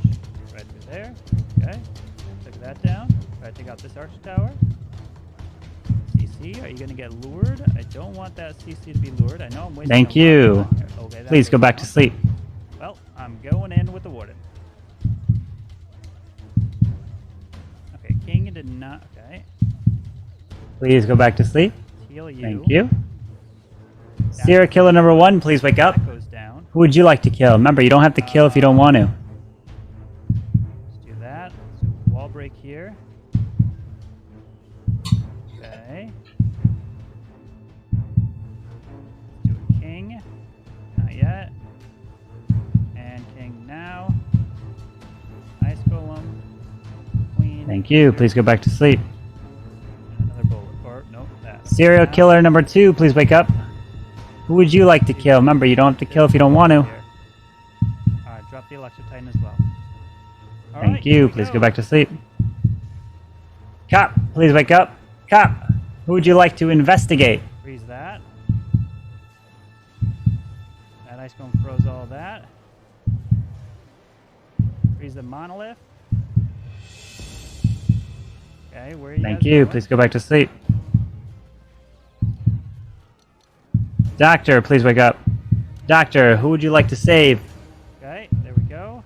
right through there. Okay, took that down. Try to take out this arch tower. CC, are you going to get lured? I don't want that CC to be lured. I know I'm wasting. Thank you. Okay, please go back to sleep. Well, I'm going in with the warden. King did not. Okay. Please go back to sleep. Heal you. Thank you. Serial killer number 1, please wake up. Goes down. Who would you like to kill? Remember, you don't have to kill if you don't want to. Let's do that. Let's do a wall break here. Okay. Let's do a king. Not yet. And king now. Ice golem. Thank you. Please go back to sleep. Another bullet. Or, nope, that. Serial killer number 2, please wake up. Who would you like to kill? Remember, you don't have to kill if you don't want to. Alright, drop the Electro Titan as well. Thank you. Please go back to sleep. Cop, please wake up. Cop, who would you like to investigate? Freeze that. That ice golem froze all that. Freeze the monolith. Okay, where are you? Thank you. Please go back to sleep. Doctor, please wake up. Doctor, who would you like to save? Okay, there we go.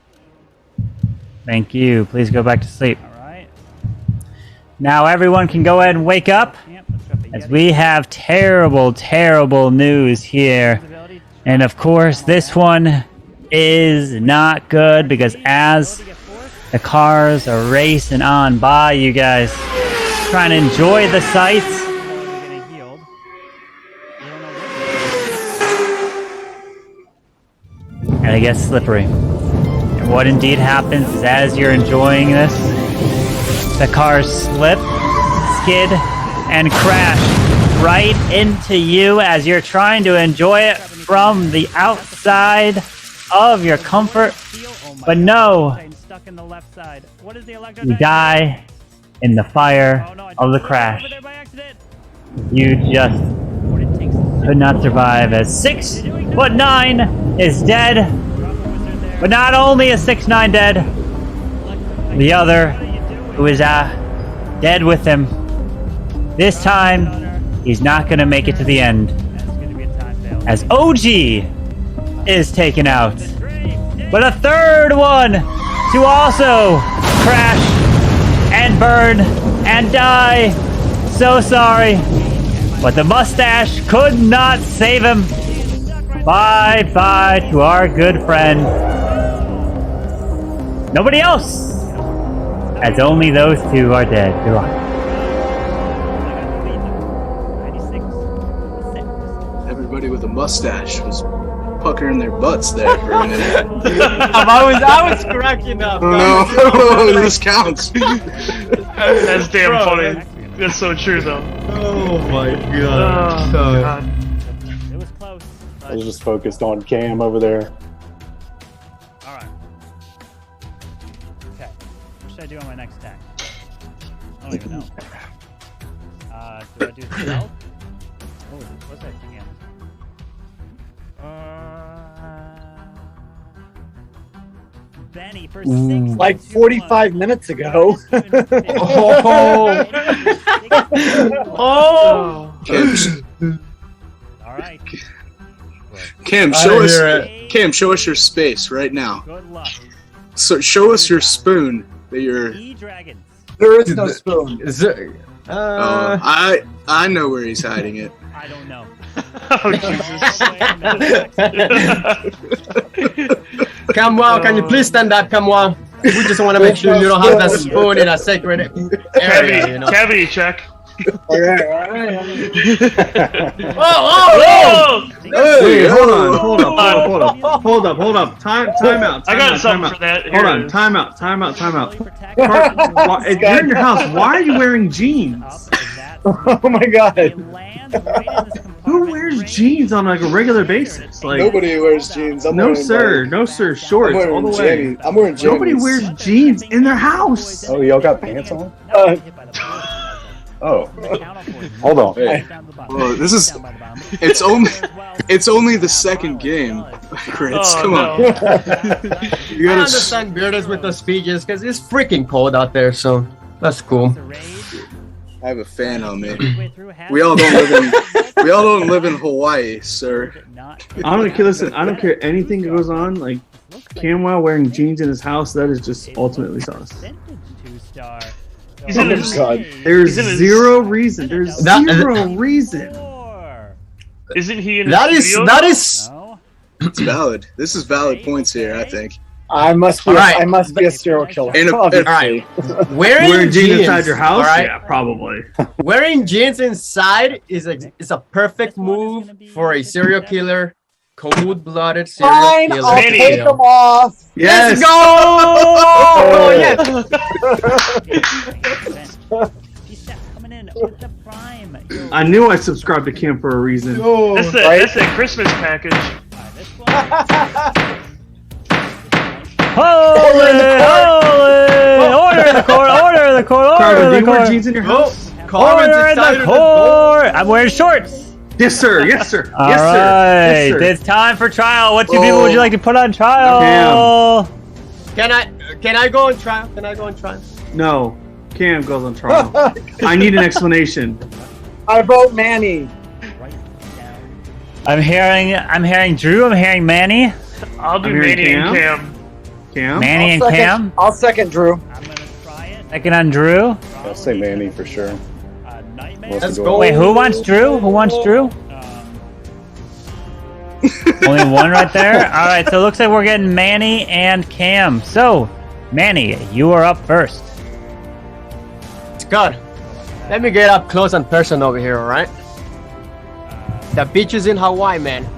Thank you. Please go back to sleep. All right. Now everyone can go ahead and wake up, as we have terrible, terrible news here. And of course, this one is not good, because as the cars are racing on by, you guys trying to enjoy the sights. And it gets slippery. And what indeed happens is, as you're enjoying this, the cars slip, skid, and crash right into you as you're trying to enjoy it from the outside of your comfort. But no, you die in the fire of the crash. You just could not survive, as 6'9" is dead. But not only is 6'9" dead, the other, who is dead with him, this time he's not going to make it to the end, as OG is taken out. But a third one to also crash and burn and die. So sorry, but the mustache could not save him. Bye-bye to our good friend. Nobody else, as only those two are dead. Good luck. Everybody with a mustache was puckering their butts there for a minute. I was cracking up. No, this counts. That's damn funny. That's so true, though. Oh my god. Oh, God. It was close. I was just focused on Cam over there. Alright. Okay. What should I do on my next attack? I don't even know. Do I do stealth? Oh, what's that thing again? Benny for 6. Like 45 minutes ago. Oh! Alright. Cam, show us your space right now. Good luck. So show us your spoon that you're. There is no spoon. Is there? I know where he's hiding it. I don't know. Oh, Jesus. Kamwa, can you please stand up, Kamwa? We just want to make sure you don't have that spoon in a sacred area, you know. Cavity check. Oh! Wait, hold up. Time out. I got something for that. Hold on, time out. If you're in your house, why are you wearing jeans? Oh my god. Who wears jeans on like a regular basis? Like Nobody wears jeans. No sir, shorts all the way. I'm wearing jammies. Nobody wears jeans in their house. Oh, y'all got pants on? Oh, hold on. Hey. Well, it's only the second game. Chris, come on. You gotta understand Beardus with the speeches because it's freaking cold out there, so that's cool. I have a fan on me. We all don't live in Hawaii, sir. I don't care. Listen, I don't care anything that goes on. Like Camwell wearing jeans in his house, that is just ultimately sauce. There's zero reason. There's zero reason. Isn't he in That the is studio? that is. It's valid. This is valid points here, I think. I must be. I must be a serial killer. Alright. Wearing jeans inside your house? Right? Yeah, probably. Wearing jeans inside is a perfect move for a serial killer, cold-blooded serial Fine, killer. I'll take them off. Yes. Let's go! I knew I subscribed to Cam for a reason. That's a Christmas package. Holy! Order in the court! Order in the court! Order in the do you wear court! jeans in your house? Order in the court! I'm wearing shorts. Yes, sir. All right, it's time for trial. What two people would you like to put on trial? Can I go on trial? No, Cam goes on trial. I need an explanation. I vote Manny. I'm hearing Drew. I'm hearing Manny. I'll do Manny and Cam. Cam. Manny and Cam. I'll second Drew. Second on Drew. I'll say Manny for sure. Let's go. Wait, who wants Drew? Who wants Drew? Only one right there? Alright, so it looks like we're getting Manny and Cam. So, Manny, you are up first. It's good. Let me get up close and personal over here, alright? The beaches in Hawaii, man.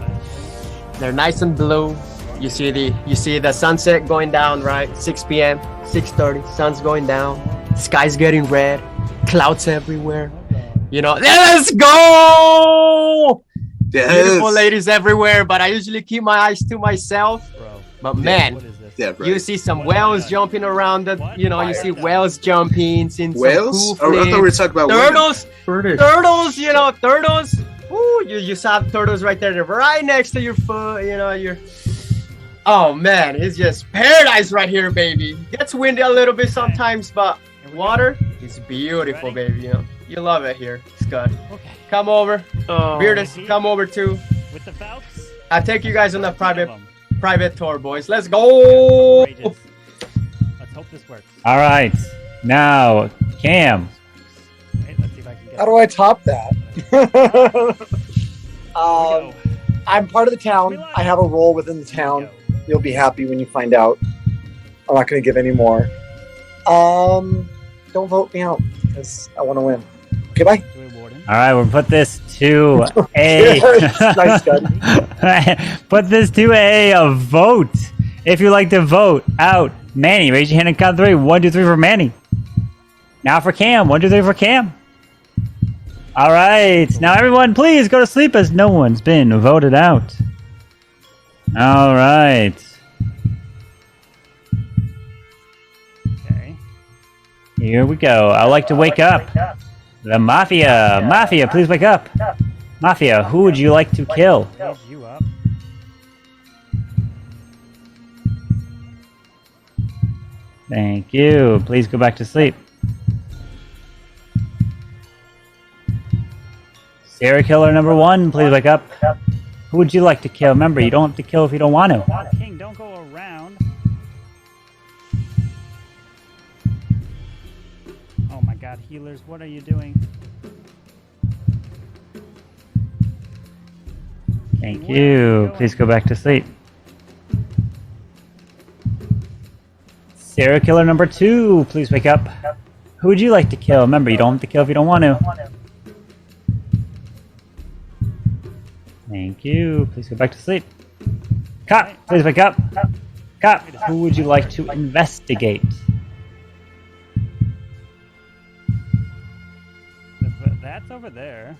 They're nice and blue. You see the sunset going down, right? 6 p.m., 6:30, sun's going down. Sky's getting red. Clouds everywhere. You know, let's go! Yes. Beautiful ladies everywhere, but I usually keep my eyes to myself. But man, you see some whales jumping around. You see whales jumping. Whales? Oh, I thought we were talking about turtles. Turtles, turtles. Ooh, you saw turtles right there. They're right next to your foot. Oh man, it's just paradise right here, baby. Gets windy a little bit sometimes, but water is beautiful, baby. You love it here. It's good. Okay. Come over. Beardus, come over too. With the Phelps? I'll take you guys on the private tour, boys. Let's go. Let's hope this works. All right, now Cam. Wait, let's see if I can get How do I top that? I'm part of the town. I have a role within the town. You'll be happy when you find out. I'm not going to give any more. Don't vote me out because I want to win. Okay, bye. All right, we'll put this to a nice study. Put this to a vote. If you like to vote out Manny, raise your hand and count 3. 1, 2, 3 for Manny. Now for Cam. 1, 2, 3 for Cam. All right, now everyone, please go to sleep as no one's been voted out. All right. Okay. Here we go. I like to wake up. The Mafia. Mafia, please wake up. Mafia, who would you like to kill? Raise you up. Thank you. Please go back to sleep. Serial killer number 1, please wake up. Who would you like to kill? Remember, you don't have to kill if you don't want to. King, don't go around. Oh my god, healers, what are you doing? Thank you. Please go back to sleep. Serial killer number 2, please wake up. Who would you like to kill? Remember, you don't have to kill if you don't want to. Thank you. Please go back to sleep. Cop, please wake up. Cop, who would you like to investigate? That's over there.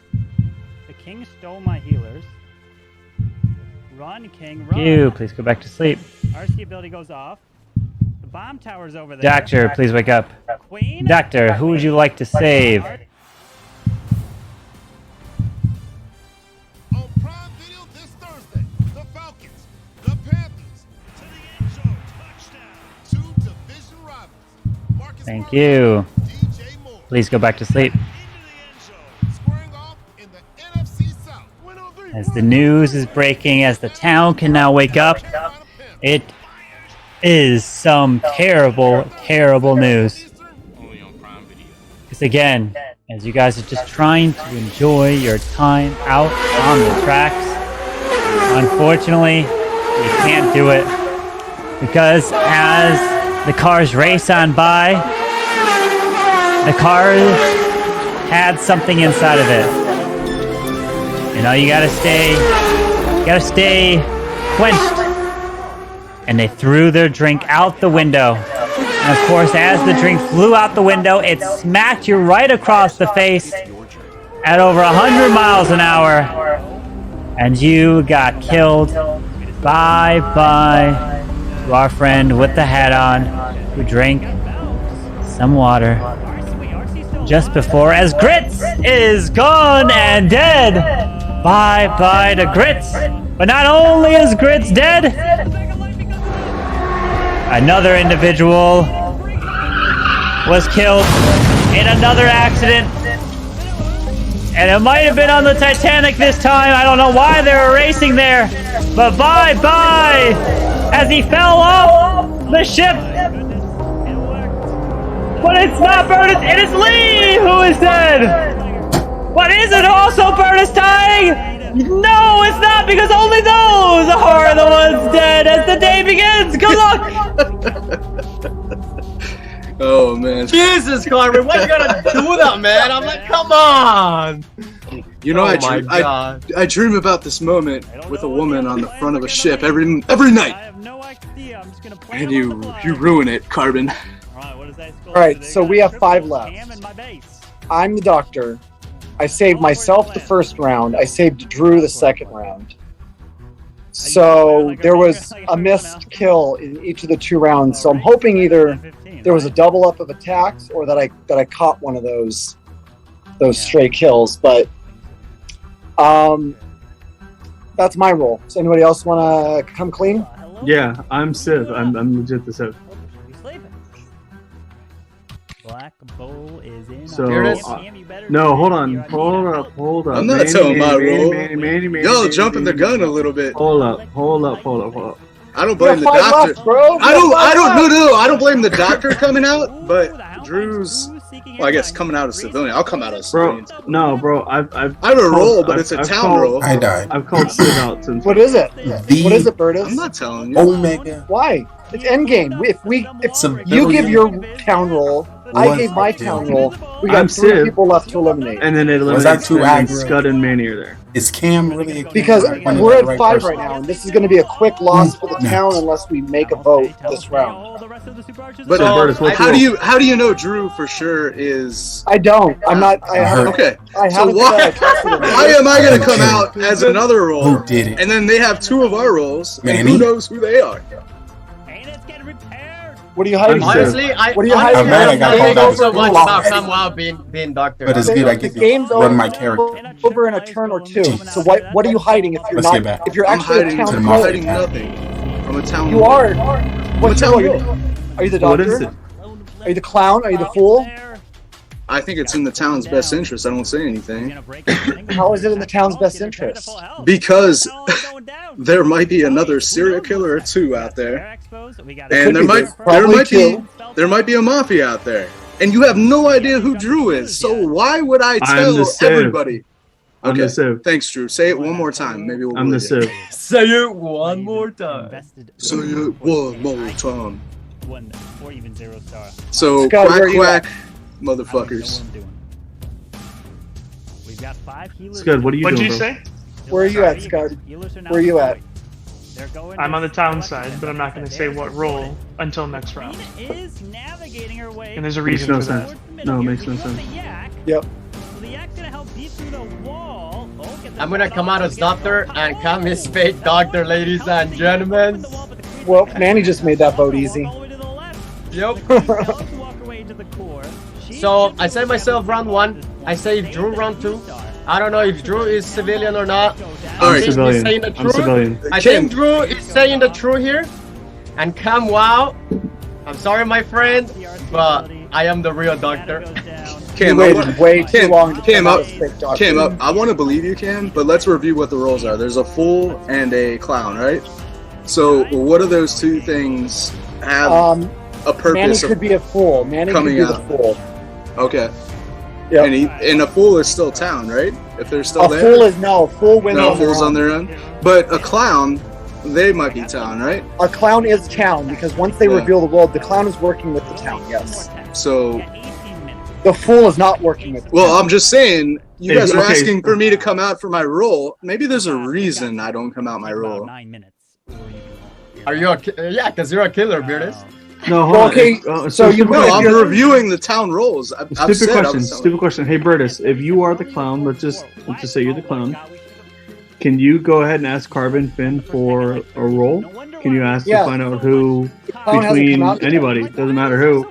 The king stole my healers. Run, king, run. You, please go back to sleep. RC ability goes off. The bomb tower's over there. Doctor, please wake up. Queen? Doctor, who would you like to save? Thank you. Please go back to sleep. As the news is breaking, as the town can now wake up, it is some terrible, terrible news. Because again, as you guys are just trying to enjoy your time out on the tracks, unfortunately, you can't do it. Because as the cars race on by, the car had something inside of it. You gotta stay quenched. And they threw their drink out the window. And of course, as the drink flew out the window, it smacked you right across the face at over 100 miles an hour. And you got killed. Bye-bye to our friend with the hat on who drank some water just before, as Grits is gone and dead. Bye-bye to Grits. But not only is Grits dead, another individual was killed in another accident. And it might have been on the Titanic this time. I don't know why they were racing there. But bye-bye as he fell off the ship. But it's not Burtis, it is Lee who is dead! But is it also Burtis dying? No, it's not, because only those are the ones dead as the day begins! Good luck! Oh man. Jesus, Carmen, what you gonna do that, man? I'm like, come on! You know, Oh I my dream, I dream about this moment with a woman on the front of a ship every night. And you ruin it, Carbon. Alright, so we have 5 left. I'm the doctor. I saved myself the first round. I saved Drew the second round. So there was a missed kill in each of the 2 rounds. So I'm hoping either there was a double up of attacks or that I caught one of those stray kills. But that's my role. So anybody else want to come clean? Yeah, I'm Civ. I'm legit the Civ. Black Bull is in. So, no, hold up. I'm not telling my role. Y'all jumping the gun a little bit. Hold up. I don't blame the doctor. Left, bro. I don't blame the doctor coming out, but Drew's, well, I guess coming out as civilian. I'll come out as civilian. Bro, I have a role, but it's a town role. I died. I've called Civ out since. What is it? What is it, Burtis? I'm not telling you. Omega. Why? It's endgame. If you give your town roll, I gave my town roll. We got 3 people left to eliminate. And then it eliminates Scud and Manny are there. Is Cam really a Because we're at 5 right now, and this is going to be a quick loss for the town unless we make a vote this round. But Burtis, how do you know Drew for sure is? I don't. I'm not. Okay. I So haven't why am I going to come out as another role? Who did it? And then they have 2 of our roles, and Manny? who knows who they are? What are you hiding? Honestly, what are you hiding? I'm mad I got called out. so much about Samwell being doctor. But it's good I get game's to run my character. over in a turn or 2. So what are you hiding if you're Let's not? get back. If you're I'm actually a hiding, town I'm role? hiding nothing. I'm a town. You role. are. What's I'm a your town role? role. Are you the What doctor? is it? Are you the clown? Are you the fool? I think it's in the town's best interest. I don't say anything. How is it in the town's best interest? Because there might be another serial killer or 2 out there, and there might be a mafia out there, and you have no idea who Drew is. So why would I tell everybody? I'm the Civ. Thanks, Drew. Say it one more time. Maybe we'll. I'm the believe Civ. it. Say it one more time. Say it one more time. 1 or even 0 star. So Scott, where quack are you quack, at? motherfuckers. We've got 5 healers. Scud, what are you What'd doing, you bro? say? Where are you at, Scott? Where are you at? I'm on the town side, but I'm not going to say what role until next round. Is navigating her way. And there's a Makes reason no for that. sense. No, it makes no sense. Yep. The yak's gonna help beat through the wall. I'm gonna come out as doctor and come as fake doctor, ladies and gentlemen. Well, Manny just made that vote easy. Yep. So I saved myself round 1. I saved Drew round 2. I don't know if Drew is civilian or not. Alright, He's saying the I'm truth. civilian. I think Drew is saying the truth here. And Cam, wow. I'm sorry, my friend, but I am the real doctor. Cam, You waited way too long to Cam come out up. as fake doctor. Cam up. I want to believe you, Cam, but let's review what the roles are. There's a fool and a clown, right? So, what do those 2 things have a Manny purpose could of be a fool. Manny could coming be out? the fool. Okay. Yep. And a fool is still town, right? If they're still A there. fool is no. A fool wins No, on their fool's own. on their own. But a clown, they might be town, right? A clown is town because once they Yeah. reveal the world, the clown is working with the town. Yes. So, The fool is not working with the well, town. I'm just saying, you Hey, guys are okay. asking for me to come out for my role. Maybe there's a reason I don't come out my role. Are you yeah, because you're a killer, Beardus. No, hold Well, on. okay, so you- No, I'm reviewing the town roles. I've Stupid said I question. was Stupid question. Hey, Bertus, if you are the clown, let's just say you're the clown. Can you go ahead and ask Carbon Finn for a role? Can you ask Yeah. to find out who clown hasn't between come out yet. anybody? Doesn't matter who.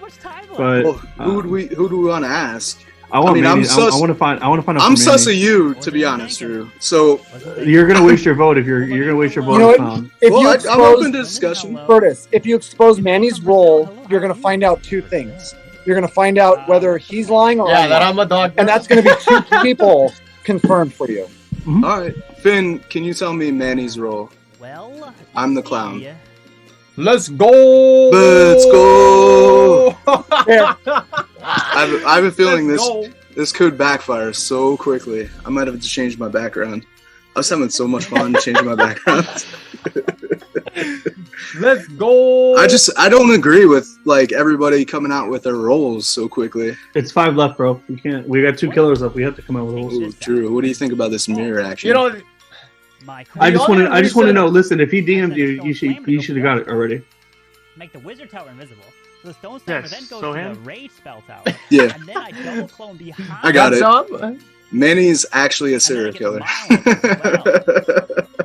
But Well, who do we want to ask? I want mean, Manny, I'm sus- I want to find. I want to find out. I'm from sus of Manny. you, to be honest, Drew. So You're gonna waste your vote if you're gonna waste your vote You know as what? clown. If Well, you I'm expose open to discussion. Curtis, if you expose Manny's role, you're going to find out 2 things. You're going to find out whether he's lying or Yeah, that I'm a doctor. and that's going to be 2 people confirmed for you. All right, Finn, can you tell me Manny's role? Well, I'm the clown. Let's go! Let's go! I have a feeling this could backfire so quickly. I might have to change my background. I was having so much fun changing my background. Let's go! I don't agree with like everybody coming out with their roles so quickly. It's 5 left, bro. We can't. We got 2 killers up. We have to come out with roles. Ooh, true. What do you think about this mirror action? You know, I just want to know. Listen, if he DM'd you, you should have got it already. Make the wizard tower invisible. So the stone stammer then goes to the raid spell tower. Yeah. And then I double clone behind. I got it. Manny's actually a serial killer.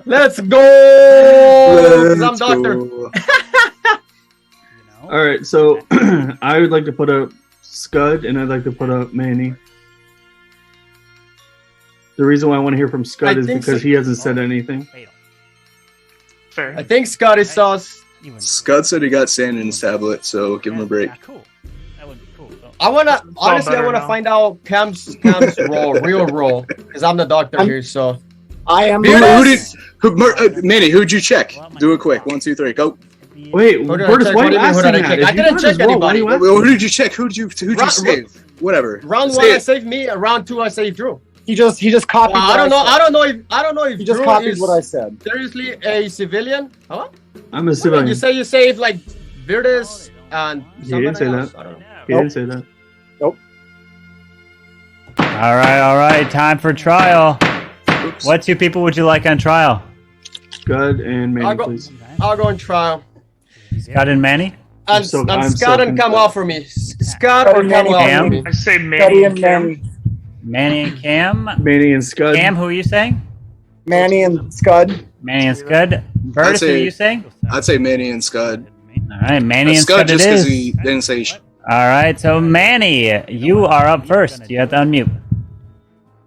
Let's go! Let's I'm doctor. go. All right, so I would like to put up Scud, and I'd like to put up Manny. The reason why I want to hear from Scud is because he hasn't said anything. Fair. I think Scott is sauce. Scud said he got sand in his tablet, so give him a break. Cool. That would be cool. I wanna find out Cam's real role, because I'm the doctor here. So I am. Manny, who'd you check? Do it quick. 1, 2, 3, go. Wait, Burtis, why are you asking that? I didn't check anybody. Who did you check? Who'd you save? Whatever. Round 1 I saved me. Round 2 I saved Drew. He just copied. I don't know if he just Drew copied is what I said. Seriously, a civilian? Huh? I'm a civilian. You say you saved like Virtus and he didn't say else. that. He didn't say that. Nope. All right. Time for trial. Oops. What 2 people would you like on trial? Scud and Manny, please. I'll go on trial. Scud and Manny? And Scott and come off for me. Scott or come off for me. I say Manny and Cam. Manny and Cam. Manny and Scud. Cam, who are you saying? Manny and Scud. Manny and Scud. Burtis, who are you saying? I'd say Manny and Scud. All right, Manny and Scud just it because is. he didn't say. All right, so Manny, you are up first. You have to unmute.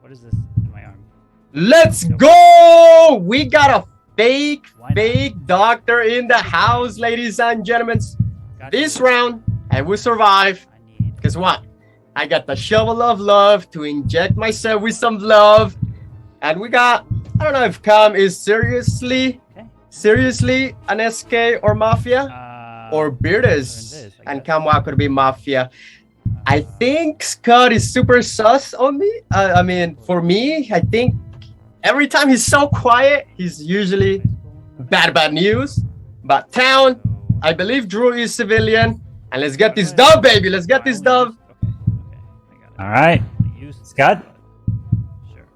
What is this in my arm? Let's go! We got a fake doctor in the house, ladies and gentlemen. This round, I will survive. Guess what? I got the shovel of love to inject myself with some love. And we got, I don't know if Cam is seriously an SK or Mafia, or Beardus and Kamwa could be Mafia. I think Scott is super sus on me. I mean, for me, I think every time he's so quiet, he's usually bad news. But Town, I believe Drew is civilian. And let's get this dub, baby. Let's get this dub. All right. Scud? Sure.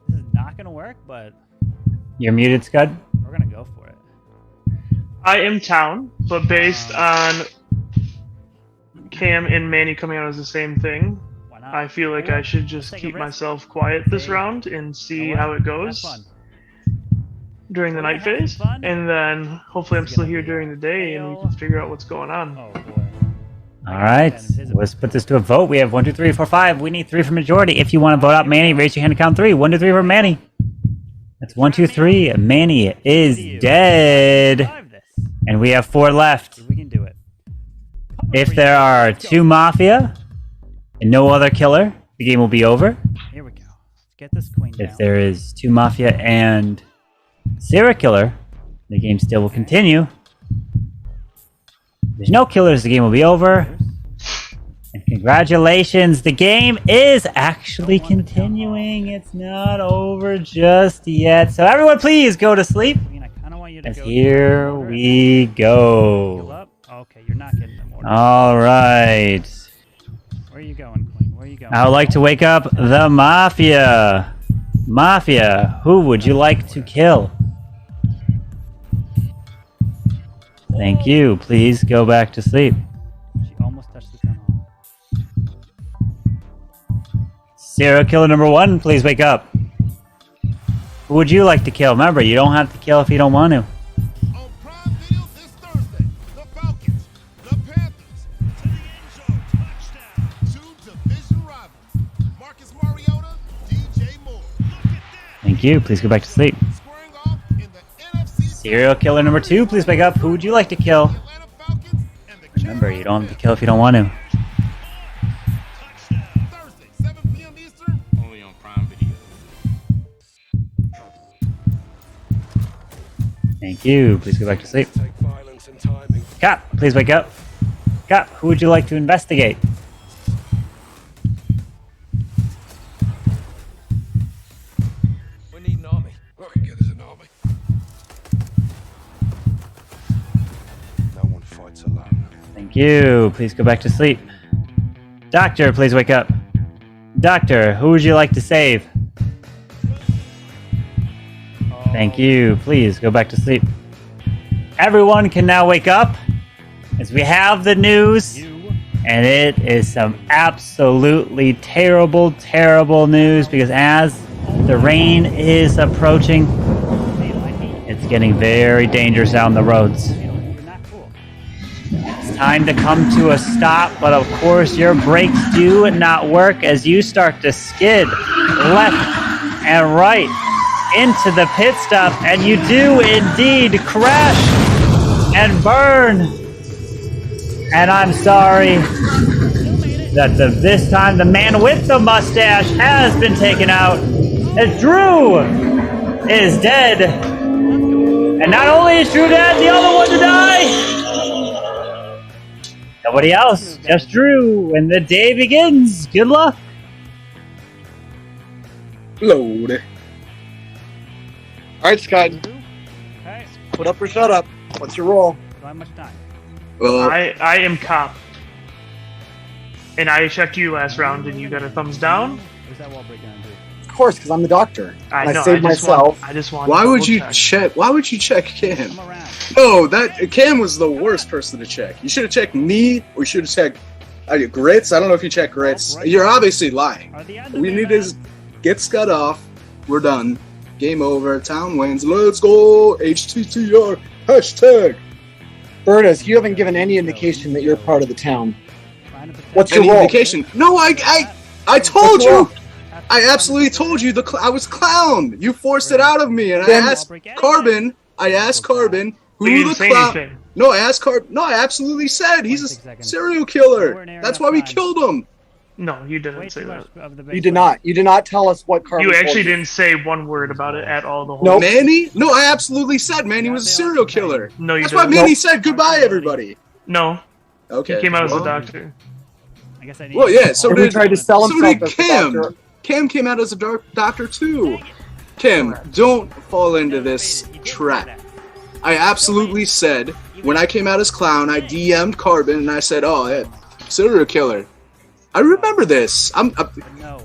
This is not going to work, but... You're muted, Scud? We're going to go for it. I am Town, but based on Cam and Manny coming out as the same thing, I feel like I should just keep myself quiet this round and see how it goes during the night phase. And then hopefully I'm still here during the day and we can figure out what's going on. All right, let's put this to a vote. We have 1, 2, 3, 4, 5. We need 3 for majority. If you want to vote out Manny, raise your hand to count 3. 1, 2, 3 for Manny. That's 1, 2, 3. Manny is dead. And we have 4 left. We can do it. If there are 2 Mafia and no other killer, the game will be over. Here we go. Let's get this queen down. If there is 2 Mafia and serial killer, the game still will continue. If there's no killers, the game will be over. And congratulations, the game is actually continuing. It's not over just yet. So everyone please go to sleep. As here we go. Okay, you're not getting them. All right. Where are you going, Queen? Where are you going? I would like to wake up the Mafia. Mafia, who would you like to kill? Thank you. Please go back to sleep. She almost touched the town hall. Serial killer number 1, please wake up. Who would you like to kill? Remember, you don't have to kill if you don't want to. Thank you. Please go back to sleep. Serial killer number 2, please wake up. Who would you like to kill? Remember, you don't have to kill if you don't want to. Thank you. Please go back to sleep. Cop, please wake up. Cop, who would you like to investigate? We need an army. Very good as an army. No one fights alone. Thank you. Please go back to sleep. Doctor, please wake up. Doctor, who would you like to save? Thank you. Please go back to sleep. Everyone can now wake up as we have the news. And it is some absolutely terrible, terrible news because as the rain is approaching, it's getting very dangerous down the roads. It's time to come to a stop, but of course your brakes do not work as you start to skid left and right into the pit stop, and you do indeed crash and burn. And I'm sorry that this time the man with the mustache has been taken out, as Drew is dead. And not only is Drew dead, the other one to die. Nobody else, just Drew, and the day begins. Good luck. Load. All right, Scott. Put up or shut up. What's your role? Don't have much time. Well, I am cop. And I checked you last round and you got a thumbs down. Where's that wall break down to? Of course, because I'm the doctor. I know, saved myself. I just want. Why would you check? Why would you check Cam? No, that Cam was the worst person to check. You should have checked me, or you should have checked Grits. I don't know if you checked Grits. You're obviously lying. We need to get Scud off. We're done. Game over. Town wins. Let's go. HTTR. Hashtag. Bertus, you haven't given any indication that you're part of the town. What's your Any role? indication? No, I told you. I absolutely told you I was clown. You forced it out of me, and I asked Carbon. Who You didn't the say clown? anything. No, I asked Carbon. No, I absolutely said he's a serial killer. That's why we killed him. No, you didn't say that. You did not. You did not tell us what Carbon You told actually didn't say one word about it at all. The whole. Nope. Manny? No, I absolutely said Manny was a serial killer. No, you That's why didn't. Manny said goodbye, everybody. No. Okay. He came out as a well, doctor. I guess I need Well, yeah. So he tried to sell so himself did as the Cam. doctor. Cam came out as a doctor too. Kim, don't fall into this trap. I absolutely said when I came out as clown, I DM'd Carbon and I said, "Oh, yeah, serial killer." I remember this.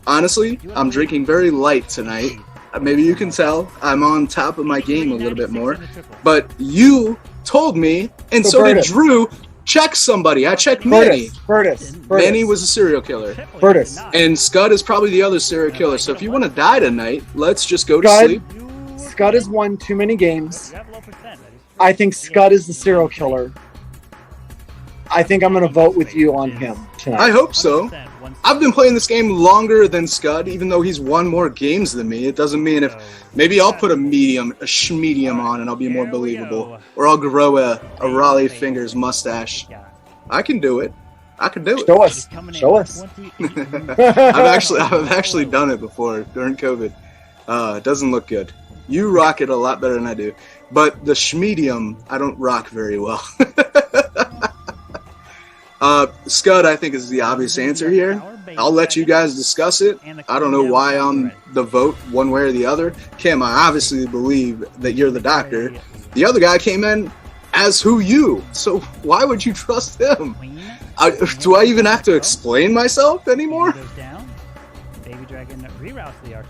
Honestly, I'm drinking very light tonight. Maybe you can tell I'm on top of my game a little bit more. But you told me, and so did Drew. Check somebody. I checked Manny. Bertus. Manny was a serial killer. Bertus. And Scud is probably the other serial killer. So if you want to die tonight, let's just go to Scud, sleep. Scud has won too many games. I think Scud is the serial killer. I think I'm going to vote with you on him tonight. I hope so. I've been playing this game longer than Scud, even though he's won more games than me. It doesn't mean if maybe I'll put a schmedium on and I'll be more believable, or I'll grow a Raleigh Fingers mustache. I can do it. I can do it. Show us. Show us. I've actually done it before during COVID. It doesn't look good. You rock it a lot better than I do, but the schmedium I don't rock very well. Scud, I think, is the obvious answer here. I'll let you guys discuss it. I don't know why I'm the vote one way or the other. Kim, I obviously believe that you're the doctor. The other guy came in as who you, so why would you trust him? Do I even have to explain myself anymore? Baby Dragon reroutes the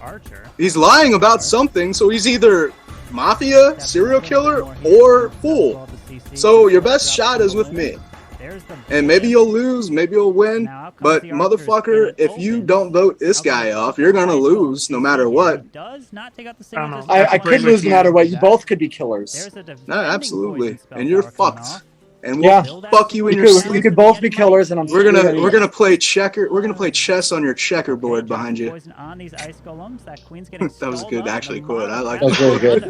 Archer. He's lying about something, so he's either Mafia, serial killer, or fool. So your best shot is with me. And maybe you'll lose, maybe you'll win, but motherfucker, if you don't vote this guy off, you're gonna lose no matter what. I could lose no matter what. You both could be killers. No, absolutely, and you're fucked. And we'll fuck you in your sleep. We could both be killers, and we're gonna play checker. We're gonna play chess on your checkerboard behind you. That was good, actually. Quote. I like. That's really good.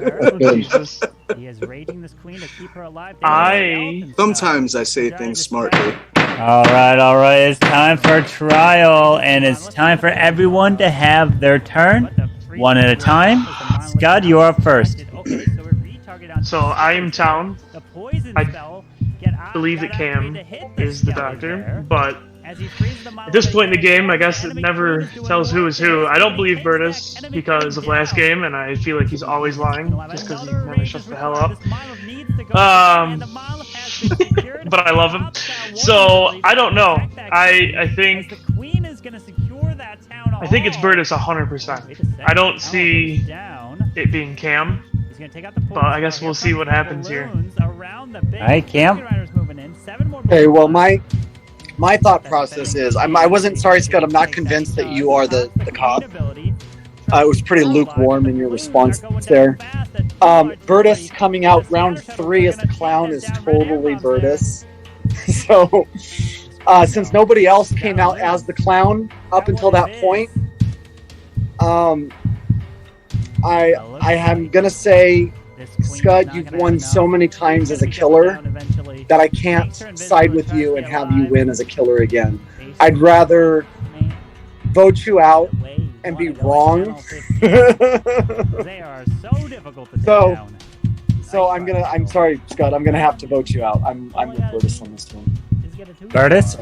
He is raiding this queen to keep her alive. Sometimes I say things smartly. All right. It's time for trial, and it's time for everyone to have their turn, one at a time. Scud, you are up first. So I am town. believe that Cam is the doctor, but at this point in the game, I guess it never tells who is who. I don't believe Bertus because of last game, and I feel like he's always lying just because he never shuts the hell up. But I love him. So I don't know. I think it's Bertus 100%. I don't see it being Cam. But I guess we'll see what happens here. Alright, Cam. Okay, well, my thought process is, I wasn't, sorry, Scott, I'm not convinced that you are the cop. It was pretty lukewarm in your response there. Bertus coming out round 3 as the clown is totally Bertus. So, since nobody else came out as the clown up until that point, I am gonna say, Scud, you've won so many times as a killer that I can't side with you and have you win as a killer again. I'd rather vote you out and be wrong. They are so difficult to take down. So I'm sorry, Scott, I'm gonna have to vote you out. I'm with Bertus on this one. Bertus?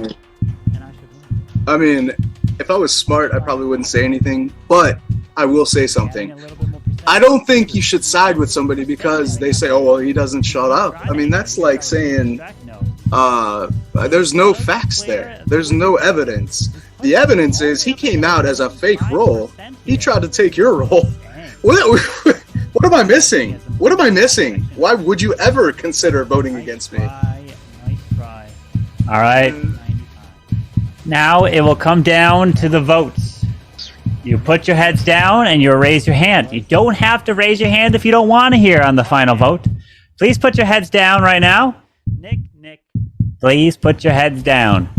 I mean, if I was smart, I probably wouldn't say anything, but I will say something. I don't think you should side with somebody because they say, oh, well, he doesn't shut up. I mean, that's like saying there's no facts there. There's no evidence. The evidence is he came out as a fake role. He tried to take your role. What am I missing? What am I missing? Why would you ever consider voting against me? Alright. Now it will come down to the votes. You put your heads down and you raise your hand. You don't have to raise your hand if you don't want to hear on the final vote. Please put your heads down right now. Nick. Please put your heads down.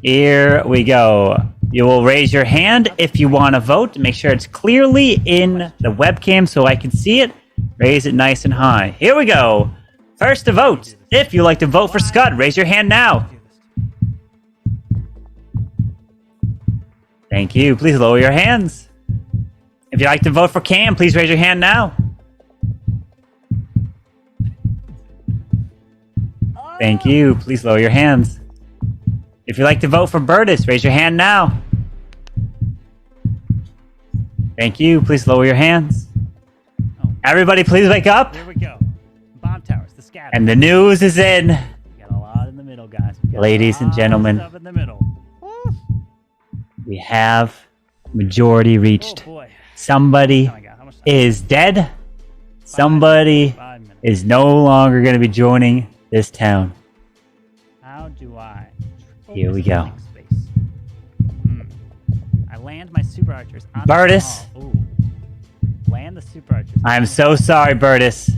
Here we go. You will raise your hand if you want to vote. Make sure it's clearly in the webcam so I can see it. Raise it nice and high. Here we go. First to vote. If you like to vote for Scud, raise your hand now. Thank you. Please lower your hands. If you'd like to vote for Cam, please raise your hand now. Thank you. Please lower your hands. If you'd like to vote for Bertus, raise your hand now. Thank you. Please lower your hands. Everybody, please wake up. There we go. Bomb towers, the scatter. And the news is in. We got a lot in the middle, guys. Ladies and gentlemen, Stuff in the middle. we have majority reached. Oh boy. Somebody is dead. Somebody is no longer going to be joining this town. How do I? Here we go. I land my super archers on Bertus. the wall. Ooh. Land the super archers. I'm so sorry, Bertus.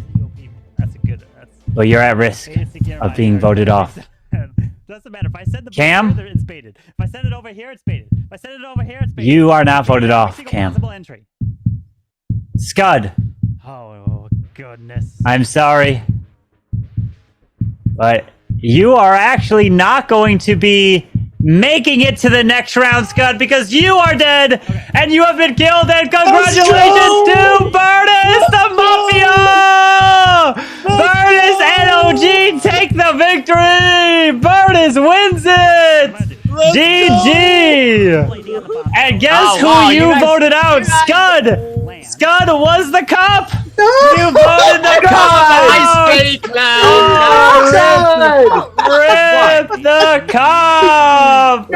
That's a good. But you're at risk of being voted off. Doesn't matter. If I send the Cam? further, it's baited. If I send it over here, it's baited. If I send it over here, it's baited. You are not voted off, Cam. Possible entry. Scud. Oh goodness. I'm sorry. But you are actually not going to be making it to the next round, Scud, because you are dead and you have been killed. And congratulations to Bertus, the Mafia! Bertus and OG take the victory! Bertus wins it! GG! And guess who you voted out? Scud! Scud was the cop! You voted the cop! Rip the cop!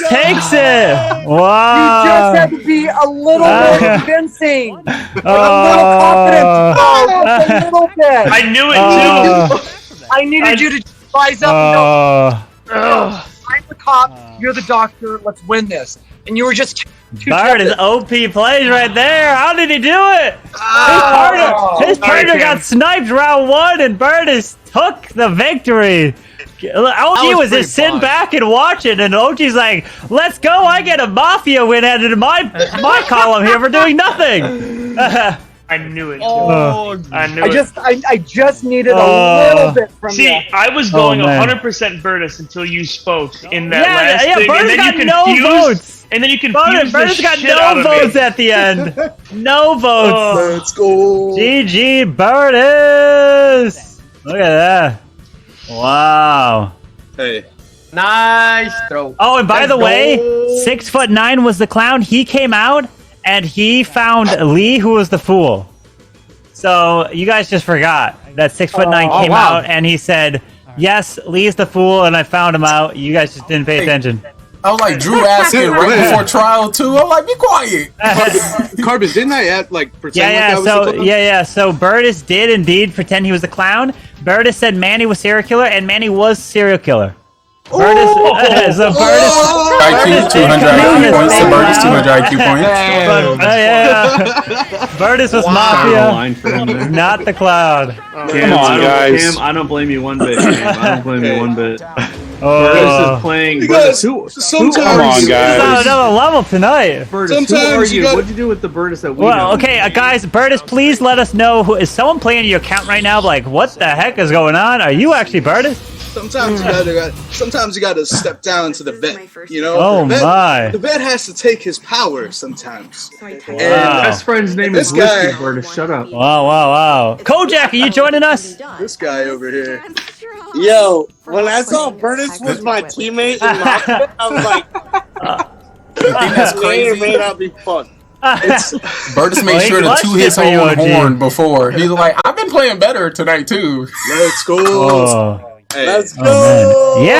Takes it! Wow! You just had to be a little more convincing. A little confident. A little bit. I knew it too. I needed you to rise up and go, I'm the cop, you're the doctor, let's win this. And you were just too Bart OP plays right there. How did he do it? His partner got sniped round 1 and Bertus took the victory. OG was just sitting back and watching, and OG's like, let's go, I get a Mafia win added to my column here for doing nothing. I knew it. I just needed a little bit from you. See, I was going 100% Bertus until you spoke in that last thing. Bertus And then got you no votes. And then you confused the Bertus got shit out no of votes me. at the end. No votes. Let's go. GG Bertus. Look at that. Wow. Hey. Nice throw. Oh, and by Let's the way, go. 6'9" was the clown. He came out and he found Lee, who was the fool. So you guys just forgot that 6'9" came out and he said, "Yes, Lee's the fool," and I found him out. You guys just didn't pay attention. I was like, Drew asking right before trial too. I'm like, be quiet. Carbon, didn't I pretend Yeah, like I was the clown? yeah. So Burtis did indeed pretend he was the clown. Burtis said Manny was serial killer, and Manny was serial killer. Burtis, so Burtis, IQ 200 IQ points. So Burtis 200 IQ points. Burtis was Mafia, not the clown. Cam, Cam, I don't blame you one bit. Cam. I don't blame you one bit. Burtis is playing. Because Sometimes, come on, guys. It's another level tonight. Burtis, who are you? What'd you do with the Burtis that we Well, know? okay, guys, Burtis, please let us know. Is someone playing your account right now? Like, what the heck is going on? Are you actually Burtis? Sometimes you gotta step down to the vet. You know. Oh, the vet, my. The vet has to take his power sometimes. And Best friend's name is this guy- Whiskey Burtis. Shut up. Wow. Kojak, are you joining us? This guy over here. Yo, when I saw Burtis was my teammate in Mafia, I was like, that's may or crazy. may not be fun. Burtis made sure to toot his own horn before. He's like, I've been playing better tonight too. Let's go. Oh. Hey. Let's go. Oh, man. Yeah.